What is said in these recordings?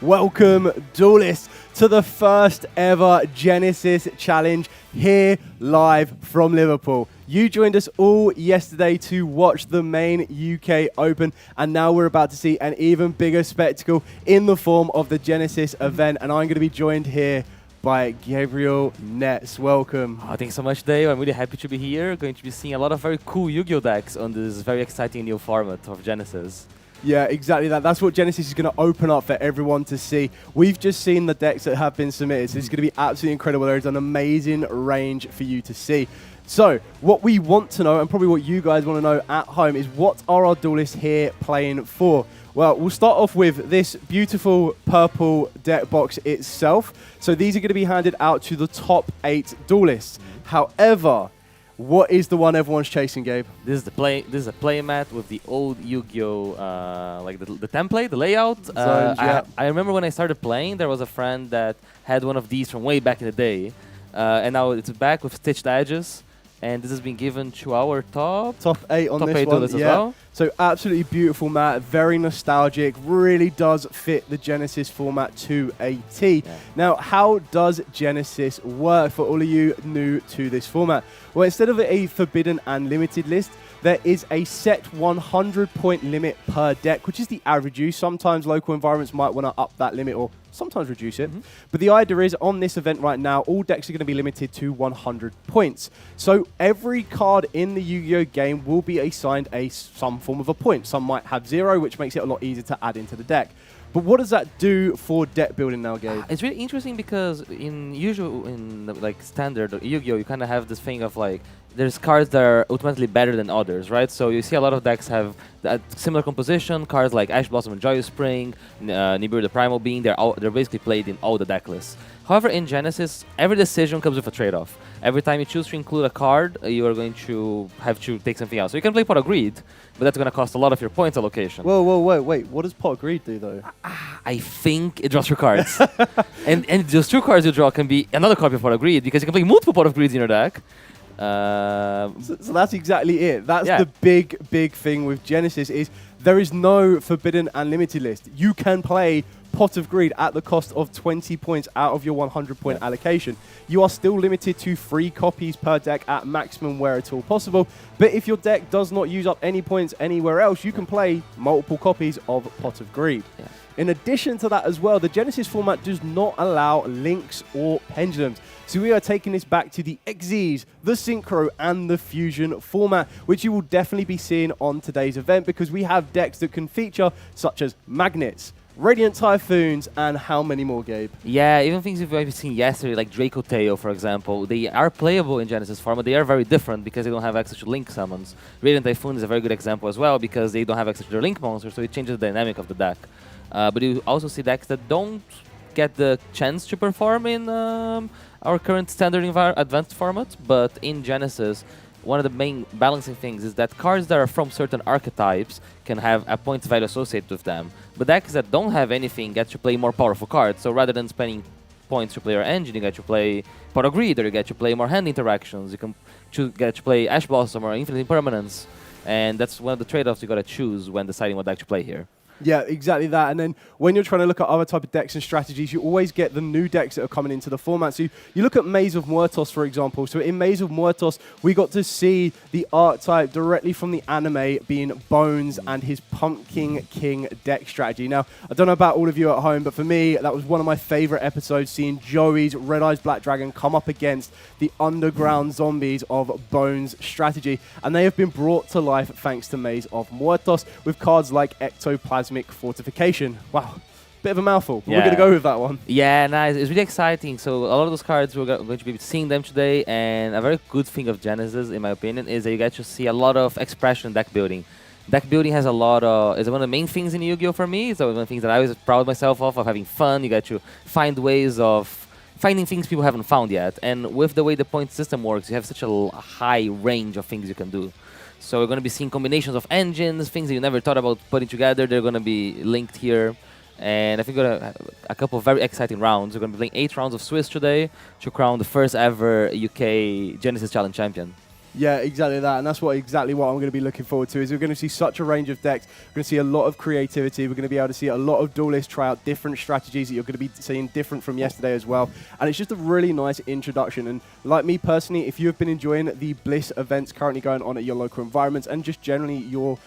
Welcome, duelists, to the first ever Genesis Challenge here live from Liverpool. You joined us all yesterday to watch the main UK Open, and now we're about to see an even bigger spectacle in the form of the Genesis event, and I'm going to be joined here by Gabriel Nets. Welcome. Oh, thanks so much, Dave. I'm really happy to be here. Going to be seeing a lot of very cool Yu-Gi-Oh decks on this very exciting new format of Genesis. Yeah, exactly that. That's what Genesis is going to open up for everyone to see. We've just seen the decks that have been submitted, so it's going to be absolutely incredible. There is an amazing range for you to see. So, what we want to know, and probably what you guys want to know at home, is what are our duelists here playing for? Well, we'll start off with this beautiful purple deck box itself. So these are going to be handed out to the top 8 duelists. However, what is the one everyone's chasing, Gabe? This is a play mat with the old Yu-Gi-Oh, like the template, the layout. Zones, yeah. I remember when I started playing, there was a friend that had one of these from way back in the day, and now it's back with stitched edges. And this has been given to our top 8 on top this 8 one, as well. So absolutely beautiful mat, very nostalgic, really does fit the Genesis format to a T. Yeah. Now, how does Genesis work for all of you new to this format? Well, instead of a forbidden and limited list, there is a set 100-point limit per deck, which is the average use. Sometimes local environments might want to up that limit or sometimes reduce it. But the idea is on this event right now, all decks are going to be limited to 100 points. So every card in the Yu-Gi-Oh game will be assigned some form of a point. Some might have 0, which makes it a lot easier to add into the deck. But what does that do for deck building now, Gabe? It's really interesting because in like standard Yu-Gi-Oh, you kind of have this thing of like there's cards that are ultimately better than others, right? So you see a lot of decks have that similar composition. Cards like Ash Blossom and Joyous Spring, Nibiru the Primal Being, they're basically played in all the deck lists. However, in Genesis, every decision comes with a trade-off. Every time you choose to include a card, you are going to have to take something else. So you can play Pot of Greed, but that's going to cost a lot of your points allocation. Whoa, wait. What does Pot of Greed do, though? I think it draws 2 cards. and those 2 cards you draw can be another copy of Pot of Greed, because you can play multiple Pot of Greeds in your deck. So that's exactly it. That's the big thing with Genesis is there is no forbidden and limited list. You can play Pot of Greed at the cost of 20 points out of your 100-point allocation. You are still limited to 3 copies per deck at maximum where at all possible. But if your deck does not use up any points anywhere else, you can play multiple copies of Pot of Greed. Yeah. In addition to that as well, the Genesis format does not allow links or pendulums. So we are taking this back to the XYZ, the Synchro, and the Fusion format, which you will definitely be seeing on today's event because we have decks that can feature such as Magnets, Radiant Typhoons, and how many more, Gabe? Yeah, even things we've seen yesterday, like Draco Teo, for example, they are playable in Genesis format. They are very different because they don't have access to link summons. Radiant Typhoon is a very good example as well because they don't have access to their link monsters, so it changes the dynamic of the deck. But you also see decks that don't get the chance to perform in our current standard advanced format, but in Genesis, one of the main balancing things is that cards that are from certain archetypes can have a points value associated with them. But decks that don't have anything get to play more powerful cards. So rather than spending points to play your engine, you get to play Pot of Greed, or you get to play more hand interactions. You can get to play Ash Blossom or Infinite Impermanence. And that's one of the trade-offs you got to choose when deciding what deck to play here. Yeah, exactly that. And then when you're trying to look at other type of decks and strategies, you always get the new decks that are coming into the format. So you look at Maze of Muertos, for example. So in Maze of Muertos, we got to see the archetype directly from the anime being Bones and his Pumpkin King deck strategy. Now, I don't know about all of you at home, but for me, that was one of my favorite episodes, seeing Joey's Red Eyes Black Dragon come up against the underground zombies of Bones' strategy. And they have been brought to life thanks to Maze of Muertos with cards like Ectoplasmic Fortification. Wow, bit of a mouthful, but we're going to go with that one. Yeah, nice. It's really exciting. So a lot of those cards, we're going to be seeing them today, and a very good thing of Genesis, in my opinion, is that you get to see a lot of expression deck building. Deck building has a lot of, is one of the main things in Yu-Gi-Oh! For me. It's one of the things that I was proud myself of having fun. You get to find ways of finding things people haven't found yet. And with the way the point system works, you have such a high range of things you can do. So we're going to be seeing combinations of engines, things that you never thought about putting together. They're going to be linked here. And I think we're going to have a couple of very exciting rounds. We're going to be playing 8 rounds of Swiss today to crown the first ever UK Genesis Challenge champion. Yeah, exactly that, and that's exactly what I'm going to be looking forward to. Is we're going to see such a range of decks. We're going to see a lot of creativity. We're going to be able to see a lot of duelists try out different strategies that you're going to be seeing different from yesterday as well. And it's just a really nice introduction. And like me personally, if you have been enjoying the Bliss events currently going on at your local environments and just generally your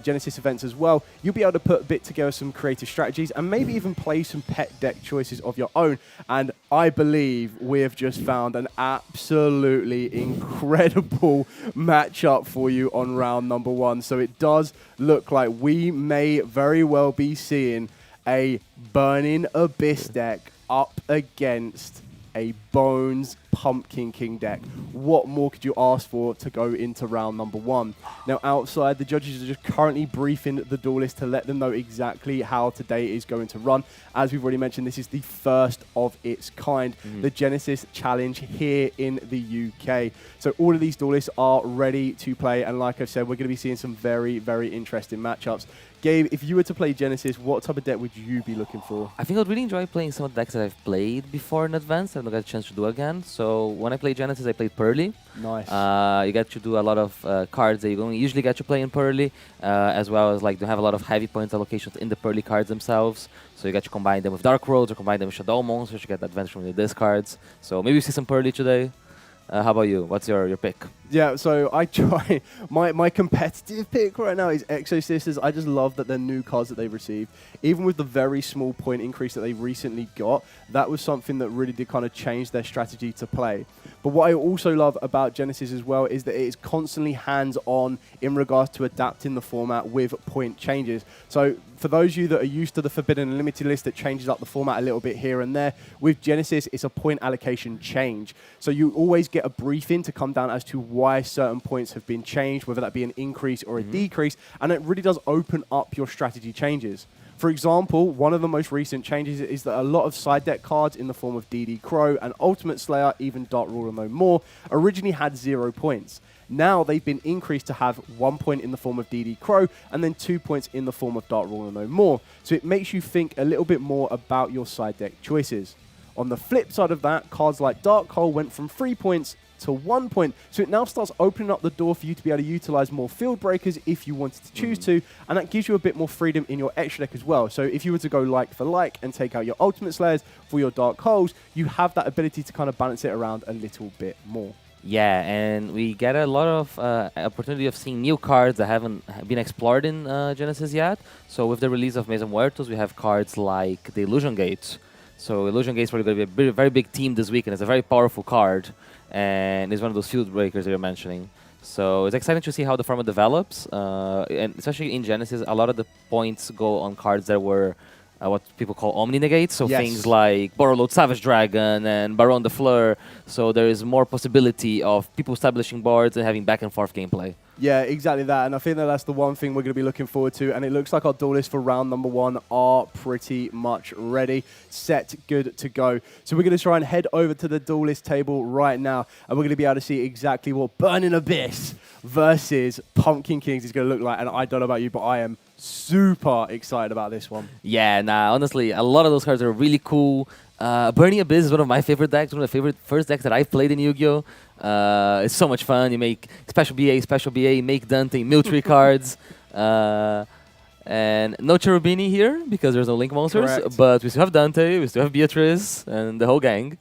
Genesis events as well, you'll be able to put a bit together some creative strategies and maybe even play some pet deck choices of your own. And I believe we have just found an absolutely incredible matchup for you on round number 1. So it does look like we may very well be seeing a Burning Abyss deck up against a Bones Pumpkin King deck. What more could you ask for to go into round number 1? Now, outside, the judges are just currently briefing the duelists to let them know exactly how today is going to run. As we've already mentioned, this is the first of its kind, the Genesis Challenge here in the UK. So all of these duelists are ready to play, and like I said, we're going to be seeing some very, very interesting matchups. Gabe, if you were to play Genesis, what type of deck would you be looking for? I think I'd really enjoy playing some of the decks that I've played before in advance. I've not got a chance to do again. So when I play Genesis, I played Pearly. Nice. You get to do a lot of cards that you don't usually get to play in Pearly, as well as like you have a lot of heavy points allocations in the Pearly cards themselves. So you get to combine them with Dark Roads or combine them with Shadow Monsters to get advantage from the discards. So maybe we see some Pearly today. How about you? What's your pick? Yeah, so I try. My competitive pick right now is Exosisters. I just love that they're new cards that they've received. Even with the very small point increase that they recently got, that was something that really did kind of change their strategy to play. But what I also love about Genesis as well is that it is constantly hands-on in regards to adapting the format with point changes. So for those of you that are used to the Forbidden and Limited list that changes up the format a little bit here and there, with Genesis, it's a point allocation change. So you always get a briefing to come down as to why certain points have been changed, whether that be an increase or a decrease, and it really does open up your strategy changes. For example, one of the most recent changes is that a lot of side deck cards in the form of DD Crow and Ultimate Slayer, even Dark Ruler No More, originally had 0 points. Now they've been increased to have 1 point in the form of DD Crow and then 2 points in the form of Dark Ruler No More. So it makes you think a little bit more about your side deck choices. On the flip side of that, cards like Dark Hole went from 3 points to 1 point. So it now starts opening up the door for you to be able to utilize more field breakers if you wanted to choose to, and that gives you a bit more freedom in your extra deck as well. So if you were to go like for like and take out your Ultimate Slayers for your Dark Holes, you have that ability to kind of balance it around a little bit more. Yeah, and we get a lot of opportunity of seeing new cards that haven't been explored in Genesis yet. So with the release of Mesa Muertos, we have cards like the Illusion Gate. So Illusion Gate is probably going to be a very big team this week, and it's a very powerful card. And it's one of those field breakers that you're mentioning. So it's exciting to see how the format develops. And especially in Genesis, a lot of the points go on cards that were what people call omni-negates. So things like Borrowload Savage Dragon and Baron de Fleur. So there is more possibility of people establishing boards and having back and forth gameplay. Yeah, exactly that. And I think that that's the one thing we're going to be looking forward to. And it looks like our duelists for round number 1 are pretty much ready, set, good to go. So we're going to try and head over to the duelist table right now. And we're going to be able to see exactly what Burning Abyss versus Pumpkin Kings is going to look like. And I don't know about you, but I am super excited about this one. Yeah, honestly, a lot of those cards are really cool. Burning Abyss is one of my favorite decks, one of the favorite first decks that I've played in Yu-Gi-Oh! It's so much fun. You make special BA, make Dante, military cards. And no Cherubini here because there's no Link monsters. Correct. But we still have Dante, we still have Beatrice, and the whole gang.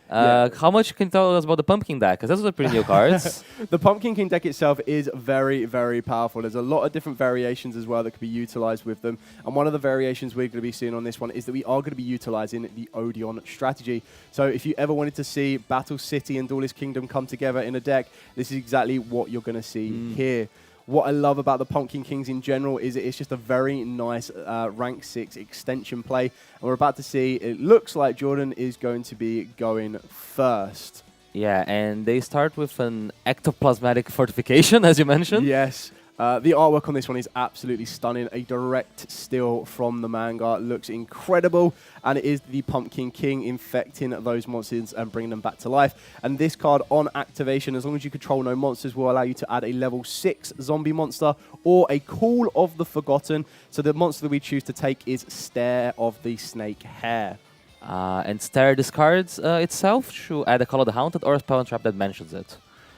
How much can you tell us about the Pumpkin deck? Because those are pretty new cards. The Pumpkin King deck itself is very, very powerful. There's a lot of different variations as well that could be utilized with them. And one of the variations we're going to be seeing on this one is that we are going to be utilizing the Odeon strategy. So if you ever wanted to see Battle City and Duelist Kingdom come together in a deck, this is exactly what you're going to see here. What I love about the Pumpkin Kings in general is it's just a very nice rank 6 extension play. And we're about to see, it looks like Jordan is going to be going first. Yeah, and they start with an ectoplasmatic fortification, as you mentioned. Yes. The artwork on this one is absolutely stunning. A direct steal from the manga. Looks incredible. And it is the Pumpkin King infecting those monsters and bringing them back to life. And this card on activation, as long as you control no monsters, will allow you to add a level 6 zombie monster or a Call of the Forgotten. So the monster that we choose to take is Stare of the Snake Hair. And Stare discards itself should add a Call of the Haunted or a spell and trap that mentions it.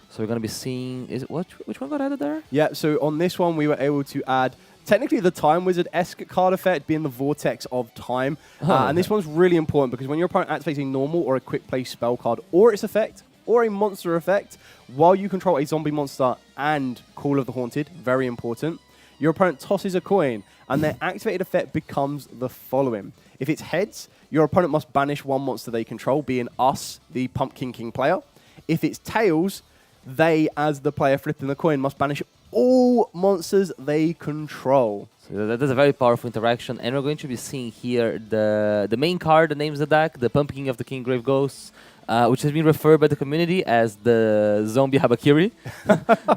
So we're going to be seeing... Which one got added there? Yeah, so on this one, we were able to add technically the Time Wizard-esque card effect being the Vortex of Time. And this one's really important because when your opponent activates a normal or a quick play spell card or its effect or a monster effect while you control a zombie monster and Call of the Haunted, very important, your opponent tosses a coin and their activated effect becomes the following. If it's heads, your opponent must banish one monster they control, being us, the Pumpkin King player. If it's tails, they, as the player flipping the coin, must banish all monsters they control. So that is a very powerful interaction, and we're going to be seeing here the main card that names the deck, the Pumpkin of the King Grave Ghosts, which has been referred by the community as the Zombie Habakiri,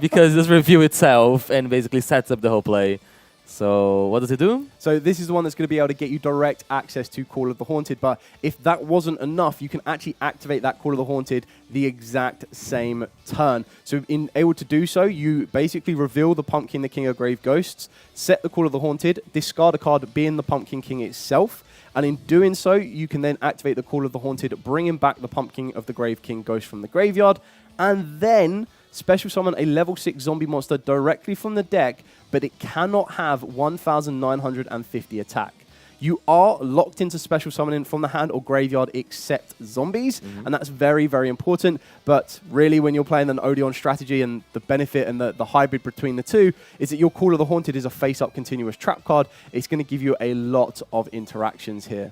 because it just review itself and basically sets up the whole play. So what does it do? So this is the one that's going to be able to get you direct access to Call of the Haunted, but if that wasn't enough, you can actually activate that Call of the Haunted the exact same turn. So in able to do so, you basically reveal the Pumpkin, the King of Grave Ghosts, set the Call of the Haunted, discard a card being the Pumpkin King itself, and in doing so, you can then activate the Call of the Haunted, bringing back the Pumpkin of the Grave King Ghost from the graveyard, and then special summon a level 6 zombie monster directly from the deck, but it cannot have 1,950 attack. You are locked into special summoning from the hand or graveyard except zombies, and that's very, very important. But really, when you're playing an Odeon strategy, and the benefit and the hybrid between the two is that your Call of the Haunted is a face-up continuous trap card. It's going to give you a lot of interactions here.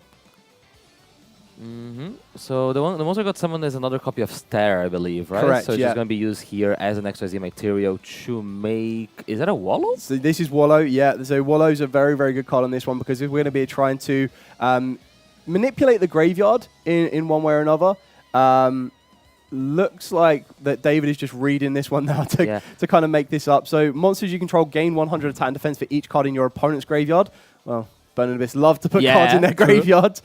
So the monster got summoned as another copy of Stare, I believe, right? Correct, so it's just going to be used here as an XYZ material to make... Is that a Wallow? So this is Wallow, yeah. So Wallow's a very, very good card on this one because we're going to be trying to manipulate the graveyard in one way or another. Looks like that David is just reading this one now to kind of make this up. So monsters you control gain 100 attack and defense for each card in your opponent's graveyard. Well, Burning Abyss love to put cards in their graveyard.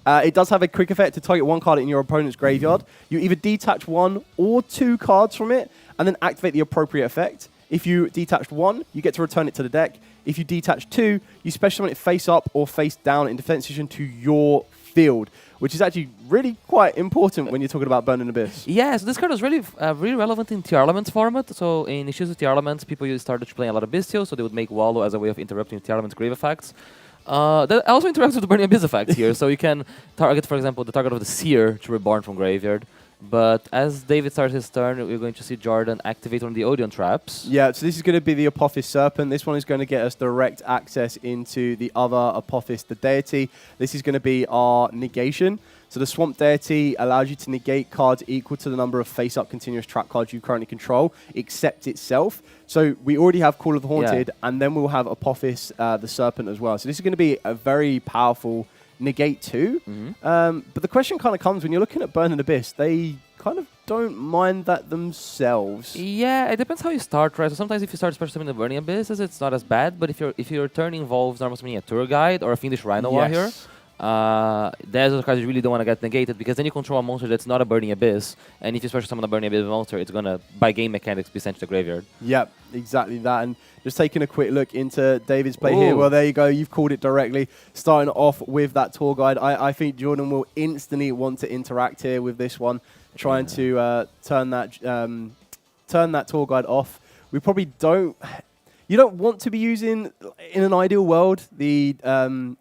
It does have a quick effect to target one card in your opponent's graveyard. You either detach 1 or 2 cards from it and then activate the appropriate effect. If you detached 1, you get to return it to the deck. If you detach 2, you special summon it face up or face down in defense position to your field, which is actually really quite important when you're talking about Burning Abyss. Yeah, so this card is really really relevant in Tier Elements format. So in issues with Tier Elements, people started playing a lot of Bestial, so they would make Wallow as a way of interrupting Tier Elements grave effects. That also interacts with the Burning Abyss effect here. So you can target, for example, the target of the Seer to reborn from graveyard. But as David starts his turn, we're going to see Jordan activate one of the Odeon traps. Yeah, so this is going to be the Apophis Serpent. This one is going to get us direct access into the other Apophis, the deity. This is going to be our negation. So the Swamp Deity allows you to negate cards equal to the number of face-up continuous trap cards you currently control, except itself. So we already have Call of the Haunted, and then we'll have Apophis, the Serpent as well. So this is going to be a very powerful negate too. But the question kind of comes when you're looking at Burning Abyss, they kind of don't mind that themselves. Yeah, it depends how you start, right? So sometimes if you start special summoning the Burning Abyss, it's not as bad. But if your turn involves normal summoning a Tour Guide or a Fiendish Rhino Warrior, there's those cards you really don't want to get negated, because then you control a monster that's not a Burning Abyss, and if you special summon a Burning Abyss monster, it's going to, by game mechanics, be sent to the graveyard. Yep, exactly that. And just taking a quick look into David's play here. Well, there you go. You've called it directly. Starting off with that Tour Guide. I think Jordan will instantly want to interact here with this one, trying to turn that Tour Guide off. We probably don't... You don't want to be using, in an ideal world, the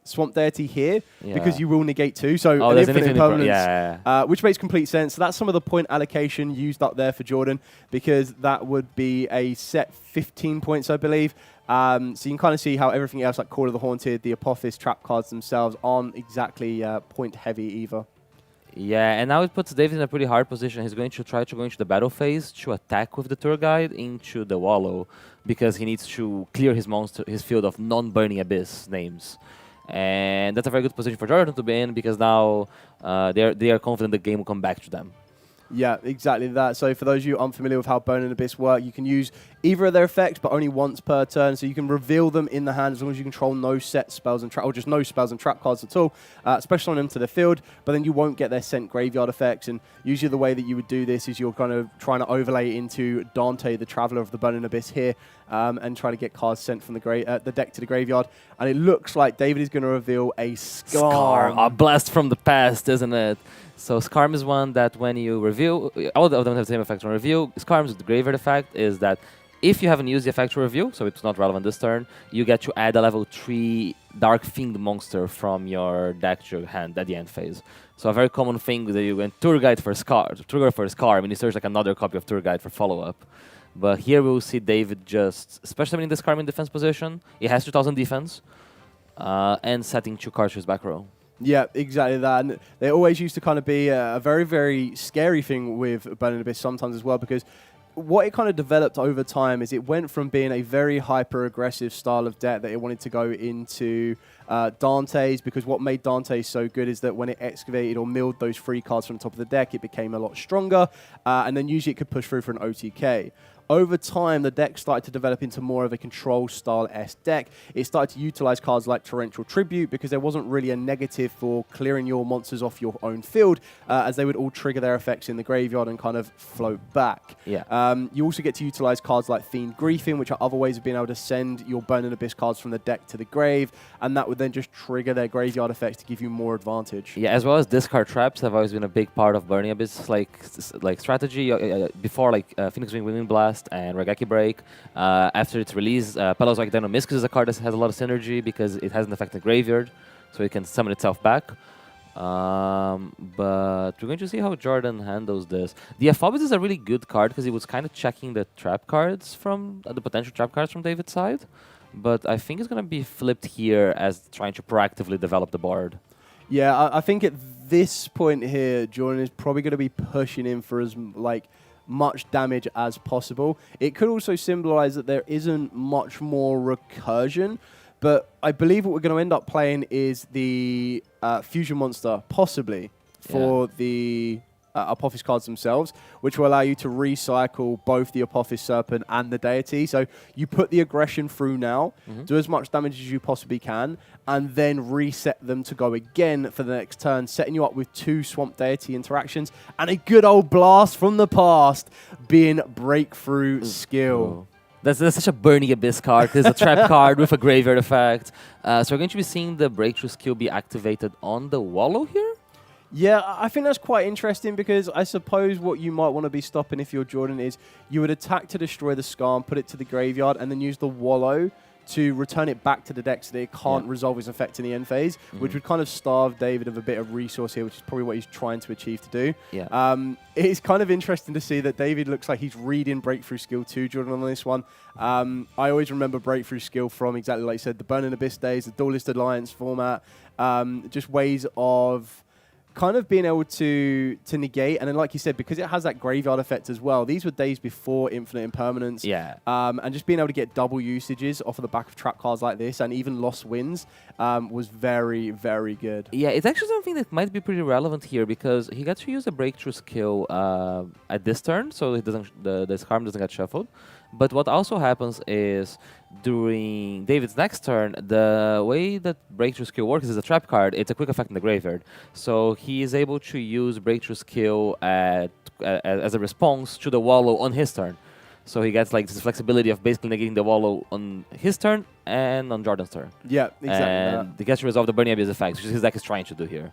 Swamp Deity here, because you will negate 2. So an infinite permanence, which makes complete sense. So that's some of the point allocation used up there for Jordan, because that would be a set 15 points, I believe. So you can kind of see how everything else, like Call of the Haunted, the Apophis trap cards themselves, aren't exactly point heavy either. Yeah, and now it puts David in a pretty hard position. He's going to try to go into the battle phase to attack with the Tour Guide into the Wallow, because he needs to clear his field of non-Burning Abyss names. And that's a very good position for Jordan to be in, because now they are confident the game will come back to them. Yeah, exactly that. So for those of you unfamiliar with how Burning Abyss work, you can use either of their effects, but only once per turn. So you can reveal them in the hand as long as you control no set spells and or just no spells and trap cards at all. Special on them to the field, but then you won't get their sent graveyard effects. And usually the way that you would do this is you're kind of trying to overlay into Dante, the Traveler of the Burning Abyss here, and try to get cards sent from the deck to the graveyard. And it looks like David is going to reveal a Scar. A blast from the past, isn't it? So Skarm is one that when you reveal, all of them have the same effect on reveal. Skarm's graveyard effect is that if you haven't used the effect to reveal, so it's not relevant this turn, you get to add a level 3 Dark Fiend monster from your deck to your hand at the end phase. So a very common thing that you went Tour Guide for Skarm, and you search like another copy of Tour Guide for follow-up. But here we will see David just, especially in the Skarm in defense position, he has 2000 defense, and setting 2 cards to his back row. Yeah, exactly that. And they always used to kind of be a very, very scary thing with Burning Abyss sometimes as well, because what it kind of developed over time is it went from being a very hyper-aggressive style of deck that it wanted to go into Dante's, because what made Dante so good is that when it excavated or milled those 3 cards from the top of the deck, it became a lot stronger, and then usually it could push through for an OTK. Over time, the deck started to develop into more of a control-style-esque deck. It started to utilize cards like Torrential Tribute because there wasn't really a negative for clearing your monsters off your own field, as they would all trigger their effects in the graveyard and kind of float back. Yeah. You also get to utilize cards like Fiend Griefing, which are other ways of being able to send your Burning Abyss cards from the deck to the grave, and that would then just trigger their graveyard effects to give you more advantage. Yeah, as well as discard traps have always been a big part of Burning Abyss like strategy. Before Phoenix Wing Wind Blast and Regeki Break. After its release, Paleozoic Deinonymiscus is a card that has a lot of synergy because it has an effect in the graveyard, so it can summon itself back. But we're going to see how Jordan handles this. The Aphobis is a really good card because he was kind of checking the trap cards from the potential trap cards from David's side. But I think it's going to be flipped here as trying to proactively develop the board. Yeah, I think at this point here, Jordan is probably going to be pushing in for as much damage as possible. It could also symbolize that there isn't much more recursion, but I believe what we're going to end up playing is the fusion monster, possibly, for the Apophis cards themselves, which will allow you to recycle both the Apophis Serpent and the Deity. So you put the aggression through now, do as much damage as you possibly can, and then reset them to go again for the next turn, setting you up with 2 Swamp Deity interactions and a good old blast from the past being Breakthrough Skill. That's such a Burning Abyss card. There's a trap card with a graveyard effect. So we're going to be seeing the Breakthrough Skill be activated on the Wallow here? Yeah, I think that's quite interesting because I suppose what you might want to be stopping if you're Jordan is you would attack to destroy the Skarm, put it to the graveyard, and then use the Wallow to return it back to the deck so that it can't resolve its effect in the end phase, which would kind of starve David of a bit of resource here, which is probably what he's trying to achieve to do. Yeah. It's kind of interesting to see that David looks like he's reading Breakthrough Skill too, Jordan, on this one. I always remember Breakthrough Skill from, exactly like you said, the Burning Abyss days, the Duelist Alliance format, just ways of kind of being able to negate, and then like you said, because it has that graveyard effect as well, these were days before Infinite Impermanence, and just being able to get double usages off of the back of trap cards like this, and even lost wins, was very, very good. Yeah, it's actually something that might be pretty relevant here, because he gets to use a Breakthrough Skill at this turn, so it doesn't the Skarm doesn't get shuffled. But what also happens is during David's next turn, the way that Breakthrough Skill works is a trap card. It's a quick effect in the graveyard. So he is able to use Breakthrough Skill as a response to the Wallow on his turn. So he gets like this flexibility of basically negating the Wallow on his turn and on Jordan's turn. Yeah, exactly. And he gets to resolve the Burning Abyss effects, which his deck is trying to do here.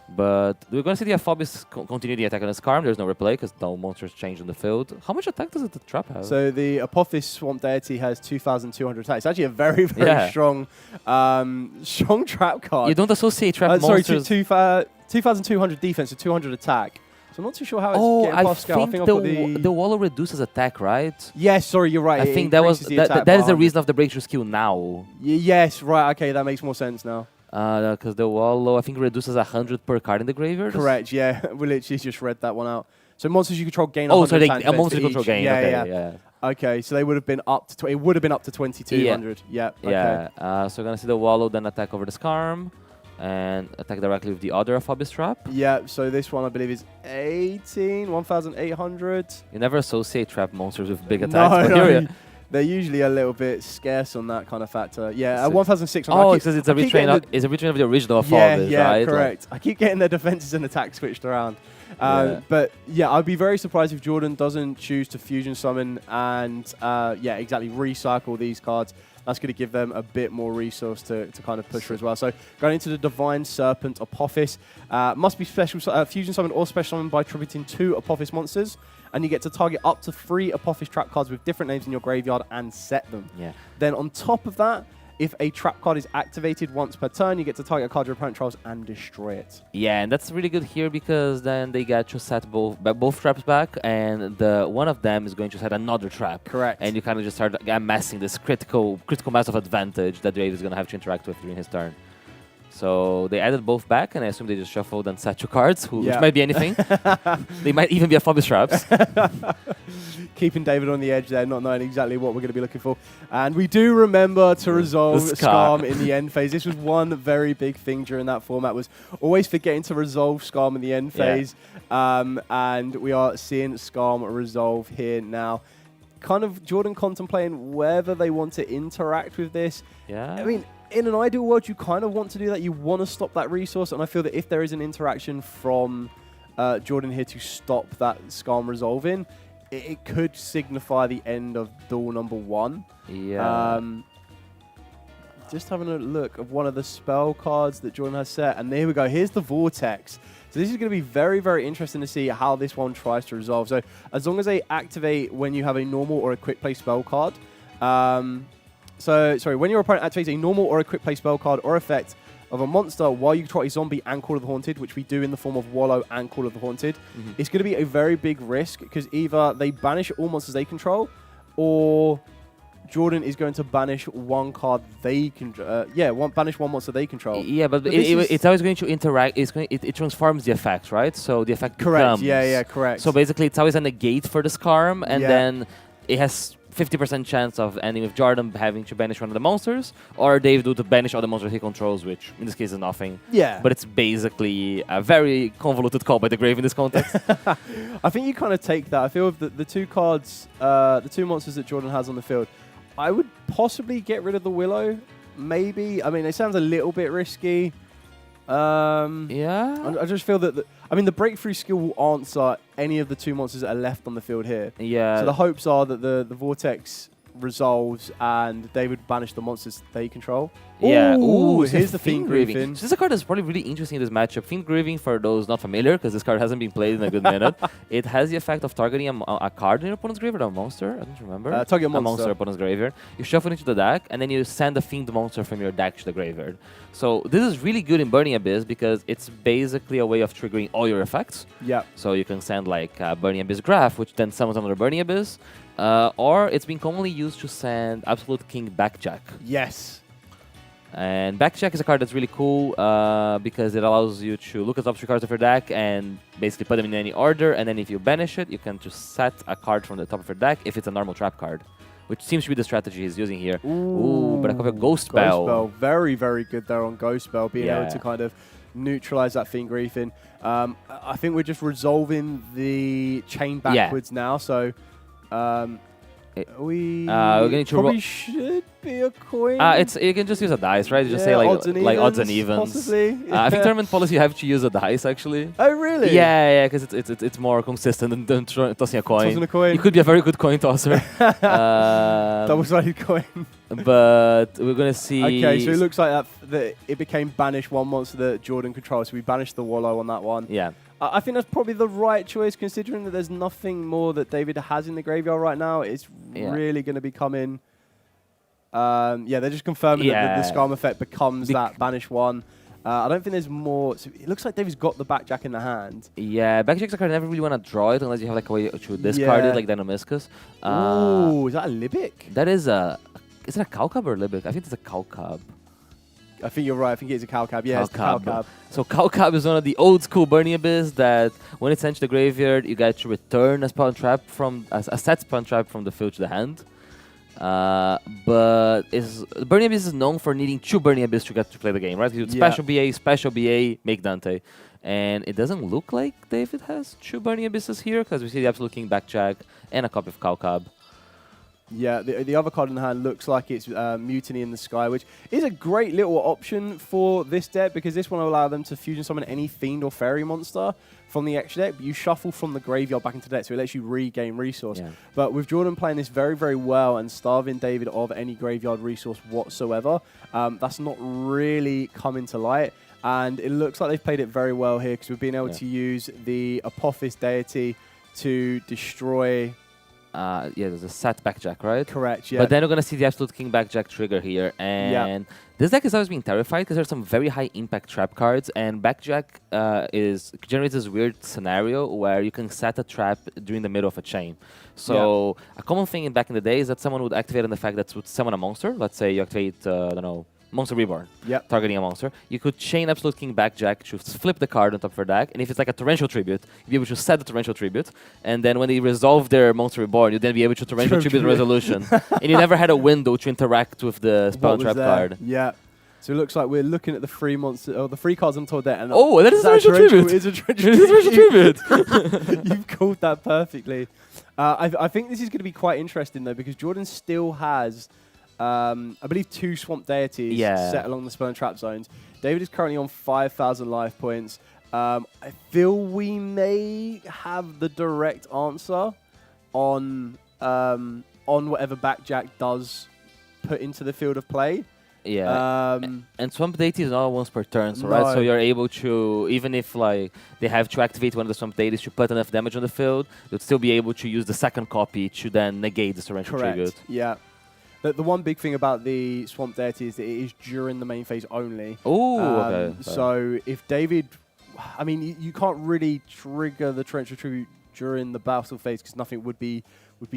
But we're going to see the Aphobis continue the attack on the Skarm. There's no replay because no monsters change on the field. How much attack does the trap have? So the Apophis Swamp Deity has 2,200 attack. It's actually a very, very strong trap card. You don't associate trap monsters. Sorry, 2,200 defense and 200 attack. So I'm not too sure how it's getting past scale. I think the Wallow reduces attack, right? Yes, sorry, you're right. I think that is the reason of the Breakthrough Skill now. Yes, right. Okay, that makes more sense now. Because the Wallow, I think, reduces 100 per card in the graveyard. Correct, yeah. We literally just read that one out. So monsters you control gain 100 attack. Oh, so monsters you control gain. Yeah. Okay, so they would have been up to... It would have been up to 2,200. Yeah. Okay. Yeah. So we're going to see the Wallow then attack over the Skarm and attack directly with the other Aphobis trap. Yeah, so this one I believe is 1,800. You never associate trap monsters with big attacks. No. They're usually a little bit scarce on that kind of factor. Yeah, 1,600. Oh, because it's a retrain of the original Aphobis, right? Yeah, correct. I keep getting their defenses and attacks switched around. But yeah, I'd be very surprised if Jordan doesn't choose to fusion summon and yeah, exactly recycle these cards. That's going to give them a bit more resource to kind of push for as well. So going into the Divine Serpent Apophis, must be special fusion summon or special summon by tributing 2 Apophis monsters, and you get to target up to 3 Apophis trap cards with different names in your graveyard and set them. Yeah. Then on top of that, if a trap card is activated once per turn, you get to target a card your opponent controls and destroy it. Yeah, and that's really good here because then they get to set both traps back, and one of them is going to set another trap. Correct. And you kind of just start amassing this critical mass of advantage that Dave is going to have to interact with during his turn. So they added both back, and I assume they just shuffled and set 2 cards, which might be anything. They might even be a Phobos traps. Keeping David on the edge there, not knowing exactly what we're going to be looking for. And we do remember to resolve Skarm in the end phase. This was one very big thing during that format, was always forgetting to resolve Skarm in the end phase. And we are seeing Skarm resolve here now. Kind of Jordan contemplating whether they want to interact with this. Yeah. I mean, in an ideal world, you kind of want to do that. You want to stop that resource. And I feel that if there is an interaction from Jordan here to stop that Skarm resolving, it could signify the end of duel number 1. Yeah. Just having a look of one of the spell cards that Jordan has set. And there we go. Here's the Vortex. So this is going to be very, very interesting to see how this one tries to resolve. So as long as they activate when you have a normal or a quick play spell card. When your opponent activates a normal or a quick play spell card or effect of a monster while you control a zombie and Call of the Haunted, which we do in the form of Wallow and Call of the Haunted, it's going to be a very big risk because either they banish all monsters they control, or Jordan is going to banish one card they can. Banish one monster they control. Yeah, but it's always going to interact. It transforms the effect, right? So the effect correct. becomes, Correct. So basically, it's always a negate for the Skarm, and then it has 50% chance of ending with Jordan having to banish one of the monsters, or Dave do to banish all the monsters he controls, which in this case is nothing. Yeah. But it's basically a very convoluted call by the Grave in this context. I think you kind of take that. I feel the 2 cards, the 2 monsters that Jordan has on the field, I would possibly get rid of the Willow, maybe. I mean, it sounds a little bit risky. I just feel that the breakthrough skill will answer any of the 2 monsters that are left on the field here. Yeah. So the hopes are that the Vortex resolves and they would banish the monsters they control. Yeah. Ooh, here's the Fiend Grieving. So this is a card that's probably really interesting in this matchup. Fiend Grieving, for those not familiar, because this card hasn't been played in a good minute, it has the effect of targeting a card in your opponent's graveyard, or a monster. I don't remember. Target a monster opponent's graveyard. You shuffle it into the deck, and then you send a Fiend monster from your deck to the graveyard. So this is really good in Burning Abyss because it's basically a way of triggering all your effects. Yeah. So you can send like Burning Abyss Graph, which then summons another Burning Abyss. Or it's been commonly used to send Absolute King Backjack. Yes. And Backjack is a card that's really cool because it allows you to look at the top 3 cards of your deck and basically put them in any order. And then if you banish it, you can just set a card from the top of your deck if it's a normal trap card, which seems to be the strategy he's using here. Ooh, but I have a Ghost Spell. Ghost Spell. Very, very good there on Ghost Spell, being able to kind of neutralize that Fiend Grieving. I think we're just resolving the chain backwards now, so we going to probably should be a coin. You can just use a dice, right? You just say like odds and evens. Possibly. I think tournament policy you have to use a dice actually. Oh really? Yeah, because it's more consistent than tossing a coin. Tossing a coin. You could be a very good coin tosser. Double-sided coin. But we're gonna see. Okay, so it looks like that it became banish one monster that Jordan controls. So we banished the Wallow on that one. Yeah. I think that's probably the right choice, considering that there's nothing more that David has in the graveyard right now. It's really going to be coming. They're just confirming that the Skarm effect becomes that banish one. I don't think there's more. So it looks like David's got the Backjack in the hand. Yeah, Backjack's a card I never really want to draw it unless you have like a way to discard it, like Dynamiscus. Ooh, is that a Libic? That is a. Is it a Cowcab or a Libic? I think it's a Cowcab. I think you're right. I think it's a Cowcab. Yeah, it's a Cowcab. So Cowcab is one of the old school Burning Abyss that when it's sent to the graveyard, you get to return a spell trap from a set spell trap from the field to the hand. But Burning Abyss is known for needing 2 Burning Abyss to get to play the game, right? You do special BA, make Dante. And it doesn't look like David has 2 Burning Abysses here because we see the Absolute King Backjack and a copy of Cowcab. Yeah, the other card in the hand looks like it's Mutiny in the Sky, which is a great little option for this deck because this one will allow them to fusion summon any Fiend or Fairy monster from the extra deck, but you shuffle from the graveyard back into the deck, so it lets you regain resource. Yeah. But with Jordan playing this very, very well and starving David of any graveyard resource whatsoever, that's not really coming to light. And it looks like they've played it very well here because we've been able to use the Apophis deity to destroy... there's a set backjack, right? Correct, yeah. But then we're going to see the Absolute King backjack trigger here. And this deck is always being terrified because there's some very high impact trap cards. And backjack generates this weird scenario where you can set a trap during the middle of a chain. So a common thing back in the day is that someone would activate on the fact that would summon a monster. Let's say you activate, I don't know, Monster Reborn, targeting a monster. You could chain Absolute King Backjack to flip the card on top of your deck, and if it's like a Torrential Tribute, you'd be able to set the Torrential Tribute, and then when they resolve their Monster Reborn, you'd then be able to Torrential Tribute Resolution. And you never had a window to interact with the Spell Trap card. Yeah. So it looks like we're looking at the free monster, or the free cards on top of that. And that is a Torrential Tribute! It's a Torrential Tribute! You've called that perfectly. I think this is going to be quite interesting, though, because Jordan still has... I believe 2 Swamp Deities set along the Spell and Trap zones. David is currently on 5,000 life points. I feel we may have the direct answer on whatever Backjack does put into the field of play. Yeah, and Swamp Deity is not once per turn, right? So you're able to, even if like they have to activate one of the Swamp Deities to put enough damage on the field, you'll still be able to use the second copy to then negate the Torrential Tribute. Yeah. The one big thing about the Swamp Deity is that it is during the main phase only. Oh, okay. So if David... I mean, you can't really trigger the Torrential Tribute during the battle phase because nothing would be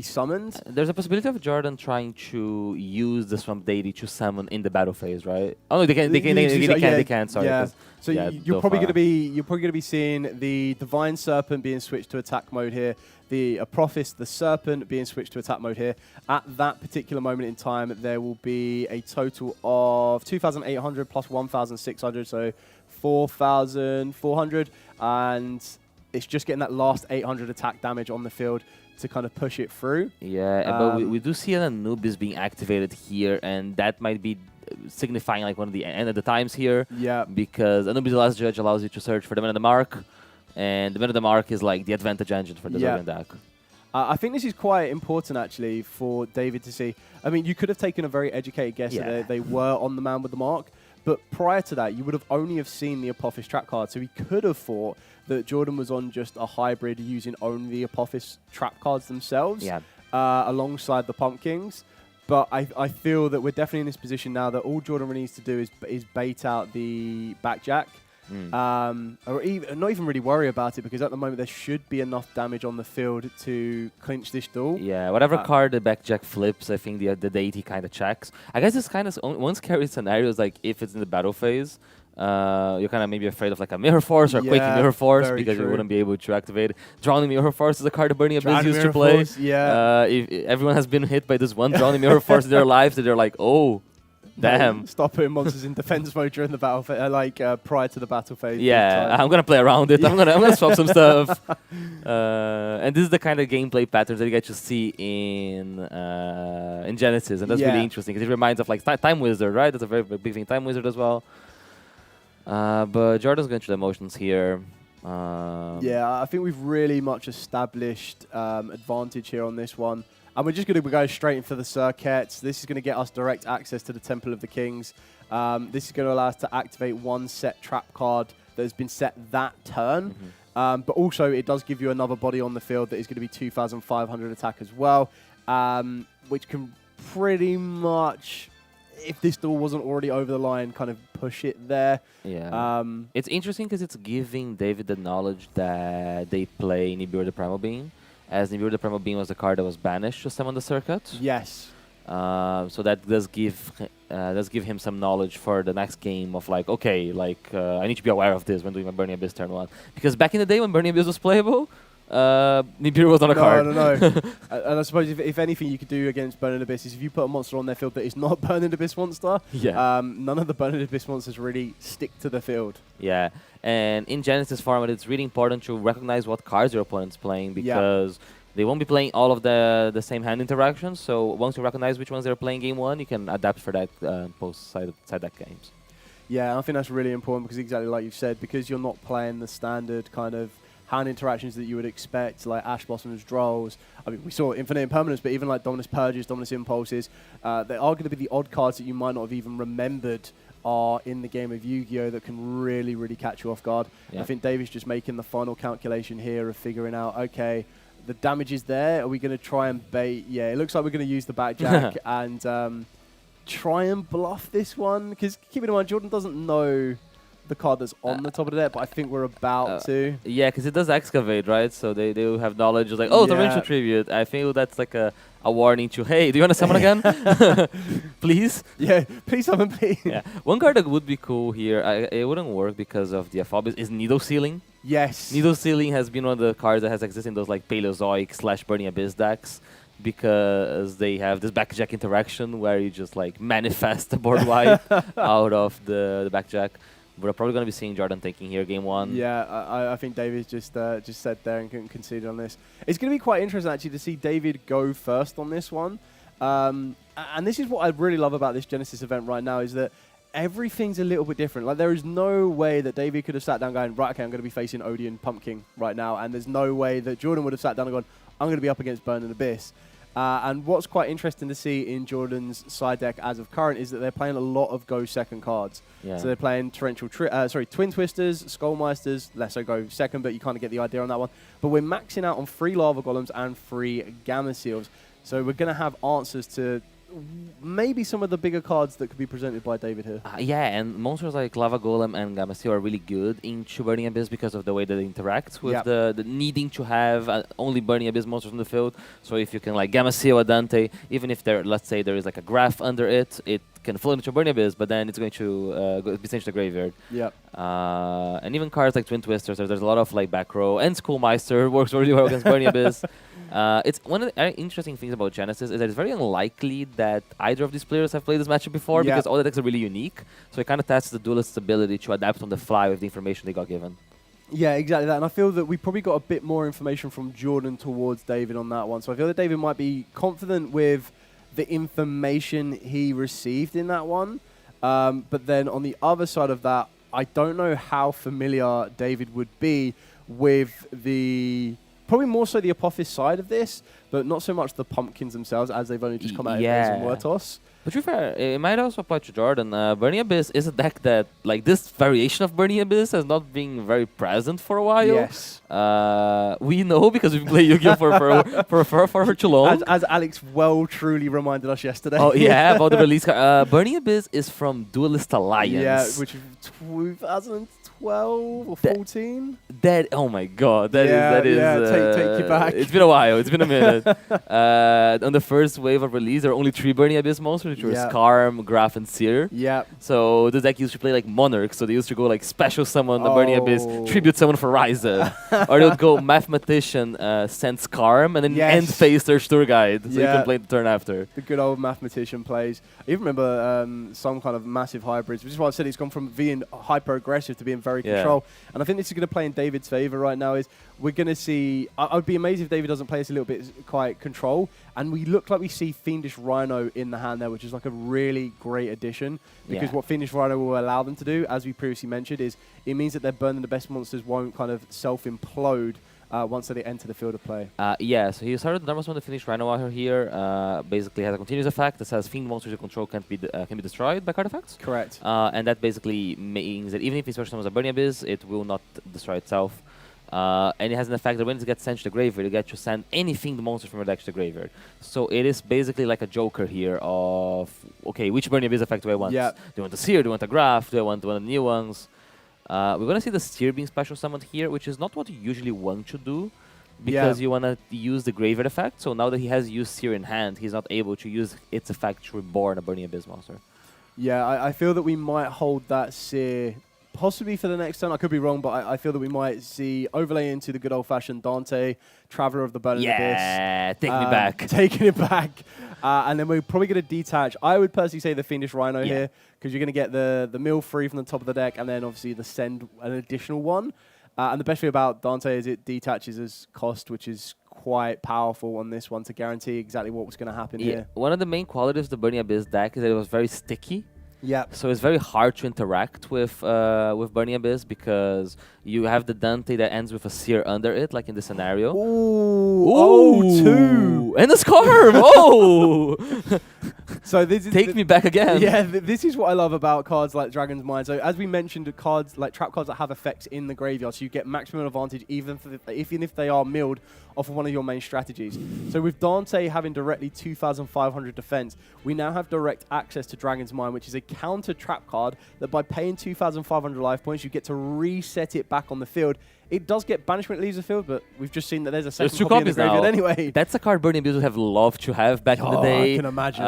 summoned. There's a possibility of Jordan trying to use the Swamp Deity to summon in the battle phase, right? Oh no, they can. Sorry. Yeah. So you're probably going to be seeing the Divine Serpent being switched to attack mode here, the Apophis, the Serpent, being switched to attack mode here. At that particular moment in time, there will be a total of 2,800 plus 1,600, so 4,400, and it's just getting that last 800 attack damage on the field to kind of push it through. Yeah, but we do see an Anubis being activated here, and that might be signifying like one of the end of the times here. Yeah. Because Anubis the Last Judge allows you to search for the Man of the Mark, and the Man of the Mark is like the advantage engine for the Zodian deck. I think this is quite important, actually, for David to see. I mean, you could have taken a very educated guess that they were on the Man with the Mark, but prior to that, you would have only have seen the Apophis trap card, so he could have thought that Jordan was on just a hybrid using only the Apophis trap cards themselves alongside the Pumpkins. But I feel that we're definitely in this position now that all Jordan really needs to do is bait out the Backjack. Or not even really worry about it, because at the moment there should be enough damage on the field to clinch this duel. Yeah, whatever card the Backjack flips, I think the deity kind of checks. I guess it's kind of one scary scenario is like if it's in the battle phase, you're kind of maybe afraid of like a Mirror Force or Quaking Mirror Force because you wouldn't be able to activate it. Drowning Mirror Force is a card that Burning Abyss used to play. If everyone has been hit by this one Drowning Mirror Force in their lives, that they're like, oh, damn. Stop putting monsters in defense mode during the battle phase, prior to the battle phase. Yeah, I'm gonna play around it. I'm gonna swap some stuff. And this is the kind of gameplay patterns that you get to see in GENESYS, and that's really interesting because it reminds of like Time Wizard, right? That's a very big thing. Time Wizard as well. But Jordan's going through the motions here. I think we've really much established advantage here on this one. And we're just going to go straight into the circuits. This is going to get us direct access to the Temple of the Kings. This is going to allow us to activate one set trap card that has been set that turn. But also, it does give you another body on the field that is going to be 2,500 attack as well, which can pretty much, if this duel wasn't already over the line, kind of push it there. Yeah. It's interesting because it's giving David the knowledge that they play Nibiru the Primal Being, as Nibiru the Primal Being was the card that was banished to summon the circuit. Yes. So that does give him some knowledge for the next game of like, okay, like I need to be aware of this when doing my Burning Abyss turn 1. Because back in the day when Burning Abyss was playable, Nibiru was not a card. No. And I suppose if anything you could do against Burning Abyss is if you put a monster on their field that is not a Burning Abyss monster, none of the Burning Abyss monsters really stick to the field. Yeah, and in GENESYS format, it's really important to recognize what cards your opponent's playing because They won't be playing all of the same hand interactions, so once you recognize which ones they're playing game one, you can adapt for that post-side deck games. Yeah, I think that's really important because exactly like you've said, because you're not playing the standard kind of hand interactions that you would expect, like Ash Blossom's Drolls. I mean, we saw Infinite Impermanence, but even like Dominus Purges, Dominus Impulses, they are going to be the odd cards that you might not have even remembered are in the game of Yu-Gi-Oh! That can really, really catch you off guard. Yeah. I think David's just making the final calculation here of figuring out, okay, the damage is there. Are we going to try and bait? Yeah, it looks like we're going to use the backjack and try and bluff this one. Because keep in mind, Jordan doesn't know the card that's on the top of the deck, but I think we're about to. Yeah, because it does excavate, right? So they will have knowledge of like, oh, torrential tribute. I feel that's like a warning to, hey, do you want to summon again? Please? Yeah, please summon me. Yeah. One card that would be cool here, it wouldn't work because of the Aphobius, is Needle Sealing. Yes. Needle Sealing has been one of the cards that has existed in those like Paleozoic / Burning Abyss decks because they have this backjack interaction where you just like manifest the board wipe out of the backjack. We're probably going to be seeing Jordan taking here game one. Yeah, I think David just said there and couldn't concede on this. It's going to be quite interesting actually to see David go first on this one. And this is what I really love about this Genesis event right now is that everything's a little bit different. Like there is no way that David could have sat down going, right, okay, I'm going to be facing Odeon Pumpkin right now. And there's no way that Jordan would have sat down and gone, I'm going to be up against Burning Abyss. And what's quite interesting to see in Jordan's side deck as of current is that they're playing a lot of Go Second cards. Yeah. So they're playing Twin Twisters, Skullmeisters, less so Go Second, but you kind of get the idea on that one. But we're maxing out on 3 Lava Golems and 3 Gamma Seals. So we're going to have answers to maybe some of the bigger cards that could be presented by David here. Yeah, and monsters like Lava Golem and Gamma Seal are really good in Burning Abyss because of the way that it interacts with the needing to have only Burning Abyss monsters on the field. So if you can like Gamma Seal a Dante, even if there, let's say there is like a graph under it, it can float into Burning Abyss, but then it's going to be sent to the graveyard. Yeah. And even cards like Twin Twisters, there's a lot of like back row, and Schoolmeister works really well against Burning Abyss. It's one of the interesting things about Genesis is that it's very unlikely that either of these players have played this matchup before because all the decks are really unique. So it kind of tests the duelist's ability to adapt on the fly with the information they got given. Yeah, exactly that. And I feel that we probably got a bit more information from Jordan towards David on that one. So I feel that David might be confident with the information he received in that one. But then on the other side of that, I don't know how familiar David would be with the... Probably more so the Apophis side of this, but not so much the pumpkins themselves as they've only just come out of Muertos. But to be fair, it might also apply to Jordan. Burning Abyss is a deck that, like, this variation of Burning Abyss has not been very present for a while. Yes. We know because we've played Yu-Gi-Oh! for too long. As Alex truly reminded us yesterday. Oh, yeah, about the release. Burning Abyss is from Duelist Alliance. Yeah, which is 2012 or 14. Oh my god, that is take you back. It's been a while, it's been a minute. On the first wave of release, there were only 3 Burning Abyss monsters, which were Skarm, Graf, and Seer. Yeah. So the deck used to play like Monarch, so they used to go like special summon the Burning Abyss, tribute summon for Ryza. Or they would go Mathematician, send Skarm, and then end phase their Tour Guide, so you can play the turn after. The good old Mathematician plays. I even remember some kind of massive hybrids, which is why I said it's gone from being hyper-aggressive to being very control. And I think this is going to play in David's favor right now is we're going to see... I would be amazed if David doesn't play us a little bit quite control. And we look like we see Fiendish Rhino in the hand there, which is like a really great addition. Because what Fiendish Rhino will allow them to do, as we previously mentioned, is it means that their Burning the Best monsters won't kind of self-implode once they enter the field of play. So he started the normal summon the Fiendish Rhino out here. Basically has a continuous effect that says Fiend monsters you control can be destroyed by card effects. Correct. And that basically means that even if he special summons a Burning Abyss, it will not destroy itself. And it has an effect that when it gets sent to the graveyard, you get to send anything the monster from your deck to the graveyard. So it is basically like a Joker here of, okay, which Burning Abyss effect do I want? Do I want the Seer? Do I want a Graph? Do I want one of the new ones? We're going to see the Seer being special summoned here, which is not what you usually want to do because you want to use the graveyard effect. So now that he has used Seer in hand, he's not able to use its effect to reborn a Burning Abyss monster. Yeah, I feel that we might hold that Seer possibly for the next turn. I could be wrong, but I feel that we might see overlay into the good old-fashioned Dante, Traveler of the Burning Abyss. Yeah, take me back. Taking it back. And then we're probably going to detach. I would personally say the Fiendish Rhino here, because you're going to get the mill free from the top of the deck, and then obviously the send an additional one. And the best thing about Dante is it detaches as cost, which is quite powerful on this one to guarantee exactly what was going to happen here. One of the main qualities of the Burning Abyss deck is that it was very sticky. Yeah. So it's very hard to interact with Burning Abyss because you have the Dante that ends with a Seer under it, like in this scenario. Ooh, 2! And a Scarm! Oh! So this is Take me back again. Yeah, this is what I love about cards like Dragon's Mind. So as we mentioned, cards like trap cards that have effects in the graveyard, so you get maximum advantage even if they are milled off of one of your main strategies. So with Dante having directly 2,500 defense, we now have direct access to Dragon's Mind, which is a counter trap card that by paying 2,500 life points, you get to reset it back on the field. It does get banishment leaves the field, but we've just seen that there's a second copy in the graveyard anyway. That's a card Burning Abyss would have loved to have back in the day. I can imagine.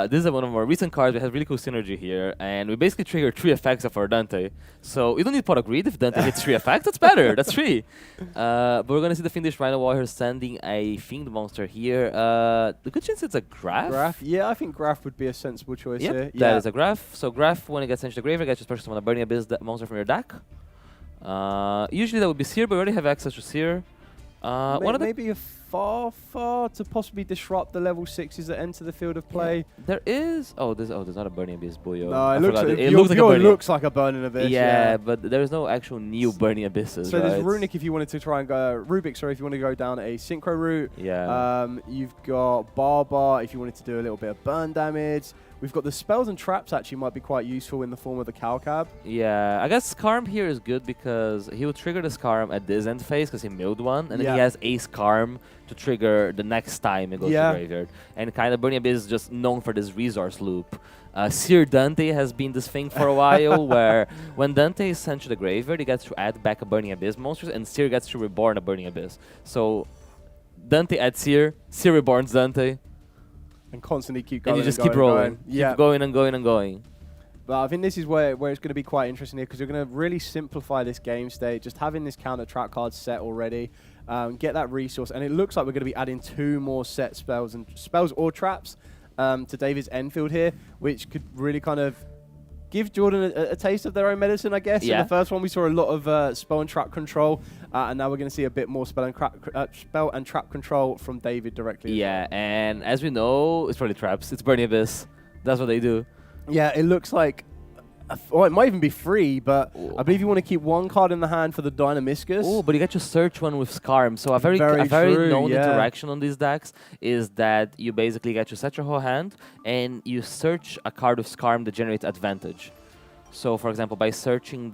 This is one of our more recent cards. It has really cool synergy here, and we basically trigger 3 effects of our Dante. So you don't need Pot of Greed if Dante hits 3 effects. That's better. That's 3. But we're gonna see the Fiendish Rhino Warrior sending a Fiend monster here. The good chance it's a Graph. Yeah, I think Graph would be a sensible choice here. That is a Graph. So Graph, when it gets sent to the graveyard, gets just purchase one of the Burning Abyss monster from your deck. Usually that would be Seer, but we already have access to Seer. Maybe a far to possibly disrupt the level 6s that enter the field of play. Yeah. There is... there's not a Burning Abyss, Buyo. No, it looks like a Burning Abyss. Yeah, but there is no actual new Burning Abysses. So there's Runic if you wanted to try and go... Rubik, sorry, if you want to go down a Synchro route. Yeah. You've got Barbar if you wanted to do a little bit of burn damage. We've got the spells and traps actually might be quite useful in the form of the Calcab. Yeah, I guess Scarm here is good because he will trigger the Scarm at this end phase because he milled one, and then he has a Scarm to trigger the next time it goes to the graveyard. And kind of Burning Abyss is just known for this resource loop. Seer Dante has been this thing for a while where when Dante is sent to the graveyard, he gets to add back a Burning Abyss monster, and Seer gets to reborn a Burning Abyss. So Dante adds Seer, Seer reborns Dante. And constantly keep going. And you just keep rolling. Keep going and going and going. But I think this is where it's going to be quite interesting here because you're going to really simplify this game state. Just having this counter trap card set already, get that resource, and it looks like we're going to be adding 2 more set spells or traps to David's Enfield here, which could really kind of give Jordan a taste of their own medicine, I guess. Yeah. In the first one, we saw a lot of spell and trap control, and now we're going to see a bit more spell and trap control from David directly. Yeah, and as we know, it's probably traps. It's Burning Abyss. That's what they do. Yeah, it looks like... it might even be free, but I believe you want to keep 1 card in the hand for the Dynamiscus. Oh, but you get to search one with Scarm. So a very known interaction on these decks is that you basically get to set your whole hand and you search a card with Scarm that generates advantage. So, for example, by searching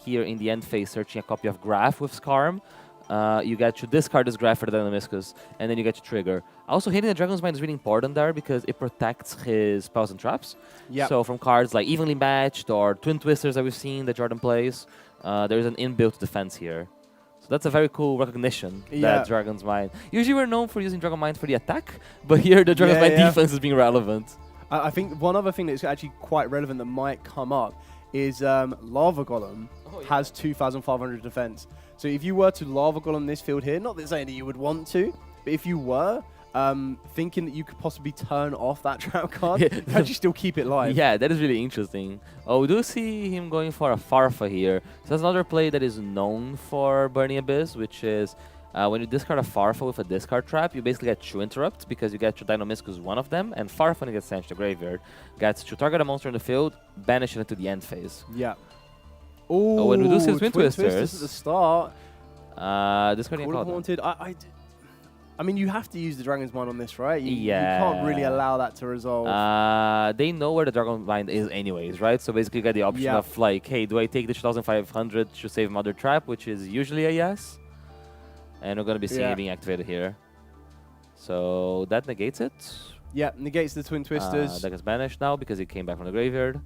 here in the end phase, searching a copy of Graph with Scarm, you get to discard this Graph for the Dynamiscus, and then you get to trigger. Also, hitting the Dragon's Mind is really important there because it protects his spells and traps. Yep. So from cards like Evenly Matched or Twin Twisters that we've seen that Jordan plays, there's an inbuilt defense here. So that's a very cool recognition that Dragon's Mind... Usually we're known for using Dragon's Mind for the attack, but here the Dragon's Mind defense is being relevant. I think one other thing that's actually quite relevant that might come up is Lava Golem has 2,500 defense. So if you were to Lava Golem this field here, not that saying that you would want to, but if you were, thinking that you could possibly turn off that trap card, how do you still keep it live? Yeah, that is really interesting. Oh, we do see him going for a Farfa here. So that's another play that is known for Burning Abyss, which is when you discard a Farfa with a discard trap, you basically get 2 interrupts because you get to Dynamiscus one of them, and Farfa, when it gets sent to the graveyard, gets to target a monster in the field, banish it into the end phase. Yeah. Oh, when we do see Twin Twisters at the start. Discarding a Haunted. I mean, you have to use the Dragon's Mind on this, right? You can't really allow that to resolve. They know where the Dragon's Mind is anyways, right? So basically you get the option of like, hey, do I take the 2,500 to save Mother Trap, which is usually a yes. And we're going to be seeing it being activated here. So that negates it. Yeah, negates the Twin Twisters. That gets banished now because it came back from the graveyard.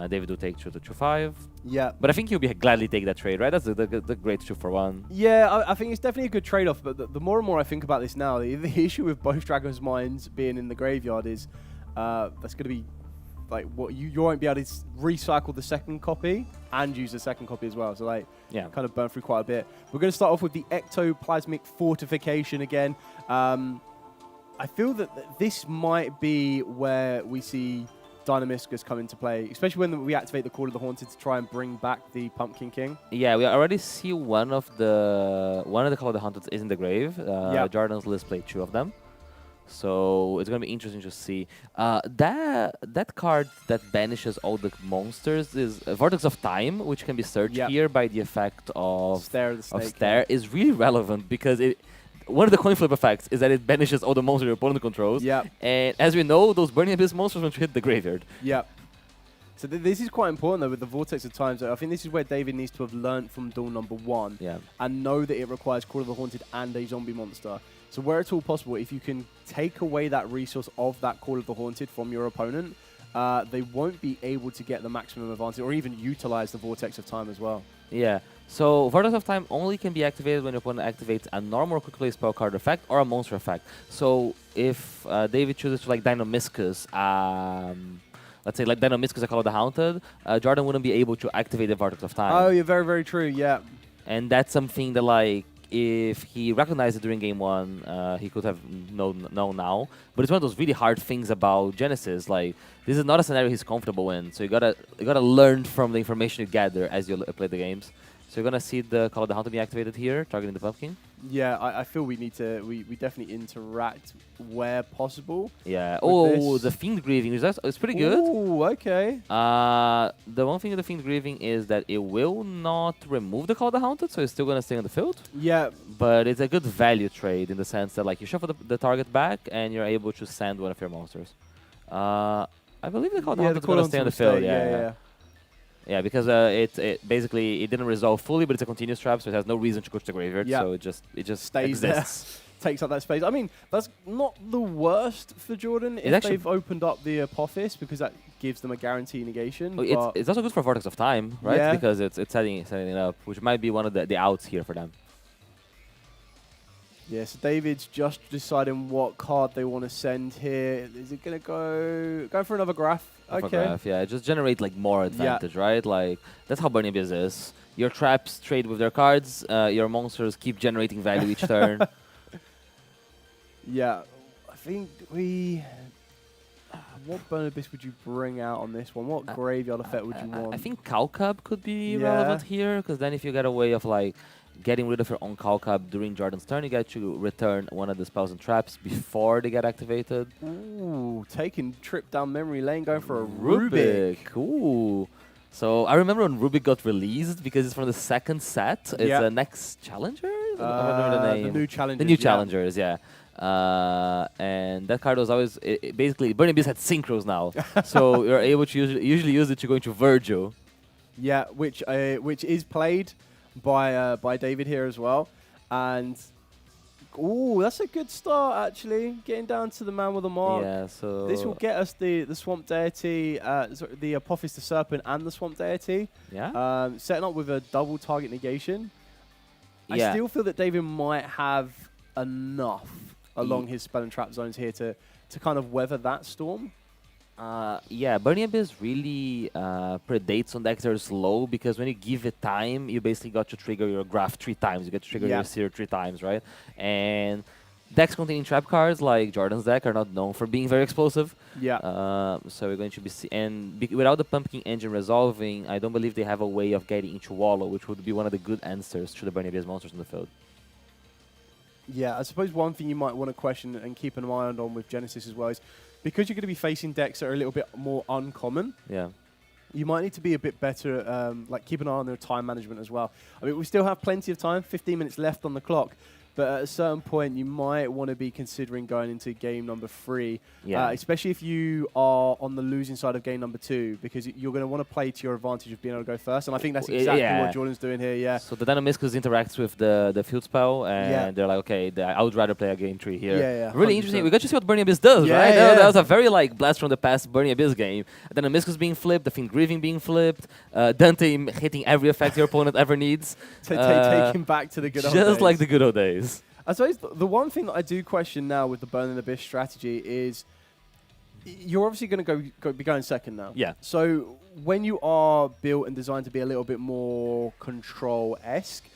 David will take 2 to 2/5. Yeah. But I think he'll gladly take that trade, right? That's the great 2-for-1. Yeah, I think it's definitely a good trade-off. But the more and more I think about this now, the issue with both Dragon's Minds being in the graveyard is that's going to be like what you won't be able to recycle the second copy and use the second copy as well. So like, kind of burn through quite a bit. We're going to start off with the Ectoplasmic Fortification again. I feel that this might be where we see Dynamiscus come into play, especially when we activate the Call of the Haunted to try and bring back the Pumpkin King. Yeah, we already see one of the Call of the Haunted is in the grave. Jordan's list played 2 of them. So it's gonna be interesting to see. That card that banishes all the monsters is Vortex of Time, which can be searched here by the effect of Stare, is really relevant because one of the coin flip effects is that it banishes all the monsters your opponent controls. And as we know, those Burning Abyss monsters are going to hit the graveyard. So this is quite important though with the Vortex of Time. So I think this is where David needs to have learned from Duel number 1 and know that it requires Call of the Haunted and a zombie monster. So where it's all possible, if you can take away that resource of that Call of the Haunted from your opponent, they won't be able to get the maximum advantage or even utilize the Vortex of Time as well. Yeah. So Vortex of Time only can be activated when your opponent activates a normal quick play spell card effect or a monster effect. So if David chooses to like Dynamiscus, let's say like Dynamiscus, I call it the Haunted, Jordan wouldn't be able to activate the Vortex of Time. Oh, you're very, very true, yeah. And that's something that like, if he recognized it during game 1, he could have known now. But it's one of those really hard things about Genesis. Like, this is not a scenario he's comfortable in. So you gotta learn from the information you gather as you play the games. So you're gonna see the Call of the Haunted be activated here, targeting the Pumpkin. Yeah, I feel we need to. We definitely interact where possible. Yeah. Oh, the Fiend Grieving. It's pretty good. Oh, okay. The one thing with the Fiend Grieving is that it will not remove the Call of the Haunted, so it's still gonna stay on the field. Yeah. But it's a good value trade in the sense that like you shuffle the target back and you're able to send one of your monsters. I believe the Call of the Haunted is gonna stay on the field. Yeah, because it basically didn't resolve fully, but it's a continuous trap, so it has no reason to go to the graveyard. So it just stays exists. There, takes up that space. I mean, that's not the worst for Jordan if they've opened up the Apophis, because that gives them a guarantee negation. Well, it's also good for Vortex of Time, right? Yeah. Because it's setting it up, which might be one of the outs here for them. Yeah, so David's just deciding what card they want to send here. Is it going to go for another graph? Okay. Graph, yeah, just generate like more advantage, right? Like that's how Burning Abyss is. Your traps trade with their cards. Your monsters keep generating value each turn. Yeah, I think we. What Burning Abyss would you bring out on this one? What graveyard effect would you want? I think Cowcub could be relevant here, because then if you get a way of like getting rid of your own Cowcub during Jordan's turn, you get to return one of the spells and traps before they get activated. Ooh, taking trip down memory lane, going for a Rubik. Ooh. So I remember when Rubik got released because it's from the second set. It's the next Challenger? I don't remember the name. The new Challengers. The new Challengers, yeah. And that card was always basically Burning Abyss had synchros now, so you're able to usually use it to go into Virgil. Yeah, which is played by David here as well, and that's a good start actually. Getting down to the man with the mark. Yeah, so this will get us the Swamp Deity, the Apophis the Serpent, and the Swamp Deity. Yeah. Setting up with a double target negation. Yeah. I still feel that David might have enough along his spell and trap zones here to kind of weather that storm. Yeah, Burning Abyss really predates on decks that are slow, because when you give it time, you basically got to trigger your graph 3 times. You get to trigger your Seer 3 times, right? And decks containing trap cards like Jordan's deck are not known for being very explosive. Yeah. So we're going to be without the Pumpkin Engine resolving, I don't believe they have a way of getting into Wallow, which would be one of the good answers to the Burning Abyss monsters in the field. Yeah, I suppose one thing you might want to question and keep an eye on with Genesis as well is, because you're going to be facing decks that are a little bit more uncommon, you might need to be a bit better at like keep an eye on their time management as well. I mean, we still have plenty of time, 15 minutes left on the clock, but at a certain point you might want to be considering going into game number 3, especially if you are on the losing side of game number 2, because you're going to want to play to your advantage of being able to go first, and I think that's exactly what Jordan's doing here. So the Dynamiscus interacts with the field spell, and they're like, okay, I would rather play a game 3 here. Really 100%. Interesting. We got to see what Burning Abyss does, right? That was a very like blast from the past Burning Abyss game. Dynamiscus being flipped, the Fiend Grieving being flipped, Dante hitting every effect your opponent ever needs. Taking back to the good old days. Just like the good old days. I suppose the one thing that I do question now with the Burning Abyss strategy is you're obviously going to be going second now. Yeah. So when you are built and designed to be a little bit more control-esque,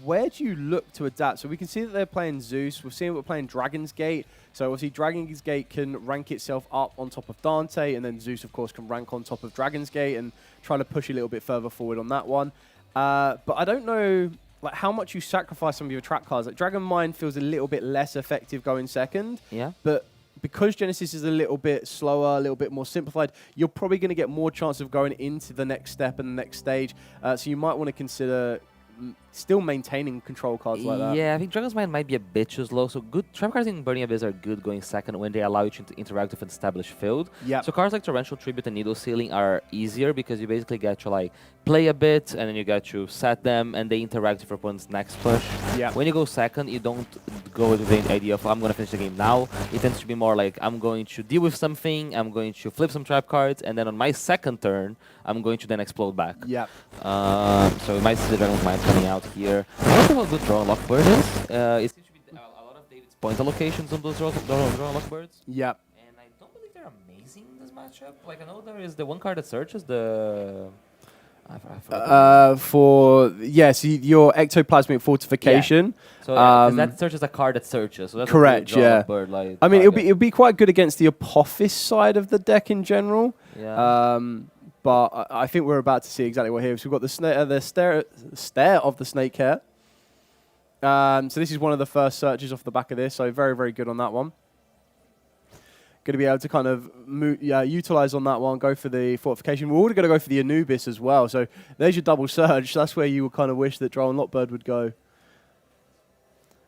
where do you look to adapt? So we can see that they're playing Zeus. We're seeing we're playing Dragon's Gate. So obviously Dragon's Gate can rank itself up on top of Dante, and then Zeus, of course, can rank on top of Dragon's Gate and try to push a little bit further forward on that one. But I don't know like how much you sacrifice some of your trap cards. Like Dragon Mine feels a little bit less effective going second. Yeah. But because Genesis is a little bit slower, a little bit more simplified, you're probably going to get more chance of going into the next step and the next stage. So you might want to consider still maintaining control cards like that. Yeah, I think Dragon's Mind might be a bit too slow. So good trap cards in Burning Abyss are good going second when they allow you to interact with an established field. Yeah. So cards like Torrential Tribute and Needle Sealing are easier because you basically get to like play a bit and then you get to set them and they interact with your opponent's next push. Yeah. When you go second, you don't go with the idea of I'm going to finish the game now. It tends to be more like I'm going to deal with something, I'm going to flip some trap cards, and then on my second turn, I'm going to then explode back. Yeah. So we might see the Dragon's Mind coming out here. I don't know how good Draw Lockbird is. It seems to be a lot of David's point allocations on those Draw Lockbirds. Yeah. And I don't believe they're amazing in this matchup. Like I know there is the one card that searches the. Yes, your ectoplasmic fortification. Yeah. So because that searches a card that searches. So that's correct. Yeah. Lockbird, like, I mean, it'll be quite good against the Apophis side of the deck in general. Yeah. But I think we're about to see exactly what here. So we've got the stare of the snake hair. So this is one of the first searches off the back of this. So very, very good on that one. Going to be able to kind of utilize on that one, go for the fortification. We're also going to go for the Anubis as well. So there's your double search. That's where you would kind of wish that Droll and Lockbird would go.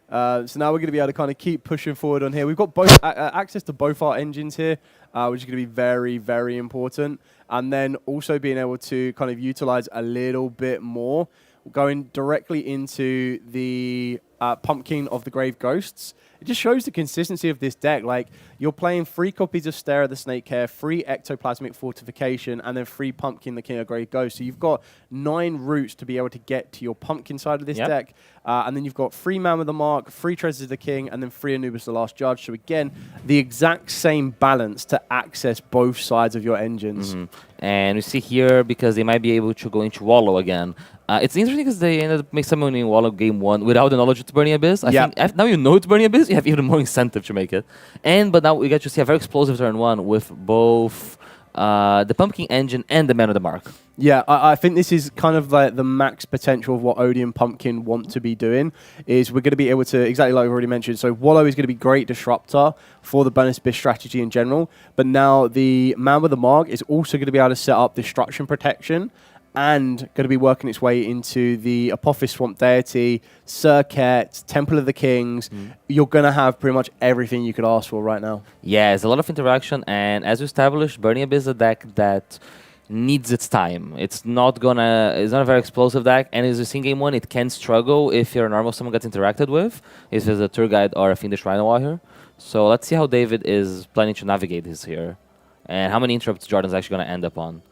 So now we're going to be able to kind of keep pushing forward on here. We've got both access to both our engines here, which is going to be very, very important. And then also being able to kind of utilize a little bit more, going directly into the Pumpkin of the Grave Ghosts. It just shows the consistency of this deck. Like, you're playing 3 copies of Stare of the Snake Hair, 3 Ectoplasmic Fortification, and then 3 Pumpkin, the King of Grave Ghosts. So you've got 9 routes to be able to get to your Pumpkin side of this deck. And then you've got 3 Man with the Mark, 3 Treasures of the King, and then 3 Anubis the Last Judge. So again, the exact same balance to access both sides of your engines. And we see here, because they might be able to go into Wallow again. It's interesting because they ended up summoning Wallow game 1 without the knowledge it's Burning Abyss. I think now you know it's Burning Abyss, you have even more incentive to make it. But now we get to see a very explosive turn 1 with both the Pumpkin engine and the Man of the Mark. Yeah, I think this is kind of like the max potential of what Odeon Pumpkin want to be doing, is we're going to be able to, exactly like we've already mentioned, so Wallow is going to be great disruptor for the Burning Abyss strategy in general, but now the Man with the Mark is also going to be able to set up Destruction Protection and going to be working its way into the Apophis Swamp Deity, Circuit, Temple of the Kings. You're going to have pretty much everything you could ask for right now. Yeah, there's a lot of interaction, and as we established, Burning Abyss is a deck that needs its time. It's not a very explosive deck, and as you see in game 1, it can struggle if your normal summon gets interacted with, if there's a Tour Guide or a Fiendish Rhino Warrior. So let's see how David is planning to navigate this here, and how many interrupts Jordan's actually going to end up on.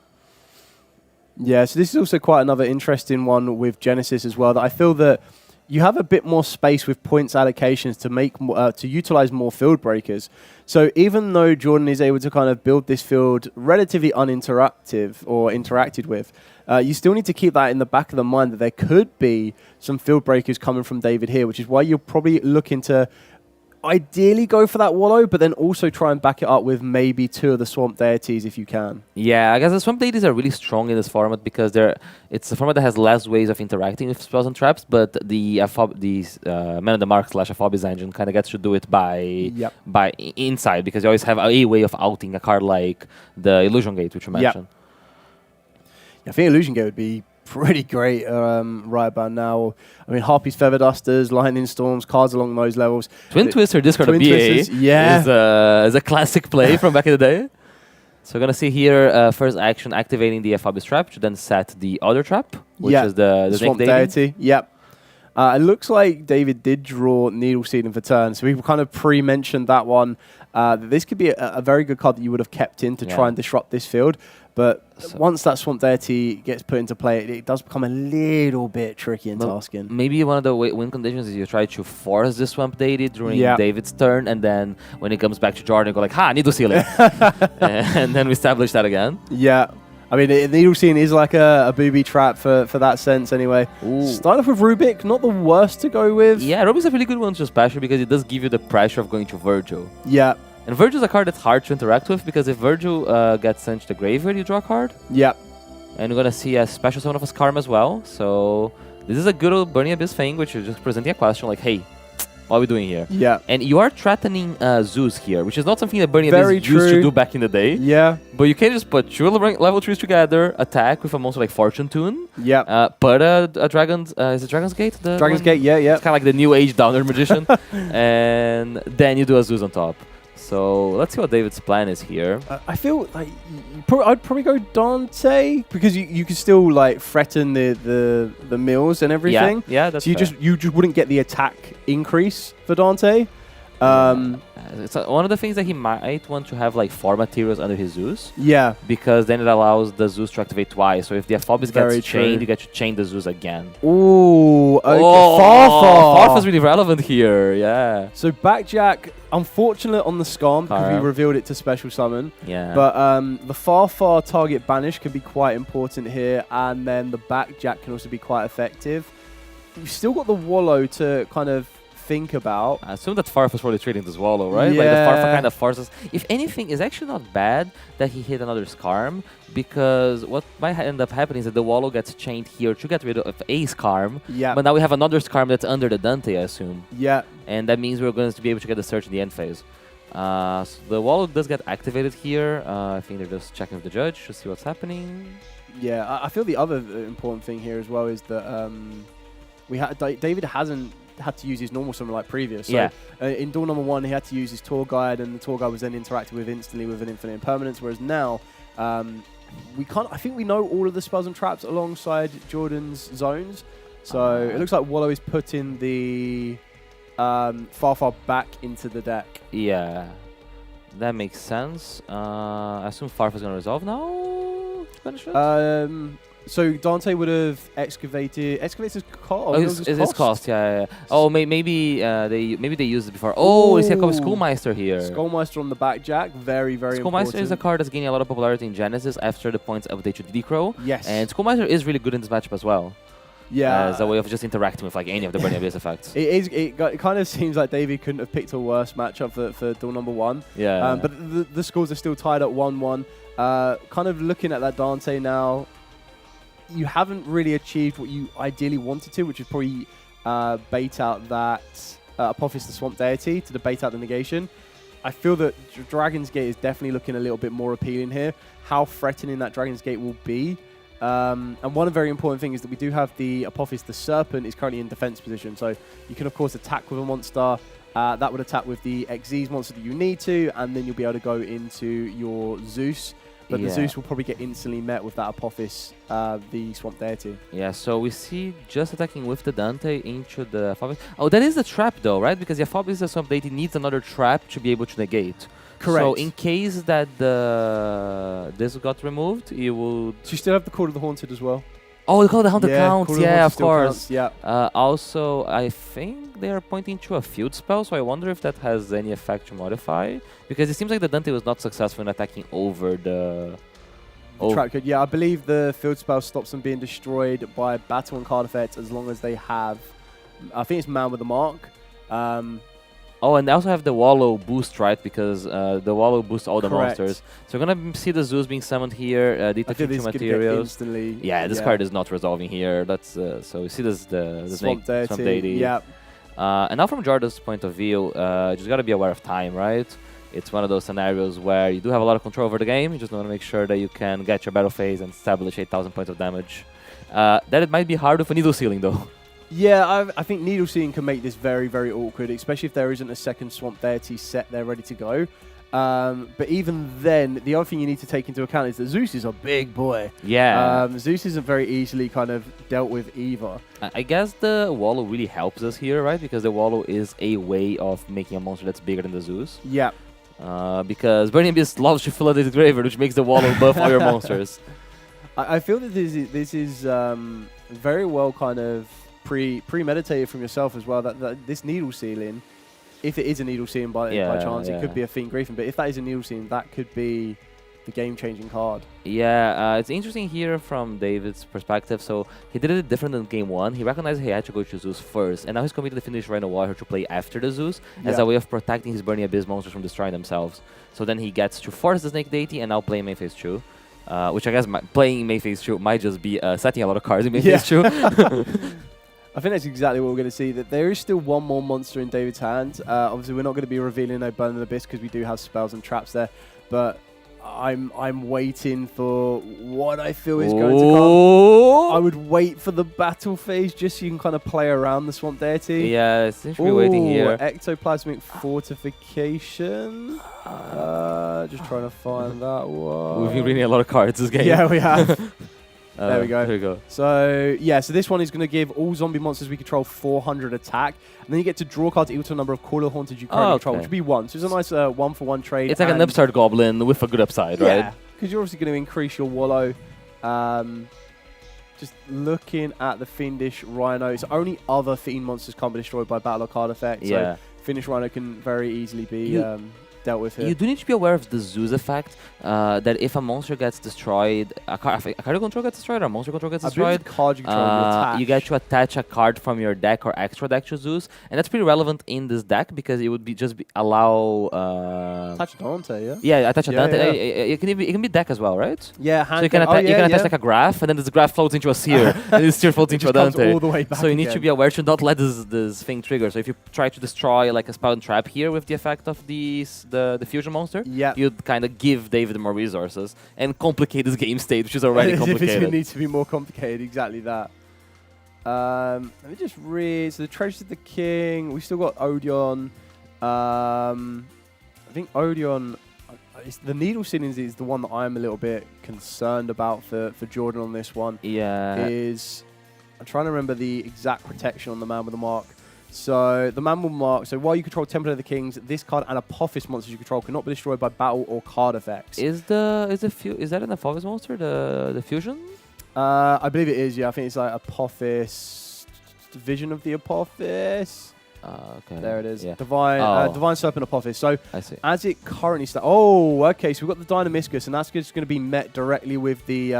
Yeah, so this is also quite another interesting one with Genesis as well, that I feel that you have a bit more space with points allocations to make to utilize more field breakers. So even though Jordan is able to kind of build this field relatively uninteractive or interacted with, you still need to keep that in the back of the mind that there could be some field breakers coming from David here, which is why you're probably looking to ideally go for that Wallow, but then also try and back it up with maybe 2 of the Swamp Deities if you can. Yeah, I guess the Swamp Deities are really strong in this format because it's a format that has less ways of interacting with spells and traps, but the Man of the Mark / Aphobis engine kind of gets to do it by inside, because you always have a way of outing a card like the Illusion Gate, which you mentioned. I think Illusion Gate would be pretty great right about now. I mean, Harpy's Feather Dusters, Lightning Storms, cards along those levels. Twin Twister, discard of BA is a classic play from back in the day. So we're going to see here, first action, activating the Aphobis Trap to then set the other trap, which is the Swamp Deity. Yep. It looks like David did draw Needle Seeding for turn, so we kind of pre-mentioned that one. That this could be a very good card that you would have kept in to try and disrupt this field. But once that Swamp Deity gets put into play, it does become a little bit tricky and tasking. Maybe one of the win conditions is you try to force the Swamp Deity during David's turn, and then when it comes back to Jordan, you go like, ha, Needle Sealing. And then we establish that again. Yeah. I mean, Needle Scene is like a booby trap for that sense anyway. Ooh. Start off with Rubik, not the worst to go with. Yeah, Rubik's a really good one to special because it does give you the pressure of going to Virgil. Yeah. And Virgil's a card that's hard to interact with because if Virgil gets sent to the graveyard, you draw a card. Yeah. And you're going to see a special summon of a Skarm as well. So this is a good old Burning Abyss thing, which is just presenting a question like, hey, what are we doing here? Yeah. And you are threatening Zeus here, which is not something that Burning Abyss used to do back in the day. Yeah. But you can just put two level 3s together, attack with a monster like Fortune Tune. Yeah. Put a Dragon's... is it Dragon's Gate? Dragon's Gate, yeah. It's kind of like the New Age Downer Magician. And then you do a Zeus on top. So let's see what David's plan is here. I feel like I'd probably go Dante because you could still like threaten the mills and everything. Yeah, that's so fair. you just wouldn't get the attack increase for Dante. It's one of the things that he might want to have like 4 materials under his Zeus. Yeah. Because then it allows the Zeus to activate twice. So if the Aphobis gets chained, you get to chain the Zeus again. Ooh, okay. Oh, Farfa's really relevant here, yeah. So Backjack, unfortunate on the Skarm because we revealed it to special summon. Yeah. But the Farfar target banish can be quite important here, and then the Backjack can also be quite effective. You've still got the Wallow to kind of think about. I assume that Farfa's probably trading this Wallow, right? Yeah. Like the Farfa kind of forces. If anything, it's actually not bad that he hit another Skarm, because what might end up happening is that the Wallow gets chained here to get rid of a Skarm. Yeah. But now we have another Skarm that's under the Dante, I assume. Yeah. And that means we're going to be able to get the search in the end phase. So the Wallow does get activated here. I think they're just checking with the judge to see what's happening. Yeah, I feel the other important thing here as well is that David hasn't had to use his normal summon like previous. So, in Duel number 1, he had to use his Tour Guide, and the Tour Guide was then interacted with instantly with an Infinite Impermanence, whereas now we can't. I think we know all of the spells and traps alongside Jordan's zones. So it looks like Wallow is putting the Farfar back into the deck. Yeah, that makes sense. I assume Farfa's going to resolve now? So Dante would have excavated. Excavator's cost. Oh, it's cost. Yeah. Oh, maybe they used it before. Oh, we see a copy of Schoolmeister here. Schoolmeister on the Backjack, very important. Schoolmeister is a card that's gaining a lot of popularity in Genesis after the points update to DD Crow. Yes. And Schoolmeister is really good in this matchup as well. Yeah. As a way of just interacting with like any of the Burning Abyss effects. It kind of seems like Davey couldn't have picked a worse matchup for Duel number 1. Yeah. But the scores are still tied at 1-1. Kind of looking at that Dante now, you haven't really achieved what you ideally wanted to, which is probably bait out that Apophis the Swamp Deity to bait out the negation. I feel that Dragon's Gate is definitely looking a little bit more appealing here. How threatening that Dragon's Gate will be. And one very important thing is that we do have the Apophis the Serpent is currently in defense position. So you can, of course, attack with a monster. That would attack with the Xyz monster that you need to, and then you'll be able to go into your Zeus. But the Zeus will probably get instantly met with that Apophis, the Swamp Deity. Yeah, so we see just attacking with the Dante into the Apophis. Oh, that is the trap though, right? Because the Apophis, the Swamp Deity, needs another trap to be able to negate. Correct. So in case that this got removed, you would... So you still have the Call of the Haunted as well. Oh, the Call of the Haunted counts. Yeah, of course. Counts, yeah. Also, I think they are pointing to a field spell, so I wonder if that has any effect to modify. Because it seems like the Dante was not successful in attacking over the... Trap code. Yeah, I believe the field spell stops them being destroyed by battle and card effects as long as they have... I think it's Man with a Mark. Oh, and they also have the Wallow boost, right? Because the Wallow boosts all the monsters. So we're going to see the Zeus being summoned here. Data future materials. Yeah, this card is not resolving here. That's so you see this the Swamp Deity. Yeah. And now from Jordan's point of view, you just got to be aware of time, right? It's one of those scenarios where you do have a lot of control over the game. You just want to make sure that you can get your battle phase and establish 8,000 points of damage. That it might be hard with a Needle Sealing, though. Yeah, I think Needle Sealing can make this very, very awkward, especially if there isn't a second Swamp Deity set there ready to go. But even then, the other thing you need to take into account is that Zeus is a big boy. Yeah. Zeus isn't very easily kind of dealt with either. I guess the Wallow really helps us here, right? Because the Wallow is a way of making a monster that's bigger than the Zeus. Yeah. Because Burning Abyss loves to fill the graveyard, which makes the Wallow buff all your monsters. I feel that this is very well kind of premeditated from yourself as well. That this Needle Sealing, if it is a Needle Sealing by chance, it could be a Fiend Griffin. But if that is a Needle Sealing, that could be the game-changing card. Yeah, it's interesting here from David's perspective. So he did it different than game 1. He recognized he had to go to Zeus first, and now he's committed to finish Rhino Warrior to play after the Zeus as a way of protecting his Burning Abyss monsters from destroying themselves. So then he gets to force the Snake Deity and now play main phase 2. Which I guess playing main phase 2 might just be setting a lot of cards in main phase 2. I think that's exactly what we're going to see, that there is still one more monster in David's hand. Obviously, we're not going to be revealing no Burning Abyss because we do have spells and traps there, but I'm waiting for what I feel is going to come. I would wait for the battle phase just so you can kind of play around the Swamp Deity. Yeah, it seems to be waiting here. Ectoplasmic Fortification. Just trying to find that one. We've been reading a lot of cards this game. Yeah, we have. There we go. There we go. So, yeah, so this one is going to give all zombie monsters we control 400 attack. And then you get to draw cards equal to the number of Call of Haunted you currently control, which would be 1. So it's a nice 1-for-1 trade. It's like an upstart goblin with a good upside, right? Yeah, because you're obviously going to increase your Wallow. Just looking at the Fiendish Rhino, it's only other Fiend monsters can't be destroyed by battle or card effect. Yeah. So Fiendish Rhino can very easily be dealt with here. You do need to be aware of the Zeus effect, that if a monster gets destroyed, a card control gets destroyed or a monster control gets destroyed, card you control, you get to attach a card from your deck or extra deck to Zeus, and that's pretty relevant in this deck because it would be allow attach Dante, yeah? Yeah, attach a Dante. Yeah. It can be deck as well, right? Yeah, so you can attach like a graph, and then this graph floats into a Seer, and this Seer floats into a Dante. All the way back so you need to be aware to not let this thing trigger. So if you try to destroy like a spell and trap here with the effect of the fusion monster, you'd kind of give David more resources and complicate this game state, which is already complicated. It needs to be more complicated, exactly that. Let me just read. So the Treasures of the King, we've still got Odeon. I think Odeon, the Needle Ceilings is the one that I'm a little bit concerned about for Jordan on this one. Yeah. I'm trying to remember the exact protection on the Man with the Mark. So the Man with the Mark, so while you control Temple of the Kings, this card and Apophis monsters you control cannot be destroyed by battle or card effects. Is that an Apophis monster, the fusion? I believe it is, yeah. I think it's like Apophis, Vision of the Apophis. Okay. There it is. Yeah. Divine Serpent Apophis. So I see. As it currently stands, okay, so we've got the Dynamiscus, and that's just going to be met directly with the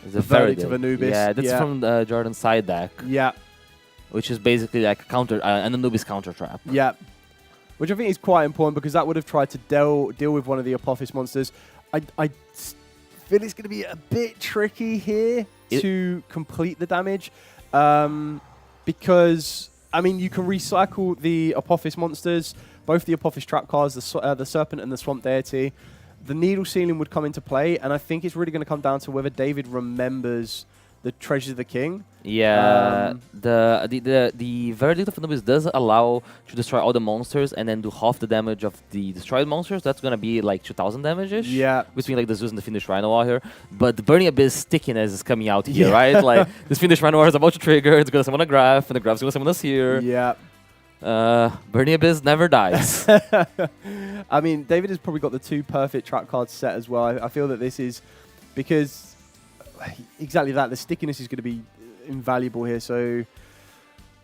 Verdict of Anubis. Yeah, that's from Jordan's side deck. Yeah. Which is basically like a counter, an Anubis counter trap. Yeah. Which I think is quite important because that would have tried to deal with one of the Apophis monsters. I feel it's going to be a bit tricky here to complete the damage. Because, I mean, you can recycle the Apophis monsters, both the Apophis trap cards, the Serpent and the Swamp Deity. The Needle Ceiling would come into play, and I think it's really going to come down to whether David remembers the Treasures of the King. Yeah, the Verdict of Anubis does allow to destroy all the monsters and then do half the damage of the destroyed monsters. That's gonna be like 2,000 damage-ish. Yeah. Between like the Zeus and the Fiendish Rhino Warrior. But the Burning Abyss stickiness is coming out here, right? Like this Fiendish Rhino Warrior is about to trigger. It's gonna summon a graph, and the graph's gonna summon us here. Yeah. Burning Abyss never dies. I mean, David has probably got the 2 perfect trap cards set as well. I feel that this is because exactly that. The stickiness is going to be invaluable here. So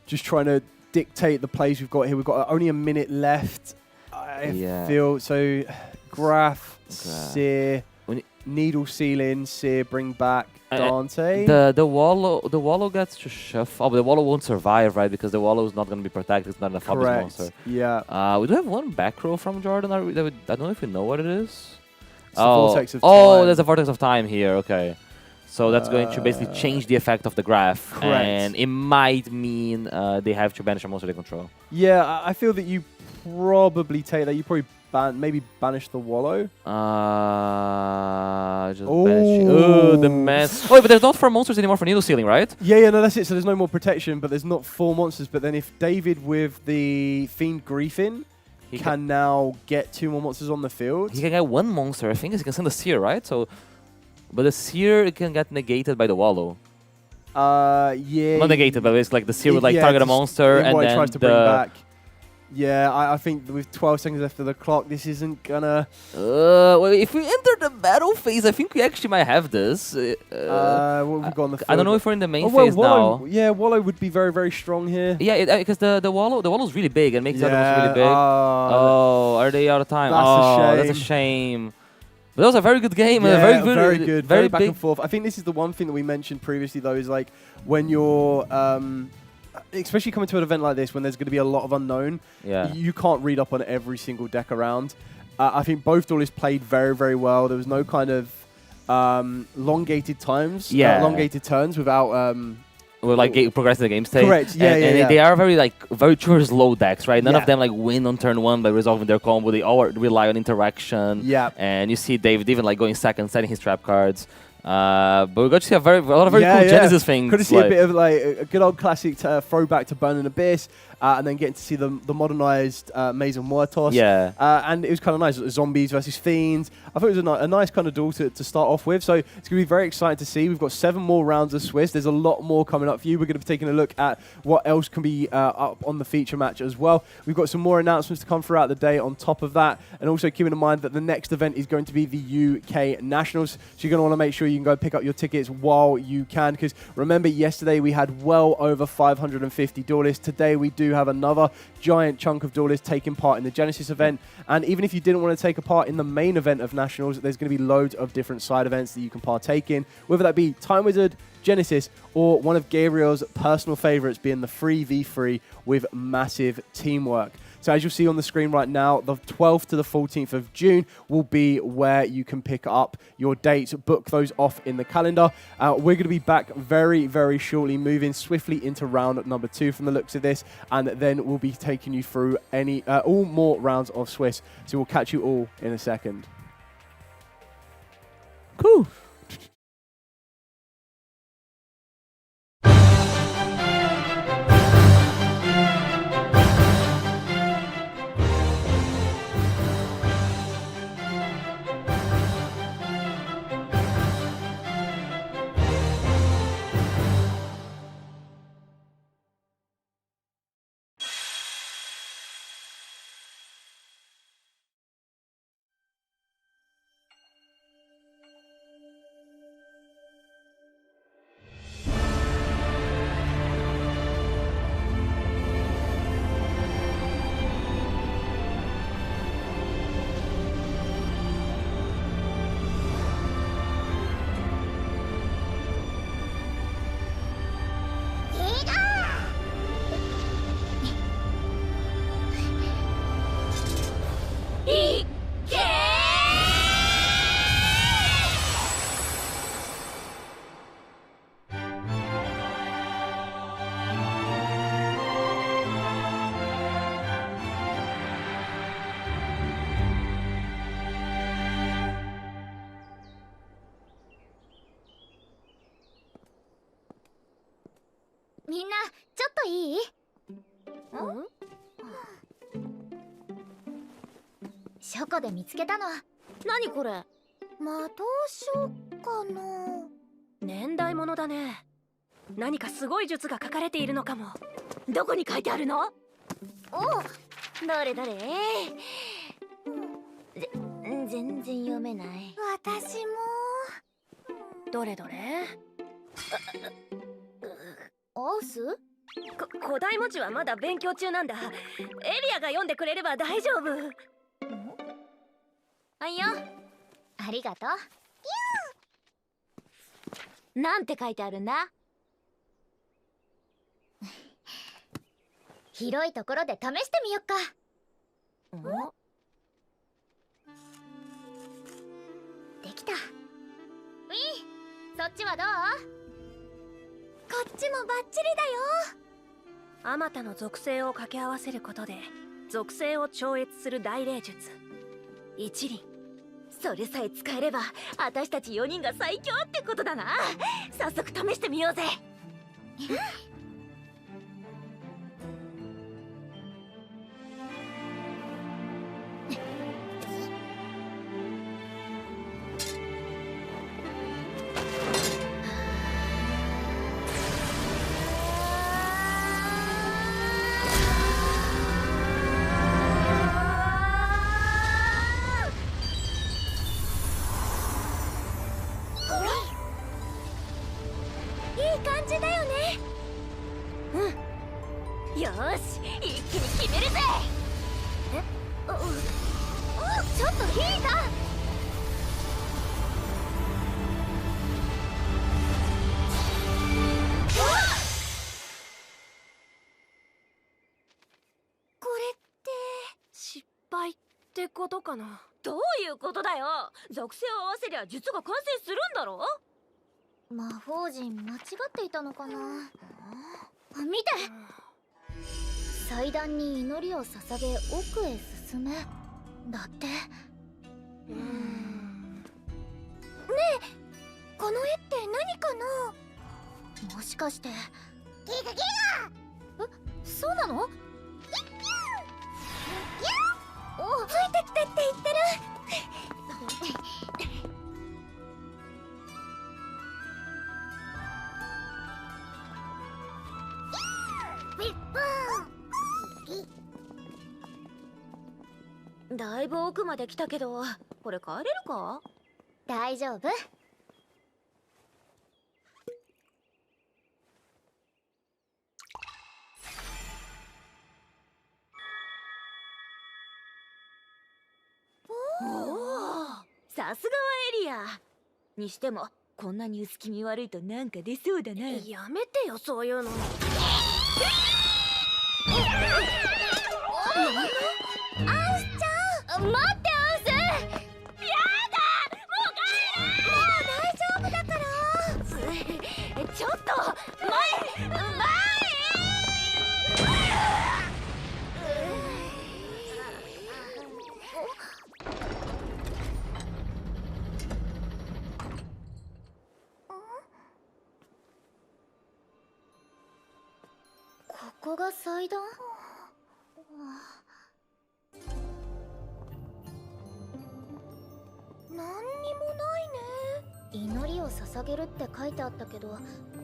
just trying to dictate the plays we've got here. We've got only a minute left. I feel so. Graph, Seer, Needle Ceiling, Seer, bring back Dante. The Wallow gets to shuffle. Oh, but the Wallow won't survive, right? Because the Wallow is not going to be protected. It's not an Apophis monster. Yeah. We do have one back row from Jordan. I don't know if we know what it is. It's the Vortex of Time. Oh, there's a Vortex of Time here. Okay. So that's going to basically change the effect of the graph. Correct. And it might mean they have to banish a monster they control. Yeah, I feel that you probably take that. You probably maybe banish the Wallow. Just banish. Oh, the mess. Oh, but there's not 4 monsters anymore for Needle Ceiling, right? Yeah, no, that's it. So there's no more protection, but there's not 4 monsters. But then if David with the Fiend Griefin can now get 2 more monsters on the field. He can get 1 monster. I think he can send a Seer, right? So, but the Seer can get negated by the Wallow. Yeah. Not negated, but it's like the Seer would like target a monster and then tries to bring back. Yeah, I think with 12 seconds left of the clock, this isn't gonna. Well, if we enter the battle phase, I think we actually might have this. What have we got on the field? I don't know if we're in the main phase Wallow, now. Yeah, Wallow would be very, very strong here. Yeah, because the Wallow's really big and makes the other ones really big. Oh, are they out of time? That's a shame. That's a shame. But that was a very good game. Yeah, and a very good, very back big and forth. I think this is the one thing that we mentioned previously, though, is like when you're, especially coming to an event like this, when there's going to be a lot of unknown, you can't read up on every single deck around. I think both duelists played very, very well. There was no kind of elongated times, elongated turns without. Well, like progressing the game state. Correct. Yeah, and they are very true slow decks, right? None of them like win on turn 1 by resolving their combo. They all rely on interaction. Yeah. And you see David even like going second, setting his trap cards. But we got to see a lot of very cool Genesis things. Could have seen a bit of like a good old classic throwback to Burning Abyss, and then getting to see the modernized Maze of Muertos. Yeah. And it was kind of nice. Zombies versus Fiends. I thought it was a nice kind of duel to start off with. So it's going to be very exciting to see. We've got 7 more rounds of Swiss. There's a lot more coming up for you. We're going to be taking a look at what else can be up on the feature match as well. We've got some more announcements to come throughout the day on top of that. And also keeping in mind that the next event is going to be the UK Nationals. So you're going to want to make sure you can go pick up your tickets while you can. Because remember, yesterday we had well over 550 duelists. Today we do have another giant chunk of duelists taking part in the Genesis event. And even if you didn't want to take a part in the main event of Nationals, there's going to be loads of different side events that you can partake in, whether that be Time Wizard, Genesis, or one of Gabriel's personal favorites being the 3v3 with massive teamwork. So as you'll see on the screen right now, the 12th to the 14th of June will be where you can pick up your dates, book those off in the calendar. We're going to be back very, very shortly, moving swiftly into round number 2 from the looks of this, and then we'll be taking you through all more rounds of Swiss. So we'll catch you all in a second. Cool.みんなちょっといい？書庫で見つけたの。何これ？魔導書かな。年代物だね。何かすごい術が書かれているのかも。どこに書いてあるの？お、どれどれ。全然読めない。私も。どれどれ？オース？古代文字はまだ勉強中なんだ。エリアが読んでくれれば大丈夫。はいよ。ありがとう。なんて書いてあるんだ？広いところで試してみよっか。できた。そっちはどう？こっちもバッチリだよ。あまたの属性を掛け合わせることで属性を超越する大霊術一輪。それさえ使えれば私たち4人が最強ってことだな。早速試してみようぜ。よし、一気に決めるぜ。ちょっと引いた。ってことかな。どういうことだよ。属性を合わせりゃ術が完成するんだろ。魔法陣間違っていたのかな。見て、祭壇に祈りを捧げ奥へ進めだって。ねえ、この絵って何かな。もしかしてギガギガ。そうなの。お、ついてきてって言ってる。だいぶ奥まで来たけど、これ帰れるか。大丈夫。さすがはエリアにしても、こんなに薄気味悪いとなんか出そうだな。やめてよそういうの。アウスちゃん、待ってアウス。やだ、もう帰る。もう大丈夫だから。ちょっと前。ここが祭壇。何にもないね。祈りを捧げるって書いてあったけど、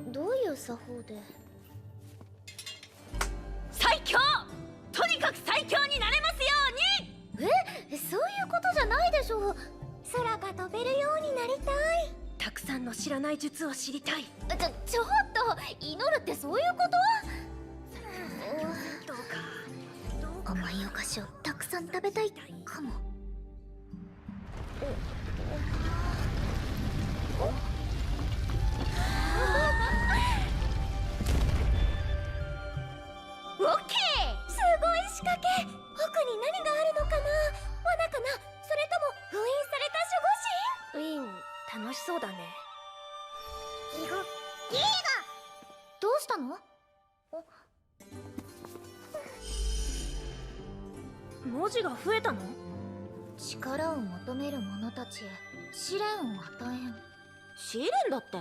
どういう作法で。最強、とにかく最強になれますように。そういうことじゃないでしょ。空が飛べるようになりたい。たくさんの知らない術を知りたい。ちょっと、祈るってそういうこと。どうか甘いお菓子をたくさん食べたいかも。オッケー。すごい仕掛け。奥に何があるのかな。罠かな、それとも封印された守護神。ウィン、楽しそうだね。ギガどうしたの。文字が増えたの。力を求める者たちへ試練を与えん。試練だって。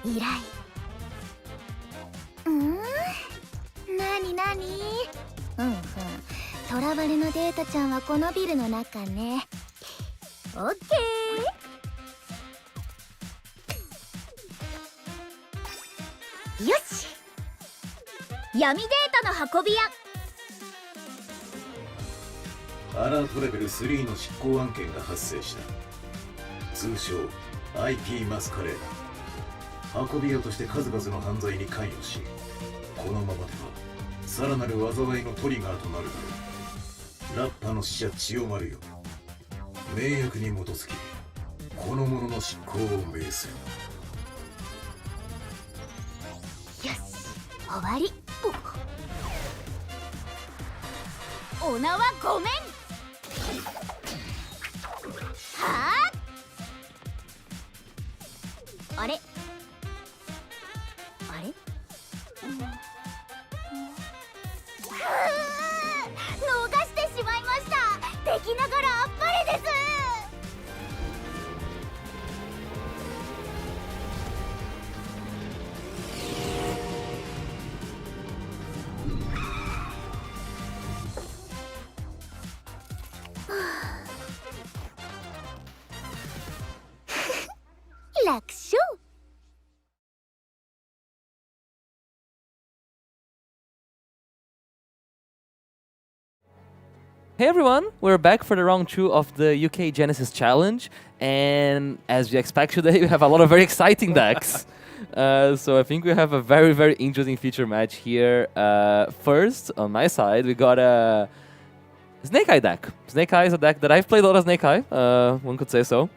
依頼。なになに。トラバレのデータちゃんはこのビルの中ね。オッケー。よし、闇データの運び屋。アラートレベル3の執行案件が発生した。通称 IP マスカレード。運び屋として数々の犯罪に関与し、このままではさらなる災いのトリガーとなるだろう。ラッパの使者千代丸よ、命約に基づきこの者の執行を命する。よし、終わり。お縄ごめんはああれあれ逃してしまいました。敵ながらあっぱれです。楽勝。Hey everyone, we're back for the round 2 of the UK Genesis Challenge, and as you expect today, we have a lot of very exciting decks. So I think we have a very, very interesting feature match here. First, on my side, we got a Snake Eye deck. Snake Eye is a deck that I've played a lot of Snake Eye, one could say so.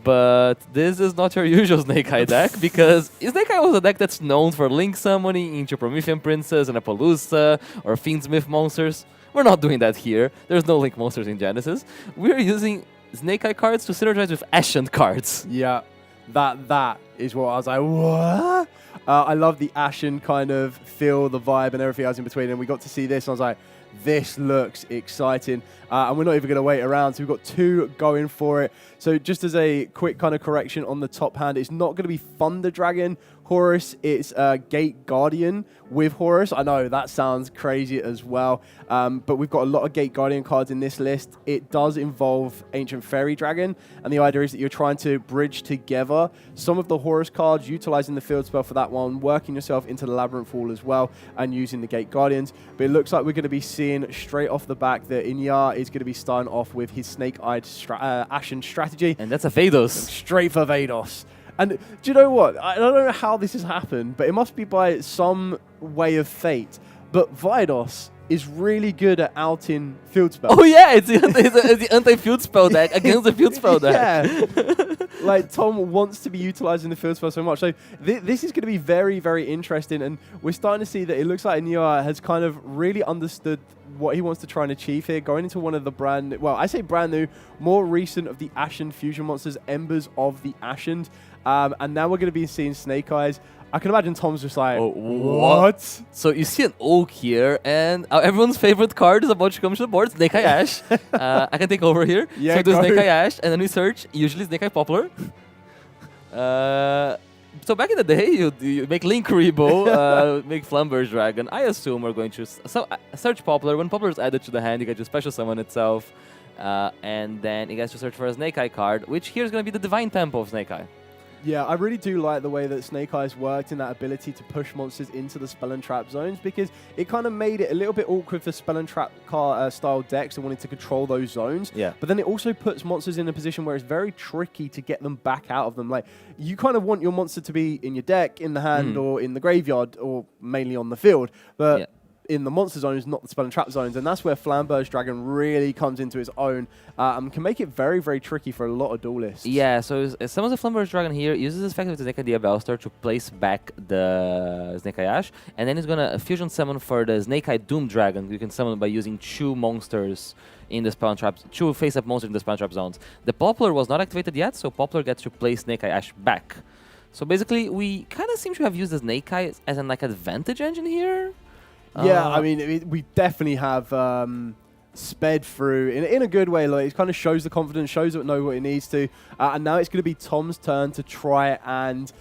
But this is not your usual Snake Eye deck, because Snake Eye was a deck that's known for Link summoning into Promethean Princess and Appaloosa or Fiendsmith monsters. We're not doing that here. There's no Link monsters in Genesis. We're using Snake Eye cards to synergize with Ashen cards. Yeah, that is what I was like, what? I love the Ashen kind of feel, the vibe and everything else in between, and we got to see this and I was like, this looks exciting. And we're not even going to wait around, so we've got 2 going for it. So just as a quick kind of correction on the top hand, it's not going to be Thunder Dragon Horus, it's Gate Guardian with Horus. I know that sounds crazy as well, but we've got a lot of Gate Guardian cards in this list. It does involve Ancient Fairy Dragon, and the idea is that you're trying to bridge together some of the Horus cards, utilizing the field spell for that one, working yourself into the Labyrinth Wall as well, and using the Gate Guardians. But it looks like we're going to be seeing straight off the back that Inya is going to be starting off with his Snake-Eyed Ashen strategy. And that's a Vados. Straight for Vados. And do you know what? I don't know how this has happened, but it must be by some way of fate. But Vados is really good at outing field spells. Oh yeah, it's the anti-field spell deck against the field spell deck. Yeah. Like, Tom wants to be utilizing the field spell so much. So this is going to be very, very interesting. And we're starting to see that it looks like Inya has kind of really understood what he wants to try and achieve here, going into one of the brand, well, I say brand new, more recent of the Ashen fusion monsters, Embers of the Ashen. And now we're going to be seeing Snake Eyes. I can imagine Tom's just like, oh, what? So you see an Oak here, and everyone's favorite card is about to come to the board, Snake Eye Ash. I can take over here. Yeah, so do Snake Eye Ash, and then we search, usually Snake Eye Poplar. So back in the day, you make Link Rebo, make Flamberge Dragon. I assume we're going to search Poplar. When Poplar is added to the hand, you get to special summon itself. And then you guys to search for a Snake Eye card, which here is going to be the Divine Tempo of Snake Eye. Yeah, I really do like the way that Snake Eyes worked in that ability to push monsters into the Spell and Trap zones, because it kind of made it a little bit awkward for Spell and Trap style decks that wanted to control those zones. Yeah. But then it also puts monsters in a position where it's very tricky to get them back out of them. Like, you kind of want your monster to be in your deck, in the hand, or in the graveyard, or mainly on the field. But yeah, in the monster zones, not the Spell and Trap zones, and that's where Flamberge Dragon really comes into its own and can make it very, very tricky for a lot of duelists. Yeah, so some of the Flamberge Dragon here uses this effect with the Snake Eye Diabellstar to place back the Snake Eye Ash, and then he's gonna fusion summon for the Snake Eye Doom Dragon. You can summon by using 2 monsters in the Spell and Trap, 2 face-up monsters in the Spell and Trap zones. The Poplar was not activated yet, so Poplar gets to play Snake Eye Ash back. So basically, we kind of seem to have used the Snake Eye as an advantage engine here. Yeah, I mean, we definitely have sped through in a good way. Like, it kind of shows the confidence, shows it know what it needs to. And now it's going to be Tom's turn to try and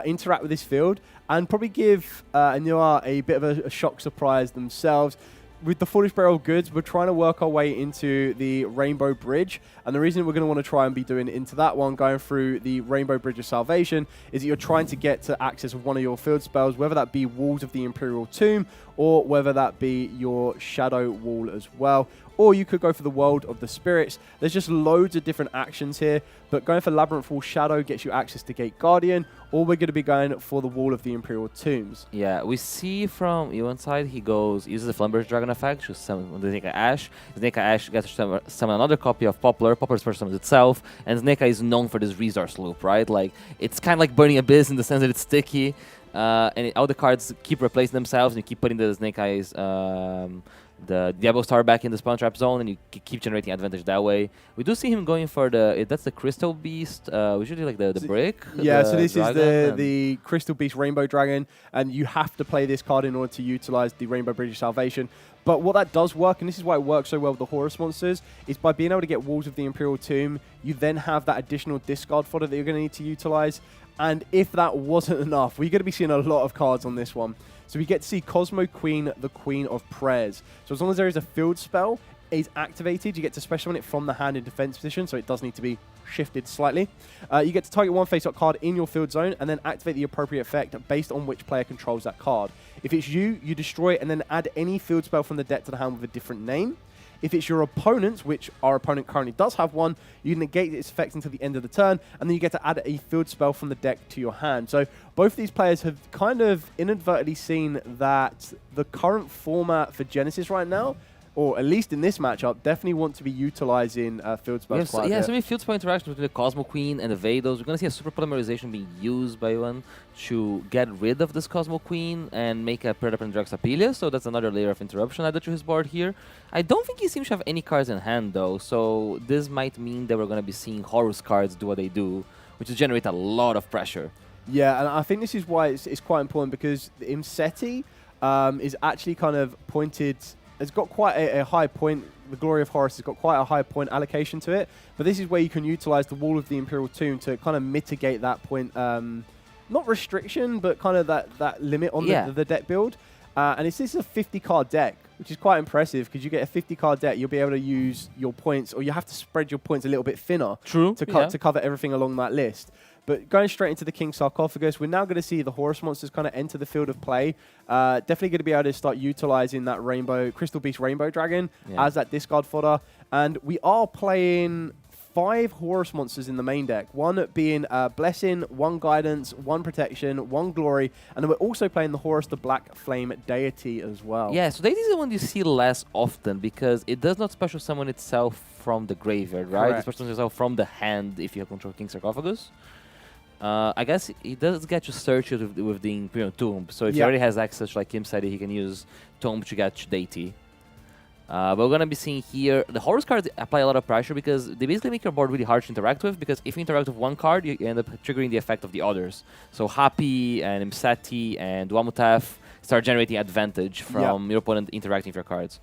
interact with this field and probably give Inya a bit of a shock surprise themselves. With the Foolish Barrel of Goods, we're trying to work our way into the Rainbow Bridge. And the reason we're going to want to try and be doing into that one, going through the Rainbow Bridge of Salvation, is that you're trying to get to access of one of your field spells, whether that be Walls of the Imperial Tomb, or whether that be your Shadow Wall as well. Or you could go for the World of the Spirits. There's just loads of different actions here, but going for Labyrinth Wall Shadow gets you access to Gate Guardian, or we're going to be going for the Wall of the Imperial Tombs. Yeah, we see from Ewan side, he uses the Flamberge Dragon effect to summon the Snake Eye Ash. Snake Eye Ash gets to summon another copy of Poplar. Poplar's first summons itself, and Snake Eye is known for this resource loop, right? Like, it's kind of like Burning Abyss in the sense that it's sticky, and all the cards keep replacing themselves, and you keep putting the Snake Eye's the Diablo Star back in the spawn trap zone, and you keep generating advantage that way. We do see him going for that's the Crystal Beast, usually like the brick. Yeah, the so this is dragon, the Crystal Beast Rainbow Dragon, and you have to play this card in order to utilize the Rainbow Bridge of Salvation. But what that does work, and this is why it works so well with the Horus monsters, is by being able to get Walls of the Imperial Tomb, you then have that additional discard fodder that you're going to need to utilize. And if that wasn't enough, we're going to be seeing a lot of cards on this one. So we get to see Cosmo Queen, the Queen of Prayers. So as long as there is a field spell is activated, you get to special summon it from the hand in defense position, so it does need to be shifted slightly. You get to target one face-up card in your field zone and then activate the appropriate effect based on which player controls that card. If it's you, you destroy it and then add any field spell from the deck to the hand with a different name. If it's your opponent, which our opponent currently does have one, you negate its effect until the end of the turn, and then you get to add a field spell from the deck to your hand. So both these players have kind of inadvertently seen that the current format for Genesis right now, or at least in this matchup, definitely want to be utilizing field spells quite a bit. So many field spell interactions between the Cosmo Queen and the Vados. We're going to see a super polymerization being used by one to get rid of this Cosmo Queen and make a Predator and Draxapelia, so that's another layer of interruption added to his board here. I don't think he seems to have any cards in hand though, so this might mean that we're going to be seeing Horus cards do what they do, which is generate a lot of pressure. Yeah, and I think this is why it's quite important, because Imseti is actually kind of pointed... It's got quite a high point. The Glory of Horus has got quite a high point allocation to it. But this is where you can utilize the Wall of the Imperial Tomb to kind of mitigate that point. Not restriction, but kind of that limit on the deck build. And this is a 50-card deck, which is quite impressive, because you get a 50-card deck, you'll be able to use your points, or you have to spread your points a little bit thinner to cover everything along that list. But going straight into the King Sarcophagus, we're now going to see the Horus monsters kind of enter the field of play. Definitely going to be able to start utilizing that Crystal Beast Rainbow Dragon as that discard fodder. And we are playing 5 Horus monsters in the main deck. One being Blessing, 1 Guidance, 1 Protection, 1 Glory. And then we're also playing the Horus, the Black Flame Deity as well. Yeah, so Deity is the one you see less often because it does not special summon itself from the graveyard, right? Correct. It special summons itself from the hand if you control King Sarcophagus. I guess he does get to search it with the Imperial Tomb. So if he already has access, like Kim said, he can use Tomb to get Deity. But we're going to be seeing here, the Horus cards apply a lot of pressure because they basically make your board really hard to interact with, because if you interact with one card, you end up triggering the effect of the others. So Happy and Imseti and Duamutef start generating advantage from your opponent interacting with your cards.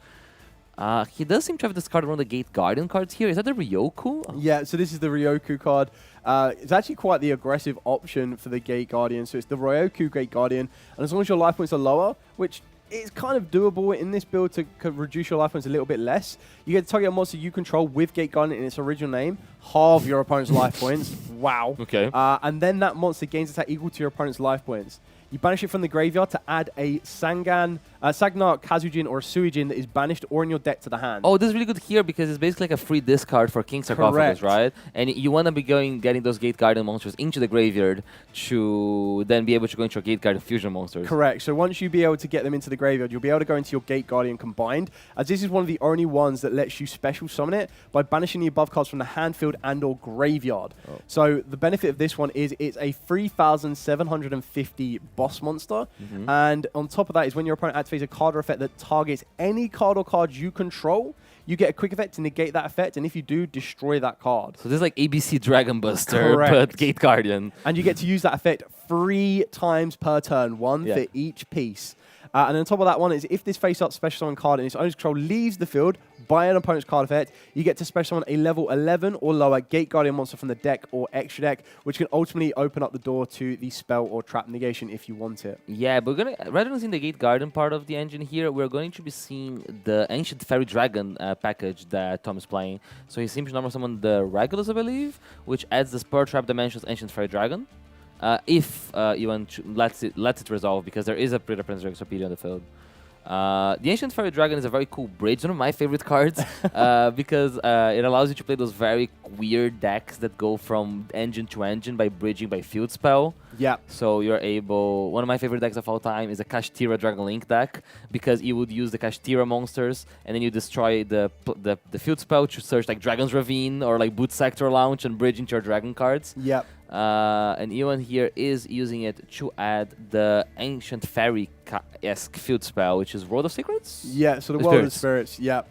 He does seem to have discarded one of the Gate Guardian cards here. Is that the Ryoku? Yeah, so this is the Ryoku card. It's actually quite the aggressive option for the Gate Guardian. So it's the Ryoku Gate Guardian. And as long as your life points are lower, which is kind of doable in this build to reduce your life points a little bit less, you get to target a monster you control with Gate Guardian in its original name, halve your opponent's life points. Wow. Okay. And then that monster gains attack equal to your opponent's life points. You banish it from the graveyard to add a Sagnar, Kazujin, or a Suijin that is banished or in your deck to the hand. Oh, this is really good here because it's basically like a free discard for King Sarcophagus, right? And you want to be getting those Gate Guardian monsters into the graveyard to then be able to go into your Gate Guardian fusion monsters. Correct. So once you be able to get them into the graveyard, you'll be able to go into your Gate Guardian combined, as this is one of the only ones that lets you special summon it by banishing the above cards from the hand, field, and or graveyard. Oh. So the benefit of this one is it's a 3,750 boss monster, and on top of that is when your opponent activates a card or effect that targets any card or cards you control, you get a quick effect to negate that effect, and if you do, destroy that card. So this is like ABC Dragon Buster, but Gate Guardian. And you get to use that effect 3 times per turn, one for each piece. And on top of that one is if this face-up special summon card in its own control leaves the field by an opponent's card effect, you get to special summon a level 11 or lower Gate Guardian monster from the deck or extra deck, which can ultimately open up the door to the spell or trap negation if you want it. Yeah, but rather than seeing the Gate Guardian part of the engine here, we're going to be seeing the Ancient Fairy Dragon package that Tom is playing. So he seems to normal summon the Regulus, I believe, which adds the Spur Trap Dimensions Ancient Fairy Dragon. If you lets it resolve, because there is a Predator Prince Exopedia on the field. The Ancient Fairy Dragon is a very cool bridge, one of my favorite cards, because it allows you to play those very weird decks that go from engine to engine by bridging by field spell. Yeah. So you're able... One of my favorite decks of all time is a Kashtira Dragon Link deck, because you would use the Kashtira monsters, and then you destroy the field spell to search like Dragon's Ravine or like Boot Sector Launch and bridge into your dragon cards. Yep. And Ewan here is using it to add the Ancient Fairy-esque field spell, which is World of Secrets? Yeah, so the World of Spirits, yeah.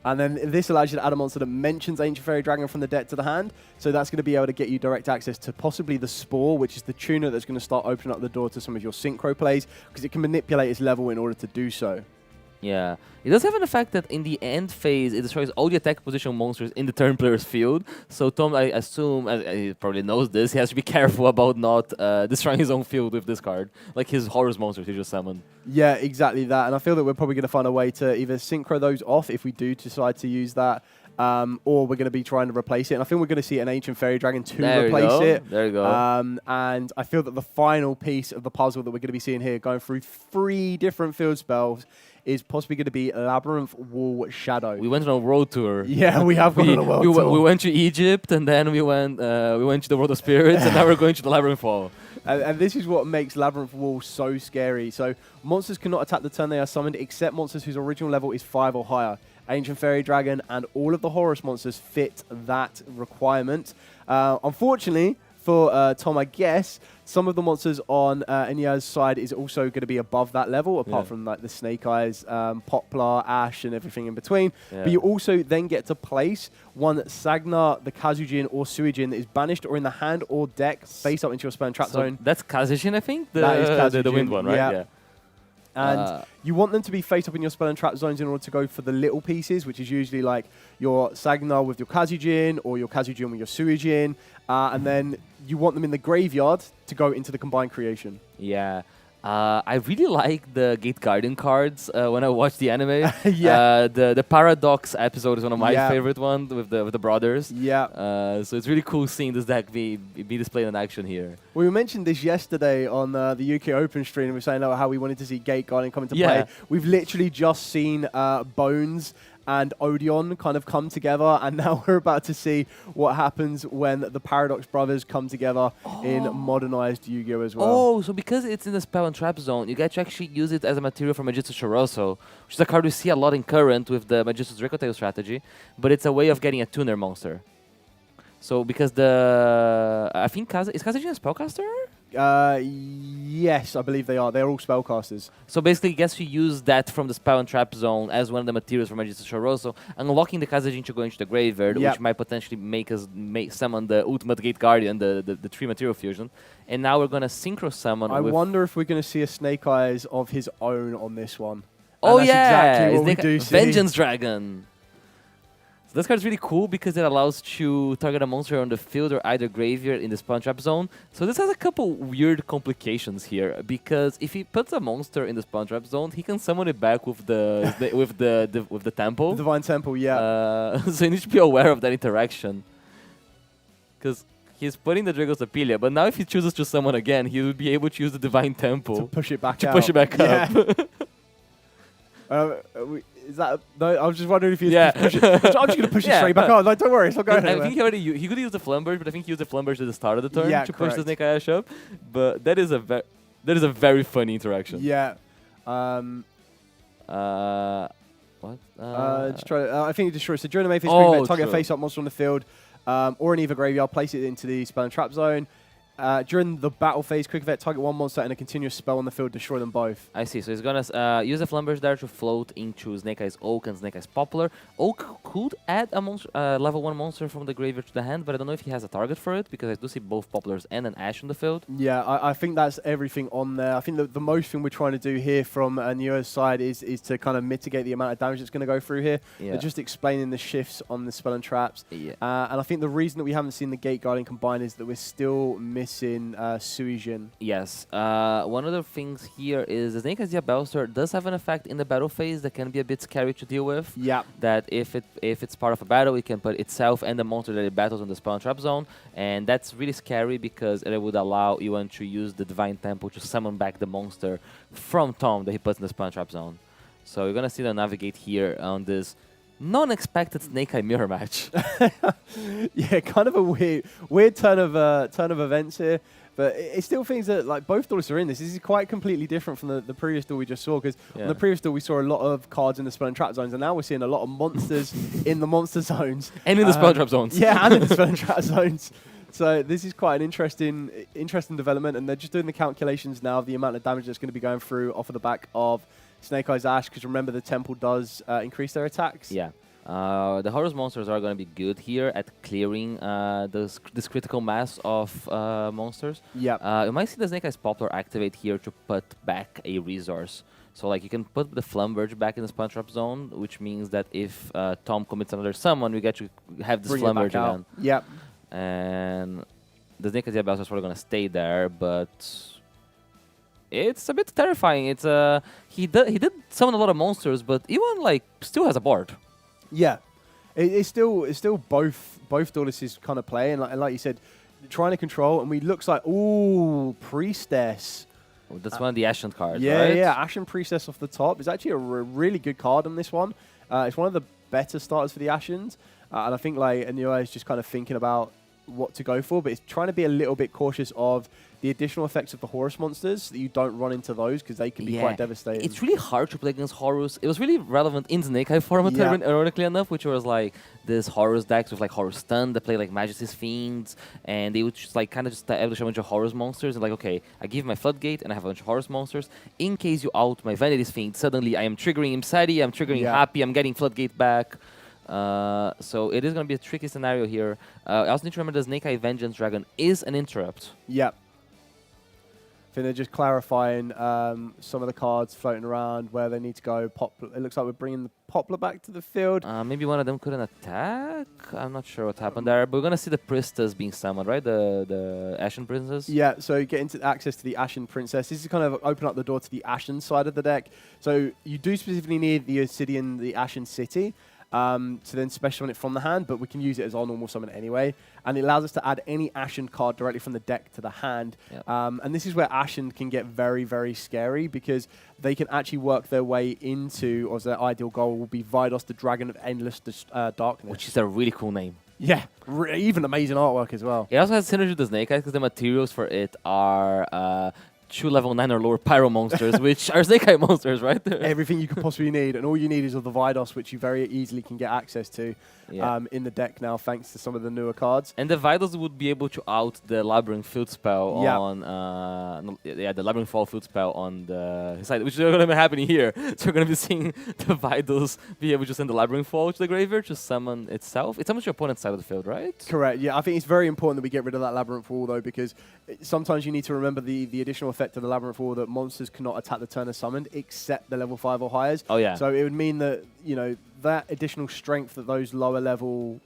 And then this allows you to add a monster that mentions Ancient Fairy Dragon from the deck to the hand. So that's going to be able to get you direct access to possibly the Spore, which is the tuner that's going to start opening up the door to some of your synchro plays, because it can manipulate its level in order to do so. Yeah. It does have an effect that in the end phase, it destroys all the attack position monsters in the turn player's field. So Tom, I assume, he probably knows this, he has to be careful about not destroying his own field with this card. Like his Horus monsters he just summoned. Yeah, exactly that. And I feel that we're probably going to find a way to either synchro those off if we do decide to use that, or we're going to be trying to replace it. And I think we're going to see an Ancient Fairy Dragon to replace it. There you go. And I feel that the final piece of the puzzle that we're going to be seeing here, going through 3 different field spells, is possibly going to be Labyrinth Wall Shadow. We went on a world tour. Yeah, we have gone on a world tour. We went to Egypt, and then we went to the World of Spirits, and now we're going to the Labyrinth Wall. And this is what makes Labyrinth Wall so scary. So monsters cannot attack the turn they are summoned, except monsters whose original level is 5 or higher. Ancient Fairy Dragon and all of the Horus monsters fit that requirement. Unfortunately, for Tom, I guess, some of the monsters on Enya's side is also going to be above that level, apart from like the Snake Eyes, Poplar, Ash, and everything in between. Yeah. But you also then get to place one Sagna, the Kazujin, or Suijin that is banished or in the hand or deck face up into your spell and trap zone. That's Kazujin, I think? That is Kazujin. The wind one, right? Yeah. And you want them to be face up in your spell and trap zones in order to go for the little pieces, which is usually like your Sagna with your Kazujin or your Kazujin with your Suijin. And then you want them in the graveyard to go into the combined creation. Yeah. I really like the Gate Guardian cards when I watch the anime. Yeah. The Paradox episode is one of my favorite ones with the brothers. Yeah. So it's really cool seeing this deck be displayed in action here. We mentioned this yesterday on the UK Open stream. We were saying how we wanted to see Gate Guardian come into play. We've literally just seen Bones and Odeon kind of come together, and now we're about to see what happens when the Paradox brothers come together in modernized Yu-Gi-Oh! As well. Oh, so because it's in the spell and trap zone, you get to actually use it as a material for Magistro Shoroso, which is a card we see a lot in current with the Magistra's Dracotail strategy, but it's a way of getting a tuner monster. So because I think is Kazujin a spellcaster? Yes, I believe they are. They're all spellcasters. So basically, I guess you use that from the spell and trap zone as one of the materials for Magister Shoroso, unlocking the Kazujin to go into the graveyard, which might potentially make us summon the Ultimate Gate Guardian, the 3 material fusion. And now we're going to synchro summon. I wonder if we're going to see a Snake Eyes of his own on this one. Oh, and yeah! That's exactly what we do see. Vengeance Dragon! This card is really cool because it allows to target a monster on the field or either graveyard in the spawn trap zone. So this has a couple weird complications here, because if he puts a monster in the spawn trap zone, he can summon it back with the with the temple. The Divine Temple, yeah. So you need to be aware of that interaction, because he's putting the Drago's Apilia, but now if he chooses to summon again, he would be able to use the Divine Temple to push it back up. Is that no? I was just wondering if you. Yeah. I'm just going to push it straight back on. Like, don't worry, it's not going anywhere. I think he could use the Flamberge, but I think he used the Flamberge at the start of the turn to push the Snake Ash up. But that is a very funny interaction. Yeah. What? Just try I think it destroys. So during the main phase, target a face-up monster on the field, or in either graveyard, place it into the spell and trap zone. During the battle phase, quick effect, target one monster and a continuous spell on the field, destroy them both. I see. So he's going to use the Flamberge there to float into Snake Eyes Oak and Snake Eyes Poplar. Oak could add a monster, level 1 monster from the graveyard to the hand, but I don't know if he has a target for it, because I do see both Poplars and an Ash on the field. Yeah, I think that's everything on there. I think the most thing we're trying to do here from Neo's side is to kind of mitigate the amount of damage that's going to go through here. Yeah. Just explaining the shifts on the spell and traps. Yeah. And I think the reason that we haven't seen the Gate Guardian combine is that we're still missing Suijin. Yes. One of the things here is the Snake Eyes Diabellstar does have an effect in the battle phase that can be a bit scary to deal with. Yeah. That if it's part of a battle, it can put itself and the monster that it battles on the spawn trap zone, and that's really scary because it would allow Ewan to use the Divine Temple to summon back the monster from Tom that he puts in the spawn trap zone. So you're gonna see them navigate here on this non-expected Snake Eye mirror match. Yeah, kind of a weird turn of events here. But it's still things that, like, both duelists are in this. This is quite completely different from the previous duel we just saw, because on the previous duel we saw a lot of cards in the spell and trap zones, and now we're seeing a lot of monsters in the monster zones. And in the spell and trap zones. Yeah, and in the spell and trap zones. So this is quite an interesting development, and they're just doing the calculations now of the amount of damage that's going to be going through off of the back of Snake Eyes Ash, because remember the temple does increase their attacks. Yeah. The Horus monsters are going to be good here at clearing this critical mass of monsters. Yeah. You might see the Snake Eyes Poplar activate here to put back a resource. So like you can put the Flumberge back in the Spawn Trap zone, which means that if Tom commits another summon, we get to have this Flumberge again. Yep. And the Snake Eyes Diablos are probably going to stay there, but it's a bit terrifying. It's he did summon a lot of monsters, but even like still has a board. Yeah, it's still both Duelists kind of play, and like you said, trying to control. And we looks like Priestess. Oh, that's one of the Ashen cards. Yeah, right? yeah, Ashen Priestess off the top is actually a really good card on this one. It's one of the better starters for the Ashens, and I think like Anua is just kind of thinking about what to go for, but it's trying to be a little bit cautious of the additional effects of the Horus monsters, so that you don't run into those, because they can be quite devastating. It's really hard to play against Horus. It was really relevant in Snake Eye format, ironically enough, which was like this Horus decks with like Horus Stun that play like Majesty's Fiends, and they would just like kind of just establish a bunch of Horus monsters, and like, okay, I give my Floodgate and I have a bunch of Horus monsters. In case you out my Vanity's Fiend, suddenly I am triggering Imsadi, I'm triggering Happy, I'm getting Floodgate back. So it is going to be a tricky scenario here. I also need to remember the Snake Eye Vengeance Dragon is an interrupt. Yep. I think they're just clarifying some of the cards floating around where they need to go. It looks like we're bringing the Poplar back to the field. Maybe one of them couldn't attack? I'm not sure what happened there. But we're going to see the Priestess being summoned, right? The Ashen Princess? Yeah, so you get into access to the Ashen Princess. This is kind of open up the door to the Ashen side of the deck. So you do specifically need the Obsidian, the Ashen City, to then special summon it from the hand, but we can use it as our normal summon anyway. And it allows us to add any Ashen card directly from the deck to the hand. Yep. And this is where Ashen can get very, very scary, because they can actually work their way into, or their ideal goal will be Vidos, the Dragon of Endless Darkness. Which is a really cool name. Yeah, even amazing artwork as well. It also has synergy with the Snake Eyes, because the materials for it are 2 level 9 or lower Pyro monsters, which are Snake Eye monsters, right? Everything you could possibly need, and all you need is of the Vidos, which you very easily can get access to in the deck now, thanks to some of the newer cards. And the Vidos would be able to out the Labyrinth Field Spell on, the Labyrinth Fall Field Spell on the side, which is going to be happening here. So we're going to be seeing the Vidos be able to send the Labyrinth Fall to the graveyard to summon itself. It summons your opponent's side of the field, right? Correct, yeah. I think it's very important that we get rid of that Labyrinth Fall, though, because sometimes you need to remember the additional effect of the Labyrinth Fall, that monsters cannot attack the turn as summoned except the level 5 or higher. Oh, yeah. So it would mean that, you know, that additional strength that those lower level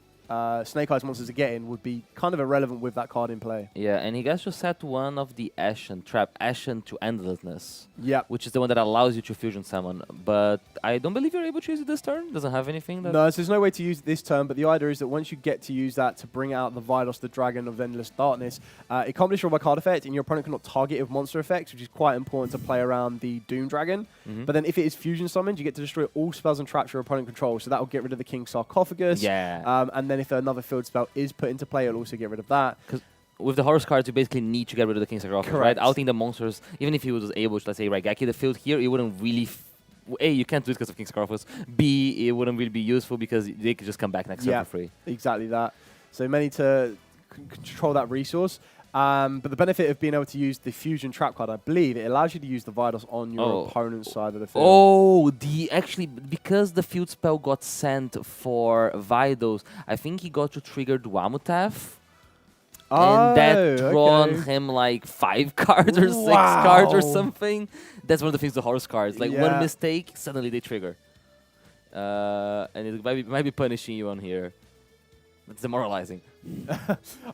Snake Eyes monsters are getting would be kind of irrelevant with that card in play. Yeah, and he gets to set one of the Ashen trap, Ashen to Endlessness. Yeah. Which is the one that allows you to fusion summon. But I don't believe you're able to use it this turn. Doesn't have anything. That No, so there's no way to use it this turn, but the idea is that once you get to use that to bring out the Vidos, the Dragon of Endless Darkness, it can't be destroyed by card effect, and your opponent cannot target it with monster effects, which is quite important to play around the Doom Dragon. But then if it is fusion summoned, you get to destroy all spells and traps your opponent controls, so that will get rid of the King's Sarcophagus. Yeah. And then if another field spell is put into play, it'll also get rid of that. Because with the Horus cards, you basically need to get rid of the King's Sarcophagus, right? Outing the monsters, even if he was able to, let's say, Raigeki the field here, it wouldn't really... A, you can't do it because of King's Sarcophagus. B, it wouldn't really be useful because they could just come back next turn for free. Exactly that. So many to control that resource. But the benefit of being able to use the Fusion Trap card, I believe, it allows you to use the Vidos on your opponent's side of the field. Oh, actually, because the field spell got sent for Vidos, I think he got to trigger Duamutaf. And that drawn him like 5 cards or 6 cards or something. That's one of the things, the Horus cards. Like one mistake, suddenly they trigger. And it might be punishing you on here. It's demoralizing.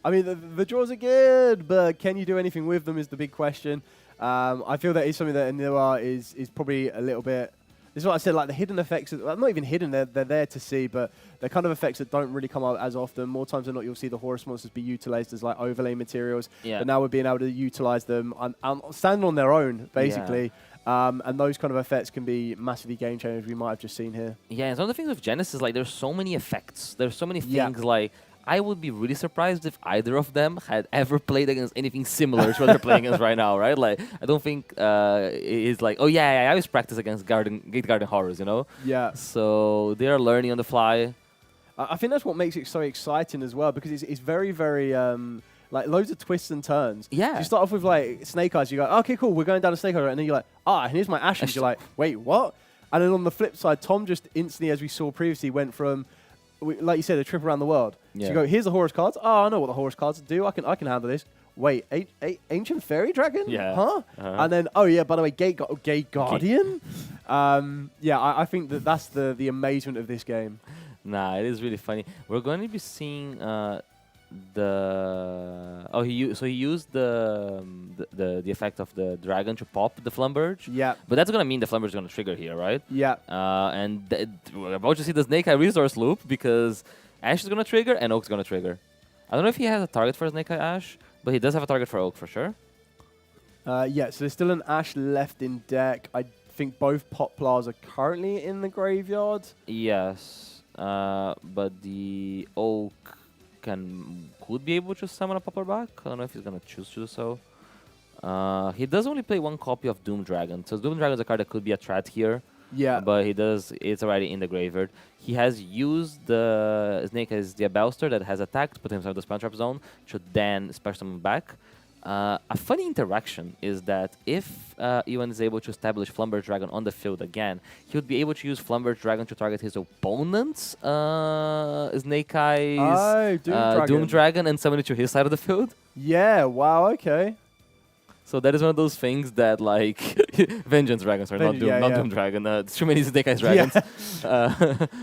I mean, the draws are good, but can you do anything with them is the big question. I feel that is something that Anua is probably a little bit... This is what I said, like the hidden effects, not even hidden, they're there to see, but they're kind of effects that don't really come out as often. More times than not, you'll see the Horus monsters be utilized as like overlay materials, but now we're being able to utilize them stand on their own, basically. And those kind of effects can be massively game changers, we might have just seen here. Yeah, and some of the things with Genesis, like there's so many effects, there's so many things, like I would be really surprised if either of them had ever played against anything similar to what they're playing against right now, right? Like, I don't think it's like, oh yeah, I always practice against Gate Garden Horrors, you know? Yeah. So they're learning on the fly. I think that's what makes it so exciting as well, because it's very, very... Like loads of twists and turns. Yeah. So you start off with like Snake Eyes. You go, okay, cool, we're going down a Snake Eyes route, and then you're like, and here's my Ashes. You're like, wait, what? And then on the flip side, Tom just instantly, as we saw previously, went from, like you said, a trip around the world. Yeah. So you go, here's the Horus cards. Oh, I know what the Horus cards do. I can handle this. Wait, Ancient Fairy Dragon? Yeah. Huh? And then, oh yeah, by the way, Gate Guardian? Yeah, I think that's the amazement of this game. Nah, it is really funny. We're going to be seeing he used the effect of the dragon to pop the Flumberge. Yeah. But that's gonna mean the Flumberge is gonna trigger here, right? Yeah. And we're about to see the Snake Eye resource loop because Ash is gonna trigger and Oak's gonna trigger. I don't know if he has a target for Snake Eye Ash, but he does have a target for Oak for sure. Yeah, so there's still an Ash left in deck. I think both Poplars are currently in the graveyard. Yes, but the Oak could be able to summon a Poplar back. I don't know if he's gonna choose to do so. He does only play one copy of Doom Dragon, so Doom Dragon is a card that could be a threat here. Yeah. But it's already in the graveyard. He has used the Snake as the Abelster that has attacked, put himself in the Spell Trap zone, should then special summon back. A funny interaction is that if Ewan is able to establish Flumberge Dragon on the field again, he would be able to use Flumberge Dragon to target his opponent's Snake Eyes Doom Dragon and summon it to his side of the field. Yeah, wow, okay. So that is one of those things that, like, Vengeance Dragons are not Doom Dragon. Too many Snake Eyes Dragons.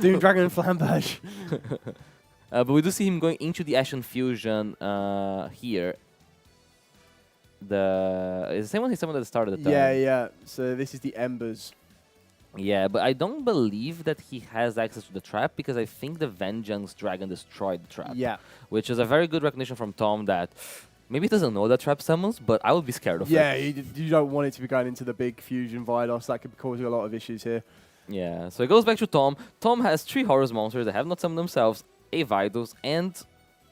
Doom Dragon and Flamberge. But we do see him going into the Ashen Fusion here. It's the same one he summoned at the start of the turn. Yeah. So this is the Embers. Yeah, but I don't believe that he has access to the trap because I think the Vengeance Dragon destroyed the trap. Yeah. Which is a very good recognition from Tom that maybe he doesn't know that trap summons, but I would be scared of it. Yeah, you don't want it to be going into the big fusion Vidos. That could be causing a lot of issues here. Yeah, so it goes back to Tom. Tom has 3 Horus monsters that have not summoned themselves, a Vidos, and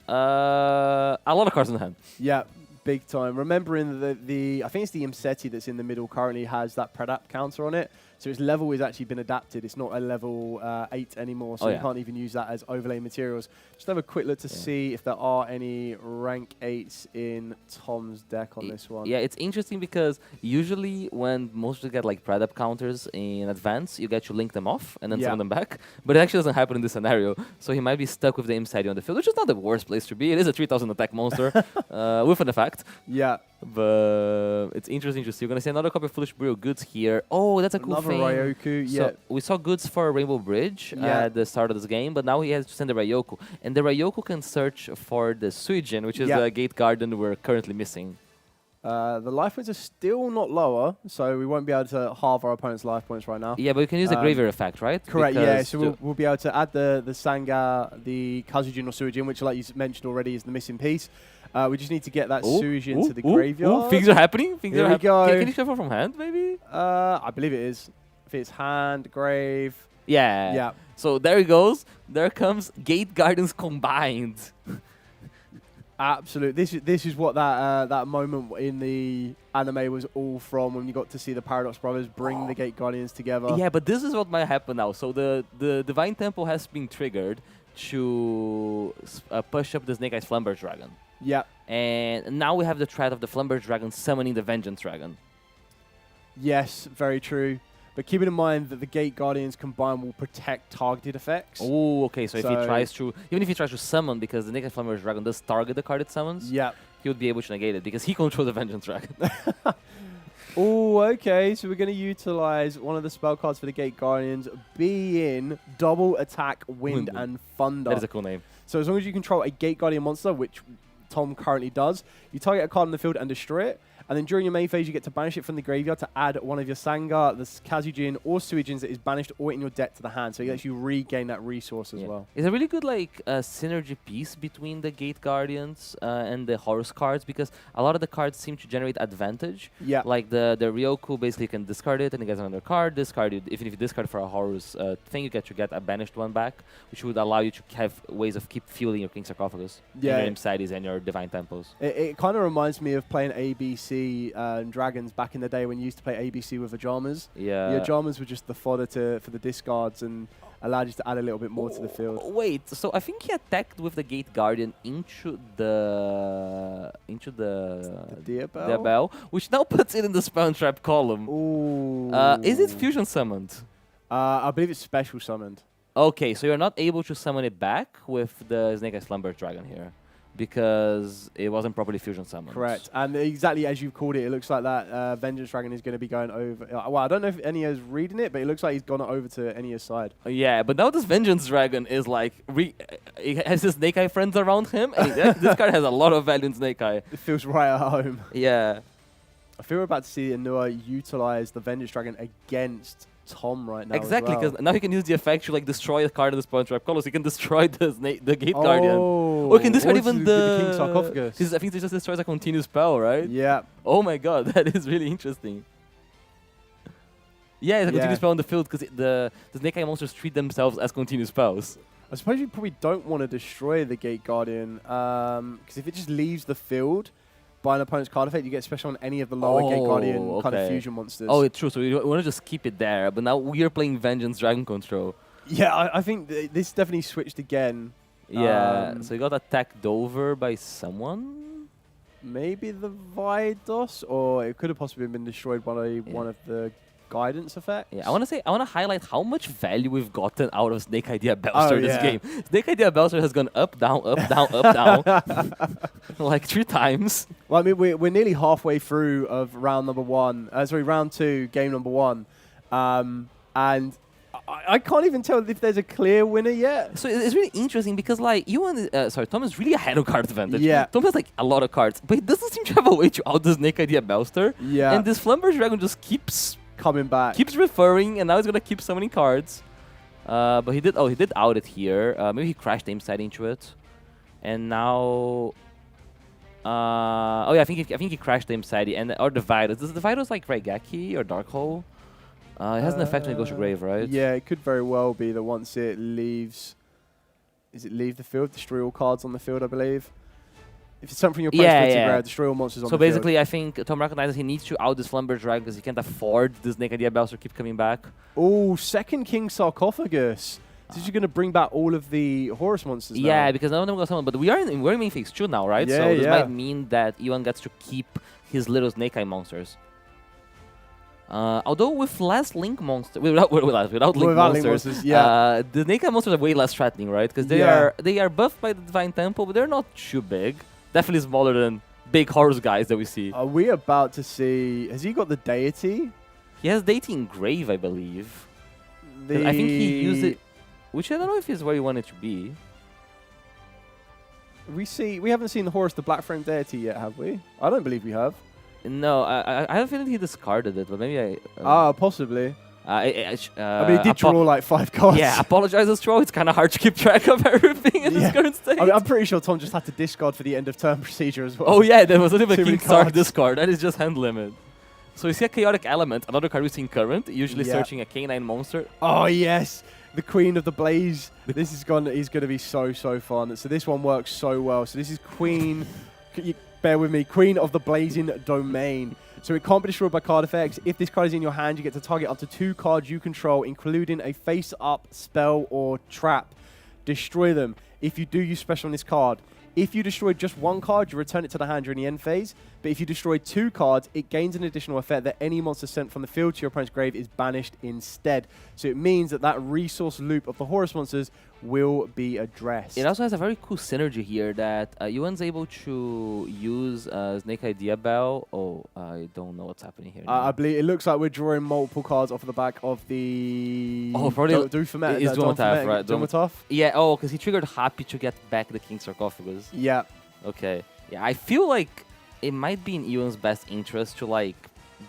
a lot of cards in the hand. Yeah, big time. Remembering that I think it's the Imseti that's in the middle currently has that Predap counter on it. So its level has actually been adapted. It's not a level 8 anymore, so you can't even use that as overlay materials. Just have a quick look to see if there are any rank 8s in Tom's deck on this one. Yeah, it's interesting because usually when most get like Predap counters in advance, you get to link them off and then summon them back. But it actually doesn't happen in this scenario. So he might be stuck with the Imseti on the field, which is not the worst place to be. It is a 3000 attack monster with an effect. Yeah. But it's interesting to see. You're going to see another copy of Foolish Burial Goods here. Oh, that's a cool thing. Ryoku, so we saw goods for Rainbow Bridge at the start of this game, but now he has to send the Ryoku. And the Ryoku can search for the Suijin, which is the Gate Garden we're currently missing. The life points are still not lower, so we won't be able to halve our opponent's life points right now. Yeah, but we can use the Graveyard effect, right? Correct, yeah. So we'll be able to add the Sanga, the Kazujin or Suijin, which, like you mentioned already, is the missing piece. We just need to get that Suijin to the graveyard. Things are happening. Here we go. Can you shuffle from hand, maybe? I believe it is. If it's hand, grave. Yeah. So there he goes. There comes Gate Gardens combined. Absolutely. This is what that moment in the anime was all from, when you got to see the Paradox Brothers bring the Gate Guardians together. Yeah, but this is what might happen now. So the Divine Temple has been triggered to push up the Snake Eyes Flumberge Dragon. Yeah. And now we have the threat of the Flumberge Dragon summoning the Vengeance Dragon. Yes, very true. But keeping in mind that the Gate Guardians combined will protect targeted effects. Oh, okay. So if he tries to, even if he tries to summon, because the Naked Flumberge Dragon does target the card it summons, he would be able to negate it because he controls the Vengeance Dragon. Oh, okay. So we're going to utilize one of the spell cards for the Gate Guardians, being Double Attack Wind and Thunder. That is a cool name. So as long as you control a Gate Guardian monster, which Tom currently does, you target a card in the field and destroy it. And then during your main phase, you get to banish it from the graveyard to add one of your Sanga, the Kazujin, or Suijins that is banished or in your deck to the hand. So you actually regain that resource as well. It's a really good synergy piece between the Gate Guardians and the Horus cards, because a lot of the cards seem to generate advantage. Yeah. Like the Ryoku basically can discard it and he gets another card. Discard it. Even if you discard for a Horus thing, you get to get a banished one back, which would allow you to have ways of keep fueling your King Sarcophagus, your Imsides and your Divine Temples. It kind of reminds me of playing ABC Dragons back in the day when you used to play ABC with Ajamas. Yeah. The Ajamas were just the fodder for the discards, and allowed you to add a little bit more to the field. Wait, so I think he attacked with the Gate Guardian into the Diabell? which now puts it in the Spell and Trap column. Ooh. Is it fusion summoned? I believe it's special summoned. Okay, so you're not able to summon it back with the Snake Eye Slumber Dragon here because it wasn't properly fusion summoned. Correct. And exactly as you've called it, it looks like that Vengeance Dragon is going to be going over. Well, I don't know if Enya's reading it, but it looks like he's gone over to Enya's side. Yeah, but now this Vengeance Dragon is like, he has his Snake Eye friends around him, and this card has a lot of value in Snake Eye. It feels right at home. Yeah. I feel we're about to see Anua utilize the Vengeance Dragon against Tom right now. Exactly, because because now he can use the effect to like destroy the card of the Spawn Trap colors. He can destroy the Gate Guardian. Or he can discard even the King Sarcophagus. I think it just destroys a continuous spell, right? Yeah. Oh my god, that is really interesting. Yeah, it's a continuous spell on the field because the Snake Eye monsters treat themselves as continuous spells. I suppose you probably don't want to destroy the Gate Guardian because if it just leaves the field by an opponent's card effect, you get special on any of the lower Gate Guardian kind of fusion monsters. Oh, it's true. So we want to just keep it there. But now we're playing Vengeance Dragon Control. Yeah, I think this definitely switched again. Yeah, so he got attacked over by someone? Maybe the Vidos, or it could have possibly been destroyed by one of the guidance effects. Yeah, I want to highlight how much value we've gotten out of Snake Eye Diabellstar this game. Snake Eye Diabellstar has gone up, down, up, down, up, down, like 3 times. Well, I mean, we're nearly halfway through of round number 1. Round 2, game number 1, and I can't even tell if there's a clear winner yet. So it's really interesting because like Tom is really ahead of card advantage. Yeah. Tom has like a lot of cards, but he doesn't seem to have a way to out the Snake Eye Diabellstar. Yeah. And this Slumber Dragon just keeps coming back. Keeps referring, and now he's gonna keep summoning cards. But he did out it here. Maybe he crashed aim side into it, and now. I think he crashed aim side or the Vidos. Does the Vidos like Raigeki or Dark Hole? It has an effect when it goes to grave, right? Yeah, it could very well be that once it leaves. Is it leave the field? Destroy all cards on the field, I believe. If it's something from your opponent's grave, destroy all monsters on the field. So basically, I think Tom recognizes he needs to out this Slumber Dragon because he can't afford this Snake Eye Diabellstar keep coming back. Oh, second King Sarcophagus. So you're going to bring back all of the Horus monsters now. Yeah, because none of them got summoned. But we're in main phase 2 now, right? Yeah, so this might mean that Iwan gets to keep his little Snake Eye monsters. Although with less Link monsters, without Link monsters, yeah. The Snake Eye monsters are way less threatening, right? Because they are buffed by the Divine Temple, but they're not too big. Definitely smaller than big Horus guys that we see. Are we about to see... Has he got the Deity? He has Deity in Grave, I believe. I think he used it... Which I don't know if is where you want it to be. We haven't seen the Horus the Black Frame Deity yet, have we? I don't believe we have. No, I have a feeling he discarded it, but maybe I... possibly. I mean, he did draw like 5 cards. Yeah, apologizes, Troll. It's kind of hard to keep track of everything in this current state. I mean, I'm pretty sure Tom just had to discard for the end of turn procedure as well. Oh yeah, there was a little bit Too of many King Sark cards. discard. That is just hand limit. So you see a Chaotic Element, another card we see in current, usually searching a K9 monster. Oh yes, the Queen of the Blaze. This is going to be so fun. So this one works so well. So this is Queen. Bear with me, Queen of the Blazing Domain. So it can't be destroyed by card effects. If this card is in your hand, you get to target up to 2 cards you control, including a face-up spell or trap. Destroy them. If you do use special on this card, if you destroy just 1 card, you return it to the hand during the end phase. But if you destroy 2 cards, it gains an additional effect that any monster sent from the field to your opponent's grave is banished instead. So it means that resource loop of the Horus monsters will be addressed. It also has a very cool synergy here that Yuan's able to use Snake Eye Diabell. Oh, I don't know what's happening here. I believe it looks like we're drawing multiple cards off of the back of the... Oh, probably Dufamet. It's Dumataf, right? Dumataf? Yeah, because he triggered Happy to get back the King Sarcophagus. Yeah. Okay. Yeah, I feel like it might be in Ewan's best interest to like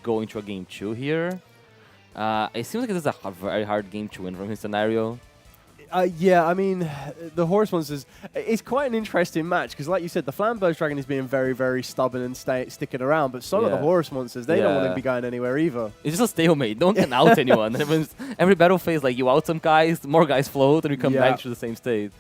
go into a game 2 here. It seems like this is a very hard game to win from his scenario. Yeah, I mean, the Horus monsters, it's quite an interesting match because, like you said, the Flamberge Dragon is being very stubborn and sticking around, but so are the Horus monsters. They don't want to be going anywhere either. It's just a stalemate. Don't can out anyone. Every battle phase, like you out some guys, more guys float, and you come back to the same state.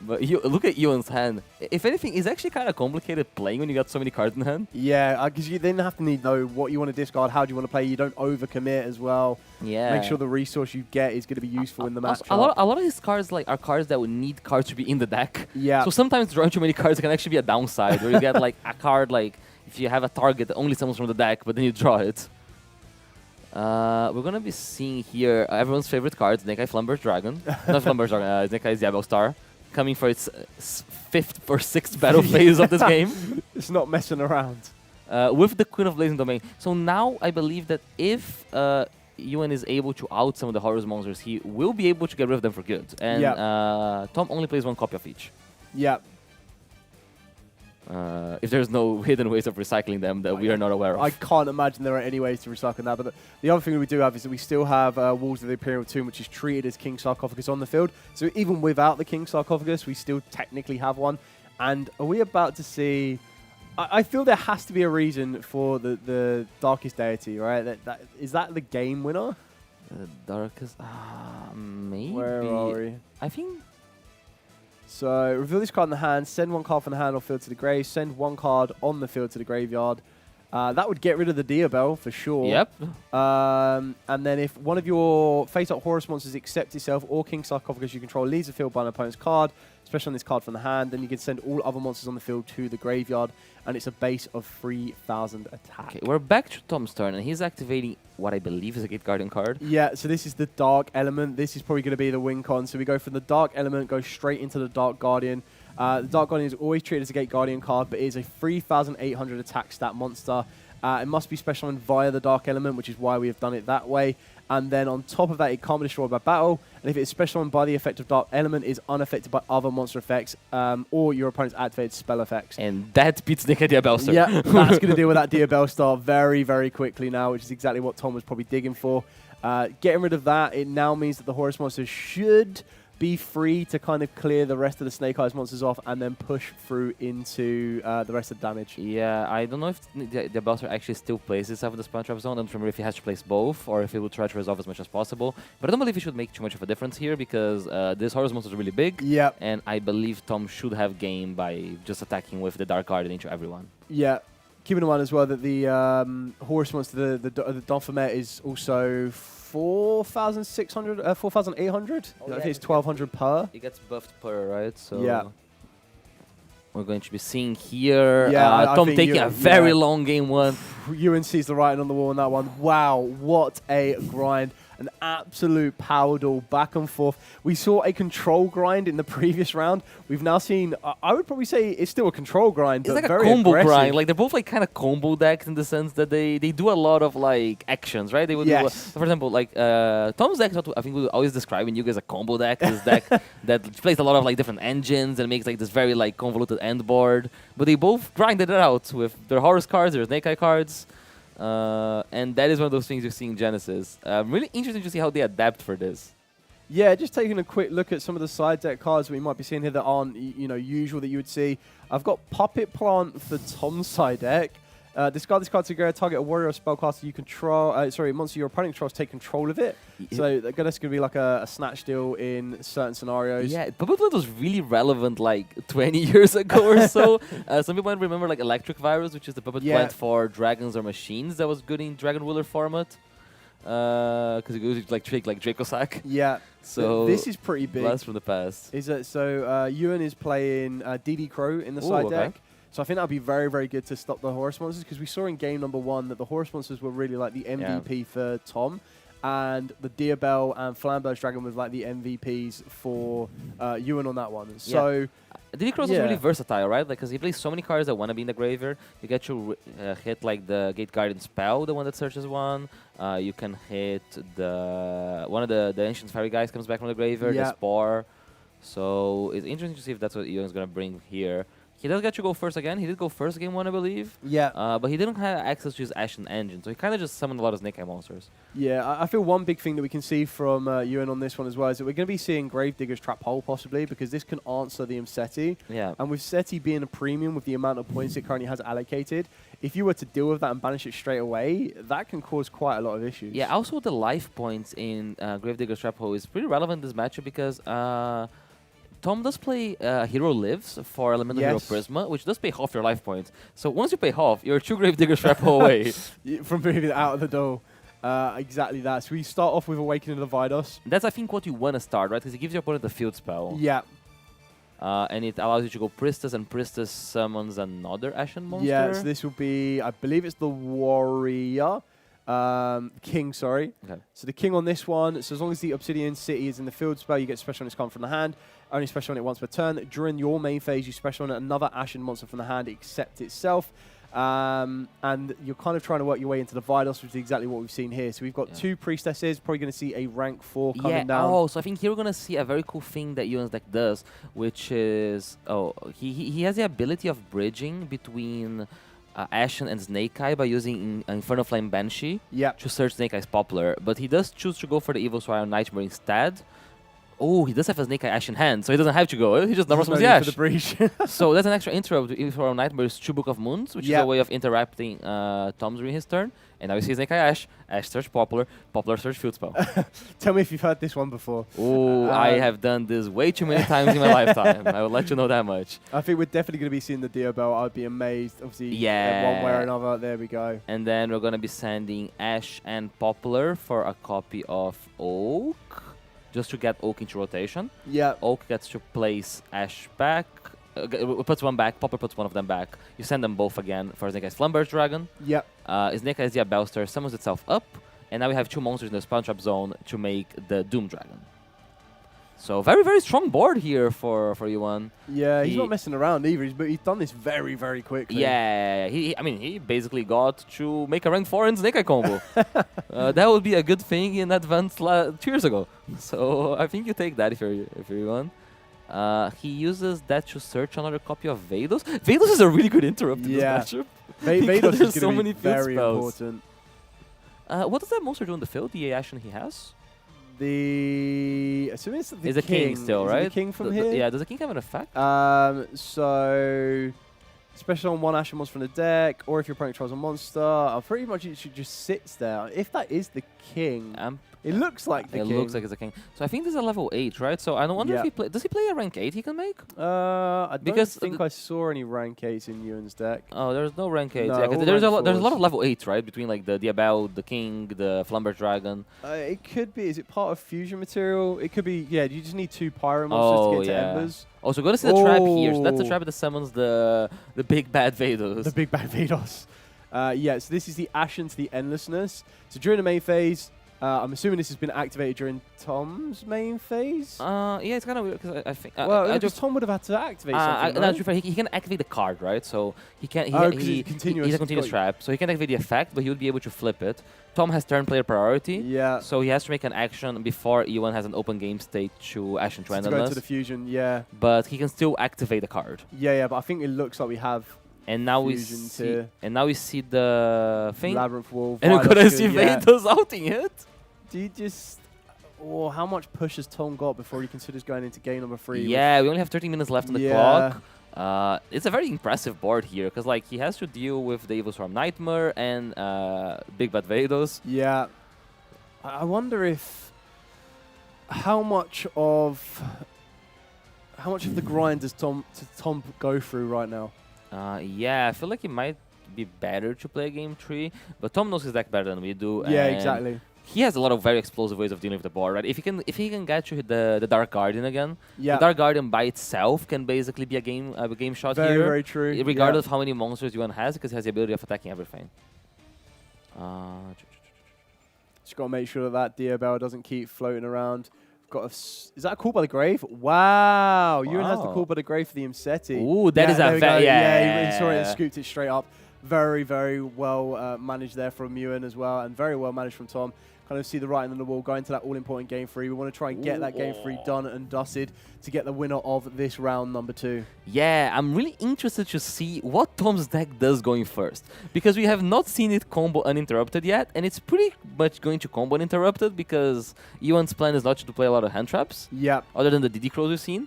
But look at Ewan's hand. If anything, it's actually kind of complicated playing when you got so many cards in hand. Yeah, because you then have to know what you want to discard, how do you want to play. You don't overcommit as well. Yeah. Make sure the resource you get is going to be useful in the match. A lot of his cards are cards that would need cards to be in the deck. Yeah. So sometimes drawing too many cards can actually be a downside, where you get like a card like if you have a target that only summons from the deck, but then you draw it. We're gonna be seeing here everyone's favorite cards, Nekai Flumber's Dragon. Not Flumber's Dragon, Nekai's Diablo Star. Coming for its 5th or 6th battle phase of this game. It's not messing around. With the Queen of Blazing Domain. So now I believe that if Ewan is able to out some of the Horus monsters, he will be able to get rid of them for good. And Tom only plays 1 copy of each. Yeah. If there's no hidden ways of recycling them that we are not aware of. I can't imagine there are any ways to recycle that. But the other thing we do have is that we still have Walls of the Imperial Tomb, which is treated as King Sarcophagus on the field. So even without the King Sarcophagus, we still technically have one. And are we about to see... I feel there has to be a reason for the Darkest Deity, right? Is that the game winner? Darkest... maybe. Where are we? I think... So, reveal this card in the hand, send 1 card from the hand or field to the grave, send 1 card on the field to the graveyard. That would get rid of the Diabell for sure. Yep. And then if one of your face-up Horus monsters accepts itself or King Sarcophagus you control leaves the field by an opponent's card, especially on this card from the hand, then you can send all other monsters on the field to the graveyard, and it's a base of 3,000 attack. Okay, we're back to Tom's turn, and he's activating what I believe is a Gate Guardian card. Yeah, so this is the Dark Element. This is probably going to be the win con. So we go from the Dark Element, go straight into the Dark Guardian. The Dark Guardian is always treated as a Gate Guardian card, but it is a 3,800 attack stat monster. It must be special via the Dark Element, which is why we have done it that way. And then on top of that, it can't be destroyed by battle. And if it's special by the effect of Dark Element, is unaffected by other monster effects or your opponent's activated spell effects. And that beats Nick Diabell Star. Yeah, that's going to deal with that Diabell Star very, very quickly now, which is exactly what Tom was probably digging for. Getting rid of that, it now means that the Horus monsters should be free to kind of clear the rest of the Snake Eyes monsters off and then push through into the rest of the damage. Yeah, I don't know if the Bowser actually still plays itself in the Spawn Trap Zone. I don't remember if he has to place both or if he will try to resolve as much as possible. But I don't believe he should make too much of a difference here because this Horus monster is really big. Yeah. And I believe Tom should have game by just attacking with the Dark Guardian into everyone. Yeah. Keeping in mind as well that the Horus monster, the Donphomet is also 4,600, 4,800. Oh, I yeah, think it's 1,200 per. He gets buffed per, right? So yeah. We're going to be seeing here I Tom think taking a very long game 1. Ewan sees the writing on the wall on that one. Wow, what a grind. An absolute power duel back and forth. We saw a control grind in the previous round. We've now seen, I would probably say it's still a control grind, it's but like very a combo aggressive. grind. Like they're both like kind of combo decks in the sense that they do a lot of like actions, right? They would do, for example, like Tom's deck, I think we always describing you as a combo deck. This deck that plays a lot of like different engines and makes like this very like convoluted end board. But they both grinded it out with their Horus cards, their Snake Eye cards. And that is one of those things you see in Genesis. Really interesting to see how they adapt for this. Yeah, just taking a quick look at some of the side deck cards we might be seeing here that aren't, usual that you would see. I've got Puppet Plant for Tom's side deck. Discard this card to go target a warrior or spellcaster you control. Monster your opponent controls take control of it. So that's going to be like a snatch deal in certain scenarios. Yeah, Puppet Plant was really relevant like 20 years ago or so. Some people might remember like Electric Virus, which is the Puppet Plant for dragons or machines that was good in Dragon Wheeler format. Because it goes like trick like Dracosac. Yeah. So this is pretty big. Blast from the past. Is it so? Ewan is playing DD Crow in the side deck. So I think that would be very, very good to stop the Horus monsters because we saw in game number 1 that the Horus monsters were really like the MVP for Tom, and the Diabell and Flamberge Dragon was like the MVPs for Ewan on that one. So DD Cross is really versatile, right? Because he plays so many cards that want to be in the graveyard. You get to hit like the Gate Guardian spell, the one that searches one. You can hit one of the Ancient Fairy guys comes back from the graveyard, the Spore. So it's interesting to see if that's what Ewan's going to bring here. He does get to go first again. He did go first game 1, I believe. Yeah. But he didn't have access to his Ashen Engine, so he kind of just summoned a lot of Snake Eye monsters. Yeah, I feel one big thing that we can see from Ewan on this one as well is that we're going to be seeing Gravedigger's Trap Hole possibly because this can answer the Seti. Yeah. And with Seti being a premium with the amount of points it currently has allocated, if you were to deal with that and banish it straight away, that can cause quite a lot of issues. Yeah, also the life points in Gravedigger's Trap Hole is pretty relevant in this matchup because Tom does play Hero Lives for Elemental Hero Yes. Prisma, which does pay half your life points. So once you pay half, you're 2 Gravedigger's Repo away. From moving out of the door. Exactly that. So we start off with Awakening of the Vidos. That's, I think, what you want to start, right? Because it gives your opponent a field spell. Yeah. And it allows you to go Priestess, and Priestess summons another Ashen monster. Yeah, so this will be, I believe it's the Warrior. King, sorry. Okay. So the King on this one, so as long as the Obsidian City is in the field spell, you get special on its card from the hand. Only special on it once per turn. During your main phase, you special on another Ashen monster from the hand except itself. And you're kind of trying to work your way into the Vidos, which is exactly what we've seen here. So we've got 2 Priestesses, probably going to see a rank 4 coming down. Oh, so I think here we're going to see a very cool thing that Ewan's deck does, which is, he has the ability of bridging between Ashen and Snake Eye by using Infernal Flame Banshee to search Snake Eye's Popular, but he does choose to go for the Evil Swire Nightmare instead. Oh, he does have a Snake Eye Ash in hand, so he doesn't have to go. He just never summons the Ash. For the breach. So that's an extra interrupt with Evil Swire Nightmare is 2 Book of Moons, which is a way of interrupting Tom's during his turn. And now we see Snake Eye Ash, Ash search Popular, Popular search Field Spell. Tell me if you've heard this one before. Oh, I have done this way too many times in my lifetime. I will let you know that much. I think we're definitely going to be seeing the Dio Bell. I'd be amazed. Obviously, one way or another. There we go. And then we're going to be sending Ash and Popular for a copy of Oak, just to get Oak into rotation. Yeah. Oak gets to place Ash back. Puts one back, Popper puts one of them back. You send them both again for Snake Eye's Flamberge Dragon. Yep. Snake Eye's Diabellstar summons itself up, and now we have 2 monsters in the Spawn Trap zone to make the Doom Dragon. So very, very strong board here for Yuan. Yeah, he's not messing around either, but he's done this very, very quickly. Yeah, I mean, he basically got to make a rank 4 in Snake Eye combo. That would be a good thing in advance 2 years ago. So I think you take that if you're Yuan. He uses that to search another copy of Vados. Vados is a really good interrupt in this matchup. Vados is so many very spells. important. What does that monster do in the field? The action he has? Assuming it's the Is a king still, right? The king from here? Yeah, does the king have an effect? So special on 1 Ashen monster from the deck, or if your opponent tries a monster, pretty much it should just sits there. If that is the king, it looks like the king. It looks like it's a king. So I think this is a level 8, right? So I don't wonder if he does he play a rank 8 he can make? I don't think I saw any rank 8s in Ewan's deck. Oh, there's no rank 8. No, Yeah, there's a lot of level 8s, right? Between like the Diabell, the king, the Flamberge Dragon. It could be. Is it part of fusion material? It could be. Yeah, you just need 2 pyro monsters to get to Embers. Oh, so go to see the trap here. So that's the trap that summons the big bad Vados. The big bad Vados. Yeah, so this is the Ashen to the Endlessness. So during the main phase, I'm assuming this has been activated during Tom's main phase? Yeah, it's kind of weird because I think... Tom would have had to activate something, no, to be fair, he can activate the card, right? So he can... He's a continuous trap. So he can activate the effect, but he would be able to flip it. Tom has turn player priority. Yeah. So he has to make an action before Ewan has an open game state to Ashen to go into the fusion, yeah. But he can still activate the card. Yeah, but I think it looks like we have... And now we see the thing. Labyrinth Wall. And we're gonna see Vados outing it. Do you just... Oh, how much push has Tom got before he considers going into game number 3? Yeah, we only have 13 minutes left on the clock. It's a very impressive board here, because like he has to deal with the Evil Swarm Nightmare and Big Bad Vados. Yeah. I wonder if... How much of the grind does Tom go through right now? Yeah, I feel like it might be better to play game 3, but Tom knows his deck better than we do. Yeah, exactly. He has a lot of very explosive ways of dealing with the board, right? If he can get you the Dark Guardian again, the Dark Guardian by itself can basically be a game shot here. Very true. Regardless of how many monsters Yuan has, because he has the ability of attacking everything. Just got to make sure that Diabell doesn't keep floating around. Is that a Call by the Grave? Wow. Ewan has the Call by the Grave for the Imseti. Ooh, that is a very... Yeah, he saw it and scooped it straight up. Very, very well managed there from Ewan as well, and very well managed from Tom. Kind of see the writing on the wall, going to that all-important game 3. We want to try and get that game 3 done and dusted to get the winner of this round number 2. Yeah, I'm really interested to see what Tom's deck does going first, because we have not seen it combo uninterrupted yet, and it's pretty much going to combo uninterrupted because Ewan's plan is not to play a lot of hand traps, other than the DD Crows we've seen.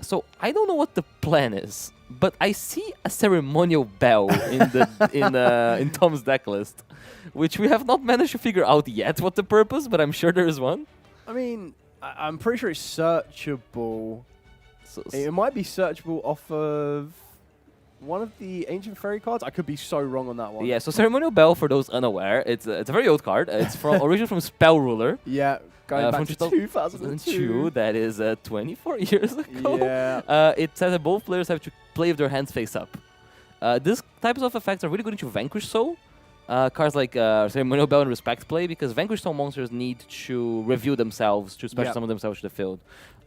So I don't know what the plan is, but I see a ceremonial bell in Tom's deck list, which we have not managed to figure out yet what the purpose, but I'm sure there is one. I mean, I'm pretty sure it's searchable. It might be searchable off of one of the Ancient Fairy cards. I could be so wrong on that one. Yeah, so Ceremonial Bell, for those unaware, it's a very old card. It's from originally from Spell Ruler. Yeah, going back from to 2002. That is 24 years ago. Yeah. It says that both players have to play with their hands face up. This types of effects are really good into Vanquish Soul. Cards like Ceremonial Bell and Respect play, because Vanquish Soul monsters need to review themselves, to special summon themselves to the field.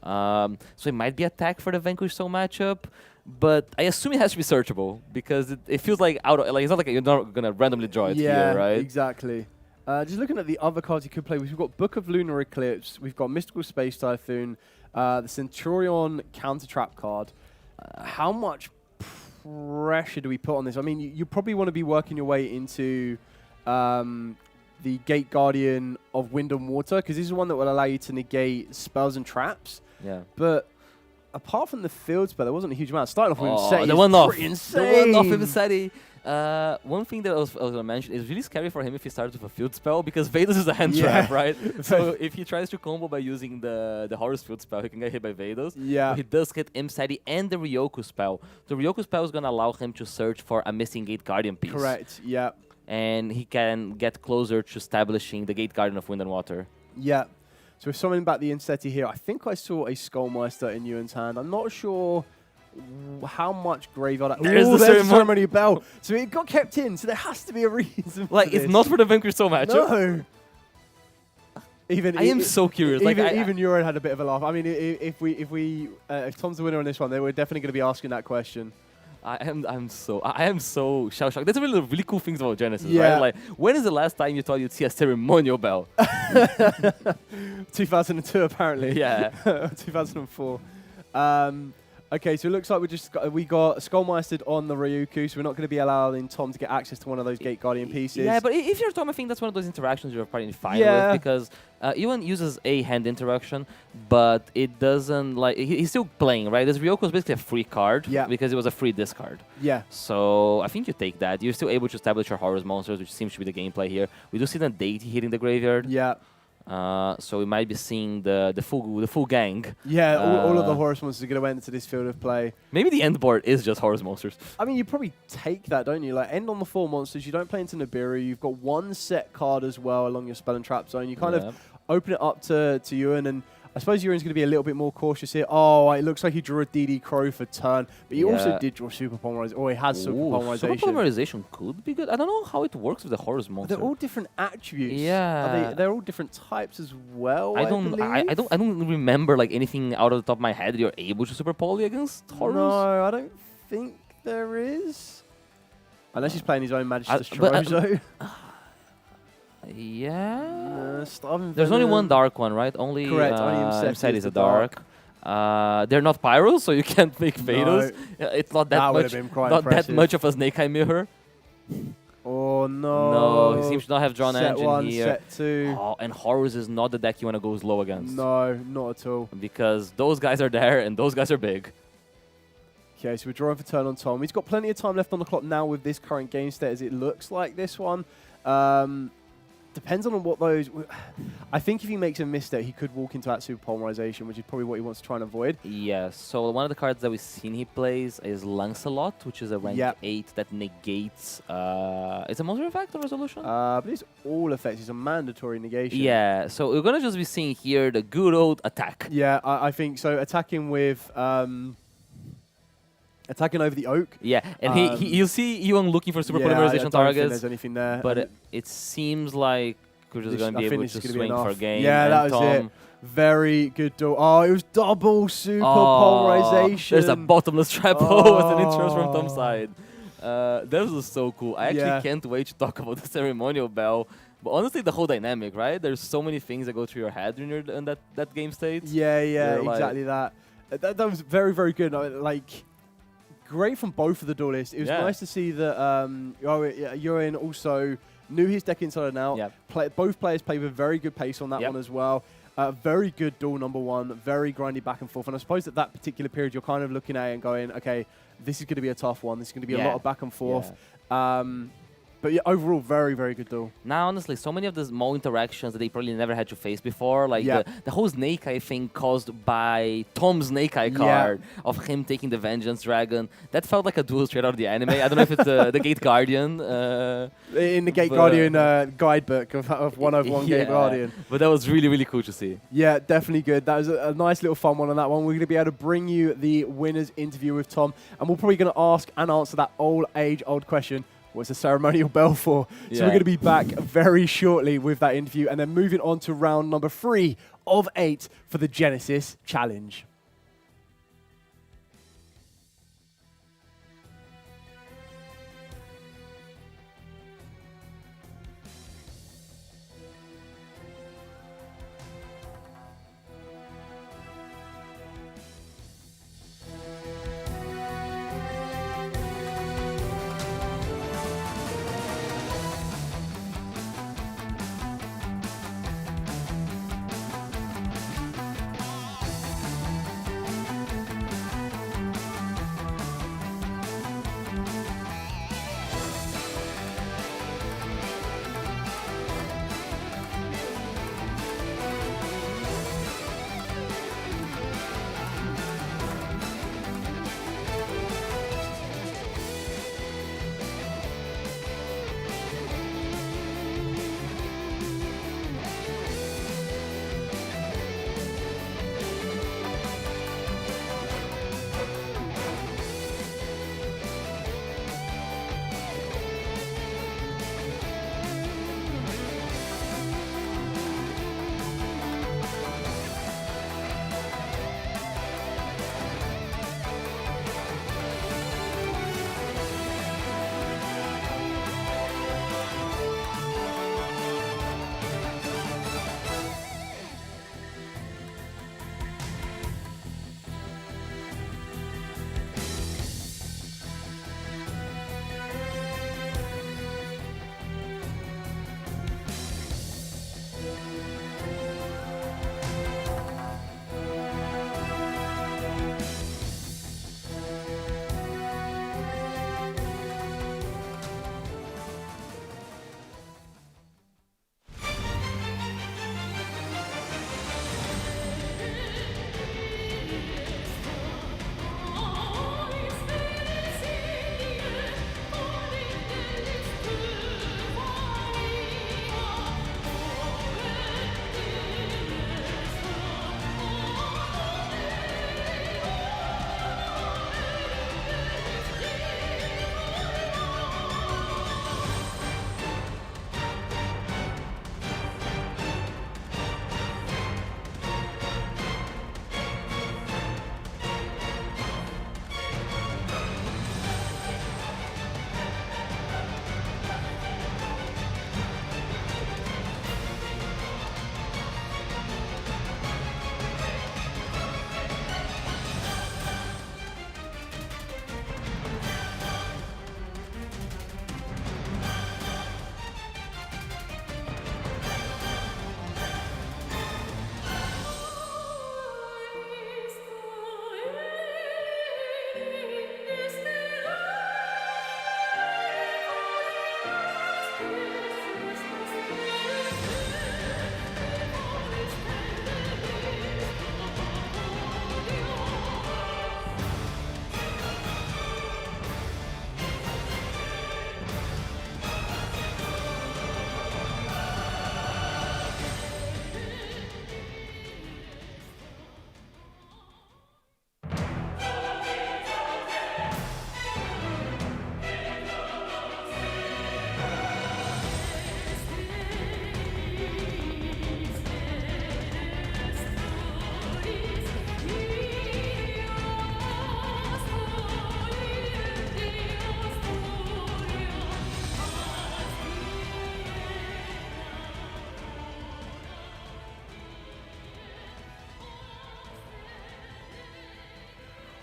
So it might be attack for the Vanquish Soul matchup, but I assume it has to be searchable, because it feels like it's not like you're not gonna randomly draw it here, right? Exactly. Just looking at the other cards you could play, we've got Book of Lunar Eclipse, we've got Mystical Space Typhoon, the Centurion Counter Trap card. How much pressure do we put on this? I mean, you probably want to be working your way into the Gate Guardian of Wind and Water, because this is one that will allow you to negate spells and traps. Yeah. But apart from the field spell, there wasn't a huge amount. Starting off with Insetti the one off. insane. The one off with Insetti. One thing that I was going to mention is really scary for him if he starts with a field spell, because Vados is a hand trap, right? So if he tries to combo by using the Horus field spell, he can get hit by Vados. Yeah. But he does hit Insetti and the Ryoku spell. The Ryoku spell is going to allow him to search for a missing Gate Guardian piece. Correct, yeah. And he can get closer to establishing the Gate Guardian of Wind and Water. Yeah. So we're summoning back the Insetti here. I think I saw a Skullmeister in Ewan's hand. I'm not sure how much graveyard... There's the Ceremonial Bell. So it got kept in, so there has to be a reason for it's not for the Vanquish Soul matchup. No. I am so curious. Even Euron had a bit of a laugh. I mean, if Tom's the winner on this one, they were definitely going to be asking that question. I am so shell shocked. That's one of the really cool things about Genesis, Yeah. right? Like, when is the last time you thought you'd see a Ceremonial Bell? 2002, apparently. Yeah. 2004. Okay, so it looks like we got Skullmeistered on the Ryuku, so we're not going to be allowing Tom to get access to one of those Gate Guardian pieces. Yeah, but if you're Tom, I think that's one of those interactions you're probably fine Yeah. with, because Ewan uses a hand interaction, but it doesn't he's still playing, right? This Ryoko is basically a free card, because it was a free discard. Yeah. So I think you take that. You're still able to establish your Horus monsters, which seems to be the gameplay here. We do see the deity hitting the graveyard. Yeah. So we might be seeing the full gang. Yeah, all of the Horus monsters are going to enter this field of play. Maybe the end board is just Horus monsters. I mean, you probably take that, don't you? Like, end on the 4 monsters, you don't play into Nibiru, you've got one set card as well along your spell and trap zone. You kind of open it up to Ewan, and I suppose Ewan's going to be a little bit more cautious here. Oh, it looks like he drew a DD Crow for turn, but he also did draw Super Polymerization, or he has Super Polymerization. Super Polymerization could be good. I don't know how it works with the Horus monster. They're all different attributes. Yeah. They're all different types as well, I don't remember anything out of the top of my head that you're able to Super Poly against Horus. No, I don't think there is. Unless he's playing his own Magister Strozo. Yeah. There's only one dark one, right? Only correct. Only Insetti is a dark. They're not Pyros, so you can't make Vados. No. It's not that much of a Snake Eye Mirror. Oh no! No, he seems to not have drawn set engine one, here. Set 2. Oh, and Horus is not the deck you want to go slow against. No, not at all. Because those guys are there and those guys are big. Okay, so we're drawing for turn on Tom. He's got plenty of time left on the clock now with this current game state, as it looks like this one. Depends on what those... I think if he makes a misstep, he could walk into that Super Polymerization, which is probably what he wants to try and avoid. Yeah, so one of the cards that we've seen he plays is Lancelot, which is a rank 8 that negates... it's a monster effect or resolution? I believe it's all effects. It's a mandatory negation. Yeah, so we're going to just be seeing here the good old attack. Yeah, I think so. Attacking with... attacking over the oak. Yeah, and you'll see Ewan looking for Super Polymerization I don't targets. think there's anything there. But it seems like we're just going to be able to swing for game. Yeah, that was it. Very good duel. Oh, it was double Super Polymerization. There's a bottomless trap hole as an interest from Tom's side. That was so cool. I actually can't wait to talk about the Ceremonial Bell. But honestly, the whole dynamic, right? There's so many things that go through your head when you're in that game state. Yeah, exactly that. That was very, very good. Great from both of the duelists. It was nice to see that Ewan also knew his deck inside and out. Both players played with very good pace on that one as well. Very good duel number 1. Very grindy back and forth. And I suppose at that particular period, you're kind of looking at it and going, okay, this is going to be a tough one. This is going to be a lot of back and forth. But yeah, overall, very, very good duel. Now, honestly, so many of the small interactions that they probably never had to face before, like the whole Snake Eye thing caused by Tom's Snake Eye card of him taking the Vengeance Dragon, that felt like a duel straight out of the anime. I don't know if it's the Gate Guardian. In the Gate Guardian guidebook of 101 Gate Guardian. But that was really, really cool to see. Yeah, definitely good. That was a nice little fun one on that one. We're going to be able to bring you the winner's interview with Tom, and we're probably going to ask and answer that old question. What's the ceremonial bell for? So we're going to be back very shortly with that interview, and then moving on to round number 3 of 8 for the Genesis Challenge.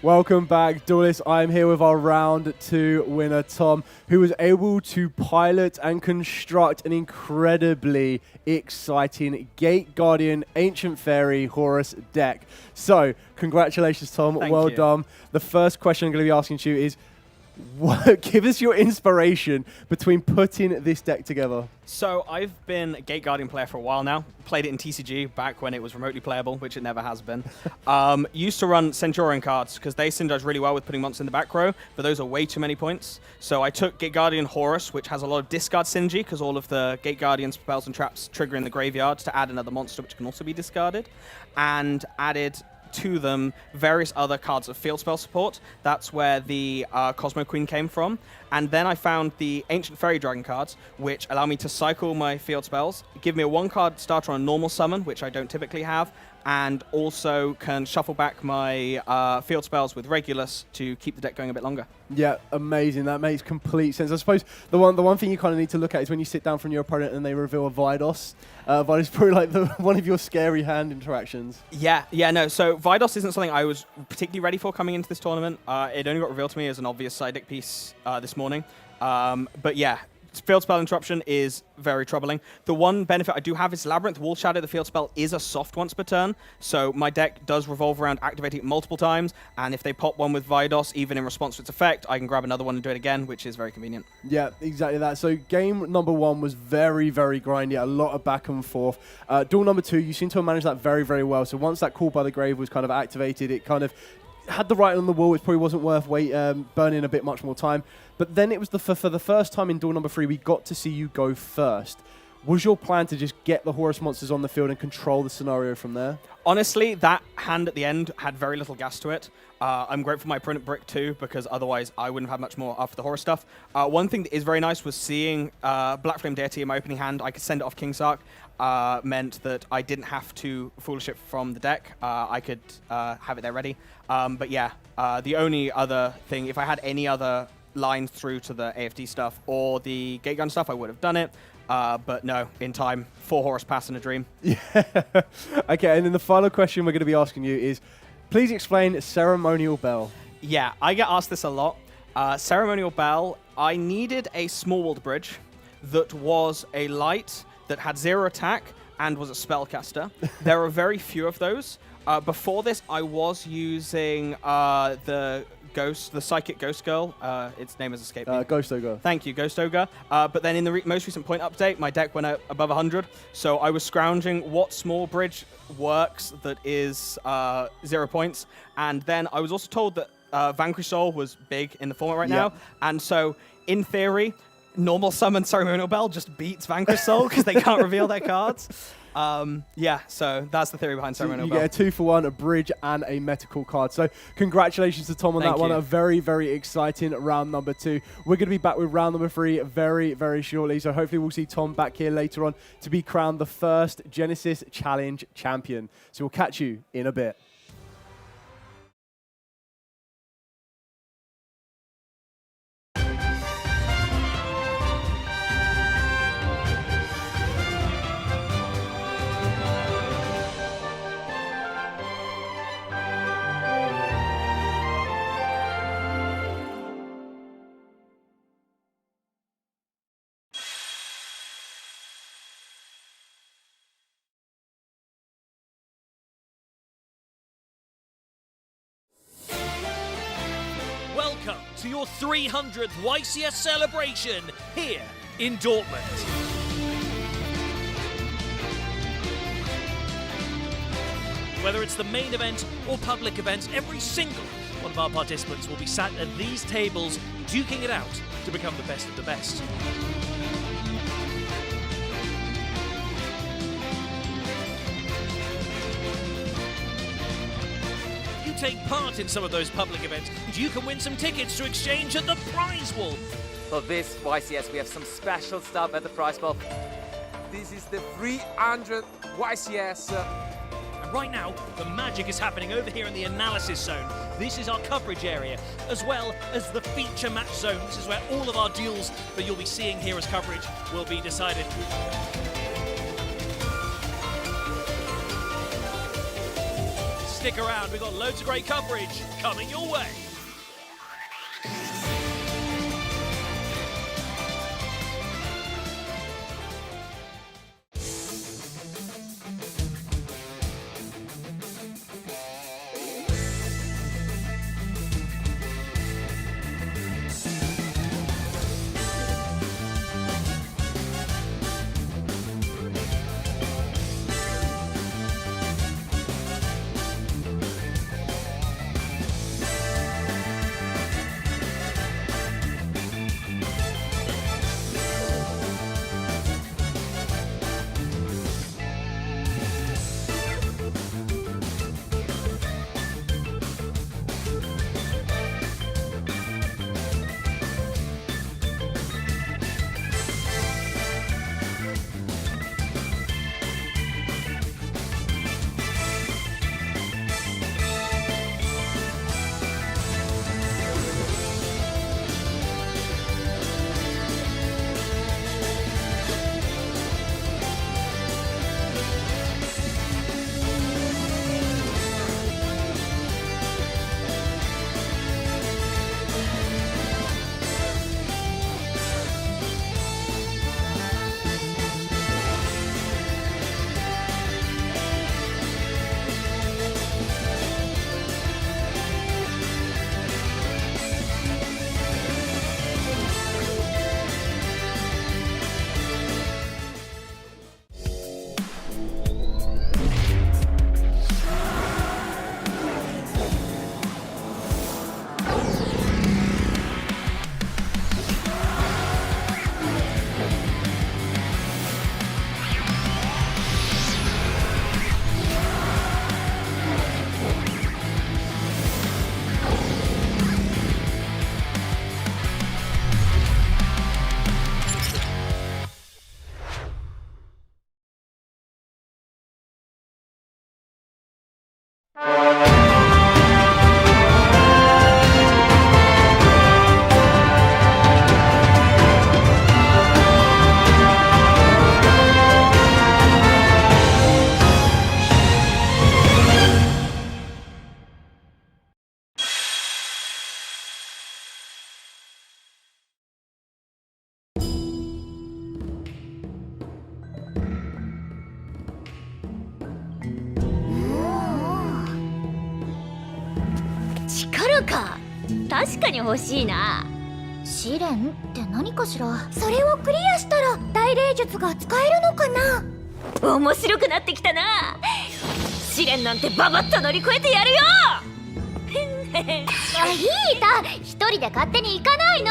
Welcome back, duelists. I'm here with our round 2 winner, Tom, who was able to pilot and construct an incredibly exciting Gate Guardian Ancient Fairy Horus deck. So, congratulations, Tom. Well done. The first question I'm going to be asking you is, Give us your inspiration between putting this deck together. So I've been a Gate Guardian player for a while now. Played it in TCG back when it was remotely playable, which it never has been. Used to run Centurion cards because they synergize really well with putting monsters in the back row, but those are way too many points. So I took Gate Guardian Horus, which has a lot of discard synergy because all of the Gate Guardian spells and traps trigger in the graveyard to add another monster, which can also be discarded, and added to them various other cards of field spell support. That's where the Cosmo Queen came from. And then I found the Ancient Fairy Dragon cards, which allow me to cycle my field spells, give me a 1-card starter on a normal summon, which I don't typically have, and also can shuffle back my field spells with Regulus to keep the deck going a bit longer. Yeah, amazing. That makes complete sense. I suppose the one thing you kind of need to look at is when you sit down from your opponent and they reveal a Vidos. Vidos is probably like one of your scary hand interactions. Yeah, no. So Vidos isn't something I was particularly ready for coming into this tournament. It only got revealed to me as an obvious side deck piece this morning. But yeah, field spell interruption is very troubling. The one benefit I do have is Labyrinth Wall Shadow. The field spell is a soft once per turn, so my deck does revolve around activating it multiple times, and if they pop one with Vidos, even in response to its effect, I can grab another one and do it again, which is very convenient. Yeah, exactly that. So game number 1 was very, very grindy, a lot of back and forth. Duel number 2, you seem to have managed that very, very well. So once that Call by the Grave was kind of activated, it kind of had the writing on the wall, which probably wasn't worth burning a bit much more time. But then it was for the first time in Duel number 3, we got to see you go first. Was your plan to just get the Horus monsters on the field and control the scenario from there? Honestly, that hand at the end had very little gas to it. I'm grateful for my opponent Brick too, because otherwise I wouldn't have had much more after the Horus stuff. One thing that is very nice was seeing Black Flame Deity in my opening hand. I could send it off King Sark. Meant that I didn't have to Foolish it from the deck. I could have it there ready. But yeah, the only other thing, if I had any other lines through to the AFD stuff or the Gate Gun stuff, I would have done it. But no, in time, 4 Horus pass in a dream. Yeah. Okay, and then the final question we're going to be asking you is, please explain Ceremonial Bell. Yeah, I get asked this a lot. Ceremonial Bell, I needed a small walled bridge that was a light that had 0 attack and was a spellcaster. There are very few of those. Before this, I was using the Psychic Ghost Girl. Its name has escaped me. Ghost Ogre. Thank you, Ghost Ogre. But then in the most recent point update, my deck went above 100. So I was scrounging what small bridge works that is 0 points. And then I was also told that Vanquish Soul was big in the format right now. And so, in theory, normal summon Ceremonial Bell just beats Vanquish Soul because they can't reveal their cards. Yeah, so that's the theory behind Ceremonial Bell. You get a 2-for-1, a bridge, and a Metacal card. So congratulations to Tom on that one. A very, very exciting round number 2. We're going to be back with round number 3 very, very shortly. So hopefully we'll see Tom back here later on to be crowned the first Genesis Challenge champion. So we'll catch you in a bit. Welcome to your 300th YCS celebration here in Dortmund. Whether it's the main event or public events, every single one of our participants will be sat at these tables duking it out to become the best of the best. Take part in some of those public events, and you can win some tickets to exchange at the prize wall. For this YCS, we have some special stuff at the prize wall. This is the 300 YCS. And right now, the magic is happening over here in the analysis zone. This is our coverage area, as well as the feature match zone. This is where all of our duels that you'll be seeing here as coverage will be decided. Stick around, we've got loads of great coverage coming your way. のか。確かに欲しいな。試練って何かしら。それをクリアしたら大霊術が使えるのかな。面白くなってきたな。試練なんてババッと乗り越えてやるよ。ヒータ、一人で勝手に行かないの。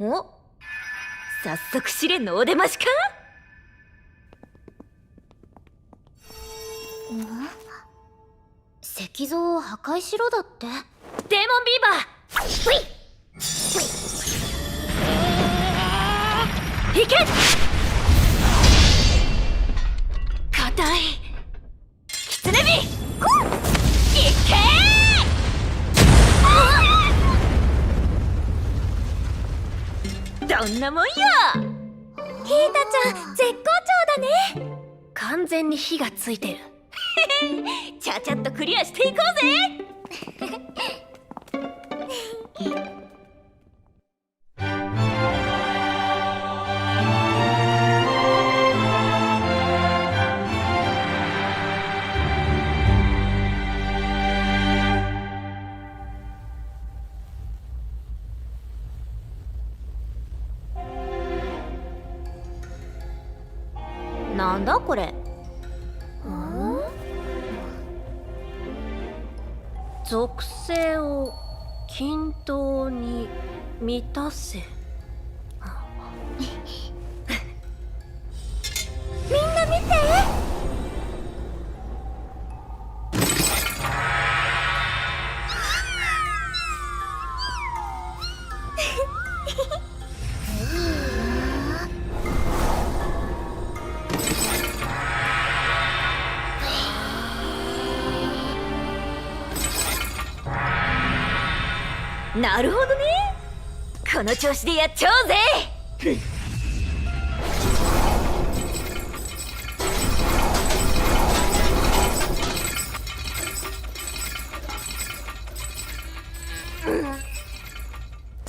お、早速試練のお出ましか。石像を破壊しろだって。デーモンビーバー、ふいいけ。硬いキツネビ、いけー。どんなもんよ。ヒータちゃん絶好調だね。完全に火がついてる。ちゃちゃっとクリアしていこうぜ。なんだこれ。属性を均等に満たせ。みんな見て。なるほどね。この調子でやっちゃおうぜ。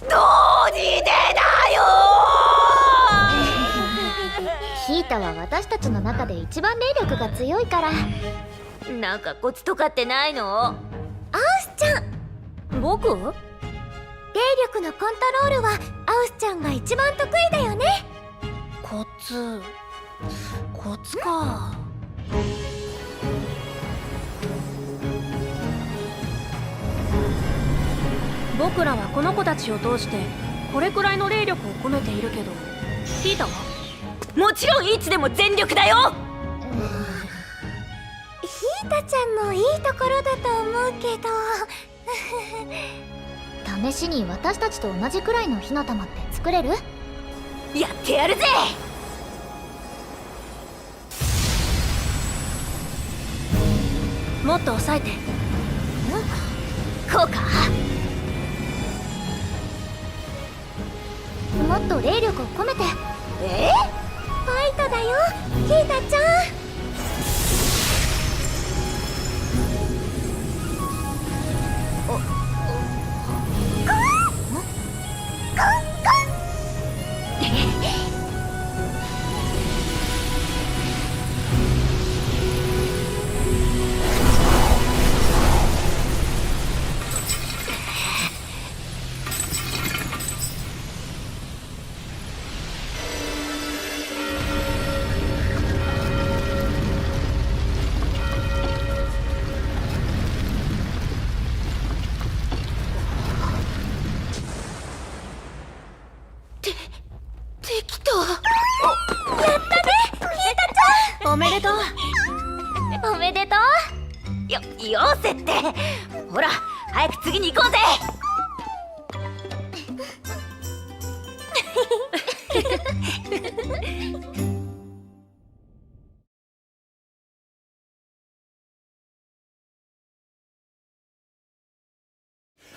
どうにでだよ。ヒータは私たちの中で一番霊力が強いから。なんかコツとかってないの？アウスちゃん、僕？霊力のコントロールはアウスちゃんが一番得意だよね。コツか。僕らはこの子たちを通してこれくらいの霊力を込めているけど、ヒータは？もちろんいつでも全力だよ。ヒータちゃんのいいところだと思うけど。試しに私たちと同じくらいの火の玉って作れる？やってやるぜ。もっと抑えて。こうか。もっと霊力を込めて。ファイトだよ、ヒータちゃん。おめでとう。おめでとう。よせって。ほら早く次に行こうぜ。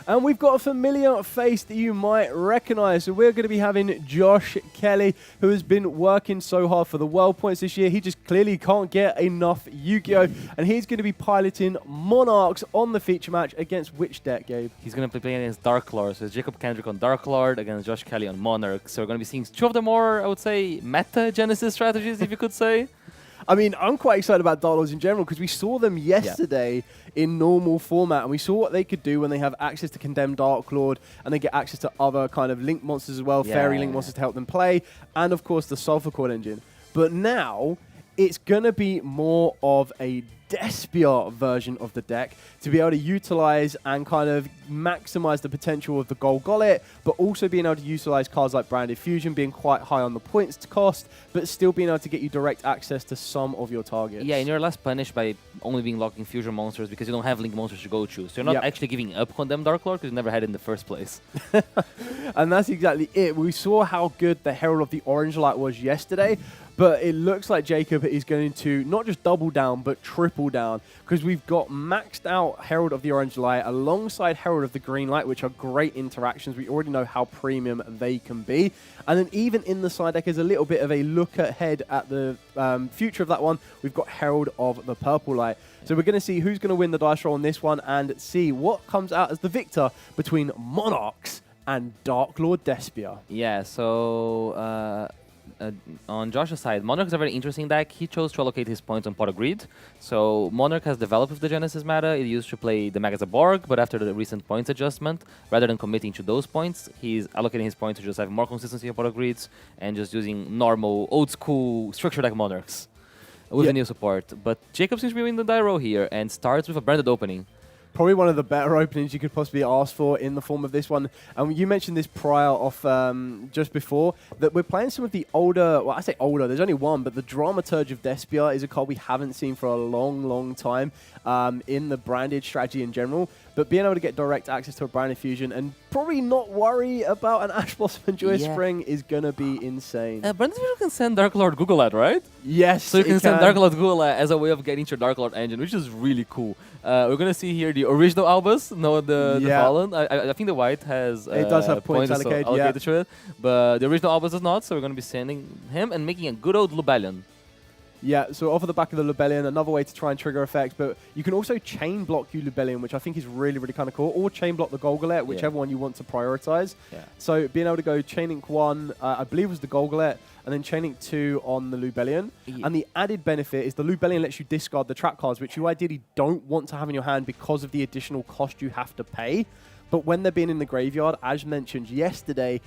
And we've got a familiar face that you might recognize. So we're going to be having Josh Kelly, who has been working so hard for the world points this year. He just clearly can't get enough Yu-Gi-Oh! And he's going to be piloting Monarchs on the feature match against which deck, Gabe? He's going to be playing against Dark Lord. So it's Jacob Kendrick on Dark Lord against Josh Kelly on Monarch. So we're going to be seeing two of the more, I would say, meta Genesis strategies, if you could say. I mean, I'm quite excited about Dark Lords in general because we saw them yesterday in normal format, and we saw what they could do when they have access to Condemned Dark Lord and they get access to other kind of Link monsters as well, Fairy Link monsters to help them play, and of course the Sulphur Core engine. But now it's going to be more of a Despia version of the deck to be able to utilize and kind of maximize the potential of the Gold Gullet, but also being able to utilize cards like Branded Fusion, being quite high on the points cost, but still being able to get you direct access to some of your targets. Yeah, and you're less punished by only being locking fusion monsters because you don't have Link monsters to go to. So you're not actually giving up Condemned Dark Lord because you never had it in the first place. And that's exactly it. We saw how good the Herald of the Orange Light was yesterday, but it looks like Jacob is going to not just double down, but triple down, because we've got maxed out Herald of the Orange Light alongside Herald of the Green Light, which are great interactions. We already know how premium they can be. And then even in the side deck is a little bit of a look ahead at the future of that one. We've got Herald of the Purple Light. So we're going to see who's going to win the dice roll on this one and see what comes out as the victor between Monarchs and Dark Lord Despia. Yeah, so on Josh's side, Monarch is a very interesting deck. He chose to allocate his points on Pot of Greed. So Monarch has developed with the Genesis meta. It used to play the Meg as a Borg, but after the recent points adjustment, rather than committing to those points, he's allocating his points to just have more consistency on Pot of Greeds and just using normal, old-school structure deck Monarchs with a new support. But Jacob seems to be winning the die roll here and starts with a branded opening. Probably one of the better openings you could possibly ask for in the form of this one. And you mentioned this prior off just before, that we're playing some of the older, well, I say older, there's only one, but the Dramaturge of Despia is a card we haven't seen for a long, long time in the branded strategy in general. But being able to get direct access to a branded fusion and probably not worry about an Ash Blossom and Joyous Spring is going to be insane. Branded Fusion can send Dark Lord Google-Led, right? Yes, so you can send Dark Lord Google-Led as a way of getting to your Dark Lord engine, which is really cool. We're going to see here the original Albus, no the Fallen. I think the white has it does have points allocated to it, but the original Albus does not, so we're going to be sending him and making a good old Lubellion. Yeah, so off of the back of the Lubellion, another way to try and trigger effects, but you can also chain block you Lubellion, which I think is really, really kind of cool, or chain block the Golgolette, whichever one you want to prioritize. So being able to go Chain Link 1, I believe was the Golgolette, and then Chain Link 2 on the Lubellion. And the added benefit is the Lubellion lets you discard the trap cards, which you ideally don't want to have in your hand because of the additional cost you have to pay. But when they're being in the graveyard, as mentioned yesterday,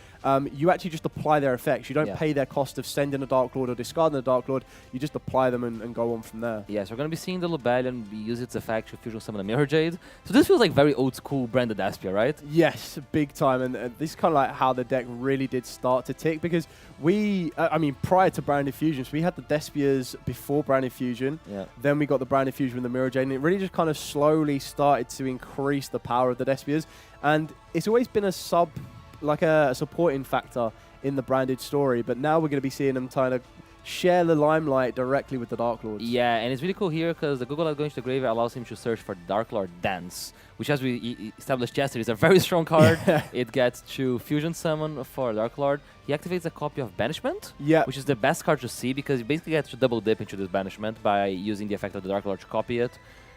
you actually just apply their effects. You don't pay their cost of sending a Dark Lord or discarding a Dark Lord. You just apply them and go on from there. Yeah, so we're going to be seeing the Lubellion use its effect to fusion summon a Mirror Jade. So this feels like very old school branded Despia, right? Yes, big time. And this is kind of like how the deck really did start to tick, because we, I mean, prior to Branded Fusions, we had the Despias before Branded Fusion. Then we got the Branded Fusion with the Mirror Jade, and it really just kind of slowly started to increase the power of the Despias. And it's always been a supporting factor in the branded story, but now we're going to be seeing them kind of share the limelight directly with the Dark Lords. Yeah, and it's really cool here because the Google going to the graveyard allows him to search for Dark Lord Dance, which, as we established yesterday, is a very strong card. It gets to fusion summon for Dark Lord. He activates a copy of Banishment, which is the best card to see because he basically gets to double dip into this Banishment by using the effect of the Dark Lord to copy it.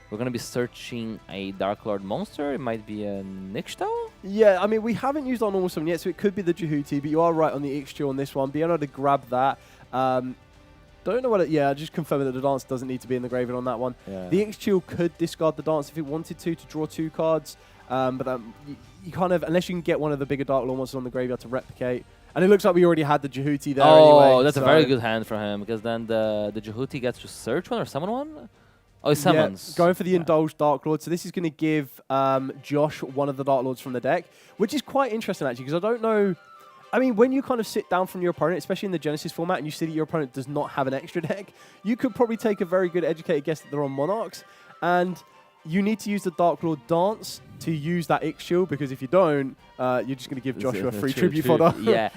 We're going to be searching a Dark Lord monster. It might be a Nixtal? Yeah, I mean, we haven't used our normal summon yet, so it could be the Jehuti, but you are right on the Ixchil on this one. Being able to grab that. Don't know what it... just confirming that the dance doesn't need to be in the graveyard on that one. The Ixchil could discard the dance if it wanted to draw 2 cards, but you kind of... Unless you can get one of the bigger Dark Lord monsters on the graveyard to replicate. And it looks like we already had the Jehuti there anyway. Oh, that's a very good hand for him, because then the Jehuti gets to search one or summon one? Oh, he summons. Going for the Indulged Dark Lord. So this is going to give Josh one of the Dark Lords from the deck, which is quite interesting, actually, because I don't know... I mean, when you kind of sit down from your opponent, especially in the Genesis format, and you see that your opponent does not have an extra deck, you could probably take a very good educated guess that they're on Monarchs, and you need to use the Dark Lord Dance to use that Ixchil, because if you don't, You're just going to give Joshua free tribute fodder. Yeah.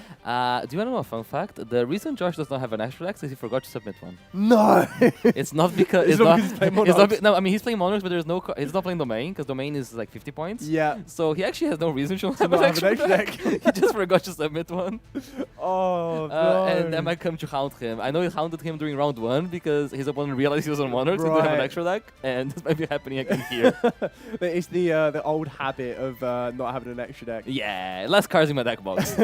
Do you want to know a fun fact? The reason Josh does not have an extra deck is he forgot to submit one. No! It's not because It's not because he's playing Monarchs. No, I mean he's playing Monarchs, but there's no. He's not playing Domain because Domain is like 50 points. Yeah. So he actually has no reason to not have an have extra an extra deck. He just forgot to submit one. Oh, no. And that might come to haunt him. I know he haunted him during round 1 because his opponent realized he was on Monarchs and didn't have an extra deck, and this might be happening again here. It's the old habit of not having an extra deck. Yeah, less cards in my deck box.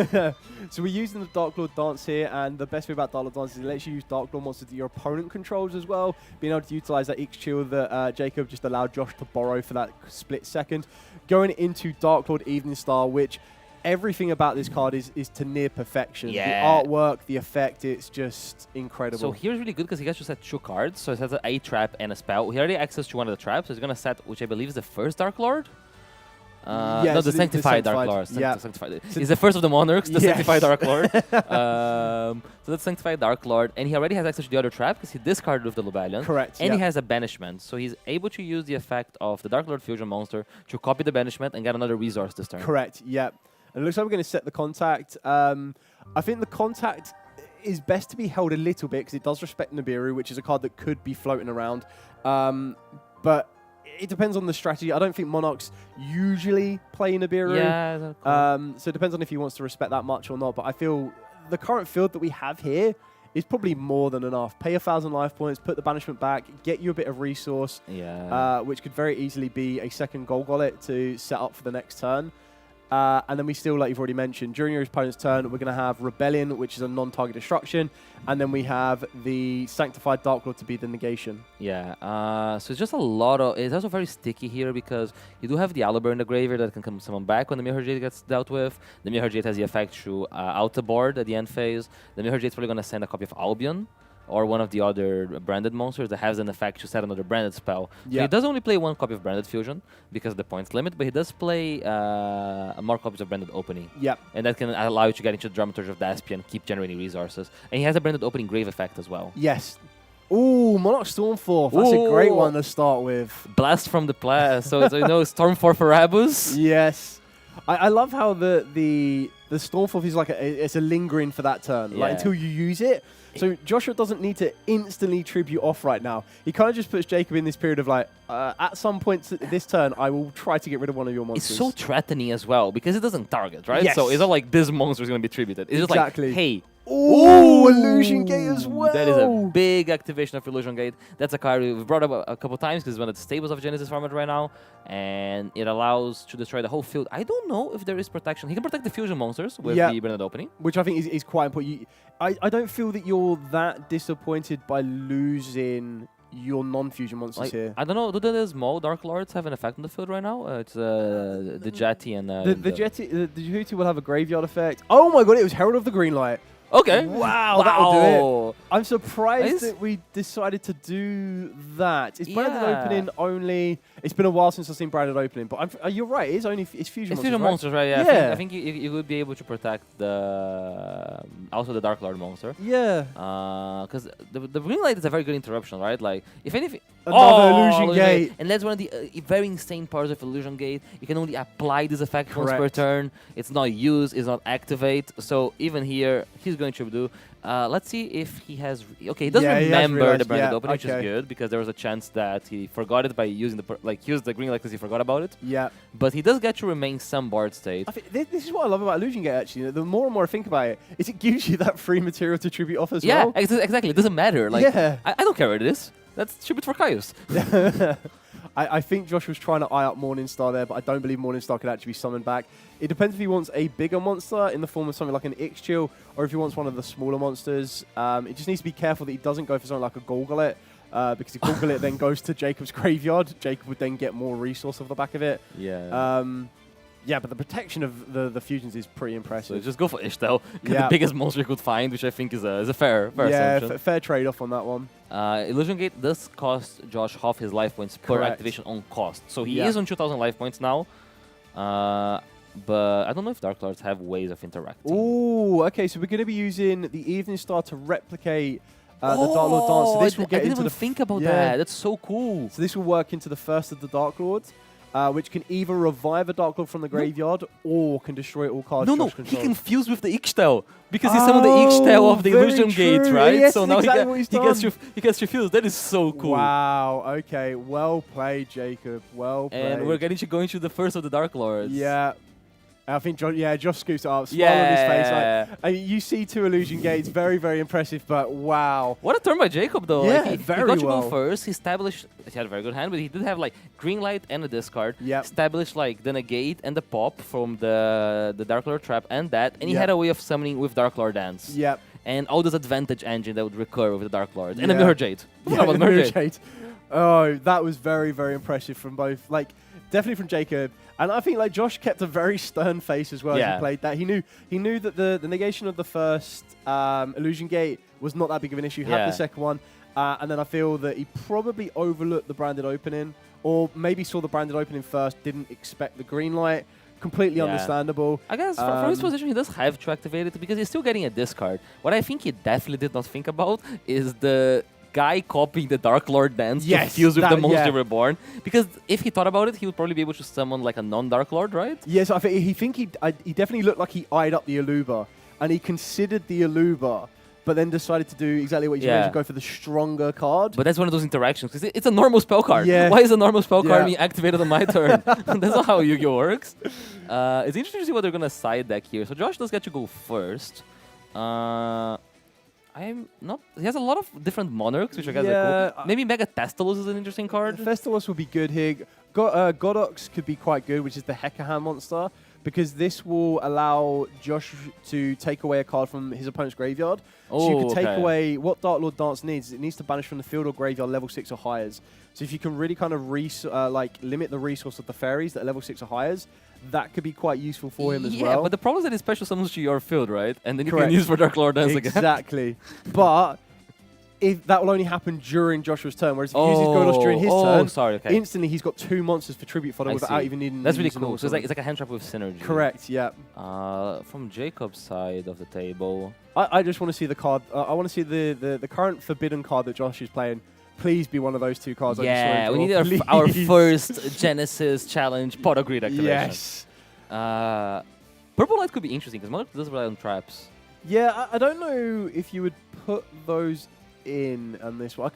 So we're using the Dark Lord Dance here, and the best thing about Dark Lord Dance is it lets you use Dark Lord monsters that your opponent controls as well, being able to utilize that X-Chill that Jacob just allowed Josh to borrow for that split second. Going into Dark Lord Evening Star, which everything about this card is to near perfection. Yeah. The artwork, the effect, it's just incredible. So here's really good because he gets to set 2 cards. So he has a trap and a spell. He already access to one of the traps. So he's going to set, which I believe is the first Dark Lord. Yeah, no, the Sanctified Dark Lord. Yeah. Sanctified. He's the first of the Monarchs, the Sanctified Dark Lord. So that's Sanctified Dark Lord. And he already has access to the other trap because he discarded with the Lubellion. Correct. And he has a banishment. So he's able to use the effect of the Dark Lord fusion monster to copy the banishment and get another resource this turn. Correct, yeah. And it looks like we're going to set the contact. I think the contact is best to be held a little bit because it does respect Nibiru, which is a card that could be floating around. But it depends on the strategy. I don't think Monarchs usually play Nibiru. Yeah. Cool. So it depends on if he wants to respect that much or not. But I feel the current field that we have here is probably more than enough. Pay 1,000 life points, put the banishment back, get you a bit of resource, which could very easily be a second Golgollet to set up for the next turn. And then we still, like you've already mentioned, during your opponent's turn, we're going to have Rebellion, which is a non-target destruction. And then we have the Sanctified Dark Lord to be the negation. Yeah, so it's just a lot of... It's also very sticky here because you do have the Owlbear in the graveyard that can come summon back when the Mirror Jade gets dealt with. The Mirror Jade has the effect to out the board at the end phase. The Mirror Jade's probably going to send a copy of Albion or one of the other branded monsters that has an effect to set another branded spell. So he does only play 1 copy of Branded Fusion because of the points limit, but he does play more copies of Branded Opening. Yep. And that can allow you to get into the Dramaturge of Daspia and keep generating resources. And he has a Branded Opening Grave effect as well. Yes. Ooh, Monarch Stormforth. That's a great one to start with. Blast from the Past. So, you know, Stormforth for Erebus. Yes. I love how the Stormforth is like it's a lingering for that turn, like until you use it. So Joshua doesn't need to instantly tribute off right now. He kind of just puts Jacob in this period of like, at some point this turn, I will try to get rid of one of your monsters. It's so threatening as well because it doesn't target, right? Yes. So it's not like this monster is going to be tributed. It's just like, hey. Ooh, Illusion Gate as well. That is a big activation of Illusion Gate. That's a card we've brought up a couple times because it's one of the staples of Genesis format right now, and it allows to destroy the whole field. I don't know if there is protection. He can protect the fusion monsters with the Branded Opening, which I think is quite important. I don't feel that you're that disappointed by losing your non-fusion monsters here. I don't know. Do the small Dark Lords have an effect on the field right now? It's the Jetty and the Jetty. The Jehuti will have a graveyard effect. Oh my god! It was Herald of the Greenlight. Okay. Wow, that'll do it. I'm surprised that we decided to do that. It's branded opening only. It's been a while since I've seen branded opening, but you're right. It's fusion monsters. It's fusion monsters, right? Yeah. I think you would be able to protect the also the Dark Lord monster. Yeah. Because the green light is a very good interruption, right? Like if anything, another Illusion Gate. And that's one of the very insane parts of Illusion Gate. You can only apply this effect once per turn. It's not used. It's not activate. So even here, he's going to do. Let's see if he has. Okay, he doesn't remember the branded opening, which is good because there was a chance that he forgot it by using used the green light because he forgot about it. Yeah. But he does get to remain some board state. I think this is what I love about Illusion Gate. Actually, the more and more I think about it, is it gives you that free material to tribute off as well. Yeah, exactly. It doesn't matter. Like, I don't care what it is. That's tribute for Caius. I think Josh was trying to eye up Morningstar there, but I don't believe Morningstar could actually be summoned back. It depends if he wants a bigger monster in the form of something like an Ix-Chill, or if he wants one of the smaller monsters. It just needs to be careful that he doesn't go for something like a Golgollet, because if Golgollet then goes to Jacob's graveyard, Jacob would then get more resource off the back of it. Yeah. Yeah, but the protection of the fusions is pretty impressive. So just go for Ishtel, the biggest monster you could find, which I think is a fair assumption. Fair trade-off on that one. Illusion Gate does cost Josh half his life points per activation on cost. So he is on 2,000 life points now. But I don't know if Dark Lords have ways of interacting. Ooh, okay, so we're going to be using the Evening Star to replicate the Dark Lord Dance. So this will get I didn't even think about that. That's so cool. So this will work into the first of the Dark Lords. which can either revive a Dark Lord from the graveyard or can destroy all cards. No, Josh he controls. can fuse with the Ixtel because he summoned the Ixtel of the very Illusion Gate, true. right? Yes, so now exactly what he's he gets to fuse. That is so cool. Wow. Okay. Well played, Jacob. Well played. And we're going through the first of the Dark Lords. Yeah. I think Josh scoops it up, smile on his face. Like, I mean, you see 2 Illusion Gates, very, very impressive, but wow. What a turn by Jacob, though. Yeah, he very got to well. go first. He had a very good hand, but he did have like green light and a discard. Yep. Established like the negate and the pop from the Dark Lord trap and that. And he Yep. had a way of summoning with Dark Lord Dance. Yep. And all this advantage engine that would recur with the Dark Lord. And the Yeah. Mirror Jade. Yeah, About the Mirror Mirror Jade. Jade. Oh, that was very, very impressive from both. Like, definitely from Jacob. And I think like Josh kept a very stern face as well as Yeah. he played that. He knew that the negation of the first Illusion Gate was not that big of an issue. Had Yeah. the second one. And then I feel that he probably overlooked the branded opening, or maybe saw the branded opening first, didn't expect the green light. Completely Yeah. understandable. I guess from his position, he does have to activate it because he's still getting a discard. What I think he definitely did not think about is the guy copying the Dark Lord Dance to fuse with the Monster Reborn. Because if he thought about it, he would probably be able to summon like a non-Dark Lord, right? Yes, I think he definitely looked like he eyed up the Aluba, and he considered the Aluba, but then decided to do exactly what you mentioned, go for the stronger card. But that's one of those interactions, because it's a normal spell card. Yeah. Why is a normal spell card Yeah. being activated on my turn? That's not how Yu-Gi-Oh works. It's interesting to see what they're going to side deck here. So Josh does get to go first. He has a lot of different monarchs, which I guess are cool. Maybe Mega Testalus is an interesting card. Festivus will be good here. Godox could be quite good, which is the Hekahan monster, because this will allow Josh to take away a card from his opponent's graveyard. So you could take away what Dark Lord Dance needs. It needs to banish from the field or graveyard level 6 or higher. So if you can really kind of limit the resource of the fairies at level 6 or higher, that could be quite useful for him as well. Yeah, but the problem is that it special summons to your field, right? And then you Correct. can use for Dark Lord Dance again. Exactly. But if that will only happen during Joshua's turn, whereas if he uses Godos during his turn, instantly he's got 2 monsters for Tribute Fodder without even needing. That's really cool. So it's like a hand trap with synergy. Correct. Yeah. From Jacob's side of the table, I just want to see the card. I want to see the current Forbidden card that Josh is playing. Please be one of those 2 cards. Yeah, we need our first Genesis challenge Pot of Greed activation. Yes. Purple Light could be interesting because Monarch does rely on traps. Yeah, I don't know if you would put those in on this one.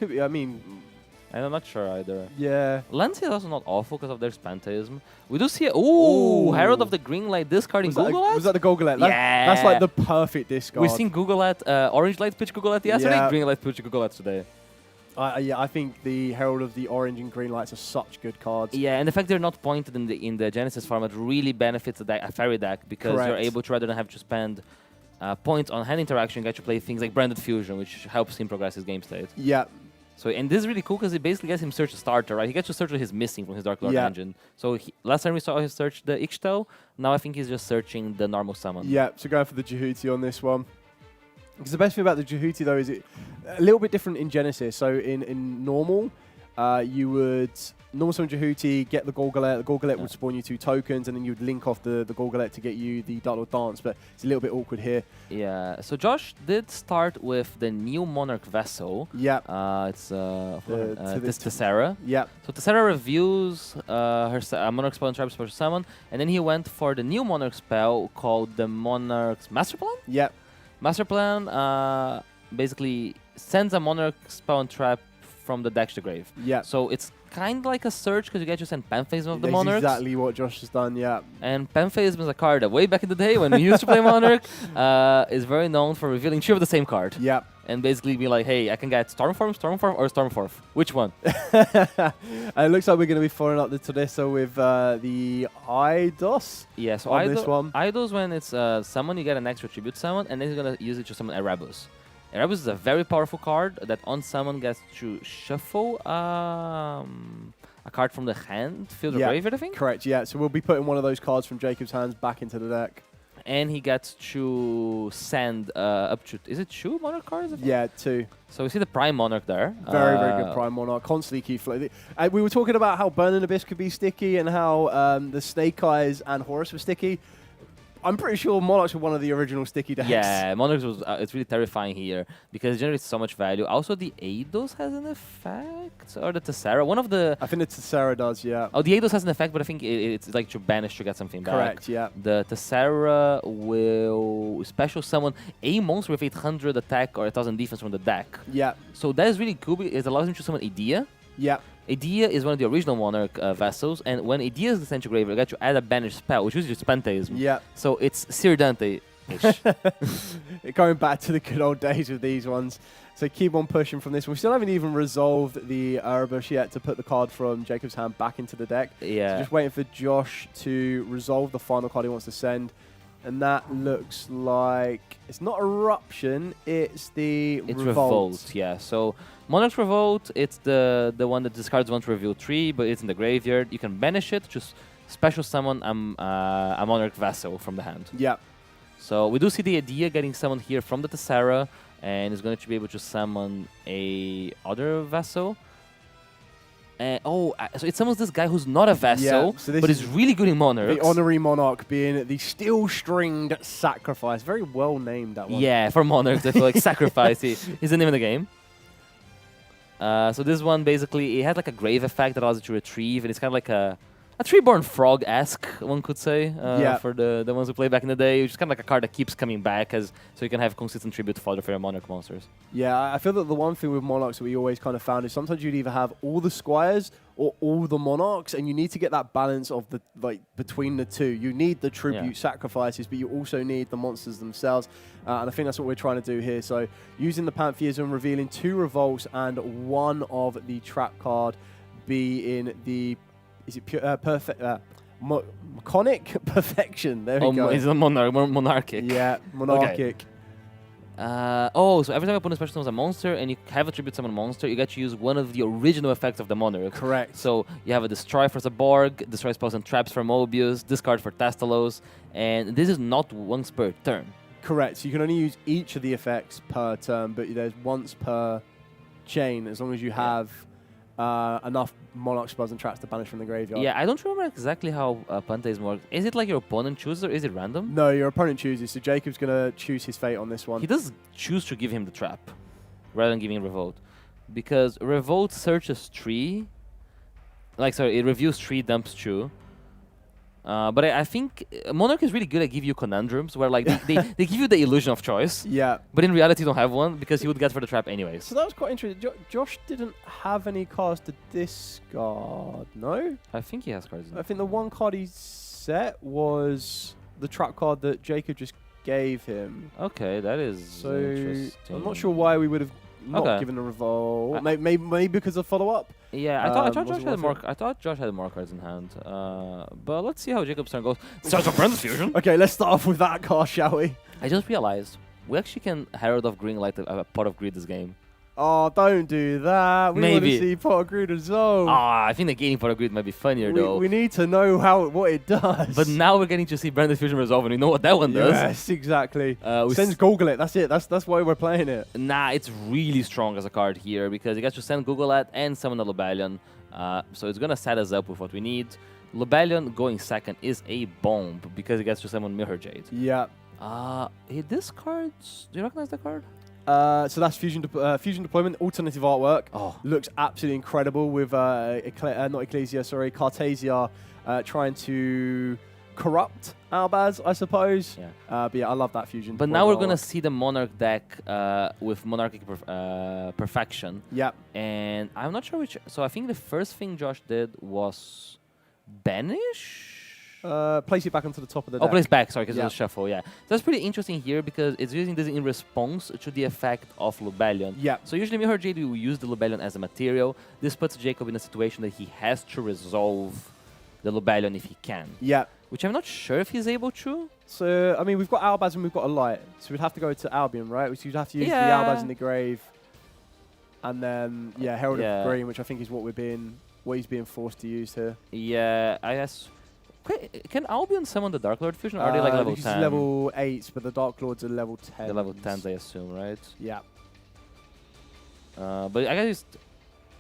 I'm not sure either. Yeah. Lancia is also not awful because of their Spantism. We do see Herald of the Green Light discarding Googleat. Was that the Googleat? Yeah. That's like the perfect discard. We've seen Googleat, Orange Light pitch Googleat yesterday, Green Light pitch Googleat today. I think the Herald of the Orange and Green Lights are such good cards. Yeah, and the fact they're not pointed in the Genesis format really benefits a fairy deck because you're able to, rather than have to spend points on hand interaction, get to play things like Branded Fusion, which helps him progress his game state. Yeah. So, and this is really cool because it basically gets him search a starter, right? He gets to search what he's missing from his Dark Lord engine. So last time we saw him search the Ixtel, now I think he's just searching the normal summon. Yeah, so going for the Jehuti on this one. Because the best thing about the Jehuti, though, is it a little bit different in Genesis. So in normal, you would normal summon Jehuti, get the Golgolet. The Golgolet would spawn you 2 tokens, and then you would link off the Golgolet to get you the Dark Lord Dance. But it's a little bit awkward here. Yeah, so Josh did start with the new Monarch Vessel. Yeah. It's Tessera. Yeah. So Tessera reviews her Monarch spell and trap special summon, and then he went for the new Monarch spell called the Monarch's Master Plan? Yeah. Master Plan basically sends a Monarch spell and trap from the deck to the grave. Yeah. So it's kind of like a search because you get to send Pantheism of the Monarchs. That's exactly what Josh has done, yeah. And Pantheism is a card that way back in the day when we used to play Monarch is very known for revealing 2 of the same card. Yeah. And basically be like, hey, I can get Stormform, or Stormforth. Which one? It looks like we're going to be following up the Todessa with the Eidos. Yeah, so this one. Eidos, when it's summon, you get an extra tribute summon, and then he's going to use it to summon Erebus. Erebus is a very powerful card that on summon gets to shuffle a card from the hand, field or graveyard, I think? Correct, yeah. So we'll be putting one of those cards from Jacob's hands back into the deck. And he gets to send up to... Is it 2 Monarch cards? Yeah, 2. So we see the Prime Monarch there. Very, very good Prime Monarch. Constantly keep floating. We were talking about how Burning Abyss could be sticky and how the Snake Eyes and Horus were sticky. I'm pretty sure Monarchs were one of the original sticky decks. Yeah, Monarchs was. It's really terrifying here because it generates so much value. Also, the Eidos has an effect, or the Tessera. One of the. I think the Tessera does, yeah. Oh, the Eidos has an effect, but I think it's like to banish to get something back. Correct, yeah. The Tessera will special summon a monster with 800 attack or 1000 defense from the deck. Yeah. So that is really cool. It allows him to summon Idea. Yeah. Idea is one of the original Monarch vessels, and when Idea is sent to graveyard, you get to add a banish spell, which is just Pantheism. Yeah. So it's Sir Dante-ish. Going back to the good old days with these ones. So keep on pushing from this. We still haven't even resolved the Erebus yet to put the card from Jacob's hand back into the deck. Yeah. So just waiting for Josh to resolve the final card he wants to send. And that looks like it's not Eruption, it's the Revolt, yeah. So Monarch's Revolt, it's the one that discards one to reveal 3, but it's in the graveyard. You can banish it, just special summon a Monarch Vessel from the hand. Yeah. So we do see the idea getting summoned here from the Tessera, and is going to be able to summon a other vessel. So it summons this guy who's not a vessel, so but is really good in Monarchs. The Honorary Monarch being the Steel-Stringed Sacrifice. Very well named, that one. Yeah, for Monarchs, I feel like Sacrifice is the name of the game. So this one, basically, it has like a Grave effect that allows it to retrieve, and it's kind of like a Treeborn Frog-esque, one could say, for the ones who played back in the day, which is kind of like a card that keeps coming back, so you can have consistent tribute fodder for your Monarch monsters. Yeah, I feel that the one thing with Monarchs that we always kind of found is sometimes you'd either have all the Squires or all the Monarchs, and you need to get that balance of the between the two. You need the tribute sacrifices, but you also need the monsters themselves, and I think that's what we're trying to do here. So using the Pantheism, revealing 2 Revolts and 1 of the trap card being the... Is it pure perfect? Mechanic perfection. There we go. It's a monarchic. Yeah, monarchic. Okay. So every time opponent special summons a monster and you have a tribute summon monster, you get to use one of the original effects of the monarch. Correct. So you have a destroy for Zaborg, destroy spells and traps for Mobius, discard for Tastalos, and this is not once per turn. Correct. So you can only use each of the effects per turn, but there's once per chain as long as you have enough Monarch spells and traps to banish from the graveyard. Yeah, I don't remember exactly how Pantheism works. Is it like your opponent chooses or is it random? No, your opponent chooses. So Jacob's going to choose his fate on this one. He does choose to give him the trap rather than giving Revolt. Because Revolt searches 3. It reviews 3, dumps 2. But I think Monarch is really good at giving you conundrums where they give you the illusion of choice. Yeah. But in reality you don't have one because he would get for the trap anyways. So that was quite interesting. Josh didn't have any cards to discard, no? I think he has cards. I think the one card he set was the trap card that Jacob just gave him. Okay, that is interesting. I'm not sure why we would have not given a Revolt. Maybe because of follow-up? Yeah, I thought Josh had more. I thought Josh had more cards in hand. But let's see how Jacob's turn goes. Starts with Brand's Fusion. Okay, let's start off with that card, shall we? I just realized we actually can Herald of Green light a Pot of Greed this game. Oh, don't do that. We want to see Pot of Greed resolve. I think the gaining Pot of Greed might be funnier though. We need to know what it does. But now we're getting to see Brand's Fusion resolve, and we know what that one does. Yes, exactly. Sends Google it. That's it. That's why we're playing it. Nah, it's really strong as a card here because it gets to send Google at and summon a Lobelion. So it's gonna set us up with what we need. Lobelion going second is a bomb because it gets to summon Mirror Jade. Yeah. This card. Do you recognize that card? So that's Fusion Deployment, alternative artwork. Oh. Looks absolutely incredible with, Cartasia trying to corrupt Albaz, I suppose. Yeah. But yeah, I love that Fusion. But now we're going to see the Monarch deck with Monarchic Perfection. Yeah. And I'm not sure which... So I think the first thing Josh did was banish? Place it back onto the top of the deck. Oh, place back, sorry, because it was shuffle, yeah. So that's pretty interesting here because it's using this in response to the effect of Lobelion. Yeah. So usually Mirror Jade will use the Lobelion as a material. This puts Jacob in a situation that he has to resolve the Lobelion if he can. Yeah. Which I'm not sure if he's able to. So, I mean, we've got Albaz and we've got a light. So we'd have to go to Albion, right? So you'd have to use the Albaz in the grave. And then, Herald of Green, which I think is what he's being forced to use here. Yeah, I guess... Can Albion summon the Dark Lord Fusion? Or are they like level 10? Level 8, but the Dark Lords are level 10. The level 10s, I assume, right? Yeah. But I guess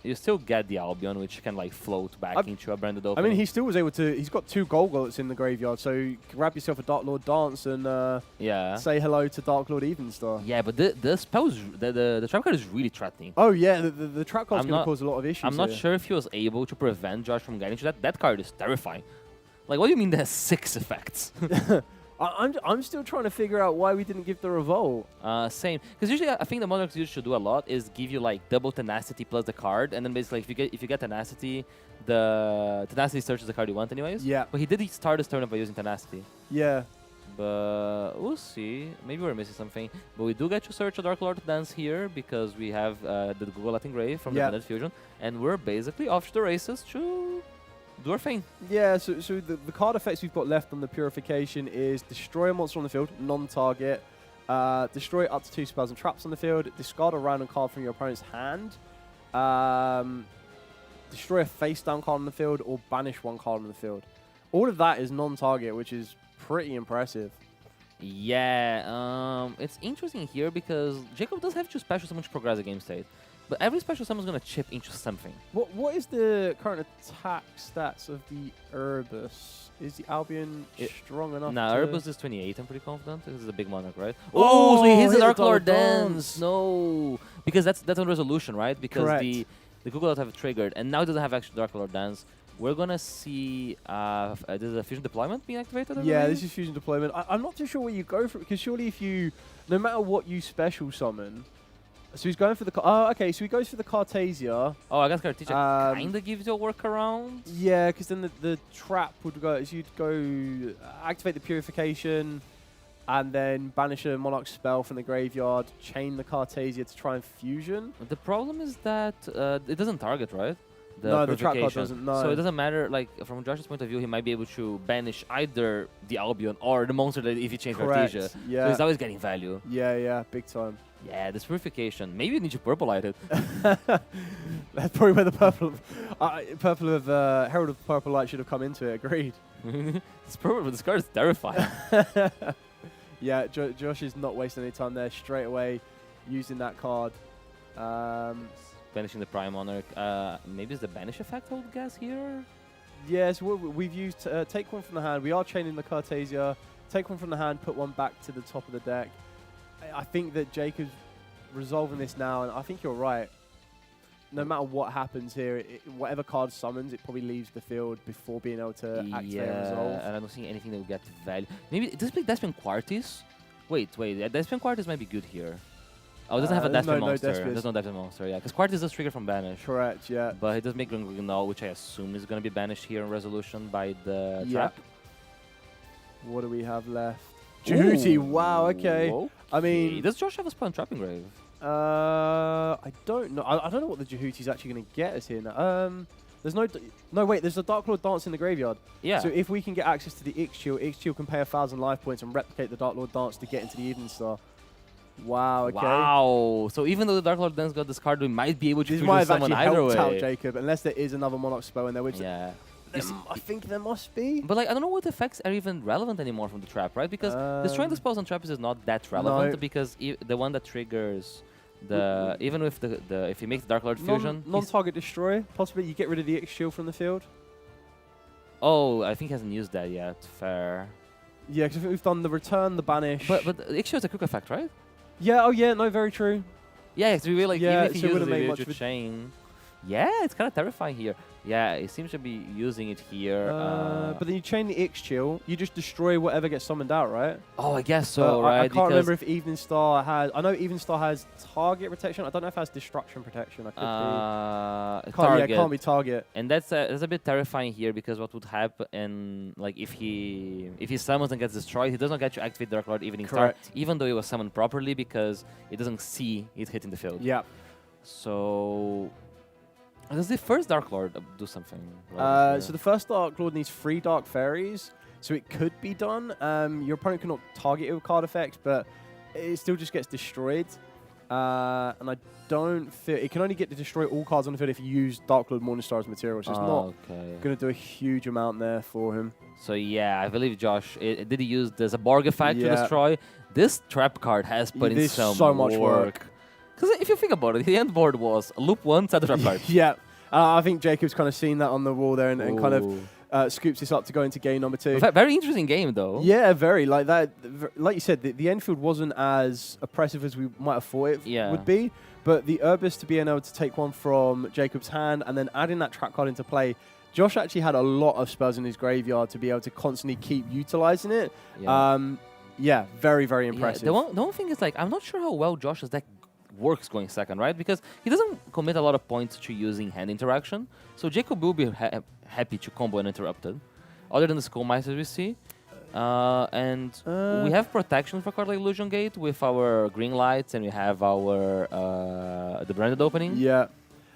you still get the Albion, which can like float back into a branded I opening. mean, he still was able to. He's got 2 gold gollets in the graveyard, so you can grab yourself a Dark Lord Dance and say hello to Dark Lord Evenstar. Yeah, but the spell is the trap card is really threatening. Oh yeah, the trap card's going to cause a lot of issues. I'm not here. sure if he was able to prevent Josh from getting to that. That card is terrifying. Like, what do you mean that has 6 effects? I'm still trying to figure out why we didn't give the Revolt. Same, because usually I think the Monarchs usually should do a lot is give you like double tenacity plus the card, and then basically if you get tenacity, the tenacity searches the card you want anyways. Yeah. But he did start his turn by using tenacity. Yeah. But we'll see. Maybe we're missing something. But we do get to search a Dark Lord Dance here because we have the Google Latin Grave from the Bandit Fusion, and we're basically off to the races to do our thing. Yeah, so the card effects we've got left on the Purification is destroy a monster on the field, non-target, destroy up to 2 spells and traps on the field, discard a random card from your opponent's hand, destroy a face-down card on the field, or banish 1 card on the field. All of that is non-target, which is pretty impressive. Yeah, it's interesting here because Jacob does have 2 special summons to progress the game state. But every special summon is going to chip into something. What is the current attack stats of the Erebus? Is the Albion strong enough? Nah, to Erebus is 28, I'm pretty confident. This is a big monarch, right? Oh, so he hits the hit Dark the Lord Dark Dance. No. Because that's on resolution, right? Because the Google have triggered, and now it doesn't have actual Dark Lord Dance. We're going to see there's a fusion deployment being activated. Yeah, this is fusion deployment. I'm not too sure where you go for it, because surely if you, no matter what you special summon, so he's going for the... Oh, okay, so he goes for the Cartasia. Oh, I guess Cartasia kind of gives you a workaround. Yeah, because then the trap would go... So you'd go activate the Purification, and then banish a Monarch spell from the graveyard, chain the Cartasia to try and fusion. The problem is that it doesn't target, right? No, the trap card doesn't, no. So it doesn't matter, like, from Josh's point of view, he might be able to banish either the Albion or the monster that if you change Cartasia. Yeah. So he's always getting value. Yeah, big time. Yeah, this Purification. Maybe you need to purple-light it. That's probably where the purple of Herald of Purple Light should have come into it, agreed. This purple, this card is terrifying. Yeah, Josh is not wasting any time there, straight away using that card. Banishing the Prime Monarch. Maybe it's the banish effect, I would guess, here? Yes, we've used take 1 from the hand. We are chaining the Cartasia. Take 1 from the hand, put 1 back to the top of the deck. I think that Jacob's resolving this now, and I think you're right. No matter what happens here, whatever card summons, it probably leaves the field before being able to activate and resolve. And I don't see anything that will get value. Maybe does it play Despian Quartis? Wait, Despian Quartis might be good here. Oh, it doesn't have a Despian monster. There's no Despian monster, yeah. Because Quartis does trigger from banish. Correct, yeah. But it does make Gringognol, which I assume is going to be banished here in resolution by the trap. What do we have left? Jehuti, wow, okay. I mean, does Josh have a spell on Trapping Grave? I don't know. I don't know what the Jehuti's actually going to get us here now. There's no wait. There's a Dark Lord Dance in the graveyard. Yeah. So if we can get access to the Ixchil can pay 1,000 life points and replicate the Dark Lord Dance to get into the Evenstar. Wow. Okay. Wow. So even though the Dark Lord Dance got this card, we might be able to fusion someone either way. Out Jacob, unless there is another Monarch spell in there, which yeah. I think there must be. But like, I don't know what effects are even relevant anymore from the trap, right? Because destroying the spells on traps is not that relevant because the one that triggers the even with the if you make the Dark Lord fusion, non-target destroy. Possibly you get rid of the Ixchil from the field. Oh, I think he hasn't used that yet. Fair. Yeah, because we've done the return, the banish. But Ixchil is a quick effect, right? Yeah. Oh yeah. No, very true. Yeah, so we really even if he so uses made it much to chain. Yeah, it's kind of terrifying here. Yeah, it seems to be using it here. But then you chain the Ixchil, you just destroy whatever gets summoned out, right? Oh, I guess so, right? I can't remember if Evening Star has... I know Evening Star has target protection. I don't know if it has destruction protection. I could be... Target. Yeah, can't be target. And that's a bit terrifying here because what would happen, like, if he summons and gets destroyed, he doesn't get to activate Dark Lord Evening Star, even though it was summoned properly because it doesn't see it hitting the field. Yeah. So... Does the first Dark Lord do something? So the first Dark Lord needs 3 Dark Fairies, so it could be done. Your opponent cannot target it with card effects, but it still just gets destroyed. And I don't feel... It can only get to destroy all cards on the field if you use Dark Lord Morningstar as material, so it's not going to do a huge amount there for him. So yeah, I believe Josh, did he use the Zaborg effect to destroy? This trap card has put in so much work. Because if you think about it, the end board was loop 1, set the trap card. Yeah. I think Jacob's kind of seen that on the wall there and kind of scoops this up to go into game number 2. Very interesting game, though. Yeah, very. Like that. Like you said, the end field wasn't as oppressive as we might have thought it would be. But the Urbis to being able to take one from Jacob's hand and then adding that trap card into play, Josh actually had a lot of spells in his graveyard to be able to constantly keep utilizing it. Yeah, very, very impressive. The one thing is, like, I'm not sure how well Josh's deck works going second, right? Because he doesn't commit a lot of points to using hand interaction. So Jacob will be happy to combo uninterrupted, other than the Skullmeister we see. We have protection for card like Illusion Gate with our green lights, and we have our the branded opening. Yeah.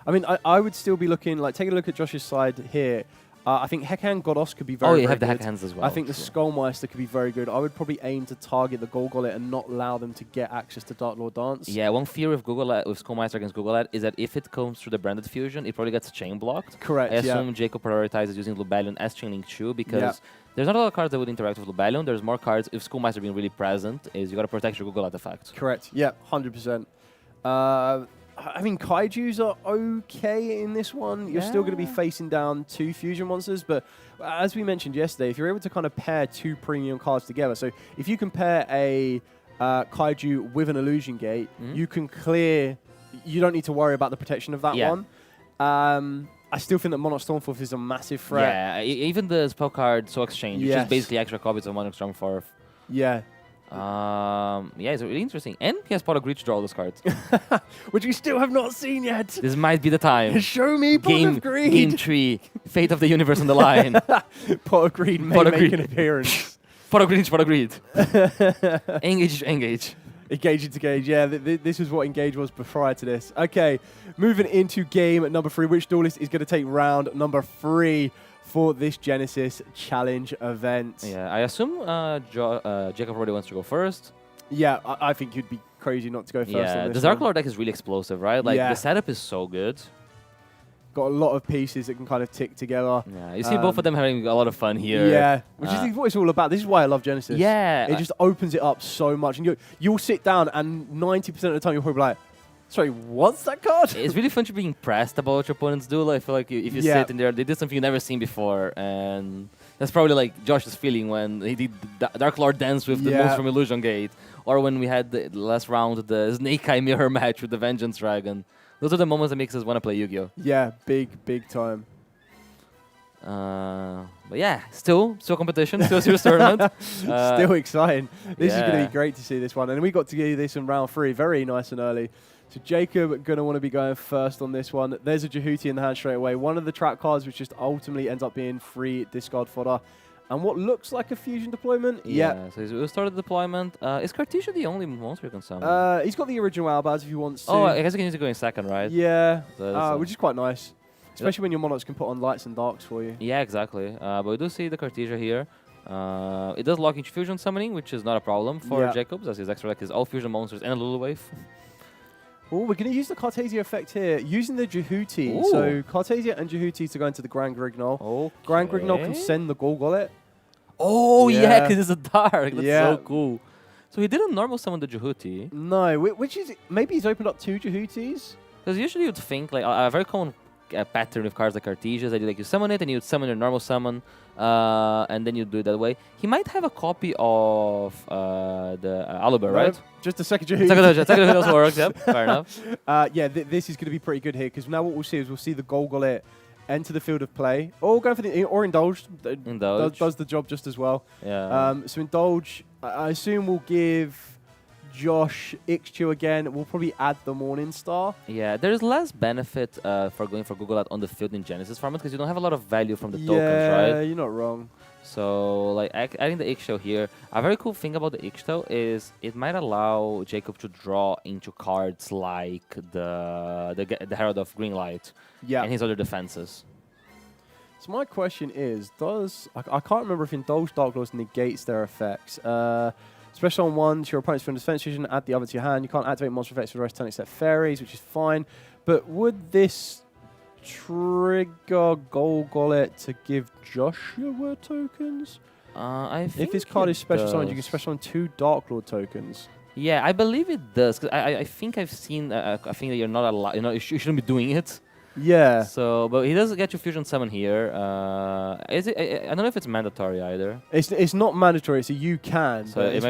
I mean, I would still be looking, like, taking a look at Josh's side here. I think Heckhand Godos could be very, very you have good. the Heckhands as well. I think the Skullmeister could be very good. I would probably aim to target the Golgolet and not allow them to get access to Dark Lord Dance. Yeah, one fear with Skullmeister against Golgolet is that if it comes through the branded fusion, it probably gets chain blocked. Correct, I assume Jacob prioritizes using Lubellion as chain link too, because there's not a lot of cards that would interact with Lubellion. There's more cards, if Skullmeister being really present, is you got to protect your Golgolet effect. Correct, yeah, 100%. I mean, Kaijus are okay in this one. You're still going to be facing down 2 fusion monsters, but as we mentioned yesterday, if you're able to kind of pair 2 premium cards together, so if you can pair a Kaiju with an Illusion Gate, you can clear, you don't need to worry about the protection of that one. I still think that Monarch Stormforth is a massive threat. Yeah, even the spell card So Exchange, which is basically extra copies of Monarch Stormforth. Yeah. It's really interesting. And he has Pot of Greed to draw all those cards. Which we still have not seen yet. This might be the time. Show me Pot of Greed. Game 3, Fate of the Universe on the line. Pot of Greed may make an appearance. Pot of Greed, Pot of Greed. Engage. Engage into Gage, yeah. This is what Engage was prior to this. Okay, moving into game number 3. Which duelist is going to take round number 3 for this Genesis Challenge event? Yeah, I assume Jacob already wants to go first. Yeah, I think you'd be crazy not to go first on Yeah, this the Dark Lord deck is really explosive, right? Like, the setup is so good. Got a lot of pieces that can kind of tick together. Yeah, you see both of them having a lot of fun here. Yeah, which is what it's all about. This is why I love Genesis. Yeah. It just opens it up so much. And you'll sit down and 90% of the time you'll probably be like, sorry, what's that card? It's really fun to be impressed about what your opponents do. I feel like if you sit in there, they did something you've never seen before. And that's probably like Josh's feeling when he did Dark Lord Dance with the moves from Illusion Gate. Or when we had the last round, the Snake Eye Mirror match with the Vengeance Dragon. Those are the moments that makes us want to play Yu-Gi-Oh! Yeah, big time. But yeah, still competition, still a serious tournament. Still exciting. This is going to be great to see this one. And we got to do this in round 3, very nice and early. So Jacob going to want to be going first on this one. There's a Jehuti in the hand straight away. One of the trap cards which just ultimately ends up being free discard fodder. And what looks like a fusion deployment. Yeah. So we'll start the deployment. Is Cartesia the only monster you can summon? He's got the original Albaz if he wants to. Oh, I guess he can use it going second, right? Yeah, which is quite nice. Especially when your Monarchs can put on lights and darks for you. Yeah, exactly. But we do see the Cartesia here. It does lock into fusion summoning, which is not a problem for Jacobs, as his extra deck is all fusion monsters and a Lulu Wave. Oh, we're going to use the Cartesia effect here, using the Jehuti. Ooh. So Cartesia and Jehuti to go into the Grand Grignol. Okay. Grand Grignol can send the Golgolet. Oh, yeah, because it's a dark. That's so cool. So he didn't normal summon the Jehuti. No, which is, maybe he's opened up 2 Jehutis? Because usually you'd think, like, a very common pattern with cards like Cartesias, that you summon it and you'd summon your normal summon, and then you do it that way. He might have a copy of the Aluber, right? Just a second Jehuti. Second also works, yep, fair enough. This is going to be pretty good here, because now what we'll see is we'll see the Golgolet enter the field of play, or go for the Indulge. Indulge does the job just as well. Yeah. So Indulge, I assume we'll give Josh Ixchu again. We'll probably add the Morning Star. Yeah, there's less benefit for going for Golgolet on the field in Genesis format because you don't have a lot of value from the tokens, right? Yeah, you're not wrong. So, like, adding the Ixchel here, a very cool thing about the Ixchel is it might allow Jacob to draw into cards like the Herald of Greenlight and his other defenses. So my question is, I can't remember if Indulge Dark Lords negates their effects. Special on 1 to your opponent's from defense fusion, add the other to your hand. You can't activate monster effects for the rest of the turn except fairies, which is fine. But would this trigger Golgolet to give Joshua tokens? I think if his card is special does. summoned, you can special on 2 Dark Lord tokens. Yeah, I believe it does. 'Cause I think I've seen. I think that you're not allowed. You shouldn't be doing it. Yeah. So, but he does get you fusion summon here. Is it? I don't know if it's mandatory either. It's not mandatory. It's a you can. So But it's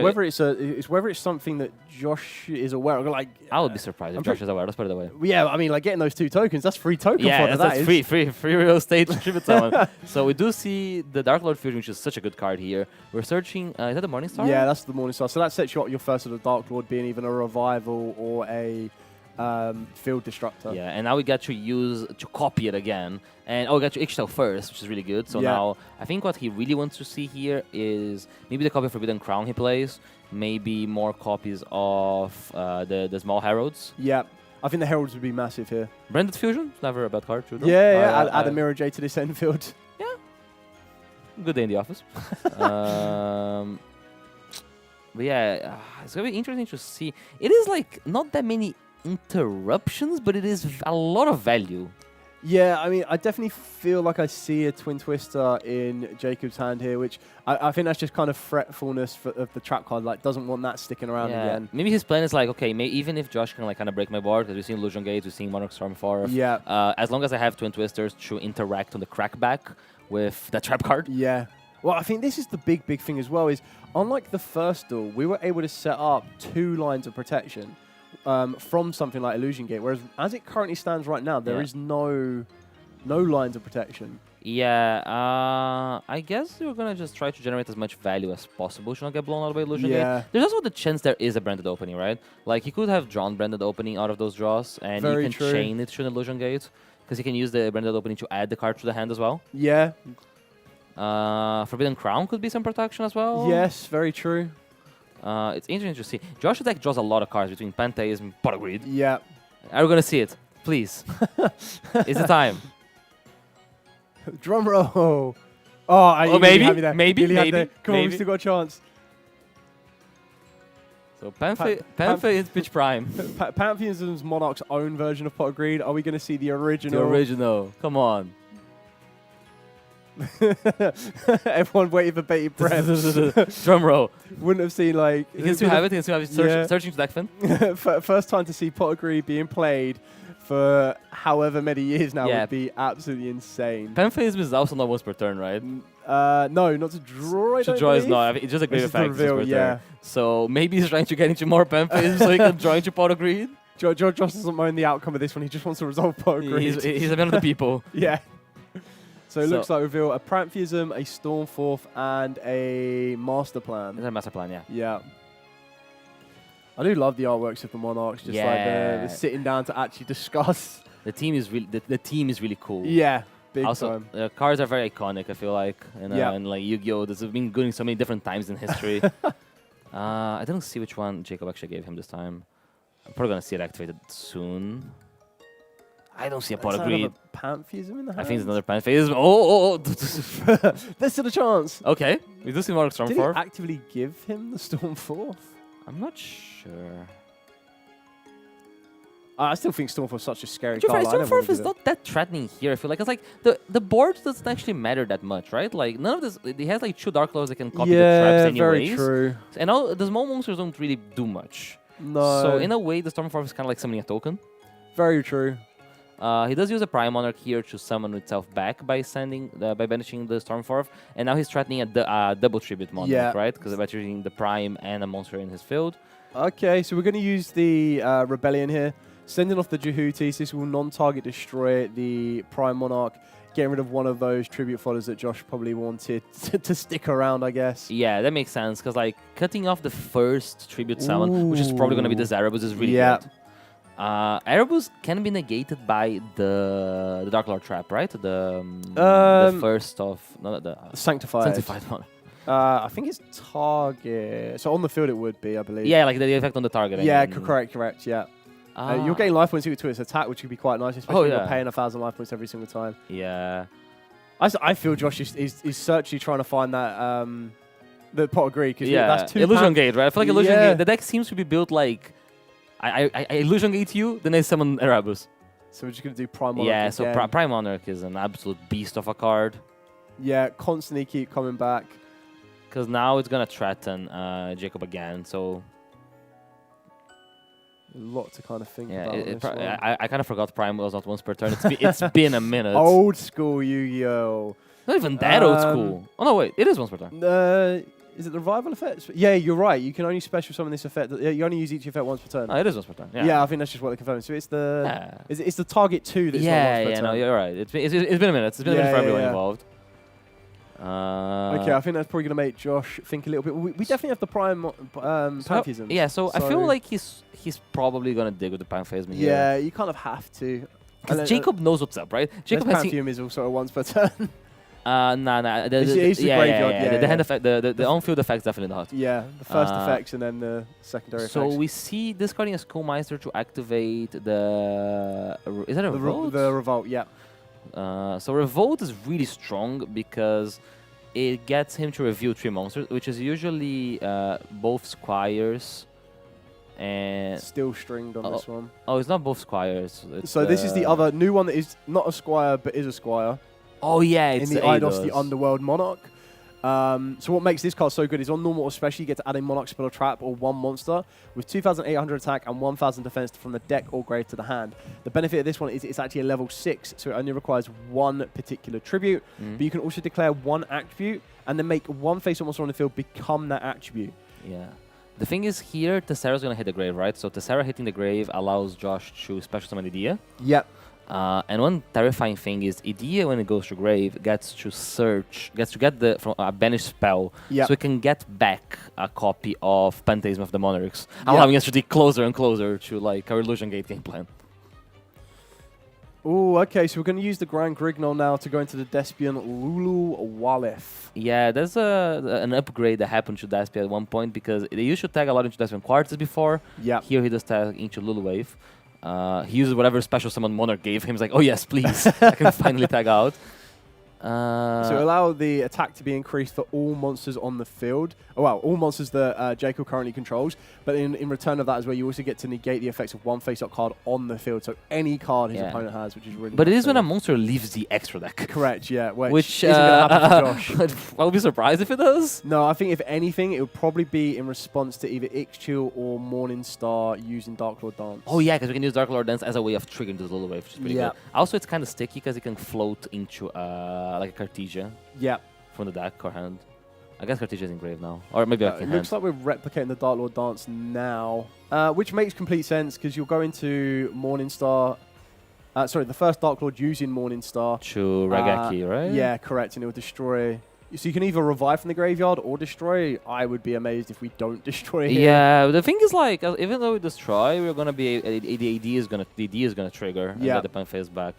whether it's something that Josh is aware of. Like I would be surprised if Josh is aware. Let's put it that way. yeah, I mean, like getting those 2 tokens, that's free token Yeah, fodder, that's that is. free real estate tribute summon. So we do see the Dark Lord fusion, which is such a good card here. We're searching. Is that the Morning Star? Yeah, that's the Morning Star. So that sets you up your first of the Dark Lord being either a revival or a field destructor. Yeah, and now we get to use to copy it again. And we got to Ixtal first, which is really good. So Yeah. now I think what he really wants to see here is maybe the copy of Forbidden Crown he plays, maybe more copies of the small heralds. Yeah. I think the Heralds would be massive here. Branded Fusion, never a bad card. True, though. Yeah, add a Mirror J to this end field. Good day in the office. But yeah, it's gonna be interesting to see. It is like not that many interruptions, but it is a lot of value. Yeah, I mean, I definitely feel like I see a Twin Twister in Jacob's hand here, which I think that's just kind of fretfulness of the trap card. Like, doesn't want that sticking around again. Maybe his plan is like, okay, even if Josh can like kind of break my board, because we've seen Illusion Gate, we've seen Monarch Stormforth. Yeah. As long as I have Twin Twisters to interact on the crackback with the trap card. Yeah. Well, I think this is the big thing as well, is unlike the first duel, we were able to set up 2 lines of protection from something like Illusion Gate, whereas as it currently stands right now, there is no lines of protection. Yeah, I guess we're going to just try to generate as much value as possible to not get blown out by Illusion Gate. There's also the chance there is a branded opening, right? Like, he could have drawn branded opening out of those draws, and you can chain it to an Illusion Gate, because he can use the branded opening to add the card to the hand as well. Yeah. Forbidden Crown could be some protection as well. Yes, very true. It's interesting to see. Josh's deck draws a lot of cards between Pantheism and Pot of Greed. Yeah. Are we going to see it? Please. It's the time. Drum roll. Oh, maybe. Come on, we still got a chance. So Pantheism Pitch Prime. Pantheism's Monarch's own version of Pot of Greed. Are we going to see the original? The original. Come on. Everyone waiting for bated breath. Drum roll. Wouldn't have seen like. You can still have it. You can still have it. Searching to deck fin. First time to see Pot of Greed being played for however many years now would be absolutely insane. Pantheism is also not once per turn, right? No, not to draw. To draw is not. It's just a great effect. Reveal, yeah. So maybe he's trying to get into more Pantheism so he can draw into Pot of Greed. Josh doesn't mind the outcome of this one. He just wants to resolve Pot of Greed. He's a man of the people. Yeah. So it looks like reveal a Pantheism, a Stormforth, and a Master Plan. It's a Master Plan, yeah. Yeah. I do love the artworks of the Monarchs, just like the sitting down to actually discuss. The team is really cool. Yeah, big also, time. The cards are very iconic, I feel like. And like Yu-Gi-Oh! This has been good in so many different times in history. I don't see which one Jacob actually gave him this time. I'm probably going to see it activated soon. I don't see a Pot of Greed. Pantheism in the hand? I think it's another Pantheism. Oh! There's still a chance. Okay. We do see Monarch Stormforth. Did he actively give him the Stormforth? I'm not sure. I still think Stormforth's such a scary card. Stormforth is not that threatening here. I feel like it's like the board doesn't actually matter that much, right? Like none of this. He has like 2 Dark Lords that can copy the traps anyways. Very true. And all the small monsters don't really do much. No. So in a way, the Stormforth is kind of like summoning a token. Very true. He does use a Prime Monarch here to summon itself back by banishing the Stormforth, and now he's threatening a double tribute Monarch, right? Because by using the Prime and a monster in his field. Okay, so we're going to use the Rebellion here, sending off the Jehuti's. This will non-target destroy the Prime Monarch, getting rid of one of those tribute fodders that Josh probably wanted to stick around, I guess. Yeah, that makes sense, because like cutting off the first tribute summon, which is probably going to be the Zarabus, is really good. Erebus can be negated by the Dark Lord trap, right? The first of the Sanctified one. I think it's target. So on the field it would be, I believe. Yeah, like the effect on the target. Yeah, correct. Yeah. You're getting life points to its attack, which would be quite nice, especially if you're paying 1,000 life points every single time. Yeah. I feel Josh is certainly trying to find that the Pot of Greed. That's 2 Illusion Gate, right? I feel like Illusion Gate. The deck seems to be built like. I Illusion Gate you, then I summon Erebus. So we're just going to do Prime Monarch. Yeah, so Prime Monarch is an absolute beast of a card. Yeah, constantly keep coming back. Because now it's going to threaten Jacob again, so... A lot to kind of think Yeah, about. On this one. I kind of forgot Prime was not once per turn. It's been a minute. Old school Yu-Gi-Oh. Not even that old school. Oh no, wait, it is once per turn. Is it the revival effect? Yeah, you're right. You can only special summon this effect. You only use each effect once per turn. Oh, it is once per turn. Yeah, I think that's just what they confirmed. So it's the it's the target 2 that's not once per turn. No, you're right. It's been a minute. It's been a minute for everyone involved. Okay, I think that's probably going to make Josh think a little bit. We definitely have the Prime Pantheism. Yeah, so I feel like he's probably going to dig with the Pantheism here. Yeah, you kind of have to. Because Jacob knows what's up, right? Jacob has Pantheism is also a once per turn. Nah. It's the graveyard. The hand effect, the on-field effects definitely not. Yeah, the first effects and then the secondary effects. So we see discarding a Schoolmeister to activate the. Is that a Revolt? The Revolt, yeah. So Revolt is really strong because it gets him to reveal 3 monsters, which is usually both Squires and. Still stringed on this one. Oh, it's not both Squires. So this is the other new one that is not a Squire but is a Squire. Oh yeah, it's in the Eidos, the Underworld Monarch. So what makes this card so good is on normal especially you get to add a Monarch spell or trap or 1 monster with 2,800 attack and 1,000 defense from the deck or grave to the hand. The benefit of this one is it's actually a level 6, so it only requires 1 particular tribute, but you can also declare 1 attribute and then make 1 face-up monster on the field become that attribute. Yeah. The thing is here, Tessera's going to hit the grave, right? So Tessera hitting the grave allows Josh to special summon Idea. Yep. And one terrifying thing is Idea, when it goes to grave, gets to get from a banished spell, so it can get back a copy of Pantheism of the Monarchs, allowing us to dig closer and closer to like our Illusion Gate game plan. Oh, okay, so we're going to use the Grand Grignol now to go into the Despian Lulu Walef. Yeah, there's an upgrade that happened to Despia at one point because they used to tag a lot into Despian Quartz before. Yeah. Here he does tag into Lulu Wave. He uses whatever special summon Monarch gave him. He's like, oh yes, please. I can finally tag out. So allow the attack to be increased for all monsters on the field. Oh, well, all monsters that Jacob currently controls. But in return of that is where you also get to negate the effects of 1 face-up card on the field. So any card his opponent has, which is really But it is when a monster leaves the extra deck. Correct, yeah. Which isn't going to happen for Josh. I'll be surprised if it does. No, I think if anything, it would probably be in response to either Ixchil or Morningstar using Dark Lord Dance. Oh yeah, because we can use Dark Lord Dance as a way of triggering this little wave, which is pretty good. Also, it's kind of sticky because it can float into like a Cartesia. Yeah. From the deck or hand. I guess Cartesia is in grave now. Or maybe I can It looks like we're replicating the Dark Lord Dance now. Which makes complete sense because you'll go into Morningstar. Sorry, the first Dark Lord using Morningstar. To Rageki, right? Yeah, correct. And it will destroy. So you can either revive from the graveyard or destroy. I would be amazed if we don't destroy here. Yeah, the thing is like, even though we destroy, we're gonna be the AD is gonna trigger and get the Pantheist back.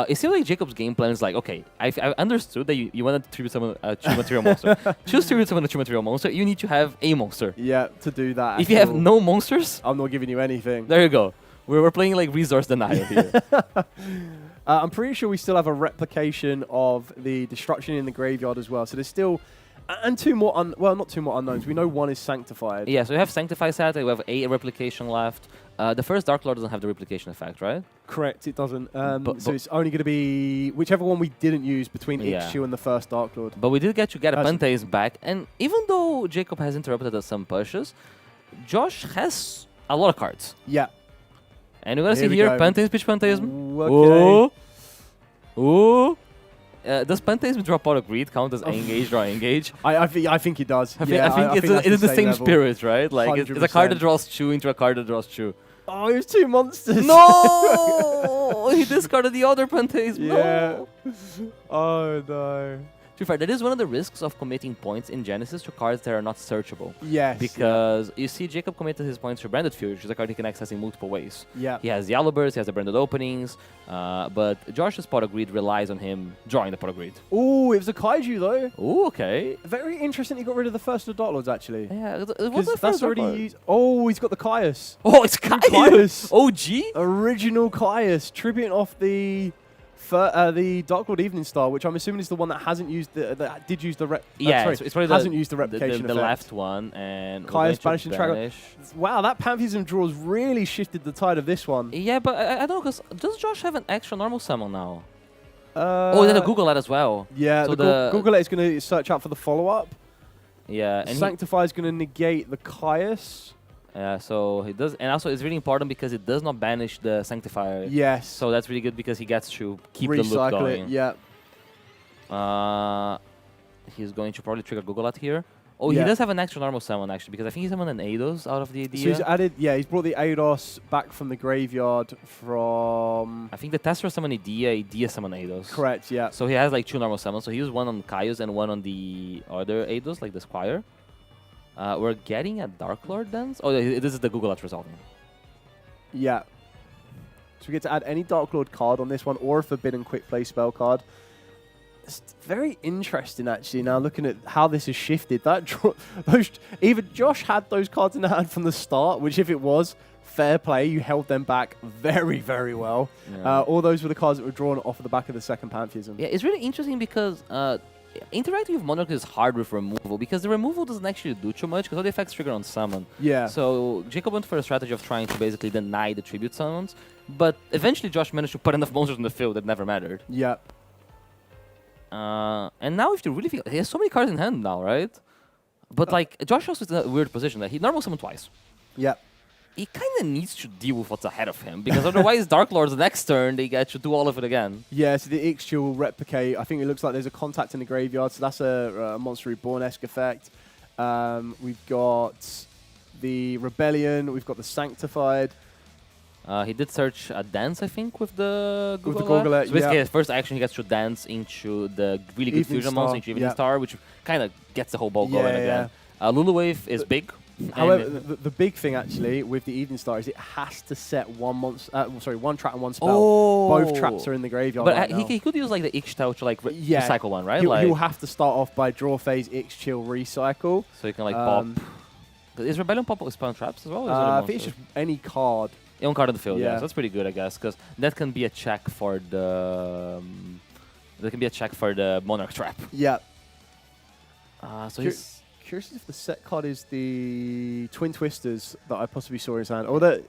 It seems like Jacob's game plan is like, okay, I understood that you want to tribute summon a 2 material monster. Choose tribute summon a 2 material monster. You need to have a monster. Yeah, to do that. If you have no monsters, I'm not giving you anything. There you go. We're playing like resource denial here. I'm pretty sure we still have a replication of the destruction in the graveyard as well. So there's still, and 2 more, not 2 more unknowns. We know 1 is Sanctified. Yeah, so we have Sanctified set. We have a replication left. The first Dark Lord doesn't have the replication effect, right? Correct, it doesn't. So it's only going to be whichever one we didn't use between Ixchil and the first Dark Lord. But we did get a Pantheist back. And even though Jacob has interrupted some pushes, Josh has a lot of cards. Yeah. And we're going to see here, Pantheist, pitch Pantheism. Okay. Ooh. Does Pantheism drop out of Greed count as engage, draw, engage? I think it does. I think it's the same spirit, right? Like it's a card that draws 2 into a card that draws 2. Oh, it was 2 monsters. No! He discarded the other Pantheism. Yeah. No. Oh no. To be fair, that is one of the risks of committing points in Genesis to cards that are not searchable. Yes. Because you see Jacob committed his points to Branded Fury, which is a card he can access in multiple ways. Yeah. He has the Alibers, he has the Branded Openings, but Josh's Pot of Greed relies on him drawing the Pot of Greed. Ooh, it was a Kaiju though. Ooh, okay. Very interesting he got rid of the first of the Dark Lords actually. Yeah, what's the that's already used. Oh, he's got the Caius. Oh, it's Caius! OG? Original Caius, tributing off the Dark Lord Evening Star, which I'm assuming is the one that hasn't used that did use the it's probably hasn't used the replication the effect. left one, and Caius banishing tracker. Wow, that Pantheism draws really shifted the tide of this one. Yeah, but I don't know, because does Josh have an extra normal summon now? Then a Google that as well. Yeah, so the Google is going to search out for the follow-up. Yeah, and Sanctify is going to negate the Caius. So he does, and also it's really important because it does not banish the Sanctifier. Yes. So that's really good because he gets to keep the loop Recycle going. it, yeah. He's going to probably trigger Google out here. Oh, Yeah. he does have an extra normal summon actually because I think he's summoned an Eidos out of the idea. So he's added, he's brought the Eidos back from the graveyard from... I think the Tester summoned Idea summoned Eidos. Correct, yeah. So he has like 2 normal summons. So he used one on Kaios and one on the other Eidos, like the Squire. We're getting a Dark Lord Dance. Oh, this is the Google that's resolving. Yeah. So we get to add any Dark Lord card on this one or a Forbidden Quick Play spell card. It's very interesting, actually, now looking at how this has shifted. Even Josh had those cards in the hand from the start, which if it was fair play, you held them back very, very well. Yeah. All those were the cards that were drawn off of the back of the second Pantheism. Yeah, it's really interesting because interacting with Monarch is hard with removal because the removal doesn't actually do too much because all the effects trigger on summon. Yeah. So Jacob went for a strategy of trying to basically deny the tribute summons, but eventually Josh managed to put enough monsters in the field that never mattered. Yeah. And now if you really think, he has so many cards in hand now, right? But like Josh also is in a weird position that he normal summoned twice. Yeah. He kind of needs to deal with what's ahead of him because otherwise Dark Lord's the next turn they get to do all of it again. Yeah, so the Ixchil will replicate. I think it looks like there's a contact in the graveyard, so that's a Monster Reborn-esque effect. We've got the Rebellion, we've got the Sanctified. He did search a dance, I think, with the Google. With the Google, so basically, his first action, he gets to dance into the really good Evening fusion Star, monster, into Evening Star, which kind of gets the whole ball going again. Lulu Wave is big. However, the big thing actually with the Evening Star is it has to set one trap and one spell. Both traps are in the graveyard. But he could use like the Ixchil to like recycle one, right? He'll have to start off by draw phase, Ixchil, recycle. So you can like pop. Is Rebellion pop with spawn traps as well? I think it's just any card. One card on the field, Yeah. So that's pretty good, I guess, because that can be a check for the. That can be a check for the Monarch trap. Yeah. So he's curious if the set card is the Twin Twisters that I possibly saw in his hand. Or that,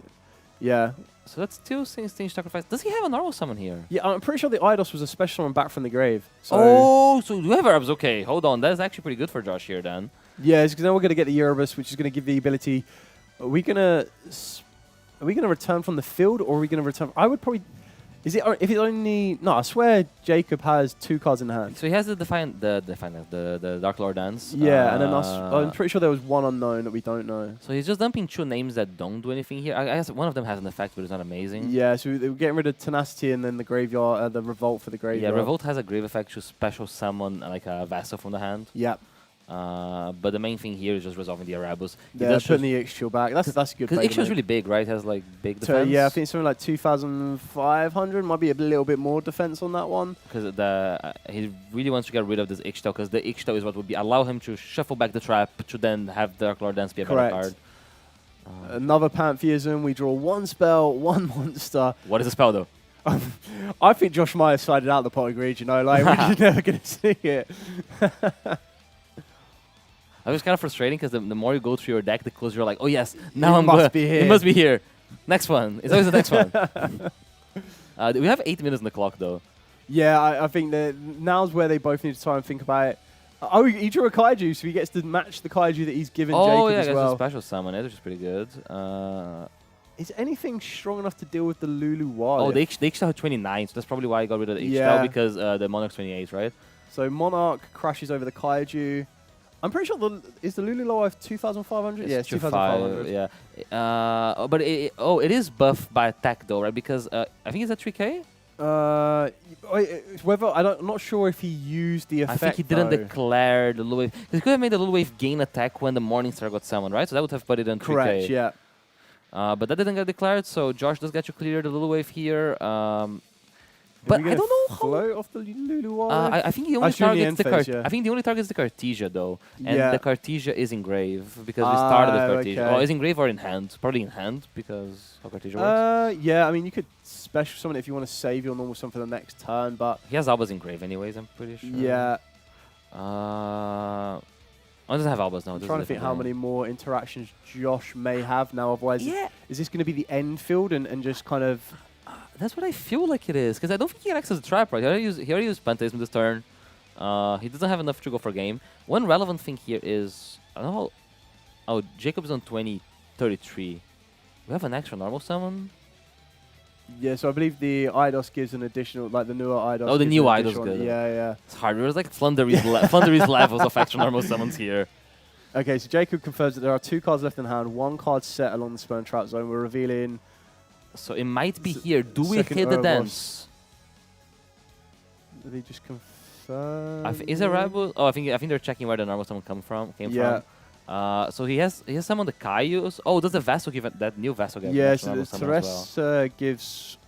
yeah. So that's 2 Stinge Sacrifice. Does he have a normal summon here? Yeah, I'm pretty sure the Eidos was a special one back from the grave. So so Erebus, okay. Hold on, that's actually pretty good for Josh here then. Yeah, because then we're going to get the Erebus, which is going to give the ability. Are we going to return from the field, or are we going to return? I would probably. Is it if it's only? No, I swear Jacob has 2 cards in hand. So he has the the Dark Lord Dance. Yeah, and then I'm pretty sure there was one unknown that we don't know. So he's just dumping 2 names that don't do anything here. I guess one of them has an effect, but it's not amazing. Yeah, so we're getting rid of Tenacity and then the graveyard, the Revolt for the graveyard. Yeah, Revolt has a grave effect to special summon like a Vassal from the hand. Yeah. But the main thing here is just resolving the Erebus. Yeah, putting the Ixchil back. That's a good play. Because Ixchil is really big, right? It has like big defense. Yeah, I think something like 2,500. Might be a little bit more defense on that one. Because he really wants to get rid of this Ixchil, because the Ixchil is what would allow him to shuffle back the trap to then have Dark Lord Dance be a better card. Another Pantheism. We draw 1 spell, 1 monster. What is the spell though? I think Josh might have sided out the pot of greed, you know, like we're just never going to see it. It was kind of frustrating because the more you go through your deck, the closer you're like, oh yes, now It I'm must be here. It must be here. Next one. It's always the next one. We have 8 minutes on the clock though. Yeah, I think that now's where they both need to try and think about it. Oh, he drew a Kaiju, so he gets to match the Kaiju that he's given Jacob as well. a special summon it, which is pretty good. Is anything strong enough to deal with the Lulu Wild? Oh, they Ixchil have 29, so that's probably why I got rid of the Ixchil, because the Monarch's 28, right? So Monarch crashes over the Kaiju. I'm pretty sure is the Lulu Live 2,500? Yeah, it's 2,500. Yeah. But it is buffed by attack though, right? Because I think it's at 3k? I'm not sure if he used the effect. I think he didn't declare the Lulu Wave. He could have made the Lulu Wave gain attack when the Morningstar got summoned, right? So that would have put it on 3k. Correct, yeah. But that didn't get declared, so Josh does get to clear the Lulu Wave here. But I don't know how. Flow off the Lulu Wild? I think he only targets the I think he only targets the Cartesia though, and Yeah. the Cartesia is engrave because we started with Cartesia. okay. Oh, is engrave or in hand? Probably in hand because how Cartesia works. Yeah, I mean you could special summon it if you want to save your normal summon for the next turn, but He has Alba's engrave anyways. I'm pretty sure. yeah, Oh, it doesn't have Albas now. I'm trying to think how many more interactions Josh may have now. Otherwise, Yeah. is this going to be the end field and just kind of? That's what I feel like it is, because I don't think he can access the trap, right? He already used Pantheism this turn. He doesn't have enough to go for game. One relevant thing here is, I don't know how... Oh, Jacob's on 20 33. We have an extra normal summon. Yeah, so I believe the Eidos gives an additional, like the newer Eidos. Oh, the gives new an Eidos additional- good. Yeah, yeah. It's hard. There's like Flundery's levels of extra normal summons here. Okay, so Jacob confirms that there are 2 cards left in hand, 1 card set along the Spurn Trap Zone. We're revealing... So it might be here. Do we second hit the Ouroboros. dance? Did he just confirm? Is it Rebel? Oh, I think they're checking where the normal summon came from. So he has some on the Caius. Oh, does the Vessel give it, that new Vessel give Yeah, an so the extra normal summon as well? Teresa gives...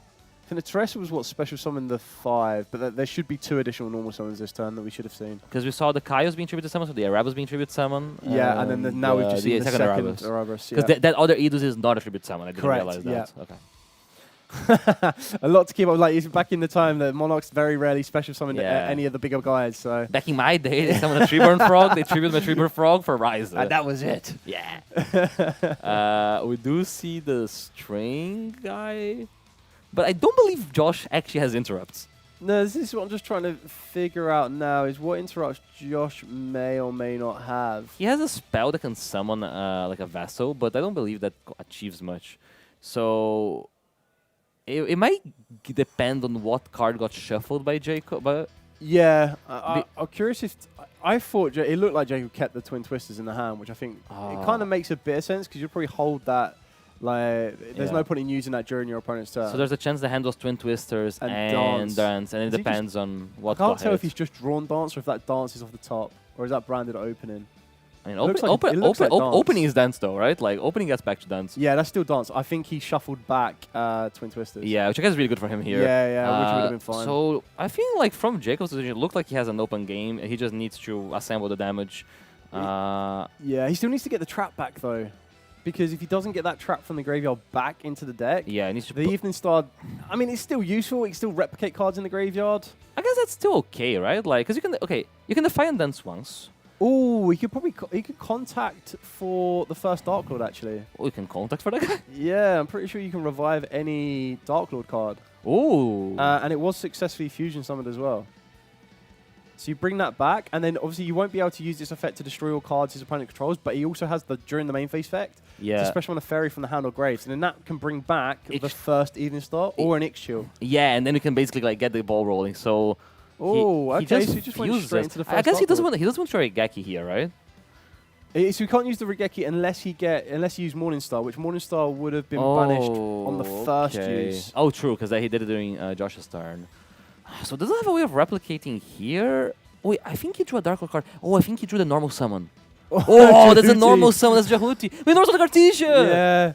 I think the Teresa was what special summoned the 5, but there should be 2 additional normal summons this turn that we should have seen. Because we saw the Caius being tribute summon, so the Erebus being tribute summon. Yeah, and then now we've just seen the second Erebus. Erebus. Because that other Edus is not a tribute summon. I didn't Correct, realize that. Okay. A lot to keep up. Like, it's back in the time that Monarchs very rarely special summoned any of the bigger guys. So back in my day, they summoned a Treeborn Frog. They tribute my Treeborn Frog for Rise. And that was it. Yeah. We do see the string guy, but I don't believe Josh actually has interrupts. No, this is what I'm just trying to figure out now, is what interrupts Josh may or may not have. He has a spell that can summon like a Vessel, but I don't believe that achieves much. So it might depend on what card got shuffled by Jacob. But yeah, I'm curious if... I thought it looked like Jacob kept the Twin Twisters in the hand, which I think it kind of makes a bit of sense, because you'll probably hold that. Like, there's no point in using that during your opponent's turn. So there's a chance the hand was Twin Twisters and Dance, and it depends on what. I can't tell if he's just drawn Dance or if that Dance is off the top, or is that branded opening. I mean, opening is Dance though, right? Like opening gets back to Dance. Yeah, that's still Dance. I think he shuffled back Twin Twisters. Yeah, which I guess is really good for him here. Yeah, which would have been fine. So I feel like from Jacob's position, it looked like he has an open game. He just needs to assemble the damage. Yeah, he still needs to get the trap back though. Because if he doesn't get that trap from the graveyard back into the deck, he needs to the Evening Star, I mean, it's still useful. It can still replicate cards in the graveyard. I guess that's still okay, right? Like, because you can Defiant Dance once. Oh, he could probably he could contact for the first Dark Lord actually. Oh, you can contact for that guy? Yeah, I'm pretty sure you can revive any Dark Lord card. Oh. And it was successfully fusion summoned as well. So you bring that back, and then obviously you won't be able to use this effect to destroy all cards his opponent controls, but he also has the during the main phase effect. Yeah. To special on a fairy from the hand or graves, and then that can bring back the first Evening Star or an Ixchil. Yeah, and then you can basically like get the ball rolling. So. Oh, okay. So he just went straight into the first. I guess he doesn't want to try Geki here, right? So you can't use the Regeki unless you use Morningstar, which Morningstar would have been banished on the first use. Oh, true, because he did it during Josh's turn. So does it have a way of replicating here? Wait, I think he drew a Dark Lord card. Oh, I think he drew the normal summon. Oh, that's a normal summon. That's Jehuti. Wait, normal summon Cartesia. Yeah.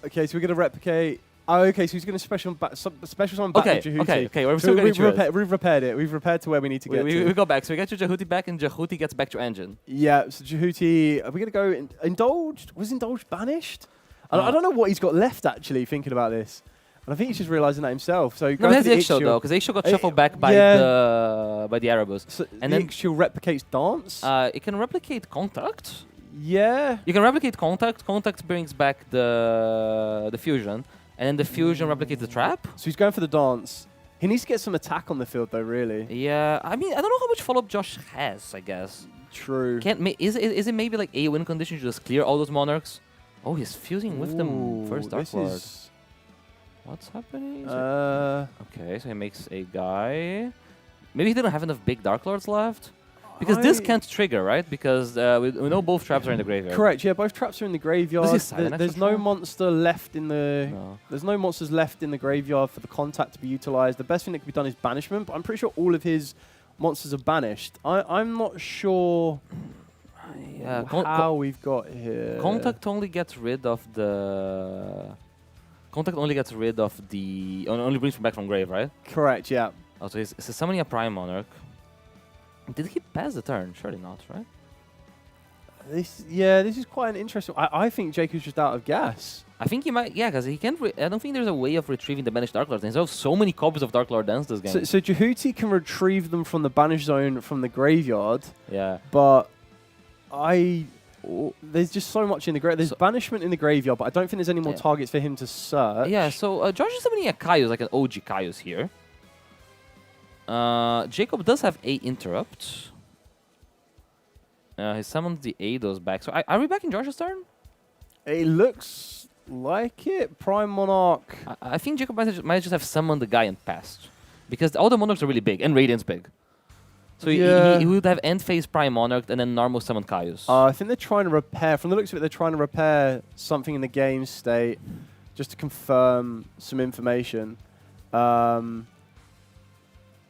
Okay, so we're gonna replicate. Oh, okay, so he's gonna special summon back with Jehuti. Okay. We're still we've repaired it. We've repaired to where we need to get to. We go back. So we get to Jehuti back, and Jehuti gets back to Engine. Yeah. So Jehuti, are we gonna go Indulged? Was Indulged banished? I don't know what he's got left actually. Thinking about this. And I think he's just realising that himself. So no, he has the Ixchil though, because Ixchil got shuffled back by the Erebus. So and the then Ixchil replicates Dance. It can replicate Contact. Yeah. You can replicate Contact. Contact brings back the fusion, and then the fusion replicates the trap. So he's going for the Dance. He needs to get some attack on the field though, really. Yeah. I mean, I don't know how much follow-up Josh has. I guess. True. Is it maybe like a win condition to just clear all those Monarchs? Oh, he's fusing with them first Dark Lord. What's happening? Okay, so he makes a guy. Maybe he didn't have enough big Dark Lords left? Because this can't trigger, right? Because we know both traps are in the graveyard. Correct, yeah, both traps are in the graveyard. There's no monster left in the... No. There's no monsters left in the graveyard for the contact to be utilized. The best thing that can be done is banishment, but I'm pretty sure all of his monsters are banished. I'm not sure how we've got here. Contact only gets rid of the... Contact only gets rid of the... Only brings him back from grave, right? Correct, yeah. Oh, so he's summoning a Prime Monarch. Did he pass the turn? Surely not, right? This is quite an interesting... I think Jacob's just out of gas. I think he might... Yeah, because he can't... I don't think there's a way of retrieving the banished Dark Lords. There's so many copies of Dark Lord Dance this game. So Jehuti can retrieve them from the banish zone from the graveyard. Yeah. But there's just so much in the graveyard. There's banishment in the graveyard, but I don't think there's any more targets for him to search. Yeah, so Josh is summoning a Caius, like an OG Caius here. Jacob does have a interrupt. He summoned the Eidos back. So are we back in Josh's turn? It looks like it. Prime Monarch. I think Jacob might just have summoned the guy and passed. Because all the Monarchs are really big, and Radiant's big. So he would have end phase Prime Monarch and then normal summon Caius. I think they're trying to repair, from the looks of it, they're trying to repair something in the game state just to confirm some information.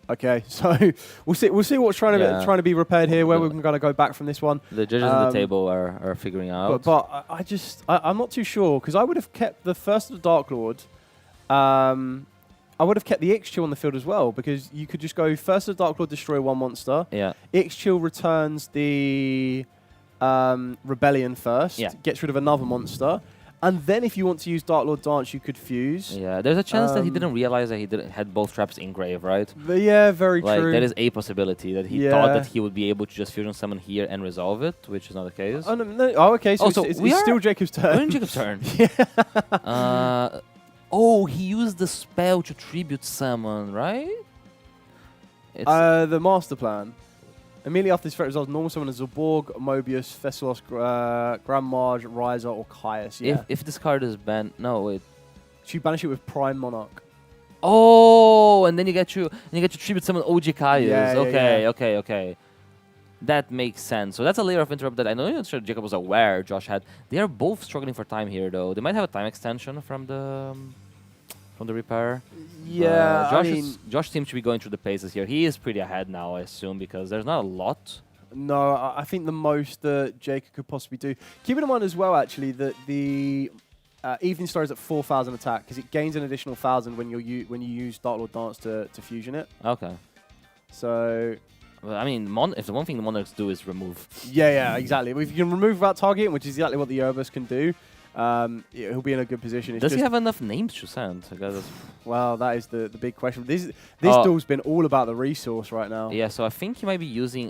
Okay, so we'll see what's trying to be repaired here, where we're going to go back from this one. The judges at the table are figuring out. But I'm not too sure, because I would have kept the first of the Dark Lord. I would have kept the Ix-Chill on the field as well, because you could just go first of the Dark Lord, destroy one monster. Yeah. Ix-Chill returns the Rebellion first, gets rid of another monster. And then if you want to use Dark Lord Dance, you could fuse. Yeah, there's a chance that he didn't realize that he had both traps in grave, right? Yeah, very true. That is a possibility, that he thought that he would be able to just fusion summon here and resolve it, which is not the case. Oh, no. Okay, so it's still Jacob's turn. We're in Jacob's turn. He used the spell to tribute summon, right? The master plan. Immediately after this threat resolves, normal summon is Zorborg, Mobius, Thessalos, Grand Marge, Ryza, or Caius. Yeah. If this card is banned, no wait. Should you banish it with Prime Monarch? Oh, and then you get to tribute summon OG Caius. Yeah, Okay. That makes sense. So that's a layer of interrupt that I know sure Jacob was aware Josh had. They are both struggling for time here, though. They might have a time extension from the repair. Yeah, Josh seems to be going through the paces here. He is pretty ahead now, I assume, because there's not a lot. No, I think the most that Jacob could possibly do. Keep in mind as well, actually, that the Evening Star is at 4,000 attack, because it gains an additional 1,000 when you use Dark Lord Dance to fusion it. Okay. So... Well, I mean, if the one thing the Monarchs do is remove. Yeah, exactly. If you can remove without targeting, which is exactly what the Erebus can do, he'll be in a good position. Does he have enough names to send? Well, that is the big question. This duel's been all about the resource right now. Yeah, so I think he might be using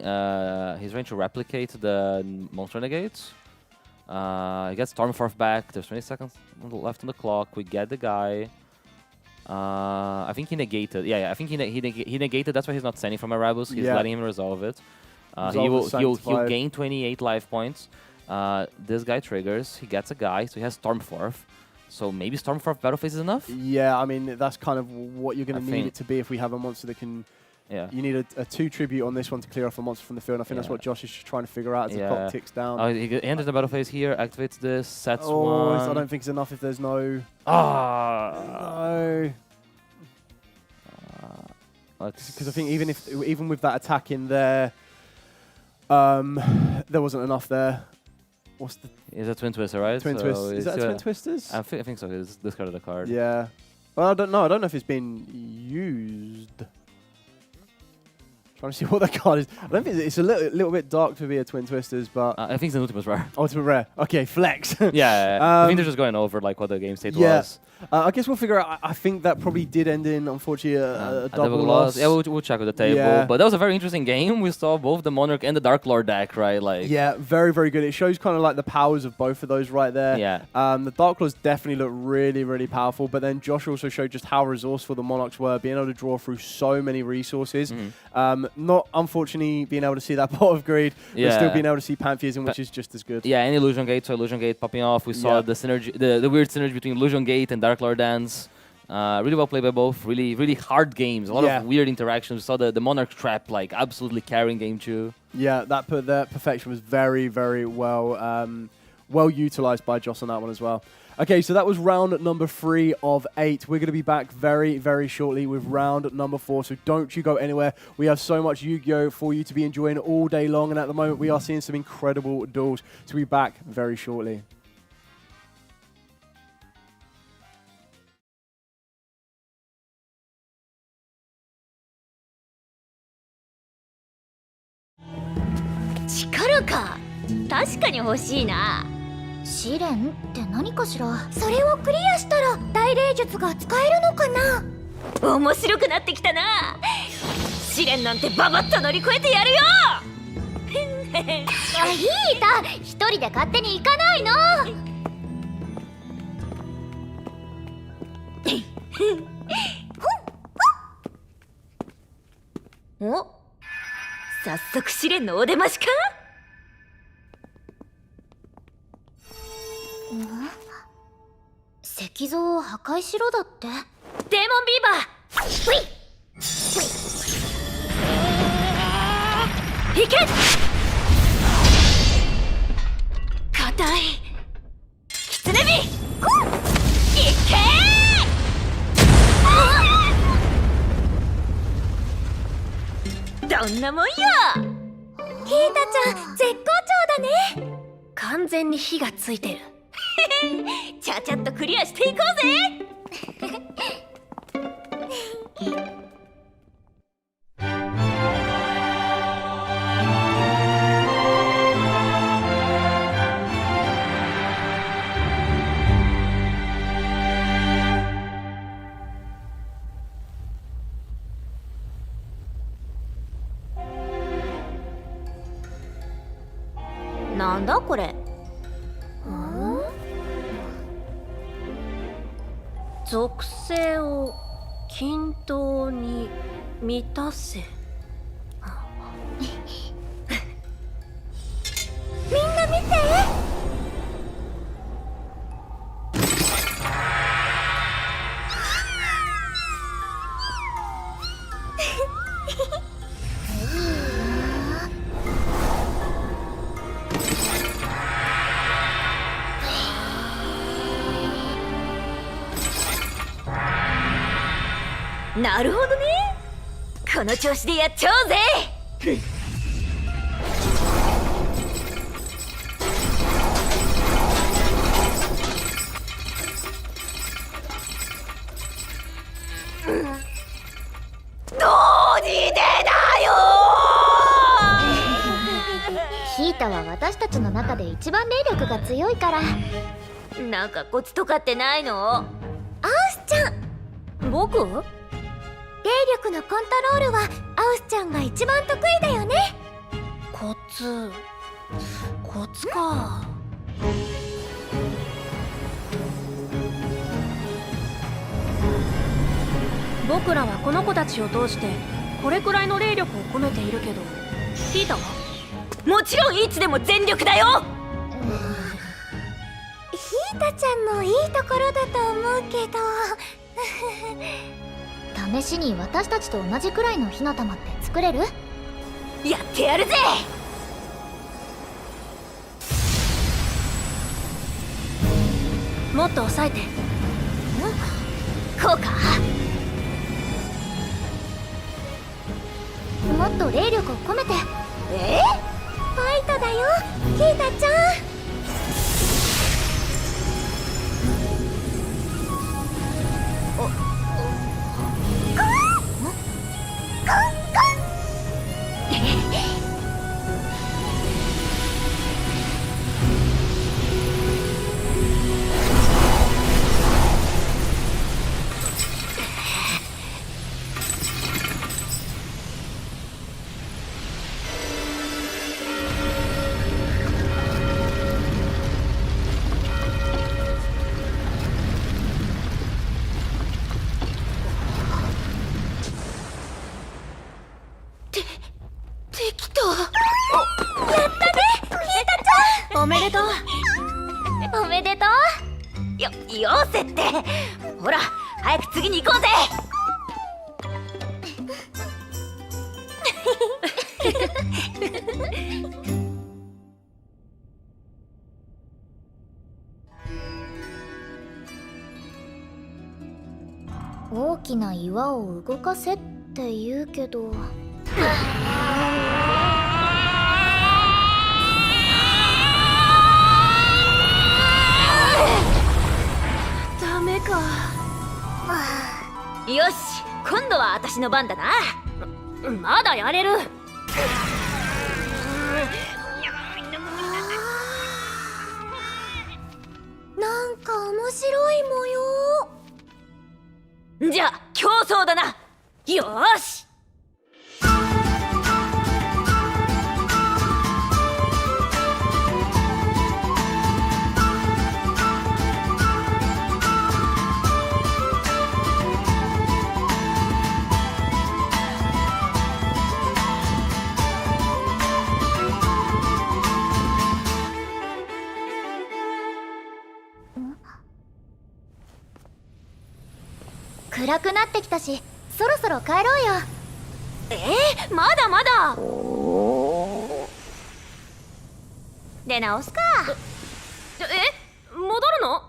his range to replicate the Monster Renegades. He gets Stormforth back. There's 20 seconds left on the clock. We get the guy. I think he negated. Yeah, I think he negated. That's why he's not sending from Erebus. He's letting him resolve it. He'll gain 28 life points. This guy triggers. He gets a guy, so he has Stormforth. So maybe Stormforth Battle Phase is enough? Yeah, I mean, that's kind of what you're going to need it to be if we have a monster that can... Yeah. You need a 2 tribute on this one to clear off a monster from the field. And I think that's what Josh is just trying to figure out as the clock ticks down. Oh, he enters the battle phase here, activates this, sets one. I don't think it's enough if there's no... No. Because I think even with that attack in there, there wasn't enough there. What's the... Is a Twin Twister, right? Twin Twisters. Is that a Twin Twisters? I think so. He's discarded a card. Yeah. Well, I don't know. I don't know if it's been used. Trying to see what that card is. I don't think it's a little bit dark to be a Twin Twisters, but... I think it's an Ultimate Rare. Ultimate Rare. Okay, flex. Yeah. I think they're just going over like what the game state was. I guess we'll figure out. I think that probably did end in, unfortunately, a double loss. Yeah, we'll check with the table. Yeah. But that was a very interesting game. We saw both the Monarch and the Dark Lord deck, right? Like. Yeah, very, very good. It shows kind of like the powers of both of those right there. Yeah. The Dark Lords definitely look really, really powerful. But then Josh also showed just how resourceful the Monarchs were, being able to draw through so many resources. Not, unfortunately, being able to see that pot of greed, but still being able to see Pantheism, which is just as good. Yeah, and Illusion Gate, so Illusion Gate popping off. We saw the synergy, the weird synergy between Illusion Gate and Dark Lord Dance. Really well played by both. Really, really hard games. A lot of weird interactions. We saw the Monarch Trap like absolutely carrying game 2. Yeah, that perfection was very, very well utilized by Joss on that one as well. Okay, so that was round number 3 of 8. We're going to be back very, very shortly with round number 4, so don't you go anywhere. We have so much Yu-Gi-Oh! For you to be enjoying all day long, and at the moment we are seeing some incredible duels. So we'll be back very shortly.力か。確かに欲しいな。試練って何かしら。それをクリアしたら大霊術が使えるのかな。面白くなってきたな。試練なんてババッと乗り越えてやるよ。いいだ、一人で勝手に行かないの。お、早速試練のお出ましか。石像を破壊しろだって。デーモンビーバー、ふいいけ。硬いキツネビ、いけー。どんなもんよ。ヒータちゃん絶好調だね。完全に火がついてる。ちゃちゃっとクリアしていこうぜ。なんだこれ。属性を均等に満たせ。みんな見て。なるほどね。この調子でやっちゃおうぜ。どうにでだよ。ヒータは私たちの中で一番霊力が強いから。なんかコツとかってないの？アウスちゃん、僕？霊力のコントロールはアウスちゃんが一番得意だよね。コツか。僕らはこの子たちを通してこれくらいの霊力を込めているけど、ヒータは？もちろんいつでも全力だよ。ヒータちゃんのいいところだと思うけど試しに私たちと同じくらいの火の玉って作れる？やってやるぜ。もっと抑えて。こうか。もっと霊力を込めて。ファイトだよ、ヒータちゃん。おめでとう。おめでとう。よせって。ほら早く次に行こうぜ。大きな岩を動かせって言うけどダメか。よし、今度は私の番だな。まだやれる。なんか面白い模様。じゃあ競争だな。よーし。暗くなってきたし、そろそろ帰ろうよ。まだまだ。出直すか。戻るの？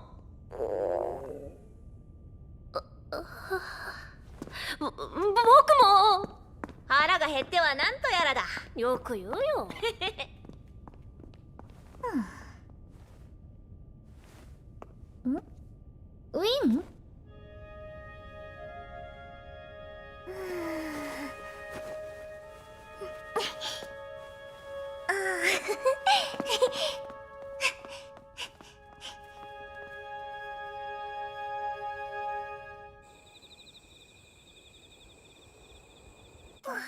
僕も腹が減ってはなんとやらだ。よく言うよ。ウィン？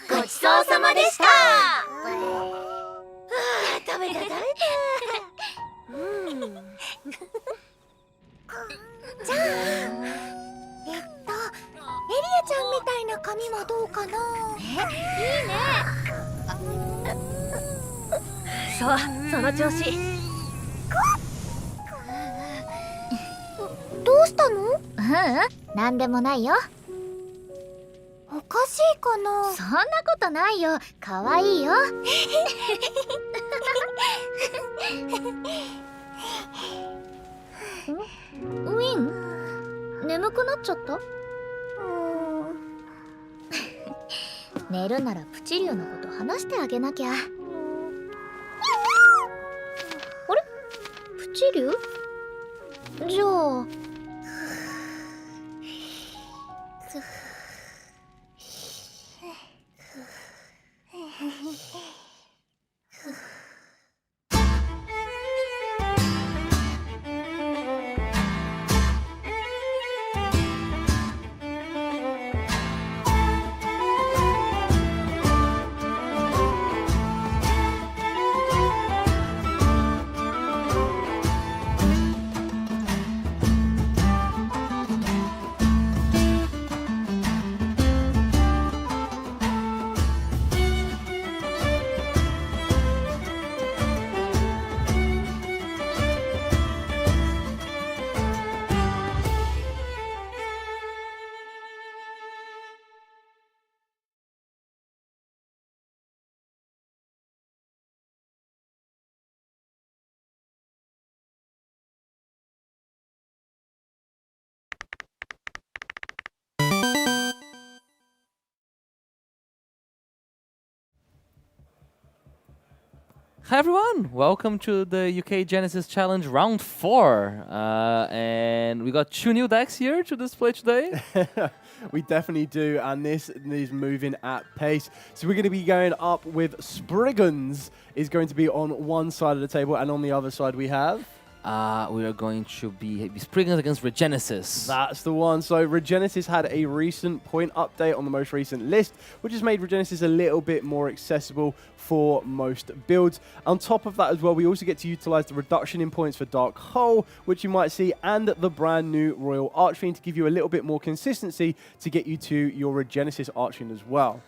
ごちそうさまでした。食べた。じゃあ、エリアちゃんみたいな髪はどうかな？いいね。その調子。どうしたの？なんでもないよ。おかしいかな？そんなことないよ。かわいいよ。ウィン、眠くなっちゃった？寝るならプチリュウのこと話してあげなきゃ。あれ？プチリュウ？じゃあHi everyone, welcome to the UK Genesis Challenge Round 4. And we got 2 new decks here to display today. We definitely do, and this is moving at pace. So we're going to be going up with Spriggans is going to be on one side of the table, and on the other side we have... We are going to be Spriggans against GENESYS. That's the one. So GENESYS had a recent point update on the most recent list, which has made GENESYS a little bit more accessible for most builds. On top of that as well, we also get to utilize the reduction in points for Dark Hole, which you might see, and the brand new Royal Archfiend to give you a little bit more consistency to get you to your GENESYS Archfiend as well.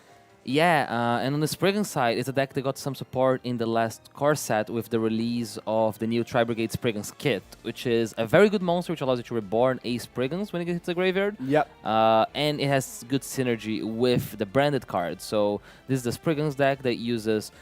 Yeah, and on the Spriggan side, it's a deck that got some support in the last core set with the release of the new Tri-Brigade Spriggans kit, which is a very good monster which allows you to reborn a Spriggans when it hits the graveyard. Yep. And it has good synergy with the branded cards. So this is the Spriggans deck that uses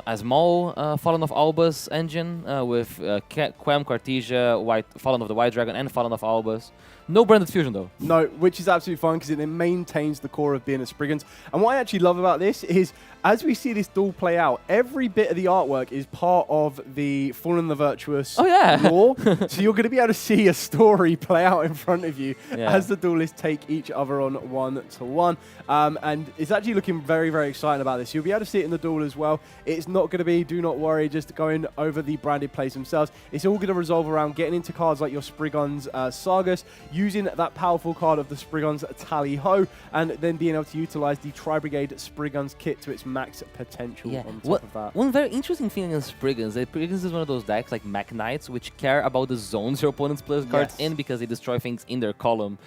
a small Fallen of Albus engine with Quem, Cartesia, Fallen of the White Dragon, and Fallen of Albus. No branded fusion though. No, which is absolutely fine because it then maintains the core of being a Spriggans. And what I actually love about this is, as we see this duel play out, every bit of the artwork is part of the Fallen the Virtuous lore. So you're going to be able to see a story play out in front of you as the duelists take each other on 1-to-1. And it's actually looking very, very exciting about this. You'll be able to see it in the duel as well. It's not going to be, do not worry, just going over the branded plays themselves. It's all going to resolve around getting into cards like your Spriggans Sagas, using that powerful card of the Spriggans Tally-Ho, and then being able to utilize the Tri-Brigade Spriggans kit to its max potential on top of that. One very interesting thing against Spriggans, Spriggans is one of those decks like Mech Knights which care about the zones your opponents plays cards in because they destroy things in their column.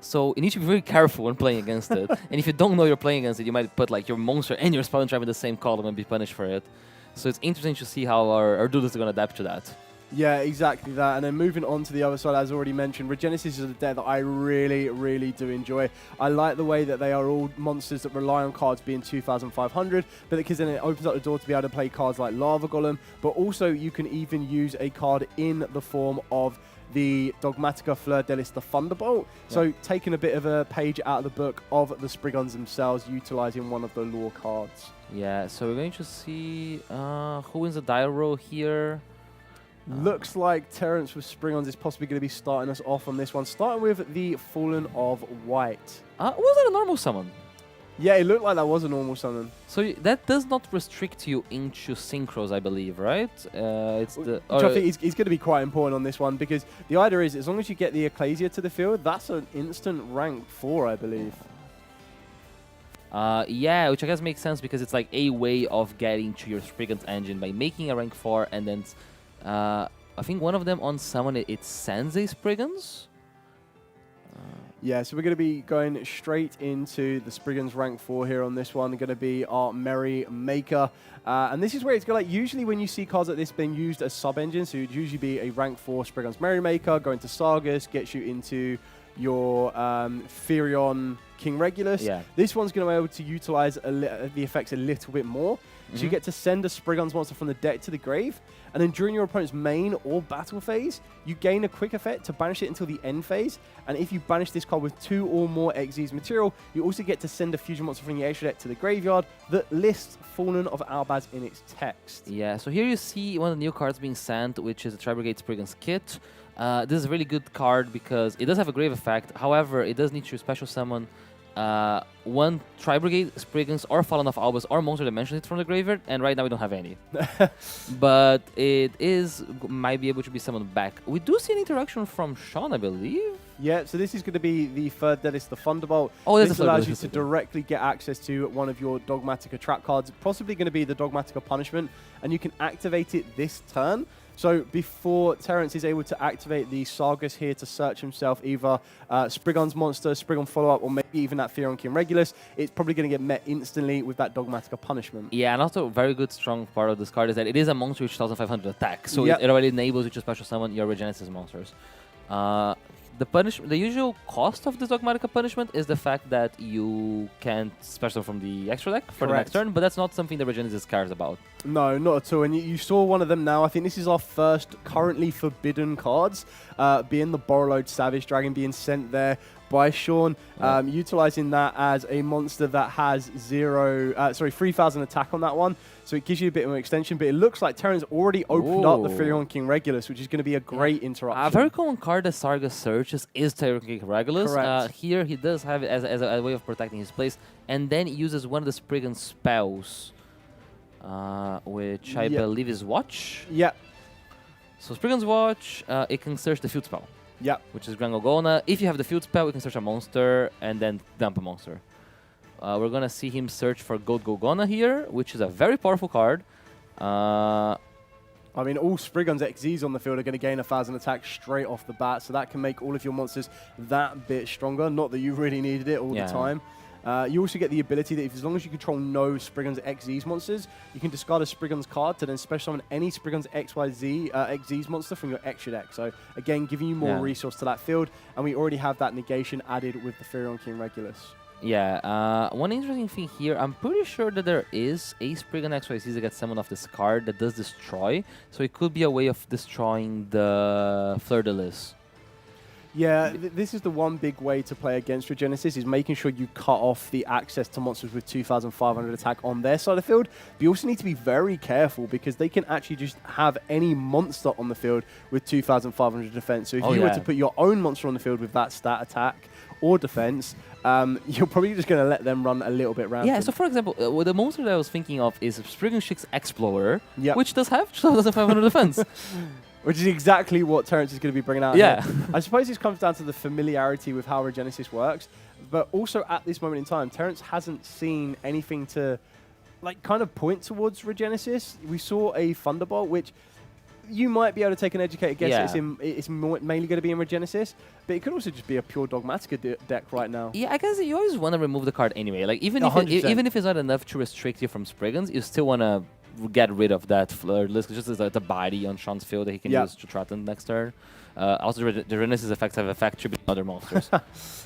So you need to be very careful when playing against it. And if you don't know you're playing against it, you might put like your monster and your Spell and Trap in the same column and be punished for it. So it's interesting to see how our duelists are going to adapt to that. Yeah, exactly that. And then moving on to the other side, as already mentioned, Regenesis is a deck that I really, really do enjoy. I like the way that they are all monsters that rely on cards being 2,500, but because then it opens up the door to be able to play cards like Lava Golem, but also you can even use a card in the form of the Dogmatica Fleur de Lis, the Thunderbolt. Yeah. So taking a bit of a page out of the book of the Spriggans themselves, utilizing one of the lore cards. Yeah, so we're going to see who wins the dial roll here. Looks like Terrence with Spriggans is possibly going to be starting us off on this one, starting with the Fallen of White. Was that a normal summon? Yeah, it looked like that was a normal summon. So that does not restrict you into synchros, I believe, right? It's the. Which I think is going to be quite important on this one, because the idea is, as long as you get the Ecclesia to the field, that's an instant rank 4, I believe. Yeah, which I guess makes sense because it's like a way of getting to your Spriggans engine by making a rank 4, and then I think one of them on summon it sends a Spriggans. Yeah, so we're going to be going straight into the Spriggans rank 4 here on this one. Going to be our Merry Maker. And this is where it's going to, like, usually when you see cards like this being used as sub-engines, so it would usually be a rank 4 Spriggans Merry Maker, going to Sargus, gets you into your Firion King Regulus. Yeah. This one's going to be able to utilize the effects a little bit more. So you get to send a Spriggans monster from the deck to the grave, and then during your opponent's main or battle phase, you gain a quick effect to banish it until the end phase. And if you banish this card with 2 or more Xyz material, you also get to send a fusion monster from the extra deck to the graveyard that lists Fallen of Albaz in its text. Yeah, so here you see one of the new cards being sent, which is a Tri-Brigade Spriggans kit. This is a really good card because it does have a grave effect. However, it does need to special summon one Tri-Brigade, Spriggans, or Fallen of Albus, or Monster Dimension hit from the graveyard, and right now we don't have any. But it might be able to be summoned back. We do see an interaction from Sean, I believe. Yeah, so this is going to be the third Delis, the Thunderbolt. Oh, this allows you to directly get access to one of your Dogmatica trap cards, possibly going to be the Dogmatica Punishment, and you can activate it this turn. So before Terrence is able to activate the Sargus here to search himself either Spriggan's monster, Spriggan follow-up, or maybe even that Firion King Regulus, it's probably going to get met instantly with that Dogmatica Punishment. Yeah, and also a very good, strong part of this card is that it is a monster with 2,500 attack, so it already enables you to special summon your Regenesis monsters. The usual cost of this Dogmatica Punishment is the fact that you can't special from the extra deck for the next turn, but that's not something that Regenesis cares about. No, not at all. And you saw one of them now. I think this is our first currently forbidden cards, being the Borrowload Savage Dragon being sent there by Sean, utilizing that as a monster that has 3,000 attack on that one. So it gives you a bit of an extension, but it looks like Terrence already opened up the Firion King Regulus, which is going to be a great interruption. A very common card that Sargus searches is Firion King Regulus. Here he does have it as a way of protecting his place, and then uses one of the Spriggan spells, which I believe is Watch. Yeah. So Spriggan's Watch, it can search the field spell. Yeah. Which is Grangogona. If you have the field spell, you can search a monster and then dump a monster. We're going to see him search for Goat Gogona here, which is a very powerful card. I mean, all Spriggan's XZs on the field are going to gain 1,000 attack straight off the bat, so that can make all of your monsters that bit stronger. Not that you really needed it all the time. You also get the ability that as long as you control no Spriggan's XZs monsters, you can discard a Spriggan's card to then special summon any Spriggan's XYZ XZs monster from your extra deck. So again, giving you more resource to that field, and we already have that negation added with the Firion King Regulus. Yeah, one interesting thing here, I'm pretty sure that there is a Spriggan XYZ that gets summoned off this card that does destroy, so it could be a way of destroying the Fleur de Lis. Yeah, this is the one big way to play against Regenesis, is making sure you cut off the access to monsters with 2,500 attack on their side of the field. But you also need to be very careful because they can actually just have any monster on the field with 2,500 defense. So if you were to put your own monster on the field with that stat attack or defense, you're probably just going to let them run a little bit round. Yeah, so for example, the monster that I was thinking of is Spriggan Shik's Explorer, which does have 2,500 defense. Which is exactly what Terrence is going to be bringing out here. I suppose this comes down to the familiarity with how Regenesis works, but also at this moment in time, Terrence hasn't seen anything to kind of point towards Regenesis. We saw a Thunderbolt, which you might be able to take an educated guess. It's mainly going to be in Regenesis, but it could also just be a pure Dogmatica deck right now. Yeah, I guess you always want to remove the card anyway. Like even if it's not enough to restrict you from Spriggans, you still want to get rid of that Fleur list. It's just the body on Sean's field that he can use to threaten next turn. Also, the Genesis effects have effect tributing other monsters.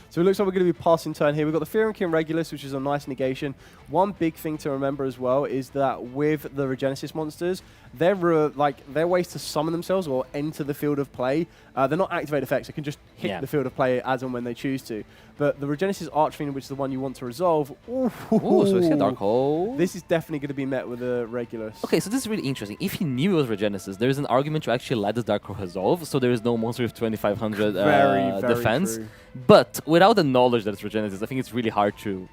So it looks like we're going to be passing turn here. We've got the Fear and King Regulus, which is a nice negation. One big thing to remember as well is that with the Regenesis monsters, their ways to summon themselves or enter the field of play, they're not activate effects. They can just hit the field of play as and when they choose to. But the Regenesis Archfiend, which is the one you want to resolve, so it's a Dark Hole. This is definitely going to be met with a Regulus. Okay, so this is really interesting. If he knew it was Regenesis, there is an argument to actually let this Dark Hole resolve, so there is no monster with 2500 very defense. True. But without the knowledge that it's Regenesis, I think it's really hard to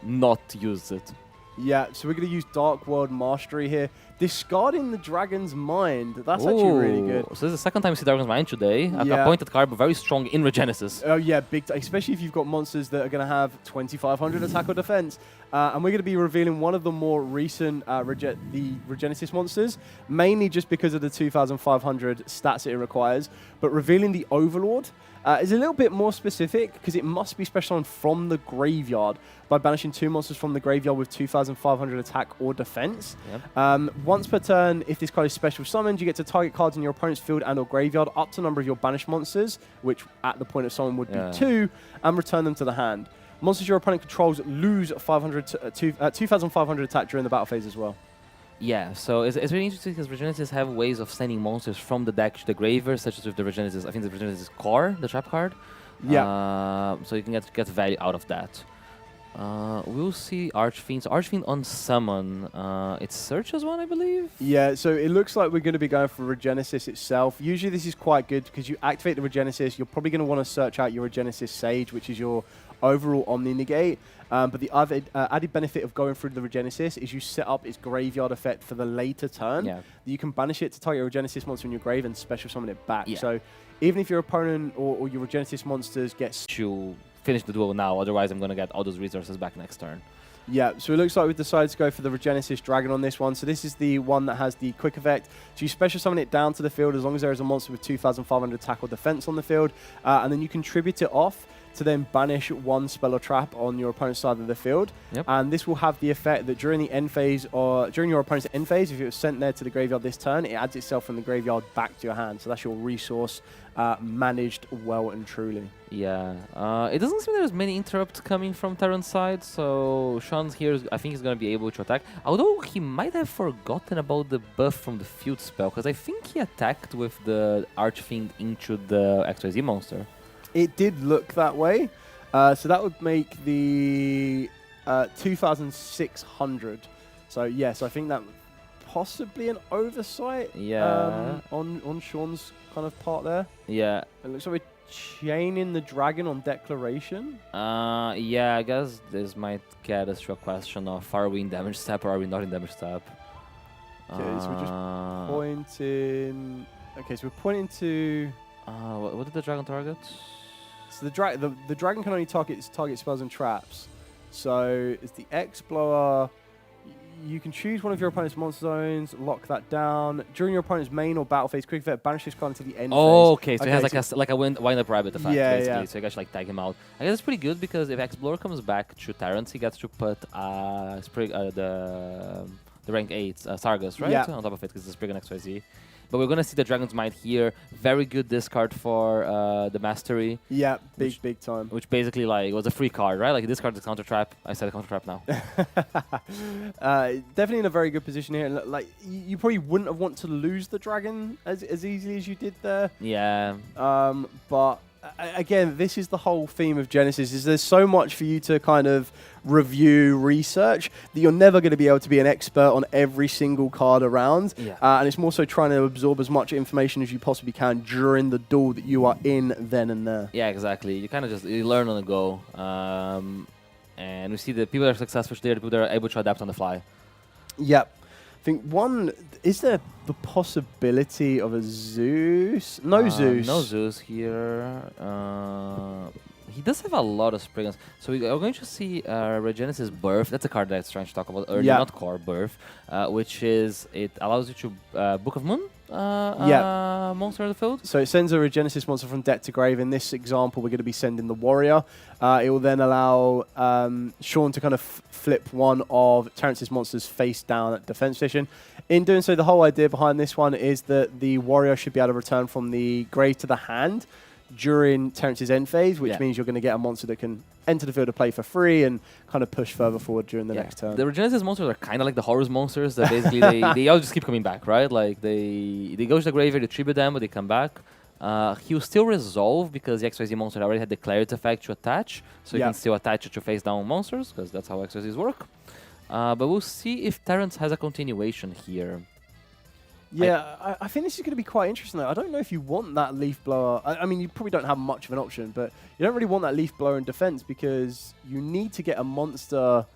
not use it. Yeah, so we're going to use Dark World Mastery here. Discarding the Dragon's Mind. That's actually really good. So this is the second time we see Dragon's Mind today. A pointed card, but very strong in Regenesis. Oh, yeah, big especially if you've got monsters that are going to have 2500 attack or defense. And we're going to be revealing one of the more recent the Regenesis monsters, mainly just because of the 2500 stats it requires. But revealing the Overlord is a little bit more specific because it must be special summon from the graveyard by banishing 2 monsters from the graveyard with 2500 attack or defense. Yep. Once per turn, if this card is special summoned, you get to target cards in your opponent's field and or graveyard up to the number of your banished monsters, which at the point of summon would be 2, and return them to the hand. Monsters your opponent controls lose 2500 attack during the battle phase as well. Yeah, so it's really interesting because Regenesis have ways of sending monsters from the deck to the graveyard, such as with the Regenesis, I think the Regenesis Core, the trap card. Yeah. So you can get value out of that. We'll see Archfiend. So Archfiend on summon. It's Search as one, I believe? Yeah, so it looks like we're going to be going for Regenesis itself. Usually this is quite good because you activate the Regenesis. You're probably going to want to search out your Regenesis Sage, which is your overall Omni-Negate. But the other added benefit of going through the Regenesis is you set up its graveyard effect for the later turn. Yeah. You can banish it to target your Regenesis monster in your grave and special summon it back. Yeah. So even if your opponent or your Regenesis monsters get... To finish the duel now, otherwise I'm going to get all those resources back next turn. Yeah, so it looks like we've decided to go for the Regenesis Dragon on this one. So this is the one that has the quick effect. So you special summon it down to the field as long as there is a monster with 2500 attack or defense on the field. And then you contribute it off to then banish 1 spell or trap on your opponent's side of the field. Yep. And this will have the effect that during the end phase or during your opponent's end phase, if it was sent there to the graveyard this turn, it adds itself from the graveyard back to your hand. So that's your resource managed well and truly. Yeah, it doesn't seem there's many interrupts coming from Terran's side, so Sean's here, I think he's going to be able to attack. Although he might have forgotten about the buff from the field spell, because I think he attacked with the Archfiend into the XYZ monster. It did look that way. So that would make the 2,600. So yes, I think that possibly an oversight on Sean's kind of part there. Yeah. It looks like we're chaining the dragon on declaration. Yeah, I guess this might get us to a question of are we in damage step or are we not in damage step? Okay, so we're just pointing... Okay, so we're pointing to... what did the dragon target? So the dragon can only target spells and traps. So it's the X-Blower. You can choose one of your opponent's monster zones, lock that down. During your opponent's main or battle phase, quick effect, banish this card until the end phase. Okay, so it has like a wind-up rabbit effect, basically. Yeah. So you guys like tag him out. I guess it's pretty good because if X-Blower comes back to Terrans, he gets to put the rank 8 Sargas, right? Yeah. On top of it, because it's Spriggan XYZ. But we're going to see the Dragon's Might here. Very good discard for the Mastery. Yeah, big time. Which basically like was a free card, right? Like this card is counter trap. I said counter trap now. Definitely in a very good position here. Like you probably wouldn't have wanted to lose the dragon as easily as you did there. Yeah. But again, this is the whole theme of Genesis. Is there's so much for you to kind of review, research that you're never going to be able to be an expert on every single card around. Yeah. And it's more so trying to absorb as much information as you possibly can during the duel that you are in then and there. Yeah, exactly. You kind of just learn on the go. And we see the people that are successful there, the people that are able to adapt on the fly. Yep. I think is there the possibility of a Zeus? No Zeus. No Zeus here. He does have a lot of Spriggans. So we are going to see Regenesis Birth. That's a card that's trying to talk about earlier, Yeah. not Core Birth, which is, it allows you to Book of Moon monster in the field. So it sends a Regenesis monster from deck to grave. In this example, we're going to be sending the Warrior. It will then allow Sean to kind of flip one of Terrence's monsters face down at defense position. In doing so, the whole idea behind this one is that the Warrior should be able to return from the grave to the hand during Terrence's end phase, which means you're going to get a monster that can enter the field to play for free and kind of push further forward during the next turn. The Regenesis monsters are kind of like the Horus monsters that basically they all just keep coming back, right? Like they go to the graveyard, you tribute them, but they come back. He'll still resolve because the XYZ monster already had the Clarity effect to attach, so you can still attach it to face down monsters because that's how XYZs work. But we'll see if Terrence has a continuation here. Yeah, I think this is going to be quite interesting, though. I don't know if you want that Leaf Blower. I mean, you probably don't have much of an option, but you don't really want that Leaf Blower in defense because you need to get a monster...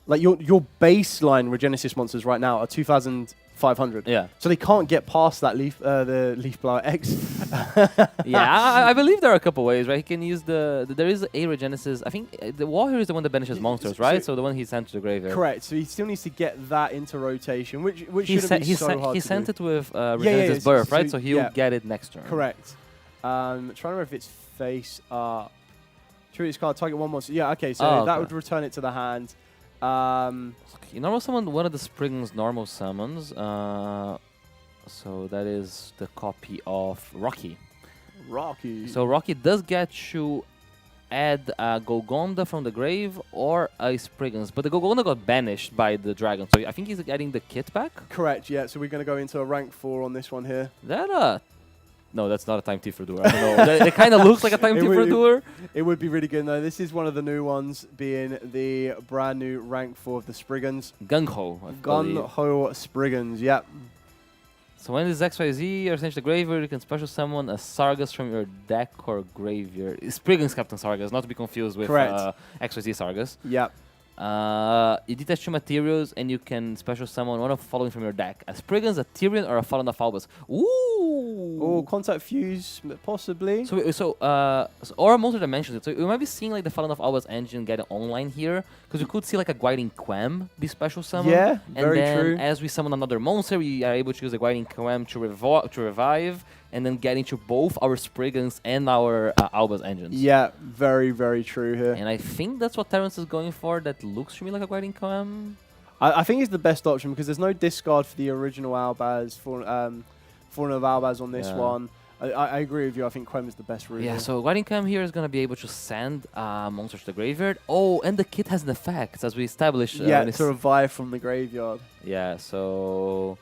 Like, your baseline Regenesis monsters right now are 2,500. Yeah. So they can't get past that the Leaf Blower X. Yeah, I believe there are a couple ways, right? He can use there is a Regenesis. I think the Warrior is the one that banishes monsters, right? So the one he sent to the graveyard. Correct. So he still needs to get that into rotation, which shouldn't be so hard to do. He sent it with Regenesis Birth, right? So he'll get it next turn. Correct. Trying to remember if it's face up. True, this card, target one monster. Yeah, okay, so that would return it to the hand. Normal summon one of the Springs normal summons. So that is the copy of Rocky. Rocky. So Rocky does get you add a Golgonda from the grave or a Spriggans, but the Golgonda got banished by the dragon, so I think he's getting the kit back. Correct. Yeah. So we're going to go into a rank 4 on this one here. No, that's not a Time Thief Doer. I don't know. It kind of looks like a Time Thief Doer. It would be really good, though. This is one of the new ones, being the brand new rank 4 of the Spriggans. Gung-Ho. Gung-Ho Spriggans, yep. So when this XYZ are sent to the graveyard, you can special summon a Sargas from your deck or graveyard. Spriggans Captain Sargas, not to be confused with XYZ Sargas. Yep. You detach 2 materials and you can special summon one of the following from your deck: a Spriggans, a Tyrion, or a Fallen of Albus. Ooh! Or Contact Fuse, possibly. Or a monster that mentions it. So we might be seeing like the Fallen of Albus engine get online here, because we could see like a Guiding Quem be special summoned. Yeah, and very then true. As we summon another monster, we are able to use the Guiding Quem to revive, and then get into both our Spriggans and our Albus engines. Yeah, very, very true here. And I think that's what Terrence is going for. That looks to me like a Guiding Quem. I think it's the best option because there's no discard for the original Albaz, Fallen of Albaz on this one. I agree with you. I think Quem is the best route. Yeah, so Guiding Quem here is going to be able to send monsters to the graveyard. Oh, and the kit has an effect, as we established. To revive from the graveyard. Yeah, so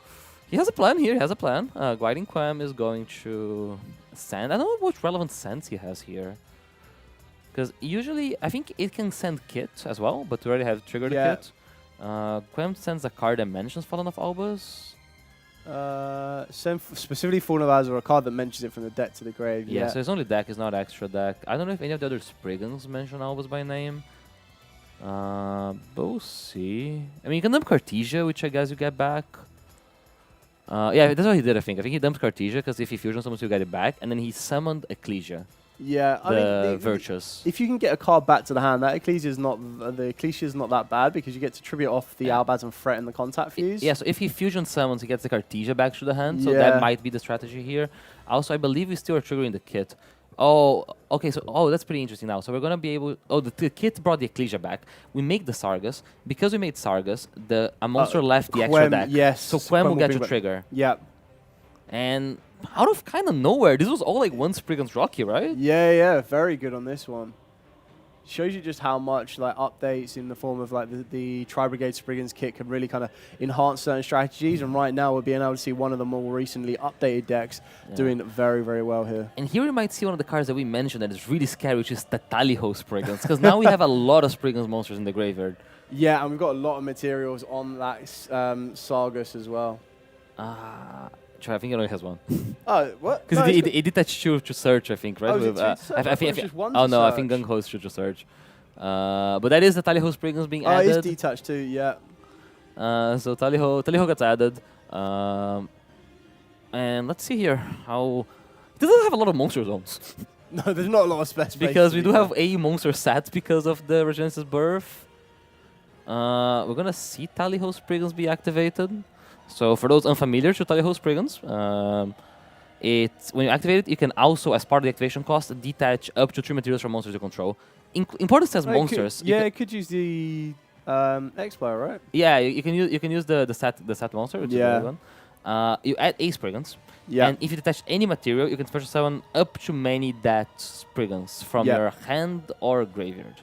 he has a plan here. He has a plan. Guiding Quem is going to send. I don't know what relevant sense he has here. Because usually, I think it can send kit as well, but we already have triggered the kit. Quem sends a card that mentions Fallen of Albus. Specifically Fallen of Albus, or a card that mentions it from the deck to the grave. Yeah, so it's only deck, it's not extra deck. I don't know if any of the other Spriggans mention Albus by name. But we'll see. I mean, you can dump Cartesia, which I guess you get back. Yeah, that's what he did, I think. I think he dumped Cartesia, because if he fusion summons, you get it back. And then he summoned Ecclesia. Yeah, I mean, Virtuous. If you can get a card back to the hand, that Ecclesia is not that bad because you get to tribute off the Albaz and threaten the Contact Fuse. Yeah, so if he fusion summons, he gets the Cartesia back to the hand. So that might be the strategy here. Also, I believe we still are triggering the kit. Oh, okay. So, that's pretty interesting now. So we're gonna be able. Oh, the kit brought the Ecclesia back. We make the Sargas because we made Sargas. A monster left the extra deck. Yes. So Quem will get to trigger. Yep. And out of kind of nowhere, this was all like one Spriggans Rocky, right? Yeah, very good on this one. Shows you just how much like updates in the form of like the Tri-Brigade Spriggans kit can really kind of enhance certain strategies. And right now we're being able to see one of the more recently updated decks doing very, very well here. And here we might see one of the cards that we mentioned that is really scary, which is the Taliho Spriggans, because now we have a lot of Spriggans monsters in the graveyard. Yeah, and we've got a lot of materials on that Sargas as well. I think it only has one. Oh, what? Because it detached two to search, I think, right? Oh, I think just one to search. I think Gung-Ho is to search. But that is the Taliho Spriggans being added. Oh, it is detached too, yeah. So Taliho gets added. And let's see here how... It doesn't have a lot of monster zones. No, there's not a lot of space. Because we do have a monster set because of the Regenesis birth. We're gonna see Tally-Ho Spriggans be activated. So for those unfamiliar to Tally-Ho Spriggans, when you activate it, you can also, as part of the activation cost, detach up to 3 materials from monsters you control. Important as monsters. It could use the X-Player, right? Yeah, you can use the stat monster, which is the other one. You add a Spriggans. Yeah. And if you detach any material, you can special summon up to many that Spriggans from your hand or graveyard.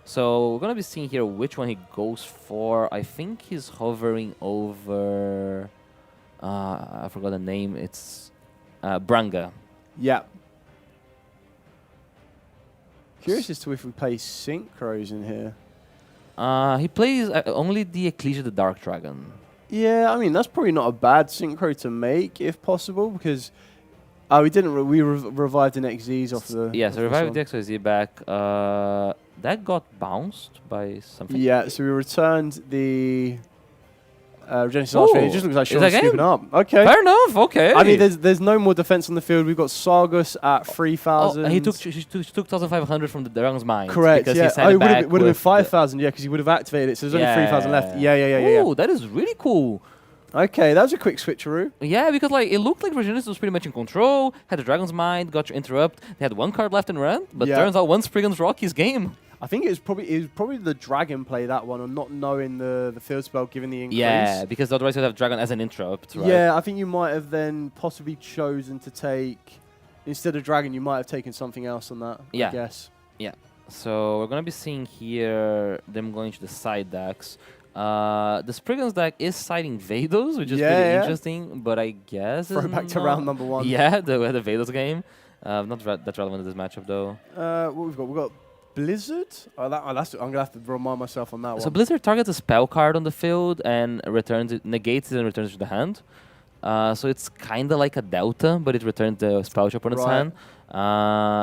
So we're gonna be seeing here which one he goes for. I think he's hovering over. I forgot the name. It's Branga. Yeah. Curious as to if we play Synchros in here. He plays only the Ecclesia the Dark Dragon. Yeah, I mean, that's probably not a bad synchro to make, if possible, because we didn't. We revived an XZs off the. Yeah, so revived the XYZ back. That got bounced by something. Yeah, so we returned the Genesis Archway. It just looks like Sean's scooping up. Okay. Fair enough, okay. I mean, there's no more defense on the field. We've got Sargus at 3,000. He took 2,500 from the Dragon's Mind. Correct, because yeah. It would have been 5,000, yeah, because he would have activated it, so there's only 3,000 left. Yeah. Ooh, that is really cool. Okay, that was a quick switcheroo. Yeah, because like it looked like Regenesis was pretty much in control, had the Dragon's Mind, got your interrupt, they had one card left and ran, but turns out one Spriggan's Rocky's game. I think it was probably the Dragon play that one, or not knowing the field spell given the increase. Yeah, because otherwise you'd have Dragon as an interrupt, right? Yeah, I think you might have then possibly chosen to take, instead of Dragon, you might have taken something else on that, I guess. Yeah, so we're going to be seeing here them going to the side decks. The Spriggan's deck is siding Vados, which is pretty interesting, but I guess Throw back to round number 1. Yeah, the Vados game. Not that relevant in this matchup, though. What we've got Blizzard? I'm going to have to remind myself on that one. So Blizzard targets a spell card on the field and negates it and returns it to the hand. So it's kind of like a Delta, but it returns the spell to your opponent's hand.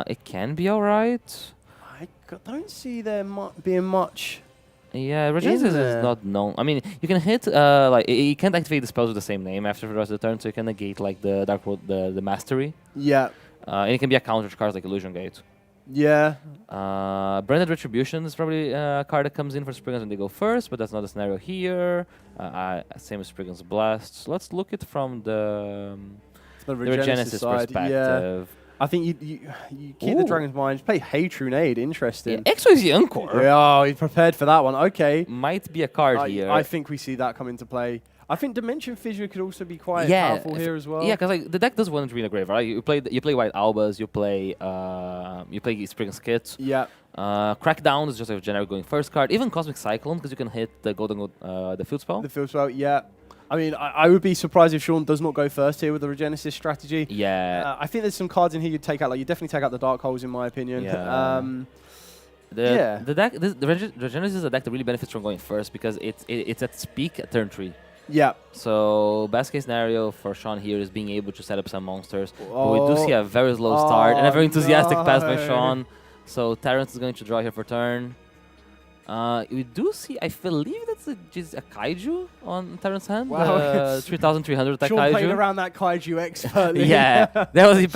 It can be alright. I don't see there being much. Yeah, Regenesis is not known. I mean, you can hit, you can't activate the spells with the same name after the rest of the turn, so you can negate like the Dark World, the Mastery. Yeah. And it can be a counter to cards like Illusion Gate. Yeah. Branded Retribution is probably a card that comes in for Spriggans when they go first, but that's not the scenario here. Same as Spriggans Blast. So let's look it from the Regenesis perspective. Yeah. I think you keep the Dragon's Mind, play Hatrunade, interesting. Yeah, XYZ Encore. Yeah, he's prepared for that one. Okay. Might be a card here. I think we see that come into play. I think Dimension Fissure could also be quite powerful here as well. Yeah, because like the deck does want to be in a grave, right? You play White Albas, you play Spriggan's Kit. Yeah. Crackdown is just a generic going first card. Even Cosmic Cyclone, because you can hit the the field spell. The field spell, yeah. I mean, I would be surprised if Sean does not go first here with the Regenesis strategy. Yeah. I think there's some cards in here you'd take out. Like, you definitely take out the Dark Holes, in my opinion. Yeah. The deck, the Regenesis is a deck that really benefits from going first because it's at its peak at turn 3. Yeah. So best case scenario for Sean here is being able to set up some monsters. But we do see a very slow start and a very enthusiastic pass by Sean. So Terrence is going to draw here for turn. We do see, I believe that's a Kaiju on Terrance's hand. Wow. 3,300 attack Sean Kaiju. played around that Kaiju expertly. Yeah, that was he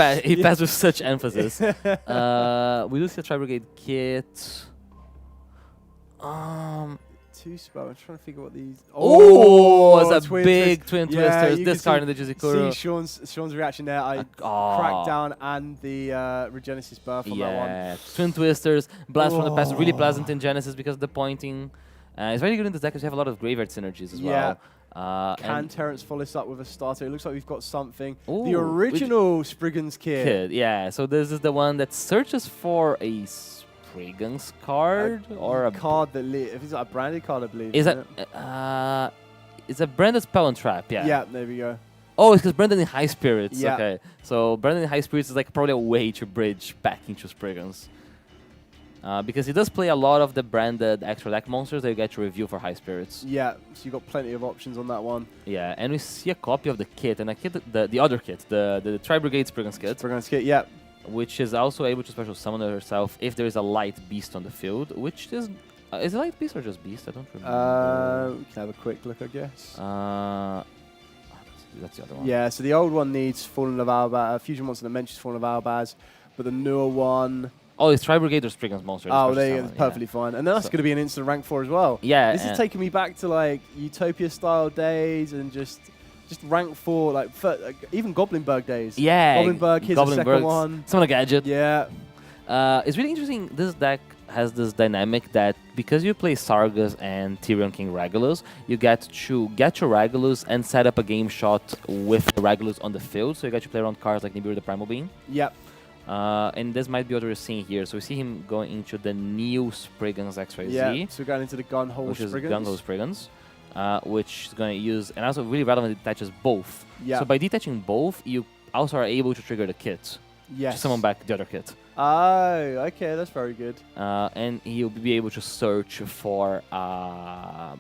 passed with such emphasis. We do see a Tri-Brigade kit. 2 spell. I'm trying to figure what these. Oh, it's a big twin twisters. Discarding the Jizikuru. See Sean's reaction there. I Crackdown and the Regenesis Birth on that one. Yeah, twin twisters. Blast from the past. Really pleasant in Genesis because of the pointing. It's very good in this deck because you have a lot of graveyard synergies as well. Can Terrence follow this up with a starter? It looks like we've got something. The original Spriggan's kit. Yeah, so this is the one that searches for a Spriggan's card or a card that if it's like a branded card, I believe. Is it's a branded spell and trap. Yeah, there we go. Oh, it's because branded in High Spirits. Yeah. Okay, so branded in High Spirits is like probably a way to bridge back into Spriggan's. Because he does play a lot of the branded extra deck monsters that you get to review for High Spirits. Yeah, so you've got plenty of options on that one. Yeah, and we see a copy of the kit, and a kit, the other kit, the Tri-Brigade Spriggan's kit. Spriggan's kit, yeah. Which is also able to special summon herself if there is a light beast on the field, which is it light beast or just beast? I don't remember. We can have a quick look, I guess. That's the other one. Yeah, so the old one needs Fallen of Albaz, Fusion Monster that mentions Fallen of Albaz. but the newer one. Oh, it's Tri-Brigade or Spriggan's Monster. Oh, there you go. Perfectly fine. And that's going to be an instant rank 4 as well. Yeah. This is taking me back to like Utopia-style days and just rank 4, like even Goblinberg days. Yeah. Goblinberg, here's the second one. Some of the gadget. Yeah. It's really interesting. This deck has this dynamic that because you play Sargas and Tyrion King Regulus, you get to get your Regulus and set up a game shot with the Regulus on the field. So you get to play around cards like Nibiru the Primal Being. Yep. And this might be what we're seeing here. So we see him going into the new Spriggan's XYZ. Yeah, so we're going into the Gunhole which Spriggans. is Gunhole Spriggans, which is going to use, and also really relevant, it detaches both. Yeah. So by detaching both, you also are able to trigger the kit. Yes. To summon back the other kit. Oh, okay, that's very good. And he'll be able to search for... well,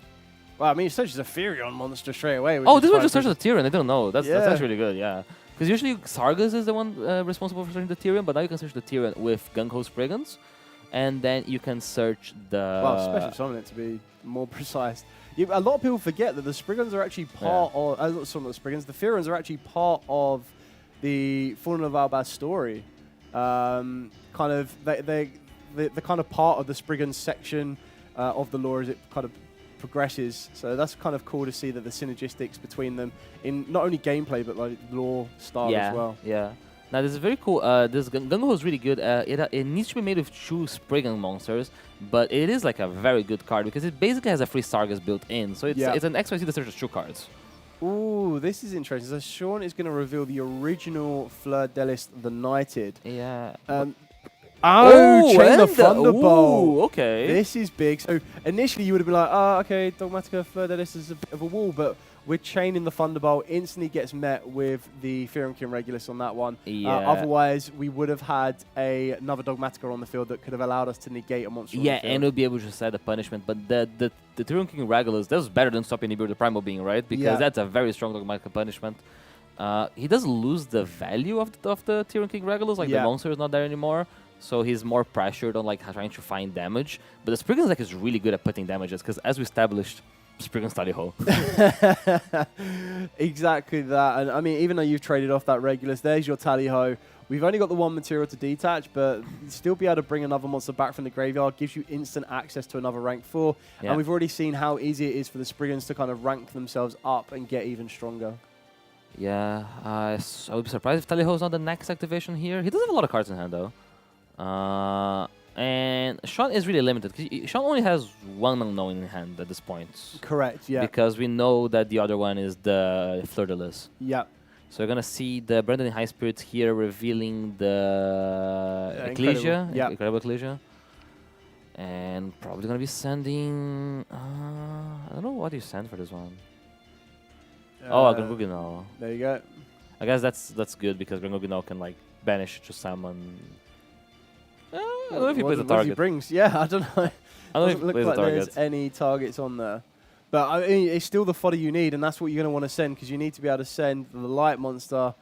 I mean, it searches a Furion monster straight away. Oh, this one just searches a Tyrion. I don't know. That's Yeah. actually really good, yeah. Because usually Sargas is the one responsible for searching the Tyrion, but now you can search the Tyrion with Gung-Ho Spriggans, and then you can search the... Well, special summon it to be more precise. A lot of people forget that the Spriggans are actually part of... not the Spriggans, the Furions are actually part of the Fallen of Albaz story. Kind of, they're kind of part of the Spriggans section of the lore as it kind of progresses. So that's kind of cool to see that the synergistics between them in not only gameplay but like lore style as well. Yeah. Now this is very cool. This Gung-Ho is really good. It needs to be made with 2 Spriggan monsters, but it is like a very good card because it basically has a free Sargas built in. So it's an XYZ that searches 2 cards. Ooh, this is interesting. So Sean is going to reveal the original Fleur Delis the Knighted. Yeah. Chain the Thunderbolt. Okay. This is big. So initially you would have been like, oh, okay, Dogmatica Fleur Delis is a bit of a wall, but we're chaining the Thunderbolt. Instantly gets met with the Furion King Regulus on that one. Yeah. Otherwise, we would have had another Dogmatica on the field that could have allowed us to negate a monster. Yeah, on the field. and we'll be able to set a punishment. But the Tyrion King Regulus, that was better than stopping Nibiru the Primal Being, right? Because that's a very strong Dogmatica punishment. He does lose the value of the Tyrion King Regulus, like the monster is not there anymore. So he's more pressured on like trying to find damage. But the Spriggan's deck is really good at putting damages because as we established, Spriggan's Tally-Ho. Exactly that. And I mean, even though you've traded off that Regulus, there's your Tally-Ho. We've only got the 1 material to detach, but still be able to bring another monster back from the graveyard gives you instant access to another rank 4. Yeah. And we've already seen how easy it is for the Spriggans to kind of rank themselves up and get even stronger. Yeah, I would be surprised if Tally-Ho is not the next activation here. He does have a lot of cards in hand though. And Sean is really limited. Sean only has 1 unknown in hand at this point. Correct, yeah. Because we know that the other one is the Fleur de Lis. Yeah. So we're going to see the Brandon in High Spirits here revealing the Ecclesia. Incredible Ecclesia. And probably going to be sending... I don't know what you send for this one. Gringugino. There you go. I guess that's good because Gringugino can like banish to summon... I don't know if he plays a target. He brings. Yeah, I don't know. I don't know if he plays a target. There's any targets on there. But I mean, it's still the fodder you need, and that's what you're going to want to send because you need to be able to send the light monster,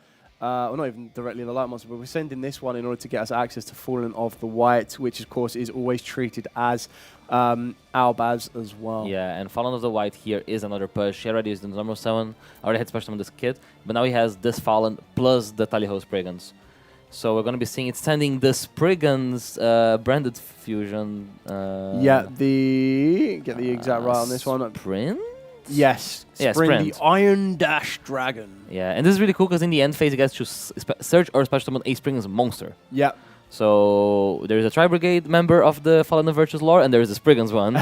well, not even directly the light monster, but we're sending this one in order to get us access to Fallen of the White, which of course is always treated as Albaz as well. Yeah, and Fallen of the White here is another push. He already used the normal summon, already had special summon this kit, but now he has this Fallen plus the Tally-Ho Spriggans. So we're going to be seeing it sending the Spriggans branded fusion. Get the exact right on this one. Sprint? Yes. Yeah, Sprint. The Iron Dash Dragon. Yeah, and this is really cool because in the end phase you guys choose search or special summon a Spriggans monster. Yeah. So there is a Tri-Brigade member of the Fallen of Virtue's lore and there is a Spriggans one.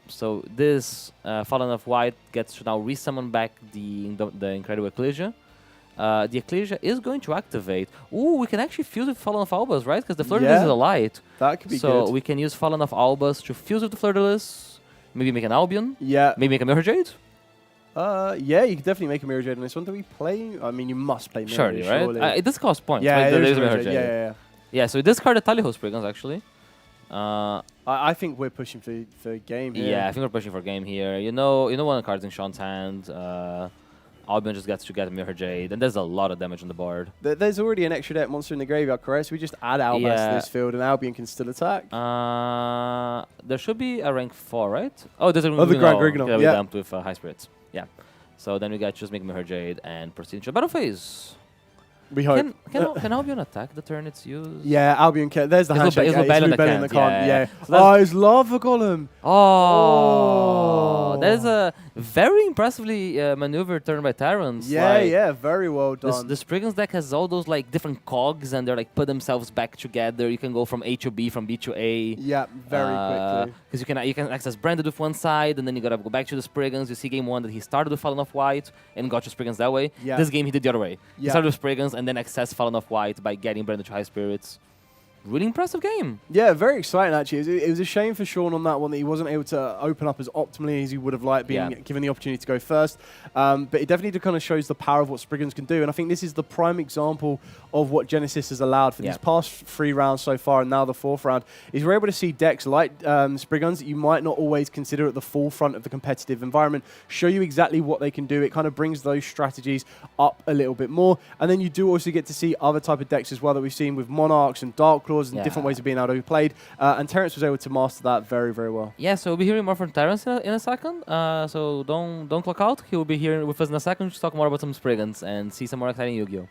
So this Fallen of White gets to now resummon back the Incredible Ecclesia. The Ecclesia is going to activate. Ooh, we can actually fuse with Fallen of Albaz, right? Because the Fleur de Lis is a light. That could be good. So we can use Fallen of Albaz to fuse with the Fleur de Lis. Maybe make an Albion. Yeah. Maybe make a Mirror Jade. Yeah, you can definitely make a Mirror Jade on this one. Do we play? I mean, you must play Mirror Surely, Jade, right? It does cost points. Yeah, there is Mirror Jade. Yeah, so we discard the Tally-Ho Spriggans, actually. I think we're pushing for game here. Yeah, I think we're pushing for game here. You know one of the cards in Sean's hand. Albion just gets to get Mirror Jade, and there's a lot of damage on the board. There's already an extra deck monster in the graveyard, correct? So we just add Albaz to this field, and Albion can still attack. There should be a rank 4, right? Oh, there's a the Grand Grignol. Yeah, we dumped with High Spirits. Yeah. So then we got just make Mirror Jade and proceed into the battle phase. We hope. Can Albion attack the turn it's used? Yeah, Albion can. There's the handshake. It's Rebellion Rebellion that that can't. can't. Yeah. So that's- Oh, it's Lava Golem. Oh, that is a very impressively maneuvered turn by Tyrants. Yeah, very well done. The Spriggans deck has all those like different cogs, and they're like put themselves back together. You can go from A to B, from B to A. Yeah, very quickly. Because you can access Branded with one side, and then you gotta go back to the Spriggans. You see game 1 that he started with Fallen of White and got to Spriggans that way. Yeah. This game he did the other way. He Yeah. started with Spriggans and then accessed Fallen of White by getting Branded to High Spirits. Really impressive game. Yeah, very exciting actually. It was a shame for Sean on that one that he wasn't able to open up as optimally as he would have liked, being given the opportunity to go first. But it definitely kind of shows the power of what Spriggans can do. And I think this is the prime example of what Genesis has allowed for these past 3 rounds so far, and now the 4th round, is we're able to see decks like Spriggans that you might not always consider at the forefront of the competitive environment show you exactly what they can do. It kind of brings those strategies up a little bit more. And then you do also get to see other type of decks as well that we've seen with Monarchs and Dark Claws and different ways of being able to be played. And Terrence was able to master that very, very well. Yeah, so we'll be hearing more from Terrence in a second. So don't clock out. He will be here with us in a second to talk more about some Spriggans and see some more exciting Yu-Gi-Oh!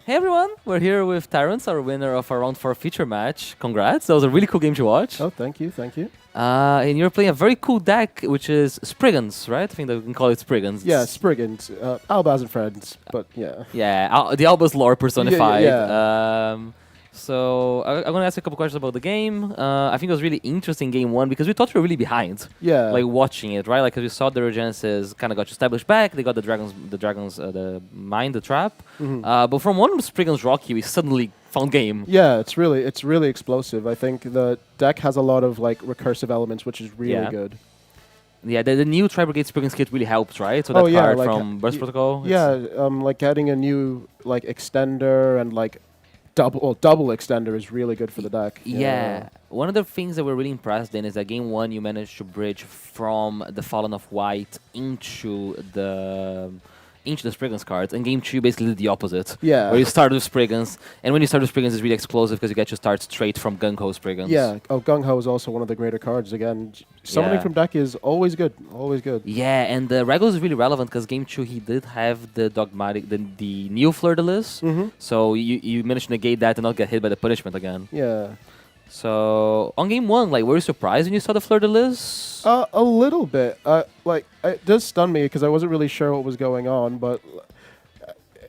Hey everyone, we're here with Terrence, our winner of our round 4 feature match. Congrats, that was a really cool game to watch. Oh, thank you. And you're playing a very cool deck, which is Spriggans, right? I think that we can call it Spriggans. Yeah, Spriggans, Albaz and friends, but yeah. Yeah, the Albus lore personified. Yeah. So I'm going to ask you a couple questions about the game. I think it was really interesting game 1 because we thought we were really behind. Yeah. Like watching it, right? Like because we saw the GENESYS kind of got established back. They got the mine, the trap. But from one Spriggans Rocky, we suddenly found game. Yeah, it's really explosive. I think the deck has a lot of like recursive elements, which is really good. Yeah, the new Tri-Brigade Spriggans kit really helps, right? So that card like from Burst Protocol. Yeah, like getting a new like extender and like double extender is really good for the deck. Yeah. One of the things that we're really impressed in is that game 1 you managed to bridge from the Fallen of White into the Spriggans cards, and game 2 basically did the opposite. Yeah. Where you start with Spriggans, and when you start with Spriggans it's really explosive because you get to start straight from Gung-Ho Spriggans. Yeah. Oh, Gung-Ho is also one of new cards. Again, summoning from deck is always good. Yeah, and the Regulus is really relevant because game 2 he did have the dogmatic, the Neo Fleur-de-Lis, so you managed to negate that and not get hit by the punishment again. Yeah. So on game 1, like, were you surprised when you saw the Fleur-de-Lis? A little bit. Like it does stun me because I wasn't really sure what was going on, but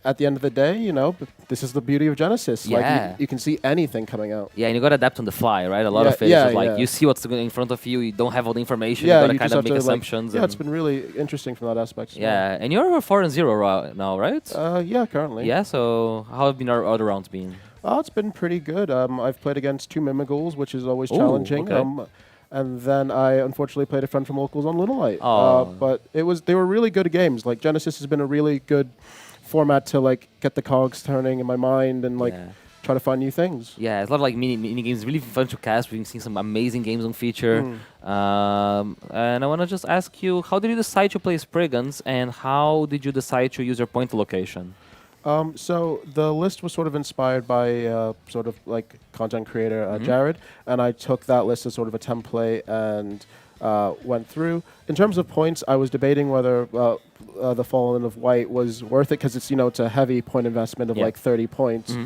at the end of the day, you know, this is the beauty of GENESYS. Yeah. Like you can see anything coming out. Yeah, and you got to adapt on the fly, right? A lot of it is like you see what's going in front of you, you don't have all the information, Yeah, you got to you kind just of have make to, assumptions. Like, yeah, it's been really interesting from that aspect. Yeah, and you're 4-0 now, right? Yeah, currently. Yeah, so how have our other rounds been? Oh, it's been pretty good. I've played against 2 Mimigools, which is always challenging. Okay. And then I unfortunately played a friend from locals on Little Light. Oh. But they were really good games. Like GENESYS has been a really good format to like get the cogs turning in my mind and like try to find new things. Yeah, it's a lot of like mini games, really fun to cast. We've seen some amazing games on feature. And I want to just ask you, how did you decide to play Spriggans, and how did you decide to use your point allocation? So the list was sort of inspired by sort of like content creator Jared, and I took that list as sort of a template and went through. In terms of points, I was debating whether the Fallen of White was worth it because it's it's a heavy point investment of like 30 points,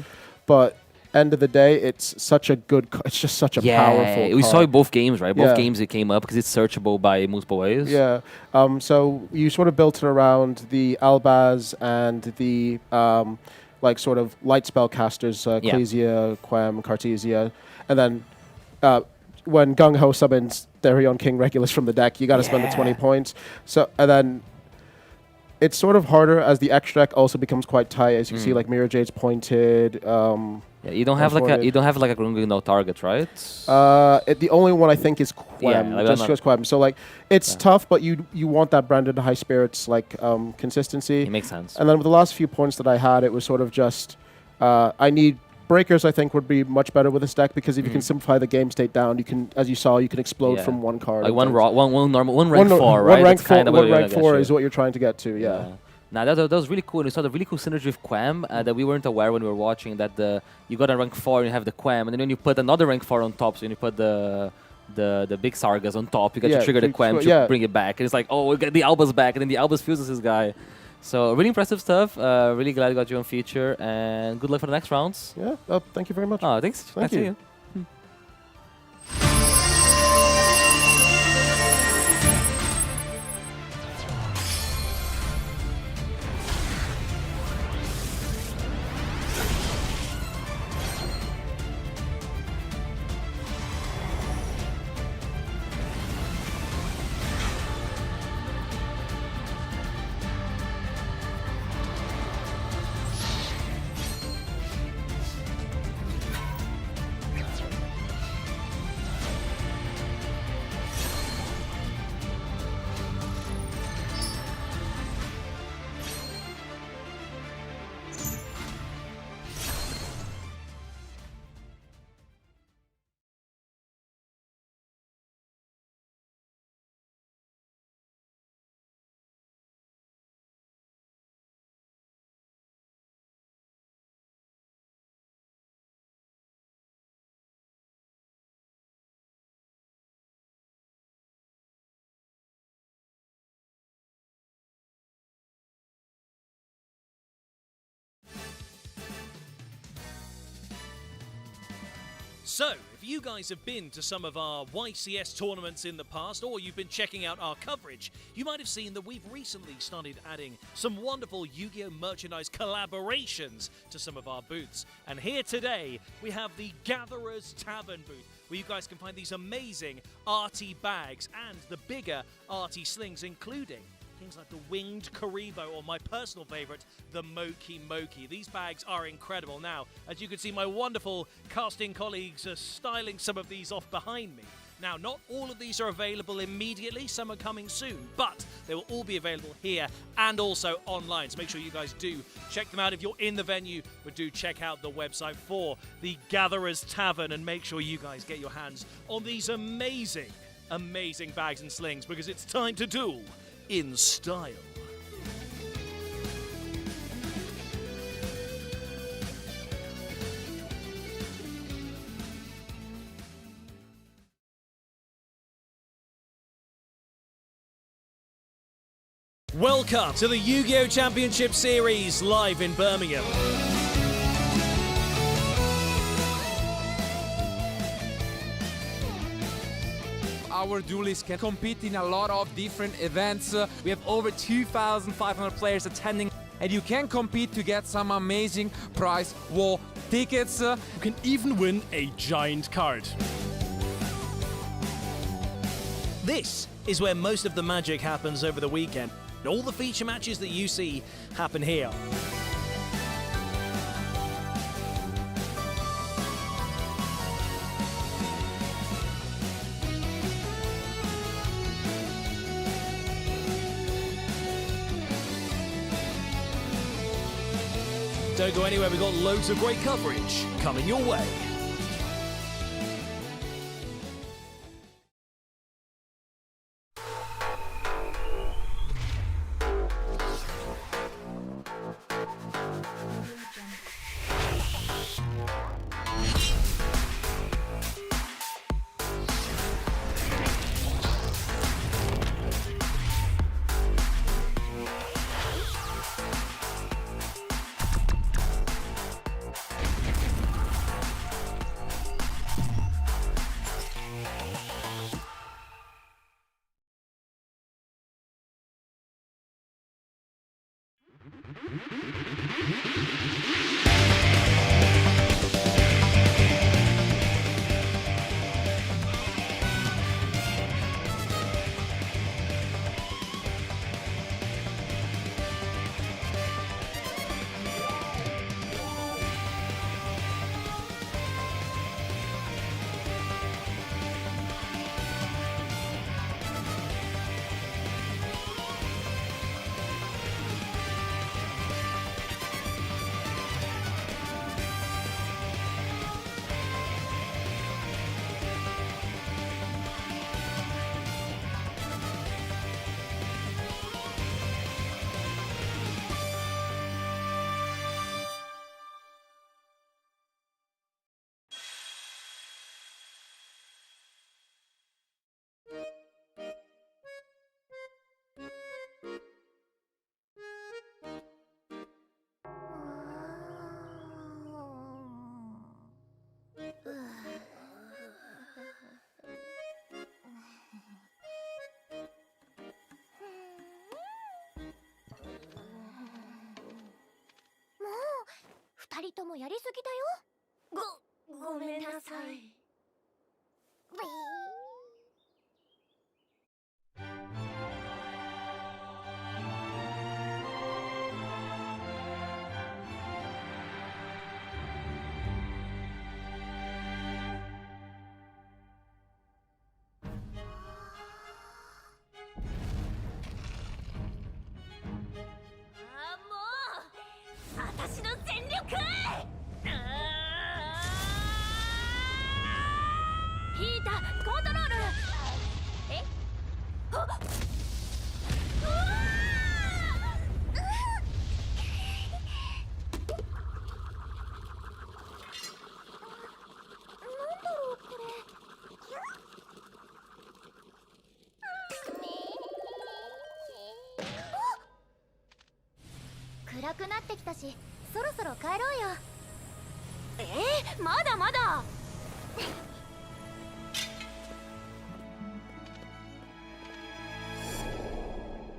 but end of the day, it's such a good. It's just such a powerful. We card. saw it both games, right? Both games it came up because it's searchable by multiple ways. Yeah. So you sort of built it around the Albaz and the like sort of light spell casters, Ecclesia, Quem, Cartesia, and then when Gung-Ho summons Therion King Regulus from the deck, you got to spend the 20 points. So and then. It's sort of harder as the extra deck also becomes quite tight, as you see, like Mirror Jade's pointed. You don't have like a no target, right? The only one I think is Quem, just Quem. So like it's tough, but you want that branded high spirits like consistency. It makes sense. And then with the last few points that I had, it was sort of just I need breakers. I think would be much better with this deck because if you can simplify the game state down, you can, as you saw, you can explode from one card. Like one rank 4, right? One rank 4 is what you're trying to get to. Yeah. Now that was really cool. And we saw the really cool synergy with Quem that we weren't aware when we were watching. That you got a rank 4 and you have the Quem, and then when you put another rank 4 on top, so when you put the big Sargas on top, you got to trigger the Quem to bring it back. And it's like, oh, we got the Albus back, and then the Albus fuses his guy. So really impressive stuff. Really glad I got you on feature, and good luck for the next rounds. Yeah. Thank you very much. Oh, thanks. Thank you. So, if you guys have been to some of our YCS tournaments in the past, or you've been checking out our coverage, you might have seen that we've recently started adding some wonderful Yu-Gi-Oh! Merchandise collaborations to some of our booths. And here today, we have the Gatherer's Tavern booth, where you guys can find these amazing arty bags and the bigger arty slings, including things like the Winged Karibo, or my personal favorite, the Moki Moki. These bags are incredible. Now, as you can see, my wonderful casting colleagues are styling some of these off behind me. Now, not all of these are available immediately. Some are coming soon, but they will all be available here and also online. So make sure you guys do check them out if you're in the venue, but do check out the website for the Gatherer's Tavern and make sure you guys get your hands on these amazing, amazing bags and slings, because it's time to duel in style. Welcome to the Yu-Gi-Oh! Championship Series live in Birmingham. Our duelists can compete in a lot of different events. We have over 2,500 players attending, and you can compete to get some amazing prize war tickets. You can even win a giant card. This is where most of the magic happens over the weekend. All the feature matches that you see happen here. Don't go anywhere, we've got loads of great coverage coming your way.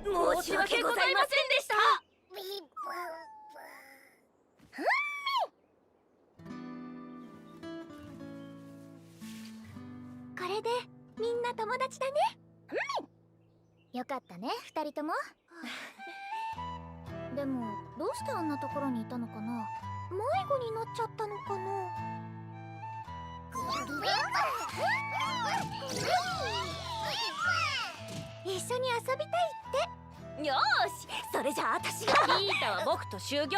申し訳ございませんでした。これでみんな友達だね。よかったね、二人とも。でもどうしてあんなところにいたのかな。迷子になっちゃったのかな。一緒に遊びたいって。よーし、それじゃあ私が。ヒータは僕と修行。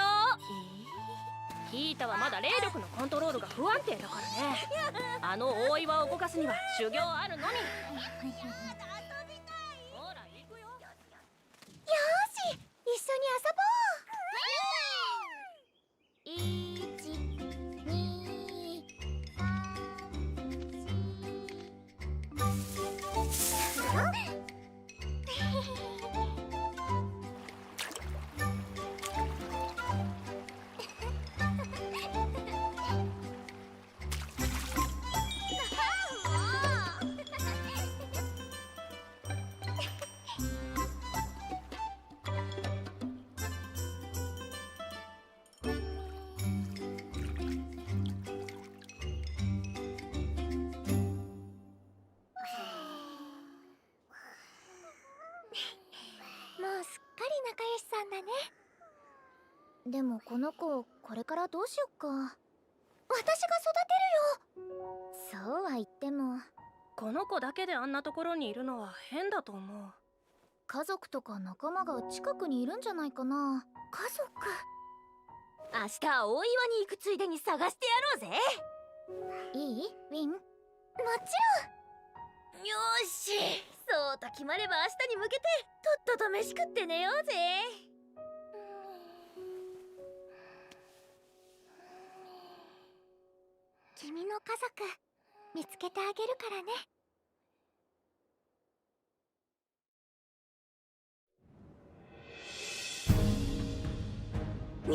ヒータはまだ霊力のコントロールが不安定だからね。あの大岩を動かすには修行あるのみ。ほら行くよ。よーし、一緒に遊ぼう。1、2、3、4。もうすっかり仲良しさんだね。でもこの子これからどうしよっか。私が育てるよ。そうは言ってもこの子だけであんなところにいるのは変だと思う。家族とか仲間が近くにいるんじゃないかな。家族。明日大岩に行くついでに探してやろうぜ。いい？ウィン？もちろん。よーし、そうと決まれば明日に向けてとっとと飯食って寝ようぜ。君の家族見つけてあげるからね。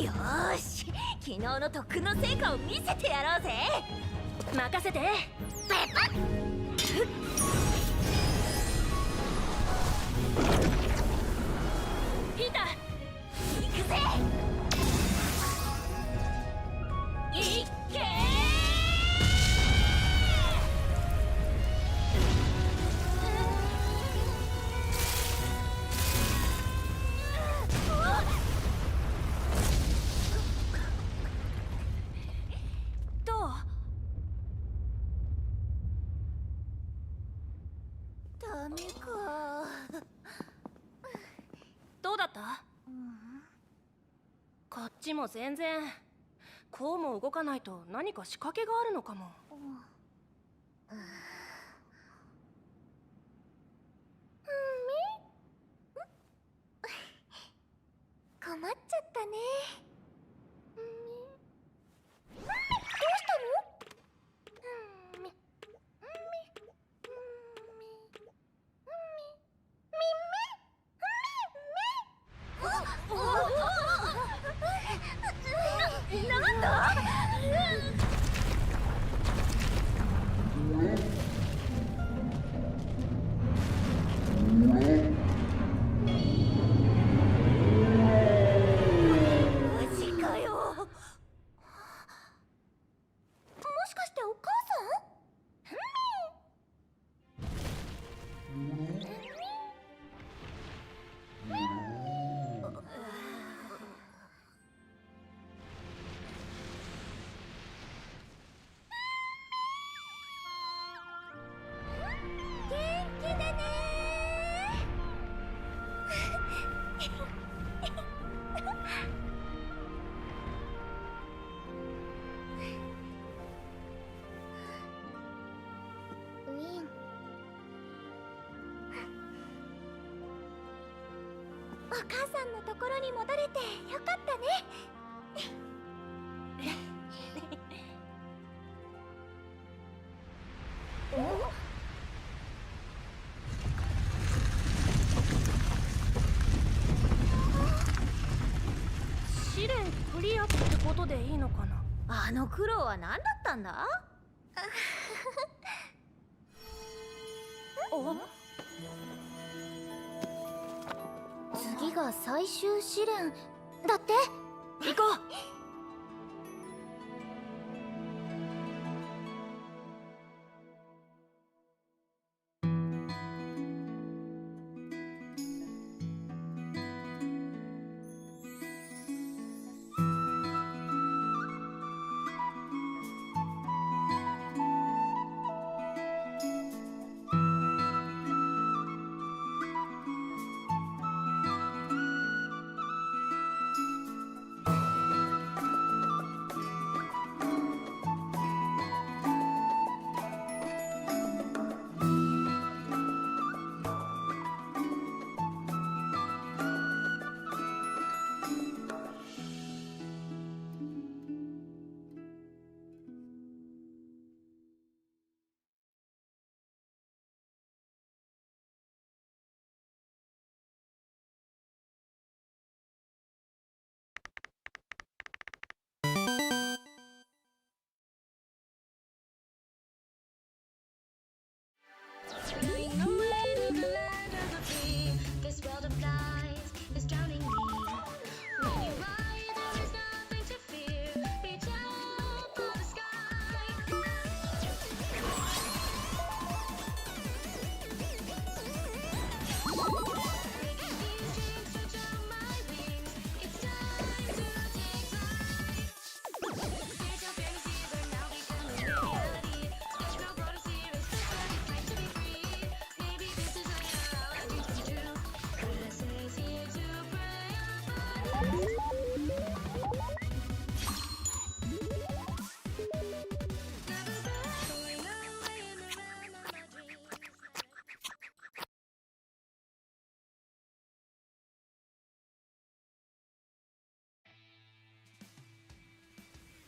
よーし、昨日の特訓の成果を見せてやろうぜ。任せて。ペパッ。ヒータ行くぜ。いっけー。どう？ダメか。どうだった？こっちも全然。こうも動かないと何か仕掛けがあるのかも。困っちゃったね。どうしたの？なんだ？マジかよ。もしかしてお母さん？ウィン。お母さんのところに戻れてよかったね。試練クリアってことでいいのかな。あの苦労は何だったんだ？次が最終試練だって。行こう。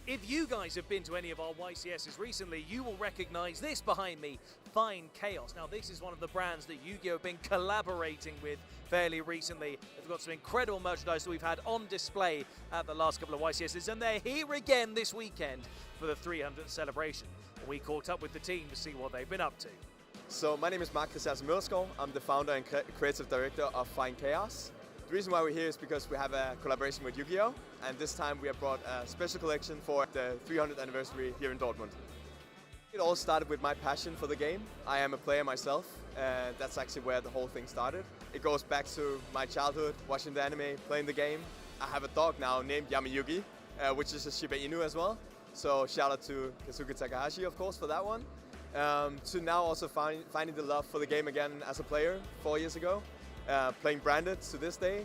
If you guys have been to any of our YCSs recently, you will recognize this behind me, Fine Chaos. Now, this is one of the brands that Yu-Gi-Oh! Have been collaborating with fairly recently. They've got some incredible merchandise that we've had on display at the last couple of YCSs, and they're here again this weekend for the 300th celebration. We caught up with the team to see what they've been up to. So my name is Mark Christiansen Mølgaard. I'm the founder and creative director of Fine Chaos. The reason why we're here is because we have a collaboration with Yu-Gi-Oh! And this time we have brought a special collection for the 300th anniversary here in Dortmund. It all started with my passion for the game. I am a player myself, and that's actually where the whole thing started. It goes back to my childhood, watching the anime, playing the game. I have a dog now named Yamayugi, which is a Shiba Inu as well. So shout out to Kazuki Takahashi, of course, for that one. To now also finding the love for the game again as a player 4 years ago. Playing branded to this day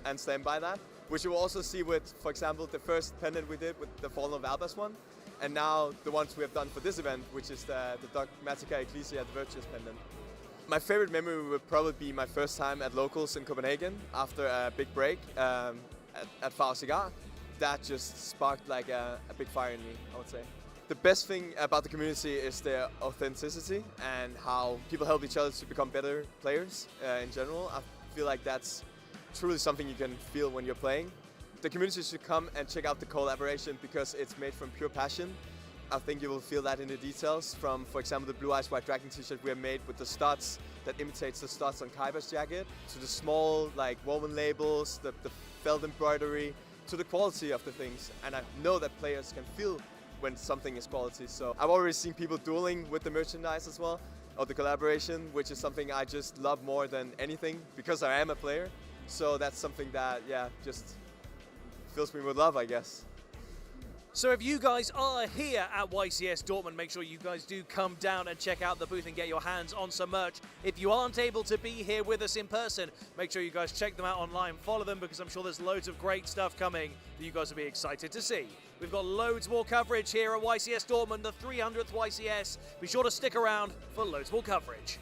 and stand by that, which you will also see with, for example, the first pendant we did with the Fallen of Albus one, and now the ones we have done for this event, which is the Dogmatica Ecclesia, the Virtuous pendant. My favorite memory would probably be my first time at Locals in Copenhagen after a big break at Far Cigar. That just sparked like a big fire in me, I would say. The best thing about the community is their authenticity and how people help each other to become better players in general. I feel like that's truly something you can feel when you're playing. The community should come and check out the collaboration because it's made from pure passion. I think you will feel that in the details from, for example, the Blue Eyes White Dragon t-shirt we have made with the studs that imitates the studs on Kaiba's jacket, to the small like woven labels, the felt embroidery, to the quality of the things. And I know that players can feel when something is quality. So I've already seen people dueling with the merchandise as well, or the collaboration, which is something I just love more than anything because I am a player. So that's something that, yeah, just fills me with love, I guess. So if you guys are here at YCS Dortmund, make sure you guys do come down and check out the booth and get your hands on some merch. If you aren't able to be here with us in person, make sure you guys check them out online, follow them, because I'm sure there's loads of great stuff coming that you guys will be excited to see. We've got loads more coverage here at YCS Dortmund, the 300th YCS. Be sure to stick around for loads more coverage.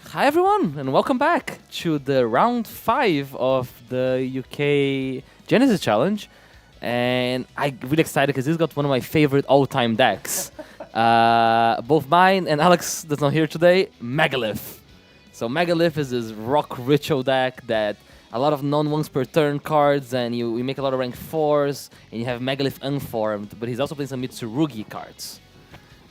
Hi everyone, and welcome back to the round 5 of the UK Genesis Challenge. And I'm really excited because this got one of my favorite all-time decks. Both mine and Alex, that's not here today, Megalith. So Megalith is this rock ritual deck that a lot of non-once per turn cards, and you make a lot of rank 4s, and you have Megalith Unformed, but he's also playing some Mitsurugi cards.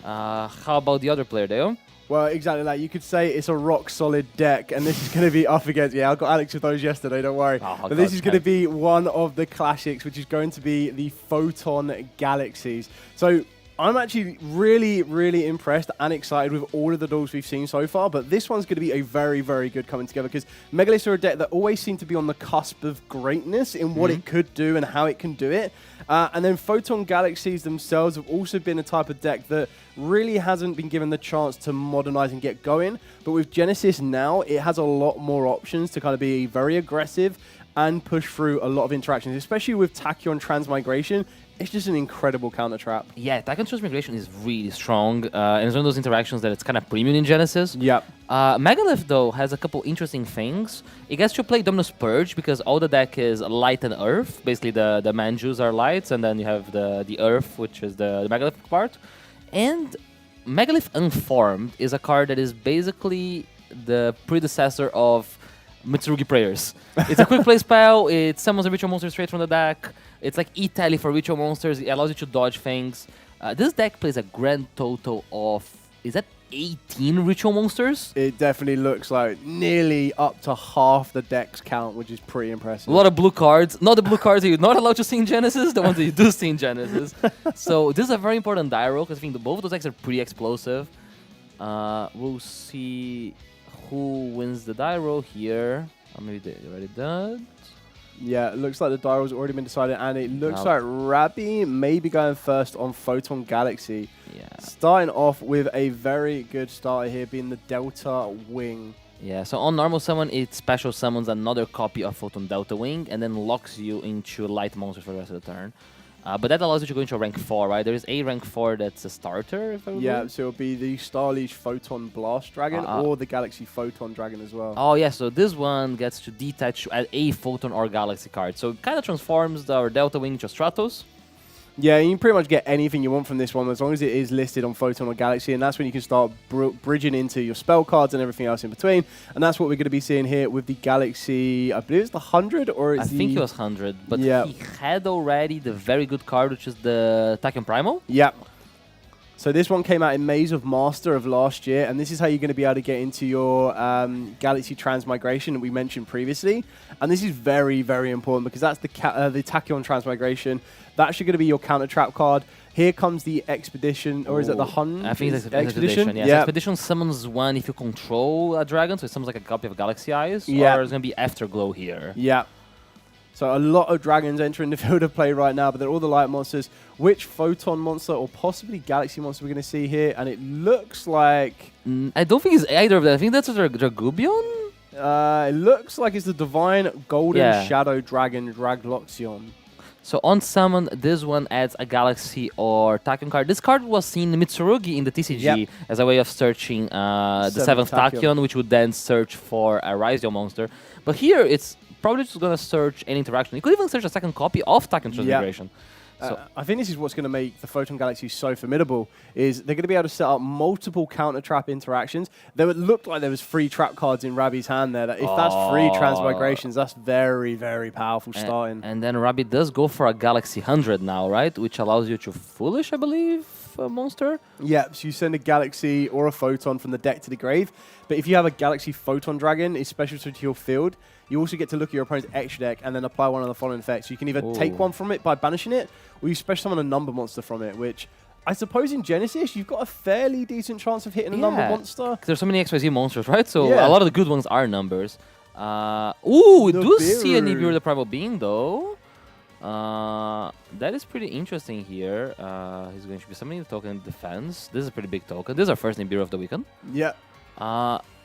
How about the other player, Deo? Well, exactly that. You could say it's a rock-solid deck, and this is going to be up against... Yeah, I got Alex with those yesterday, don't worry. But this is going to be one of the classics, which is going to be the Photon Galaxies. So I'm actually really, really impressed and excited with all of the duels we've seen so far, but this one's going to be a very, very good coming together because Megaliths are a deck that always seem to be on the cusp of greatness in what it could do and how it can do it. And then Photon Galaxies themselves have also been a type of deck that really hasn't been given the chance to modernize and get going. But with Genesis now, it has a lot more options to kind of be very aggressive and push through a lot of interactions, especially with Tachyon Transmigration. It's just an incredible counter trap. Yeah, Tachyon Transmigration is really strong, and it's one of those interactions that it's kind of premium in Genesis. Yep. Megalith, though, has a couple interesting things. It gets to play Dominus Purge because all the deck is light and earth. Basically, the Manjus are lights, and then you have the earth, which is the Megalith part. And Megalith Unformed is a card that is basically the predecessor of Mitsurugi Prayers. It's a quick play spell, it summons a ritual monster straight from the deck, it's like E-Tally for ritual monsters, it allows you to dodge things. This deck plays a grand total of, is that 18 ritual monsters? It definitely looks like nearly up to half the deck's count, which is pretty impressive. A lot of blue cards, not the blue cards that you're not allowed to see in Genesis, the ones that you do see in Genesis. So this is a very important die roll, because I think both of those decks are pretty explosive. We'll see who wins the die roll here. Or maybe they already did. Yeah, it looks like the die roll's already been decided, and it looks like Rabbi may be going first on Photon Galaxy. Yeah. Starting off with a very good starter here, being the Delta Wing. Yeah, so on normal summon, it special summons another copy of Photon Delta Wing, and then locks you into light monsters for the rest of the turn. But that allows you to go into a rank 4, right? There is a rank 4 that's a starter, if I remember. Yeah, so it'll be the Starliege Photon Blast Dragon or the Galaxy Photon Dragon as well. Oh, yeah, so this one gets to detach at a Photon or Galaxy card. So it kind of transforms our Delta Wing to Stratos. Yeah, you can pretty much get anything you want from this one as long as it is listed on Photon or Galaxy, and that's when you can start bridging into your spell cards and everything else in between. And that's what we're going to be seeing here with the Galaxy, I believe it's the 100 or it's I think it was 100, but he had already the very good card, which is the Tachyon Primal. Yeah. So this one came out in Maze of Master of last year, and this is how you're going to be able to get into your Galaxy Transmigration that we mentioned previously. And this is very, very important because that's the Tachyon Transmigration. That's actually going to be your counter trap card. Here comes the Expedition, or is it the Hun? I think it's Expedition. Yes. Expedition summons one if you control a dragon, so it summons like a copy of Galaxy Eyes. Yeah. Or it's going to be Afterglow here. Yeah. So a lot of dragons entering the field of play right now, but they're all the light monsters. Which Photon monster or possibly Galaxy monster we're going to see here? And it looks like... I don't think it's either of them. I think that's a Dragubion? It looks like it's the Divine Golden Shadow Dragon Dragloxion. So on summon, this one adds a Galaxy or Tachyon card. This card was seen in Mitsurugi in the TCG as a way of searching the 7th Tachyon, which would then search for a Raizio monster. But here, it's probably just going to search any interaction. You could even search a second copy of Tachyon Transmigration. I think this is what's going to make the Photon Galaxy so formidable, is they're going to be able to set up multiple counter-trap interactions. There would look like there was 3 trap cards in Rabi's hand there. That if that's 3 transmigrations, that's very, very powerful starting. And then Rabi does go for a Galaxy 100 now, right? Which allows you to Foolish, I believe, a monster? Yeah, so you send a Galaxy or a Photon from the deck to the grave. But if you have a Galaxy Photon Dragon, it's special to your field. You also get to look at your opponent's extra deck and then apply one of the following effects. You can either take one from it by banishing it, or you special summon a number monster from it, which I suppose in Genesis, you've got a fairly decent chance of hitting a number monster. There's so many XYZ monsters, right? So a lot of the good ones are numbers. We do see an Nibiru the Primal Being, though. That is pretty interesting here. He's going to be summoning the token defense. This is a pretty big token. This is our first Nibiru of the weekend. Yeah.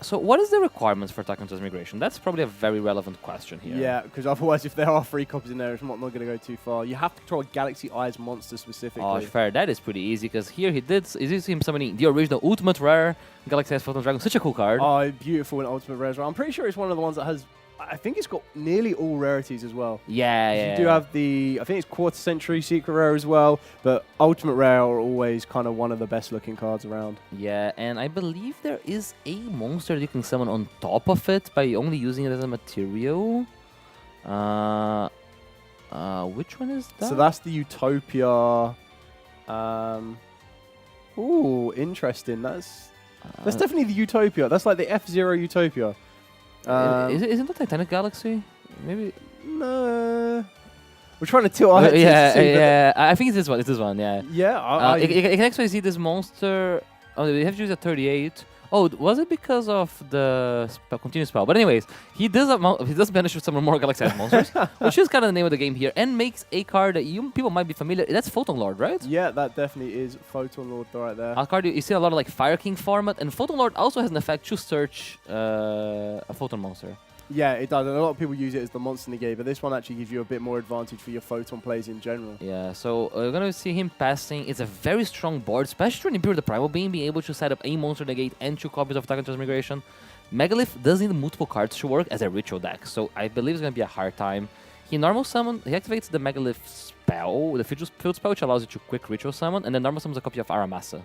So what is the requirements for Attack on Transmigration? That's probably a very relevant question here. Yeah, because otherwise if there are 3 copies in there, it's not going to go too far. You have to control a Galaxy Eyes monster specifically. Oh, fair. That is pretty easy, because here he did see him summoning the original Ultimate Rare Galaxy Eyes Photon Dragon. Such a cool card. Oh, beautiful in Ultimate Rares. I'm pretty sure it's one of the ones that has... I think it's got nearly all rarities as well. Yeah. You do have the... I think it's Quarter Century Secret Rare as well, but Ultimate Rare are always kind of one of the best looking cards around. Yeah, and I believe there is a monster that you can summon on top of it by only using it as a material. Which one is that? So that's the Utopia. Ooh, interesting. That's definitely the Utopia. That's like the F-Zero Utopia. Isn't that Titanic Galaxy? Maybe. No. We're trying to tilt our heads. Yeah. I think it's this one. It's this one. Yeah. Yeah. You can actually see this monster. Oh, we have to use a 38. Oh, was it because of the continuous spell? But anyways, he does manage to summon more Galaxy Eyes monsters, which is kind of the name of the game here, and makes a card that people might be familiar. That's Photon Lord, right? Yeah, that definitely is Photon Lord right there. A card you see a lot of like Fire King format, and Photon Lord also has an effect to search a Photon monster. Yeah, it does. And a lot of people use it as the monster negate, but this one actually gives you a bit more advantage for your Photon plays in general. Yeah, so we're going to see him passing. It's a very strong board, especially when Nibiru the Primal Being, being able to set up a monster negate and 2 copies of Attack on Transmigration. Megalith does need multiple cards to work as a ritual deck, so I believe it's going to be a hard time. He activates the Megalith spell, the field spell, which allows you to quick ritual summon, and then normal summons a copy of Aramasa.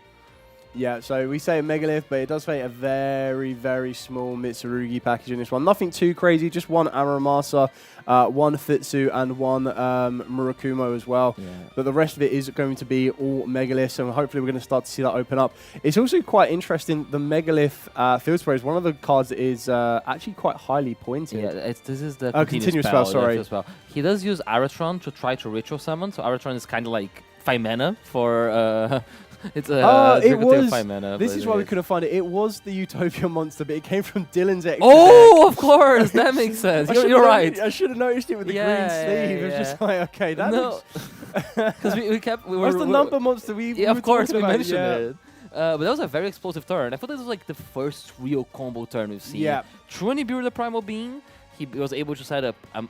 Yeah, so we say Megalith, but it does say a very, very small Mitsurugi package in this one. Nothing too crazy, just 1 Aramasa, 1 Fitsu, and 1 Murakumo as well. Yeah. But the rest of it is going to be all Megaliths, and hopefully we're going to start to see that open up. It's also quite interesting, the Megalith Field Spray is one of the cards that is actually quite highly pointed. Yeah, this is the continuous spell, sorry. He does use Aratron to try to ritual summon, so Aratron is kind of like 5 mana for... It's a This is why we couldn't find it. It was the Utopia monster, but it came from Dylan's extra deck. Of course, that makes sense. You're right. I should have noticed it with the green sleeve. It was just like, okay, that looks... Because What's the number monster we of course, we mentioned it. But that was a very explosive turn. I thought this was like the first real combo turn we've seen. Yeah. True Nibiru the Primal Being, he was able to set up 2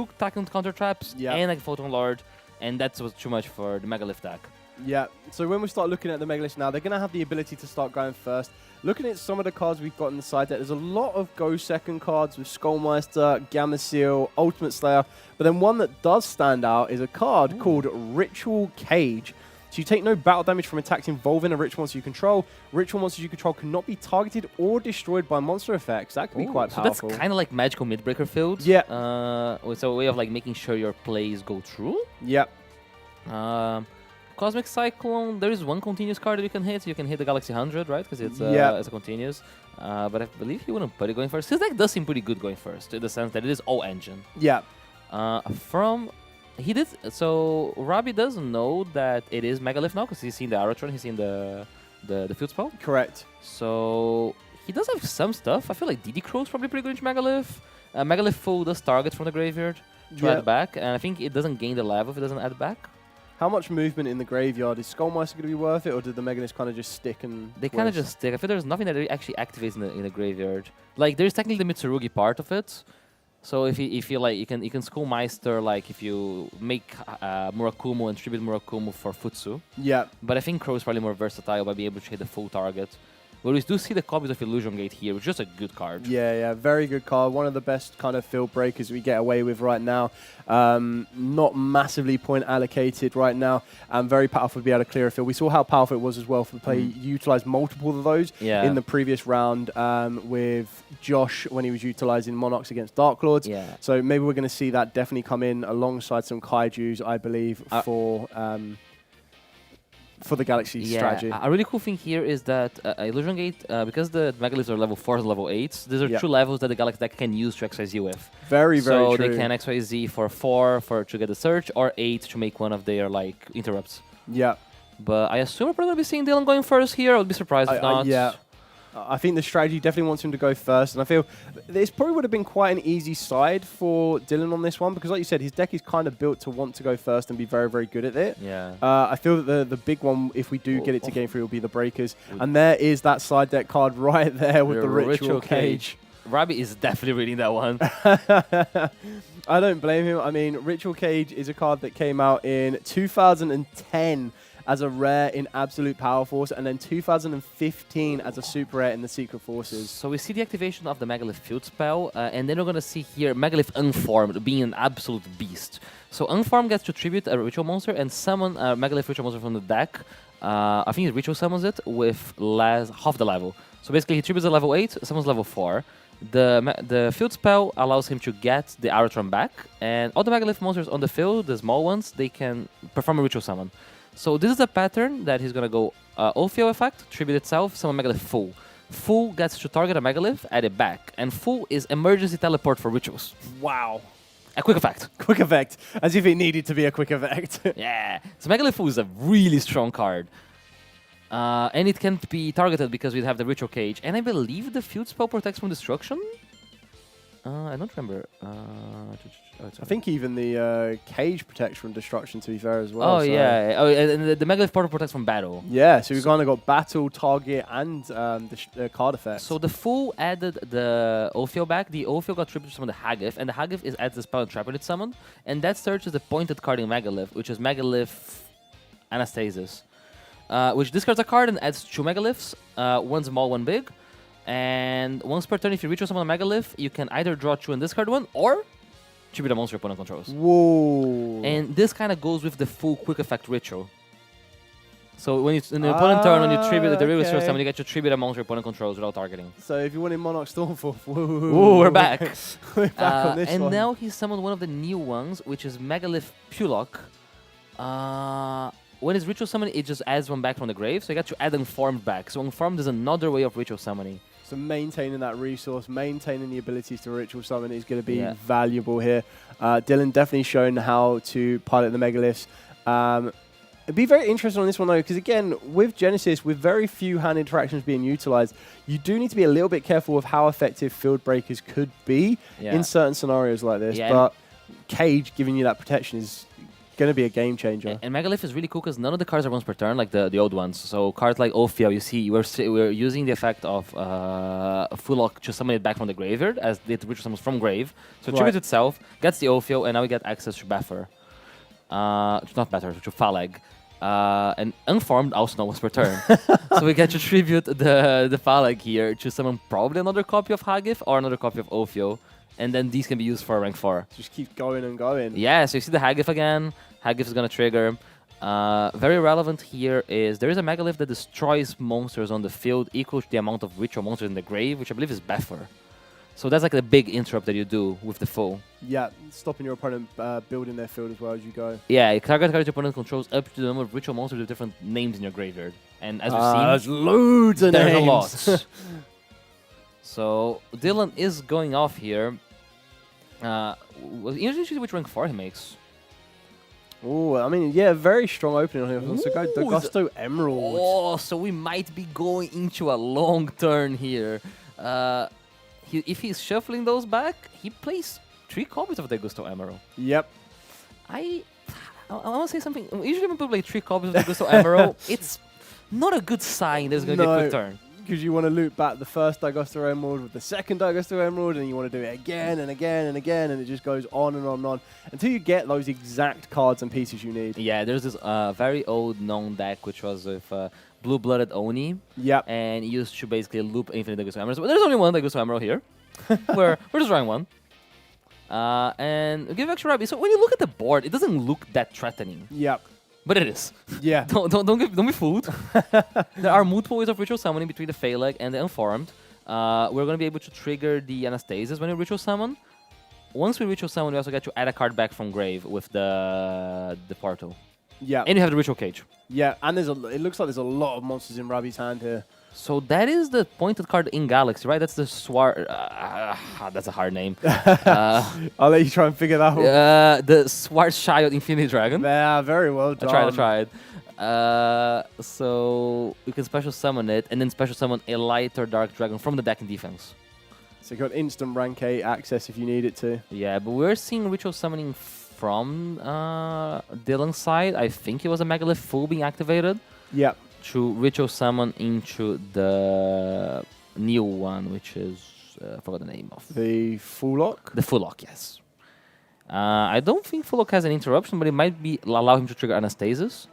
attack and counter traps and like Photon Lord, and that was too much for the Megalith deck. Yeah, so when we start looking at the Megalith now, they're going to have the ability to start going first. Looking at some of the cards we've got in the side deck, there's a lot of go second cards with Skullmeister, Gamma Seal, Ultimate Slayer. But then one that does stand out is a card called Ritual Cage. So you take no battle damage from attacks involving a ritual monster you control. Ritual monsters you control cannot be targeted or destroyed by monster effects. That can be quite powerful. That's kind of like magical midbreaker fields. Yeah. It's a way of like making sure your plays go through. Yep. Cosmic Cyclone, there is 1 continuous card that you can hit. So you can hit the Galaxy 100, right? Because it's a continuous. But I believe he wouldn't put it going first. His deck does seem pretty good going first, in the sense that it is all engine. Yeah. So Robbie does know that it is Megalith now, because he's seen the Aratron, he's seen the field spell. Correct. So he does have some stuff. I feel like DD Crow is probably pretty good into Megalith. Megalith full does target from the graveyard to add back, and I think it doesn't gain the level if it doesn't add back. How much movement in the graveyard? Is Skullmeister going to be worth it, or did the Megalith kind of just stick and... They kind of just stick. I feel there's nothing that actually activates in the graveyard. Like, there's technically the Mitsurugi part of it. So if you like, you can Skullmeister, like, if you make Murakumo and tribute Murakumo for Futsu. Yeah. But I think Crow is probably more versatile by being able to hit the full target. But we do see the copies of Illusion Gate here, which is just a good card. Yeah, very good card. One of the best kind of field breakers we get away with right now. Not massively point allocated right now, and very powerful to be able to clear a field. We saw how powerful it was as well for the play. Utilized multiple of those in the previous round with Josh when he was utilizing Monarchs against Dark Lords. Yeah. So maybe we're going to see that definitely come in alongside some Kaijus, I believe, for the Galaxy strategy. A really cool thing here is that Illusion Gate, because the Megaliths are level 4s and level 8s, these are two levels that the Galaxy deck can use to XYZ with. Very true. So they can XYZ for 4 to get the search, or 8 to make one of their like interrupts. Yeah. But I assume we're probably going to be seeing Dylan going first here. I would be surprised if not. Yeah. I think the strategy definitely wants him to go first, and I feel this probably would have been quite an easy side for Dylan on this one, because like you said, his deck is kind of built to want to go first and be very, very good at it. Yeah. I feel that the big one, if we do get it to game 3, will be the Breakers. And there is that side deck card right there with the Ritual Cage. Robbie is definitely reading that one. I don't blame him. I mean, Ritual Cage is a card that came out in 2010 as a rare in Absolute Power Force, and then 2015 as a super rare in the Secret Forces. So we see the activation of the Megalith Field Spell, and then we're going to see here Megalith Unformed being an absolute beast. So Unformed gets to tribute a Ritual Monster and summon a Megalith Ritual Monster from the deck. I think he Ritual summons it with half the level. So basically he tributes a level 8, summons level 4. The Field Spell allows him to get the Aratron back, and all the Megalith monsters on the field, the small ones, they can perform a Ritual Summon. So this is a pattern that he's going to go Ophio effect, tribute itself, summon Megalith Full. Full gets to target a Megalith, add it back. And Full is emergency teleport for rituals. Wow. A quick effect. Quick effect. As if it needed to be a quick effect. Yeah. So Megalith Full is a really strong card. And it can't be targeted because we have the Ritual Cage. And I believe the Field Spell protects from destruction? I don't remember. I think even the cage protects from destruction, to be fair, as well. Oh, yeah. Oh, and the Megalith Portal protects from battle. Yeah, so we've kind of got battle, target, and the card effect. So the Fool added the Ophio back. The Ophio got tripped to summon the Haggith, and the Haggith is adds the spell and trap when it's summoned. And that searches the pointed card in Megalith, which is Megalith Anastasis, which discards a card and adds 2 Megaliths, one small, one big. And once per turn, if you ritual summon a Megalith, you can either draw 2 and discard 1, or tribute a monster your opponent controls. Whoa! And this kind of goes with the full quick effect ritual. So when you in the opponent turn, when you tribute the ritual summon, you get to tribute a monster your opponent controls without targeting. So if you wanted Monarch Stormforth, ooh, we're back. We're back on this and one. now he summoned one of the new ones, which is Megalith Pulok. When it's ritual summon, it just adds 1 back from the grave, so you got to add Informed back. So Informed is another way of ritual summoning. So maintaining that resource, maintaining the abilities to ritual summon is going to be valuable here. Dylan definitely shown how to pilot the Megaliths. It'd be very interesting on this one, though, because, again, with Genesis, with very few hand interactions being utilized, you do need to be a little bit careful with how effective field breakers could be in certain scenarios like this. But Cage giving you that protection is going to be a game changer. And Megalith is really cool because none of the cards are once per turn like the old ones. So cards like Ophio, you see, we're using the effect of Fulok to summon it back from the graveyard as the ritual summons from grave. So it tributes itself, gets the Ophio, and now we get access to Buffer. Not Buffer, to Phalag. And Unformed also not once per turn. So we get to tribute the Phalag here to summon probably another copy of Haggith or another copy of Ophio. And then these can be used for rank 4. Just keep going and going. Yeah, so you see the Haggith again. Haggith is going to trigger. Very relevant here is there is a Megalith that destroys monsters on the field equal to the amount of ritual monsters in the grave, which I believe is Buffer. So that's like the big interrupt that you do with the foe. Yeah, stopping your opponent building their field as well as you go. Yeah, target your opponent controls up to the number of ritual monsters with different names in your graveyard. And as we've seen, there's loads of there's names. a lot. So Dylan is going off here. Interesting to see which rank 4 he makes. Oh, I mean, yeah, very strong opening on here. So go the Gusto Emerald. Oh, so we might be going into a long turn here. If he's shuffling those back, he plays 3 copies of the Gusto Emerald. Yep. I want to say something. Usually when people play 3 copies of the Gusto Emerald, it's not a good sign there's going to be a quick turn. because you want to loop back the first Daigusto Emerald with the second Daigusto Emerald, and you want to do it again and again and again, and it just goes on and on and on until you get those exact cards and pieces you need. Yeah, there's this very old known deck which was with Blue-Blooded Oni. Yep. And it used to basically loop infinite Daigusto Emeralds. But there's only one Daigusto Emerald here. we're just drawing one. And give extra rabbit. So when you look at the board, it doesn't look that threatening. Yep. But it is. Yeah. Don't be fooled. There are multiple ways of ritual summoning between the Phalanx and the Unformed. We're going to be able to trigger the Anastasis when we ritual summon. Once we ritual summon, we also get to add a card back from grave with the portal. Yeah. And you have the ritual cage. Yeah, and it looks like there's a lot of monsters in Rabi's hand here. So that is the pointed card in Galaxy, right? That's the Swart... that's a hard name. I'll let you try and figure that out. The Swart Child Infinity Dragon. Yeah, very well done. I tried. So we can special summon it, and then special summon a light or dark dragon from the deck in defense. So you've got instant rank 8 access if you need it to. Yeah, but we're seeing ritual summoning from Dylan's side. I think it was a Megalith full being activated. Yep. To ritual summon into the new one, which is I forgot the name of. The Full Lock? The Full Lock, yes. I don't think Full Lock has an interruption, but it might be allow him to trigger Anastasis.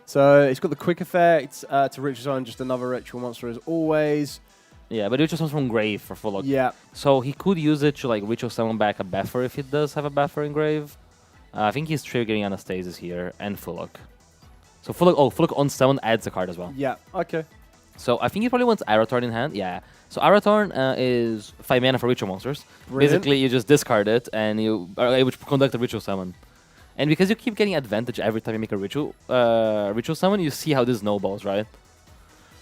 So it's got the quick effect to ritual summon just another ritual monster as always. Yeah, but it just comes from grave for Full Lock. Yeah. So he could use it to like ritual summon back a buffer if it does have a buffer in grave. I think he's triggering Anastasis here and Full Lock. So Full Lock on summon adds a card as well. Yeah, okay. So I think he probably wants Aratorn in hand. Yeah. So Aratorn is 5 mana for ritual monsters. Brilliant. Basically, you just discard it and you are able to conduct a ritual summon. And because you keep getting advantage every time you make a ritual summon, you see how this snowballs, right?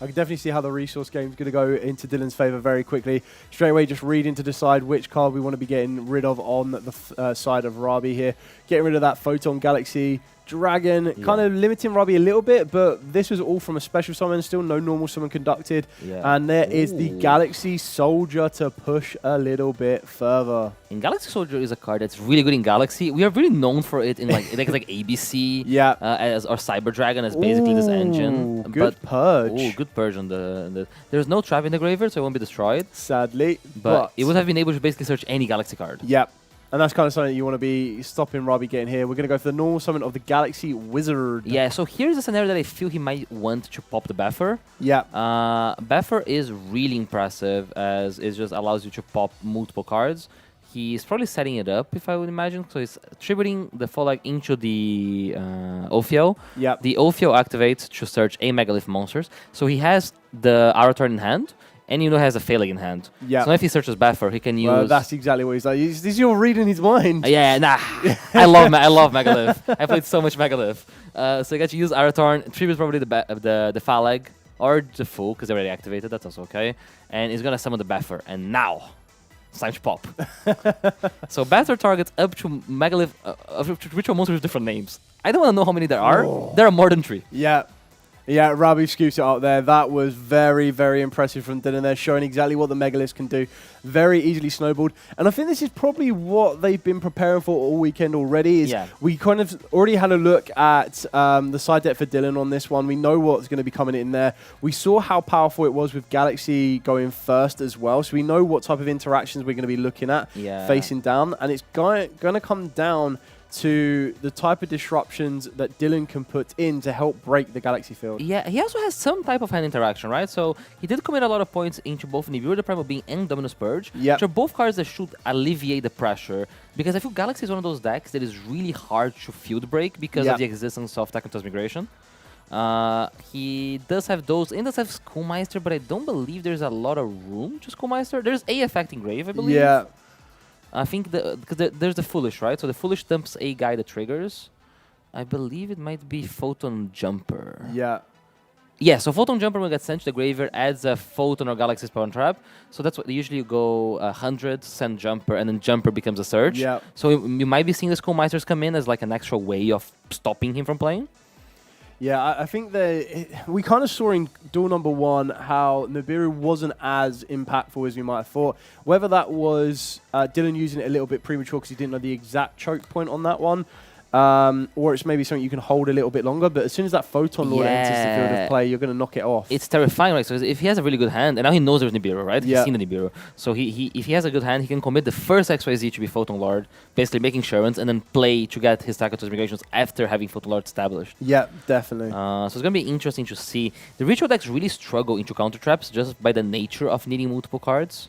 I can definitely see how the resource game is going to go into Dylan's favor very quickly. Straight away, just reading to decide which card we want to be getting rid of on the side of Rabi here. Getting rid of that Photon Galaxy Dragon, kind of limiting Rabi a little bit, but this was all from a special summon, still no normal summon conducted. Yeah. And there is the Galaxy Soldier to push a little bit further. And Galaxy Soldier is a card that's really good in Galaxy. We are really known for it in like like ABC, yeah, as our Cyber Dragon as basically this engine. Good purge. Oh, good purge on the. There's no trap in the graveyard, so it won't be destroyed. Sadly, but it would have been able to basically search any Galaxy card. Yep. And that's kind of something that you want to be stopping Rabi getting here. We're going to go for the normal summon of the Galaxy Wizard. Yeah, so here's a scenario that I feel he might want to pop the Buffer. Yeah. Buffer is really impressive as it just allows you to pop multiple cards. He's probably setting it up, if I would imagine. So he's tributing the Follag into the Ophio. Yeah. The Ophio activates to search a Megalith monsters. So he has the Aratorn in hand. And he has a Phalanx in hand. Yeah. So if he searches Buffer, he can use... Well, that's exactly what he's like. You're reading his mind. Yeah, nah. I love Megalith. I played so much Megalith. So you got to use Aratorn, tribute probably the Phalanx, or the Fool, because they already activated. That's also okay. And he's going to summon the Buffer. And now, it's time to pop. So Buffer targets up to Megalith, ritual monsters with different names. I don't want to know how many there are. Oh. There are more than 3. Yeah. Yeah, Rabi scoops it up there. That was very, very impressive from Dylan there, showing exactly what the Megaliths can do. Very easily snowballed. And I think this is probably what they've been preparing for all weekend already. Is we kind of already had a look at the side deck for Dylan on this one. We know what's going to be coming in there. We saw how powerful it was with Galaxy going first as well. So we know what type of interactions we're going to be looking at facing down. And it's going to come down to the type of disruptions that Dylan can put in to help break the Galaxy field. Yeah, he also has some type of hand interaction, right? So he did commit a lot of points into both Nibiru the Primal Being and Dominus Purge, which are both cards that should alleviate the pressure, because I feel Galaxy is one of those decks that is really hard to field break because of the existence of Tech Migration. He does have those, and does have Schoolmeister, but I don't believe there's a lot of room to Schoolmeister. There's a effect in Grave, I believe. Yeah. I think because there's the Foolish, right? So the Foolish dumps a guy that triggers. I believe it might be Photon Jumper. Yeah. Yeah, so Photon Jumper will get sent to the graveyard, adds a Photon or Galaxy Spawn Trap. So that's what they usually go 100, send Jumper, and then Jumper becomes a search. Yeah. So you might be seeing the Schoolmeisters come in as like an extra way of stopping him from playing. Yeah, I think we kind of saw in duel number 1 how Nibiru wasn't as impactful as we might have thought. Whether that was Dylan using it a little bit premature because he didn't know the exact choke point on that one, or it's maybe something you can hold a little bit longer. But as soon as that Photon Lord enters the field of play, you're going to knock it off. It's terrifying, right? So if he has a really good hand, and now he knows there's Nibiru, right? He's seen the Nibiru. So if he has a good hand, he can commit the first XYZ to be Photon Lord, basically making Sherwins, and then play to get his Tackle Transmigrations after having Photon Lord established. Yeah, definitely. So it's going to be interesting to see. The ritual decks really struggle into counter traps just by the nature of needing multiple cards.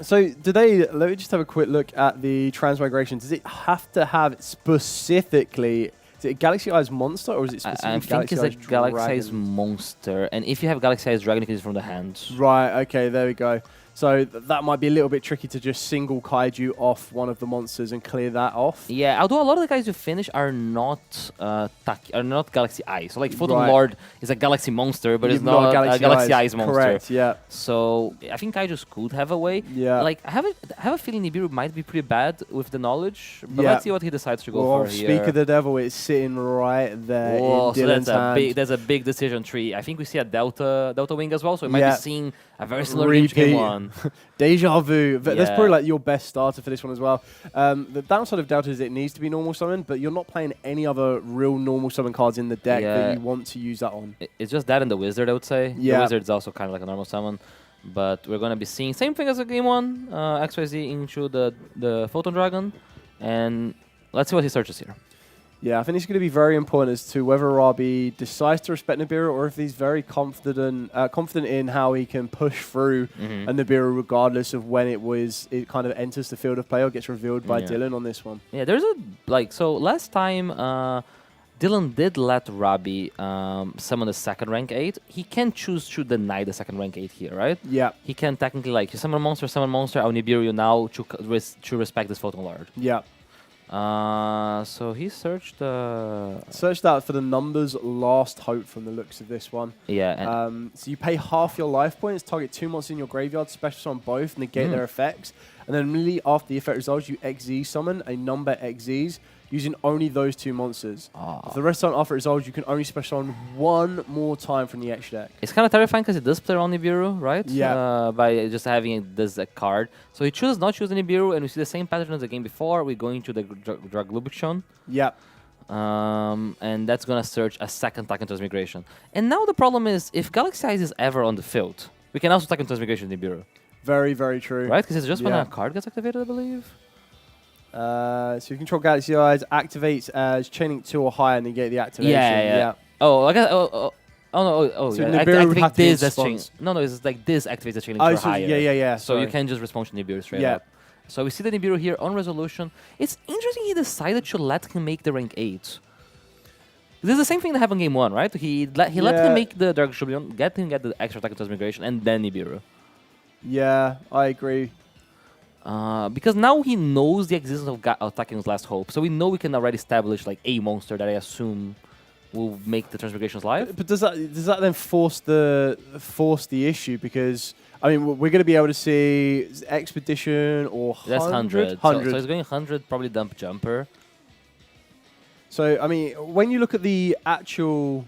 So let me just have a quick look at the transmigration. Does it have to have specifically, is it a Galaxy Eyes monster or is it specifically I think it's a Galaxy Eyes monster. And if you have Galaxy Eyes Dragon, you can use it from the hand. Right, okay, there we go. So that might be a little bit tricky to just single Kaiju off one of the monsters and clear that off. Yeah, although a lot of the guys you finish are not Galaxy Eyes. So like Photon Lord is a Galaxy monster, but it's not a Galaxy Eyes monster. Correct, yeah. So I think Kaijus could have a way. Yeah. Like I have a feeling Nibiru might be pretty bad with the knowledge, but let's see what he decides to go for here. Speak of the devil, it's sitting right there in Dylan's hand. That's a big decision tree. I think we see a Delta Wing as well, so we might be seeing a very similar game to game one. Deja vu. That's probably like your best starter for this one as well. The downside of Delta is it needs to be normal summon, but you're not playing any other real normal summon cards in the deck that you want to use that on. It's just that and the Wizard, I would say. Yeah. The Wizard's also kind of like a normal summon. But we're going to be seeing same thing as a game one, XYZ into the Photon Dragon. And let's see what he searches here. Yeah, I think it's going to be very important as to whether Robbie decides to respect Nibiru or if he's very confident in how he can push through a Nibiru regardless of when it kind of enters the field of play or gets revealed by Dylan on this one. Yeah, there's so last time Dylan did let Robbie summon the second rank 8. He can choose to deny the second rank 8 here, right? Yeah. He can technically you summon a monster, I'll Nibiru you now to respect this Photon Lord. Yeah. So he searched out for the numbers last hope from the looks of this one. Yeah. So you pay half your life points, target 2 monsters in your graveyard, special summon both, negate their effects, and then immediately after the effect resolves, you XZ summon a number XZs using only those 2 monsters. For the rest of the time after it resolves, you can only special summon 1 more time from the extra deck. It's kind of terrifying because it does play around Nibiru, right? Yeah. By just having this card. So he chooses not to use the Nibiru, and we see the same pattern as the game before. We go into the Draglubichon. Yeah. And that's going to search a second Taken Transmigration. And now the problem is, if Galaxy Eyes is ever on the field, we can also Taken Transmigration Nibiru. Very, very true. Right? Because it's just when a card gets activated, I believe. So you control Galaxy Eyes, activates as chaining 2 or higher, negate the activation. Yeah. Oh, I guess. So activate this as chain. No, it's like this activates the chaining 2 or higher. Yeah. So you can just respond to Nibiru straight up. So we see the Nibiru here on resolution. It's interesting he decided to let him make the rank 8. This is the same thing that happened in game 1, right? He let him make the Dark Shubion, get the extra attack transmigration, and then Nibiru. Yeah, I agree. Because now he knows the existence of Taken's Last Hope, so we know we can already establish like a monster that I assume will make the transmigrations live. But does that then force the issue? Because I mean, we're going to be able to see Expedition or 100. That's 100. 100. So he's going 100, probably dump Jumper. So I mean, when you look at the actual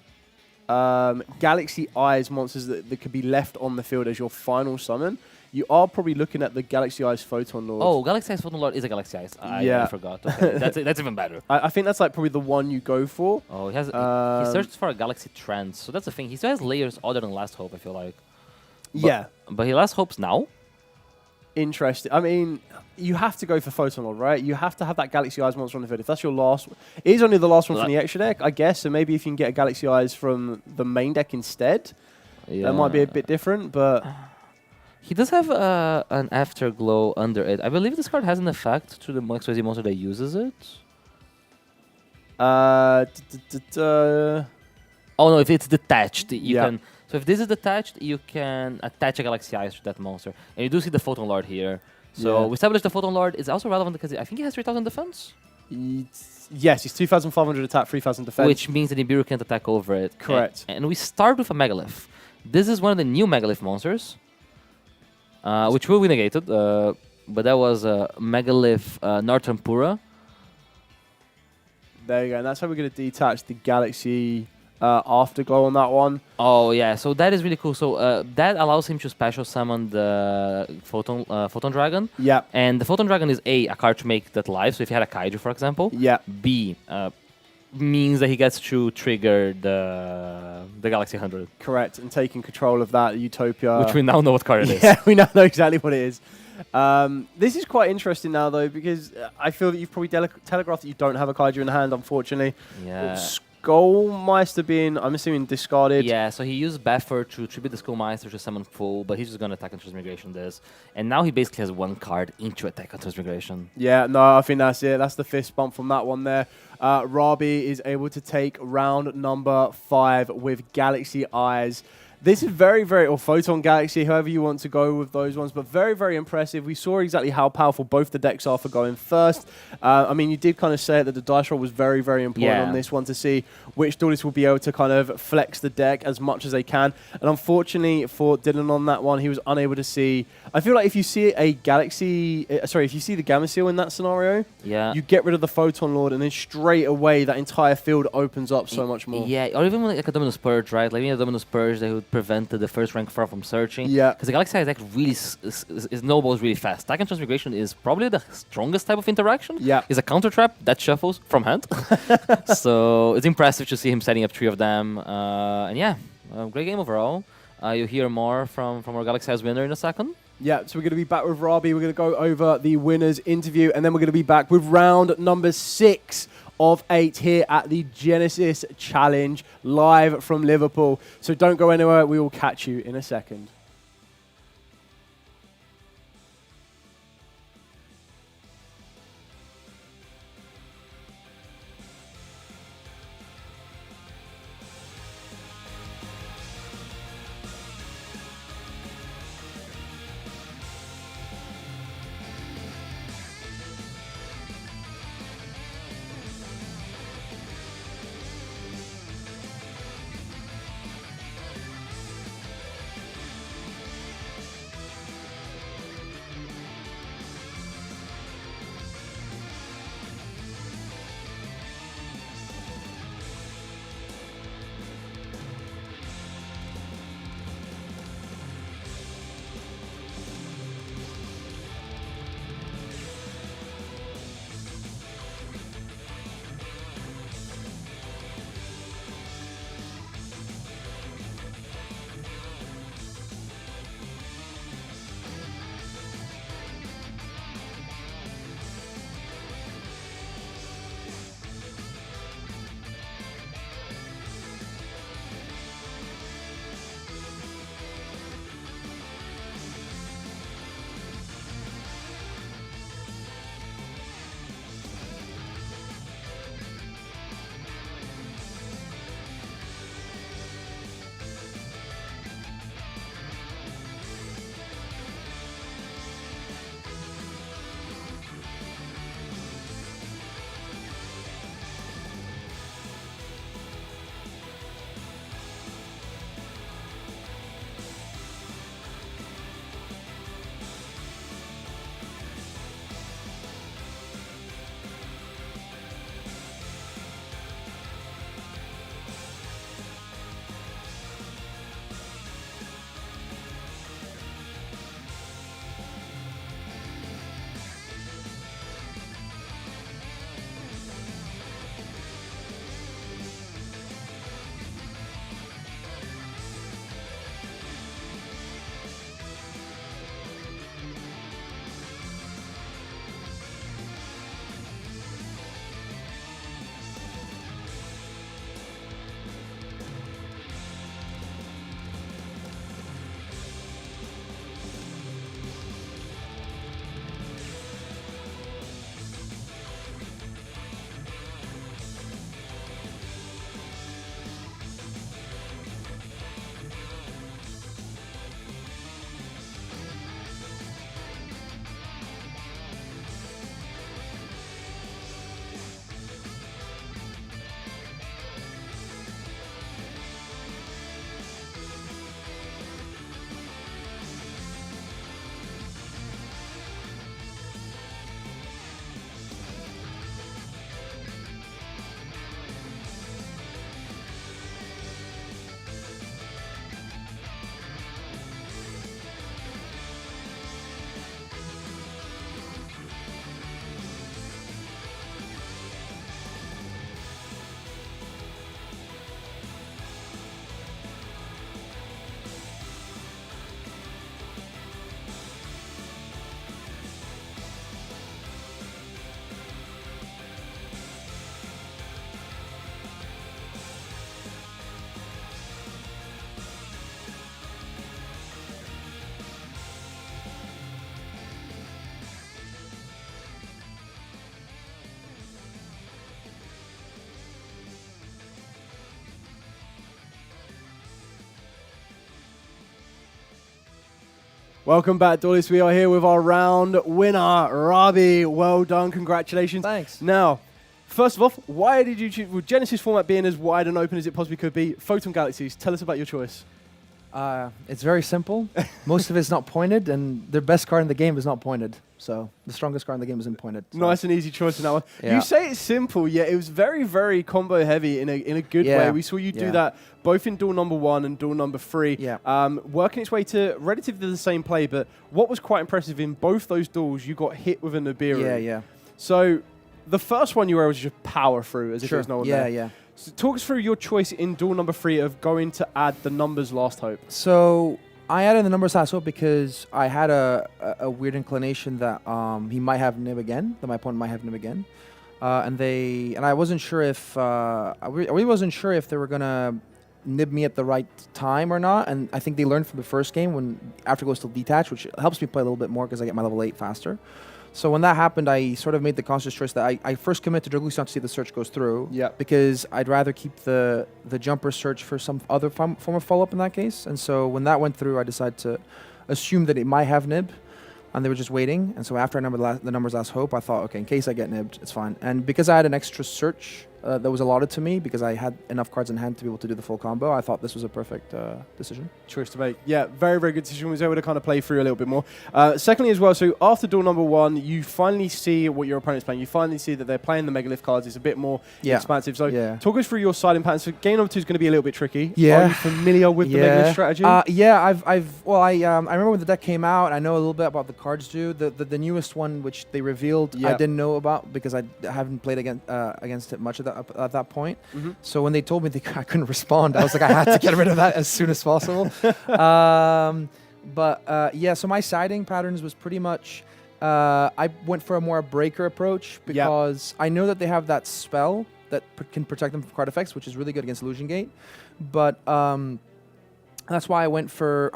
Galaxy Eyes monsters that could be left on the field as your final summon, you are probably looking at the Galaxy Eyes Photon Lord. Oh, Galaxy Eyes Photon Lord is a Galaxy Eyes. I forgot. Okay. that's even better. I think that's like probably the one you go for. Oh, he has. He searched for a Galaxy Trance, so that's the thing. He still has layers other than Last Hope, I feel like. But he Last Hopes now. Interesting. I mean, you have to go for Photon Lord, right? You have to have that Galaxy Eyes monster on the field. If that's your last, it is only the last one from the extra deck, I guess. So maybe if you can get a Galaxy Eyes from the main deck instead, that might be a bit different. But he does have an Afterglow under it. I believe this card has an effect to the XYZ monster that uses it. Oh no, if it's detached, you can. So if this is detached, you can attach a Galaxy Eyes to that monster. And you do see the Photon Lord here. So we established the Photon Lord is also relevant because I think he has 3,000 defense. Yes, he's 2,500 attack, 3,000 defense. Which means that Nibiru can't attack over it. Correct. And we start with a Megalith. This is one of the new Megalith monsters, which will be negated. But that was Megalith Nartrampura. There you go. And that's how we're going to detach the Galaxy afterglow on that one. Oh yeah, so that is really cool. So that allows him to special summon the Photon Dragon. Yeah. And the Photon Dragon is a card to make that live. So if you had a Kaiju, for example. Yeah. B means that he gets to trigger the Galaxy 100. Correct, and taking control of that Utopia. Which we now know what card it is. Yeah, we now know exactly what it is. This is quite interesting now, though, because I feel that you've probably telegraphed that you don't have a Kaiju in hand, unfortunately. Yeah. Skullmeister being, I'm assuming, discarded. Yeah, so he used Buffer to tribute the Skullmeister to summon full, but he's just going to attack on Transmigration this. And now he basically has one card into attack on Transmigration. Yeah, no, I think that's it. That's the fist bump from that one there. Rabi is able to take round number 5 with Galaxy Eyes. This is very, very, or Photon Galaxy, however you want to go with those ones, but very, very impressive. We saw exactly how powerful both the decks are for going first. I mean, you did kind of say that the dice roll was very, very important on this one to see which duelists will be able to kind of flex the deck as much as they can. And unfortunately for Dylan on that one, he was unable to see. I feel like if you see a Galaxy, if you see the Gamma Seal in that scenario, you get rid of the Photon Lord, and then straight away that entire field opens up so much more. Yeah, or even like a Dominus Purge, right? Like, a Dominus Purge, they would prevented the first rank 4 from searching. Yeah. Because the Galaxy Eyes deck really snowballs really fast. Attack and Transmigration is probably the strongest type of interaction. Yeah. It's a counter trap that shuffles from hand. So it's impressive to see him setting up 3 of them. And yeah, great game overall. You'll hear more from our Galaxy Eyes winner in a second. Yeah, so we're going to be back with Rabi. We're going to go over the winner's interview, and then we're going to be back with round number 6 of 8 here at the Genesis Challenge, live from Liverpool. So don't go anywhere. We will catch you in a second. Welcome back, Duelists. We are here with our round winner, Rabi. Well done, congratulations. Thanks. Now, first of all, why did you choose, with Genesis format being as wide and open as it possibly could be, Photon Galaxies, tell us about your choice. It's very simple. Most of it's not pointed, and the best card in the game is not pointed. So the strongest card in the game isn't pointed. So. Nice and easy choice in that one. Yeah. You say it's simple, yet it was very, very combo heavy in a good way. We saw you do that both in duel number 1 and duel number 3, working its way to relatively the same play. But what was quite impressive in both those duels, you got hit with a Nibiru. Yeah. So the first one you were able to just power through as if there was no one there. Yeah. So talk us through your choice in duel number 3 of going to add the numbers last hope. So I added the numbers last hope because I had a weird inclination that he might have Nib again, that my opponent might have Nib again. And I wasn't sure if, I really wasn't sure if they were going to nib me at the right time or not. And I think they learned from the first game when after goes still detach, which helps me play a little bit more because I get my level 8 faster. So when that happened, I sort of made the conscious choice that I first commit to Draglucian to see if the search goes through. Yeah. Because I'd rather keep the jumper search for some other form of follow-up in that case. And so when that went through, I decided to assume that it might have nib, and they were just waiting. And so after I numbered the numbers last hope, I thought, okay, in case I get nibbed, it's fine. And because I had an extra search that was allotted to me, because I had enough cards in hand to be able to do the full combo, I thought this was a perfect decision. Choice to make. Yeah, very, very good decision. Was able to kind of play through a little bit more. Secondly as well, so after duel number 1, you finally see what your opponent's playing. You finally see that they're playing the Megalith cards. It's a bit more expansive. So talk us through your siding patterns. So game number 2 is going to be a little bit tricky. Yeah. Are you familiar with the Megalith strategy? I remember when the deck came out, I know a little bit about the cards do. The newest one, which they revealed, I didn't know about because I haven't played against it much at that point. So when they told me I couldn't respond, I was like, I had to get rid of that as soon as possible. So my siding patterns was pretty much, I went for a more breaker approach because I know that they have that spell that can protect them from card effects, which is really good against Illusion Gate. But that's why I went for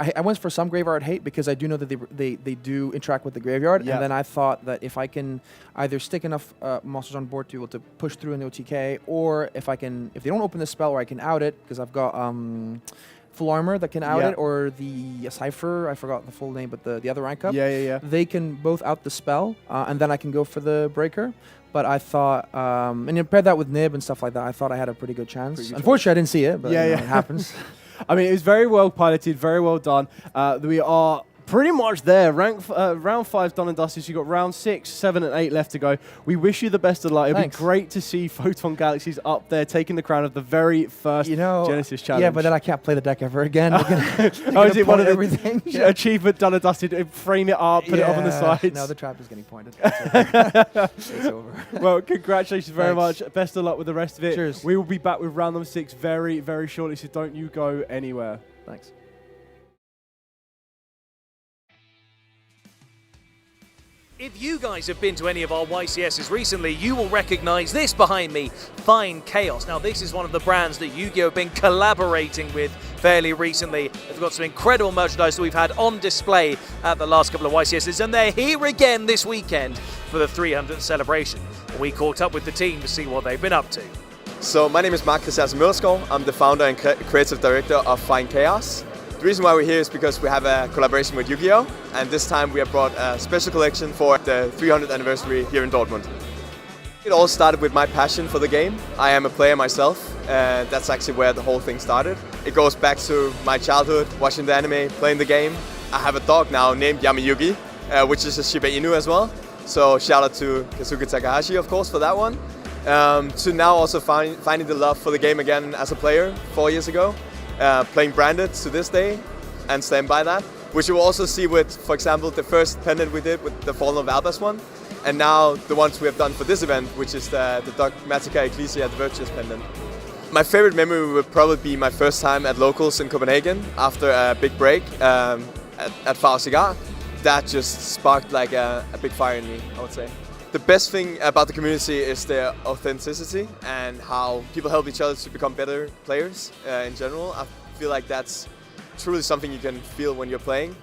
some Graveyard Hate, because I do know that they do interact with the graveyard, and then I thought that if I can either stick enough monsters on board to be able to push through in the OTK, or if they don't open the spell where I can out it, because I've got full armor that can out it, or the Cypher, I forgot the full name, but the other rank up. They can both out the spell, and then I can go for the breaker. But I thought, and you paired that with Nib and stuff like that, I thought I had a pretty good chance. Unfortunately, I didn't see it, but it happens. I mean, it was very well piloted, very well done. We are pretty much there. Round 5 done and dusted. So you've got round 6, 7, and 8 left to go. We wish you the best of luck. It'd be great to see Photon Galaxies up there taking the crown of the very first Genesis challenge. Yeah, but then I can't play the deck ever again. Is it one of everything? Achievement done and dusted. Frame it up, put it up on the sides. No, the trap is getting pointed. It's over. Well, congratulations very much. Best of luck with the rest of it. Cheers. We will be back with round number 6 very, very shortly, so don't you go anywhere. Thanks. If you guys have been to any of our YCSs recently, you will recognize this behind me, Fine Chaos. Now, this is one of the brands that Yu-Gi-Oh! Have been collaborating with fairly recently. They've got some incredible merchandise that we've had on display at the last couple of YCSs, and they're here again this weekend for the 300th celebration. We caught up with the team to see what they've been up to. So my name is Marcus Mølskov. I'm the founder and creative director of Fine Chaos. The reason why we're here is because we have a collaboration with Yu-Gi-Oh! And this time we have brought a special collection for the 300th anniversary here in Dortmund. It all started with my passion for the game. I am a player myself, and that's actually where the whole thing started. It goes back to my childhood, watching the anime, playing the game. I have a dog now named Yamayugi, which is a Shiba Inu as well. So shout out to Kazuki Takahashi, of course, for that one. To now also finding the love for the game again as a player 4 years ago. Playing branded to this day and stand by that, which you will also see with, for example, the first pendant we did with the Fallen of Albus one, and now the ones we have done for this event, which is the Dogmatica Ecclesia, the Virtuous pendant. My favorite memory would probably be my first time at Locals in Copenhagen after a big break at Far Cigar. That just sparked like a big fire in me, I would say. The best thing about the community is their authenticity and how people help each other to become better players in general. I feel like that's truly something you can feel when you're playing.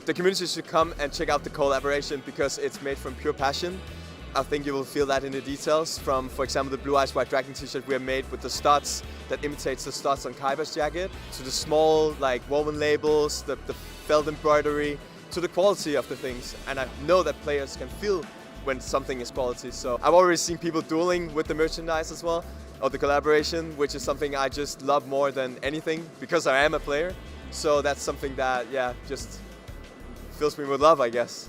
The community should come and check out the collaboration because it's made from pure passion. I think you will feel that in the details from, for example, the Blue Eyes White Dragon t-shirt we have made with the studs that imitates the studs on Kaiba's jacket, to the small like woven labels, the felt embroidery, to the quality of the things, and I know that players can feel when something is quality. So I've already seen people dueling with the merchandise as well, or the collaboration, which is something I just love more than anything because I am a player. So that's something that, yeah, just fills me with love, I guess.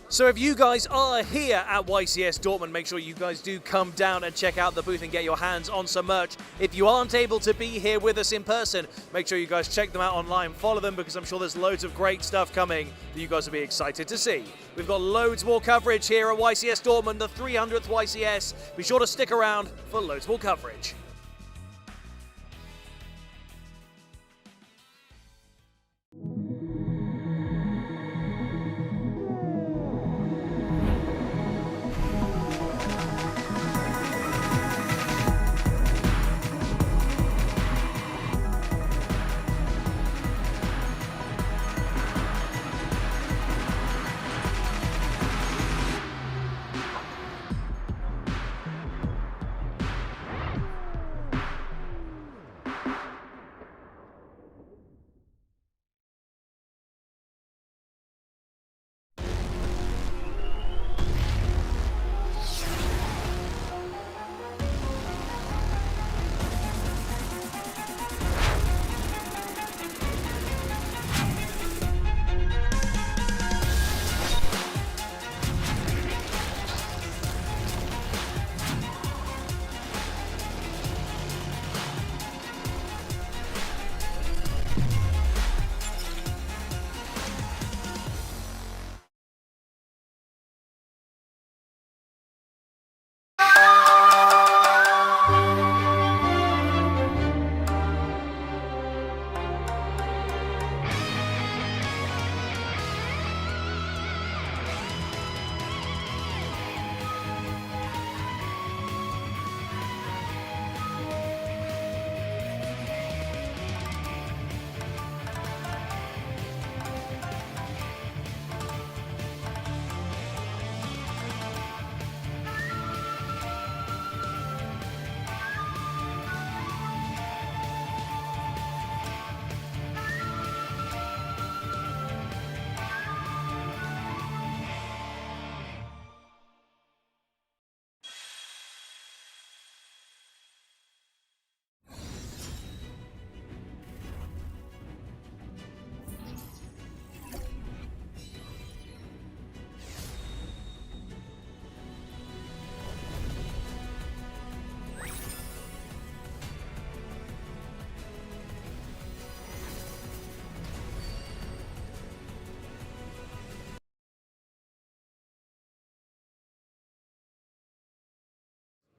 So if you guys are here at YCS Dortmund, make sure you guys do come down and check out the booth and get your hands on some merch. If you aren't able to be here with us in person, make sure you guys check them out online, follow them, because I'm sure there's loads of great stuff coming that you guys will be excited to see. We've got loads more coverage here at YCS Dortmund, the 300th YCS. Be sure to stick around for loads more coverage.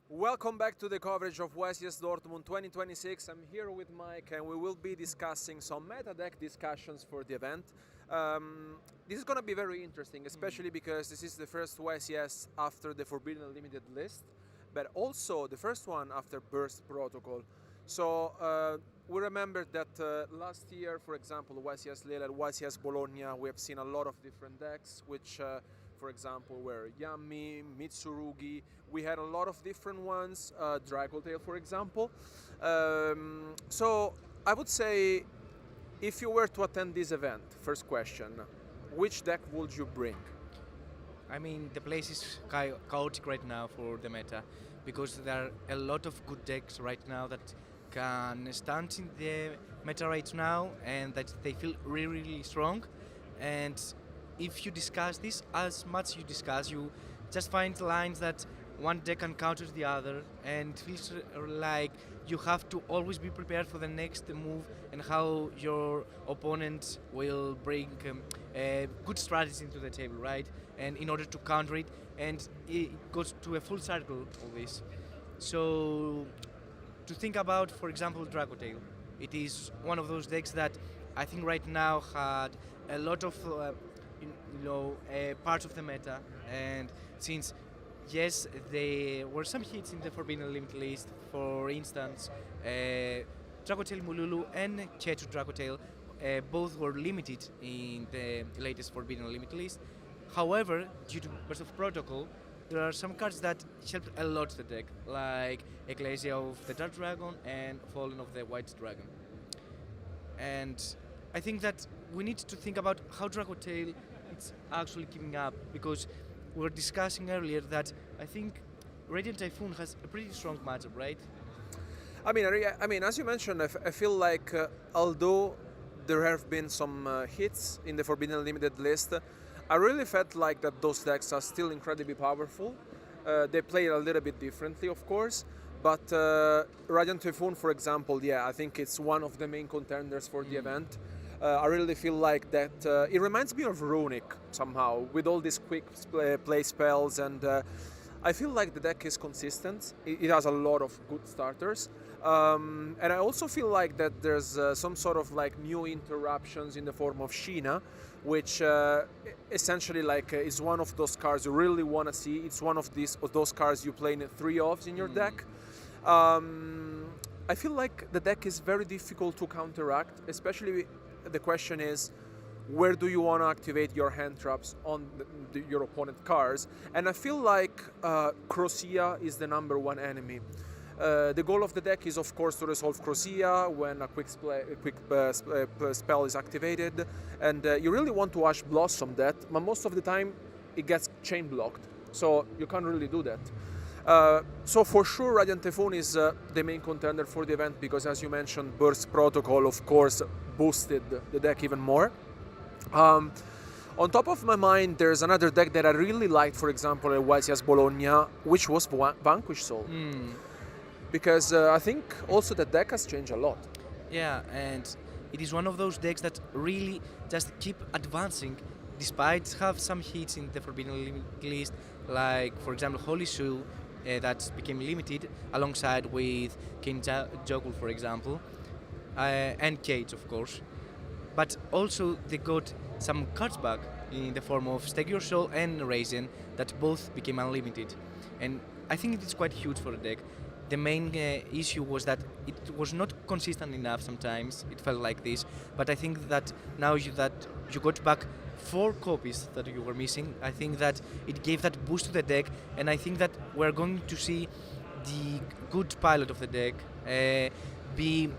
Welcome back to the coverage of YCS Dortmund 2026. I'm here with Mike and we will be discussing some meta deck discussions for the event. This is going to be very interesting, especially because this is the first YCS after the Forbidden Unlimited list, but also the first one after Burst Protocol. So we remember that last year, for example, YCS Lille and YCS Bologna, we have seen a lot of different decks, which for example were Yami, Mitsurugi. We had a lot of different ones, Dracotale for example. So I would say, if you were to attend this event, first question, which deck would you bring? I mean, the place is chaotic right now for the meta, because there are a lot of good decks right now that can stand in the meta right now and that they feel really, really strong. And if you discuss this, as much you discuss, you just find lines that one deck can counter the other, and it feels like you have to always be prepared for the next move and how your opponent will bring a good strategy into the table, right? And in order to counter it, and it goes to a full circle of this. So to think about, for example, Dracotale, it is one of those decks that I think right now had a lot of parts of the meta, and since yes, there were some hits in the Forbidden Limit list. For instance, Dracotale Mululu and Ketu Dracotale both were limited in the latest Forbidden Limit list. However, due to Burst of Protocol, there are some cards that helped a lot the deck, like Ecclesia of the Dark Dragon and Fallen of the White Dragon. And I think that we need to think about how Dragotail is actually keeping up, because we were discussing earlier that I think Radiant Typhoon has a pretty strong matchup, right? I mean, as you mentioned, I feel like although there have been some hits in the Forbidden Unlimited list, I really felt like that those decks are still incredibly powerful. They play it a little bit differently, of course, but Radiant Typhoon, for example, yeah, I think it's one of the main contenders for the event. I really feel like that it reminds me of Runic somehow, with all these quick play spells, and I feel like the deck is consistent. It has a lot of good starters. And I also feel like that there's some sort of like new interruptions in the form of Sheena, which essentially like is one of those cards you really want to see. It's one of those cards you play in 3 offs in your deck. I feel like the deck is very difficult to counteract, especially the question is, where do you want to activate your hand traps on your opponent cards? And I feel like Crocea is the #1 enemy. The goal of the deck is, of course, to resolve Crocea when a quick spell is activated, and you really want to Ash Blossom that, but most of the time it gets chain blocked, so you can't really do that. So for sure, Radiant Typhoon is the main contender for the event, because as you mentioned, Burst Protocol, of course, boosted the deck even more. On top of my mind, there's another deck that I really liked, for example, at YCS Bologna, which was Vanquish Soul. Because I think also the deck has changed a lot. Yeah, and it is one of those decks that really just keep advancing despite have some hits in the Forbidden list, like for example Holy Shoe that became limited alongside with King Jogul, for example, and Cage, of course. But also they got some cards back in the form of Stake Your Soul and Raisin that both became unlimited. And I think it is quite huge for the deck. The main issue was that it was not consistent enough sometimes, it felt like this, but I think that now that you got back 4 copies that you were missing, I think that it gave that boost to the deck, and I think that we're going to see the good pilot of the deck be,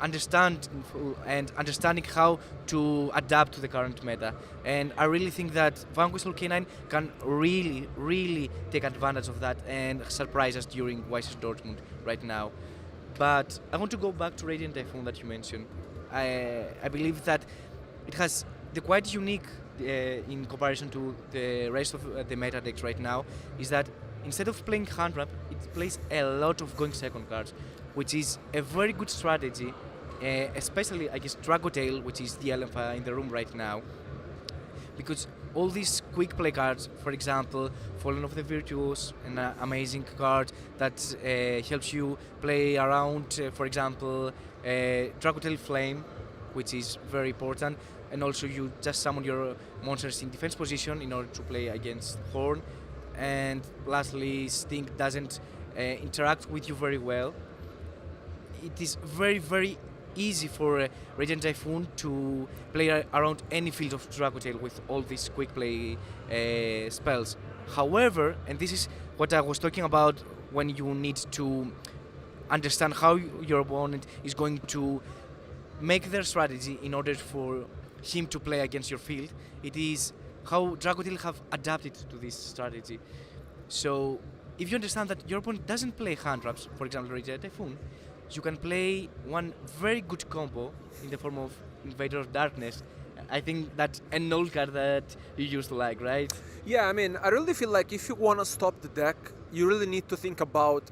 understanding how to adapt to the current meta. And I really think that Vanquish Soul K9 can really take advantage of that and surprise us during YCS Dortmund right now. But I want to go back to Radiant Typhoon that you mentioned. I believe that it has the quite unique in comparison to the rest of the meta decks right now is that instead of playing hand trap, it plays a lot of going second cards, which is a very good strategy, especially against Dragotail, which is the alpha in the room right now. Because all these quick play cards, for example, Fallen of the Virtuous, an amazing card that helps you play around, for example, Dragotail Flame, which is very important, and also you just summon your monsters in defense position in order to play against Horn. And lastly, Stink doesn't interact with you very well. It is very easy for Radiant Typhoon to play around any field of Dragotail with all these quick play spells. However, and this is what I was talking about when you need to understand how your opponent is going to make their strategy in order for him to play against your field, it is how Dragotail have adapted to this strategy. So if you understand that your opponent doesn't play hand traps, for example Radiant Typhoon, you can play one very good combo in the form of Invader of Darkness. I think that's an old card that you used to like, right? Yeah, I mean, I really feel like if you want to stop the deck, you really need to think about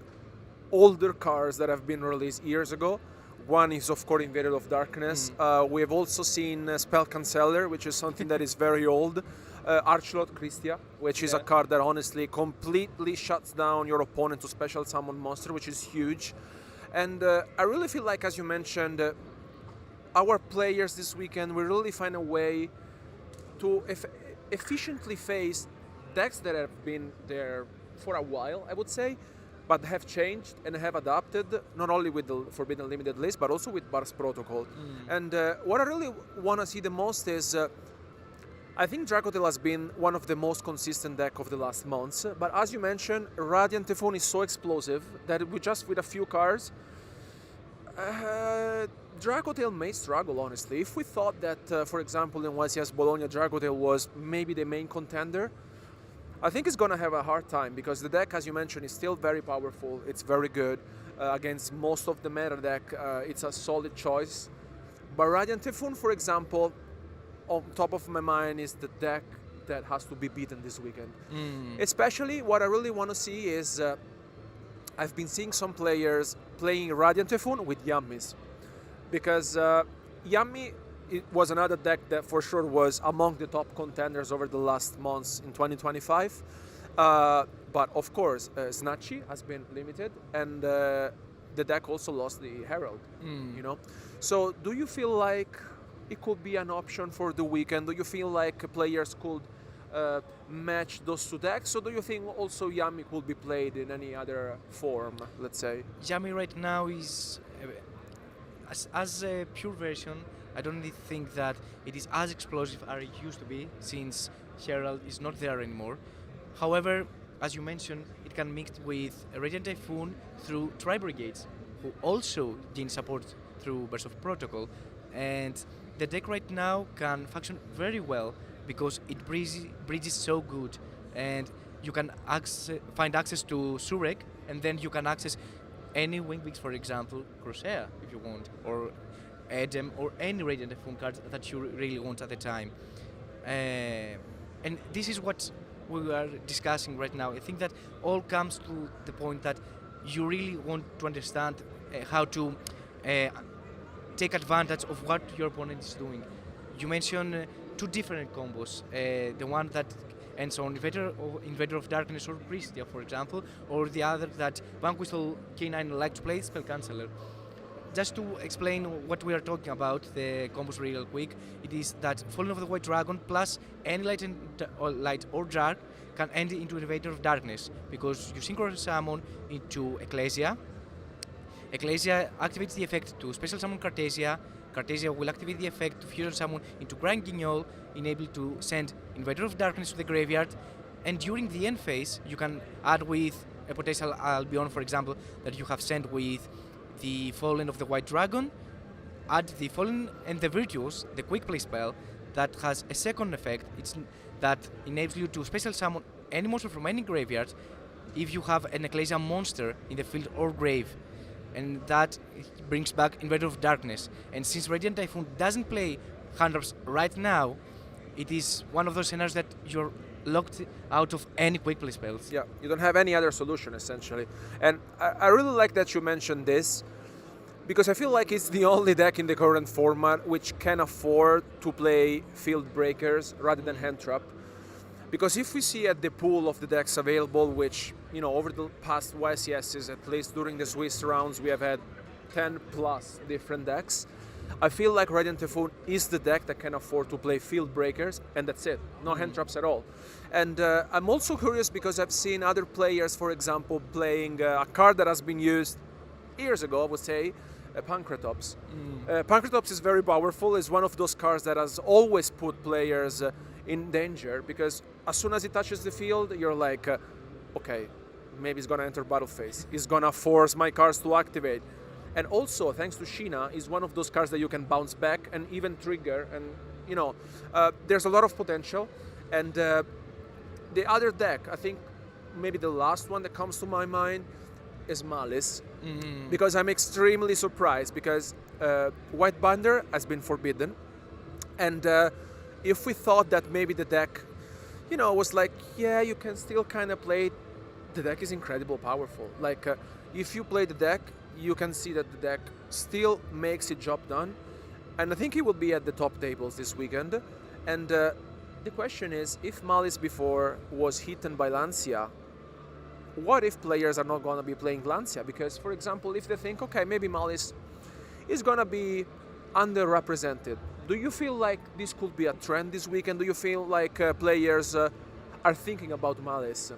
older cards that have been released years ago. One is, of course, Invader of Darkness. We have also seen Spell Canceller, which is something that is very old. Archlord Christia, which is a card that honestly completely shuts down your opponent to special summon monster, which is huge. And I really feel like, as you mentioned, our players this weekend will really find a way to efficiently face decks that have been there for a while, I would say, but have changed and have adapted, not only with the Forbidden Unlimited list, but also with Burst Protocol. And what I really want to see the most is, I think Dragotail has been one of the most consistent deck of the last months, but as you mentioned, Radiant Typhoon is so explosive that with a few cards, Dragotail may struggle, honestly. If we thought that, for example, in YCS Bologna, Dragotail was maybe the main contender, I think it's going to have a hard time because the deck, as you mentioned, is still very powerful. It's very good. Against most of the meta deck, it's a solid choice. But Radiant Typhoon, for example, on top of my mind is the deck that has to be beaten this weekend. Especially what I really want to see is I've been seeing some players playing Radiant Typhoon with Yummies. Because Yummy it was another deck that for sure was among the top contenders over the last months in 2025. But of course, Snatchy has been limited, and the deck also lost the Herald. You know, so do you feel like it could be an option for the weekend? Do you feel like players could match those two decks, or do you think also Yami could be played in any other form? Let's say Yami right now is as a pure version. I don't really think that it is as explosive as it used to be, since Herald is not there anymore. However, as you mentioned, it can mix with Radiant Typhoon through Tri-Brigades, who also gain support through Burst of Protocol. And the deck right now can function very well because it bridges so good. And you can find access to Surek, and then you can access any Wingwings, for example, Crosshair, if you want, or Edem, or any Radiant Typhoon card that you really want at the time. And this is what we are discussing right now. I think that all comes to the point that you really want to understand how to take advantage of what your opponent is doing. You mentioned two different combos. The one that ends on Invader of Darkness or Priestia, for example, or the other that Vanquish all K9 like to play, Spell Canceller. Just to explain what we are talking about, the combos real quick, it is that Fallen of the White Dragon plus any light or dark can end into Invader of Darkness, because you synchro summon into Ecclesia. Ecclesia activates the effect to special summon Cartesia. Cartesia will activate the effect to fusion summon into Grand Guignol, enable to send Invader of Darkness to the graveyard. And during the end phase, you can add with a potential Albion, for example, that you have sent with the Fallen of the White Dragon, add the Fallen and the Virtuous, the quick play spell, that has a second effect. It's that enables you to special summon any monster from any graveyard if you have an Ecclesia monster in the field or grave. And that brings back Invader of Darkness. And since Radiant Typhoon doesn't play hand-ups right now, it is one of those scenarios that you're locked out of any quick play spells. Yeah, you don't have any other solution, essentially. And I really like that you mentioned this, because I feel like it's the only deck in the current format which can afford to play Field Breakers rather than Hand Trap. Because if we see at the pool of the decks available, which, you know, over the past YCSs, at least during the Swiss rounds, we have had 10 plus different decks. I feel like Radiant Typhoon is the deck that can afford to play Field Breakers, and that's it. No hand traps at all. And I'm also curious because I've seen other players, for example, playing a card that has been used years ago, I would say, Pancratops. Pancratops is very powerful. It's one of those cards that has always put players in danger, because as soon as it touches the field, you're like, okay, maybe it's going to enter battle phase. It's going to force my cards to activate. And also, thanks to Sheena, is one of those cards that you can bounce back and even trigger. And, you know, there's a lot of potential. And the other deck, I think maybe the last one that comes to my mind is Malice. Because I'm extremely surprised, because White Binder has been forbidden. And if we thought that maybe the deck, you know, was like, yeah, you can still kind of play it, the deck is incredibly powerful. Like, if you play the deck, you can see that the deck still makes its job done. And I think it will be at the top tables this weekend. And the question is, if Malice before was hidden by Lancia, what if players are not going to be playing Lancia? Because, for example, if they think, okay, maybe Malice is going to be underrepresented, do you feel like this could be a trend this weekend? Do you feel like players are thinking about Malice?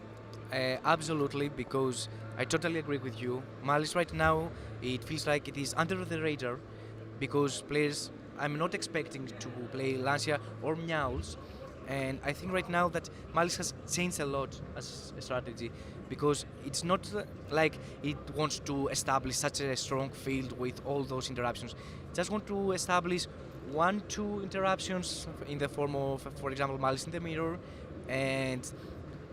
Absolutely, because I totally agree with you. Malice right now, it feels like it is under the radar, because players, I'm not expecting to play Lancia or Meowls, and I think right now that Malice has changed a lot as a strategy. because it's not like it wants to establish such a strong field with all those interruptions. It just want to establish 1-2 interruptions in the form of, for example, Malice in the Mirror, and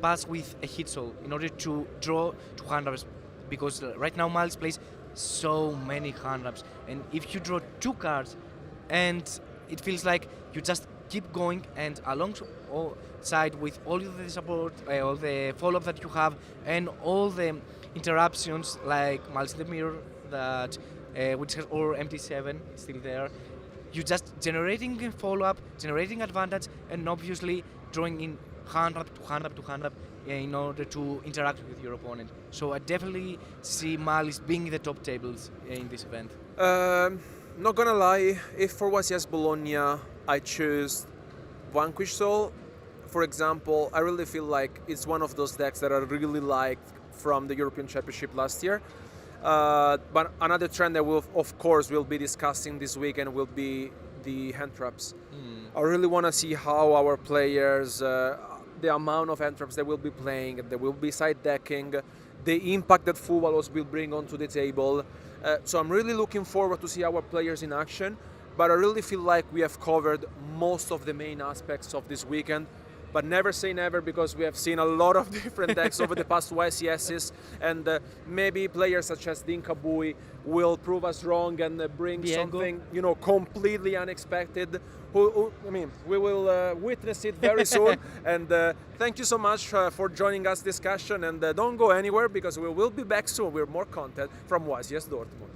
pass with a hit soul in order to draw 2 hand-ups, because right now Malice plays so many hand-ups, and if you draw 2 cards and it feels like you just keep going, and alongside with all the support, all the follow-up that you have, and all the interruptions like Malice in the Mirror, that which has, or MT7 still there, you just generating follow-up, generating advantage, and obviously drawing in hand-up to hand-up to hand-up in order to interact with your opponent. So I definitely see Malice being the top tables in this event. Not gonna lie, if for YCS Bologna I choose Vanquish Soul, for example, I really feel like it's one of those decks that I really liked from the European Championship last year. But another trend that we'll, of course, we'll be discussing this weekend will be the hand traps. I really want to see how our players, the amount of hand traps they will be playing, they will be side decking, the impact that Fuvalos will bring onto the table. So I'm really looking forward to see our players in action, but I really feel like we have covered most of the main aspects of this weekend. But never say never, because we have seen a lot of different decks over the past YCSs, and maybe players such as Dinka Bui will prove us wrong and bring something, you know, completely unexpected. I mean, we will witness it very soon. And thank you so much for joining us discussion, and don't go anywhere, because we will be back soon with more content from YCS Dortmund.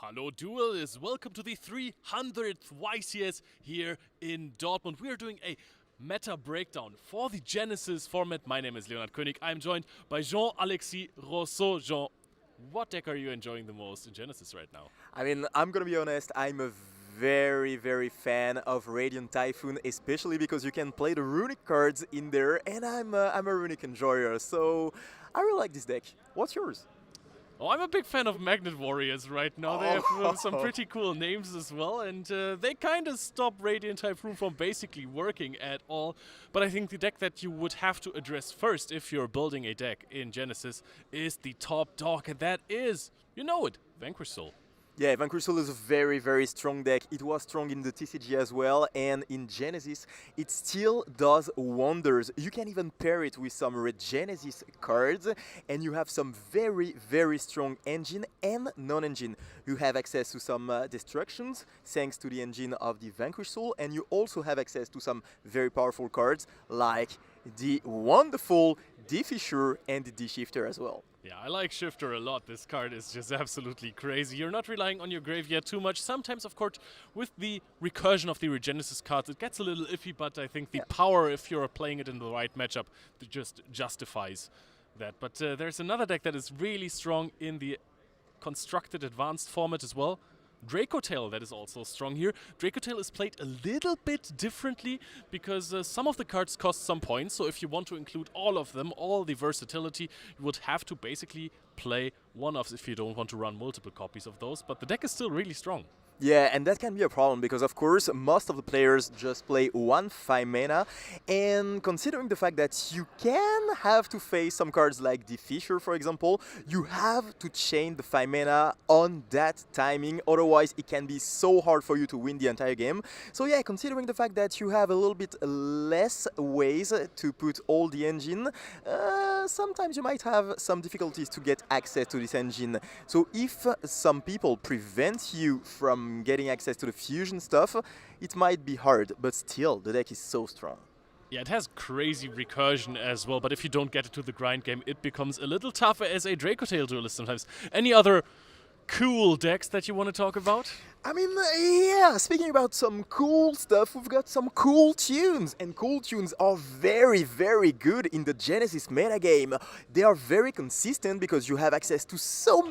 Hello duelists, welcome to the 300th YCS here in Dortmund. We are doing a meta breakdown for the Genesis format. My name is Leonard König. I'm joined by Jean-Alexis Rousseau. Jean, what deck are you enjoying the most in Genesis right now? I mean, I'm gonna be honest, I'm a very fan of Radiant Typhoon, especially because you can play the runic cards in there, and I'm a runic enjoyer, so I really like this deck. What's yours? Oh, I'm a big fan of Magnet Warriors right now. They have some pretty cool names as well, and they kind of stop Radiant Typhoon from basically working at all. But I think the deck that you would have to address first if you're building a deck in Genesis is the top dog, and that is, you know it, Vanquish Soul. Yeah, Vanquish Soul is a very, very strong deck. It was strong in the TCG as well, and in Genesis, it still does wonders. You can even pair it with some red Genesis cards, and you have some very, very strong engine and non-engine. You have access to some destructions, thanks to the engine of the Vanquish Soul, and you also have access to some very powerful cards, like the wonderful D-Fisher and the D-Shifter as well. Yeah, I like Shifter a lot. This card is just absolutely crazy. You're not relying on your graveyard too much. Sometimes, of course, with the recursion of the Regenesis cards, it gets a little iffy, but I think the power, if you're playing it in the right matchup, it just justifies that. But there's another deck that is really strong in the constructed advanced format as well. Draco Tail, that is also strong here. Draco Tail is played a little bit differently because some of the cards cost some points, so if you want to include all of them, all the versatility, you would have to basically play one-offs if you don't want to run multiple copies of those, but the deck is still really strong. Yeah, and that can be a problem because, of course, most of the players just play 1 5 mana, and considering the fact that you can have to face some cards like the Fisher, for example, you have to chain the 5 mana on that timing, otherwise it can be so hard for you to win the entire game. So yeah, considering the fact that you have a little bit less ways to put all the engine, sometimes you might have some difficulties to get access to this engine. So if some people prevent you from getting access to the fusion stuff, it might be hard, but still, the deck is so strong. Yeah, it has crazy recursion as well, but if you don't get it to the grind game, it becomes a little tougher as a Draco Tail duelist sometimes. Any other cool decks that you want to talk about? I mean, yeah, speaking about some cool stuff, we've got some cool tunes, and cool tunes are very, very good in the Genesis metagame. They are very consistent because you have access to so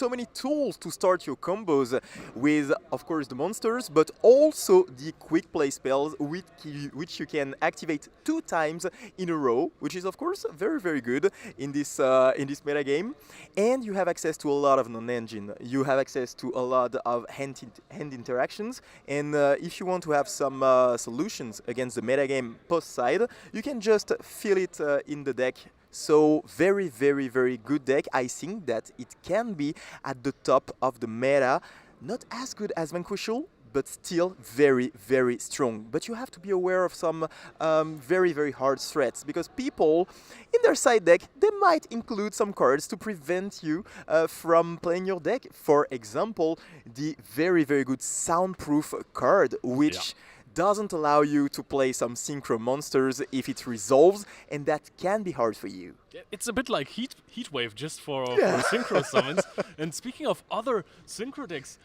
many tools to start your combos with, of course, the monsters, but also the quick play spells which you can activate 2 times in a row, which is, of course, very, very good in this metagame. And you have access to a lot of non-engine. You have access to a lot of hand interactions, and if you want to have some solutions against the metagame post side, you can just fill it in the deck. So very, very, very good deck. I think that it can be at the top of the meta. Not as good as Vanquish Soul, but still very, very strong. But you have to be aware of some very, very hard threats, because people in their side deck, they might include some cards to prevent you from playing your deck. For example, the very, very good Soundproof card, which doesn't allow you to play some synchro monsters if it resolves, and that can be hard for you. It's a bit like Heat Wave just for synchro summons. And speaking of other synchro decks,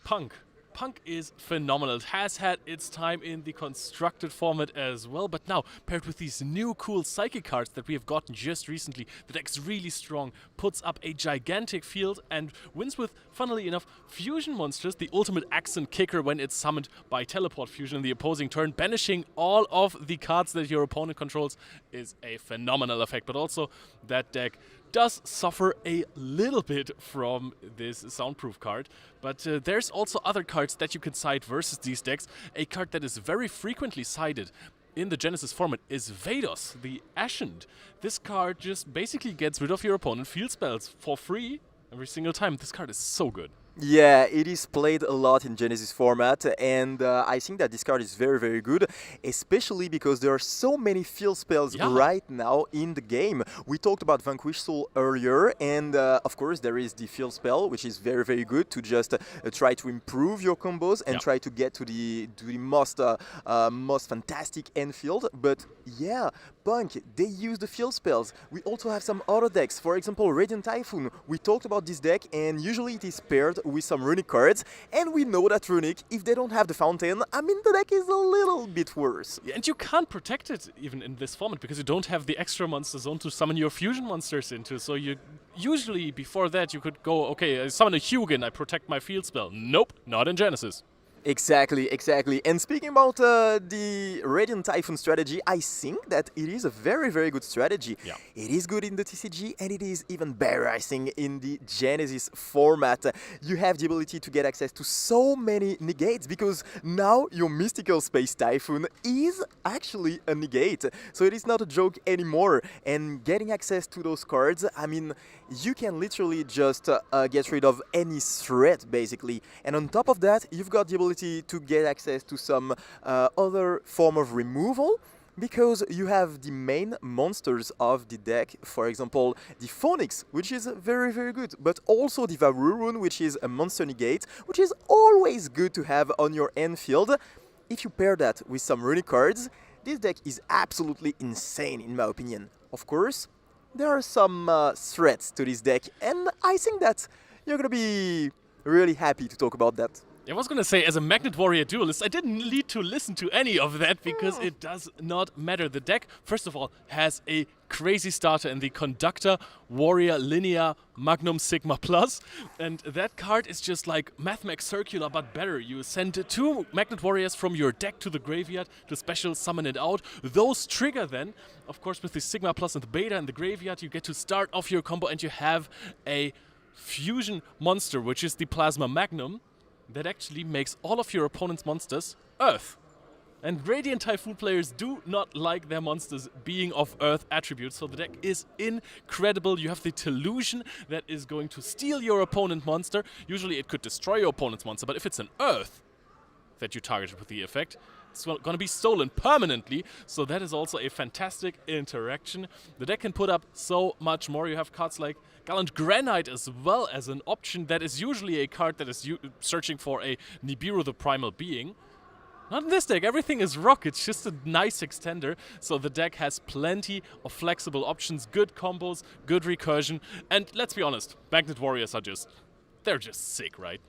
Punk is phenomenal. It has had its time in the constructed format as well, but now paired with these new cool psychic cards that we have gotten just recently, the deck's really strong, puts up a gigantic field and wins with, funnily enough, fusion monsters, the ultimate accent kicker when it's summoned by teleport fusion in the opposing turn. Banishing all of the cards that your opponent controls is a phenomenal effect, but also that deck does suffer a little bit from this Soundproof card, but there's also other cards that you can side versus these decks. A card that is very frequently sided in the Genesis format is Vados, the Ashened. This card just basically gets rid of your opponent field spells for free every single time. This card is so good. Yeah, it is played a lot in Genesis format, and I think that this card is very, very good, especially because there are so many field spells right now in the game. We talked about Vanquish Soul earlier, and of course there is the field spell, which is very, very good to just try to improve your combos and try to get to the most fantastic end field. But yeah, Punk, they use the field spells. We also have some other decks, for example, Radiant Typhoon. We talked about this deck, and usually it is paired with some runic cards, and we know that runic, if they don't have the fountain, I mean, the deck is a little bit worse. Yeah, and you can't protect it even in this format because you don't have the extra monster zone to summon your fusion monsters into, so you usually before that you could go, okay, I summon a Hugin, I protect my field spell. Nope, not in Genesis. Exactly, exactly. And speaking about the Radiant Typhoon strategy, I think that it is a very, very good strategy. Yeah. It is good in the TCG, and it is even better, I think, in the Genesis format. You have the ability to get access to so many negates, because now your Mystical Space Typhoon is actually a negate. So it is not a joke anymore. And getting access to those cards, I mean, you can literally just get rid of any threat, basically. And on top of that, you've got the ability to get access to some other form of removal, because you have the main monsters of the deck, for example, the Phoenix, which is very, very good, but also the Varurun, which is a monster negate, which is always good to have on your end field. If you pair that with some runic cards, this deck is absolutely insane, in my opinion. Of course, there are some threats to this deck, and I think that you're gonna be really happy to talk about that. I was going to say, as a Magnet Warrior duelist, I didn't need to listen to any of that, because it does not matter. The deck, first of all, has a crazy starter in the Conductor Warrior Linear Magnum Sigma Plus, and that card is just like Mathmax Circular, but better. You send 2 Magnet Warriors from your deck to the graveyard to special summon it out. Those trigger then, of course, with the Sigma Plus and the Beta in the graveyard, you get to start off your combo, and you have a fusion monster, which is the Plasma Magnum, that actually makes all of your opponent's monsters Earth. And Radiant Typhoon players do not like their monsters being of Earth attributes, so the deck is incredible. You have the Delusion that is going to steal your opponent's monster. Usually it could destroy your opponent's monster, but if it's an Earth that you targeted with the effect, it's going to be stolen permanently, so that is also a fantastic interaction. The deck can put up so much more. You have cards like Gallant Granite as well as an option that is usually a card that is searching for a Nibiru the Primal Being. Not in this deck, everything is rock, it's just a nice extender, so the deck has plenty of flexible options, good combos, good recursion, and let's be honest, Magnet Warriors are they're just sick, right?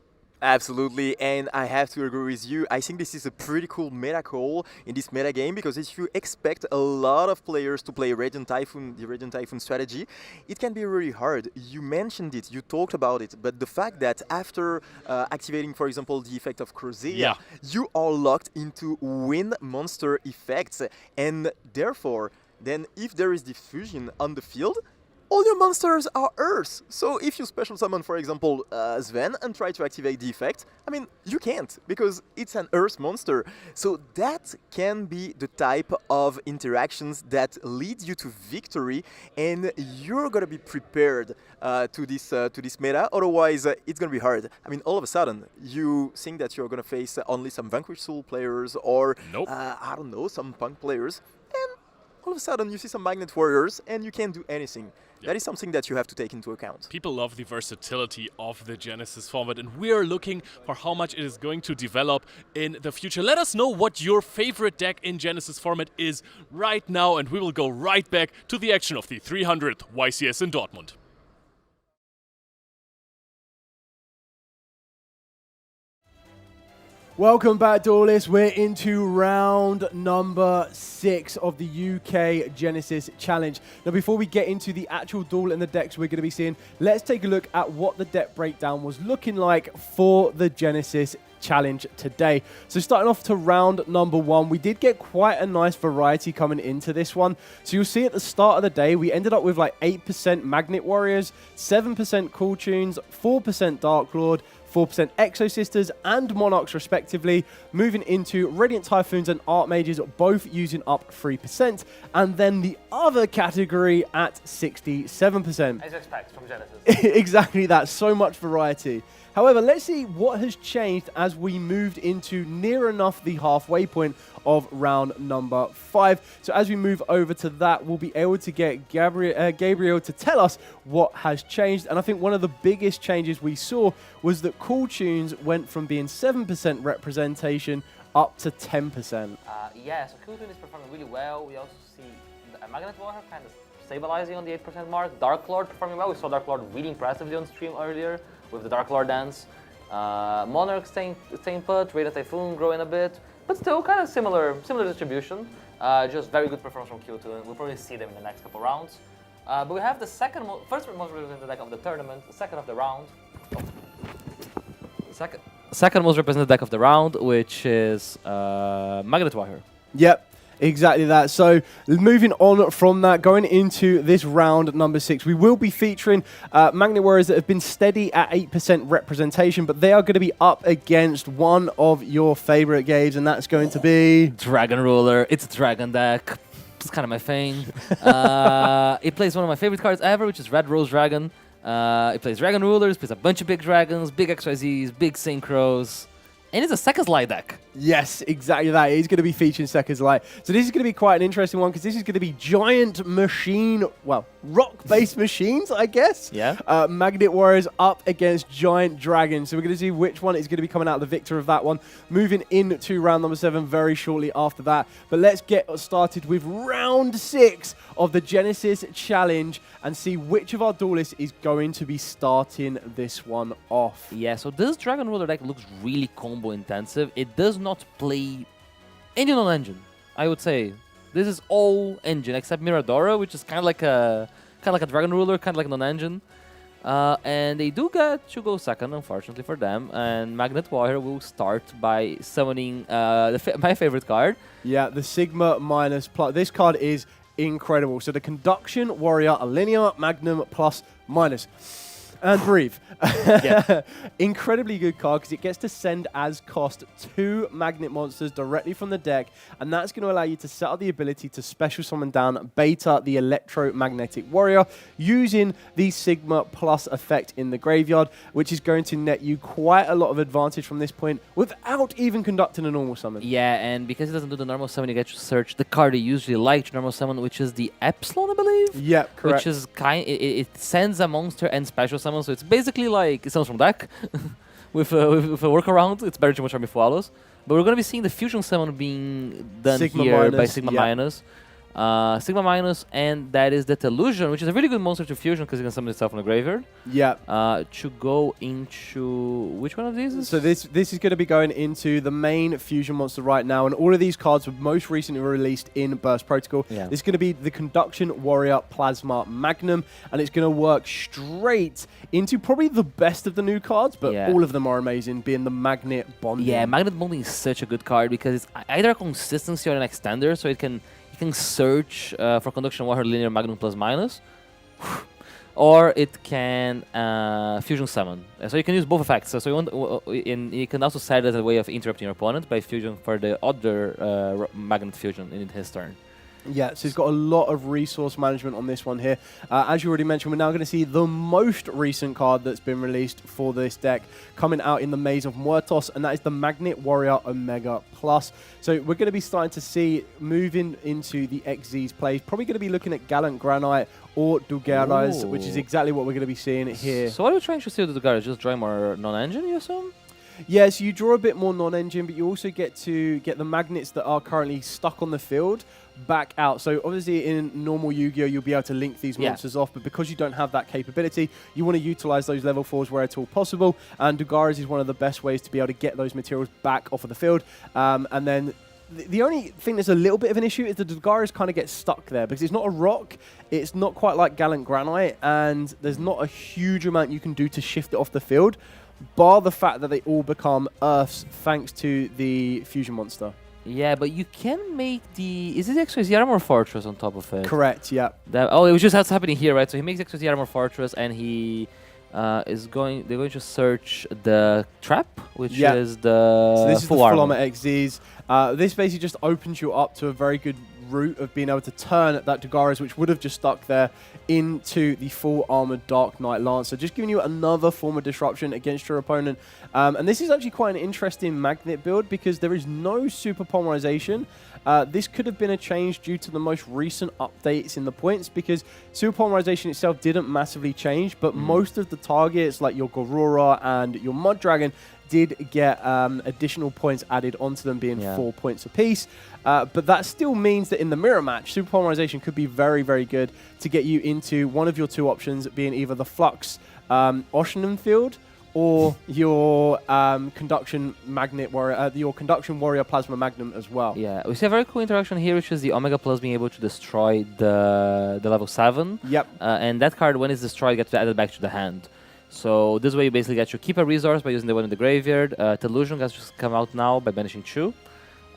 Absolutely, and I have to agree with you. I think this is a pretty cool meta call in this meta game, because if you expect a lot of players to play Radiant Typhoon, the Radiant Typhoon strategy, it can be really hard. You mentioned it, you talked about it, but the fact that after activating, for example, the effect of Crozea, you are locked into win monster effects, and therefore, then if there is diffusion on the field, all your monsters are Earth. So if you special summon, for example, Sven and try to activate the effect, I mean, you can't, because it's an Earth monster. So that can be the type of interactions that lead you to victory, and you're gonna be prepared to this meta. Otherwise, it's gonna be hard. I mean, all of a sudden, you think that you're gonna face only some Vanquish Soul players, or I don't know, some Punk players, and all of a sudden you see some Magnet Warriors, and you can't do anything. That is something that you have to take into account. People love the versatility of the Genesis format, and we are looking for how much it is going to develop in the future. Let us know what your favorite deck in Genesis format is right now, and we will go right back to the action of the 300th YCS in Dortmund. Welcome back, duelists. We're into round number 6 of the UK Genesis Challenge. Now, before we get into the actual duel and the decks we're going to be seeing, let's take a look at what the deck breakdown was looking like for the Genesis Challenge today. So starting off to round number 1, we did get quite a nice variety coming into this one. So you'll see at the start of the day, we ended up with like 8% Magnet Warriors, 7% Cool Tunes, 4% Dark Lord, 4% Exo Sisters and Monarchs respectively, moving into Radiant Typhoons and Archmages, both using up 3%, and then the other category at 67%. As you expect from Genesis. Exactly that, so much variety. However, let's see what has changed as we moved into near enough the halfway point of round number 5. So as we move over to that, we'll be able to get Gabriel to tell us what has changed. And I think one of the biggest changes we saw was that Cool Tunes went from being 7% representation up to 10%. Yeah, so Cool Tune is performing really well. We also see Magnet Warrior kind of stabilizing on the 8% mark. Dark Lord performing well. We saw Dark Lord really impressively on stream earlier with the Dark Lord dance. Monarch staying put, Radiant Typhoon growing a bit, but still kind of similar distribution. Just very good performance from Q2, and we'll probably see them in the next couple rounds. But we have the first most represented deck of the tournament, the second of the round. second most represented deck of the round, which is Magnet Warrior. Yep. Exactly that. So moving on from that, going into this round number 6, we will be featuring Magnet Warriors that have been steady at 8% representation, but they are going to be up against one of your favorite games, and that's going to be Dragon Ruler. It's a dragon deck. It's kind of my thing. It plays one of my favorite cards ever, which is Red Rose Dragon. It plays Dragon Rulers, plays a bunch of big dragons, big XYZs, big synchros. And it's a Second Light deck. Yes, exactly that. It's going to be featuring Second Light. So this is going to be quite an interesting one because this is going to be giant machine, well, rock-based machines, I guess. Yeah. Magnet Warriors up against Giant Dragons. So we're going to see which one is going to be coming out the victor of that one. Moving into round number 7 very shortly after that. But let's get started with round 6 of the Genesis Challenge and see which of our duelists is going to be starting this one off. Yeah, so this Dragon Ruler deck looks really combo intensive. It does not play any non-engine, I would say. This is all engine except Miradora, which is kind of like a Dragon Ruler, kind of like a non-engine. And they do get to go second, unfortunately for them. And Magnet Warrior will start by summoning my favorite card. Yeah, the Sigma minus plus. This card is incredible. So the Conduction Warrior, a linear Magnum plus minus. And breathe. Yeah. Incredibly good card because it gets to send as cost 2 magnet monsters directly from the deck, and that's going to allow you to set up the ability to special summon down Beta, the Electromagnetic Warrior, using the Sigma plus effect in the graveyard, which is going to net you quite a lot of advantage from this point without even conducting a normal summon. Yeah, and because it doesn't do the normal summon, you get to search the card you usually like to normal summon, which is the Epsilon, I believe. Yeah, correct. Which is it sends a monster and special summon. So it's basically like it sounds from deck with a workaround. It's better too much Army Follows. But we're going to be seeing the fusion summon being done Sigma here minus, by Sigma minus. Sigma minus, and that is the Illusion, which is a really good monster to fusion because it can summon itself in the graveyard. Yeah. To go into which one of these? So this is going to be going into the main fusion monster right now, and all of these cards were most recently released in Burst Protocol. Yeah. This is going to be the Conduction Warrior Plasma Magnum, and it's going to work straight into probably the best of the new cards, but all of them are amazing, being the Magnet Bonding. Yeah, Magnet Bonding is such a good card because it's either a consistency or an extender, so it can search for Conduction Warrior Linear Magnum plus minus, or it can fusion summon. So you can use both effects. So you can also set it as a way of interrupting your opponent by fusion for the other Magnet fusion in his turn. Yeah, so it's got a lot of resource management on this one here. As you already mentioned, we're now going to see the most recent card that's been released for this deck coming out in the Maze of Muertos, and that is the Magnet Warrior Omega Plus. So we're going to be starting to see, moving into the XZ's plays, probably going to be looking at Gallant Granite or Dugaras, which is exactly what we're going to be seeing here. So what are you trying to see with the Dugaras? Just draw more non-engine, you assume? Yes, you draw a bit more non-engine, but you also get to get the magnets that are currently stuck on the field back out. So obviously in normal Yu-Gi-Oh! You'll be able to link these monsters off, but because you don't have that capability, you want to utilize those level 4s where at all possible, and Dugaras is one of the best ways to be able to get those materials back off of the field. And then the only thing that's a little bit of an issue is the Dugaras kind of get stuck there because it's not a rock, it's not quite like Gallant Granite, and there's not a huge amount you can do to shift it off the field, bar the fact that they all become Earths thanks to the fusion monster. Yeah, but you can make the... Is it XYZ Armor Fortress on top of it? Correct, yeah. Oh, it was just that's happening here, right? So he makes XYZ Armor Fortress, and he is going... They're going to search the trap, which is the so this is the full full armor. armor XZs. This basically just opens you up to a very good route of being able to turn that Dugaras, which would have just stuck there, into the full armored Dark Knight Lancer, just giving you another form of disruption against your opponent. And this is actually quite an interesting magnet build because there is no super polymerization. This could have been a change due to the most recent updates in the points because super polymerization itself didn't massively change, but most of the targets like your Gorora and your Mud Dragon did get additional points added onto them, being 4 points apiece. But that still means that in the mirror match, super polymerization could be very, very good to get you into one of your two options, being either the Flux Ocean Field or your Conduction Magnet Warrior, your Conduction Warrior Plasma Magnum as well. Yeah, we see a very cool interaction here, which is the Omega Plus being able to destroy the level 7. Yep. And that card, when it's destroyed, gets added back to the hand. So this way you basically get to keep a resource by using the one in the graveyard. Delusion has just come out now by banishing 2.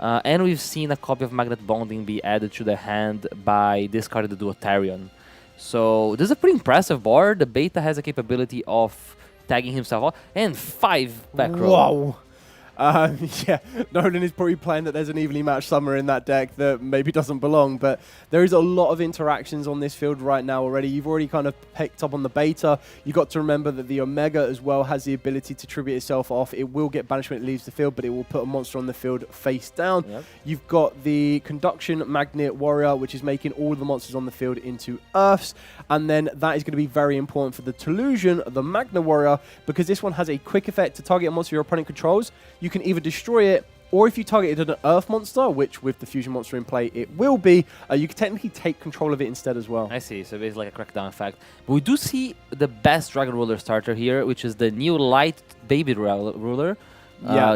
And we've seen a copy of Magnet Bonding be added to the hand by discarding the Duotarian. So this is a pretty impressive board. The beta has a capability of tagging himself off. And 5 back row. Whoa. Yeah, Nolan is probably playing that there's an evenly matched summer in that deck that maybe doesn't belong, but there is a lot of interactions on this field right now already. You've already kind of picked up on the beta. You've got to remember that the Omega as well has the ability to tribute itself off. It will get banished when it leaves the field, but it will put a monster on the field face down. Yep. You've got the Conduction Magnet Warrior, which is making all the monsters on the field into Earths, and then that is going to be very important for the Delusion, the Magna Warrior, because this one has a quick effect to target a monster your opponent controls. You can either destroy it, or if you targeted an Earth monster, which with the Fusion monster in play it will be, you can technically take control of it instead as well. I see, so basically like a crackdown effect. But we do see the best Dragon Ruler starter here, which is the new Light Baby Ruler,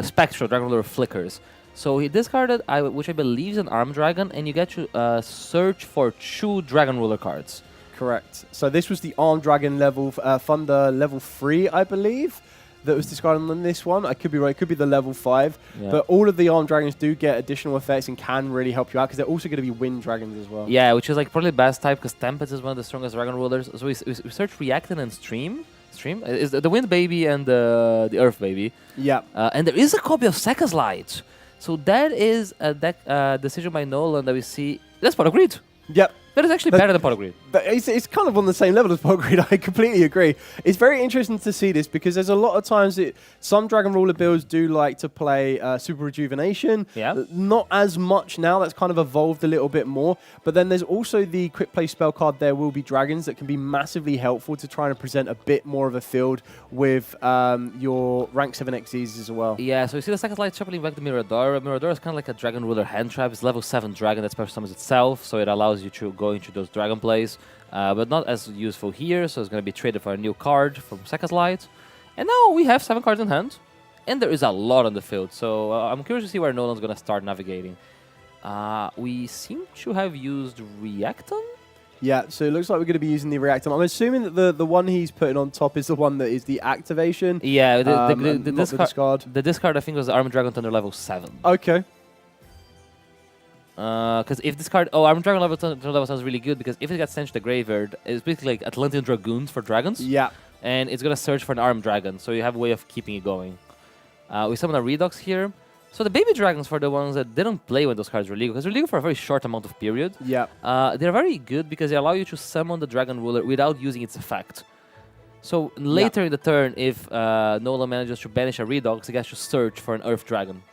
Spectral Dragon Ruler Flickers. So he discarded, which I believe is an Arm Dragon, and you get to search for 2 Dragon Ruler cards. Correct. So this was the Arm Dragon level, Thunder level 3, I believe, that was discarded on this one. I could be right, it could be the level 5. Yeah. But all of the Arm Dragons do get additional effects and can really help you out, because they're also going to be Wind Dragons as well. Yeah, which is like probably the best type, because Tempest is one of the strongest Dragon Rulers. So we search Reactant and Stream. Is the Wind Baby and the Earth Baby. Yeah. And there is a copy of Sekka's Light. So that is a deck decision by Nolan that we see. That's Pot of Greed. Yep. That is actually better than Pot of Greed. But it's kind of on the same level as Pot of Greed. I completely agree. It's very interesting to see this, because there's a lot of times that some Dragon Ruler builds do like to play Super Rejuvenation. Yeah. Not as much now. That's kind of evolved a little bit more. But then there's also the quick play spell card, There Will Be Dragons, that can be massively helpful to try and present a bit more of a field with your rank 7 XZs as well. Yeah, so you see the second light shuffling back the Mirador. Mirador is kind of like a Dragon Ruler hand trap. It's level 7 dragon that special summons itself, so it allows you to go into those dragon plays, but not as useful here, so it's going to be traded for a new card from Sekka's Light. And now we have 7 cards in hand, and there is a lot on the field, so I'm curious to see where Nolan's going to start navigating. We seem to have used Reactant? Yeah, so it looks like we're going to be using the Reactant. I'm assuming that the one he's putting on top is the one that is the activation. Yeah, the discard. The discard, I think, was Armored Dragon Thunder level 7. Okay. Because if this card... Oh, Armored Dragon level 7 sounds really good, because if it gets sent to the graveyard, it's basically like Atlantean Dragoons for dragons. Yeah. And it's going to search for an Armed Dragon, so you have a way of keeping it going. We summon a Redux here. So the Baby Dragons, for the ones that didn't play when those cards were legal, because they're legal for a very short amount of period. Yeah. They're very good because they allow you to summon the Dragon Ruler without using its effect. So later in the turn, if Nolan manages to banish a Redux, he gets to search for an Earth Dragon.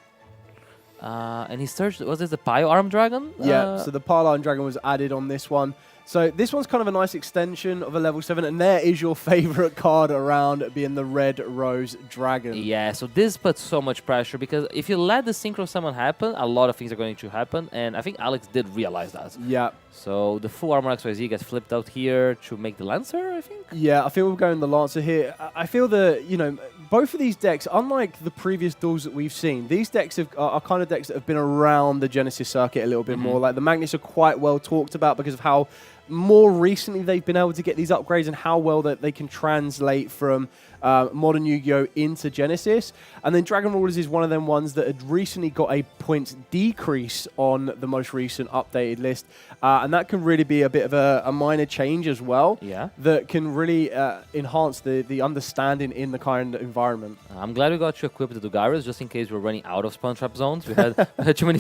And he searched, was this the Pile Arm Dragon? Yeah, so the Pile Arm Dragon was added on this one. So this one's kind of a nice extension of a level 7, and there is your favorite card around, being the Red Rose Dragon. Yeah, so this puts so much pressure, because if you let the Synchro Summon happen, a lot of things are going to happen, and I think Alex did realize that. Yeah. So the full Armor XYZ gets flipped out here to make the Lancer, I think? Yeah, I feel we're going the Lancer here. I feel that, you know, both of these decks, unlike the previous duels that we've seen, these decks are kind of decks that have been around the Genesis circuit a little bit more. Like the Magnets are quite well talked about because of how more recently they've been able to get these upgrades and how well that they can translate from modern Yu-Gi-Oh! Into Genesis. And then Dragon Rulers is one of them ones that had recently got a points decrease on the most recent updated list. And that can really be a bit of a minor change as well. Yeah. That can really enhance the understanding in the kind of environment. I'm glad we got you equipped with the Dugaras, just in case we're running out of Spawn Trap zones. We had too many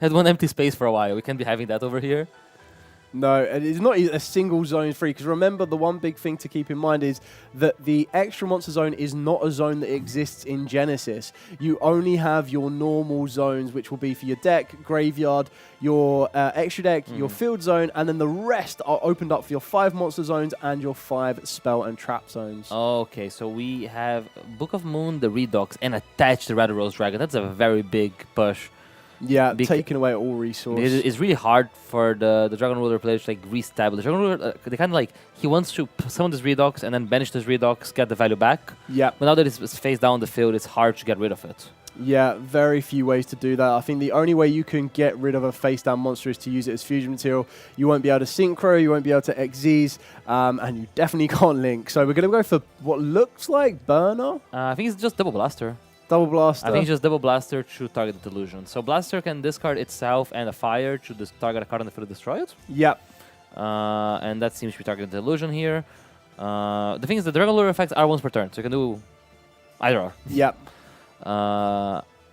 had one empty space for a while. We can't be having that over here. No, and it's not a single zone free, because remember, the one big thing to keep in mind is that the extra monster zone is not a zone that exists in Genesis. You only have your normal zones, which will be for your deck, graveyard, your extra deck, your field zone, and then the rest are opened up for your 5 monster zones and your 5 spell and trap zones. Okay, so we have Book of Moon, the Redux, and attach the Red Rose Dragon. That's a very big push. Yeah, taking away all resources. It's really hard for the Dragon Ruler players to like reestablish. Dragon Ruler, they kind of like, he wants to summon this Redux and then banish this Redux, get the value back. Yeah. But now that it's face down the field, it's hard to get rid of it. Yeah, very few ways to do that. I think the only way you can get rid of a face-down monster is to use it as fusion material. You won't be able to synchro, you won't be able to XZs, and you definitely can't link. So we're going to go for what looks like Burner. I think it's just Double Blaster. Double Blaster? I think it's just Double Blaster to target the Delusion. So Blaster can discard itself and a Fire to target a card on the field to destroy it. Yep. And that seems to be targeting the Delusion here. The thing is, the Dragon Lure effects are once per turn, so you can do either or. Yep.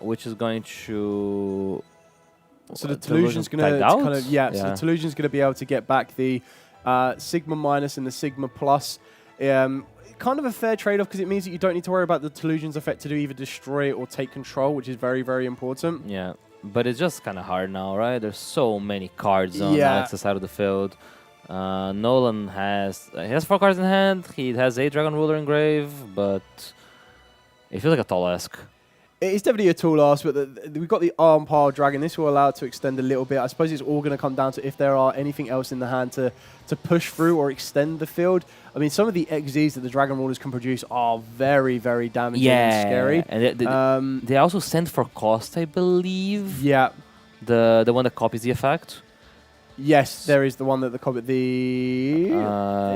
Which is going to... So the Delusion's going to kind of... Yeah, so the Delusion's going to be able to get back the Sigma minus and the Sigma plus. Kind of a fair trade-off because it means that you don't need to worry about the Delusion's effect to do either destroy it or take control, which is very, very important. Yeah, but it's just kind of hard now, right? There's so many cards on Alex's side of the field. Nolan has 4 cards in hand. He has a Dragon Ruler engraved, but it feels like a tall ask. It's definitely a tall ask, but we've got the Arm Pile Dragon. This will allow it to extend a little bit. I suppose it's all going to come down to if there are anything else in the hand to push through or extend the field. I mean, some of the XZs that the Dragon Rulers can produce are very, very damaging and scary. And they also send for cost, I believe. Yeah. The one that copies the effect. Yes, there is the one that the it's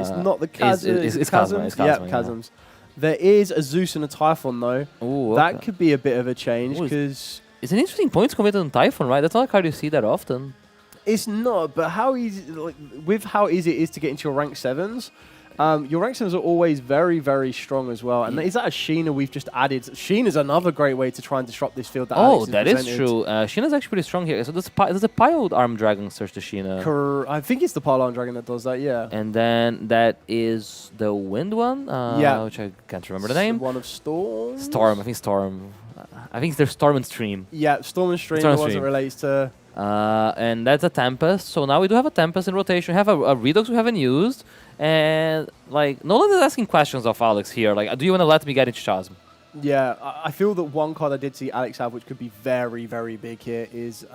not the Chasm. It's Chasm. Yeah, Chasms. There is a Zeus and a Typhon, though. Ooh, that could be a bit of a change because it's an interesting points committed on Typhon, right? That's not a card you see that often. It's not, but how easy, with how easy it is to get into your rank 7s, your rank 7s are always very, very strong as well. And is that a Sheena we've just added? Sheena's another great way to try and disrupt this field. That is true. Sheena's actually pretty strong here. So there's a Piled Arm Dragon search to Sheena. I think it's the Piled Arm Dragon that does that, yeah. And then that is the Wind one, which I can't remember the name. One of Storm? Storm, I think Storm. I think there's Storm and Stream. Yeah, Storm and Stream, the ones it relates to. And that's a Tempest. So now we do have a Tempest in rotation. We have a Redux we haven't used. And, like, Nolan is asking questions of Alex here. Like, do you want to let me get into Chasm? Yeah, I feel that one card I did see Alex have, which could be very, very big here, is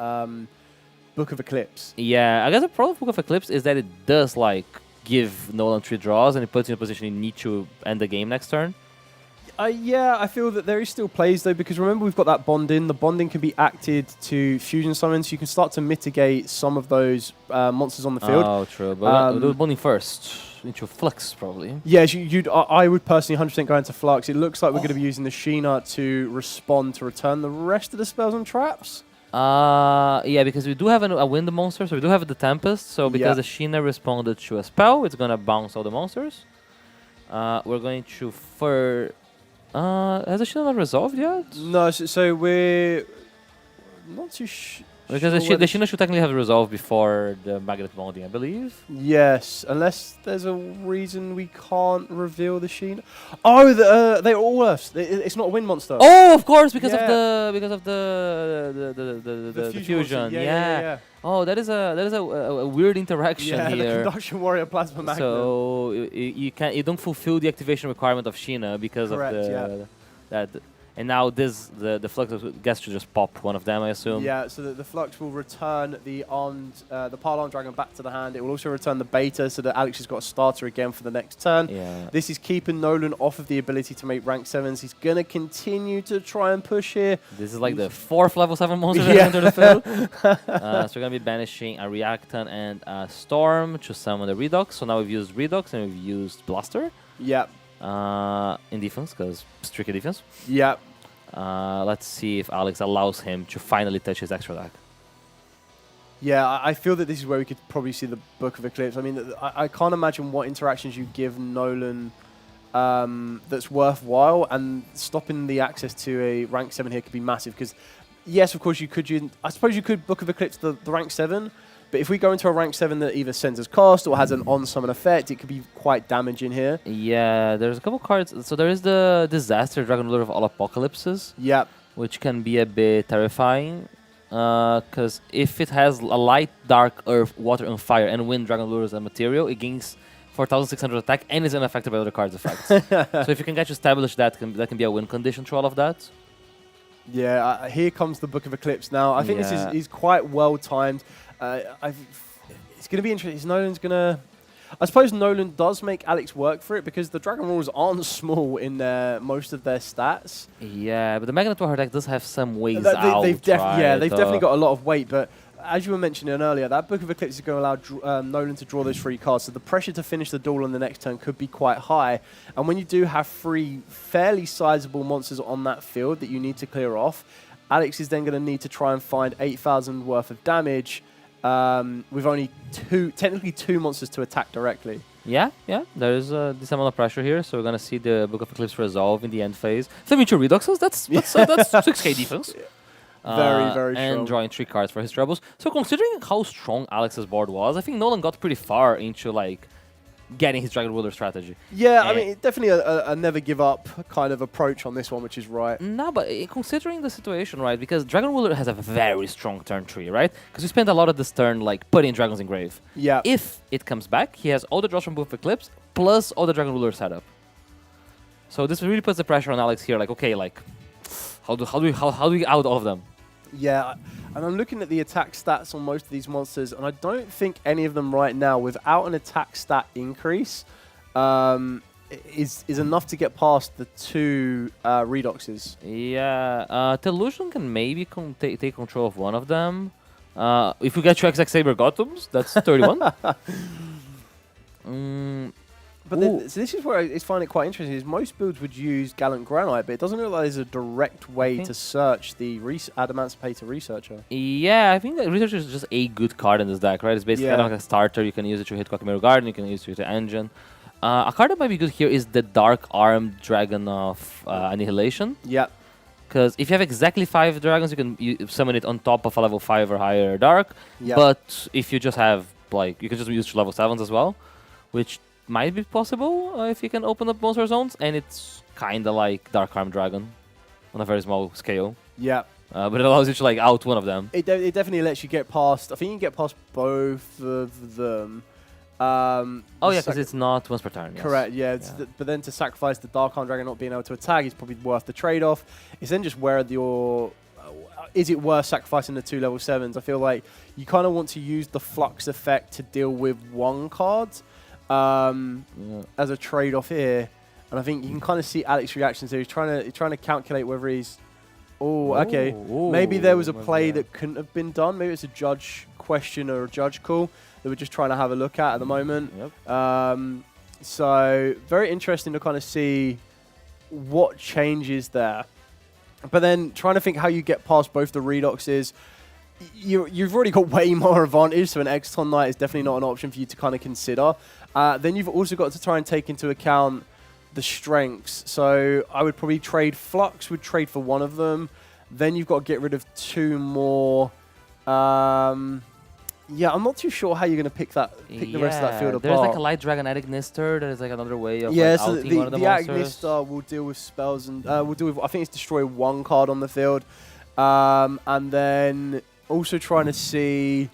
Book of Eclipse. Yeah, I guess the problem with Book of Eclipse is that it does, like, give Nolan 3 draws, and it puts you in a position you need to end the game next turn. Yeah, I feel that there is still plays, though, because remember we've got that bonding. The bonding can be acted to fusion summons, so you can start to mitigate some of those monsters on the field. Oh, true. But we'll do bonding first. Into Flux, probably. Yes, I would personally 100% go into Flux. It looks like we're going to be using the Sheena to respond to return the rest of the spells and traps. Yeah, because we do have a wind monster, so we do have the Tempest. So because the Sheena responded to a spell, it's going to bounce all the monsters. We're going to has the Sheena not resolved yet? No, so we're not too sure. Because the Sheena should technically have resolved before the Magnet Bonding, I believe. Yes, unless there's a reason we can't reveal the Sheena. Oh, they're all Earths. It's not a wind monster. Oh, of course, because of the fusion. Yeah. Oh, that is a weird interaction here. Yeah, the Conduction Warrior Plasma Magnet. So you don't fulfill the activation requirement of Sheena because of that. And now the Flux gets to just pop one of them, I assume. Yeah, so the Flux will return the Pile Arm Dragon back to the hand. It will also return the Beta so that Alex has got a starter again for the next turn. Yeah. This is keeping Nolan off of the ability to make rank 7s. He's going to continue to try and push here. This is like the 4th level 7 monster that enter the field. So we're going to be banishing a Reactant and a Storm to summon the Redux. So now we've used Redux and we've used Blaster. Yeah. In defense, because tricky defense. Yeah. Let's see if Alex allows him to finally touch his extra deck. Yeah, I feel that this is where we could probably see the Book of Eclipse. I mean, I can't imagine what interactions you give Nolan that's worthwhile, and stopping the access to a rank 7 here could be massive. Because, yes, of course, I suppose you could Book of Eclipse the rank 7. But if we go into a rank 7 that either sends as cost or has an on-summon effect, it could be quite damaging here. Yeah, there's a couple cards. So there is the Disaster Dragon Ruler of All Apocalypses. Yep. Which can be a bit terrifying. Because if it has a Light, Dark, Earth, Water, and Fire, and Wind Dragon Ruler as a material, it gains 4,600 attack and is unaffected by other cards' effects. So if you can get to establish that can be a win condition to all of that. Yeah, here comes the Book of Eclipse now. I think this is quite well timed. It's going to be interesting. Nolan's going to... I suppose Nolan does make Alex work for it because the Dragon Rules aren't small in most of their stats. Yeah, but the Magnet Warrior deck does have some ways They've out, Yeah, they've definitely got a lot of weight, but as you were mentioning earlier, that Book of Eclipse is going to allow Nolan to draw those 3 cards, so the pressure to finish the duel on the next turn could be quite high. And when you do have 3 fairly sizable monsters on that field that you need to clear off, Alex is then going to need to try and find 8,000 worth of damage with only technically two monsters to attack directly. Yeah, there's a decent amount of pressure here, so we're going to see the Book of Eclipse resolve in the end phase. 72 Reduxes, that's 6k defense. Very strong. And drawing 3 cards for his troubles. So considering how strong Alex's board was, I think Nolan got pretty far into like getting his Dragon Ruler strategy. Yeah, I mean, definitely a never give up kind of approach on this one, which is right. No, but considering the situation, right, because Dragon Ruler has a very strong turn 3, right? Because we spent a lot of this turn like putting dragons in grave. Yeah. If it comes back, he has all the draws from Book of Eclipse plus all the Dragon Ruler setup. So this really puts the pressure on Alex here. Like, okay, like how do we out all of them? Yeah, and I'm looking at the attack stats on most of these monsters, and I don't think any of them right now, without an attack stat increase, is enough to get past the 2 Redoxes. Yeah, Delusion can maybe take control of one of them. If we get 2 XX Saber Gotums, that's 31. But then, so this is where I find it quite interesting, is most builds would use Gallant Granite, but it doesn't look like there's a direct way to search the Adamantipator Researcher. Yeah, I think that Researcher is just a good card in this deck, right? It's basically kind of like a starter. You can use it to hit Kokimiru Garden, you can use it to hit the engine. A card that might be good here is the Dark Armed Dragon of Annihilation. Yeah. Because if you have exactly 5 dragons, you can summon it on top of a level 5 or higher Dark. Yeah. But if you just have, like, you can just use level 7s as well, which might be possible if you can open up monster zones, and it's kind of like Dark Armed Dragon on a very small scale. Yeah. But it allows you to like out one of them. It definitely lets you get past, I think you can get past both of them. Oh yeah, because it's not once per turn. Yes. Correct, yeah. But then to sacrifice the Dark Armed Dragon not being able to attack is probably worth the trade-off. It's then just where your... is it worth sacrificing the 2 level 7s? I feel like you kind of want to use the Flux effect to deal with 1 card. As a trade-off here, and I think you can kind of see Alex's reactions here. He's trying to calculate whether he's... Oh, okay. Maybe there was a play that couldn't have been done. Maybe it's a judge question or a judge call that we're just trying to have a look at the moment. Yep. So very interesting to kind of see what changes there. But then trying to think how you get past both the Redoxes. You've already got way more advantage, so an Exton Knight is definitely not an option for you to kind of consider. Then you've also got to try and take into account the strengths. So I would probably trade Flux, would trade for one of them. Then you've got to get rid of 2 more. Yeah, I'm not too sure how you're going to pick the rest of that field apart. There's like a Light Dragon Agnister. That is like another way of so outing one of the monsters. Agnister will deal with spells and will deal with, I think it's destroy 1 card on the field. And then also trying to see...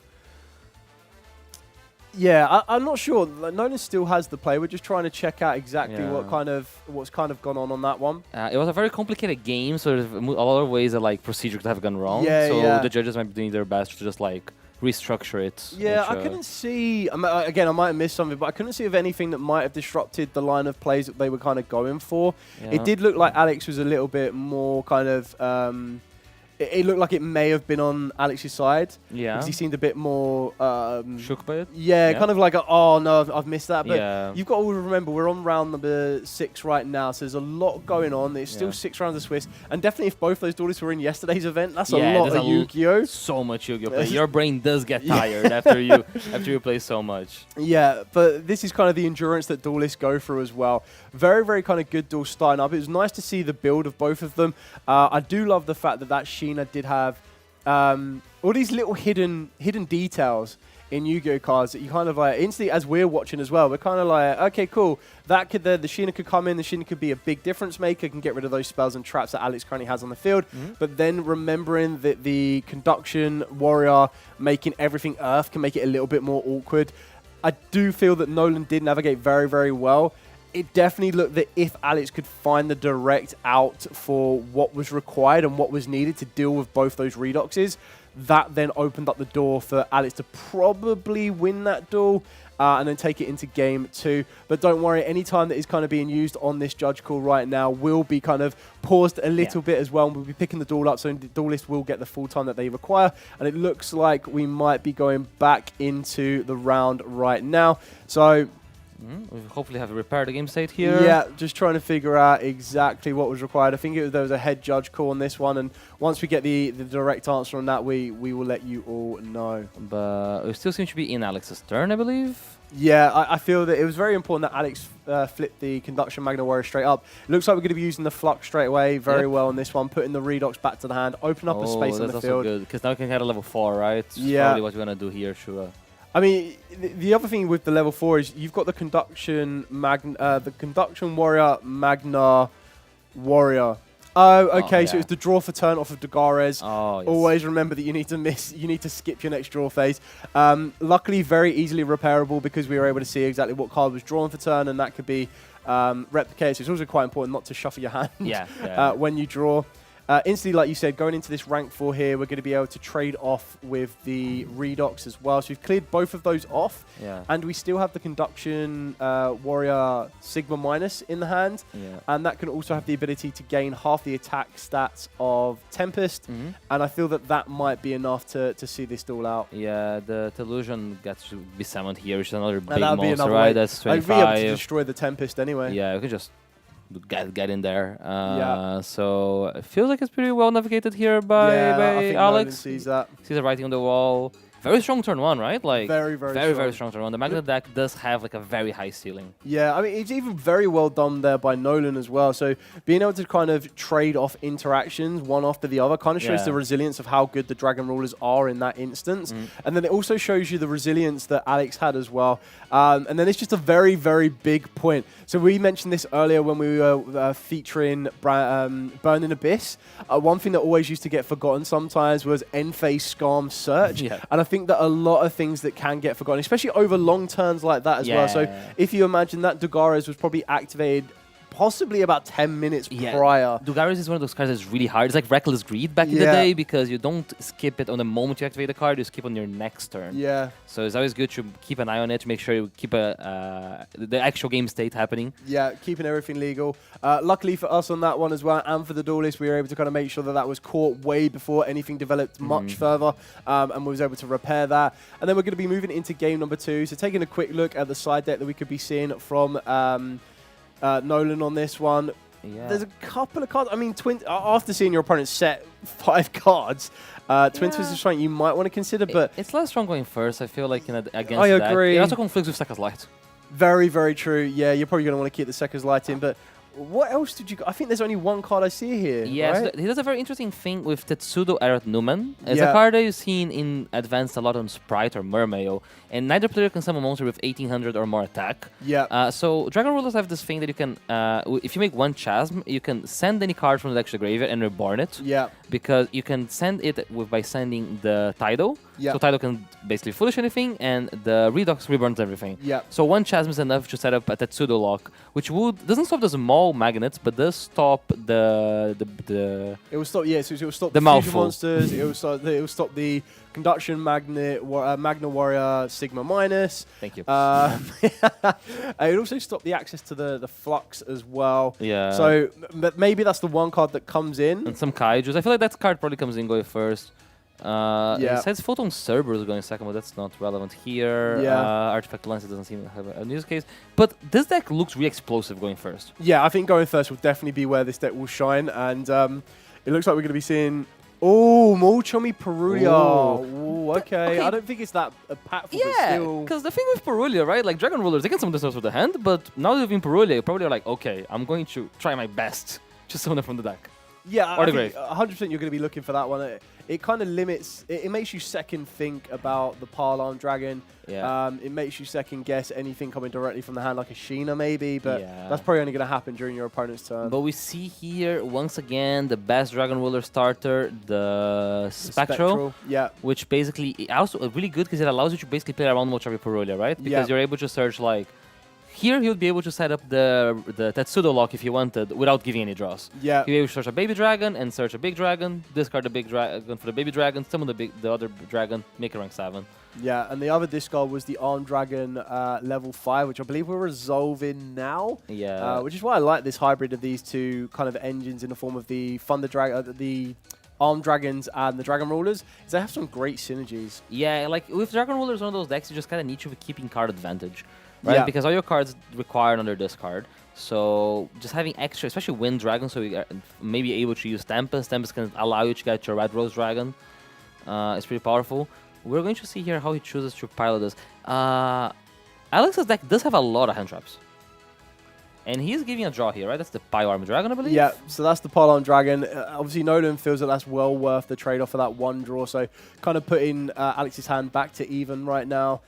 Yeah, I'm not sure. Nolan still has the play. We're just trying to check out exactly what's kind of gone on that one. It was a very complicated game, so there's a lot of ways that like procedure could have gone wrong. So the judges might be doing their best to just like restructure it. Yeah, I couldn't see. Again, I might have missed something, but I couldn't see of anything that might have disrupted the line of plays that they were kind of going for. Yeah. It did look like Alex was a little bit more kind of. It looked like it may have been on Alex's side. Yeah. Because he seemed a bit more... shook by it? Yeah, kind of like, oh no, I've missed that. But yeah. You've got to remember, we're on round number 6 right now, so there's a lot going on. There's still 6 rounds of Swiss. And definitely if both those duelists were in yesterday's event, that's a lot of Yu-Gi-Oh! So much Yu-Gi-Oh! Play. Your brain does get tired after you play so much. Yeah, but this is kind of the endurance that duelists go through as well. Very, very kind of good duel starting up. It was nice to see the build of both of them. I do love the fact that Sheena did have all these little hidden details in Yu-Gi-Oh! Cards that you kind of like instantly, as we're watching as well, we're kind of like, okay, cool. That could the Sheena could come in. The Sheena could be a big difference maker, can get rid of those spells and traps that Alex currently has on the field. But then remembering that the Conduction Warrior making everything Earth can make it a little bit more awkward. I do feel that Nolan did navigate very, very well. It definitely looked that if Alex could find the direct out for what was required and what was needed to deal with both those Redoxes, that then opened up the door for Alex to probably win that duel and then take it into game 2. But don't worry, any time that is kind of being used on this judge call right now will be kind of paused a little bit as well, and we'll be picking the duel up, so the duelist will get the full time that they require. And it looks like we might be going back into the round right now. So we hopefully have repaired the game state here. Yeah, just trying to figure out exactly what was required. I think there was a head judge call on this one, and once we get the direct answer on that, we will let you all know. But it still seems to be in Alex's turn, I believe. Yeah, I feel that it was very important that Alex flipped the Conduction Magna Warrior straight up. It looks like we're going to be using the Flux straight away very well on this one, putting the Redox back to the hand, open up a space on the field. That's also good, because now we can get a level 4, right? Yeah. Probably what we're going to do here, sure. I mean, the other thing with the level 4 is you've got the Conduction Warrior Magna Warrior. Oh, okay. So it's the draw for turn off of Dagares. Oh, yes. Always remember that you need to skip your next draw phase. Luckily, very easily repairable because we were able to see exactly what card was drawn for turn, and that could be replicated. So it's also quite important not to shuffle your hand when you draw. Instantly, like you said, going into this rank 4 here, we're going to be able to trade off with the Redox as well. So we've cleared both of those off, and we still have the Conduction Warrior Sigma Minus in the hand, and that can also have the ability to gain half the attack stats of Tempest, and I feel that that might be enough to see this duel out. Yeah, the Illusion gets to be summoned here, which is another big be monster, another right? way. That's 25. I'd be able to destroy the Tempest anyway. Yeah, we can just get in there. So it feels like it's pretty well navigated here by I think Alex. Nolan sees that. Sees the writing on the wall. Very strong turn 1, right? Like very strong turn 1. The Magna deck does have like a very high ceiling. Yeah, I mean, it's even very well done there by Nolan as well. So being able to kind of trade off interactions one after the other kind of shows the resilience of how good the Dragon Rulers are in that instance. And then it also shows you the resilience that Alex had as well. And then it's just a very, very big point. So we mentioned this earlier when we were featuring Burning Abyss. One thing that always used to get forgotten sometimes was end-phase Scarm Search. And I think that a lot of things that can get forgotten, especially over long turns like that as well. So if you imagine that Dagares was probably activated possibly about 10 minutes prior. Dagares is one of those cards that's really hard. It's like Reckless Greed back in the day, because you don't skip it on the moment you activate the card, you skip on your next turn. Yeah. So it's always good to keep an eye on it, to make sure you keep the actual game state happening. Yeah, keeping everything legal. Luckily for us on that one as well, and for the duelist, we were able to kind of make sure that that was caught way before anything developed much further, and we was able to repair that. And then we're going to be moving into game number 2. So taking a quick look at the side deck that we could be seeing from Nolan on this one. There's a couple of cards. I mean, after seeing your opponent set 5 cards, Twin Twist is something you might want to consider, but it's less strong going first, I feel like, against I agree. It also conflicts with Sekka's Light. Very, very true. Yeah, you're probably going to want to keep the Sekka's Light in, but what else did you... I think there's only one card I see here, Yes, right? he does a very interesting thing with Tetsudo Erat Numen. It's a card that you've seen in Advanced a lot on Sprite or Mermail, and neither player can summon a monster with 1800 or more attack. So Dragon Rulers have this thing that you can... if you make one Chasm, you can send any card from the deck to the graveyard and reborn it. Because you can send it by sending the Tidal. So Tidal can basically foolish anything, and the Redox reburns everything. So one Chasm is enough to set up a Tetsudo lock, which doesn't stop the small magnets, but does stop the it will stop. Yeah, so it will stop the fusion monsters. It will stop the Conduction Magna Warrior Sigma Minus. Thank you. It will also stop the access to the Flux as well. Yeah. So maybe that's the one card that comes in. And some Kaijus. I feel like that card probably comes in going first. It says Photon Cerberus going second, but that's not relevant here. Artifact Lens doesn't seem to have a use case. But this deck looks really explosive going first. Yeah, I think going first will definitely be where this deck will shine. And it looks like we're going to be seeing... Oh, Molchomi Perulia. Ooh, okay. I don't think it's that impactful, but still... because the thing with Perulia, right? Like, Dragon Rulers, they can summon themselves with the hand, but now that you've been Perulia, you probably are like, okay, I'm going to try my best to summon it from the deck. Yeah, or I the think grave. 100% you're going to be looking for that one. It kind of limits... It makes you second think about the Parlan Dragon. It makes you second guess anything coming directly from the hand, like a Sheena maybe, but that's probably only going to happen during your opponent's turn. But we see here, once again, the best Dragon Ruler starter, the Spectral. Which basically also really good because it allows you to basically play around Molchomi Perulia, right? Because you're able to search like Here he would be able to set up the Tetsudo lock if he wanted without giving any draws. Yeah. He'd be able to search a baby dragon and search a big dragon, discard the big dragon for the baby dragon, summon the other dragon, make a rank 7. Yeah, and the other discard was the Arm Dragon level 5, which I believe we're resolving now. Yeah. Which is why I like this hybrid of these two kind of engines in the form of the Thunder Dragon, the Arm Dragons and the Dragon Rulers, is they have some great synergies. Yeah, like with Dragon Rulers, one of those decks, you just kind of need to be keeping card advantage, right? Yeah. Because all your cards require another discard. So just having extra, especially Wind Dragon, so you may be able to use Tempest. Tempest can allow you to get your Red Rose Dragon. It's pretty powerful. We're going to see here how he chooses to pilot this. Alex's deck does have a lot of hand traps. And he's giving a draw here, right? That's the Pyro Armor Dragon, I believe? Yeah, so that's the Pylon Dragon. Obviously, Nolan feels that that's well worth the trade-off for that one draw. So kind of putting Alex's hand back to even right now.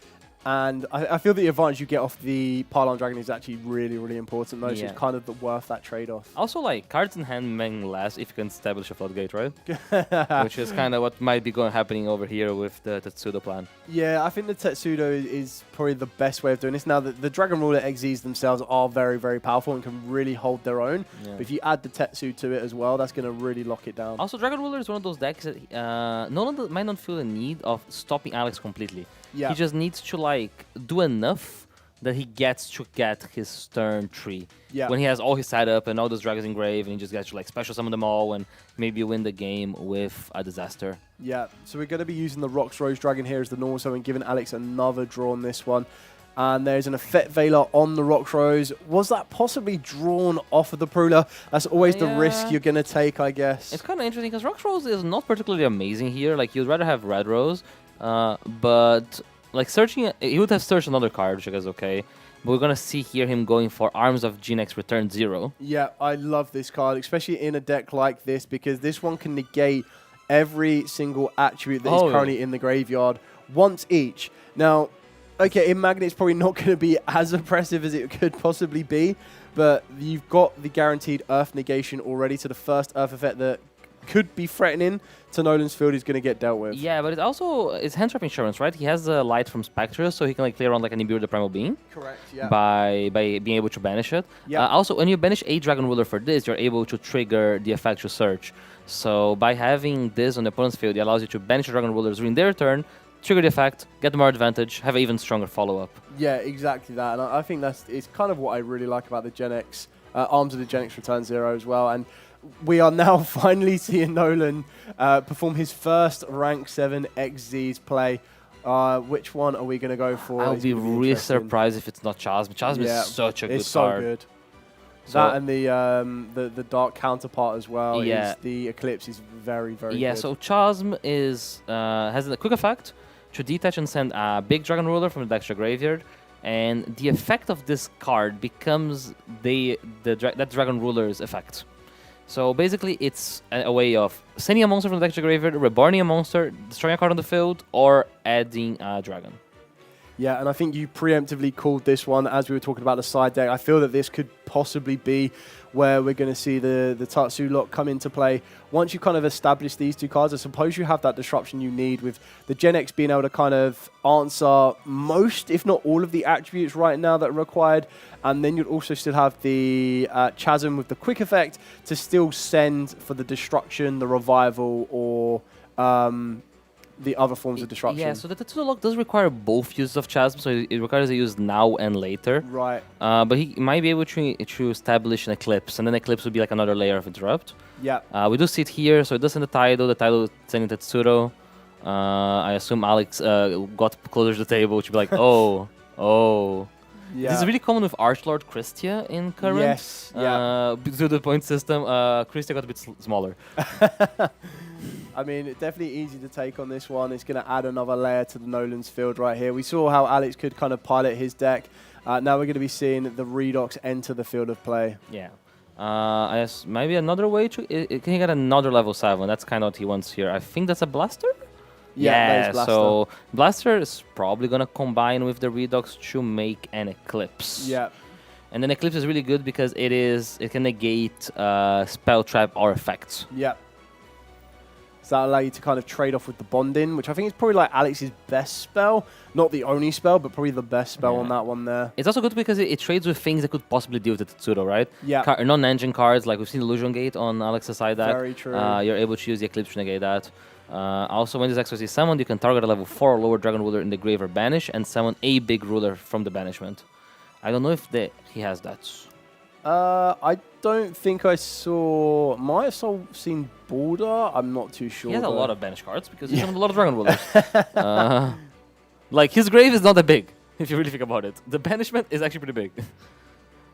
And I feel the advantage you get off the Pylon Dragon is actually really, really important, though. So it's kind of worth that trade-off. Also, like, cards in hand mean less if you can establish a floodgate, right? Which is kind of what might be happening over here with the Tetsudo plan. Yeah, I think the Tetsudo is probably the best way of doing this. Now, the Dragon Ruler XZs themselves are very, very powerful and can really hold their own. Yeah. But if you add the Tetsu to it as well, that's going to really lock it down. Also, Dragon Ruler is one of those decks that Nolan might not feel the need of stopping Alex completely. Yeah. He just needs to, like, do enough that he gets to get his turn 3. Yeah. When he has all his setup and all those dragons engraved, and he just gets to, like, special summon them all and maybe win the game with a disaster. Yeah, so we're going to be using the Rox Rose Dragon here as the normal summon, giving Alex another draw on this one. And there's an Effect Veiler on the Rox Rose. Was that possibly drawn off of the Prula? That's always the risk you're going to take, I guess. It's kind of interesting because Rox Rose is not particularly amazing here. Like, you'd rather have Red Rose. But like searching, he would have searched another card, which I guess is okay. But we're gonna see here him going for Arms of GENESYS Return 0. Yeah, I love this card, especially in a deck like this, because this one can negate every single attribute that is currently in the graveyard once each. Now, okay, in Magnet it's probably not going to be as oppressive as it could possibly be, but you've got the guaranteed Earth negation already, so the first Earth effect that could be threatening to Nolan's field is going to get dealt with. Yeah, but it's hand trap insurance, right? He has the light from Spectre, so he can like clear on like an Imbue the Primal Being. Correct, yeah. By being able to banish it. Yeah. Also, when you banish a Dragon Ruler for this, you're able to trigger the effect to search. So by having this on the opponent's field, it allows you to banish your Dragon Rulers during their turn, trigger the effect, get more advantage, have an even stronger follow-up. Yeah, exactly that. And I think it's kind of what I really like about the GENESYS, Arms of the GENESYS Return 0 as well. And we are now finally seeing Nolan perform his first Rank 7 XZ's play. Which one are we going to go for? I'll be really surprised if it's not Chasm. Chasm is such a good card. It's so good. That and the dark counterpart as well. Yeah. The Eclipse is very, very good. Yeah, so Chasm is has a quick effect to detach and send a big Dragon Ruler from the extra graveyard. And the effect of this card becomes that Dragon Ruler's effect. So basically, it's a way of sending a monster from the extra graveyard, reborning a monster, destroying a card on the field, or adding a dragon. Yeah, and I think you preemptively called this one as we were talking about the side deck. I feel that this could possibly be where we're going to see the Tatsu lock come into play. Once you kind of establish these two cards, I suppose you have that disruption you need with the GENESYS being able to kind of answer most, if not all, of the attributes right now that are required. And then you'd also still have the Chasm with the quick effect to still send for the destruction, the revival, or the other forms of disruption. Yeah, so the Tetsudo lock does require both uses of Chasm, so it requires a use now and later. Right. But he might be able to establish an Eclipse, and then Eclipse would be like another layer of interrupt. Yeah. We do see it here, so it does send the Tidal sending Tetsudo. I assume Alex got closer to the table, which would be like, oh. Yeah. This is really common with Archlord Christia in current. Yes, yeah. To the point system, Christia got a bit smaller. I mean, it's definitely easy to take on this one. It's going to add another layer to the Nolan's field right here. We saw how Alex could kind of pilot his deck. Now we're going to be seeing the Redox enter the field of play. Yeah. I guess maybe another way to... Can he get another level 7? That's kind of what he wants here. I think that's a Blaster? Yeah, Blaster. So Blaster is probably going to combine with the Redox to make an Eclipse. Yeah. And then Eclipse is really good because it can negate spell trap or effects. Yeah. So that'll allow you to kind of trade off with the bonding, which I think is probably like Alex's best spell. Not the only spell, but probably the best spell on that one there. It's also good because it trades with things that could possibly deal with the Tetsudo, right? Yeah. Non-engine cards, like we've seen Illusion Gate on Alex's side deck. Very true. You're able to use the Eclipse to negate that. Also, when this exorcist is summoned, you can target a level 4 or lower Dragon Ruler in the grave or banish and summon a big ruler from the banishment. I don't know if he has that. I don't think I saw... Might have seen Border. I'm not too sure. He has a lot of banish cards because he's summoned a lot of Dragon Rulers. Like, his grave is not that big, if you really think about it. The banishment is actually pretty big.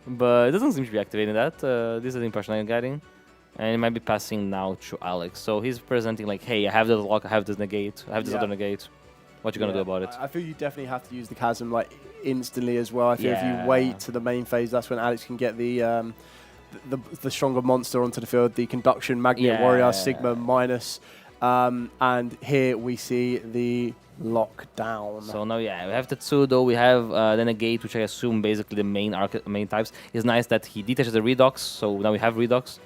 But it doesn't seem to be activating that. This is the impression I'm getting. And it might be passing now to Alex. So he's presenting like, hey, I have this lock, I have this negate, I have this other negate. What you gonna do about it? I feel you definitely have to use the Chasm like instantly as well. I feel if you wait to the main phase, that's when Alex can get the stronger monster onto the field, the Conduction, Magnet Warrior, Sigma minus. And here we see the lockdown. So now, we have Tetsudo, we have the negate, which I assume basically the main types. It's nice that he detaches the Redox, so now we have Redox.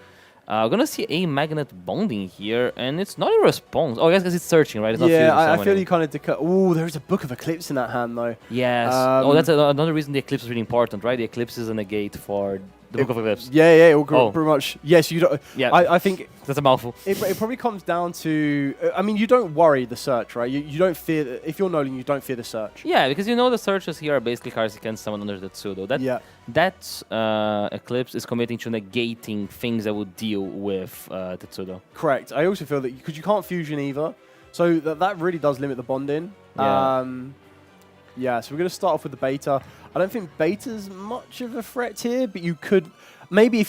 We're gonna see a magnet bonding here, and it's not a response. Oh, I guess because it's searching, right? It's not I feel you kind of Oh, there's a Book of Eclipse in that hand, though. Yes. That's another reason the Eclipse is really important, right? The Eclipse is a negate for the Book of Eclipse. Yeah, pretty much. Yes, you don't. Yeah, I think that's a mouthful. It probably comes down to. I mean, you don't worry the search, right? You don't fear. If you're Nolan, you don't fear the search. Yeah, because you know the searches here are basically cards you can summon under the Tetsudo. That Eclipse is committing to negating things that would deal with Tetsudo. Correct. I also feel that because you can't fusion either, so that really does limit the bonding. So we're going to start off with the beta. I don't think beta's much of a threat here, but you could maybe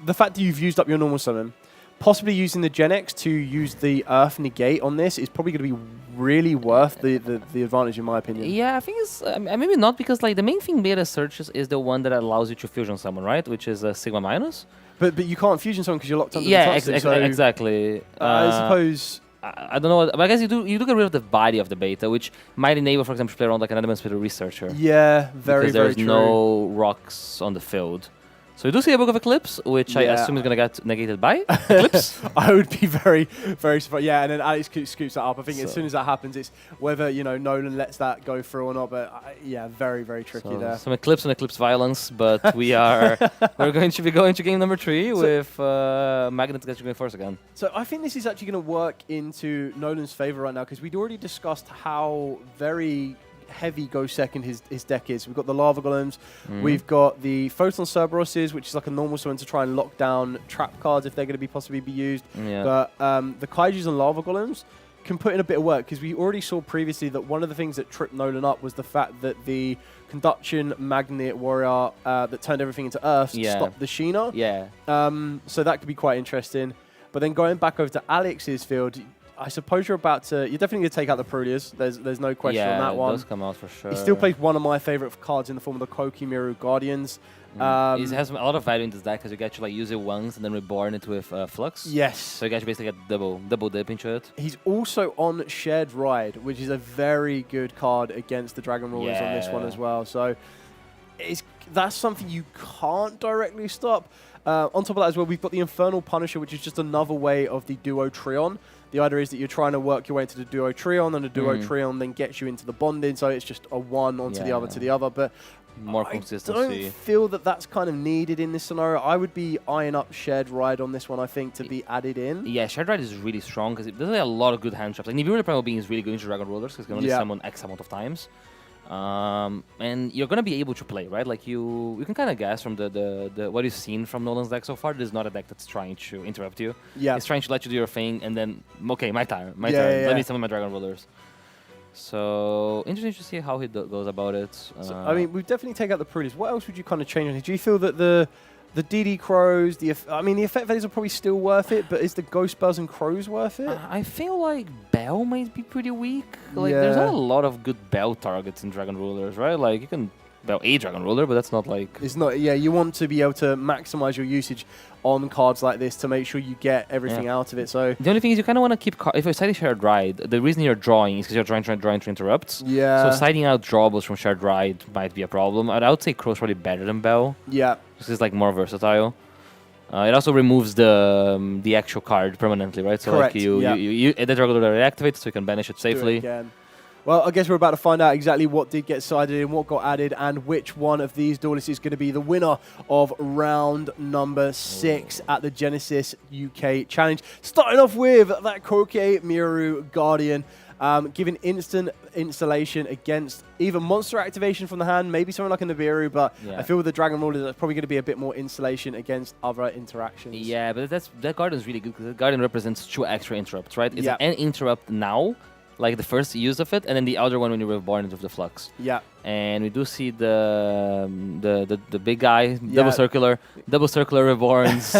the fact that you've used up your normal summon, possibly using the Gen X to use the Earth negate on this is probably going to be really worth the advantage in my opinion. Yeah, I think it's maybe not because like the main thing beta searches is the one that allows you to fusion someone, right? Which is a Sigma minus. But you can't fusion someone because you're locked under the Tetsudo, so exactly. I suppose. I don't know, but I guess you do get rid of the body of the beta, which might enable, for example, to play around like an Adamant Spirit Researcher. Yeah, very because true. There's no rocks on the field. So we do see a Book of Eclipse, which I assume is going to get negated by Eclipse. I would be very, very surprised. Yeah, and then Alex scoops that up. I think as soon as that happens, it's whether, Nolan lets that go through or not. But very, very tricky there. Some Eclipse and Eclipse violence, but we're going to be going to game number 3 with Magnet actually going first again. So I think this is actually going to work into Nolan's favor right now because we'd already discussed how very heavy go second his deck is. We've got the Lava Golems, we've got the Photon Cerberoses, which is like a normal summon to try and lock down trap cards if they're going to possibly be used. But the Kaijus and Lava Golems can put in a bit of work because we already saw previously that one of the things that tripped Nolan up was the fact that the Conduction Magnet Warrior that turned everything into Earth stopped the Sheena. So that could be quite interesting. But then going back over to Alex's field, I suppose you're definitely going to take out the Prulias. There's no question on that one. Yeah, it does come out for sure. He still plays one of my favorite cards in the form of the Kokimiru Guardians. It has a lot of value in this deck because you get to like use it once and then reborn it with Flux. Yes. So you guys basically get double dip into it. He's also on Shared Ride, which is a very good card against the Dragon Rulers on this one as well. So that's something you can't directly stop. On top of that as well, we've got the Infernal Punisher, which is just another way of the Duo Trion. The idea is that you're trying to work your way into the Duo Trion, and the Duo Trion then gets you into the bonding, so it's just a one onto the other to the other. But more consistency. I don't feel that that's kind of needed in this scenario. I would be eyeing up Shared Ride on this one, I think, to be added in. Yeah, Shared Ride is really strong because there's a lot of good hand traps. Like Nibiru Primal Being is really good into Dragon Rulers because it can only summon X amount of times. And you're gonna be able to play, right? Like you can kind of guess from the what you've seen from Nolan's deck so far. This is not a deck that's trying to interrupt you. Yeah, it's trying to let you do your thing, and then okay, my turn. Let me summon my Dragon Rulers. So interesting to see how he goes about it. So, I mean, we definitely take out the Prulias. What else would you kind of change on it? Do you feel that the DD Crows, the effect values are probably still worth it, but is the Ghost Bells and Crows worth it? I feel like Bell might be pretty weak. Like there's not a lot of good Bell targets in Dragon Rulers, right? Like you can Bell a Dragon Ruler, but that's not like... It's not, you want to be able to maximize your usage on cards like this to make sure you get everything out of it. So the only thing is you kind of want to keep... If you're siding Shared Ride, the reason you're drawing is because you're trying to interrupt. Yeah. So siding out drawables from Shared Ride might be a problem. I would say Crow's probably better than Bell. Yeah. Because it's like more versatile. It also removes the actual card permanently, right? So Correct. like you that regular reactivates, so you can banish it safely. Again. Well, I guess we're about to find out exactly what did get sided in, what got added, and which one of these duelists is going to be the winner of round number 6 at the Genesis UK Challenge. Starting off with that Kokemiru Guardian, giving instant installation against either monster activation from the hand, maybe something like a Nibiru, but I feel with the Dragon Ruler, that's probably going to be a bit more installation against other interactions. Yeah, but that Guardian is really good because the Guardian represents 2 extra interrupts, right? It's an interrupt now, like the first use of it, and then the other one when you reborn it with the Flux. Yeah. And we do see the big guy, double circular reborns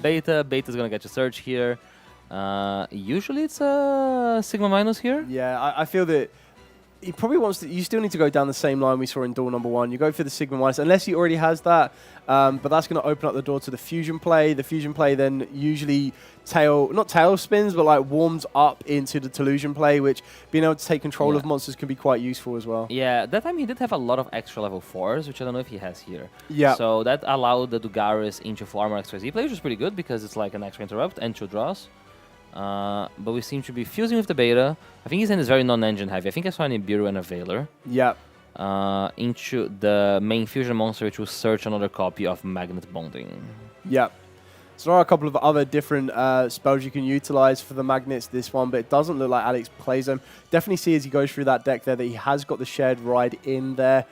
Beta. Beta's gonna get a surge here. Usually it's a Sigma minus here. Yeah, I feel that he probably wants to. You still need to go down the same line we saw in duel number 1. You go for the Sigma minus, unless he already has that. But that's going to open up the door to the fusion play. The fusion play then usually not tail spins, but like warms up into the Tellusion play, which being able to take control of monsters can be quite useful as well. Yeah, that time he did have a lot of extra level 4s, which I don't know if he has here. Yeah. So that allowed the Dugaris into full armor XYZ play, which is pretty good because it's like an extra interrupt and 2 draws. But we seem to be fusing with the Beta. I think his hand is very non-engine heavy. I think I saw an Nibiru and a Veiler. Yeah. Into the main fusion monster, which will search another copy of Magnet Bonding. Yeah. So there are a couple of other different spells you can utilize for the magnets this one, but it doesn't look like Alex plays them. Definitely see as he goes through that deck there that he has got the shared ride in there.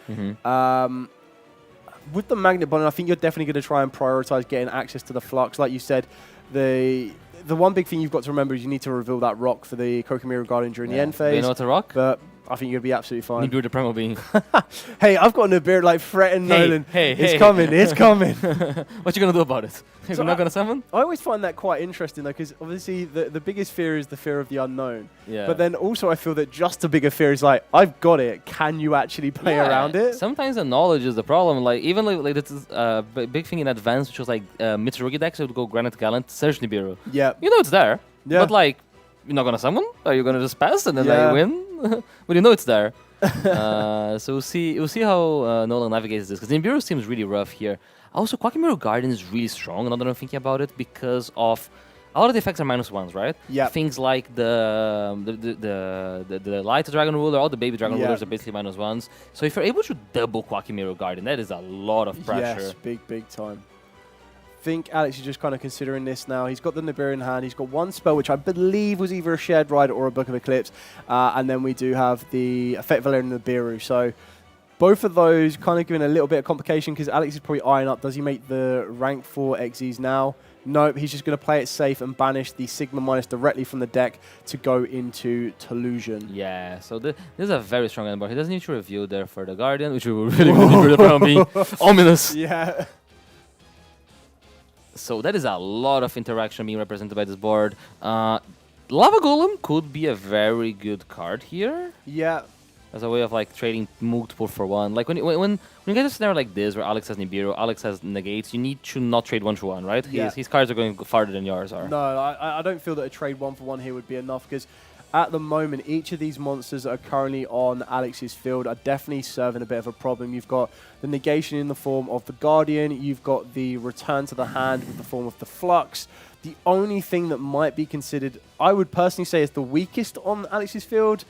With the magnet bonding, I think you're definitely going to try and prioritize getting access to the Flux. Like you said, the one big thing you've got to remember is you need to reveal that rock for the Kokemiru Guardian during the end phase. Do you know what a rock? But I think you'll be absolutely fine. Nibiru the Primal Being. Hey, I've got a Nibiru like threatening Nolan. It's hey. coming, it's coming. What you gonna do about it? You're not gonna summon? I always find that quite interesting though, because obviously the biggest fear is the fear of the unknown. Yeah. But then also I feel that just a bigger fear is like, I've got it. Can you actually play around it? Sometimes the knowledge is the problem. Like even like this is a big thing in advance, which was like Mitsurugi decks would go Granite Gallant, search Nibiru. Yeah. You know it's there. Yeah. But like, you're not gonna summon? Are you gonna just pass and then you win? But you know it's there. So we'll see how Nolan navigates this, because Nibiru seems really rough here. Also, Kokemiru Guardian is really strong, now that I'm thinking about it, because of a lot of the effects are -1s, right? Yeah. Things like the Light Dragon Ruler, all the baby Dragon Rulers are basically -1s. So if you're able to double Kokemiru Guardian, that is a lot of pressure. Yes, big time. Think Alex is just kind of considering this now. He's got the Nibiru in hand. He's got one spell, which I believe was either a Shared Ride or a Book of Eclipse. And then we do have the Effect Valerian and the Nibiru. So both of those kind of giving a little bit of complication, because Alex is probably eyeing up, does he make the rank 4 XEs now? Nope, he's just going to play it safe and banish the Sigma minus directly from the deck to go into Tellusion. Yeah, so this is a very strong end board. He doesn't need to review there for the Guardian, which will really be ominous. Yeah. So that is a lot of interaction being represented by this board. Lava Golem could be a very good card here. Yeah. As a way of like trading multiple for one. Like when you get a scenario like this where Alex has Nibiru, Alex has negates, you need to not trade 1-for-1, right? Yeah. His cards are going farther than yours are. No, I don't feel that a trade 1-for-1 here would be enough, because at the moment, each of these monsters that are currently on Alex's field are definitely serving a bit of a problem. You've got the negation in the form of the Guardian. You've got the return to the hand with the form of the Flux. The only thing that might be considered, I would personally say, is the weakest on Alex's field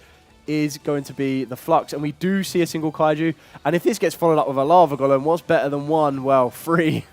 is going to be the Flux. And we do see a single Kaiju. And if this gets followed up with a Lava Golem, what's better than one? Well, 3.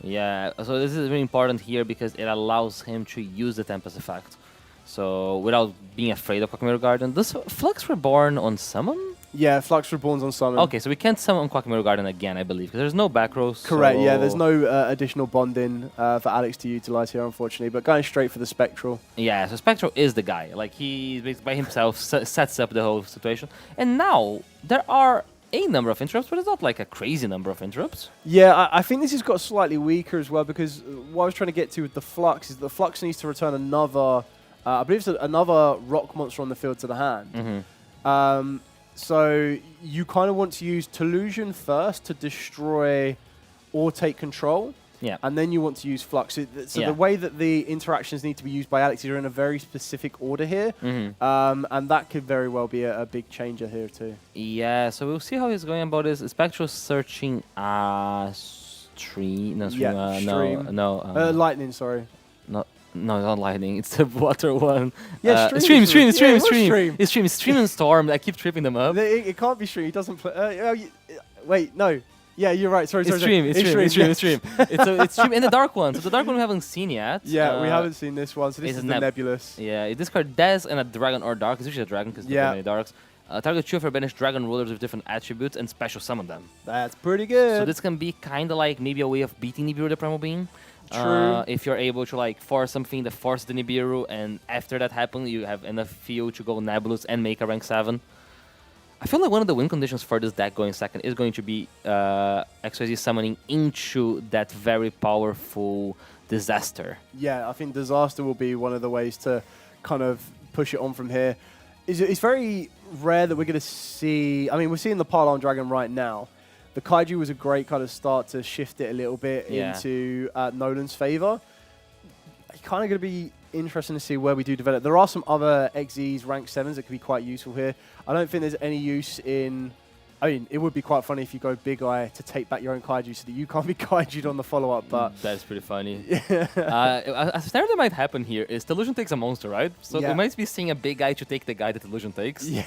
Yeah, so this is really important here because it allows him to use the Tempest effect. So without being afraid of Kokemiru Guardian. Does Flux Reborn on summon? Yeah, Flux Reborn's on summon. Okay, so we can't summon Kokemiru Guardian again, I believe, because there's no back rows. Correct, so yeah, there's no additional bonding for Alex to utilize here, unfortunately, but going straight for the Spectral. Yeah, so Spectral is the guy. Like, he by himself sets up the whole situation. And now, there are a number of interrupts, but it's not like a crazy number of interrupts. Yeah, I think this has got slightly weaker as well, because what I was trying to get to with the Flux is the Flux needs to return another... I believe it's another rock monster on the field to the hand. So you kind of want to use Tellusion first to destroy or take control. Yeah. And then you want to use Flux. So the way that the interactions need to be used by Alex are in a very specific order here. And that could very well be a big changer here too. Yeah, so we'll see how he's going about this. Spectral searching Stream. No, stream. Yeah, stream. No. Lightning, sorry. No, not lightning. It's the water one. Yeah, stream. Stream. It's stream and storm. I keep tripping them up. It can't be stream. He doesn't play. Wait, no. Yeah, you're right. Sorry. It's stream. It's stream. And the dark one. So the dark one we haven't seen yet. Yeah, we haven't seen this one. So this is the nebulous. Yeah, it discard Des and a dragon or dark. It's usually a dragon because there are many darks. Target 2 for banish dragon rulers with different attributes and special summon them. That's pretty good. So this can be kind of like maybe a way of beating Nibiru the Primal Being. True. If you're able to like force something that forces the Nibiru, and after that happens, you have enough fuel to go Nebulous and make a rank 7. I feel like one of the win conditions for this deck going second is going to be XYZ summoning into that very powerful Disaster. Yeah, I think Disaster will be one of the ways to kind of push it on from here. It's very rare that we're going to see... I mean, we're seeing the Pylon Dragon right now. The Kaiju was a great kind of start to shift it a little bit into Nolan's favor. It's kind of going to be interesting to see where we do develop. There are some other XEs, rank 7s that could be quite useful here. I don't think there's any use in... I mean, it would be quite funny if you go Big Eye to take back your own Kaiju so that you can't be Kaiju'd on the follow-up, but... That's pretty funny. A scenario that might happen here is Delusion takes a monster, right? So we might be seeing a Big Eye to take the guy that Delusion takes. Yeah,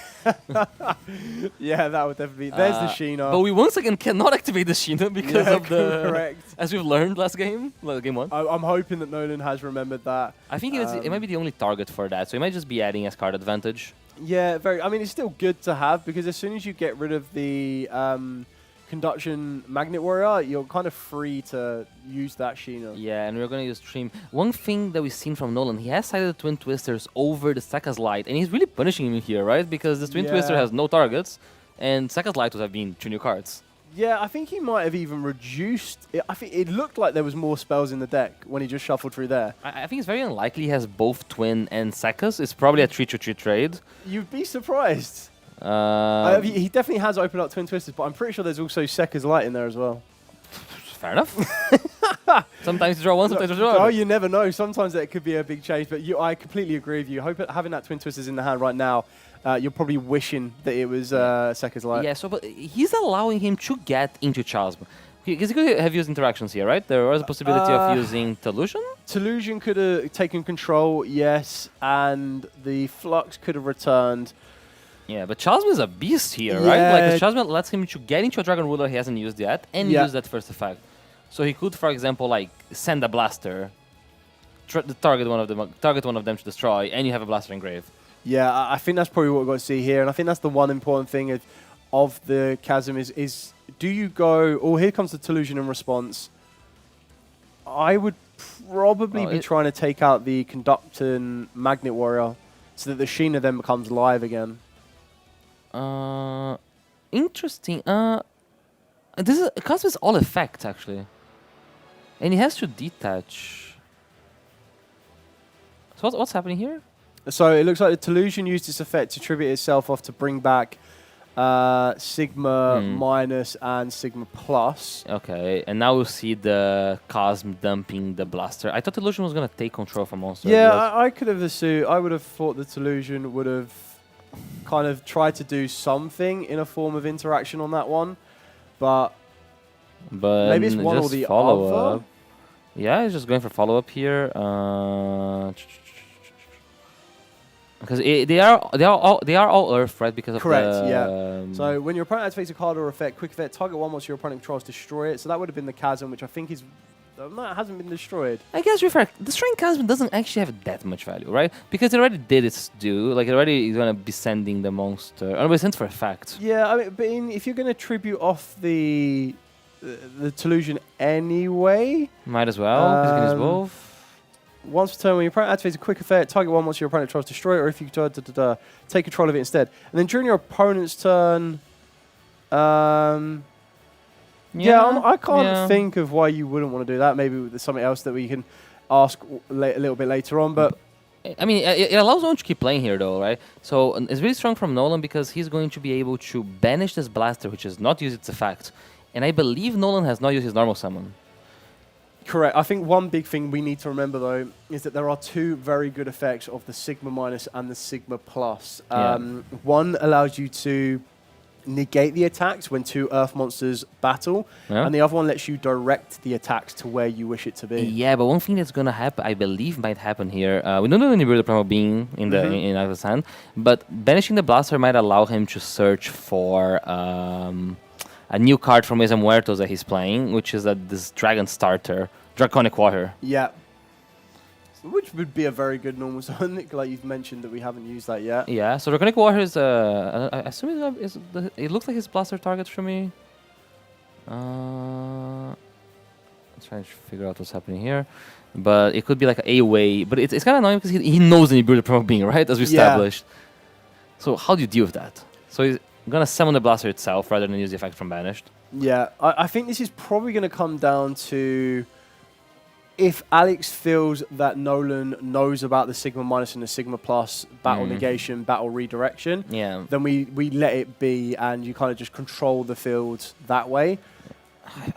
yeah, that would definitely be... There's the Sheena. But we once again cannot activate the Sheena because of the... Correct. As we've learned last game, game 1. I'm hoping that Nolan has remembered that. I think it might be the only target for that, so he might just be adding as card advantage. Yeah, very. I mean, it's still good to have because as soon as you get rid of the Conduction Magnet Warrior, you're kind of free to use that Sheena. Yeah, and we're going to use Stream. One thing that we've seen from Nolan, he has sided the Twin Twisters over the Sekka's Light, and he's really punishing him here, right? Because this Twin Twister has no targets, and Sekka's Light would have been 2 new cards. Yeah, I think he might have even reduced... I think it looked like there was more spells in the deck when he just shuffled through there. I think it's very unlikely he has both Twin and Sekka's. It's probably a 3-2-3 trade. You'd be surprised. He definitely has opened up Twin Twisters, but I'm pretty sure there's also Sekka's Light in there as well. Fair enough. Sometimes you draw one, sometimes you draw Oh, you never know. Sometimes that could be a big change, but I completely agree with you. Having that Twin Twisters in the hand right now, you're probably wishing that it was Sekka's Light. Yeah, but he's allowing him to get into Chasm. Because he could have used interactions here, right? There was a possibility of using Telusion? Telusion could have taken control, yes, and the Flux could have returned. Yeah, but Chasm is a beast here, right? Like, Chasm lets him to get into a Dragon Ruler he hasn't used yet and use that first effect. So he could, for example, like, send a Blaster, target one of them to destroy, and you have a Blaster engraved. Yeah, I think that's probably what we're going to see here, and I think that's the one important thing of the Chasm is do you go... Oh, here comes the Telusion in response. I would probably be trying to take out the Conducting Magnet Warrior so that the Sheena then becomes live again. Interesting. Chasm is all effect, actually. And he has to detach. So what's happening here? So it looks like the Telusion used this effect to tribute itself off to bring back Sigma minus and Sigma plus. Okay, and now we'll see the Cosm dumping the Blaster. I thought Telusion was going to take control of a monster. Yeah, I could have assumed. I would have thought the Telusion would have kind of tried to do something in a form of interaction on that one, but maybe it's one or the other. Yeah, he's just going for follow-up here. Because they are all Earth, right? Because of So when your opponent activates a card or effect, quick effect, target one once your opponent controls, destroy it. So that would have been the Chasm, which I think is... No, it hasn't been destroyed. I guess destroying Chasm doesn't actually have that much value, right? Because it already did its due. Like, it already is going to be sending the monster. Or it sends for effect. Yeah, I mean, but if you're going to tribute off the Telusion anyway... Might as well, because you can use both. Once per turn, when your opponent activates a quick effect, target one once your opponent tries to destroy it, or if you take control of it instead. And then during your opponent's turn... I can't think of why you wouldn't want to do that. Maybe there's something else that we can ask a little bit later on, but... I mean, it allows one to keep playing here, though, right? So it's really strong from Nolan because he's going to be able to banish this Blaster, which has not used its effect. And I believe Nolan has not used his normal summon. Correct. I think one big thing we need to remember, though, is that there are two very good effects of the Sigma minus and the Sigma plus. One allows you to negate the attacks when two Earth monsters battle, and the other one lets you direct the attacks to where you wish it to be. Yeah, but one thing that's gonna happen, I believe, might happen here. We don't know any Nibiru Primal Being in the in Ivan's hand, but banishing the Blaster might allow him to search for a new card from Mesa Muertos that he's playing, which is this Dragon Starter, Draconic Warrior. Yeah. Which would be a very good normal summon, like you've mentioned that we haven't used that yet. Yeah, so Draconic Warrior is, I assume it looks like his Blaster target for me. I'm trying to figure out what's happening here. But it could be like a way, but it's kind of annoying because he knows the Nibiru Primal Being, right? As we established. So how do you deal with that? So he's going to summon the Blaster itself rather than use the effect from Banished. Yeah, I think this is probably going to come down to if Alex feels that Nolan knows about the Sigma minus and the Sigma plus battle negation, battle redirection, then we let it be and you kind of just control the field that way.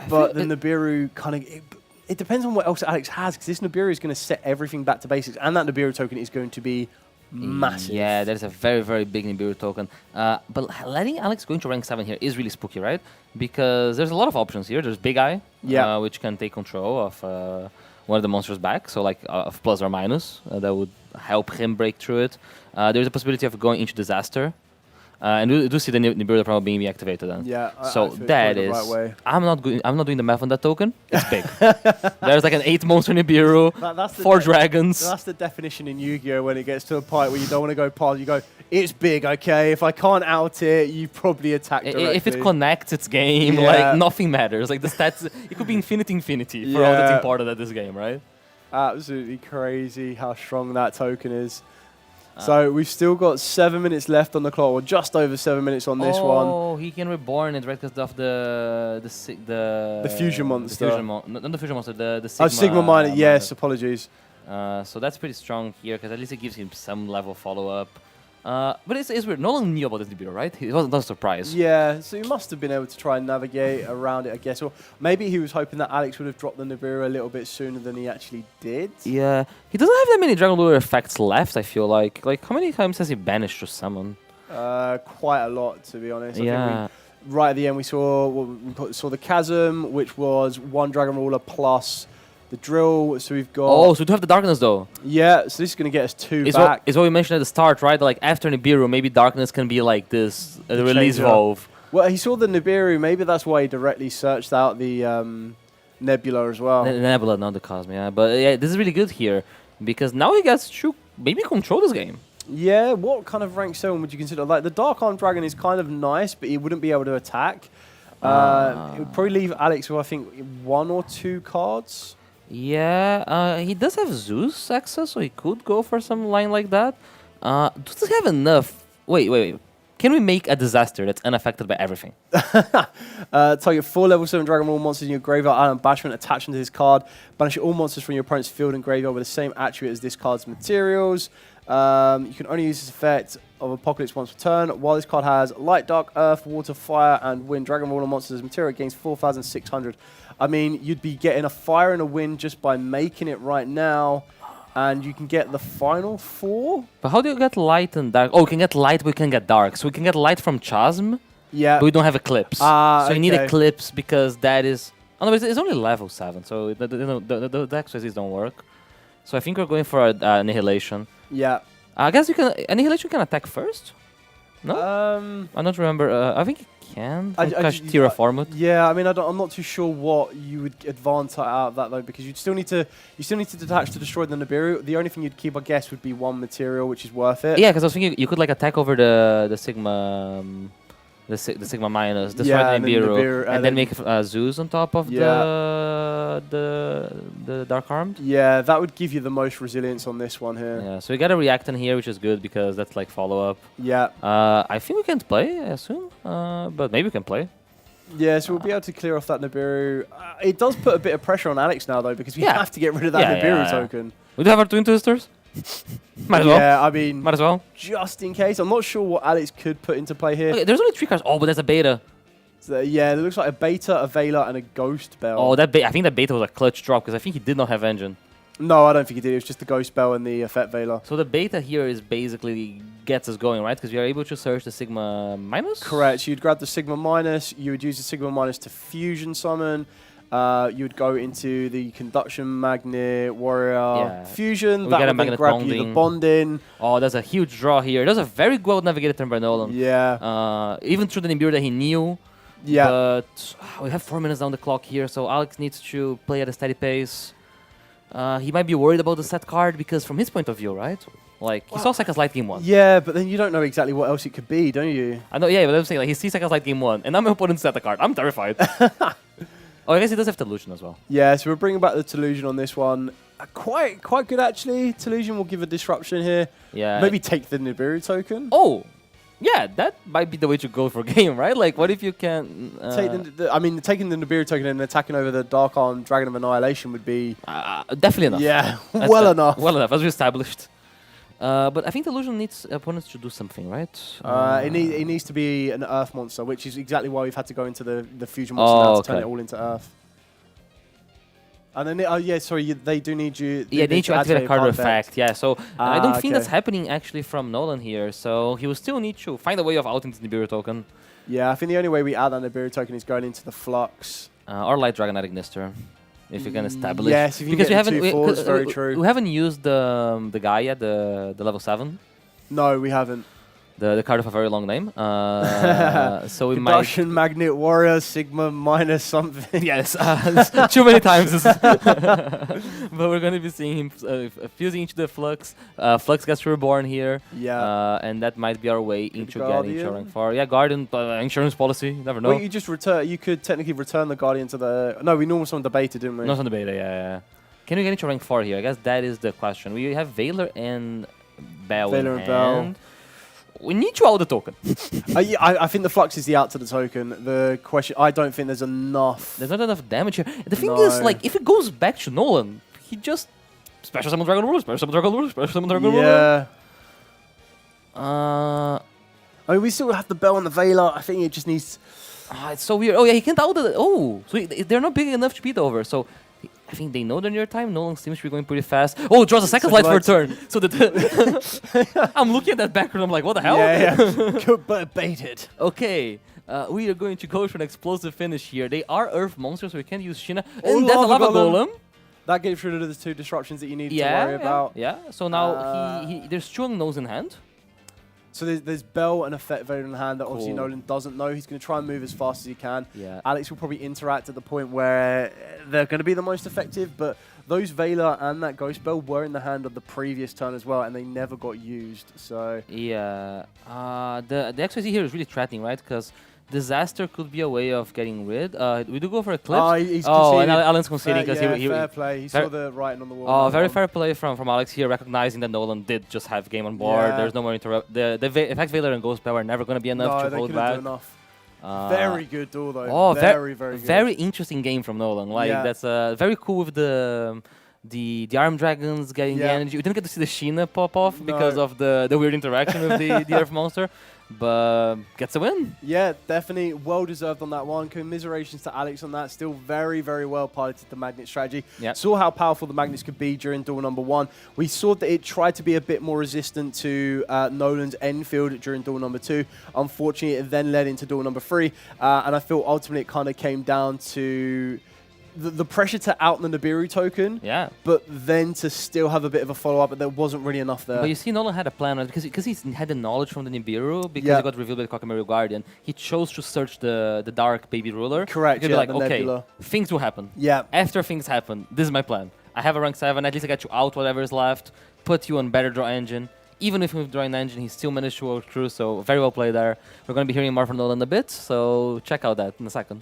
But the Nibiru kind of... It depends on what else Alex has, because this Nibiru is going to set everything back to basics, and that Nibiru token is going to be massive. Yeah, that is a very, very big Nibiru token. But letting Alex go into rank 7 here is really spooky, right? Because there's a lot of options here. There's Big Eye, which can take control of one of the monsters back, so like of plus or minus. That would help him break through it. There's a possibility of going into Disaster. And we do see the Nibiru Primal being activated then. Yeah, so that is... Right way. I'm not doing the math on that token. It's big. There's like an 8-monster Nibiru, that's 4 dragons. That's the definition in Yu-Gi-Oh! When it gets to a point where you don't want to go past, you go, it's big, okay? If I can't out it, you probably attack directly. If it connects its game, like nothing matters. Like the stats, it could be infinity for all that's important at this game, right? Absolutely crazy how strong that token is. So we've still got 7 minutes left on the clock, or just over 7 minutes on this one. Oh, he can reborn it right because of the fusion monster. Not the fusion monster, the Sigma. Oh, Sigma minor. Yes, apologies. So that's pretty strong here because at least it gives him some level follow-up. But it's weird. No one knew about this Nibiru, right? It wasn't a surprise. Yeah, so he must have been able to try and navigate around it, I guess. Or maybe he was hoping that Alex would have dropped the Nibiru a little bit sooner than he actually did. Yeah, he doesn't have that many Dragon Lure effects left, I feel like. Like, how many times has he banished to summon? Quite a lot, to be honest. Yeah. I think right at the end, we saw the Chasm, which was 1 Dragon Ruler plus the drill. So we've got... Oh, so we do have the Darkness, though. Yeah, so this is going to get us 2 back. It's what we mentioned at the start, right? Like, after Nibiru, maybe Darkness can be like this, the release valve. Well, he saw the Nibiru. Maybe that's why he directly searched out the Nebula as well. Nebula, not the Cosmo, yeah. But yeah, this is really good here, because now he gets to maybe control this game. Yeah, what kind of rank 7 would you consider? Like, the Dark Arm Dragon is kind of nice, but he wouldn't be able to attack. It would probably leave Alex with, I think, 1 or 2 cards. Yeah, he does have Zeus access, so he could go for some line like that. Does he have enough? Wait. Can we make a disaster that's unaffected by everything? Target 4 level 7 Dragon Ball monsters in your graveyard, Island Bashment, attach them to his card. Banish all monsters from your opponent's field and graveyard with the same attribute as this card's materials. You can only use this effect of Apocalypse once per turn. While this card has Light, Dark, Earth, Water, Fire, and Wind, Dragon Ball monsters as material gains 4,600. I mean, you'd be getting a Fire and a Wind just by making it right now. And you can get the final 4. But how do you get Light and Dark? Oh, we can get Light, we can get Dark. So we can get Light from Chasm, yeah, but we don't have Eclipse. So you need okay. Eclipse because that is... Oh, no, it's only level 7, so the exercises don't work. So I think we're going for Annihilation. Yeah. I guess you can... Annihilation can attack first? No? I don't remember. I think it can. Terraform it. Yeah, I mean, I'm not too sure what you would advance out of that though, because you'd still need to detach to destroy the Nibiru. The only thing you'd keep, I guess, would be 1 material, which is worth it. Yeah, because I was thinking you could like attack over the Sigma. The Sigma minus, destroy the Nibiru, and then make Zeus on top of the Dark Armed. Yeah, that would give you the most resilience on this one here. Yeah, so we got a Reactant here, which is good because that's like follow-up. Yeah. I think we can't play, I assume, but maybe we can play. Yeah, so we'll be able to clear off that Nibiru. It does put a bit of pressure on Alex now, though, because we have to get rid of that Nibiru token. We do have our Twin Twisters. Might as well. Yeah, I mean, might as well. Just in case. I'm not sure what Alex could put into play here. Okay, there's only 3 cards. Oh, but there's a beta. So, yeah, it looks like a beta, a Veiler, and a Ghost Bell. Oh, I think that beta was a clutch drop because I think he did not have Engine. No, I don't think he did. It was just the Ghost Spell and the Effect Veiler. So the beta here is basically gets us going, right? Because we are able to search the Sigma minus? Correct. So you'd grab the Sigma minus, you would use the Sigma minus to fusion summon. You would go into the Conduction Magnet, Warrior, Fusion. We That get a would then Magnet grab you the Bonding. Oh, there's a huge draw here. There's a very well navigated turn by Nolan. Yeah. Even through the Nibiru that he knew. Yeah. But we have 4 minutes down the clock here, so Alex needs to play at a steady pace. He might be worried about the set card because from his point of view, right? Like, he saw Sekka's Light game 1. Yeah, but then you don't know exactly what else it could be, don't you? I know, yeah, but I'm saying, like, he sees Sekka's Light game 1, and I'm my opponent set the card. I'm terrified. Oh, I guess he does have Delusion as well. Yeah, so we're bringing back the Delusion on this one. Quite good, actually. Delusion will give a disruption here. Yeah. Maybe take the Nibiru token. Oh! Yeah, that might be the way to go for a game, right? Like, what if you can... I mean, taking the Nibiru token and attacking over the Dark Arm Dragon of Annihilation would be... definitely enough. Yeah, well enough. Well enough, as we established. But I think Delusion needs opponents to do something, right? It needs to be an Earth monster, which is exactly why we've had to go into the Fusion monster now to turn it all into Earth. And then, they do need you... Yeah, they need to activate a card effect. Yeah, so I don't think that's okay. happening actually from Nolan here. So he will still need to find a way of outing the Nibiru token. Yeah, I think the only way we add that Nibiru token is going into the Flux. Or Light Dragon Ignister, if you can establish. Yes, if you can get the 2/4s, very true. We haven't used the guy yet, the level 7. No, we haven't. The card of a very long name. So we might... Conduction Magnet Warrior Sigma minus something. Yes, too many times. But we're going to be seeing him fusing into the Flux. Flux gets reborn here. Yeah. And that might be our way into getting to rank 4. Yeah, Guardian, insurance policy, never know. Well, you just return. You could technically return the Guardian to the... No, we normally summon the beta, didn't we? No, on the beta, yeah. Can we get into rank 4 here? I guess that is the question. We have Veiler and Bell in hand. We need to out the token. I think the Flux is the out to the token. The question, I don't think there's enough. There's not enough damage here. The thing is, like, if it goes back to Nolan, he just Special Summon Dragon Ruler, Special Summon Dragon Ruler, Special Summon Dragon Ruler. Yeah. I mean, we still have the Bell and the Veiler. I think it just needs... it's so weird. Oh, yeah, he can't out it. Oh, so they're not big enough to beat over. So I think they know they're near time. Nolan seems to be going pretty fast. Oh, draws a second light for a turn. So I'm looking at that background. I'm like, what the hell? Yeah. Good, but baited. Okay. We are going to go for an explosive finish here. They are Earth monsters, so we can't use Shina. And that's a Lava Golem. That gets rid of the 2 disruptions that you need to worry about. Yeah, so now there's 2 unknowns in hand. So there's Bell and Effect Veiler in hand that obviously Nolan doesn't know. He's going to try and move as fast as he can. Yeah. Alex will probably interact at the point where they're going to be the most effective, but those Veiler and that Ghost Bell were in the hand of the previous turn as well, and they never got used. So yeah, the XYZ here is really threatening, right? Because Disaster could be a way of getting rid. We do go for Eclipse. And Alan's conceding because he fair play. He saw the writing on the wall. Very fair play from Alex here, recognizing that Nolan did just have game on board. Yeah. There's no more interrupt. The Effect Veiler and Ghost Bell are never going to be enough to hold back. Enough. Very good duel though. Oh, very good. Very interesting game from Nolan. Like that's very cool with the arm dragons getting the energy. We didn't get to see the Sheena pop off because of the weird interaction with the Earth monster. But gets a win. Yeah, definitely well deserved on that one. Commiserations to Alex on that. Still very, very well piloted the Magnet strategy. Yep. Saw how powerful the Magnets could be during duel number 1. We saw that it tried to be a bit more resistant to Nolan's Enfield during duel number 2. Unfortunately, it then led into duel number 3. And I feel ultimately it kind of came down to the pressure to out the Nibiru token, but then to still have a bit of a follow-up, but there wasn't really enough there. But you see, Nolan had a plan, right? Because he had the knowledge from the Nibiru, because it got revealed by the Konami Guardian. He chose to search the Dark Baby Ruler. Correct, He could be like, okay, things will happen. Yeah. After things happen, this is my plan. I have a rank 7, at least I get you out whatever is left, put you on better draw engine. Even if with drawing engine, he still managed to work through, so very well played there. We're going to be hearing more from Nolan in a bit, so check out that in a second.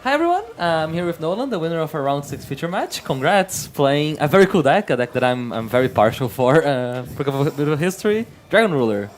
Hi everyone, I'm here with Nolan, the winner of our round 6 feature match. Congrats, playing a very cool deck, a deck that I'm very partial for. For a bit of history, Dragon Ruler.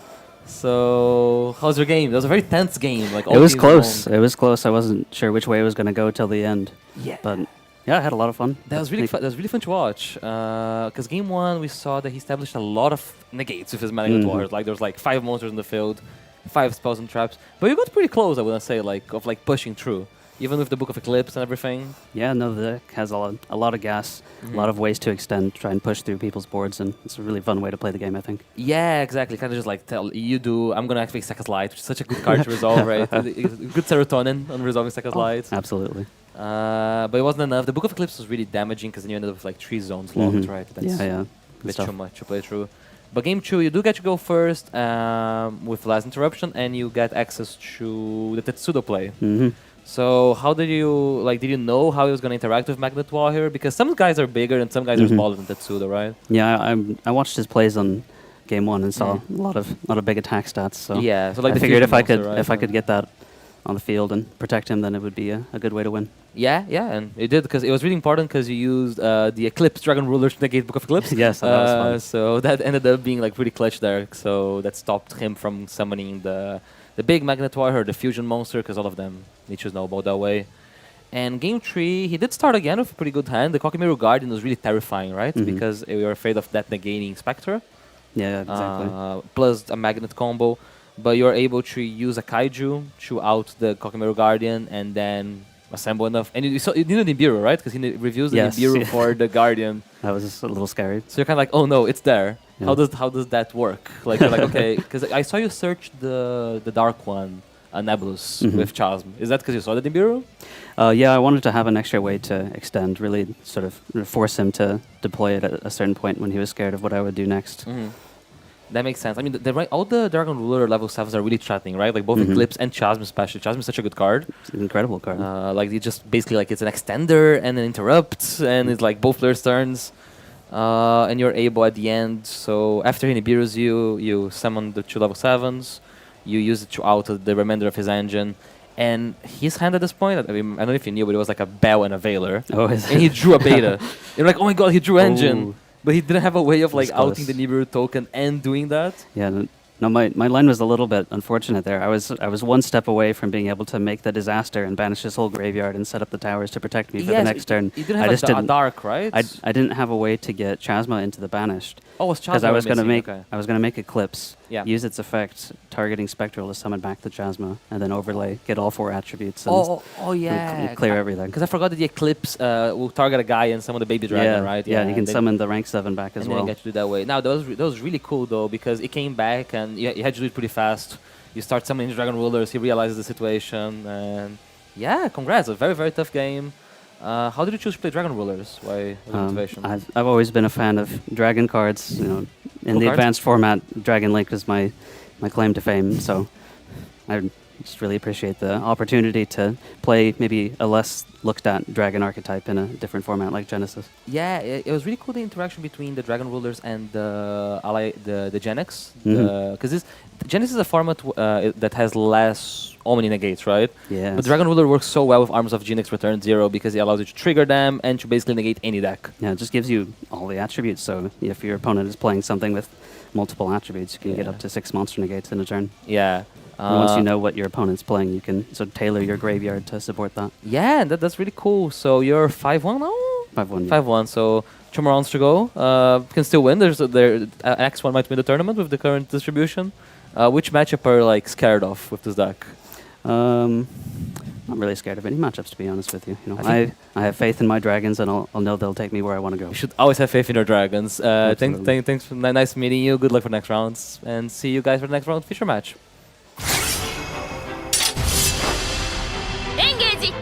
So, how's your game? It was a very tense game. Like it was close. It was close. I wasn't sure which way it was going to go till the end. Yeah. But yeah, I had a lot of fun. That was really fun. That was really fun to watch. Because game 1, we saw that he established a lot of negates with his Magnet Warriors. Like there was like 5 monsters in the field, 5 spells and traps. But you got pretty close, I wouldn't say, of pushing through. Even with the Book of Eclipse and everything. Yeah, no, the deck has a lot of gas, a lot of ways to extend, try and push through people's boards, and it's a really fun way to play the game, I think. Yeah, exactly. Kind of just like tell you do, I'm going to activate Second Light, which is such a good card to resolve, right? Good serotonin on resolving Second Light. Absolutely. But it wasn't enough. The Book of Eclipse was really damaging because then you ended up with like 3 zones locked, right? That's a bit too much to play through. But game 2, you do get to go first with Last Interruption, and you get access to the Tetsudo play. So how did you know how he was going to interact with Magnet Warrior? Because some guys are bigger and some guys are smaller than Tetsudo, right? Yeah, I watched his plays on game 1 and saw a lot of big attack stats. So yeah, so like I figured if I could get that on the field and protect him, then it would be a good way to win. Yeah, and it did, because it was really important because you used the Eclipse Dragon Ruler to negate Book of Eclipse. Yes, that was fun. So that ended up being like pretty clutch there. So that stopped him from summoning the big Magnet Warrior, the fusion monster, because all of them need to know about that way. And game 3, he did start again with a pretty good hand. The Kokimiru Guardian was really terrifying, right? Because we were afraid of that negating Spectre. Yeah, exactly. Plus a Magnet combo. But you're able to use a Kaiju to out the Kokimiru Guardian and then assemble enough. And you needed Nibiru, right? Because he reviews the Nibiru for the Guardian. That was a little scary. So you're kind of like, oh no, it's there. Yeah. How does that work? Like you're like, okay, because I saw you search the dark one, Nebulous, with Chasm. Is that because you saw the Nibiru? Yeah, I wanted to have an extra way to extend, really sort of force him to deploy it at a certain point when he was scared of what I would do next. That makes sense. I mean, all the Dragon Ruler level 7s are really threatening, right? Like both Eclipse and Chasm especially. Chasm is such a good card. It's an incredible card. Like it just basically like it's an extender and an interrupt, and it's like both players' turns. And you're able at the end, so after he Nibiru's you summon the 2 level 7s, you use it to out the remainder of his engine, and his hand at this point, I mean, I don't know if you knew, but it was like a Bell and a Veiler, and he drew a beta. You're like, oh my god, he drew engine, but he didn't have a way of like outing the Nibiru token and doing that. Yeah. No, my line was a little bit unfortunate there. I was one step away from being able to make the disaster and banish his whole graveyard and set up the towers to protect me for the next turn. You didn't have a dark, right? I didn't have a way to get Chasma into the banished. Oh, was Chasma because I was going to make okay. I was going to make Eclipse, use its effect targeting Spectral to summon back the Chasma, and then overlay, get all 4 attributes. And yeah, clear everything. Because I forgot that the Eclipse will target a guy and summon the baby dragon, right? Yeah, you can summon the rank 7 back as well. And then you get to do that way. Now that was really cool though, because it came back and you had to do it pretty fast. You start summoning Dragon Rulers, he realizes the situation, and yeah, congrats. A very, very tough game. How did you choose to play Dragon Rulers? Why was motivation? I've always been a fan of Dragon cards. You know, in the advanced format, Dragon Link is my claim to fame. So I just really appreciate the opportunity to play maybe a less looked at Dragon archetype in a different format like Genesis. Yeah, it was really cool, the interaction between the Dragon Rulers and the GENESYS. Because Genesis is a format that has less Omni negates, right? Yeah. But Dragon Ruler works so well with Arms of Genix Return 0 because it allows you to trigger them and to basically negate any deck. Yeah, it just gives you all the attributes. So if your opponent is playing something with multiple attributes, you can get up to 6 monster negates in a turn. Yeah. And once you know what your opponent's playing, you can sort of tailor your graveyard to support that. Yeah, that's really cool. So you're 5-1 now? 5-1, yeah. 5-1, so 2 more rounds to go. Can still win. X1 might win the tournament with the current distribution. Which matchup are like scared of with this deck? Not really scared of any matchups, to be honest with you. You know, I have faith in my dragons, and I'll know they'll take me where I want to go. You should always have faith in your dragons. Thanks for nice meeting you. Good luck for next rounds, and see you guys for the next round feature match. Engage!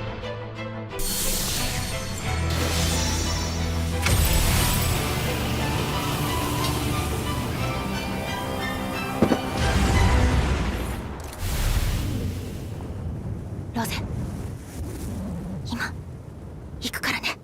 ロゼ、今行くからね。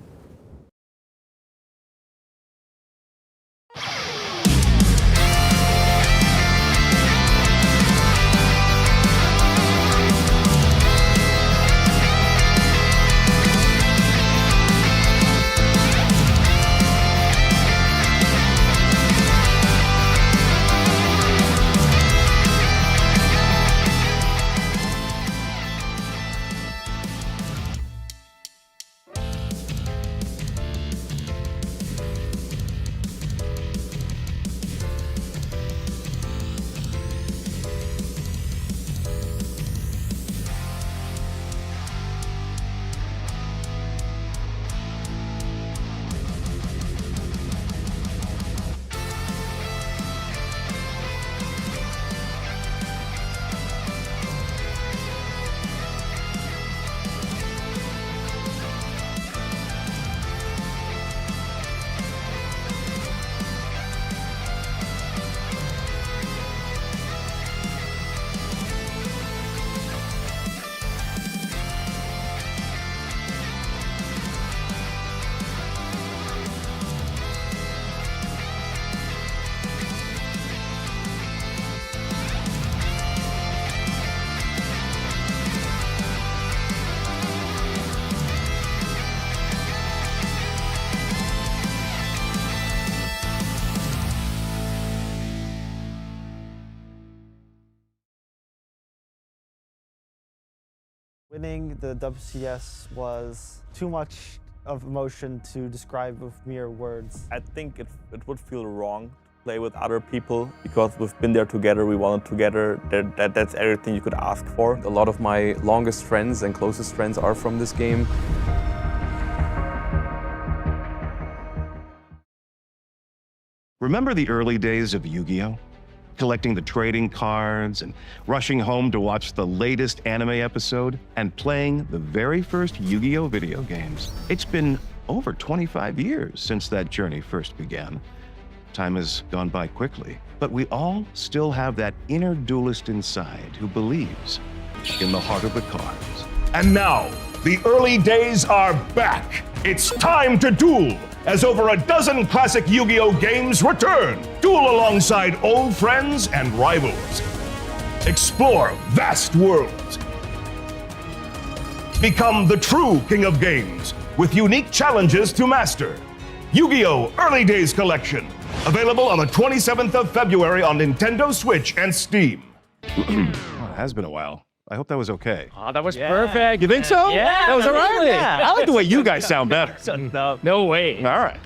Winning the WCS was too much of emotion to describe with mere words. I think it would feel wrong to play with other people because we've been there together, we won it together. That's everything you could ask for. A lot of my longest friends and closest friends are from this game. Remember the early days of Yu-Gi-Oh? Collecting the trading cards and rushing home to watch the latest anime episode and playing the very first Yu-Gi-Oh video games. It's been over 25 years since that journey first began. Time has gone by quickly, but we all still have that inner duelist inside who believes in the heart of the cards. And now, the early days are back. It's time to duel, as over a dozen classic Yu-Gi-Oh games return. Duel alongside old friends and rivals. Explore vast worlds. Become the true king of games with unique challenges to master. Yu-Gi-Oh! Early Days Collection. Available on the 27th of February on Nintendo Switch and Steam. It has been a while. I hope that was okay. Oh, that was perfect. You think so? Yeah. That was all right? Yeah. I like the way you guys sound better. No way. All right.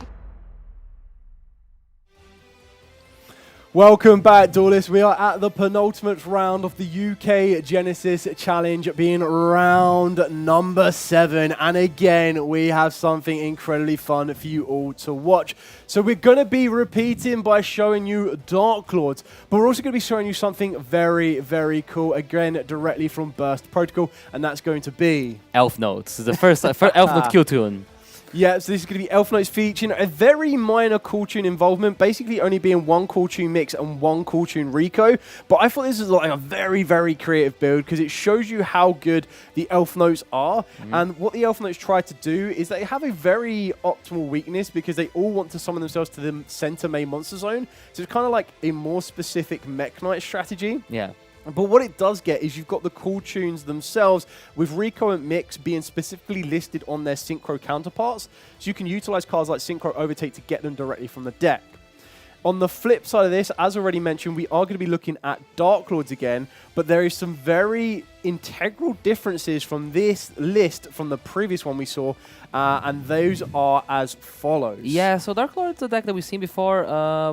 Welcome back, duelists. We are at the penultimate round of the UK Genesis Challenge, being round number 7. And again, we have something incredibly fun for you all to watch. So we're going to be repeating by showing you Dark Lords, but we're also going to be showing you something very, very cool, again, directly from Burst Protocol, and that's going to be... Elf Notes. This is the first Elf Note Q tune. Yeah, so this is going to be Elf Notes featuring a very minor cool tune involvement, basically only being one cool tune mix and one cool tune Rico. But I thought this was like a very, very creative build because it shows you how good the Elf Notes are. And what the Elf Notes try to do is they have a very optimal weakness because they all want to summon themselves to the center main monster zone. So it's kind of like a more specific Mech Knight strategy. Yeah. But what it does get is you've got the cool tunes themselves with Rico and Mix being specifically listed on their Synchro counterparts. So you can utilize cards like Synchro Overtake to get them directly from the deck. On the flip side of this, as already mentioned, we are going to be looking at Dark Lords again, but there is some very integral differences from this list from the previous one we saw, and those are as follows. Yeah, so Dark Lord is a deck that we've seen before,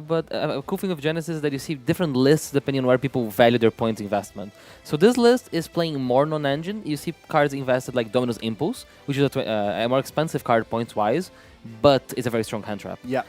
but a cool thing of Genesis is that you see different lists depending on where people value their points investment. So this list is playing more non-engine. You see cards invested like Domino's Impulse, which is a more expensive card points-wise, but it's a very strong hand trap. Yeah.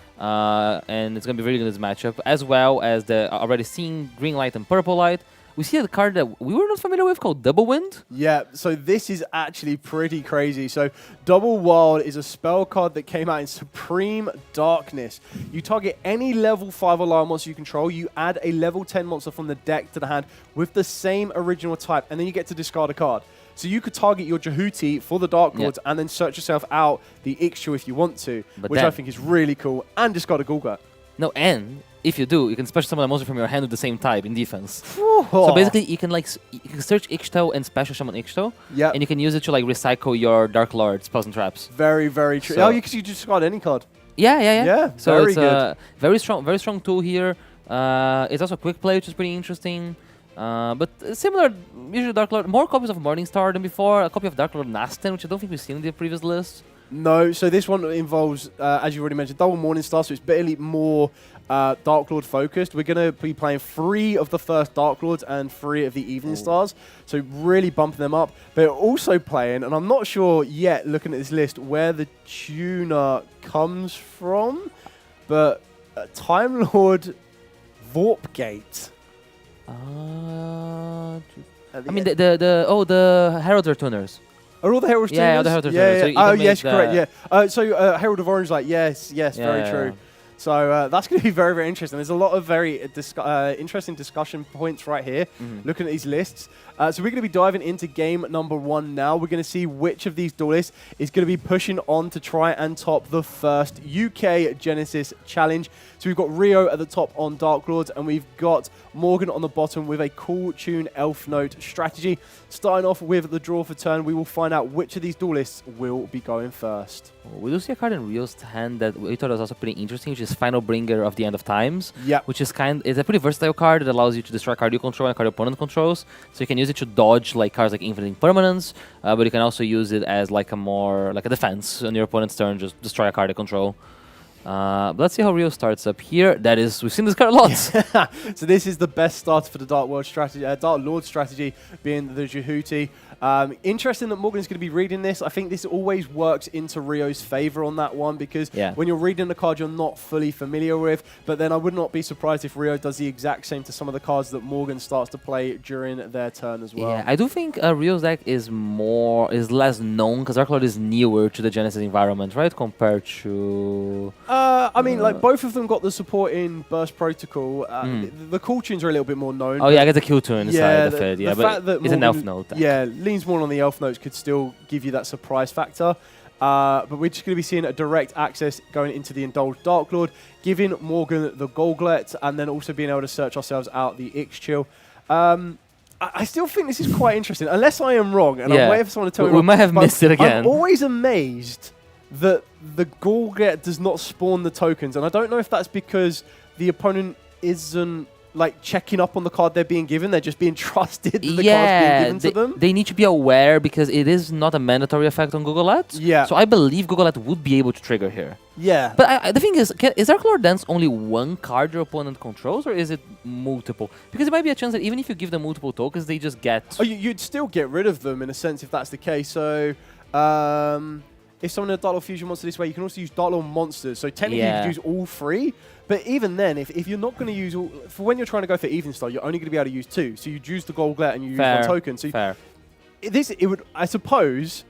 And it's going to be really good in this matchup, as well as the already seen Green Light and Purple Light. We see a card that we were not familiar with called Double Wind. Yeah, so this is actually pretty crazy. So Double Wild is a spell card that came out in Supreme Darkness. You target any level 5 alarm monster you control. You add a level 10 monster from the deck to the hand with the same original type, and then you get to discard a card. So you could target your Jehuti for the Dark Lords and then search yourself out the Ixchel if you want to, But which then- I think is really cool, and discard a Gulgat. No, and if you do, you can special summon a monster from your hand with the same type in defense. So basically, you can you can search Ixchel and special summon Ixchel. Yeah. And you can use it to like recycle your Dark Lord spells and traps. Very, very true. So- Oh, you can discard any card. Yeah. Yeah, So very it's good. a very strong tool here. It's also a quick play, which is pretty interesting. But similar, usually Dark Lord, more copies of Morningstar than before. A copy of Dark Lord Nasten, which I don't think we've seen in the previous list. No, so this one involves, as you already mentioned, double Morningstar, so it's barely more Dark Lord focused. We're going to be playing 3 of the first Dark Lords and 3 of the Evening Stars, so really bumping them up. But also playing, and I'm not sure yet, looking at this list, where the tuner comes from, but Time Lord Vorpgate. I mean, the Herald Returners. Are all the Herald Yeah, tuners? all the Herald Yeah, Returners. yeah. So you Oh, can yes, make correct, the- yeah. So Herald of Orange, like, yes, very Yeah. true. So that's going to be very, very interesting. There's a lot of very interesting discussion points right here, looking at these lists. So we're going to be diving into game number 1 now. We're going to see which of these duelists is going to be pushing on to try and top the first UK Genesis Challenge. So we've got Rio at the top on Dark Lords, and we've got Morgan on the bottom with a cool tune Elf Note strategy. Starting off with the draw for turn, we will find out which of these duelists will be going first. We do see a card in Rio's hand that we thought was also pretty interesting, which is Final Bringer of the End of Times. Yeah. Which is it's a pretty versatile card that allows you to destroy a card you control and a card your opponent controls. So you can use it to dodge like cards like Infinite Impermanence, but you can also use it as like a defense on your opponent's turn, just destroy a card they control. But let's see how Rio starts up here. We've seen this card a lot. So this is the best starter for the Dark World strategy, Dark Lord strategy, being the Jehuti. Interesting that Morgan's going to be reading this. I think this always works into Rio's favor on that one because when you're reading a card you're not fully familiar with, but then I would not be surprised if Rio does the exact same to some of the cards that Morgan starts to play during their turn as well. Yeah, I do think Rio's deck is less known because Dark Lord is newer to the Genesis environment, right? Compared to... I mean, like, both of them got the support in Burst Protocol. The cool tunes are a little bit more known. Oh, yeah, I get the Q tune inside of it. Yeah, but it's an elf note. Yeah, leans more on the elf notes, could still give you that surprise factor. But we're just going to be seeing a direct access going into the Indulged Dark Lord, giving Morgan the Golglet, and then also being able to search ourselves out the Ixchil. I still think this is quite interesting, unless I am wrong, and I'm waiting for someone to tell me. We might have missed it again. I'm always amazed that the Golglet does not spawn the tokens, and I don't know if that's because the opponent isn't like checking up on the card they're being given, they're just being trusted that the card's being given to them. They need to be aware because it is not a mandatory effect on Googleat. Yeah. So I believe Googleat would be able to trigger here. Yeah. But the thing is Dark Lord Dance only one card your opponent controls, or is it multiple? Because it might be a chance that even if you give them multiple tokens, they just get... Oh, you'd still get rid of them in a sense if that's the case. So, if someone had a Dark Lord Fusion monster this way, you can also use Dark Lord monsters. So technically you could use all three. But even then, if you're not going to use all... For when you're trying to go for Even Star, you're only going to be able to use two. So you'd use the Golglet and you use one token. So it would, I suppose,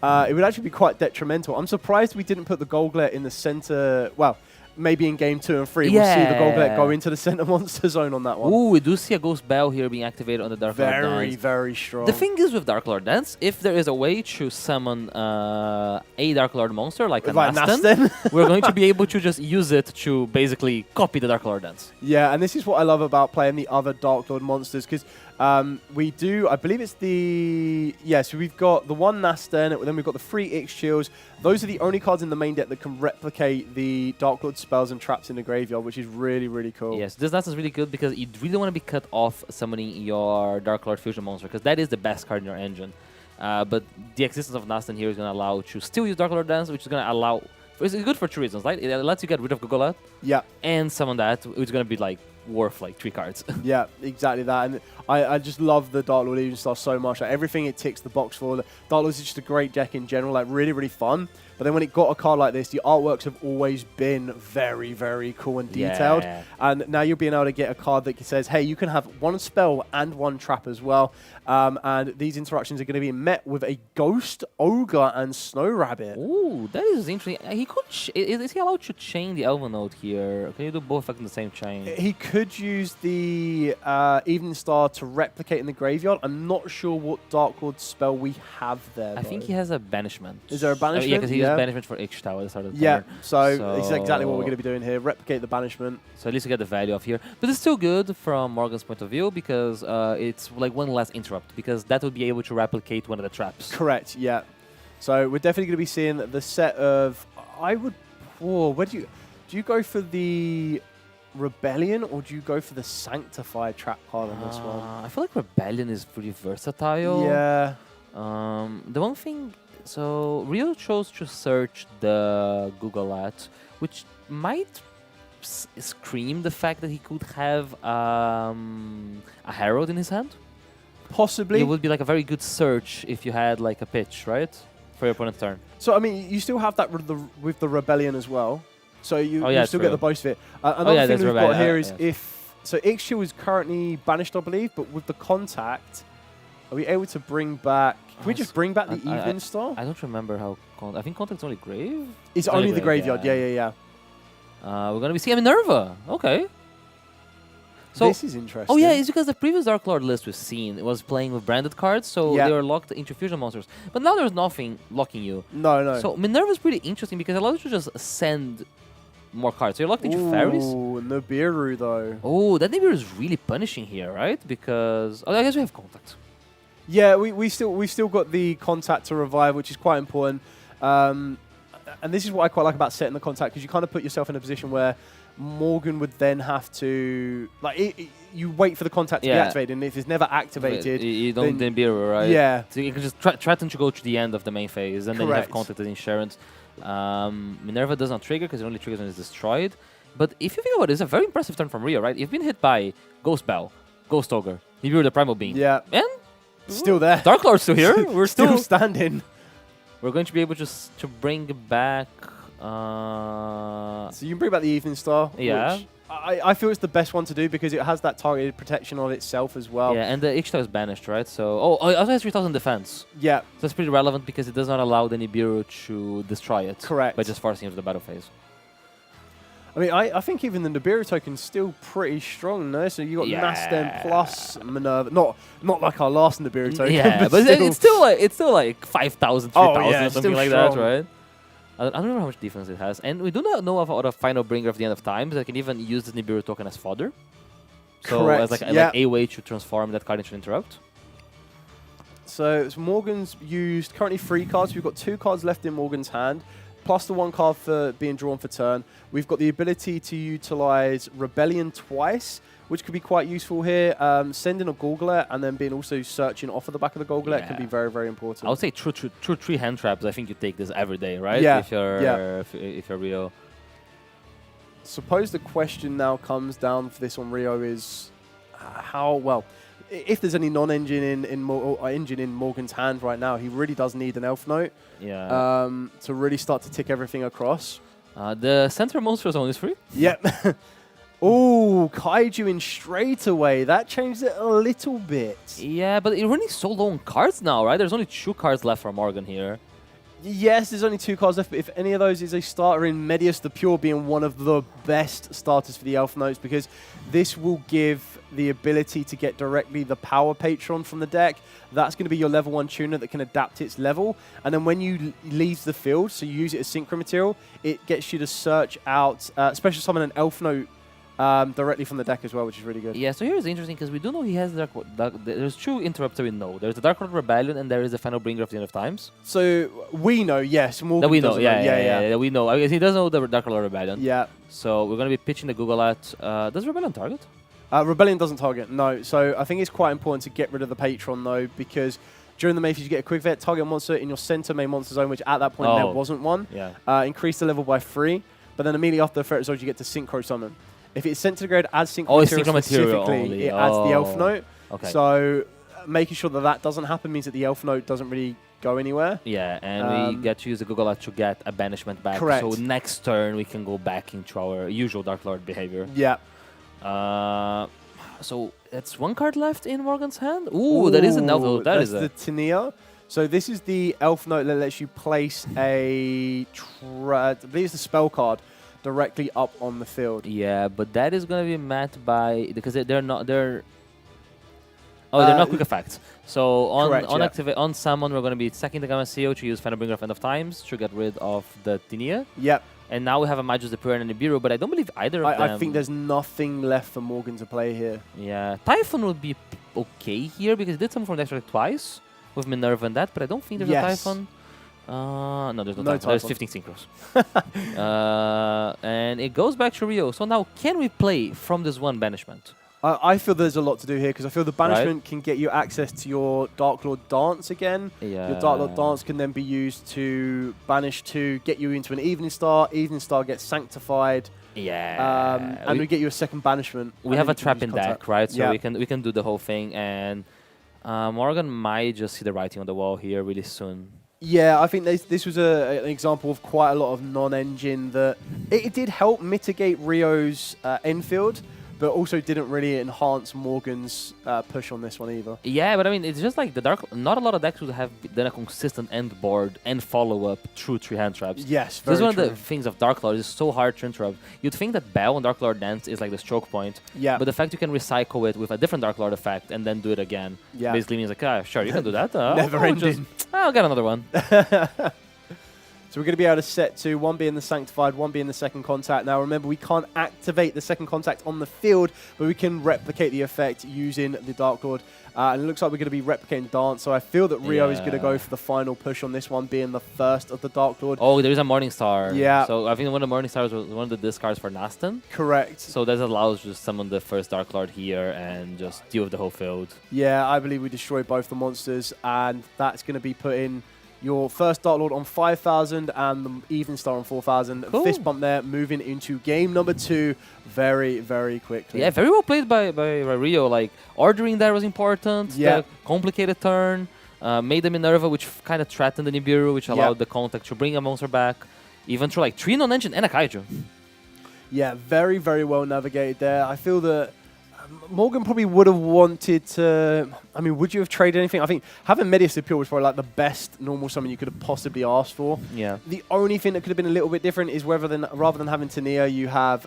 it would actually be quite detrimental. I'm surprised we didn't put the Golglet in the center... Well, maybe in game 2 and 3, we'll see the Golglet go into the center monster zone on that one. Ooh, we do see a Ghost Bell here being activated on the Dark Lord Dance. Very, very strong. The thing is with Dark Lord Dance, if there is a way to summon a Dark Lord monster like a Nasten, we're going to be able to just use it to basically copy the Dark Lord Dance. Yeah, and this is what I love about playing the other Dark Lord monsters, because we do, I believe it's the... Yeah, so we've got the one Nasten, then we've got the 3 Ixchils. Those are the only cards in the main deck that can replicate the Dark Lord spells and traps in the graveyard, which is really, really cool. Yes, this Nasten is really good because you really want to be cut off summoning your Dark Lord Fusion monster, because that is the best card in your engine. But the existence of Nasten here is going to allow you to still use Dark Lord Dance, which is going to allow... It's good for 2 reasons, right? It lets you get rid of Googleat. Yeah. And summon that, which is going to be like worth like 3 cards. Yeah, exactly that. And I just love the Dark Lord Even Star so much. Like, everything it ticks the box for. The Dark Lord is just a great deck in general, like really, really fun. But then when it got a card like this, the artworks have always been very, very cool and detailed. Yeah. And now you're being able to get a card that says, hey, you can have 1 spell and 1 trap as well. And these interactions are going to be met with a Ghost, Ogre, and Snow Rabbit. Ooh, that is interesting. He could... is he allowed to chain the Elven Note here? Can you do both effects in the same chain? He could use the Evening Star to replicate in the graveyard. I'm not sure what Dark Lord spell we have there, I think he has a Banishment. Is there a Banishment? Yeah, because he used Banishment for Ixchil at the start of the turn. So it's exactly what we're going to be doing here. Replicate the Banishment. So at least we get the value of here. But it's still good from Morgan's point of view because it's like one less interrupt, because that would be able to replicate one of the traps. Correct, yeah. So we're definitely going to be seeing the set of... I would... Whoa, where do you go for the Rebellion, or do you go for the Sanctified trap card on this one? I feel like Rebellion is pretty versatile. Yeah. The one thing... So Rio chose to search the Googleat, which might scream the fact that he could have a Herald in his hand. Possibly. It would be like a very good search if you had like a pitch, right? For your opponent's turn. So, I mean, you still have that with the Rebellion as well. So you still get the boast of it. Another thing we've got here is if... So Ixchil is currently banished, I believe, but with the Contact, are we able to bring back... Can we just bring back the Evening Star? I don't remember how... I think Contact's only Grave? It's only the Graveyard, yeah. We're going to be seeing Minerva. Okay. So, this is interesting. Oh yeah, it's because the previous Dark Lord list we've seen was playing with branded cards, so they were locked into fusion monsters. But now there's nothing locking you. No. So Minerva is pretty interesting because it allows you to just send more cards. So you're locked into fairies. Oh, Nibiru though. Oh, that Nibiru is really punishing here, right? Because I guess we have Contact. Yeah, we've still got the Contact to revive, which is quite important. and this is what I quite like about setting the contact, because you kind of put yourself in a position where Morgan would then have to, like, you wait for the contact to be activated, and if it's never activated, you don't then Nibiru, right? Yeah. So you can just threaten to go to the end of the main phase, and then you have contact with insurance. Minerva does not trigger because it only triggers when it's destroyed. But if you think about it, it's a very impressive turn from Rio, right? You've been hit by Ghost Bell, Ghost Ogre, Nibiru the Primal Beam. Yeah. And still there. Dark Lord's still here. We're still standing. We're going to be able to bring back... so you can bring back the Evening Star. Yeah. Which I feel it's the best one to do because it has that targeted protection on itself as well. Yeah, and the H-Star is banished, right? So, it also has 3000 defense. Yeah. So that's pretty relevant because it does not allow the Nibiru to destroy it. Correct. By just forcing it to the battle phase. I mean, I think even the Nibiru token's still pretty strong, no? So you got Mastem plus Minerva. Not like our last Nibiru token. Yeah, but it's still like 5,000, 3,000 or something like that, right? I don't know how much defense it has. And we do not know about a final bringer of the end of times that can even use the Nibiru token as fodder. So as like a way to transform that card into interrupt. So Morgan's used currently 3 cards. We've got 2 cards left in Morgan's hand, plus the 1 card for being drawn for turn. We've got the ability to utilize Rebellion twice, which could be quite useful here. Sending a Gauntlet and then being also searching off of the back of the Gauntlet can be very, very important. I would say true 3 hand traps. I think you take this every day, right? Yeah. If you're Rio. Suppose the question now comes down for this on Rio is how well. If there's any non-engine engine in Morgan's hand right now, he really does need an Elf Note. Yeah. To really start to tick everything across. The center monster zone is free. Yep. Oh, Kaiju in straight away. That changed it a little bit. Yeah, but it running so low on cards now, right? There's only 2 cards left for Morgan here. Yes, there's only 2 cards left, but if any of those is a starter in Medius the Pure being one of the best starters for the Elf Notes, because this will give the ability to get directly the Power Patron from the deck. That's going to be your level 1 tuner that can adapt its level. And then when you leave the field, so you use it as synchro material, it gets you to search out, special summon an Elf Note directly from the deck as well, which is really good. Yeah, so here's interesting because we do know he has there's 2 interrupts that we know. There's the Dark Lord Rebellion and there is a Final Bringer of the End of Times. So we know, yes. Morgan that we know, yeah, we know. I guess he doesn't know the Dark Lord Rebellion. Yeah. So we're going to be pitching the Google at... does Rebellion target? Rebellion doesn't target, no. So I think it's quite important to get rid of the Patron, though, because during the main phase you get a quick vet, target a monster in your center main monster zone, which at that point there wasn't one. Yeah. Increase the level by 3, but then immediately after the threat result you get to Synchro Summon. If it's sent to the grade as synchro material specifically, it adds the Elf Note. Okay. So making sure that that doesn't happen means that the Elf Note doesn't really go anywhere. Yeah, and we get to use the Google Art to get a banishment back. Correct. So next turn we can go back into our usual Dark Lord behavior. Yeah. So that's 1 card left in Morgan's hand. Ooh, that is an Elf Note. That's the Tania. So this is the Elf Note that lets you place I believe it's the spell card directly up on the field. Yeah, but that is going to be met by... Because they're not quick effects. So on summon, we're going to be sacking the Gamma CO to use Final Bringer of End of Times to get rid of the Tinia. Yep. And now we have a Magus the Pure and a Nibiru, but I don't believe either of them... I think there's nothing left for Morgan to play here. Yeah. Typhon would be okay here because it did summon from the extra twice with Minerva and that, but I don't think there's a Typhon. No, there's no Typhon. There's 15 synchros. And it goes back to Rio. So now, can we play from this 1 banishment? I feel there's a lot to do here because I feel the banishment can get you access to your Dark Lord Dance again. Yeah. Your Dark Lord Dance can then be used to banish 2, get you into an Evening Star. Evening Star gets sanctified. Yeah. And we get you a second banishment. We have a trap in deck, right? So we can do the whole thing. And Morgan might just see the writing on the wall here really soon. Yeah, I think this was an example of quite a lot of non-engine that it did help mitigate Rio's infield, but also didn't really enhance Morgan's push on this one either. Yeah, but I mean, it's just like the not a lot of decks would have done a consistent end board and follow-up through 3 hand traps. Yes, very true. This is one of the things of Dark Lord. It's so hard to interrupt. You'd think that Bell and Dark Lord Dance is like the stroke point. Yeah. But the fact you can recycle it with a different Dark Lord effect and then do it again basically means like, sure, you can do that. Never ending. I'll get another one. So we're going to be able to set to one being the Sanctified, one being the Second Contact. Now remember, we can't activate the Second Contact on the field, but we can replicate the effect using the Dark Lord. And it looks like we're going to be replicating Dance, so I feel that Rio is going to go for the final push on this one, being the first of the Dark Lord. Oh, there is a Morningstar. Yeah. So I think one of the Morningstars was one of the discards for Naston. Correct. So that allows you to summon the first Dark Lord here and just deal with the whole field. Yeah, I believe we destroy both the monsters, and that's going to be putting your first Dark Lord on 5,000 and the Even Star on 4,000. Cool. Fist bump there, moving into game number 2 very, very quickly. Yeah, very well played by Rio. Like, ordering there was important. Yeah. The complicated turn. Made the Minerva, which kind of threatened the Nibiru, which allowed the Contact to bring a monster back. Even through like 3 non-engine and a Kaiju. Yeah, very, very well navigated there. I feel that Morgan probably would have wanted to... I mean, would you have traded anything? I think having Medius Appeal was probably like the best normal summon you could have possibly asked for. Yeah. The only thing that could have been a little bit different is rather than having Tania, you have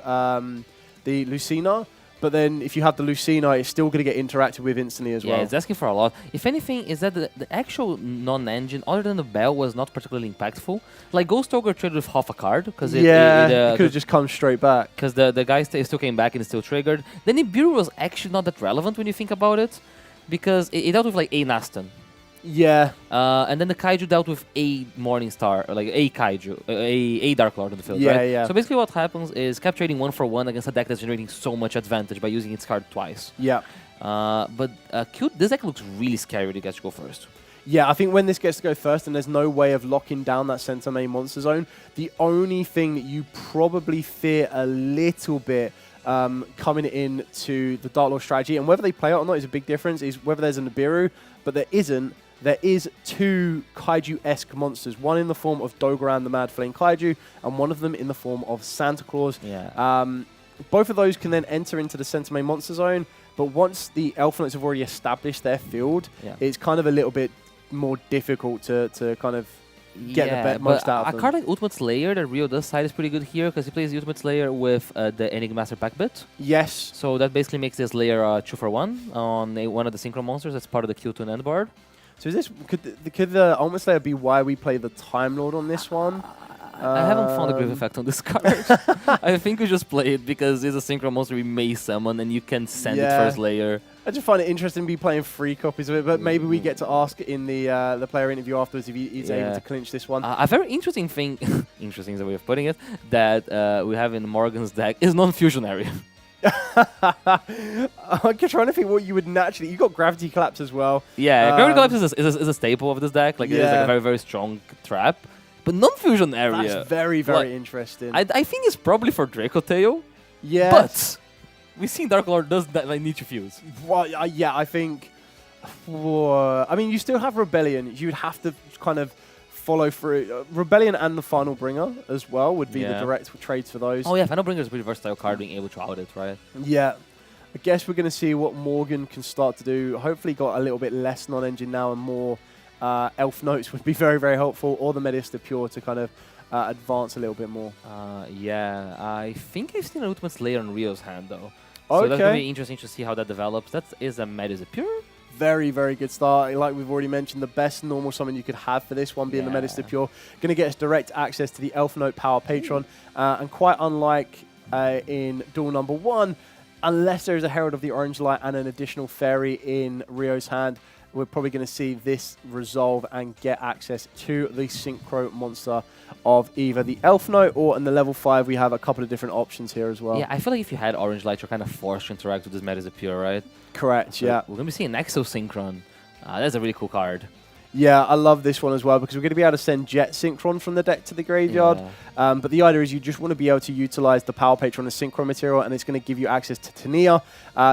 the Lucina. But then if you have the Lucina, it's still going to get interacted with instantly as well. Yeah, it's asking for a lot. If anything, is that the actual non-engine, other than the Bell, was not particularly impactful. Like, Ghost Ogre traded with half a card. Because it could have just come straight back. Because the guy still came back and still triggered. The Nibiru was actually not that relevant when you think about it. Because it dealt with, like, a Naston. Yeah. And then the Kaiju dealt with a Morningstar, or like a Kaiju, a Dark Lord on the field, Yeah, right? yeah. So basically what happens is kept trading 1-for-1 against a deck that's generating so much advantage by using its card twice. Yeah. But this deck looks really scary when it gets to go first. Yeah, I think when this gets to go first and there's no way of locking down that center main monster zone, the only thing that you probably fear a little bit coming into the Dark Lord strategy, and whether they play it or not is a big difference, is whether there's a Nibiru, but there isn't. There is 2 Kaiju-esque monsters, one in the form of Dogoran, the Mad Flame Kaiju, and one of them in the form of Santa Claus. Yeah. Both of those can then enter into the center main monster zone, but once the Elf Knights have already established their field, it's kind of a little bit more difficult to kind of get the most out of them. A card like Ultimate Slayer that Rio does side is pretty good here because he plays the Ultimate Slayer with the Enigmaster Packbit. Yes. So that basically makes this layer 2-for-1 on one of the Synchro monsters that's part of the Q2 and end board. So is this could the Ultimate Slayer be why we play the Time Lord on this one? I haven't found a grave effect on this card. I think we just play it because it's a Synchro monster we may summon and you can send it first layer. I just find it interesting to be playing 3 copies of it, but maybe we get to ask in the player interview afterwards if he's able to clinch this one. A very interesting thing, interesting is the way of putting it, that we have in Morgan's deck is non-fusion area. I'm trying to think what you would naturally... You got Gravity Collapse as well. Yeah, Gravity Collapse is a staple of this deck. Like, it is like a very, very strong trap. But non-fusion area... That's very, very interesting. I think it's probably for Dracoteo. Yeah. But we've seen Dark Lord does that, like, need to fuse. Well, yeah, I think... I mean, you still have Rebellion. You would have to kind of follow through. Rebellion and the Final Bringer as well would be the direct trades for those. Oh yeah, Final Bringer is a pretty versatile card, being able to out it, right? Yeah. I guess we're going to see what Morgan can start to do. Hopefully got a little bit less non-engine now and more Elf Notes would be very, very helpful, or the Medius the Pure to kind of advance a little bit more. Yeah, I think I've seen an Ultimate Slayer on Rio's hand, though. Okay. So that's going to be interesting to see how that develops. That is a Medius the Pure. Very, very good start. Like we've already mentioned, the best normal summon you could have for this one being the Medius the Pure. Going to get us direct access to the Elf Note Power Patron. And quite unlike in duel number 1, unless there's a Herald of the Orange Light and an additional Fairy in Rio's hand, we're probably going to see this resolve and get access to the Synchro monster of either the Elf Note or in the level 5 we have a couple of different options here as well. Yeah, I feel like if you had Orange Light, you're kind of forced to interact with this Medius the Pure, right? Correct, so yeah. We're going to be seeing Exosynchron. That's a really cool card. Yeah, I love this one as well because we're going to be able to send Jet Synchron from the deck to the graveyard. Yeah. But the idea is you just want to be able to utilize the Power Patron as Synchro material, and it's going to give you access to Tania.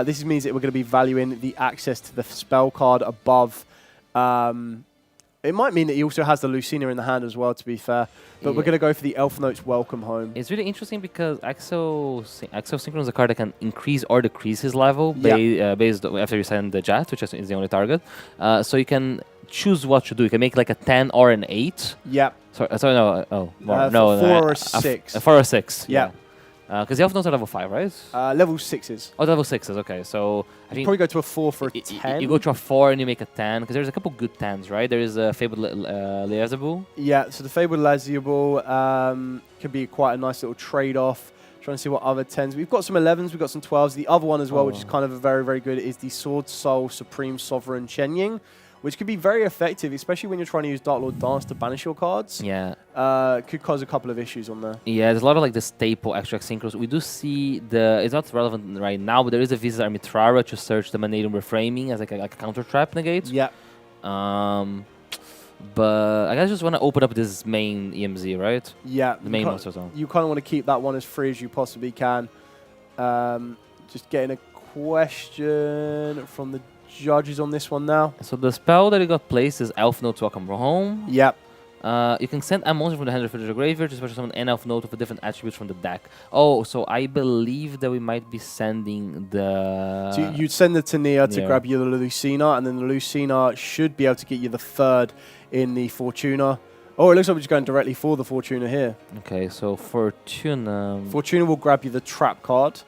This means that we're going to be valuing the access to the spell card above. It might mean that he also has the Lucina in the hand as well, to be fair. But we're going to go for the Elf Note's Welcome Home. It's really interesting because Exosynchron is a card that can increase or decrease his level based after you send the Jet, which is the only target. So you can choose what to do. You can make like a 10 or an 8. Yeah. Sorry, no. Oh, no. 4 or 6. 4 or 6. Yeah. Because the Elf Notes are level 5, right? Level 6s. Oh, level 6s, okay. So I think probably go to a 4 for a 10. You go to a 4 and you make a 10, because there's a couple good 10s, right? There is a Fabled Liazabul. Yeah, so the Fabled Liazabul can be quite a nice little trade-off. Trying to see what other 10s. We've got some 11s, we've got some 12s. The other one as well, which is kind of a very, very good, is the Sword Soul Supreme Sovereign Chenying, which could be very effective, especially when you're trying to use Dark Lord Dance to banish your cards. Yeah. Could cause a couple of issues on there. Yeah, there's a lot of like the staple extract synchros. We do see it's not relevant right now, but there is a Visas Armitrara to search the Mandatum Reframing as like a counter trap negate. Yeah. But I guess I just want to open up this main EMZ, right? Yeah. The main monster zone. You kind of want to keep that one as free as you possibly can. Just getting a question from the judges on this one now. So the spell that it got placed is Elf Note to Welcome Home. Yep. You can send a monster from the hand of the graveyard to special summon an Elf Note with a different attributes from the deck. Oh, so I believe that we might be sending the... So you'd send the Tania to grab you the Lucina, and then the Lucina should be able to get you the third in the Fortuna. Oh, it looks like we're just going directly for the Fortuna here. Okay, so Fortuna... Fortuna will grab you the trap card.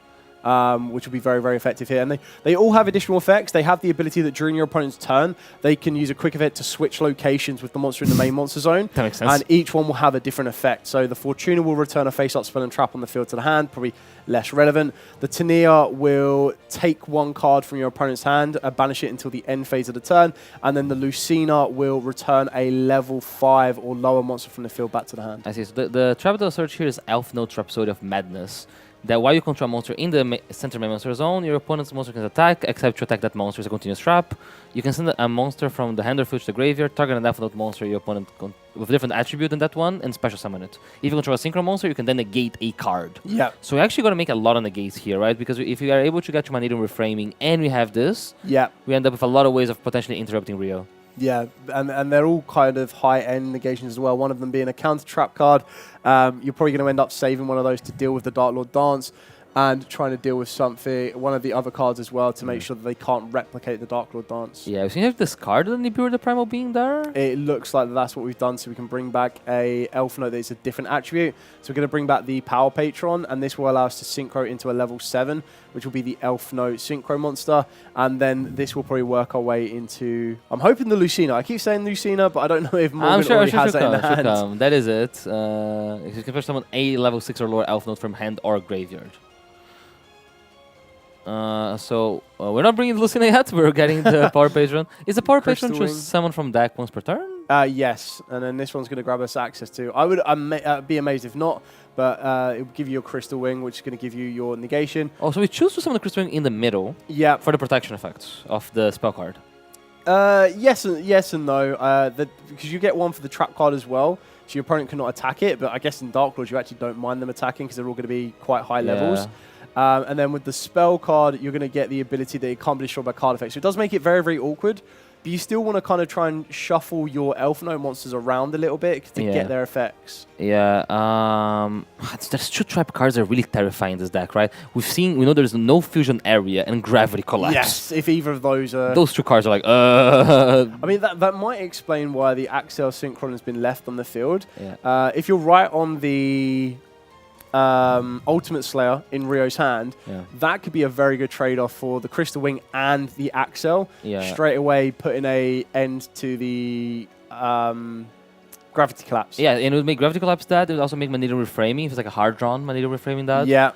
Which will be very, very effective here. And they all have additional effects. They have the ability that during your opponent's turn, they can use a quick event to switch locations with the monster in the main monster zone. That makes sense. And each one will have a different effect. So the Fortuna will return a face-up spell and trap on the field to the hand, probably less relevant. The Tania will take one card from your opponent's hand, banish it until the end phase of the turn, and then the Lucina will return a level 5 or lower monster from the field back to the hand. I see. So the trap that search here is Elf Note Rhapsody of Madness. That while you control a monster in the center main monster zone, your opponent's monster can attack, except to attack that monster as a continuous trap. You can send a monster from the hand or field to the graveyard, target an Elf Note monster your opponent with a different attribute than that one, and special summon it. If you control a synchro monster, you can then negate a card. Yeah. So we're actually going to make a lot of negates here, right? Because if we are able to get to Mandatum Reframing and we have this, we end up with a lot of ways of potentially interrupting Rio. Yeah, and they're all kind of high-end negations as well, one of them being a counter-trap card. You're probably going to end up saving one of those to deal with the Dark Lord Dance and trying to deal with one of the other cards as well to make sure that they can't replicate the Dark Lord Dance. Yeah, so you have discarded the Nibiru the Primal Being there? It looks like that's what we've done, so we can bring back a Elf Note that is a different attribute. So we're going to bring back the Power Patron, and this will allow us to synchro into a level 7, which will be the Elf Note Synchro Monster, and then this will probably work our way into... I'm hoping the Lucina. I keep saying Lucina, but I don't know if Morgan already has that in the hand. That is it. You can first summon a level 6 or lower Elf Note from hand or graveyard. So we're not bringing the Lucina yet. We're getting the Power Patron. Is the Power Patron just summon from deck once per turn? Yes, and then this one's going to grab us access to. I would be amazed if not, but it will give you a Crystal Wing, which is going to give you your negation. Oh, so we choose to summon the Crystal Wing in the middle. Yeah. For the protection effects of the spell card. Yes and no. Because you get one for the trap card as well, so your opponent cannot attack it. But I guess in Dark Lord you actually don't mind them attacking because they're all going to be quite high levels. And then with the spell card, you're going to get the ability that it can't be destroyed by card effects. So it does make it very, very awkward. But you still want to kind of try and shuffle your Elf Note monsters around a little bit to get their effects. Yeah. There's two trap cards that are really terrifying in this deck, right? We know there's no fusion area and gravity collapse. Yes, if either of those are... Those two cards are like, I mean, that might explain why the Axel Synchron has been left on the field. Yeah. If you're right on the... Ultimate Slayer in Rio's hand, that could be a very good trade-off for the Crystal Wing and the Axel. Straight away putting an end to the Gravity Collapse. Yeah, and it would make Gravity Collapse that. It would also make Mandatum Reframing, if it's like a hard-drawn Mandatum Reframing that. Yeah.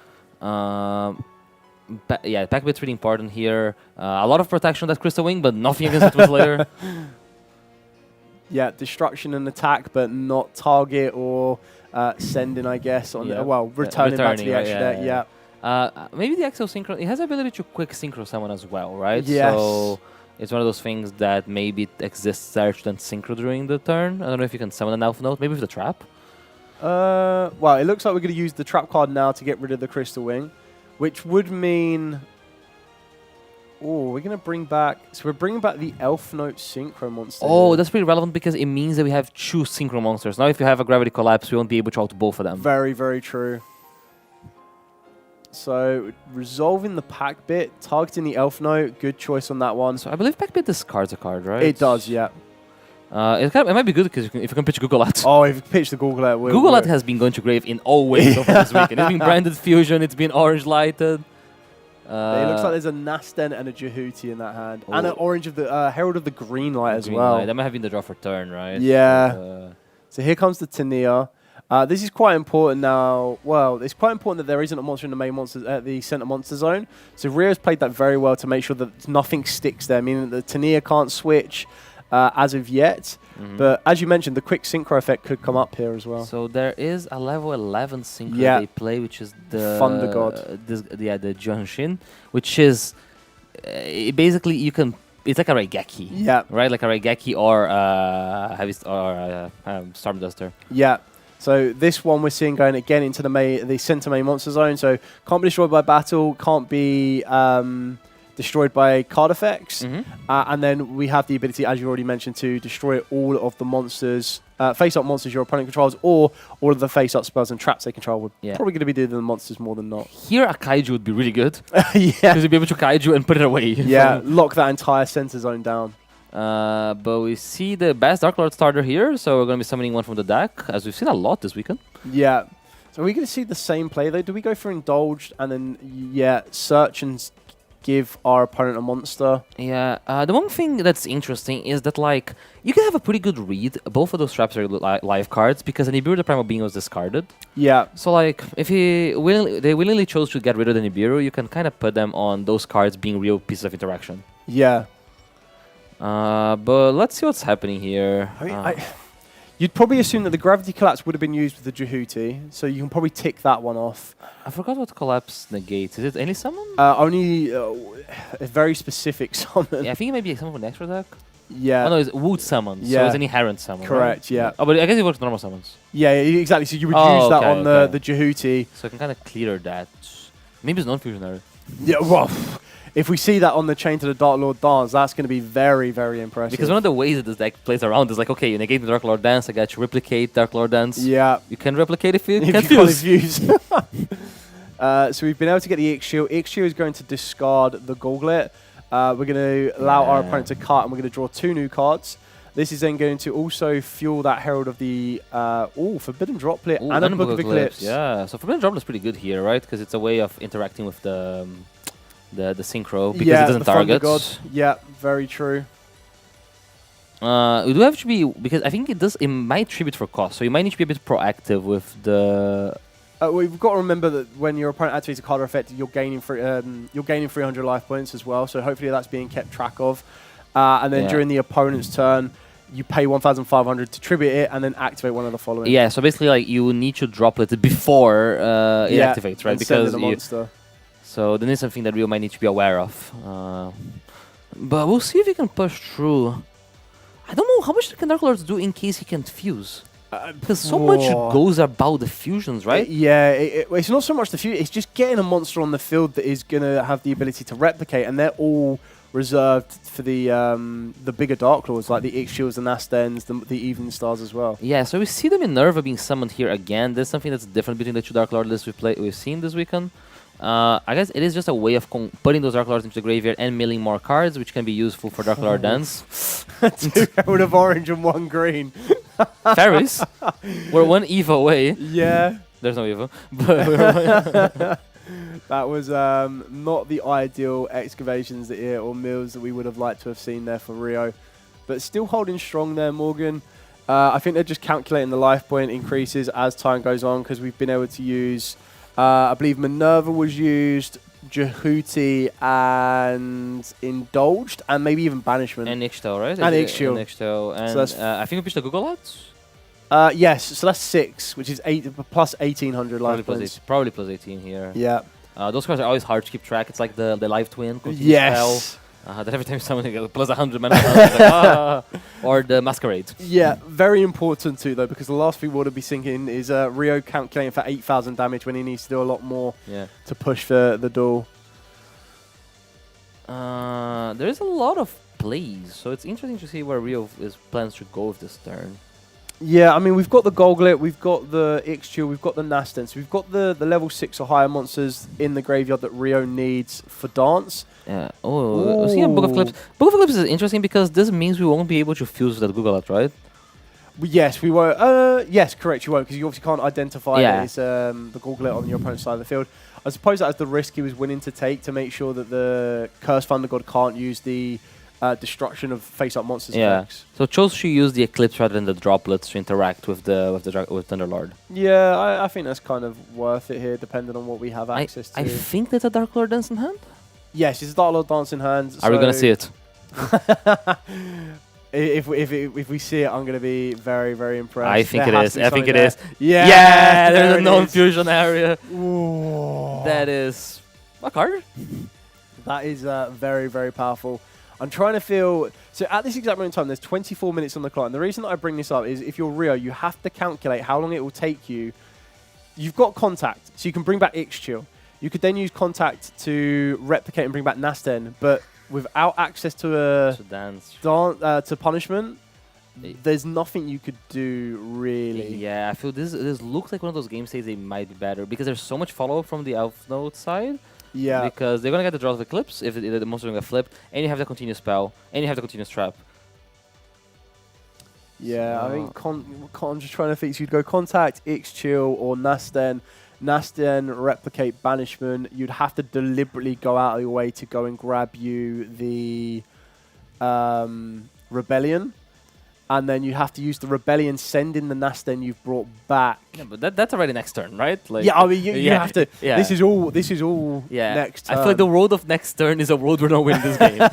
Pack Bit's really important here. A lot of protection on that Crystal Wing, but nothing against Ultimate Slayer. Yeah, destruction and attack, but not target or... sending, I guess, on returning back to the extra deck. Maybe the Axel Synchro, it has the ability to quick synchro summon as well, right? Yes. So it's one of those things that maybe it exists searched and synchro during the turn. I don't know if you can summon an Elf Note, maybe with the trap. Well, it looks like we're going to use the trap card now to get rid of the Crystal Wing, which would mean... Oh, we're going to bring back... So we're bringing back the Elf Note Synchro Monster. Oh, that's pretty relevant because it means that we have two Synchro Monsters. Now if you have a Gravity Collapse, we won't be able to out both of them. Very, very true. So, resolving the Pack Bit, targeting the Elf Note, good choice on that one. So I believe Pack Bit discards a card, right? It does, yeah. It might be good because if you can pitch Google At. Oh, if you pitch the Google At, Google At has been going to grave in all ways over this weekend. It's been branded Fusion, it's been orange lighted. It looks like there's a Nasten and a Jehuti in that hand. And an orange of the Herald of the Green Light as well. Light. That might have been the draw for turn, right? Yeah. So here comes the Tania. This is quite important now. Well, it's quite important that there isn't a monster in the main monsters at the center monster zone. So Rio's played that very well to make sure that nothing sticks there, meaning that the Tania can't switch as of yet. But as you mentioned, the quick synchro effect could come up here as well. So there is a level 11 synchro they play, which is the Thunder God. The Junshin, which is basically you can. It's like a Raigeki. Yeah. Right, like a Raigeki or Storm Duster. Yeah. So this one we're seeing going again into the center main monster zone. So can't be destroyed by battle, can't be destroyed by card effects. And then we have the ability, as you already mentioned, to destroy all of the monsters, face-up monsters your opponent controls, or all of the face-up spells and traps they control. We're probably going to be doing the monsters more than not. Here a Kaiju would be really good. Yeah. Because you'd be able to Kaiju and put it away. Yeah, lock that entire center zone down. But we see the best Dark Lord starter here, so we're going to be summoning one from the deck, as we've seen a lot this weekend. Yeah. So are we going to see the same play, though? Do we go for Indulged and then, search and give our opponent a monster? Yeah. The one thing that's interesting is that, like, you can have a pretty good read. Both of those traps are live cards, because the Nibiru, the Primal Being, was discarded. Yeah. So, like, if they willingly chose to get rid of the Nibiru, you can kind of put them on those cards being real pieces of interaction. Yeah. But let's see what's happening here. You'd probably assume that the Gravity Collapse would have been used with the Jehuti, so you can probably tick that one off. I forgot what Collapse negates. Is it any summon? Only a very specific summon. Yeah, I think it may be a summon from the extra deck. Yeah. Oh no, it's Wood summons, so it's an inherent summon. Correct, right? yeah. Oh, but I guess it works normal summons. Yeah, exactly. So you would use that on the Jehuti. So I can kind of clear that. Maybe it's non-fusionary. Yeah, well, if we see that on the Chain to the Dark Lord Dance, that's going to be very, very impressive. Because one of the ways that this deck plays around is like, okay, you negate the Dark Lord Dance, I got you replicate Dark Lord Dance. Yeah. You can replicate if you can't fuse. So we've been able to get the Ix-Shield. Ix-Shield is going to discard the Gauntlet. We're going to allow our opponent to cut, and we're going to draw 2 new cards. This is then going to also fuel that Herald of the Forbidden Droplet and a Book of Eclipse. Yeah, so Forbidden Droplet is pretty good here, right? Because it's a way of interacting with the synchro, because it doesn't target. Yeah, very true. We do have to be, because I think it might tribute for cost, so you might need to be a bit proactive with the... We've got to remember that when your opponent activates a card or effect, you're gaining 300 life points as well, so hopefully that's being kept track of. And then during the opponent's turn, you pay 1,500 to tribute it and then activate one of the following. Yeah, so basically like you need to droplet it before it activates, right? Because monster. So then it's something that Rio might need to be aware of. But we'll see if he can push through. I don't know how much can Dark Lords do in case he can't fuse. Because so much goes about the fusions, right? It's not so much the fusion, it's just getting a monster on the field that is going to have the ability to replicate, and they're all reserved for the bigger Dark Lords, like the Ix-Shields, the Nastens, the Evening Stars as well. Yeah, so we see the Minerva being summoned here again. There's something that's different between the 2 Dark Lord lists we've seen this weekend. I guess it is just a way of putting those Dark Lords into the graveyard and milling more cards, which can be useful for Dark Lord Dance. 2 Herald of Orange and 1 green. Fairies? We're 1 EVA away. Yeah. There's no EVA. But that was not the ideal excavations or mills that we would have liked to have seen there for Rio. But still holding strong there, Morgan. I think they're just calculating the life point increases as time goes on, because we've been able to use... I believe Minerva was used, Jehuti and Indulged, and maybe even Banishment. And Ix-Shield, right? And Ix-Shield. And so I think we pitched the Google Ads? Yes, so that's 6, which is plus 1,800 life points. Probably plus 18 here. Yeah. Those cards are always hard to keep track. It's like the live twin. Yes. That every time someone gets plus 100 mana, or the Masquerade. Yeah, very important too, though, because the last thing we want to be thinking is Rio calculating for 8,000 damage when he needs to do a lot more to push for the duel. There is a lot of plays, so it's interesting to see where Rio plans to go with this turn. Yeah, I mean, we've got the Golglet, we've got the Ixchil, we've got the Nasten. So we've got the level 6 or higher monsters in the graveyard that Rio needs for dance. Yeah. Oh, see a Book of Clips. Book of Clips is interesting because this means we won't be able to fuse that Google right? Yes, we won't. Yes, correct, you won't, because you obviously can't identify that it's the Golglet on your opponent's side of the field. I suppose that is the risk he was willing to take to make sure that the Cursed Thunder God can't use the destruction of face-up monsters effects. So chose to use the Eclipse rather than the droplets to interact with Thunderlord. Yeah, I think that's kind of worth it here, depending on what we have access to. I think there's a Dark Lord Dance in hand? Yes, it's a Dark Lord Dance in hand. Are we going to see it? If we see it, I'm going to be very, very impressed. I think it is. I think it is. Yeah, yeah, there's a non-fusion area. Ooh. That is a card. That is very, very powerful. I'm trying to feel... So at this exact moment in time, there's 24 minutes on the clock. And the reason that I bring this up is if you're Rio, you have to calculate how long it will take you. You've got Contact, so you can bring back Ixchil. You could then use Contact to replicate and bring back Nasten, but without access to to punishment, there's nothing you could do, really. Yeah, I feel this looks like one of those game states they might be better, because there's so much follow-up from the Elf Node side. Yeah. Because they're going to get the draw of Eclipse if the monster is going to get flipped, and you have the continuous spell, and you have the continuous trap. Yeah, so I mean, I'm just trying to think. So you'd go Contact, Ixchil, or Nasten. Nasten, replicate Banishment. You'd have to deliberately go out of your way to go and grab you the Rebellion. And then you have to use the Rebellion, send in the Nasten you've brought back. Yeah, but that's already next turn, right? Like, yeah, I mean, you have to. Yeah. This is all next turn. I feel like the road of next turn is a road we're not winning this game.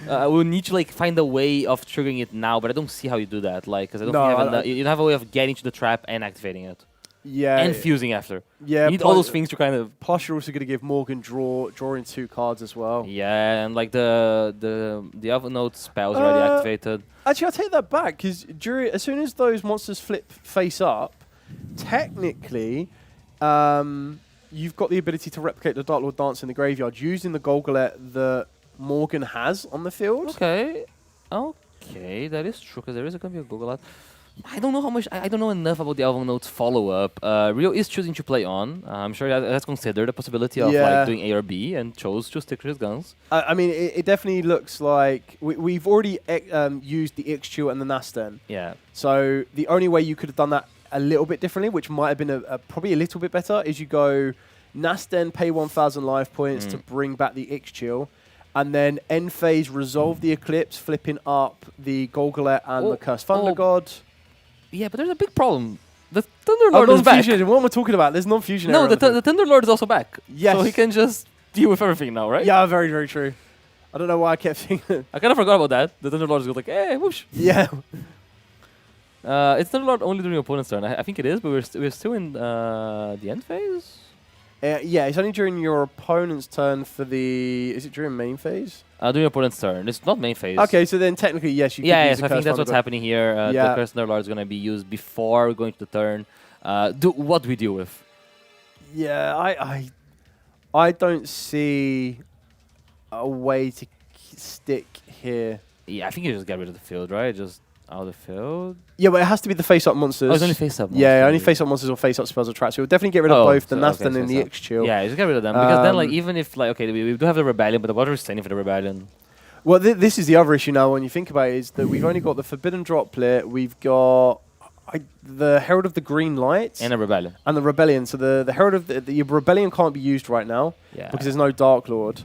We'll need to find a way of triggering it now, but I don't see how you do that. Because I don't you don't have a way of getting to the trap and activating it. Yeah. And fusing after. Yeah. You need all those things to kind of... Plus, you're also going to give Morgan drawing 2 cards as well. Yeah, and the other node spell's already activated. Actually, I'll take that back, because as soon as those monsters flip face up, technically, you've got the ability to replicate the Dark Lord Dance in the graveyard using the Golglet that Morgan has on the field. Okay, that is true, because there is going to be a Golglet. I don't know how much. I don't know enough about the Elven Node's follow-up. Rio is choosing to play on. I'm sure that's considered the possibility of doing A or B, and chose to stick to his guns. I mean, it definitely looks like we've already used the Ixchil and the Nasten. Yeah. So the only way you could have done that a little bit differently, which might have been probably a little bit better, is you go Nasten, pay 1,000 life points to bring back the Ixchil. And then end phase, resolve the Eclipse, flipping up the Golglet and the Cursed Thunder God. Yeah, but there's a big problem. The Thunderlord is back. What am I talking about? There's non-fusion. No, the Thunderlord is also back. Yes. So he can just deal with everything now, right? Yeah, very, very true. I don't know why I kept thinking... I kind of forgot about that. The Thunderlord is like, hey, whoosh. Yeah. It's Thunderlord only during your opponent's turn. I think it is, but we're still in the end phase? Yeah, it's only during your opponent's turn for the... Is it during main phase? During your opponent's turn. It's not main phase. Okay, so then technically, yes, you can use so I think that's what's happening here. The Cursed Thunderlord is going to be used before going to the turn. What do we deal with? Yeah, I don't see a way to stick here. Yeah, I think you just get rid of the field, right? Just out of the field. Yeah, but it has to be the face-up monsters. Oh, it's only face-up monsters. Yeah, only face-up monsters or face-up spells or traps. So we'll definitely get rid of both the Nasten and the Ixchil. Yeah, just get rid of them. Because then, even if, we do have the Rebellion, but what are we standing for the Rebellion? Well, this is the other issue now when you think about it, is that we've only got the Forbidden Droplet, we've got the Herald of the Green Light. And a Rebellion. And the Rebellion. So the Herald of the Rebellion can't be used right now because there's no Dark Lord.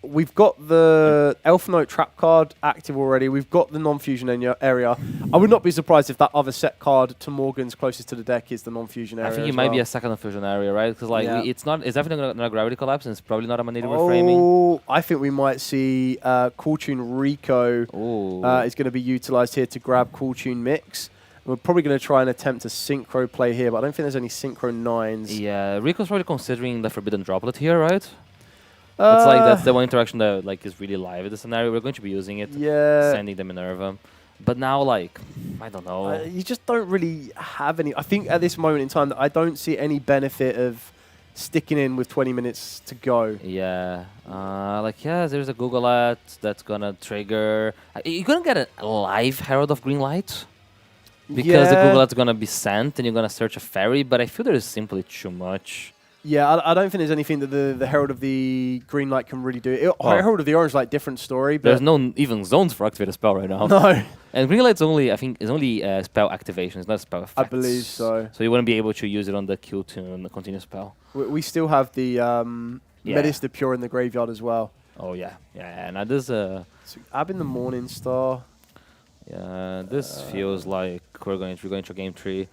We've got the Elf Note trap card active already. We've got the non-fusion area. I would not be surprised if that other set card to Morgan's closest to the deck is the non-fusion area. I think it might be a second non-fusion area, right? Because it's definitely not a gravity collapse, and it's probably not a Mandated reframing. I think we might see Cool Tune Rico is going to be utilized here to grab Cool Tune Mix. We're probably going to try and attempt a synchro play here, but I don't think there's any synchro 9s. Yeah, Rico's probably considering the Forbidden Droplet here, right? That's the one interaction that is really live in the scenario. We're going to be using it. Yeah. Sending the Minerva. But now, I don't know. You just don't really have any... I think at this moment in time, I don't see any benefit of sticking in with 20 minutes to go. Yeah. There's a Google ad that's going to trigger... You're going to get a live Herald of Green Light? Because the Google Art's gonna be sent and you're gonna search a fairy, but I feel there is simply too much. Yeah, I don't think there's anything that the Herald of the Green Light can really do. Herald of the Orange Light, different story. But there's no even zones for activate a spell right now. No. And Green Light's only, I think, is only spell activation. It's not spell effects. I believe so. So you wouldn't be able to use it on the Q2 the continuous spell. We still have the Metis the Pure in the graveyard as well. Oh yeah, yeah. Now there's a Ab in the Morning Star. Yeah, this feels like we're going to game 3.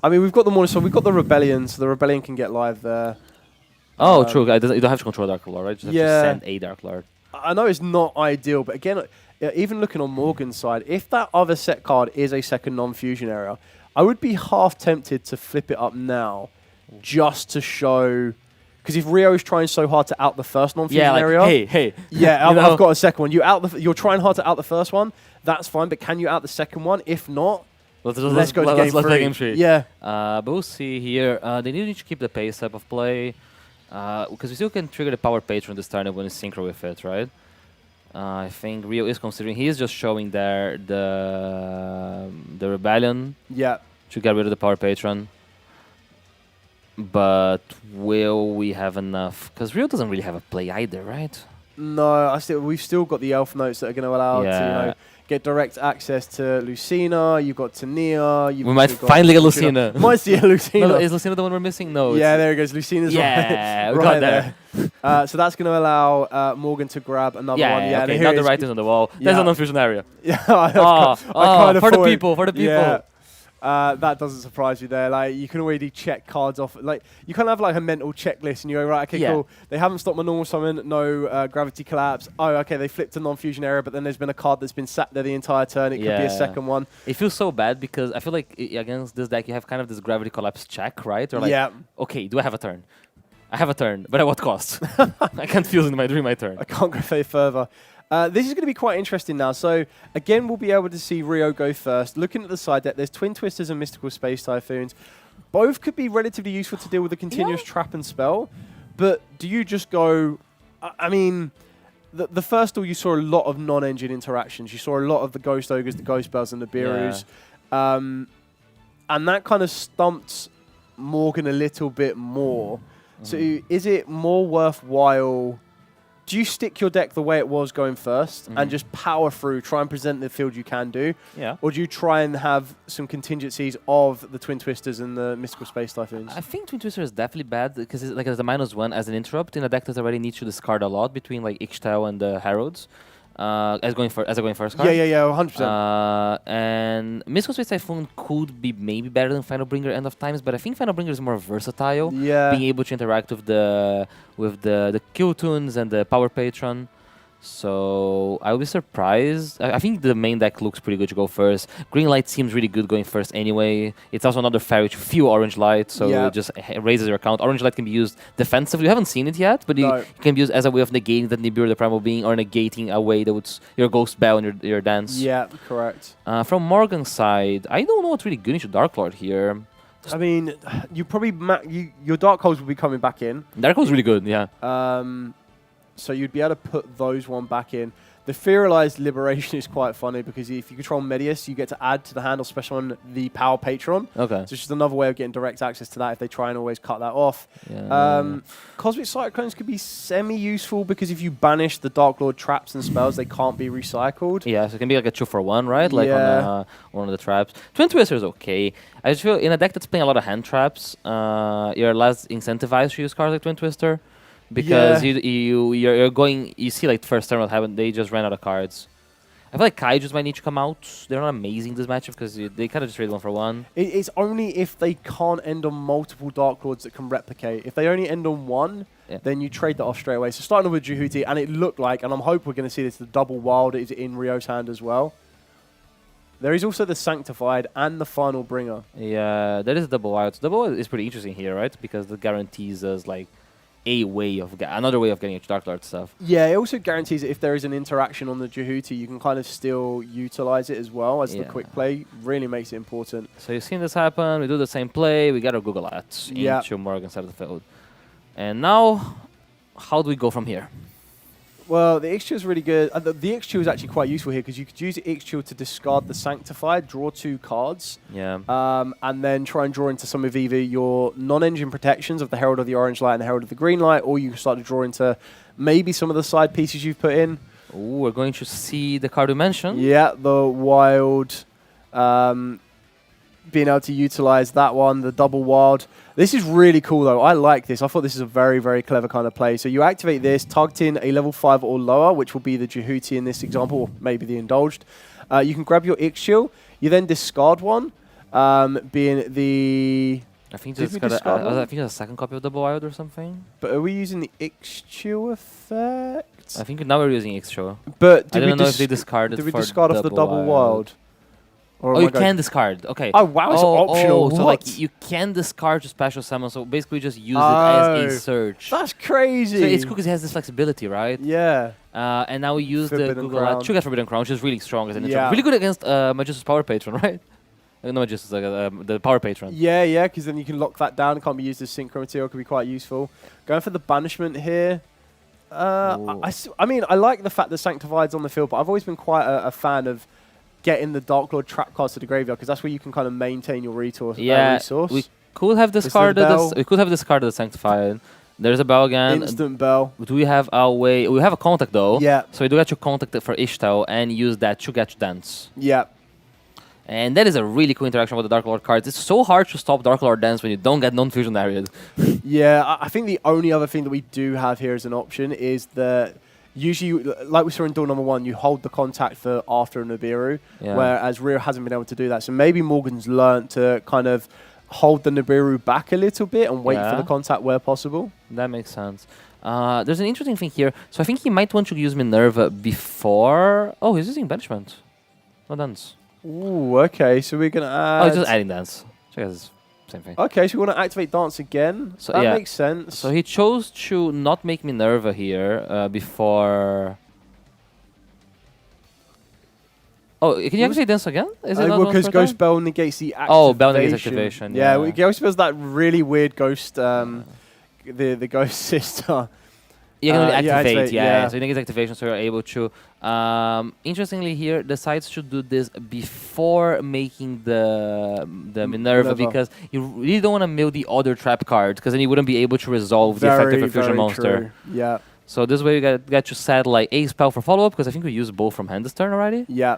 I mean, we've got the Morning Star, we've got the Rebellion, so the Rebellion can get live there. Oh, true. You don't have to control Dark Lord, right? You just have to send a Dark Lord. I know it's not ideal, but again, even looking on Morgan's side, if that other set card is a second non-fusion area, I would be half tempted to flip it up now, just to show. Because if Rio is trying so hard to out the first non-fusion area, hey, yeah, I've got a second one. You're trying hard to out the first one. That's fine, but can you out the second one? If not, let's go to game 3. Yeah, but we'll see here. They need to keep the pace up of play, because we still can trigger the Power Patron this turn when it's synchro with it, right? I think Rio is considering. He is just showing there the Rebellion. Yeah. To get rid of the Power Patron. But will we have enough? Because Rio doesn't really have a play either, right? No, we've still got the Elf Notes that are going to allow to get direct access to Lucina. You've got Tania. We might finally get Lucina. Might see a Lucina. No, is Lucina the one we're missing? No. Yeah, there it goes. Lucina's right, we right got there. So that's going to allow Morgan to grab another one. Yeah, okay. Now the writings on the wall. There's a non-fusion area. Yeah, for the people. Yeah. That doesn't surprise you there. Like, you can already check cards off. Like, you kind of have like a mental checklist, and you go, right, okay, cool. They haven't stopped my normal summon. No Gravity Collapse. Oh, okay, they flipped a non-fusion area, but then there's been a card that's been sat there the entire turn. It could be a second one. It feels so bad because I feel like against this deck, you have kind of this Gravity Collapse check, right? Or like, okay, do I have a turn? I have a turn, but at what cost? I can't fuse into my turn. I can't go further. This is going to be quite interesting now. So, again, we'll be able to see Rio go first. Looking at the side deck, there's Twin Twisters and Mystical Space Typhoons. Both could be relatively useful to deal with a continuous trap and spell. But do you just go... I mean, the first duel, you saw a lot of non-engine interactions. You saw a lot of the Ghost Ogres, the Ghost Bells, and the Birus. And that kind of stumped Morgan a little bit more. So, is it more worthwhile... Do you stick your deck the way it was going first and just power through, try and present the field you can do? Yeah. Or do you try and have some contingencies of the Twin Twisters and the Mystical Space Typhoons? I think Twin Twister is definitely bad because it's like as a -1 as an interrupt in a deck that already needs to discard a lot between like Ixtal and the Heralds. As a going first card. Yeah, 100%. And Mystical Space Typhoon could be maybe better than Final Bringer End of Times, but I think Final Bringer is more versatile. Yeah. Being able to interact with the kill tunes and the Power Patron. So I would be surprised. I think the main deck looks pretty good to go first. Green Light seems really good going first anyway. It's also another fairy to few Orange Light, so it just raises your count. Orange Light can be used defensively. You haven't seen it yet, but it can be used as a way of negating that Nibiru the Primal Being or negating a way that would your Ghost Bell and your Dance. Yeah, correct. From Morgan's side, I don't know what's really good into Dark Lord here. I mean, you probably your Dark Holes will be coming back in. Dark Hole's really good, yeah. So you'd be able to put those one back in. The Fearalized Liberation is quite funny because if you control Medius, you get to add to the hand or special on the Power Patron. Okay. So it's just another way of getting direct access to that if they try and always cut that off. Yeah. Cosmic Cyclones could be semi-useful because if you banish the Dark Lord traps and spells, they can't be recycled. Yeah, so it can be like a 2-for-1, right? Like on one of the traps. Twin Twister is okay. I just feel in a deck that's playing a lot of hand traps, you're less incentivized to use cards like Twin Twister. Because you're going, you see like first turn what happened, they just ran out of cards. I feel like Kaijus might need to come out. They're not amazing this matchup because they kind of just trade 1-for-1. It's only if they can't end on multiple Dark Lords that can replicate. If they only end on one, then you trade that off straight away. So starting with Jehuti, and it looked like, and I'm hoping we're going to see this, the double wild is in Rio's hand as well. There is also the Sanctified and the Final Bringer. Yeah, there is a double wild. So double wild is pretty interesting here, right? Because it guarantees us like another way of getting into Dark Lord stuff. Yeah, it also guarantees that if there is an interaction on the Jehuti, you can kind of still utilize it as well as the quick play. Really makes it important. So you've seen this happen. We do the same play. We got our Google Ads into Morgan's side of the field. And now, how do we go from here? Well, the X-Chill is really good. The X-Chill is actually quite useful here because you could use the X-Chill to discard the Sanctified, draw 2 cards, and then try and draw into some of either your non-engine protections of the Herald of the Orange Light and the Herald of the Green Light, or you can start to draw into maybe some of the side pieces you've put in. Ooh, we're going to see the card you mentioned. Yeah, the Wild, being able to utilize that one, the double Wild. This is really cool, though. I like this. I thought this is a very, very clever kind of play. So you activate this, targeting a level 5 or lower, which will be the Jehuti in this example, or maybe the Indulged. You can grab your Ix-Chill. You then discard one, being the... I think it's a second copy of Double Wild or something. But are we using the Ix-Chill effect? I think now we're using Ix-Chill. But I don't know if they discarded. Did we discard off the Double Wild? Oh, you can discard. Okay. Oh, wow, it's optional. So like you can discard to special summon. So basically, just use it as a search. That's crazy. So it's cool because it has this flexibility, right? Yeah. And now we use the Google Crown. Trigger Forbidden Crown, which is really strong as an intro. Really good against Magistus Power Patron, right? No, Magistus, the Power Patron. Yeah, because then you can lock that down. It can't be used as synchro material. Could be quite useful. Going for the banishment here. I mean, I like the fact that Sanctified's on the field, but I've always been quite a fan of getting the Dark Lord trap cards to the graveyard because that's where you can kind of maintain your resource. We could have discarded this. We could have discarded the Sanctified. There's a bell again. Instant bell. Do we have our way? We have a contact though. Yeah. So we do get your contact for Ishtal and use that to get your dance. Yeah. And that is a really cool interaction with the Dark Lord cards. It's so hard to stop Dark Lord dance when you don't get non-fusion areas. Yeah, I think the only other thing that we do have here as an option is that usually, like we saw in Duel number 1, you hold the contact for after a Nibiru, whereas Rio hasn't been able to do that. So maybe Morgan's learnt to kind of hold the Nibiru back a little bit and wait for the contact where possible. That makes sense. There's an interesting thing here. So I think he might want to use Minerva before... Oh, he's using Banishment. No dance. Ooh, okay. So we're going to add... Oh, he's just adding dance. So I guess same thing. Okay, so we want to activate Dance again. So that makes sense. So he chose to not make Minerva here before... Oh, can you activate Dance again? Is it not because Ghost Bell negates the activation. Oh, Bell negates activation. Yeah, Ghost Bell's that really weird ghost, the Ghost Sister. You can only activate, So he negates activation, so you're able to... interestingly here, decides to do this before making the Minerva because you really don't want to mill the other trap card because then you wouldn't be able to resolve the effect of a fusion monster. True. Yeah. So this way you get to set like a spell for follow-up because I think we used both from hand this turn already. Yeah.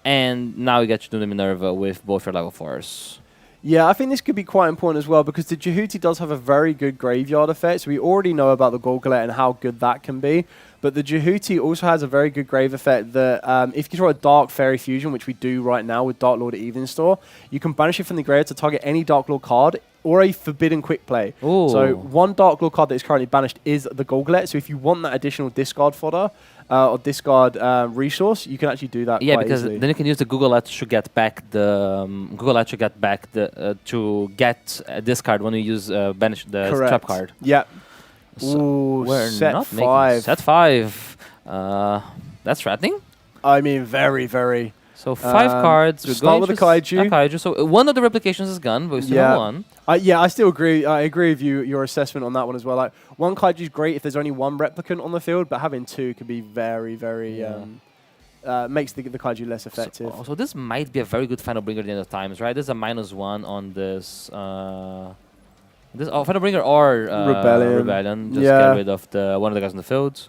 And now you get to do the Minerva with both your level 4s. Yeah, I think this could be quite important as well because the Jehuti does have a very good graveyard effect. So we already know about the Golgolette and how good that can be. But the Jehuti also has a very good grave effect that if you draw a Dark Fairy Fusion, which we do right now with Dark Lord at Evening Store, you can banish it from the graveyard to target any Dark Lord card or a Forbidden Quick Play. Ooh. So one Dark Lord card that is currently banished is the Golgolette. So if you want that additional discard fodder or discard resource, you can actually do that quite because easily. then you can use the Golgolette to get back the to get a discard when you use banish the trap card. Yeah. So ooh, we're set not 5. Set 5. That's threatening. I mean, very, very. So 5 cards. We're start going with the Kaiju. Kaiju. So one of the replications is gone, but we still have one. Yeah, I still agree. I agree with your assessment on that one as well. Like one Kaiju is great if there's only one replicant on the field, but having 2 could be very, very makes the Kaiju less effective. So this might be a very good final bringer at the end of times, right? There's a -1 on this. This Final Bringer or Rebellion. Just get rid of one of the guys in the field.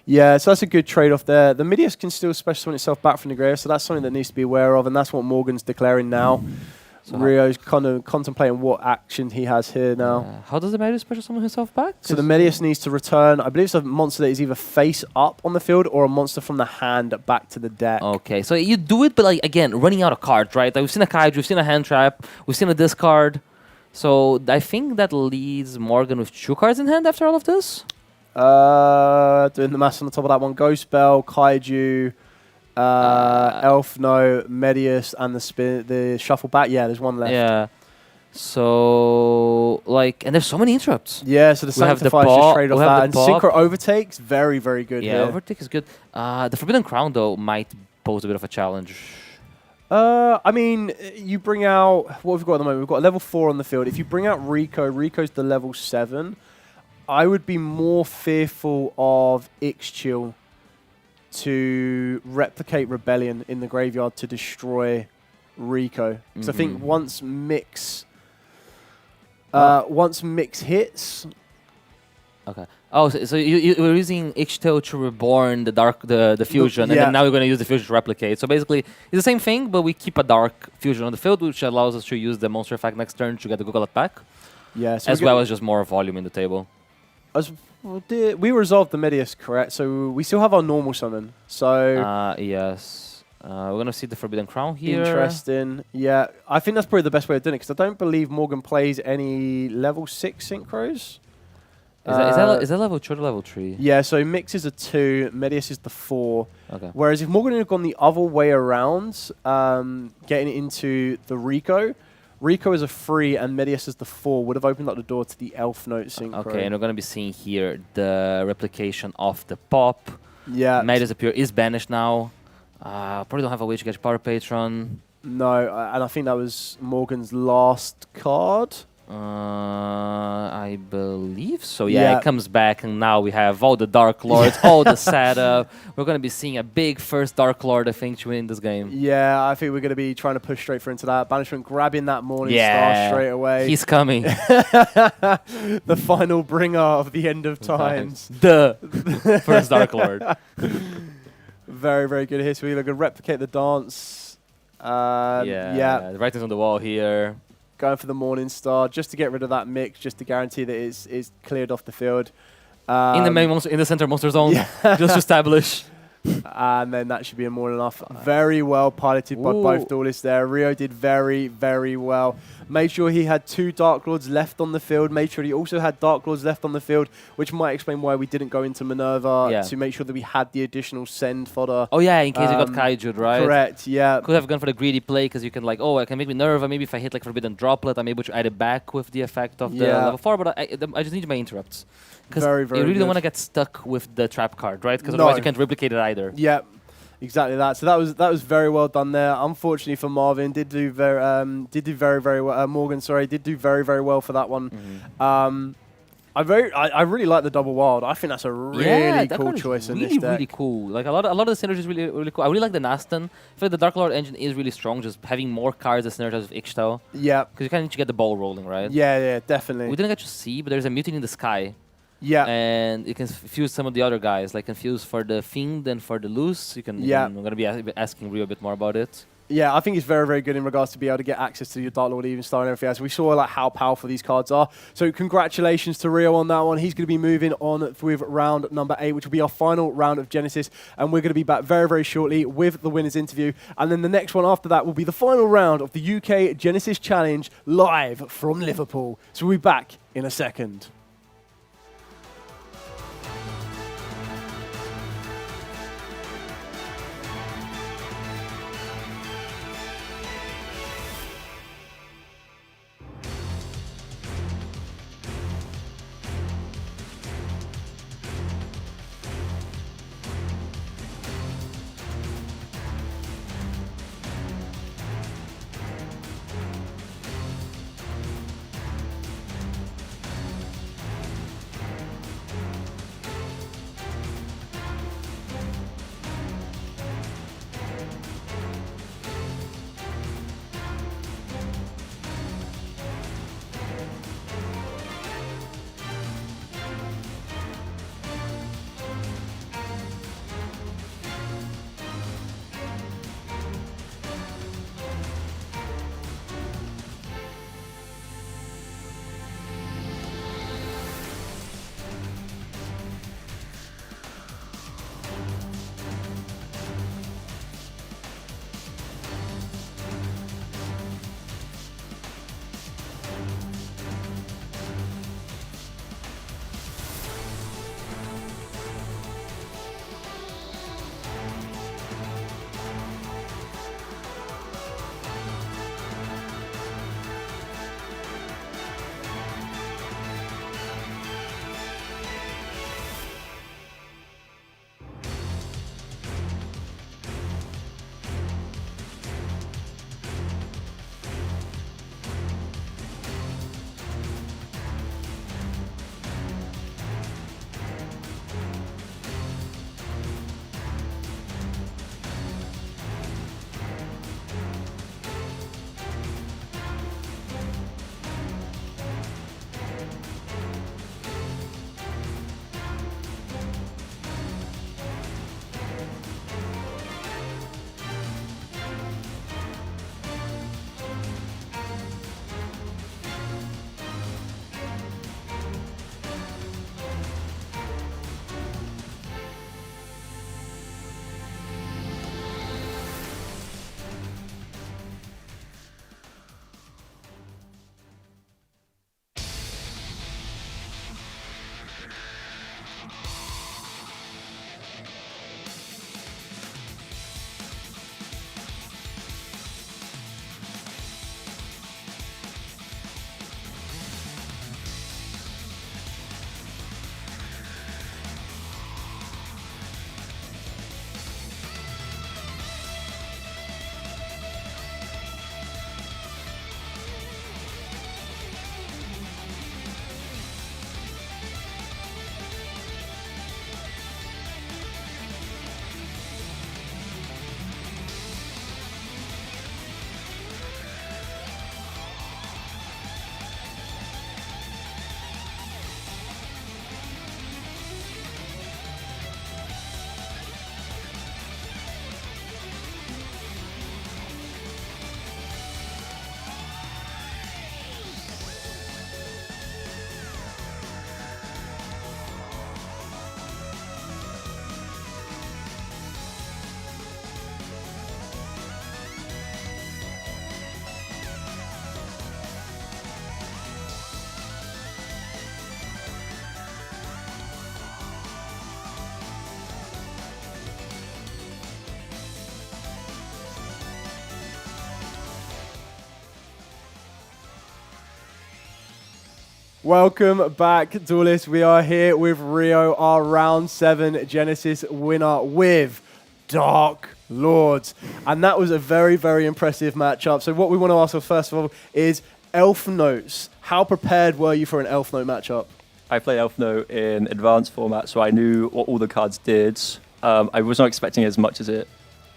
Yeah, so that's a good trade-off there. The Midius can still special summon itself back from the grave, so that's something that needs to be aware of, and that's what Morgan's declaring now. So Rio's kind of contemplating what action he has here now. How does the Midius special summon himself back? So the Midius needs to return, I believe it's a monster that is either face up on the field or a monster from the hand back to the deck. Okay, so you do it, but like again, running out of cards, right? Like we've seen a Kaiju, we've seen a hand trap, we've seen a discard. So I think that leaves Morgan with 2 cards in hand after all of this. Doing the maths on the top of that one: Ghost Bell, Kaiju, Elf No, Medius, and the shuffle back. Yeah, there's one left. Yeah. So like, and there's so many interrupts. Yeah, so the Sanctifies just trade off that, and Synchro Overtake's very, very good. Yeah, Overtake is good. The Forbidden Crown though might pose a bit of a challenge. I mean, you bring out... What have we got at the moment? We've got a level 4 on the field. If you bring out Rico, Rico's the level 7. I would be more fearful of Ixchil to replicate Rebellion in the graveyard to destroy Rico. Because I think once Mix hits. Okay. Oh, so you were using Ixchil to reborn the fusion, and then now we're going to use the fusion to replicate. So basically, it's the same thing, but we keep a dark fusion on the field, which allows us to use the monster effect next turn to get the Google back. Yeah. So as well as just more volume in the table. We resolved the Medius, correct? So we still have our normal summon. So yes. We're going to see the Forbidden Crown here. Interesting. Yeah, I think that's probably the best way of doing it, because I don't believe Morgan plays any level 6 synchros. Is that level 2 or level 3? Yeah, so Mix is a 2, Medius is the 4. Okay. Whereas if Morgan had gone the other way around, getting into the Rico is a 3 and Medius is the 4, would have opened up the door to the Elf Note synchro. Okay, and we're going to be seeing here the replication of the pop. Yeah. Medius is banished now. Probably don't have a way to get Power Patron. No, and I think that was Morgan's last card. I believe so. Yeah, it comes back, and now we have all the Dark Lords, all the setup. We're going to be seeing a big first Dark Lord, I think, to win this game. Yeah, I think we're going to be trying to push straight through into that. Banishment grabbing that Morning Star straight away. He's coming. The final bringer of the end of times. The first Dark Lord. Very, very good here. So we're going to replicate the dance. The writing's on the wall here. Going for the Morning Star just to get rid of that Mix, just to guarantee that it's cleared off the field. In the center monster zone, just to establish. And then that should be more than enough. Very well piloted by both duelists there. Rio did very, very well. Made sure he had 2 Dark Lords left on the field. Made sure he also had Dark Lords left on the field, which might explain why we didn't go into Minerva to make sure that we had the additional send fodder. Oh yeah, in case you got Kaiju, right? Correct, yeah. Could have gone for the greedy play, because you can like, I can make Minerva. Maybe if I hit like Forbidden Droplet, I'm able to add it back with the effect of the level 4. But I just need my interrupts. Because you really don't want to get stuck with the trap card, right? Because otherwise you can't replicate it either. Yeah, exactly that. So that was very well done there. Unfortunately for Marvin, did do very very well. Morgan, sorry, did do very very well for that one. I really like the double wild. I think that's a really cool choice in this deck. Really cool. Like a lot of the synergy is really cool. I really like the Nastan. I feel like the Dark Lord engine is really strong. Just having more cards that synergize with Ixchel. Yeah. Because you kind of need to get the ball rolling, right? Yeah, definitely. We didn't get to see, but there's a Mutiny in the Sky. Yeah. And you can fuse some of the other guys, like confuse for the Fiend and for the Loose. I'm going to be asking Rio a bit more about it. Yeah, I think it's very, very good in regards to be able to get access to your Dark Lord Even Star and everything else. We saw like how powerful these cards are. So congratulations to Rio on that one. He's going to be moving on with round number 8, which will be our final round of Genesis. And we're going to be back very, very shortly with the winner's interview. And then the next one after that will be the final round of the UK Genesis Challenge live from Liverpool. So we'll be back in a second. Welcome back, duelists. We are here with Rio, our round 7 Genesis winner with Dark Lords. And that was a very, very impressive matchup. So what we want to ask first of all is Elf Notes. How prepared were you for an Elf Note matchup? I played Elf Note in advanced format, so I knew what all the cards did. I was not expecting as much as it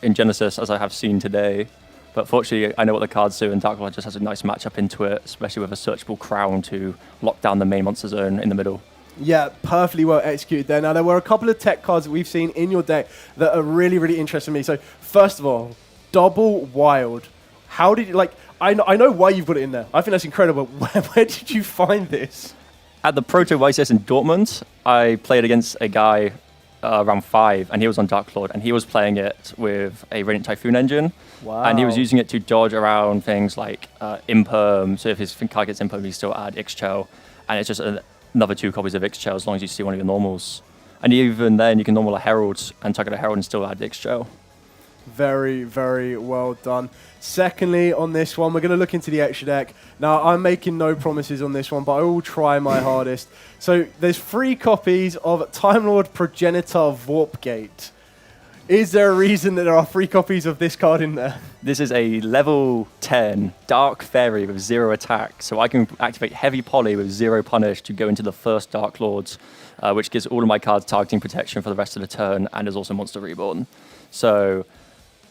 in Genesis as I have seen today. But fortunately, I know what the cards do, and Dark Lord just has a nice matchup into it, especially with a searchable crown to lock down the main monster zone in the middle. Yeah, perfectly well executed there. Now, there were a couple of tech cards that we've seen in your deck that are really, really interesting me. So, first of all, Double Wild. How did you, like, I know why you've got it in there. I think that's incredible. Where did you find this? At the Proto YCS in Dortmund, I played against a guy around 5, and he was on Dark Lord, and he was playing it with a Radiant Typhoon engine. Wow. And he was using it to dodge around things like Imperm, so if his card gets Imperm, he still add Ixchel, and it's just another 2 copies of Ixchel as long as you see one of your normals. And even then, you can normal a Herald and target a Herald and still add Ixchel. Very, very well done. Secondly, on this one, we're going to look into the extra deck. Now, I'm making no promises on this one, but I will try my hardest. So, there's 3 copies of Time Lord Progenitor Warpgate. Is there a reason that there are 3 copies of this card in there? This is a level 10 Dark Fairy with 0 attack, so I can activate Heavy Poly with 0 punish to go into the first Dark Lords, which gives all of my cards targeting protection for the rest of the turn, and is also Monster Reborn. So,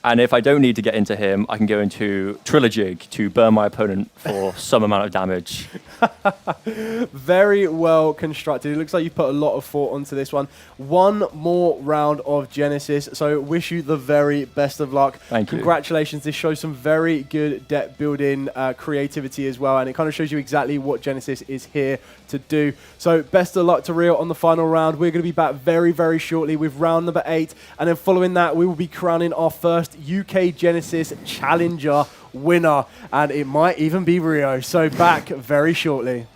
and if I don't need to get into him, I can go into Trilogig to burn my opponent for some amount of damage. Very well constructed. It looks like you put a lot of thought onto this one. One more round of Genesis, so wish you the very best of luck. Thank you. Congratulations. This shows some very good deck building creativity as well, and it kind of shows you exactly what Genesis is here to do. So best of luck to Rio on the final round. We're going to be back very, very shortly with round number 8, and then following that, we will be crowning our first UK Genesis Challenger winner, and it might even be Rio. So back very shortly.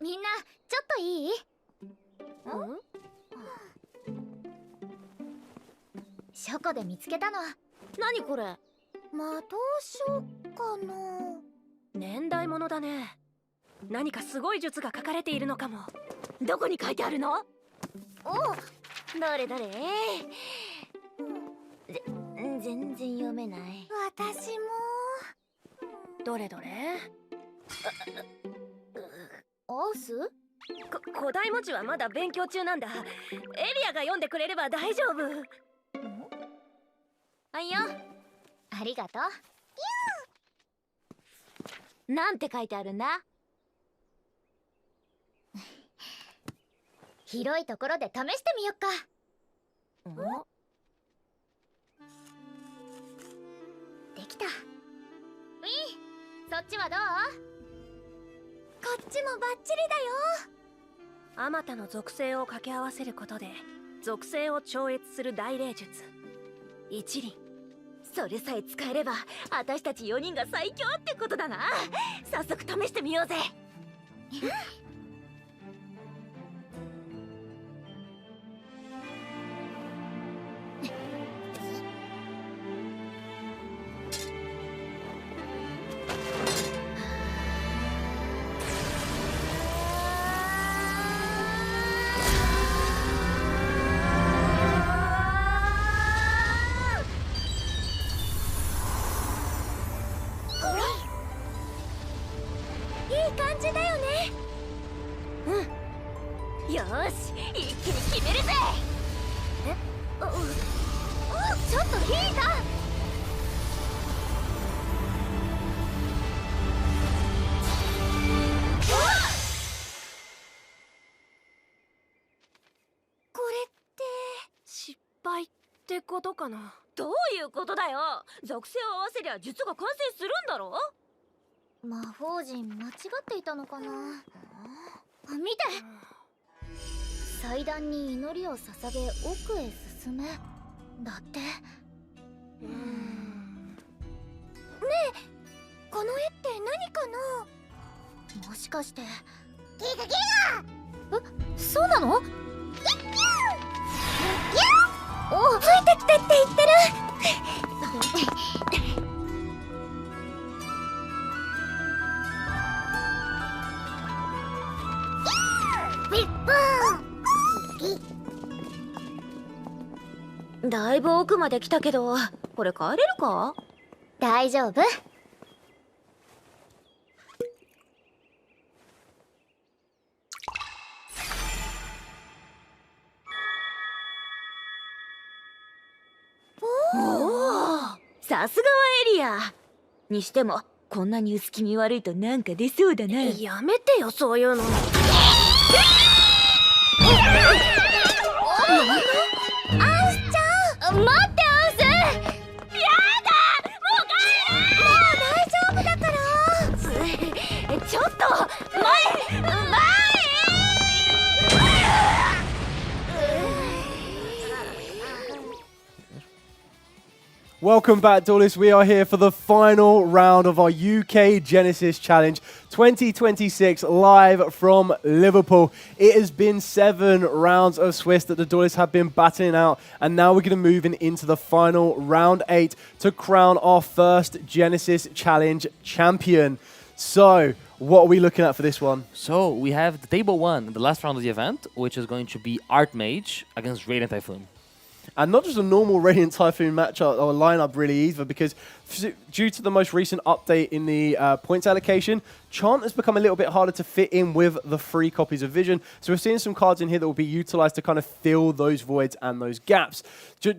みんなちょっといい？書庫で見つけたの。何これ？魔導書かな。年代物だね。何かすごい術が書かれているのかも。どこに書いてあるの？お、どれどれ。全然読めない。私も。どれどれ？オース？古代文字はまだ勉強中なんだ。エリアが読んでくれれば大丈夫。はいよ。ありがとう。なんて書いてあるんだ？広いところで試してみよっか。きた。ウィー、そっちはどう？こっちもバッチリだよ。あまたの属性を掛け合わせることで属性を超越する大霊術一輪。それさえ使えれば私たち4人が最強ってことだな。早速試してみようぜ。いい感じだよね。うん。よーし、一気に決めるぜ。ちょっとヒータ。これって失敗ってことかな。どういうことだよ。属性を合わせりゃ術が完成するんだろ。魔法陣間違っていたのかな。見て、祭壇に祈りを捧げ奥へ進めだって。ねえ、この絵って何かな。もしかしてギガギガ。そうなの？お、ついてきてって言ってる。だいぶ奥まで来たけど、これ帰れるか？大丈夫。さすがはエリアにしても、こんなに薄気味悪いとなんか出そうだな。やめてよそういうの。アウスちゃん、待ってアウス。やだ、もう帰る。もう大丈夫だから。ちょっと前。Welcome back, Duelists. We are here for the final round of our UK Genesis Challenge 2026 live from Liverpool. It has been 7 rounds of Swiss that the Duelists have been battling out, and now we're going to move into the final round 8 to crown our first Genesis Challenge champion. So, what are we looking at for this one? So, we have the table 1, the last round of the event, which is going to be Archmage against Radiant Typhoon. And not just a normal Radiant Typhoon matchup or lineup really either, because due to the most recent update in the points allocation, Chant has become a little bit harder to fit in with the 3 copies of Vision. So we're seeing some cards in here that will be utilized to kind of fill those voids and those gaps.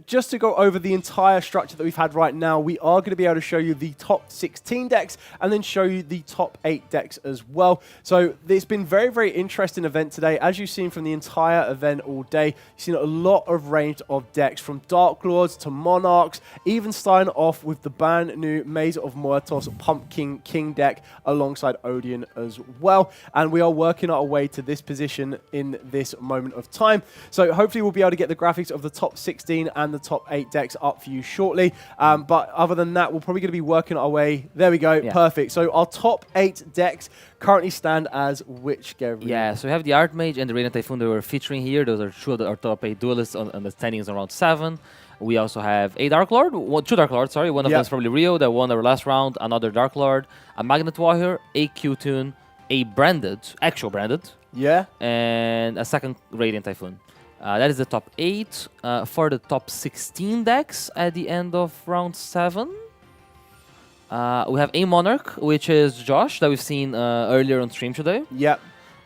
Just to go over the entire structure that we've had right now, we are going to be able to show you the top 16 decks and then show you the top 8 decks as well. So it's been very, very interesting event today. As you've seen from the entire event all day, you've seen a lot of range of decks from Dark Lords to Monarchs, even starting off with the brand new Maze of Muertos Pumpkin King deck alongside Odeon as well. And we are working our way to this position in this moment of time. So hopefully we'll be able to get the graphics of the top 16 and the top 8 decks up for you shortly. But other than that, we're probably going to be working our way. There we go. Yeah. Perfect. So our top 8 decks currently stand as which, Gabriel? Yeah, so we have the Archmage and the Radiant Typhoon that we're featuring here. Those are 2 of our top 8 duelists on the standings around 7. We also have a Dark Lord, 2 Dark Lords, sorry. One of them is probably Rio that won our last round, another Dark Lord, a Magnet Warrior, a Q-Tune, a Branded, actual Branded. Yeah. And a second Radiant Typhoon. That is the top 8. For the top 16 decks at the end of round 7, we have a Monarch, which is Josh, that we've seen earlier on stream today. Yep.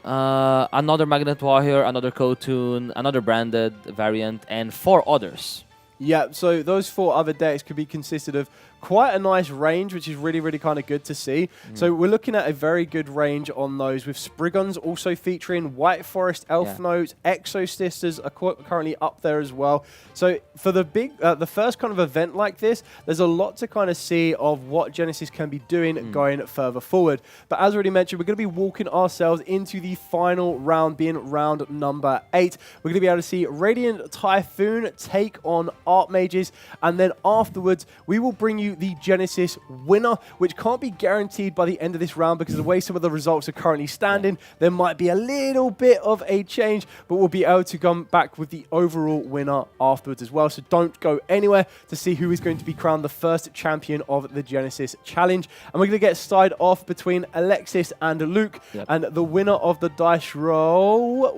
Another Magnet Warrior, another Q-Tune, another Branded variant, and 4 others. Yeah, so those 4 other decks could be consisted of quite a nice range, which is really, really kind of good to see. So we're looking at a very good range on those, with Spriggans also featuring, White Forest Elf Notes, Exo Sisters are currently up there as well. So for the the first kind of event like this, there's a lot to kind of see of what Genesis can be doing going further forward. But as already mentioned, we're going to be walking ourselves into the final round, being round number 8. We're going to be able to see Radiant Typhoon take on Archmages, and then afterwards we will bring you the Genesis winner, which can't be guaranteed by the end of this round because of the way some of the results are currently standing. There might be a little bit of a change, but we'll be able to come back with the overall winner afterwards as well. So don't go anywhere to see who is going to be crowned the first champion of the Genesis Challenge. And we're going to get started off between Alexis and Luke. And the winner of the dice roll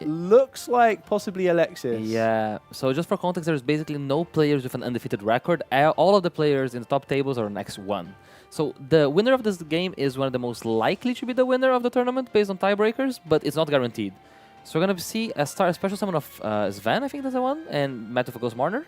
looks like possibly Alexis. Yeah, so just for context, there's basically no players with an undefeated record. All of the players in the top tables are next one. So the winner of this game is one of the most likely to be the winner of the tournament based on tiebreakers, but it's not guaranteed. So we're going to see a special summon of Sven, I think that's the one, and Metaphysical Marner.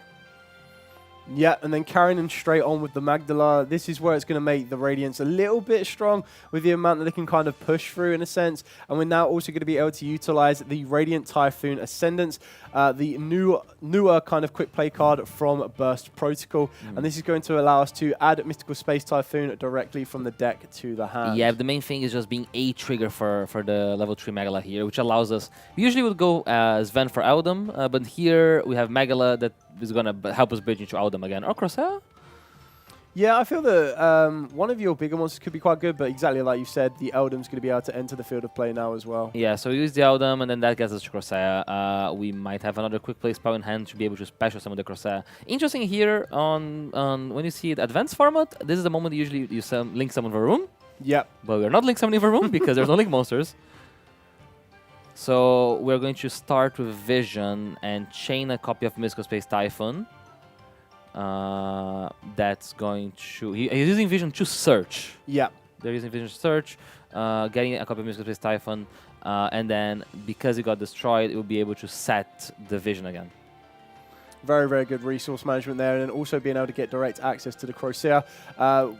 Yeah, and then carrying them straight on with the Magdala. This is where it's going to make the Radiants a little bit strong with the amount that they can kind of push through in a sense. And we're now also going to be able to utilize the Radiant Typhoon Ascendance, the newer kind of quick play card from Burst Protocol. And this is going to allow us to add Mystical Space Typhoon directly from the deck to the hand. Yeah, the main thing is just being a trigger for the level 3 Megala here, which allows us... We usually would go Sven for Eldum, but here we have Megala that is going to help us bridge into Eldum again. Or Crosshair? Yeah, I feel that one of your bigger monsters could be quite good, but exactly like you said, the Eldum's going to be able to enter the field of play now as well. Yeah, so we use the Eldum, and then that gets us to Crosshair. We might have another quick play spell in hand to be able to special summon the Crosshair. Interesting here on when you see the advanced format, this is the moment usually you link summon Varun. Yep. But we're not link summoning Varun because there's no link monsters. So we're going to start with Vision and chain a copy of Mystical Space Typhoon. That's going to... He's using Vision to search. Yeah. They're using Vision to search, getting a copy of Mystical Space Typhoon, and then because it got destroyed, it will be able to set the Vision again. Very, very good resource management there, and then also being able to get direct access to the Corsair.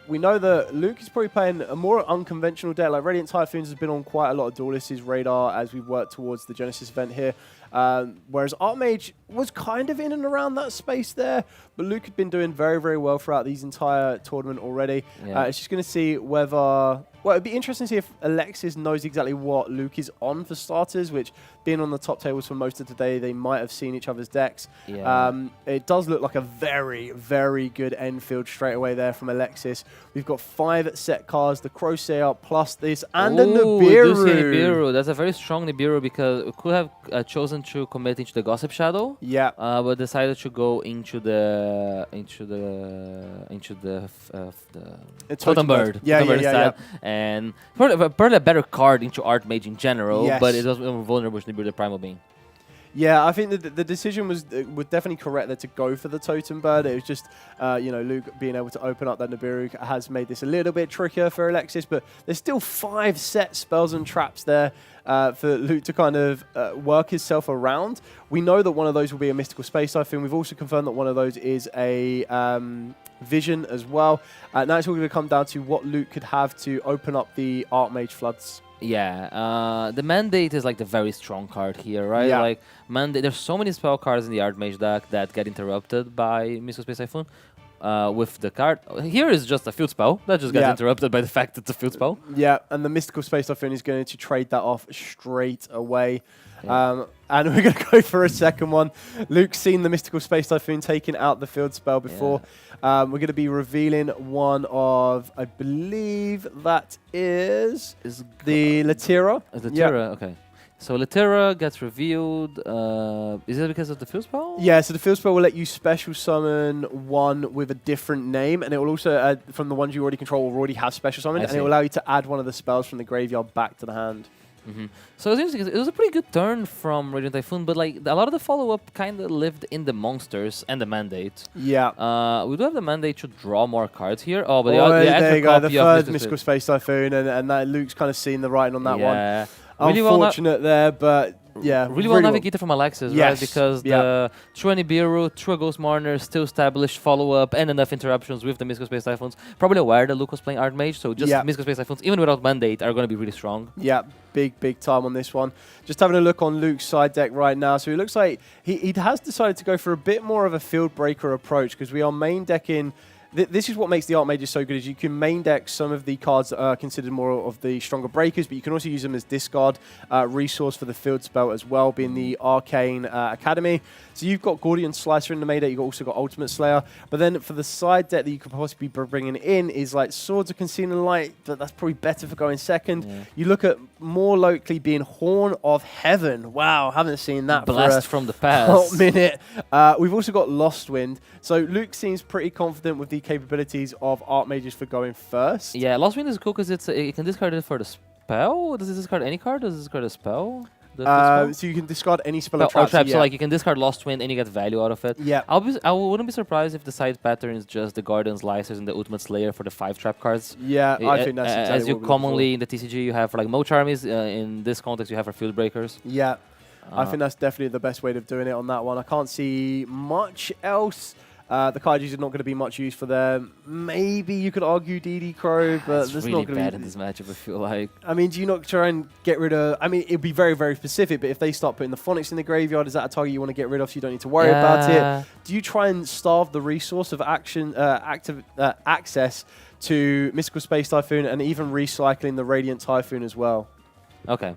We know that Luke is probably playing a more unconventional deck. Like Radiant Typhoons has been on quite a lot of Duelists' radar as we work towards the Genesis event here. Whereas Archmage was kind of in and around that space there, but Luke had been doing very, very well throughout these entire tournament already. Yeah. It's just going to see whether... Well, it'd be interesting to see if Alexis knows exactly what Luke is on for starters, which, being on the top tables for most of today, they might have seen each other's decks. Yeah. It does look like a very, very good end field straight away there from Alexis. We've got 5 set cards, the Corsair plus this, and a Nibiru. That's a very strong Nibiru because we could have chosen to commit into the Gossip Shadow. Yeah. But decided to go into the Totem Bird. Yeah, yeah. And probably a better card into Archmage in general, Yes. but it was vulnerable to Nibiru the Primal Being. Yeah, I think that the decision was definitely correct there to go for the Totem Bird. It was just, Luke being able to open up that Nibiru has made this a little bit trickier for Alexis, but there's still 5 set spells and traps there for Luke to kind of work himself around. We know that one of those will be a Mystical Space Typhoon. We've also confirmed that one of those is a Vision as well. Now it's all going to come down to what Luke could have to open up the Archmage Floods. Yeah, the Mandate is like the very strong card here, right? Yeah. Like Mandate, there's so many spell cards in the Archmage deck that get interrupted by Mystical Space Typhoon. With the card here is just a field spell that just gets interrupted by the fact that it's a field spell. Yeah, and the Mystical Space Typhoon is going to trade that off straight away. Yeah. And we're going to go for a second one. Luke's seen the Mystical Space Typhoon taking out the field spell before. Yeah. We're going to be revealing one of, I believe that is the Latira. Latira, okay. So Latira gets revealed. Is it because of the field spell? Yeah, so the field spell will let you special summon one with a different name, and it will also, from the ones you already control, already have special summoned, and it will allow you to add one of the spells from the graveyard back to the hand. So it's interesting because it was a pretty good turn from Radiant Typhoon, but like a lot of the follow-up kind of lived in the monsters and the Mandate. Yeah. We do have the Mandate to draw more cards here. Oh, but there you go, the third Mystical Space Typhoon, and that Luke's kind of seen the writing on that one. Really unfortunate there, but really well navigated from Alexis, yes. right? Because the True Nibiru, True Ghost Marner, still established follow-up and enough interruptions with the Mystical Space Typhoons. Probably aware that Luke was playing Archmage, so just Mystical Space Typhoons, even without Mandate, are going to be really strong. Yeah, big time on this one. Just having a look on Luke's side deck right now. So it looks like he has decided to go for a bit more of a field breaker approach, because we are main decking. This is what makes the Archmages so good, is you can main deck some of the cards that are considered more of the stronger breakers, but you can also use them as discard resource for the field spell as well, being the Arcane Academy. So you've got Gordian Slicer in the main deck, you've also got Ultimate Slayer, but then for the side deck that you could possibly be bringing in is like Swords of Concealing Light. That's probably better for going second. You look at more locally being Horn of Heaven. Wow, haven't seen that Blast from the past. Hot minute. We've also got Lost Wind. So Luke seems pretty confident with the capabilities of Archmages for going first. Yeah, Lost Wind is cool because you can discard it for the spell. Does it discard any card? Does it discard a spell? So you can discard any spell or trap. So like you can discard Lost Wind and you get value out of it. Yeah. I wouldn't be surprised if the side pattern is just the Guardian Slicers and the Ultimate Slayer for the 5 trap cards. Yeah, I think that's exactly as you commonly in the TCG you have for like Moch armies. In this context, you have for Field Breakers. Yeah. I think that's definitely the best way of doing it on that one. I can't see much else. The Kaijus are not going to be much use for them. Maybe you could argue DD Crow, but it's that's really not going to bad be in this matchup, I feel like. I mean, do you not try and get rid of... I mean, it'd be very, very specific, but if they start putting the Phonics in the graveyard, is that a target you want to get rid of so you don't need to worry about it? Do you try and starve the resource of access to Mystical Space Typhoon and even recycling the Radiant Typhoon as well? Okay.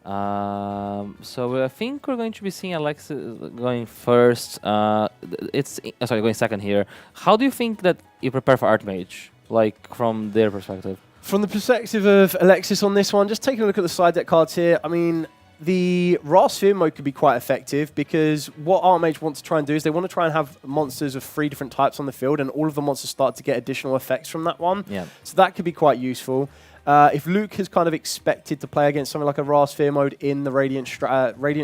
So I think we're going to be seeing Alexis going first. Going second here. How do you think that you prepare for Archmage, like from their perspective? From the perspective of Alexis on this one, just taking a look at the side deck cards here, I mean, the Ra Sphere mode could be quite effective because what Archmage want to try and do is they want to try and have monsters of 3 different types on the field, and all of the monsters start to get additional effects from that one. Yeah. So that could be quite useful. If Luke has kind of expected to play against something like a Ra Sphere mode in the Radiant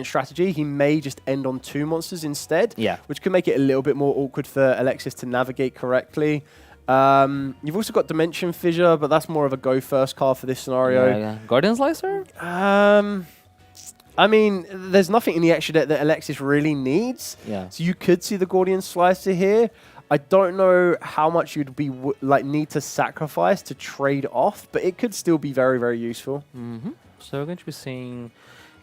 strategy, he may just end on 2 monsters instead, which could make it a little bit more awkward for Alexis to navigate correctly. You've also got Dimension Fissure, but that's more of a go first card for this scenario. Yeah. Guardian Slicer? I mean, there's nothing in the extra deck that Alexis really needs. Yeah. So you could see the Guardian Slicer here. I don't know how much you'd be need to sacrifice to trade off, but it could still be very, very useful. So we're going to be seeing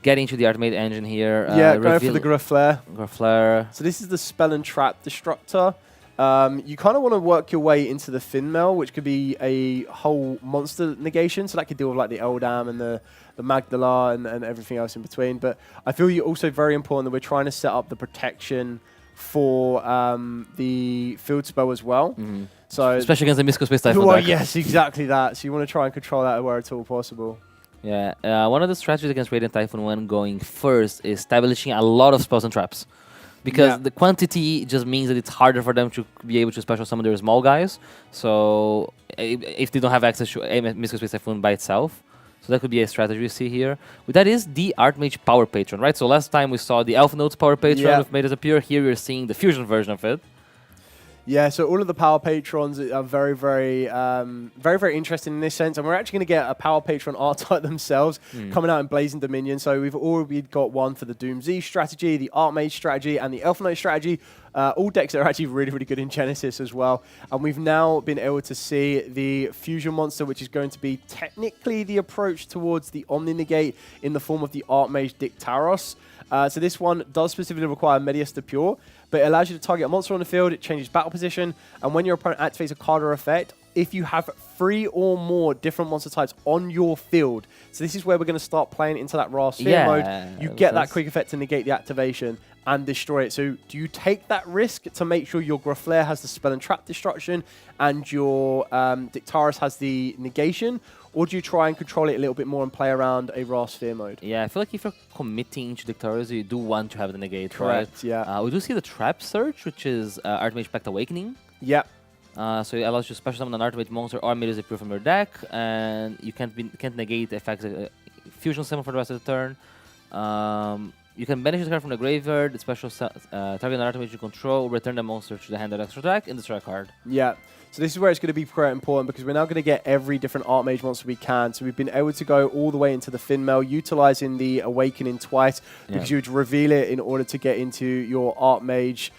getting to the Archmage engine here. Going for the Graflare. So this is the Spell and Trap Destructor. You kind of want to work your way into the Finmel, which could be a whole monster negation. So that could deal with like the Eldam and the Magdala and everything else in between. But I feel you're also very important that we're trying to set up the protection for the field spell as well. So especially against the Mystical Space Typhoon deck. Yes, exactly that. So you want to try and control that where at all possible. Yeah, one of the strategies against Radiant Typhoon when going first is establishing a lot of spells and traps. Because the quantity just means that it's harder for them to be able to special summon their small guys. So if they don't have access to a Mystical Space Typhoon by itself. So that could be a strategy we see here. But that is the Archmage Power Patron, right? So last time we saw the Elf Notes Power Patron which made it appear. Here we're seeing the fusion version of it. Yeah, so all of the Power Patrons are very, very interesting in this sense. And we're actually going to get a Power Patron archetype themselves coming out in Blazing Dominion. So we've already got one for the Doom Z strategy, the Archmage strategy, and the Elf Note strategy. All decks that are actually really, really good in Genesis as well. And we've now been able to see the Fusion Monster, which is going to be technically the approach towards the Omni Negate in the form of the Archmage Dictaros. So this one does specifically require Medius the Pure, but it allows you to target a monster on the field, it changes battle position, and when your opponent activates a card or effect, if you have 3 or more different monster types on your field, so this is where we're going to start playing into that Ra Sphere mode, you get that quick effect to negate the activation and destroy it. So do you take that risk to make sure your Graflare has the Spell and Trap Destruction and your Dictaros has the negation, or do you try and control it a little bit more and play around a Ra Sphere mode? Yeah, I feel like if you're committing to Dictaros, you do want to have the negate, Correct, right? yeah. We do see the Trap Search, which is Archmage Pact Awakening. Yeah. So it allows you to special summon an Archmage monster or Medius Appear from your deck, and you can't negate the effects Fusion Summon for the rest of the turn. You can banish this card from the graveyard, target an item which you control, return the monster to the hand at extra attack, and destroy a card. Yeah. So this is where it's going to be quite important because we're now going to get every different Archmage monster we can. So we've been able to go all the way into the Finmail, utilizing the Awakening twice because you would reveal it in order to get into your Archmage.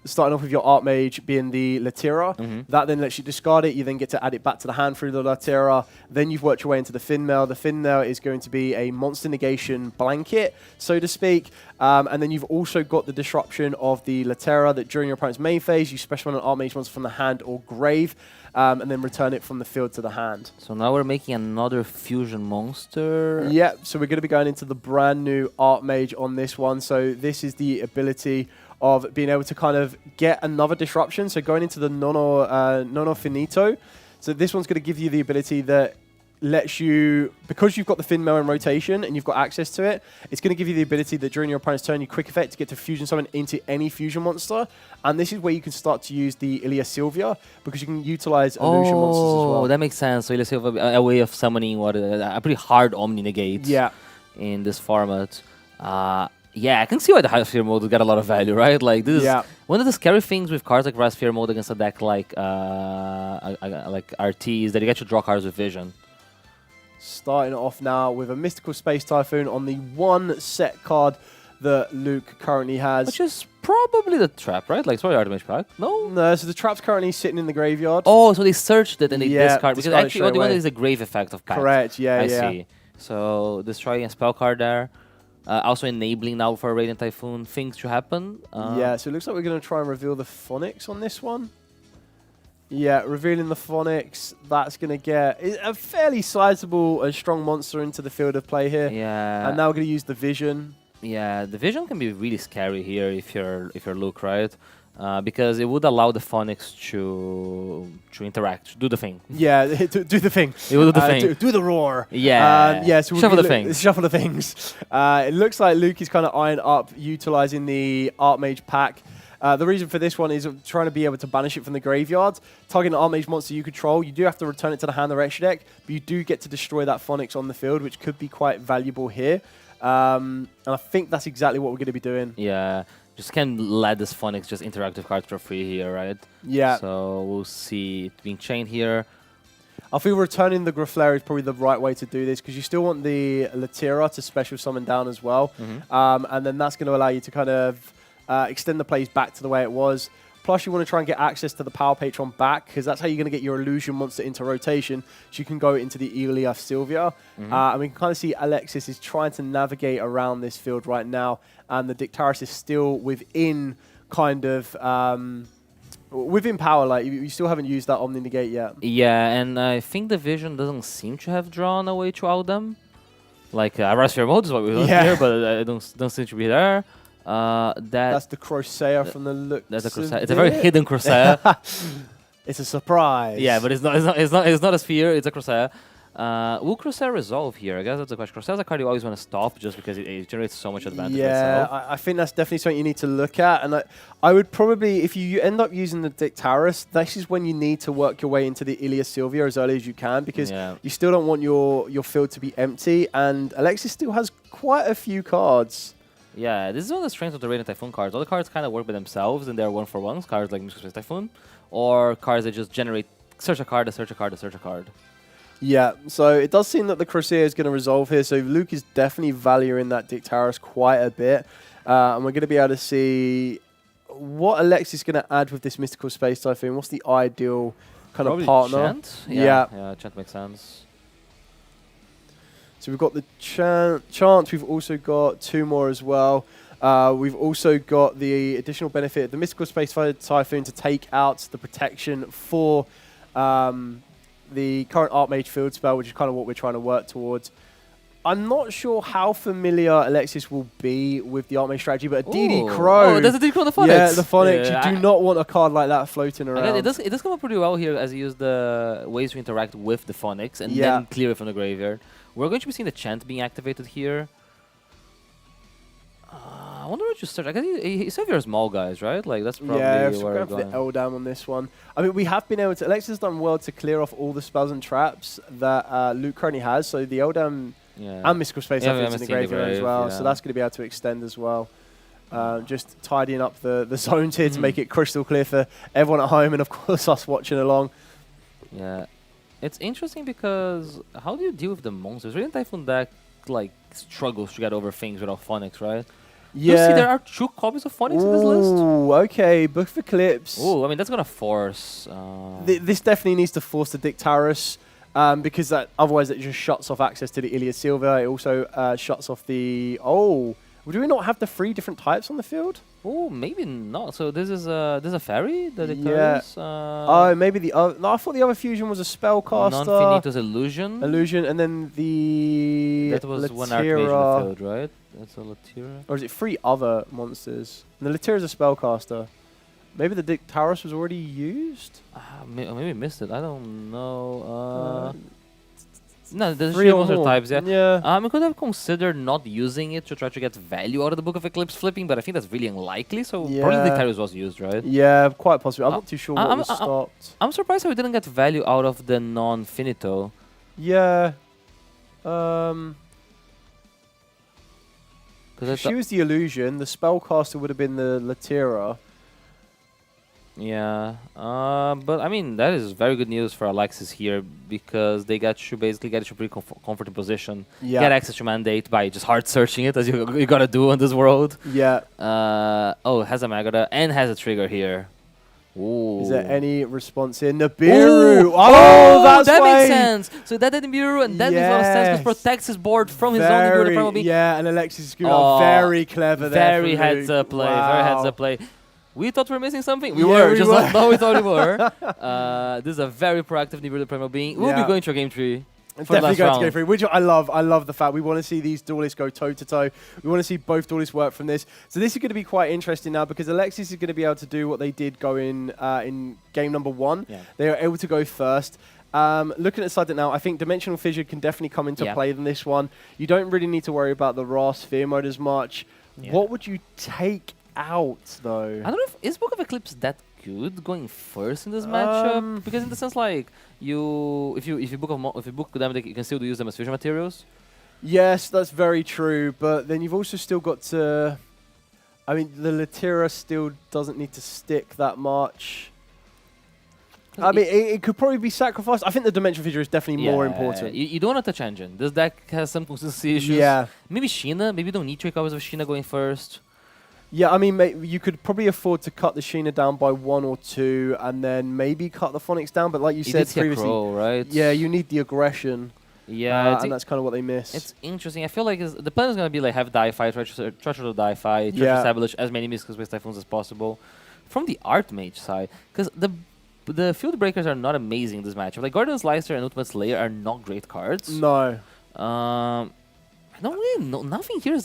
Starting off with your Archmage being the Latira. That then lets you discard it. You then get to add it back to the hand through the Latira. Then you've worked your way into the Finmail. The Finmail is going to be a monster negation blanket, so to speak. And then you've also got the disruption of the Latera that during your opponent's main phase, you special an Archmage monster from the hand or grave, and then return it from the field to the hand. So now we're making another fusion monster. Yeah, so we're going to be going into the brand new Archmage on this one. So this is the ability of being able to kind of get another disruption. So going into the Nono Finito. So this one's going to give you the ability that lets you, because you've got the Finmail in rotation and you've got access to it, it's going to give you the ability that during your opponent's turn, you quick effect to get to fusion summon into any fusion monster. And this is where you can start to use the Ilya Sylvia because you can utilize illusion monsters as well. Oh, that makes sense. So Ilya Sylvia, a way of summoning a pretty hard Omni negate in this format. Yeah, I can see why the High Sphere mode got a lot of value, right? Like this is one of the scary things with cards like High Sphere mode against a deck like RT is that you get to draw cards with vision. Starting off now with a Mystical Space Typhoon on the one set card that Luke currently has. Which is probably the trap, right? Like, sorry, Artemis pack. No? No, so the trap's currently sitting in the graveyard. Oh, so they searched it and they discard. Because actually what they want is the grave effect of pack. Correct, I see. So destroying a spell card there. Also enabling now for Radiant Typhoon things to happen. Yeah, so it looks like we're going to try and reveal the Phonics on this one. Yeah, revealing the Phonics, that's going to get a fairly sizable and strong monster into the field of play here. Yeah. And now we're going to use the Vision. Yeah, the Vision can be really scary here if you're Luke, right? Because it would allow the Phonics to interact, do the thing. Yeah, do the thing. It will do the thing. Do the roar. Yeah. Yeah, so Shuffle the things. Shuffle the things. It looks like Luke is kind of eyeing up utilizing the Archmage pack. The reason for this one is trying to be able to banish it from the graveyard. Targeting an Archmage monster you control, you do have to return it to the hand or extra deck, but you do get to destroy that Phonics on the field, which could be quite valuable here. And I think that's exactly what we're going to be doing. Yeah. Just can't let this Phonics just interact with cards for free here, right? Yeah. So we'll see it being chained here. I feel returning the Graflare is probably the right way to do this because you still want the Latira to special summon down as well. And then that's going to allow you to kind of extend the plays back to the way it was. Plus, you want to try and get access to the Power Patron back because that's how you're going to get your illusion monster into rotation. So you can go into the Ilya Sylvia. And we can kind of see Alexis is trying to navigate around this field right now. And the Dictaris is still within kind of within power. Like you still haven't used that Omni Negate yet. Yeah, and I think the Vision doesn't seem to have drawn away to all them. Like Rasphere mode is what we want here, but I don't seem to be there. That's the Crocea from the look. That's a Crocea. It's a very hidden Crocea. It's a surprise. Yeah, but it's not a sphere. It's a Crocea. Will Crocea resolve here? I guess that's the question. Crocea is a card you always want to stop just because it generates so much advantage. Yeah, I think that's definitely something you need to look at. And I would probably, if you end up using the Dictaris, this is when you need to work your way into the Ilya Sylvia as early as you can because you still don't want your field to be empty. And Alexis still has quite a few cards. Yeah, this is one of the strengths of the Radiant Typhoon cards. All the cards kind of work by themselves and they're one-for-ones, cards like Mystical Space Typhoon, or cards that just generate search a card, search a card, search a card. Yeah, so it does seem that the Crocea is going to resolve here. So Luke is definitely valuing that Dictaris quite a bit. And we're going to be able to see what Alexis is going to add with this Mystical Space Typhoon. What's the ideal kind of partner? Chant? Yeah, Chant makes sense. So we've got the Chant. We've also got two more as well. We've also got the additional benefit of the Mystical Space Typhoon to take out the protection for the current Archmage field spell, which is kind of what we're trying to work towards. I'm not sure how familiar Alexis will be with the Archmage strategy, but a DD Crow. Oh, there's a DD Crow on the Phonics. Yeah, the Phonics. Yeah, you do not want a card like that floating around. It does come up pretty well here as you use the ways to interact with the Phonics and then clear it from the graveyard. We're going to be seeing the Chant being activated here. I wonder what you start. I guess you said you're small guys, right? Like that's probably where we're going. The Eldam on this one. I mean, we have been able to. Alexis has done well to clear off all the spells and traps that Luke currently has. So the Eldam And Mystical Space Efforts in the graveyard as well. So that's going to be able to extend as well. Just tidying up the zones here to make it crystal clear for everyone at home and, of course, us watching along. Yeah. It's interesting because how do you deal with the monsters? Radiant Typhoon deck, like, struggles to get over things without Phonics, right? Yeah. You see there are 2 copies of Phonics in this list? Ooh, okay. Book of Eclipse. Ooh, I mean, that's going to force... this definitely needs to force the Dictaris. Because otherwise it just shuts off access to the Ilya Silva. It also shuts off the... Oh, do we not have the 3 different types on the field? Oh, maybe not. So this is a fairy? Yeah. Oh, maybe the other... No, I thought the other fusion was a spellcaster. Non-Finito's Illusion. Illusion, and then the... That was Latira. one Archmage on the field, right? That's a Latira. Or is it 3 other monsters? And the Latira's a spellcaster. Maybe the Dictaris was already used? Maybe missed it. I don't know. No, there's 3 monster types, yeah. Yeah. We could have considered not using it to try to get value out of the Book of Eclipse flipping, but I think that's really unlikely, so probably Dictaris was used, right? Yeah, quite possibly. I'm not too sure what was stopped. I'm surprised that we didn't get value out of the non-Finito. Yeah. She was the Illusion. The spellcaster would have been the Latira. Yeah, but I mean that is very good news for Alexis here because they basically get you pretty comfortable position. Yeah. Get access to mandate by just hard searching it as you gotta do in this world. Yeah. Oh, has a Magoda and has a trigger here. Ooh. Is there any response in Nibiru? Ooh. Oh, that's that why. makes sense. So that did Nibiru, and that makes a lot of sense because protects his board from his own Nibiru. The Primal Being. Yeah, and Alexis Scooter, very clever there. Very heads up play. Wow. Very heads up play. We thought we were missing something. We Yeah, were. we Just were. like how we thought we were. This is a very proactive Nibiru the Primal Being. We'll be going to a game 3. Definitely going to go through, which I love. I love the fact we want to see these duelists go toe-to-toe. We want to see both duelists work from this. So this is going to be quite interesting now because Alexis is going to be able to do what they did going in game number 1. Yeah. They are able to go first. Looking at the side that now, I think Dimensional Fissure can definitely come into play in this one. You don't really need to worry about the Ra Sphere mode as much. Yeah. What would you take out, though? I don't know is Book of Eclipse that good going first in this matchup? Because in the sense, like if you book them, you can still use them as fusion materials. Yes, that's very true. But then you've also still got to. I mean, the Latira still doesn't need to stick that much. I mean, it could probably be sacrificed. I think the Dimension Fissure is definitely more important. You don't want to touch engine. This deck has some consistency issues. Yeah. Maybe Sheena. Maybe you don't need 3 copies of Sheena going first. Yeah, I mean, you could probably afford to cut the Sheena down by 1 or 2, and then maybe cut the Phonics down. But like you said previously, Crow, right? Yeah, you need the aggression. Yeah, and that's kind of what they miss. It's interesting. I feel like the plan is going to be like have die fight, try to die fight, try to establish as many Mystical Space Typhoons as possible. From the Archmage side, because the Field Breakers are not amazing in this matchup. Like Guardian's Leicester and Ultimate Slayer are not great cards. No. I don't really know. Nothing here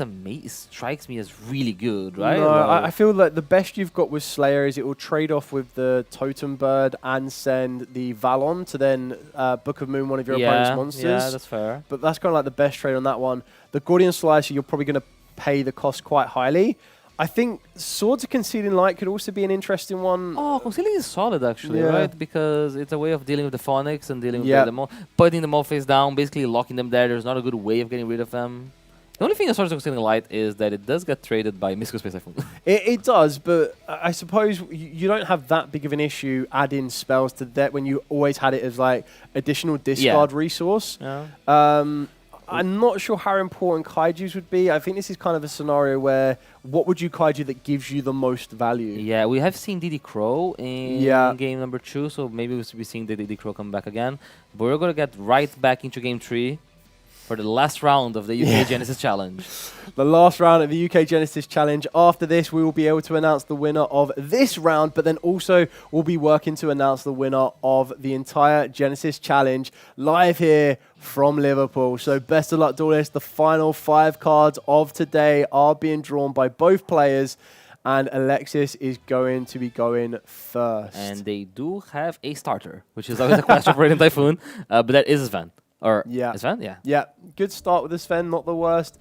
strikes me as really good, right? No, I feel like the best you've got with Slayer is it will trade off with the Totem Bird and send the Valon to then Book of Moon one of your opponent's monsters. Yeah, that's fair. But that's kind of like the best trade on that one. The Guardian Slicer, you're probably going to pay the cost quite highly. I think Swords of Concealing Light could also be an interesting one. Oh, Concealing is solid actually, right? Because it's a way of dealing with the Phonics and dealing with them all, putting them all face down, basically locking them there. There's not a good way of getting rid of them. The only thing with Swords of Concealing Light is that it does get traded by Mystical Space Typhoon. It does, but I suppose you don't have that big of an issue adding spells to that when you always had it as like additional discard resource. Yeah. I'm not sure how important Kaijus would be. I think this is kind of a scenario where what would you Kaiju that gives you the most value? Yeah, we have seen DD Crow in game number 2, so maybe we'll be seeing the DD Crow come back again. But we're going to get right back into game 3 for the last round of the UK Genesis Challenge. The last round of the UK Genesis Challenge. After this, we will be able to announce the winner of this round, but then also we'll be working to announce the winner of the entire Genesis Challenge live here from Liverpool. So best of luck, duelists. The final 5 cards of today are being drawn by both players, and Alexis is going to be going first. And they do have a starter, which is always a question for Radiant Typhoon, but that is Sven. Or Sven? Yeah. Yeah, good start with the Sven, not the worst.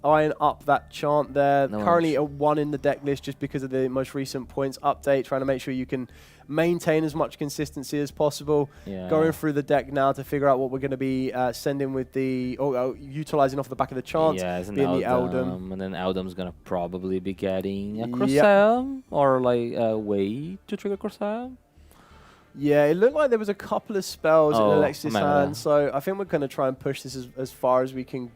Eyeing up that chant there. Currently a 1 in the deck list just because of the most recent points update, trying to make sure you can maintain as much consistency as possible. Yeah. Going through the deck now to figure out what we're going to be sending with the, utilizing off the back of the chance, Yeah, it's an being the Eldum, Eldum. and then Eldum's gonna probably be getting a Crusade or like a way to trigger Crusade. Yeah, it looked like there was a couple of spells in Alexis' Mega. hand, so I think we're going to try and push this as far as we can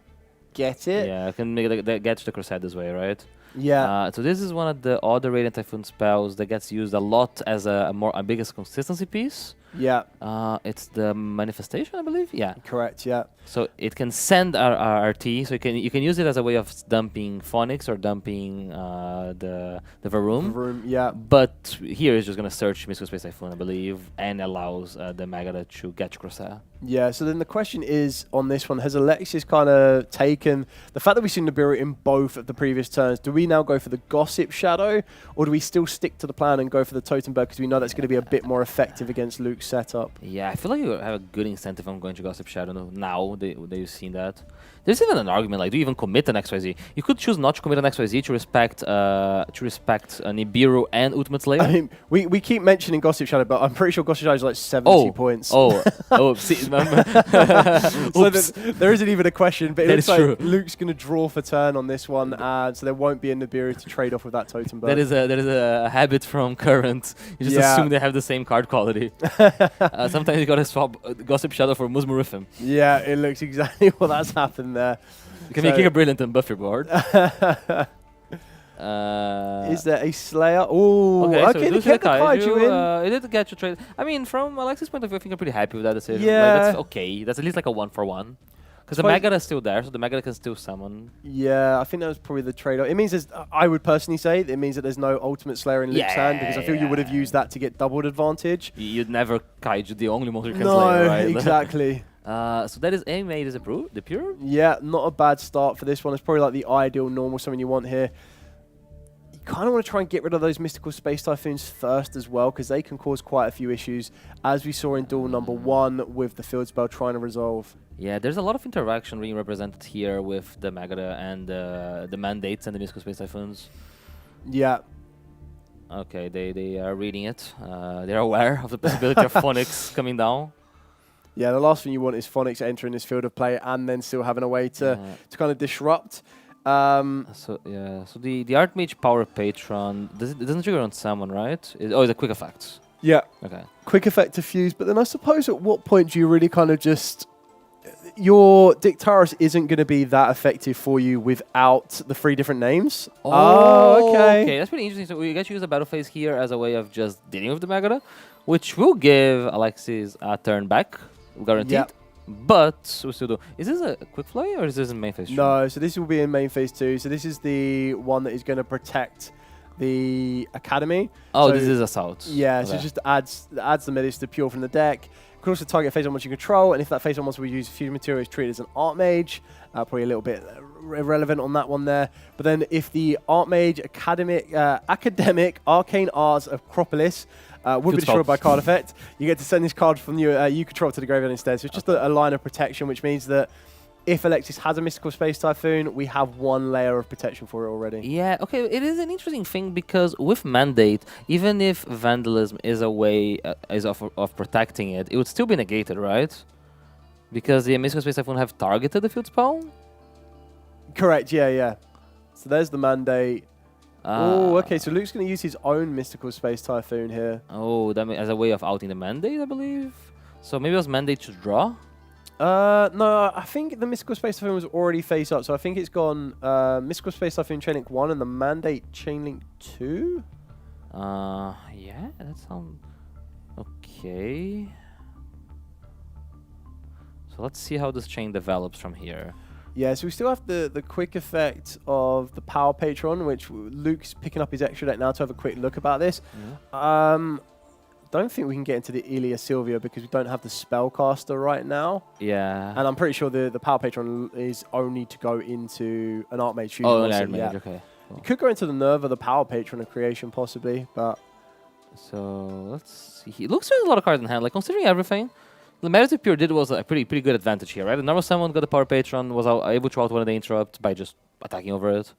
get it. Yeah, I can make it get to the Crusade this way, right? Yeah. So this is one of the other Radiant Typhoon spells that gets used a lot as a biggest consistency piece. Yeah. It's the Manifestation, I believe. Yeah. Correct. Yeah. So it can send RT. So you can use it as a way of dumping Phoenix or dumping the Varoom. Varoom, yeah. But here it's just gonna search Mystical Space Typhoon, I believe, and allows the Magada to get Crusade. Yeah, so then the question is on this one, has Alexis kind of taken the fact that we've seen Nibiru in both of the previous turns, do we now go for the Gossip Shadow, or do we still stick to the plan and go for the Totem Bird because we know that's going to be a bit more effective against Luke's setup? Yeah, I feel like you have a good incentive on going to Gossip Shadow now that you've seen that. There's even an argument, like, do you even commit an XYZ? You could choose not to commit an XYZ to respect Nibiru and Ultimate Slayer. I mean, we keep mentioning Gossip Shadow, but I'm pretty sure Gossip Shadow is like 70 points. See, so there isn't even a question, but it looks like true. Luke's going to draw for turn on this one, so there won't be a Nibiru to trade off with that Totem Bird. That is a habit from Current. You just assume they have the same card quality. Sometimes you gotta swap Gossip Shadow for Musmurifim. Yeah, it looks exactly what that's happened there. You can make a brilliant and buff your board. Is there a Slayer? Oh, okay, so they kept the Kaiju in. It did get you trade. I mean, from Alexis' point of view, I think I'm pretty happy with that decision. Yeah. Like, that's okay. That's at least like a 1-for-1. Because the Magada is still there, so the Magada can still summon. Yeah, I think that was probably the trade-off. It means I would personally say it means that there's no Ultimate Slayer in Luke's hand, because I feel you would have used that to get doubled advantage. You'd never Kaiju the only monster you can slay, right? Exactly. So that is made is approved, the pure? Yeah, not a bad start for this one. It's probably like the ideal normal summon you want here. You kind of want to try and get rid of those Mystical Space Typhoons first as well, because they can cause quite a few issues, as we saw in duel number 1 with the field spell trying to resolve. Yeah, there's a lot of interaction being represented here with the Magada and the Mandates and the Mystical Space Typhoons. Yeah. Okay, they are reading it. They're aware of the possibility of Phoenix coming down. Yeah, the last thing you want is Phoenix entering this field of play and then still having a way to kind of disrupt. So the Archmage Power Patron, it doesn't trigger on someone, right? It's a quick effect. Yeah. Okay. Quick effect to fuse, but then I suppose at what point do you really kind of just... Your Dictaris isn't going to be that effective for you without the 3 different names. Oh, okay. That's pretty interesting. So we get to use a battle phase here as a way of just dealing with the Magada, which will give Alexis a turn back, guaranteed. Yep. But we still do. Is this a quick fly or is this in main phase? No, so this will be in main phase 2. So this is the one that is going to protect the Academy. Oh, so this is Assault. Yeah, so it just adds the Metis to pure from the deck. Could also target face on monster you control, and if that face on monster we use fusion material is treated as an Archmage. Probably a little bit irrelevant on that one there. But then if the Archmage Academic Arcane Arts of Acropolis would be destroyed by card effect, you get to send this card from your you control to the graveyard instead. So it's just a line of protection, which means that if Alexis has a Mystical Space Typhoon, we have 1 layer of protection for it already. Yeah, okay, it is an interesting thing because with Mandate, even if Vandalism is a way of protecting it, it would still be negated, right? Because the Mystical Space Typhoon have targeted the field spell? Correct, yeah. So there's the Mandate. Oh, okay, so Luke's going to use his own Mystical Space Typhoon here. Oh, that as a way of outing the Mandate, I believe? So maybe it was Mandate to draw? No, I think the Mystical Space Typhoon was already face up, so I think it's gone Mystical Space Typhoon Chainlink 1 and the Mandate Chainlink 2? Yeah, that sounds okay. So let's see how this chain develops from here. Yeah, so we still have the quick effect of the Power Patron, which Luke's picking up his extra deck now to have a quick look about this. Don't think we can get into the Elia Sylvia because we don't have the Spellcaster right now. Yeah. And I'm pretty sure the Power Patron is only to go into an Archmage fusion. Oh, an Archmage, okay. Cool. You could go into the Nerva, the Power Patron of Creation possibly, but... So, let's see. It looks like a lot of cards in hand. Like, considering everything, the Merit Pure did was a pretty good advantage here, right? The normal someone got the Power Patron, was able to out one of the interrupt by just attacking over it.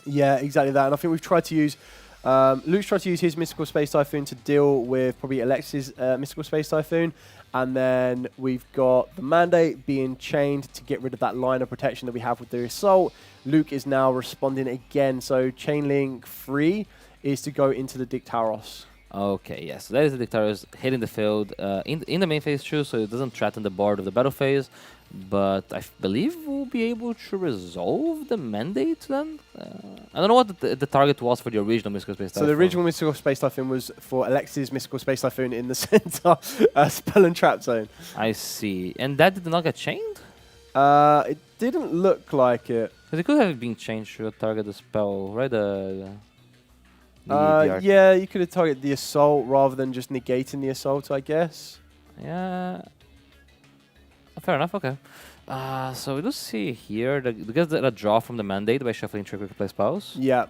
Yeah, exactly that. And I think we've tried to use Luke's trying to use his Mystical Space Typhoon to deal with probably Alexis' Mystical Space Typhoon. And then we've got the Mandate being chained to get rid of that line of protection that we have with the Assault. Luke is now responding again. So Chain Link 3 is to go into the Dictaros. Okay, yes. So that is the Dictaros hitting the field in the main phase too, so it doesn't threaten the board of the battle phase. But I believe we'll be able to resolve the Mandate then? I don't know what the target was for the original Mystical Space Typhoon. So the original Mystical Space Typhoon was for Alexis' Mystical Space Typhoon in the center spell and trap zone. I see. And that did not get chained? It didn't look like it. Because it could have been changed to target the spell, right? Yeah, you could have targeted the Assault rather than just negating the Assault, I guess. Yeah. Fair enough, okay. So we do see here, because the draw from the Mandate by shuffling 3 quick play spells. Yeah.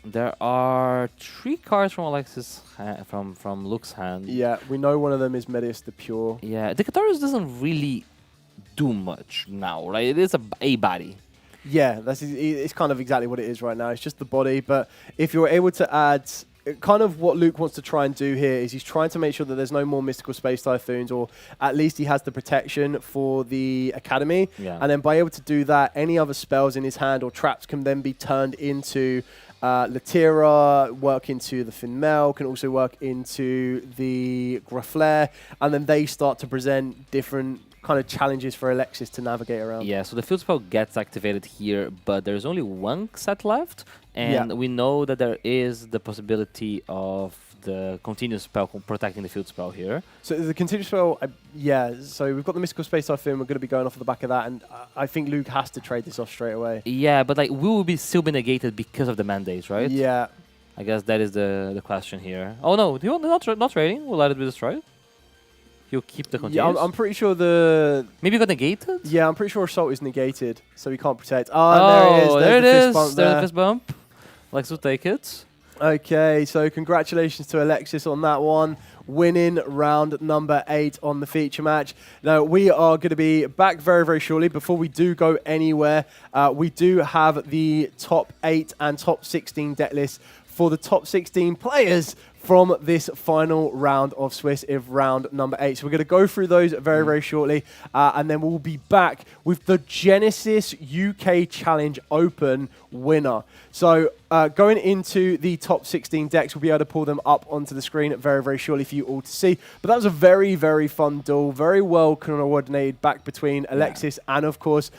There are 3 cards from Alexis, from Luke's hand. Yeah, we know one of them is Medius the Pure. Yeah, the Dictaros doesn't really do much now, right? It is a body. Yeah, it's kind of exactly what it is right now. It's just the body, but if you're able to add... Kind of what Luke wants to try and do here is he's trying to make sure that there's no more Mystical Space Typhoons, or at least he has the protection for the Academy. Yeah. And then by able to do that, any other spells in his hand or traps can then be turned into Latira, work into the Finmel, can also work into the Graflair, and then they start to present different kind of challenges for Alexis to navigate around. Yeah, so the field spell gets activated here, but there's only 1 set left, and we know that there is the possibility of the continuous spell protecting the field spell here. So the continuous spell, so we've got the Mystical Space Typhoon, we're going to be going off of the back of that, and I think Luke has to trade this off straight away. Yeah, but like we will still be negated because of the mandates, right? Yeah. I guess that is the question here. Oh no, not trading, we'll let it be destroyed. He'll keep the continuous? Yeah, I'm pretty sure the... Maybe it got negated? Yeah, I'm pretty sure Assault is negated, so we can't protect. Oh, there it is. There's the fist bump. Lex will take it. Okay, so congratulations to Alexis on that one. Winning round number 8 on the feature match. Now, we are going to be back very, very shortly. Before we do go anywhere, we do have the top 8 and top 16 deck lists for the top 16 players from this final round of Swiss of round number 8. So we're going to go through those very, very shortly, and then we'll be back with the Genesis UK Challenge Open winner. So going into the top 16 decks, we'll be able to pull them up onto the screen very, very shortly for you all to see. But that was a very, very fun duel, very well coordinated back between Alexis and, of course,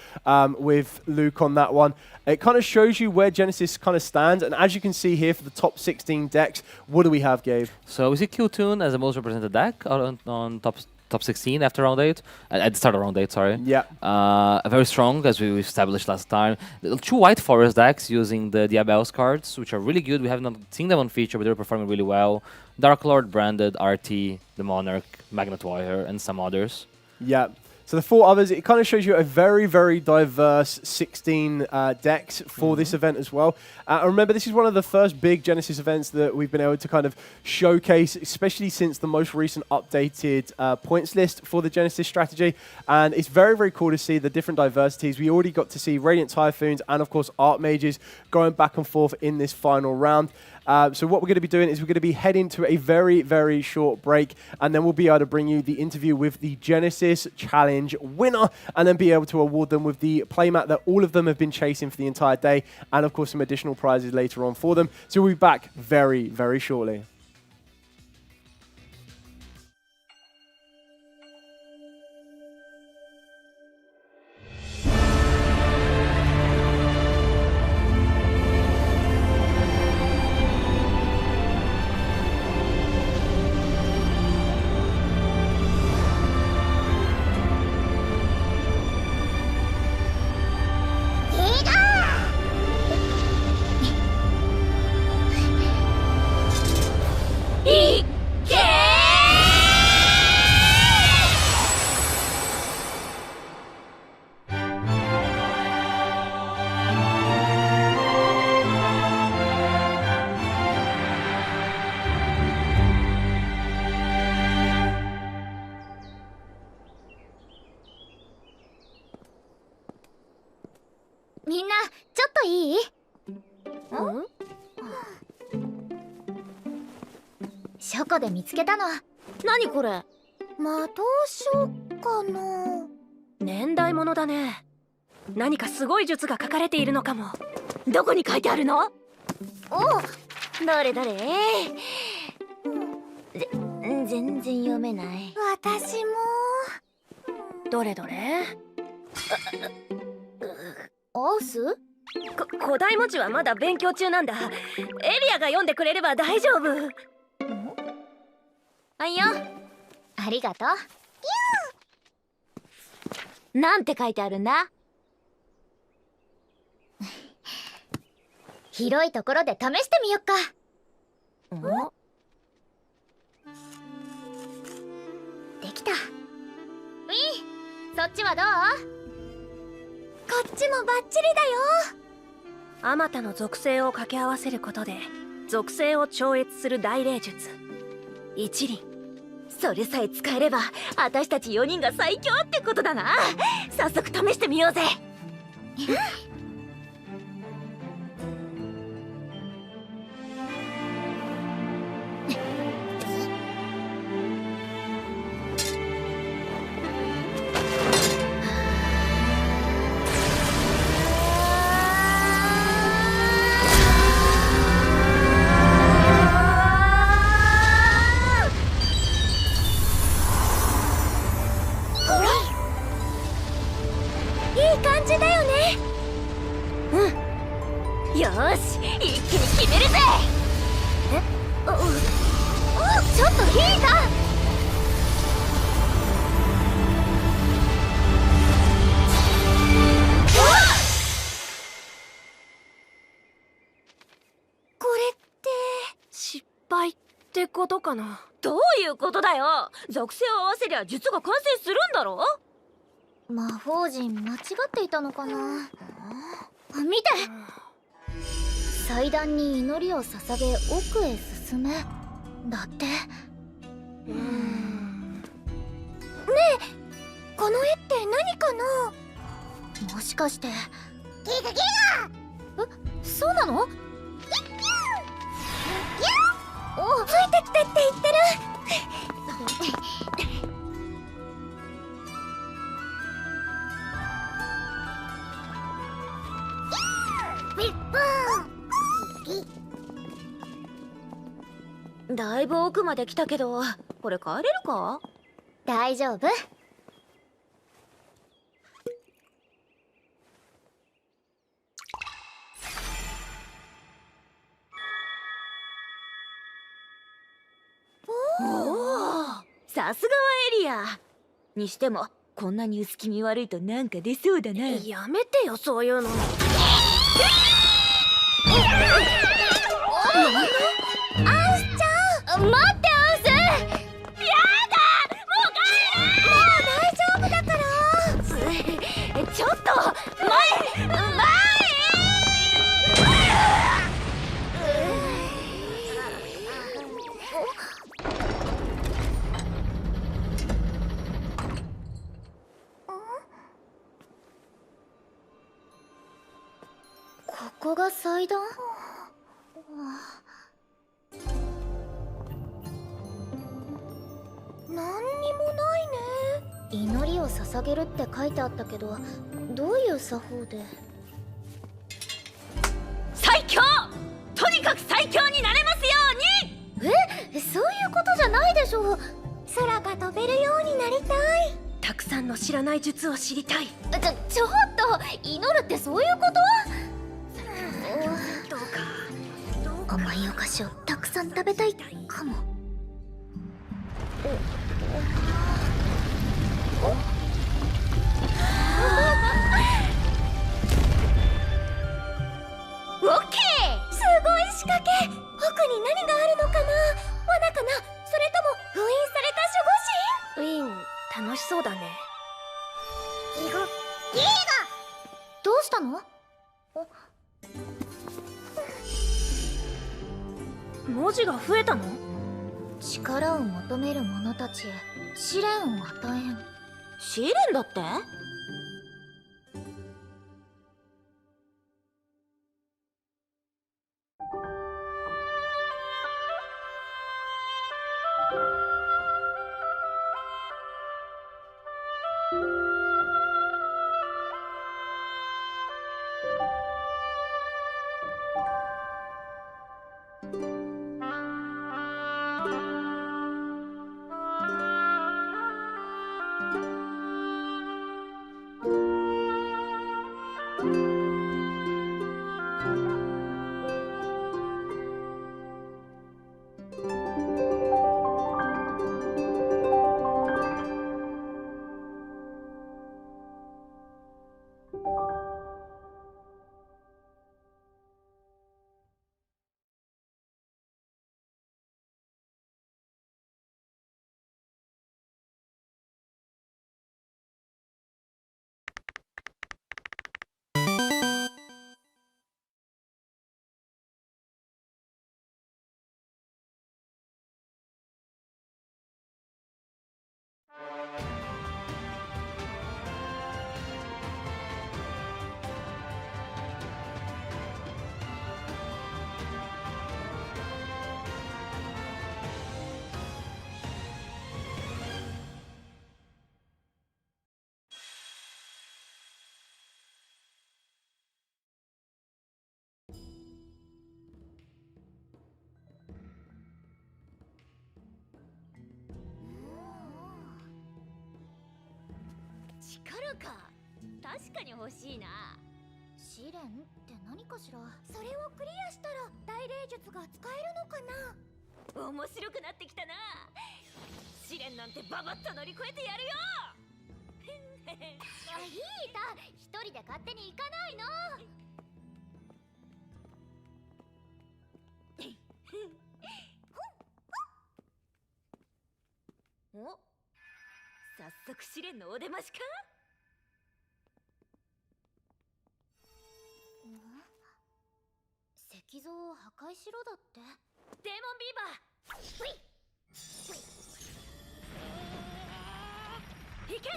with Luke on that one. It kind of shows you where Genesis kind of stands. And as you can see here for the top 16 decks, what do we have, Gabe? So we see Q-Tune as the most represented deck on top 16 after round 8. At the start of round 8, sorry. Yeah. Very strong, as we established last time. The 2 White Forest decks using the Diabel's cards, which are really good. We have not seen them on feature, but they're performing really well. Dark Lord, Branded, RT, the Monarch, Magnet Warrior, and some others. Yeah. So the 4 others, it kind of shows you a very, very diverse 16 decks for this event as well. Remember, this is one of the first big Genesis events that we've been able to kind of showcase, especially since the most recent updated points list for the Genesis strategy. And it's very, very cool to see the different diversities. We already got to see Radiant Typhoons and, of course, Archmages going back and forth in this final round. So what we're going to be doing is we're going to be heading to a very, very short break, and then we'll be able to bring you the interview with the Genesis Challenge winner, and then be able to award them with the playmat that all of them have been chasing for the entire day, and of course some additional prizes later on for them. So we'll be back very, very shortly. みんなちょっといい？書庫で見つけたの。何これ？魔導書かな。年代物だね。何かすごい術が書かれているのかも。どこに書いてあるの？おう、どれどれ。全然読めない。私も。どれどれ？オース？古代文字はまだ勉強中なんだ。エリアが読んでくれれば大丈夫。はいよ。ありがとう。なんて書いてあるんだ？広いところで試してみよっか。できた。ウィン、そっちはどう？こっちもバッチリだよ。あまたの属性を掛け合わせることで属性を超越する大霊術一輪。それさえ使えれば私たち4人が最強ってことだな。早速試してみようぜ。よーし、一気に決めるぜ。ちょっと引いた。これって失敗ってことかな。どういうことだよ。属性を合わせりゃ術が完成するんだろ。魔法陣間違っていたのかな。見て、祭壇に祈りを捧げ奥へ進めだって。ねえ、この絵って何かな。もしかしてギガギガ。そうなの？お、ついてきてって言ってる。だいぶ奥まで来たけど、これ帰れるか？大丈夫。さすがはエリアにしても、こんなに薄気味悪いとなんか出そうだな。やめてよ、そういうの。アウスちゃん、待ってアウス。やだ、もう帰れ。もう大丈夫だから。ちょっと前。ここが祭壇？何にもないね。祈りを捧げるって書いてあったけど、どういう作法で？最強！とにかく最強になれますように！そういうことじゃないでしょ。空が飛べるようになりたい。たくさんの知らない術を知りたい。ちょっと、祈るってそういうこと？どうか甘いお菓子をたくさん食べたいかも。オッケー！すごい仕掛け。奥に何があるのかな。罠かな、それとも封印された守護神？ウィン、楽しそうだね。ギガどうしたの？文字が増えたの？力を求める者たちへ試練を与えん。試練だって？力か。確かに欲しいな。試練って何かしら。それをクリアしたら大霊術が使えるのかな。面白くなってきたな。試練なんてババッと乗り越えてやるよ。ヒータ、一人で勝手に行かないの。お、早速試練のお出ましか。石像を破壊しろだって。デーモンビーバー、いけ。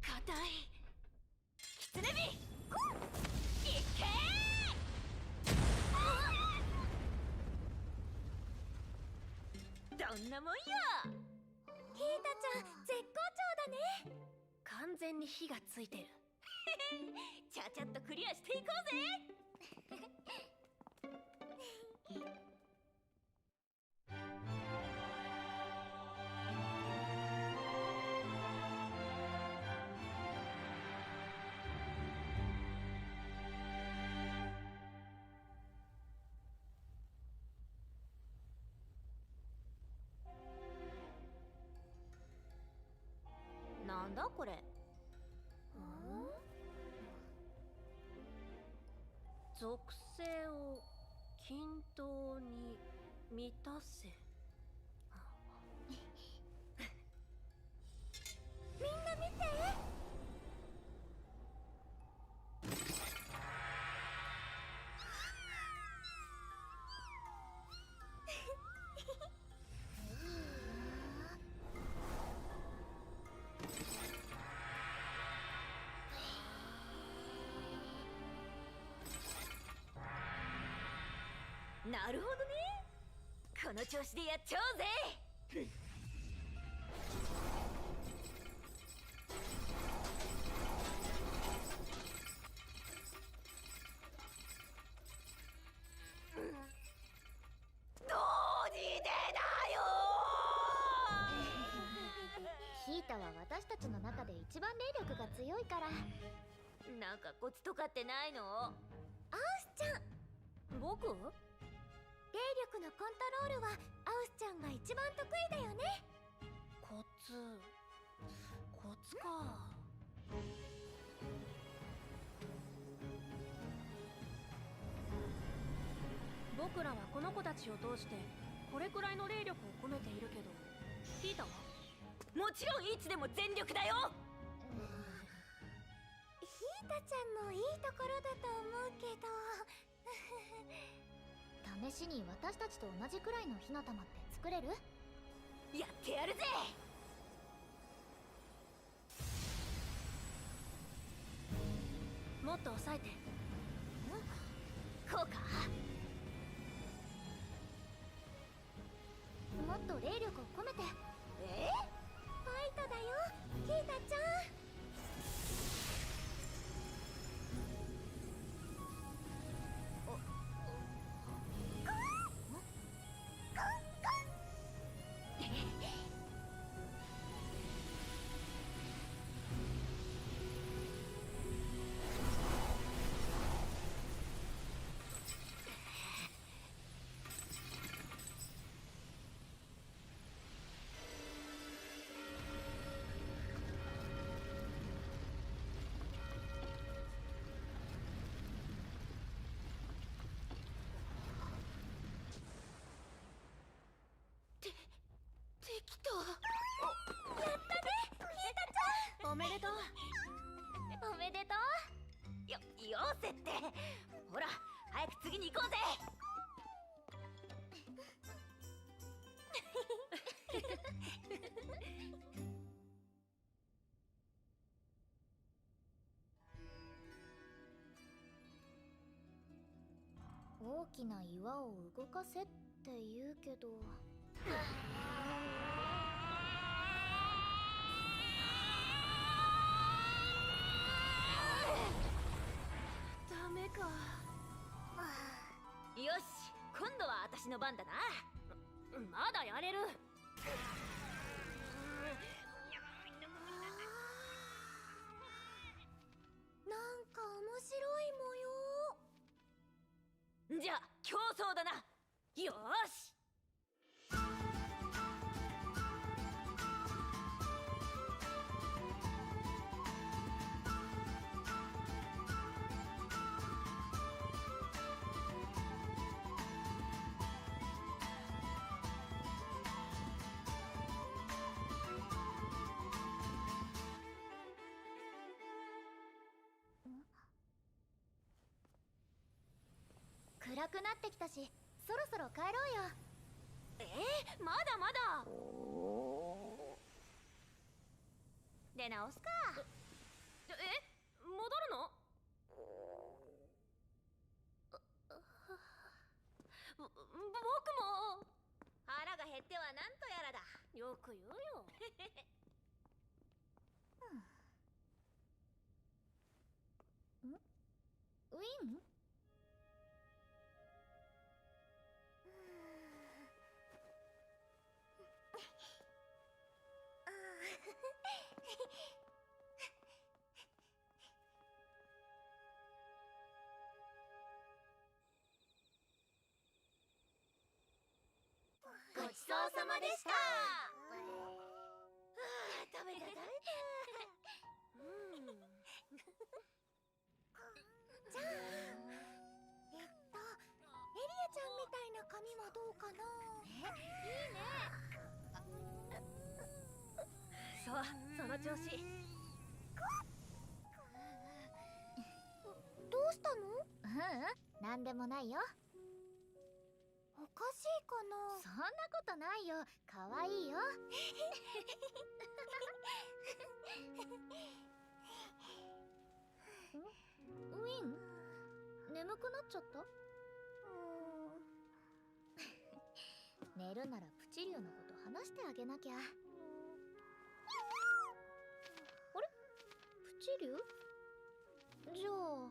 硬いキツネビ、いけー。どんなもんよ。ヒータちゃん絶好調だね。完全に火がついてる。ちゃちゃっとクリアしていこうぜ。なんだこれ。属性を均等に満たせ。みんな見て。なるほどね。この調子でやっちゃおうぜ。どうにでだよ。ヒータは私たちの中で一番霊力が強いから。なんかコツとかってないの？アウスちゃん。僕？霊力のコントロールはアウスちゃんが一番得意だよね。コツか。僕らはこの子たちを通してこれくらいの霊力を込めているけど、ヒータは？もちろんいつでも全力だよ。ヒータちゃんのいいところだと思うけど試しに私たちと同じくらいの火の玉って作れる？やってやるぜ。もっと抑えて。こうか。もっと霊力を込めて。ファイトだよヒータちゃん。おめでとう。おめでとう。よせって。ほら早く次に行こうぜ。大きな岩を動かせって言うけどダメか。よし、今度は私の番だな。まだやれる。競争だな。よーし。暗くなってきたし、そろそろ帰ろうよ。まだまだ。出直すか。戻るの？僕も腹が減ってはなんとやらだ。よく言うよ。ウィン？ごちそうさまでした。食べた。じゃあ、エリアちゃんみたいな髪はどうかな。いいね。そう、その調子。どうしたの？なんでもないよ。おかしいかな。そんなことないよ。かわいいよ。ウィン、眠くなっちゃった？寝るならプチリュウのこと話してあげなきゃ。あれ？プチリュウ？じゃあ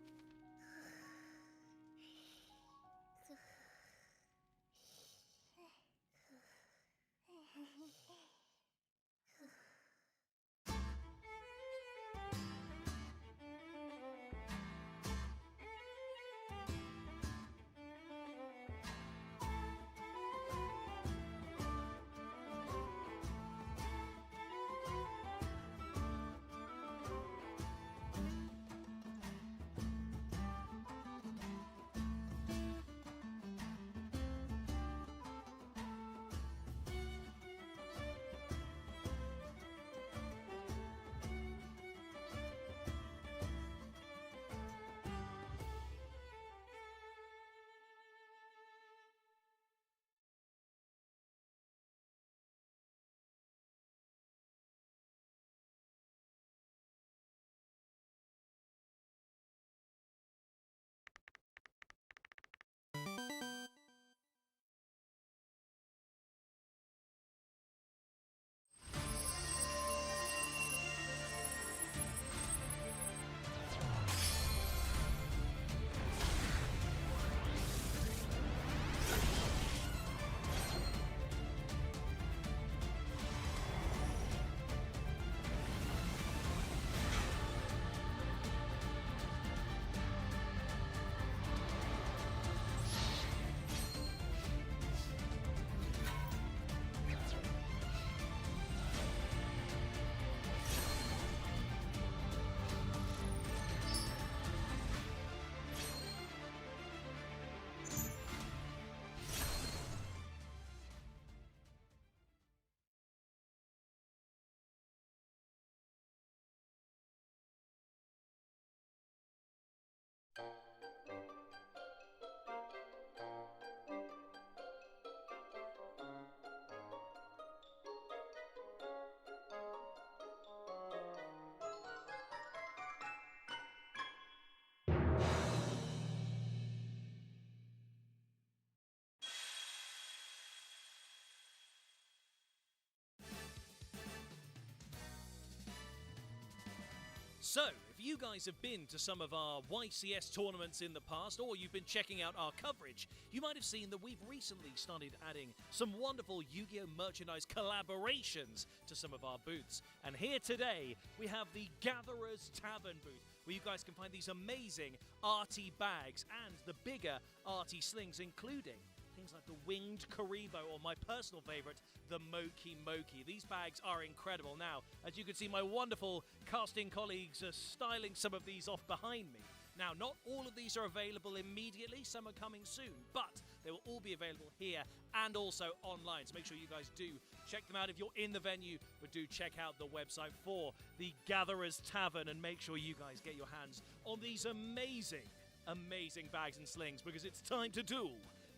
So, if you guys have been to some of our YCS tournaments in the past, or you've been checking out our coverage, you might have seen that we've recently started adding some wonderful Yu-Gi-Oh! Merchandise collaborations to some of our booths. And here today, we have the Gatherer's Tavern booth. where you guys can find these amazing arty bags and the bigger arty slings, including things like the winged Karibo, or my personal favorite, the Moki Moki. These bags are incredible. Now, as you can see, my wonderful casting colleagues are styling some of these off behind me. Now, not all of these are available immediately. Some are coming soon, but they will all be available here and also online. So make sure you guys do check them out if you're in the venue, but do check out the website for the Gatherers Tavern and make sure you guys get your hands on these amazing, amazing bags and slings, because it's time to duel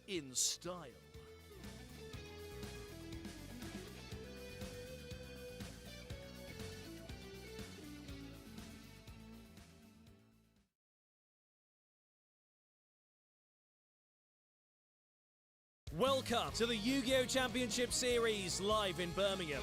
in style. Welcome to the Yu-Gi-Oh! Championship Series live in Birmingham.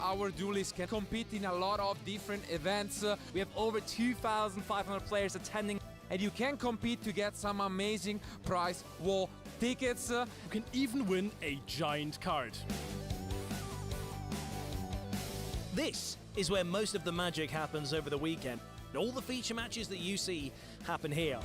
Our duelists can compete in a lot of different events. We have over 2,500 players attending, and you can compete to get some amazing prize wall tickets. You can even win a giant card. This is where most of the magic happens over the weekend. All the feature matches that you see happen here.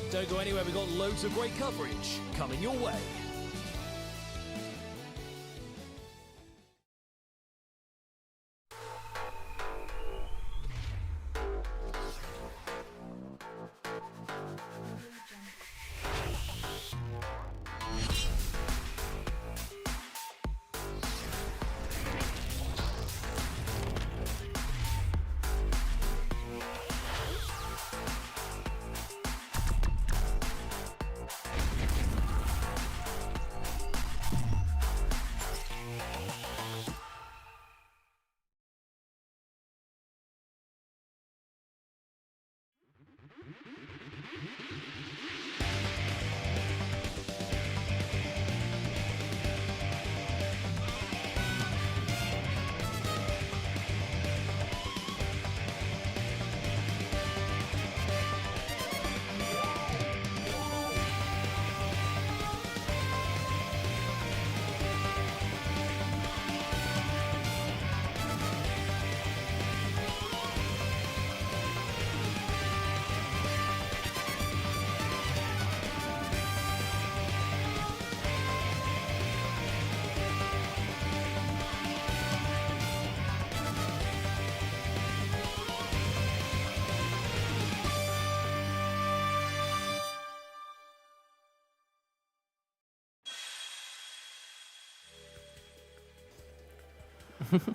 Don't go anywhere, we've got loads of great coverage coming your way.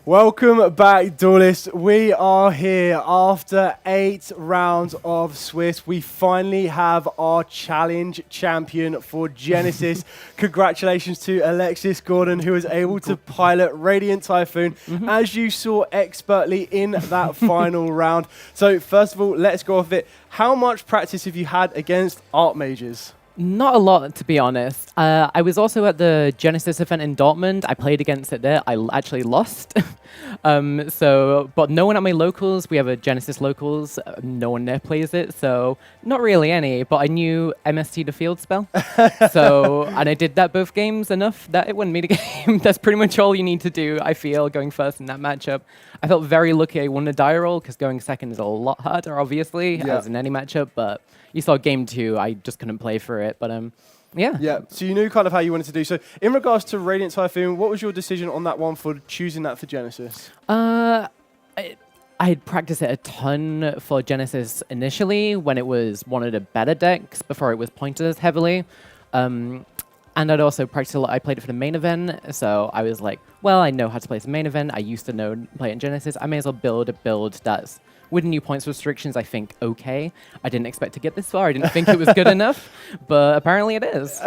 Welcome back, duelists. We are here after 8 rounds of Swiss. We finally have our challenge champion for Genesis. Congratulations to Alexis Gordon, who was able to pilot Radiant Typhoon, as you saw expertly in that final round. So first of all, let's go off it. How much practice have you had against Archmages? Not a lot, to be honest. I was also at the Genesis event in Dortmund. I played against it there. I actually lost. But no one at my locals. We have a Genesis locals. No one there plays it, so not really any. But I knew MST the field spell. And I did that both games enough that it won me the game. That's pretty much all you need to do, I feel, going first in that matchup. I felt very lucky I won the die roll, because going second is a lot harder, obviously, as in any matchup. But you saw game 2, I just couldn't play for it. But yeah. Yeah, so you knew kind of how you wanted to do. So in regards to Radiant Typhoon, what was your decision on that one for choosing that for Genesis? I had practiced it a ton for Genesis initially when it was one of the better decks before it was pointed as heavily. And I'd also practiced a lot. I played it for the main event, so I was like, well, I know how to play the main event. I used to play it in Genesis. I may as well build a build that's with new points restrictions, I think, okay. I didn't expect to get this far. I didn't think it was good enough, but apparently it is.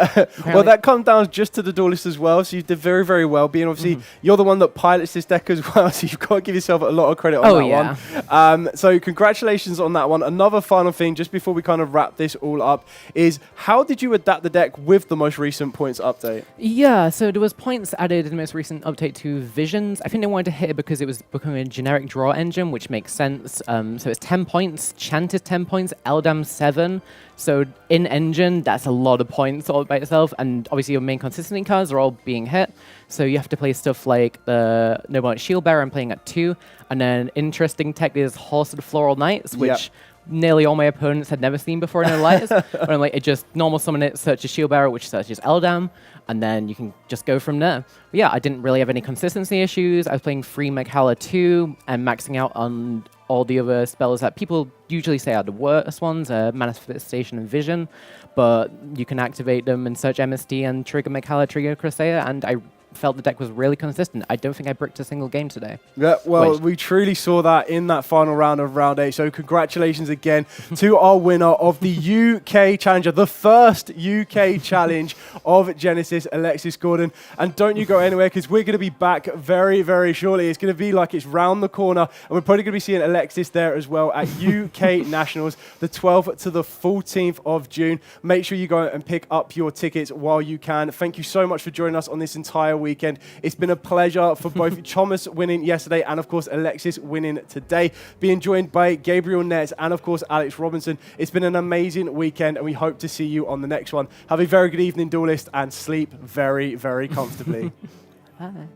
Well, that comes down just to the duelist as well, so you did very, very well, being obviously you're the one that pilots this deck as well, so you've got to give yourself a lot of credit on that one. So congratulations on that one. Another final thing, just before we kind of wrap this all up, is how did you adapt the deck with the most recent points update? Yeah, so there was points added in the most recent update to Visions. I think they wanted to hit it because it was becoming a generic draw engine, which makes sense. So it's 10 points, Chant is 10 points, Eldam 7. So in engine, that's a lot of points all by itself, and obviously your main consistency cards are all being hit. So you have to play stuff like the Noble Shield Bearer, I'm playing at 2, and then interesting tech is Horse of the Floral Knights, which nearly all my opponents had never seen before in their lives. But I'm like, it just normal summon it, searches Shield Bearer, which searches Eldam, and then you can just go from there. But yeah, I didn't really have any consistency issues. I was playing free Maghala 2 and maxing out on all the other spells that people usually say are the worst ones, Manifestation and Vision, but you can activate them and search MSD and trigger Maghala, trigger Crusader, and I felt the deck was really consistent. I don't think I bricked a single game today. Yeah, well, we truly saw that in that final round of round 8. So congratulations again to our winner of the UK Challenger, the first UK challenge of Genesis, Alexis Gordon. And don't you go anywhere, because we're going to be back very, very shortly. It's going to be like it's round the corner, and we're probably going to be seeing Alexis there as well at UK Nationals, the 12th to the 14th of June. Make sure you go and pick up your tickets while you can. Thank you so much for joining us on this entire weekend. It's been a pleasure for both Thomas winning yesterday and, of course, Alexis winning today. Being joined by Gabriel Nets and, of course, Alex Robinson. It's been an amazing weekend, and we hope to see you on the next one. Have a very good evening, duelist, and sleep very, very comfortably. Bye.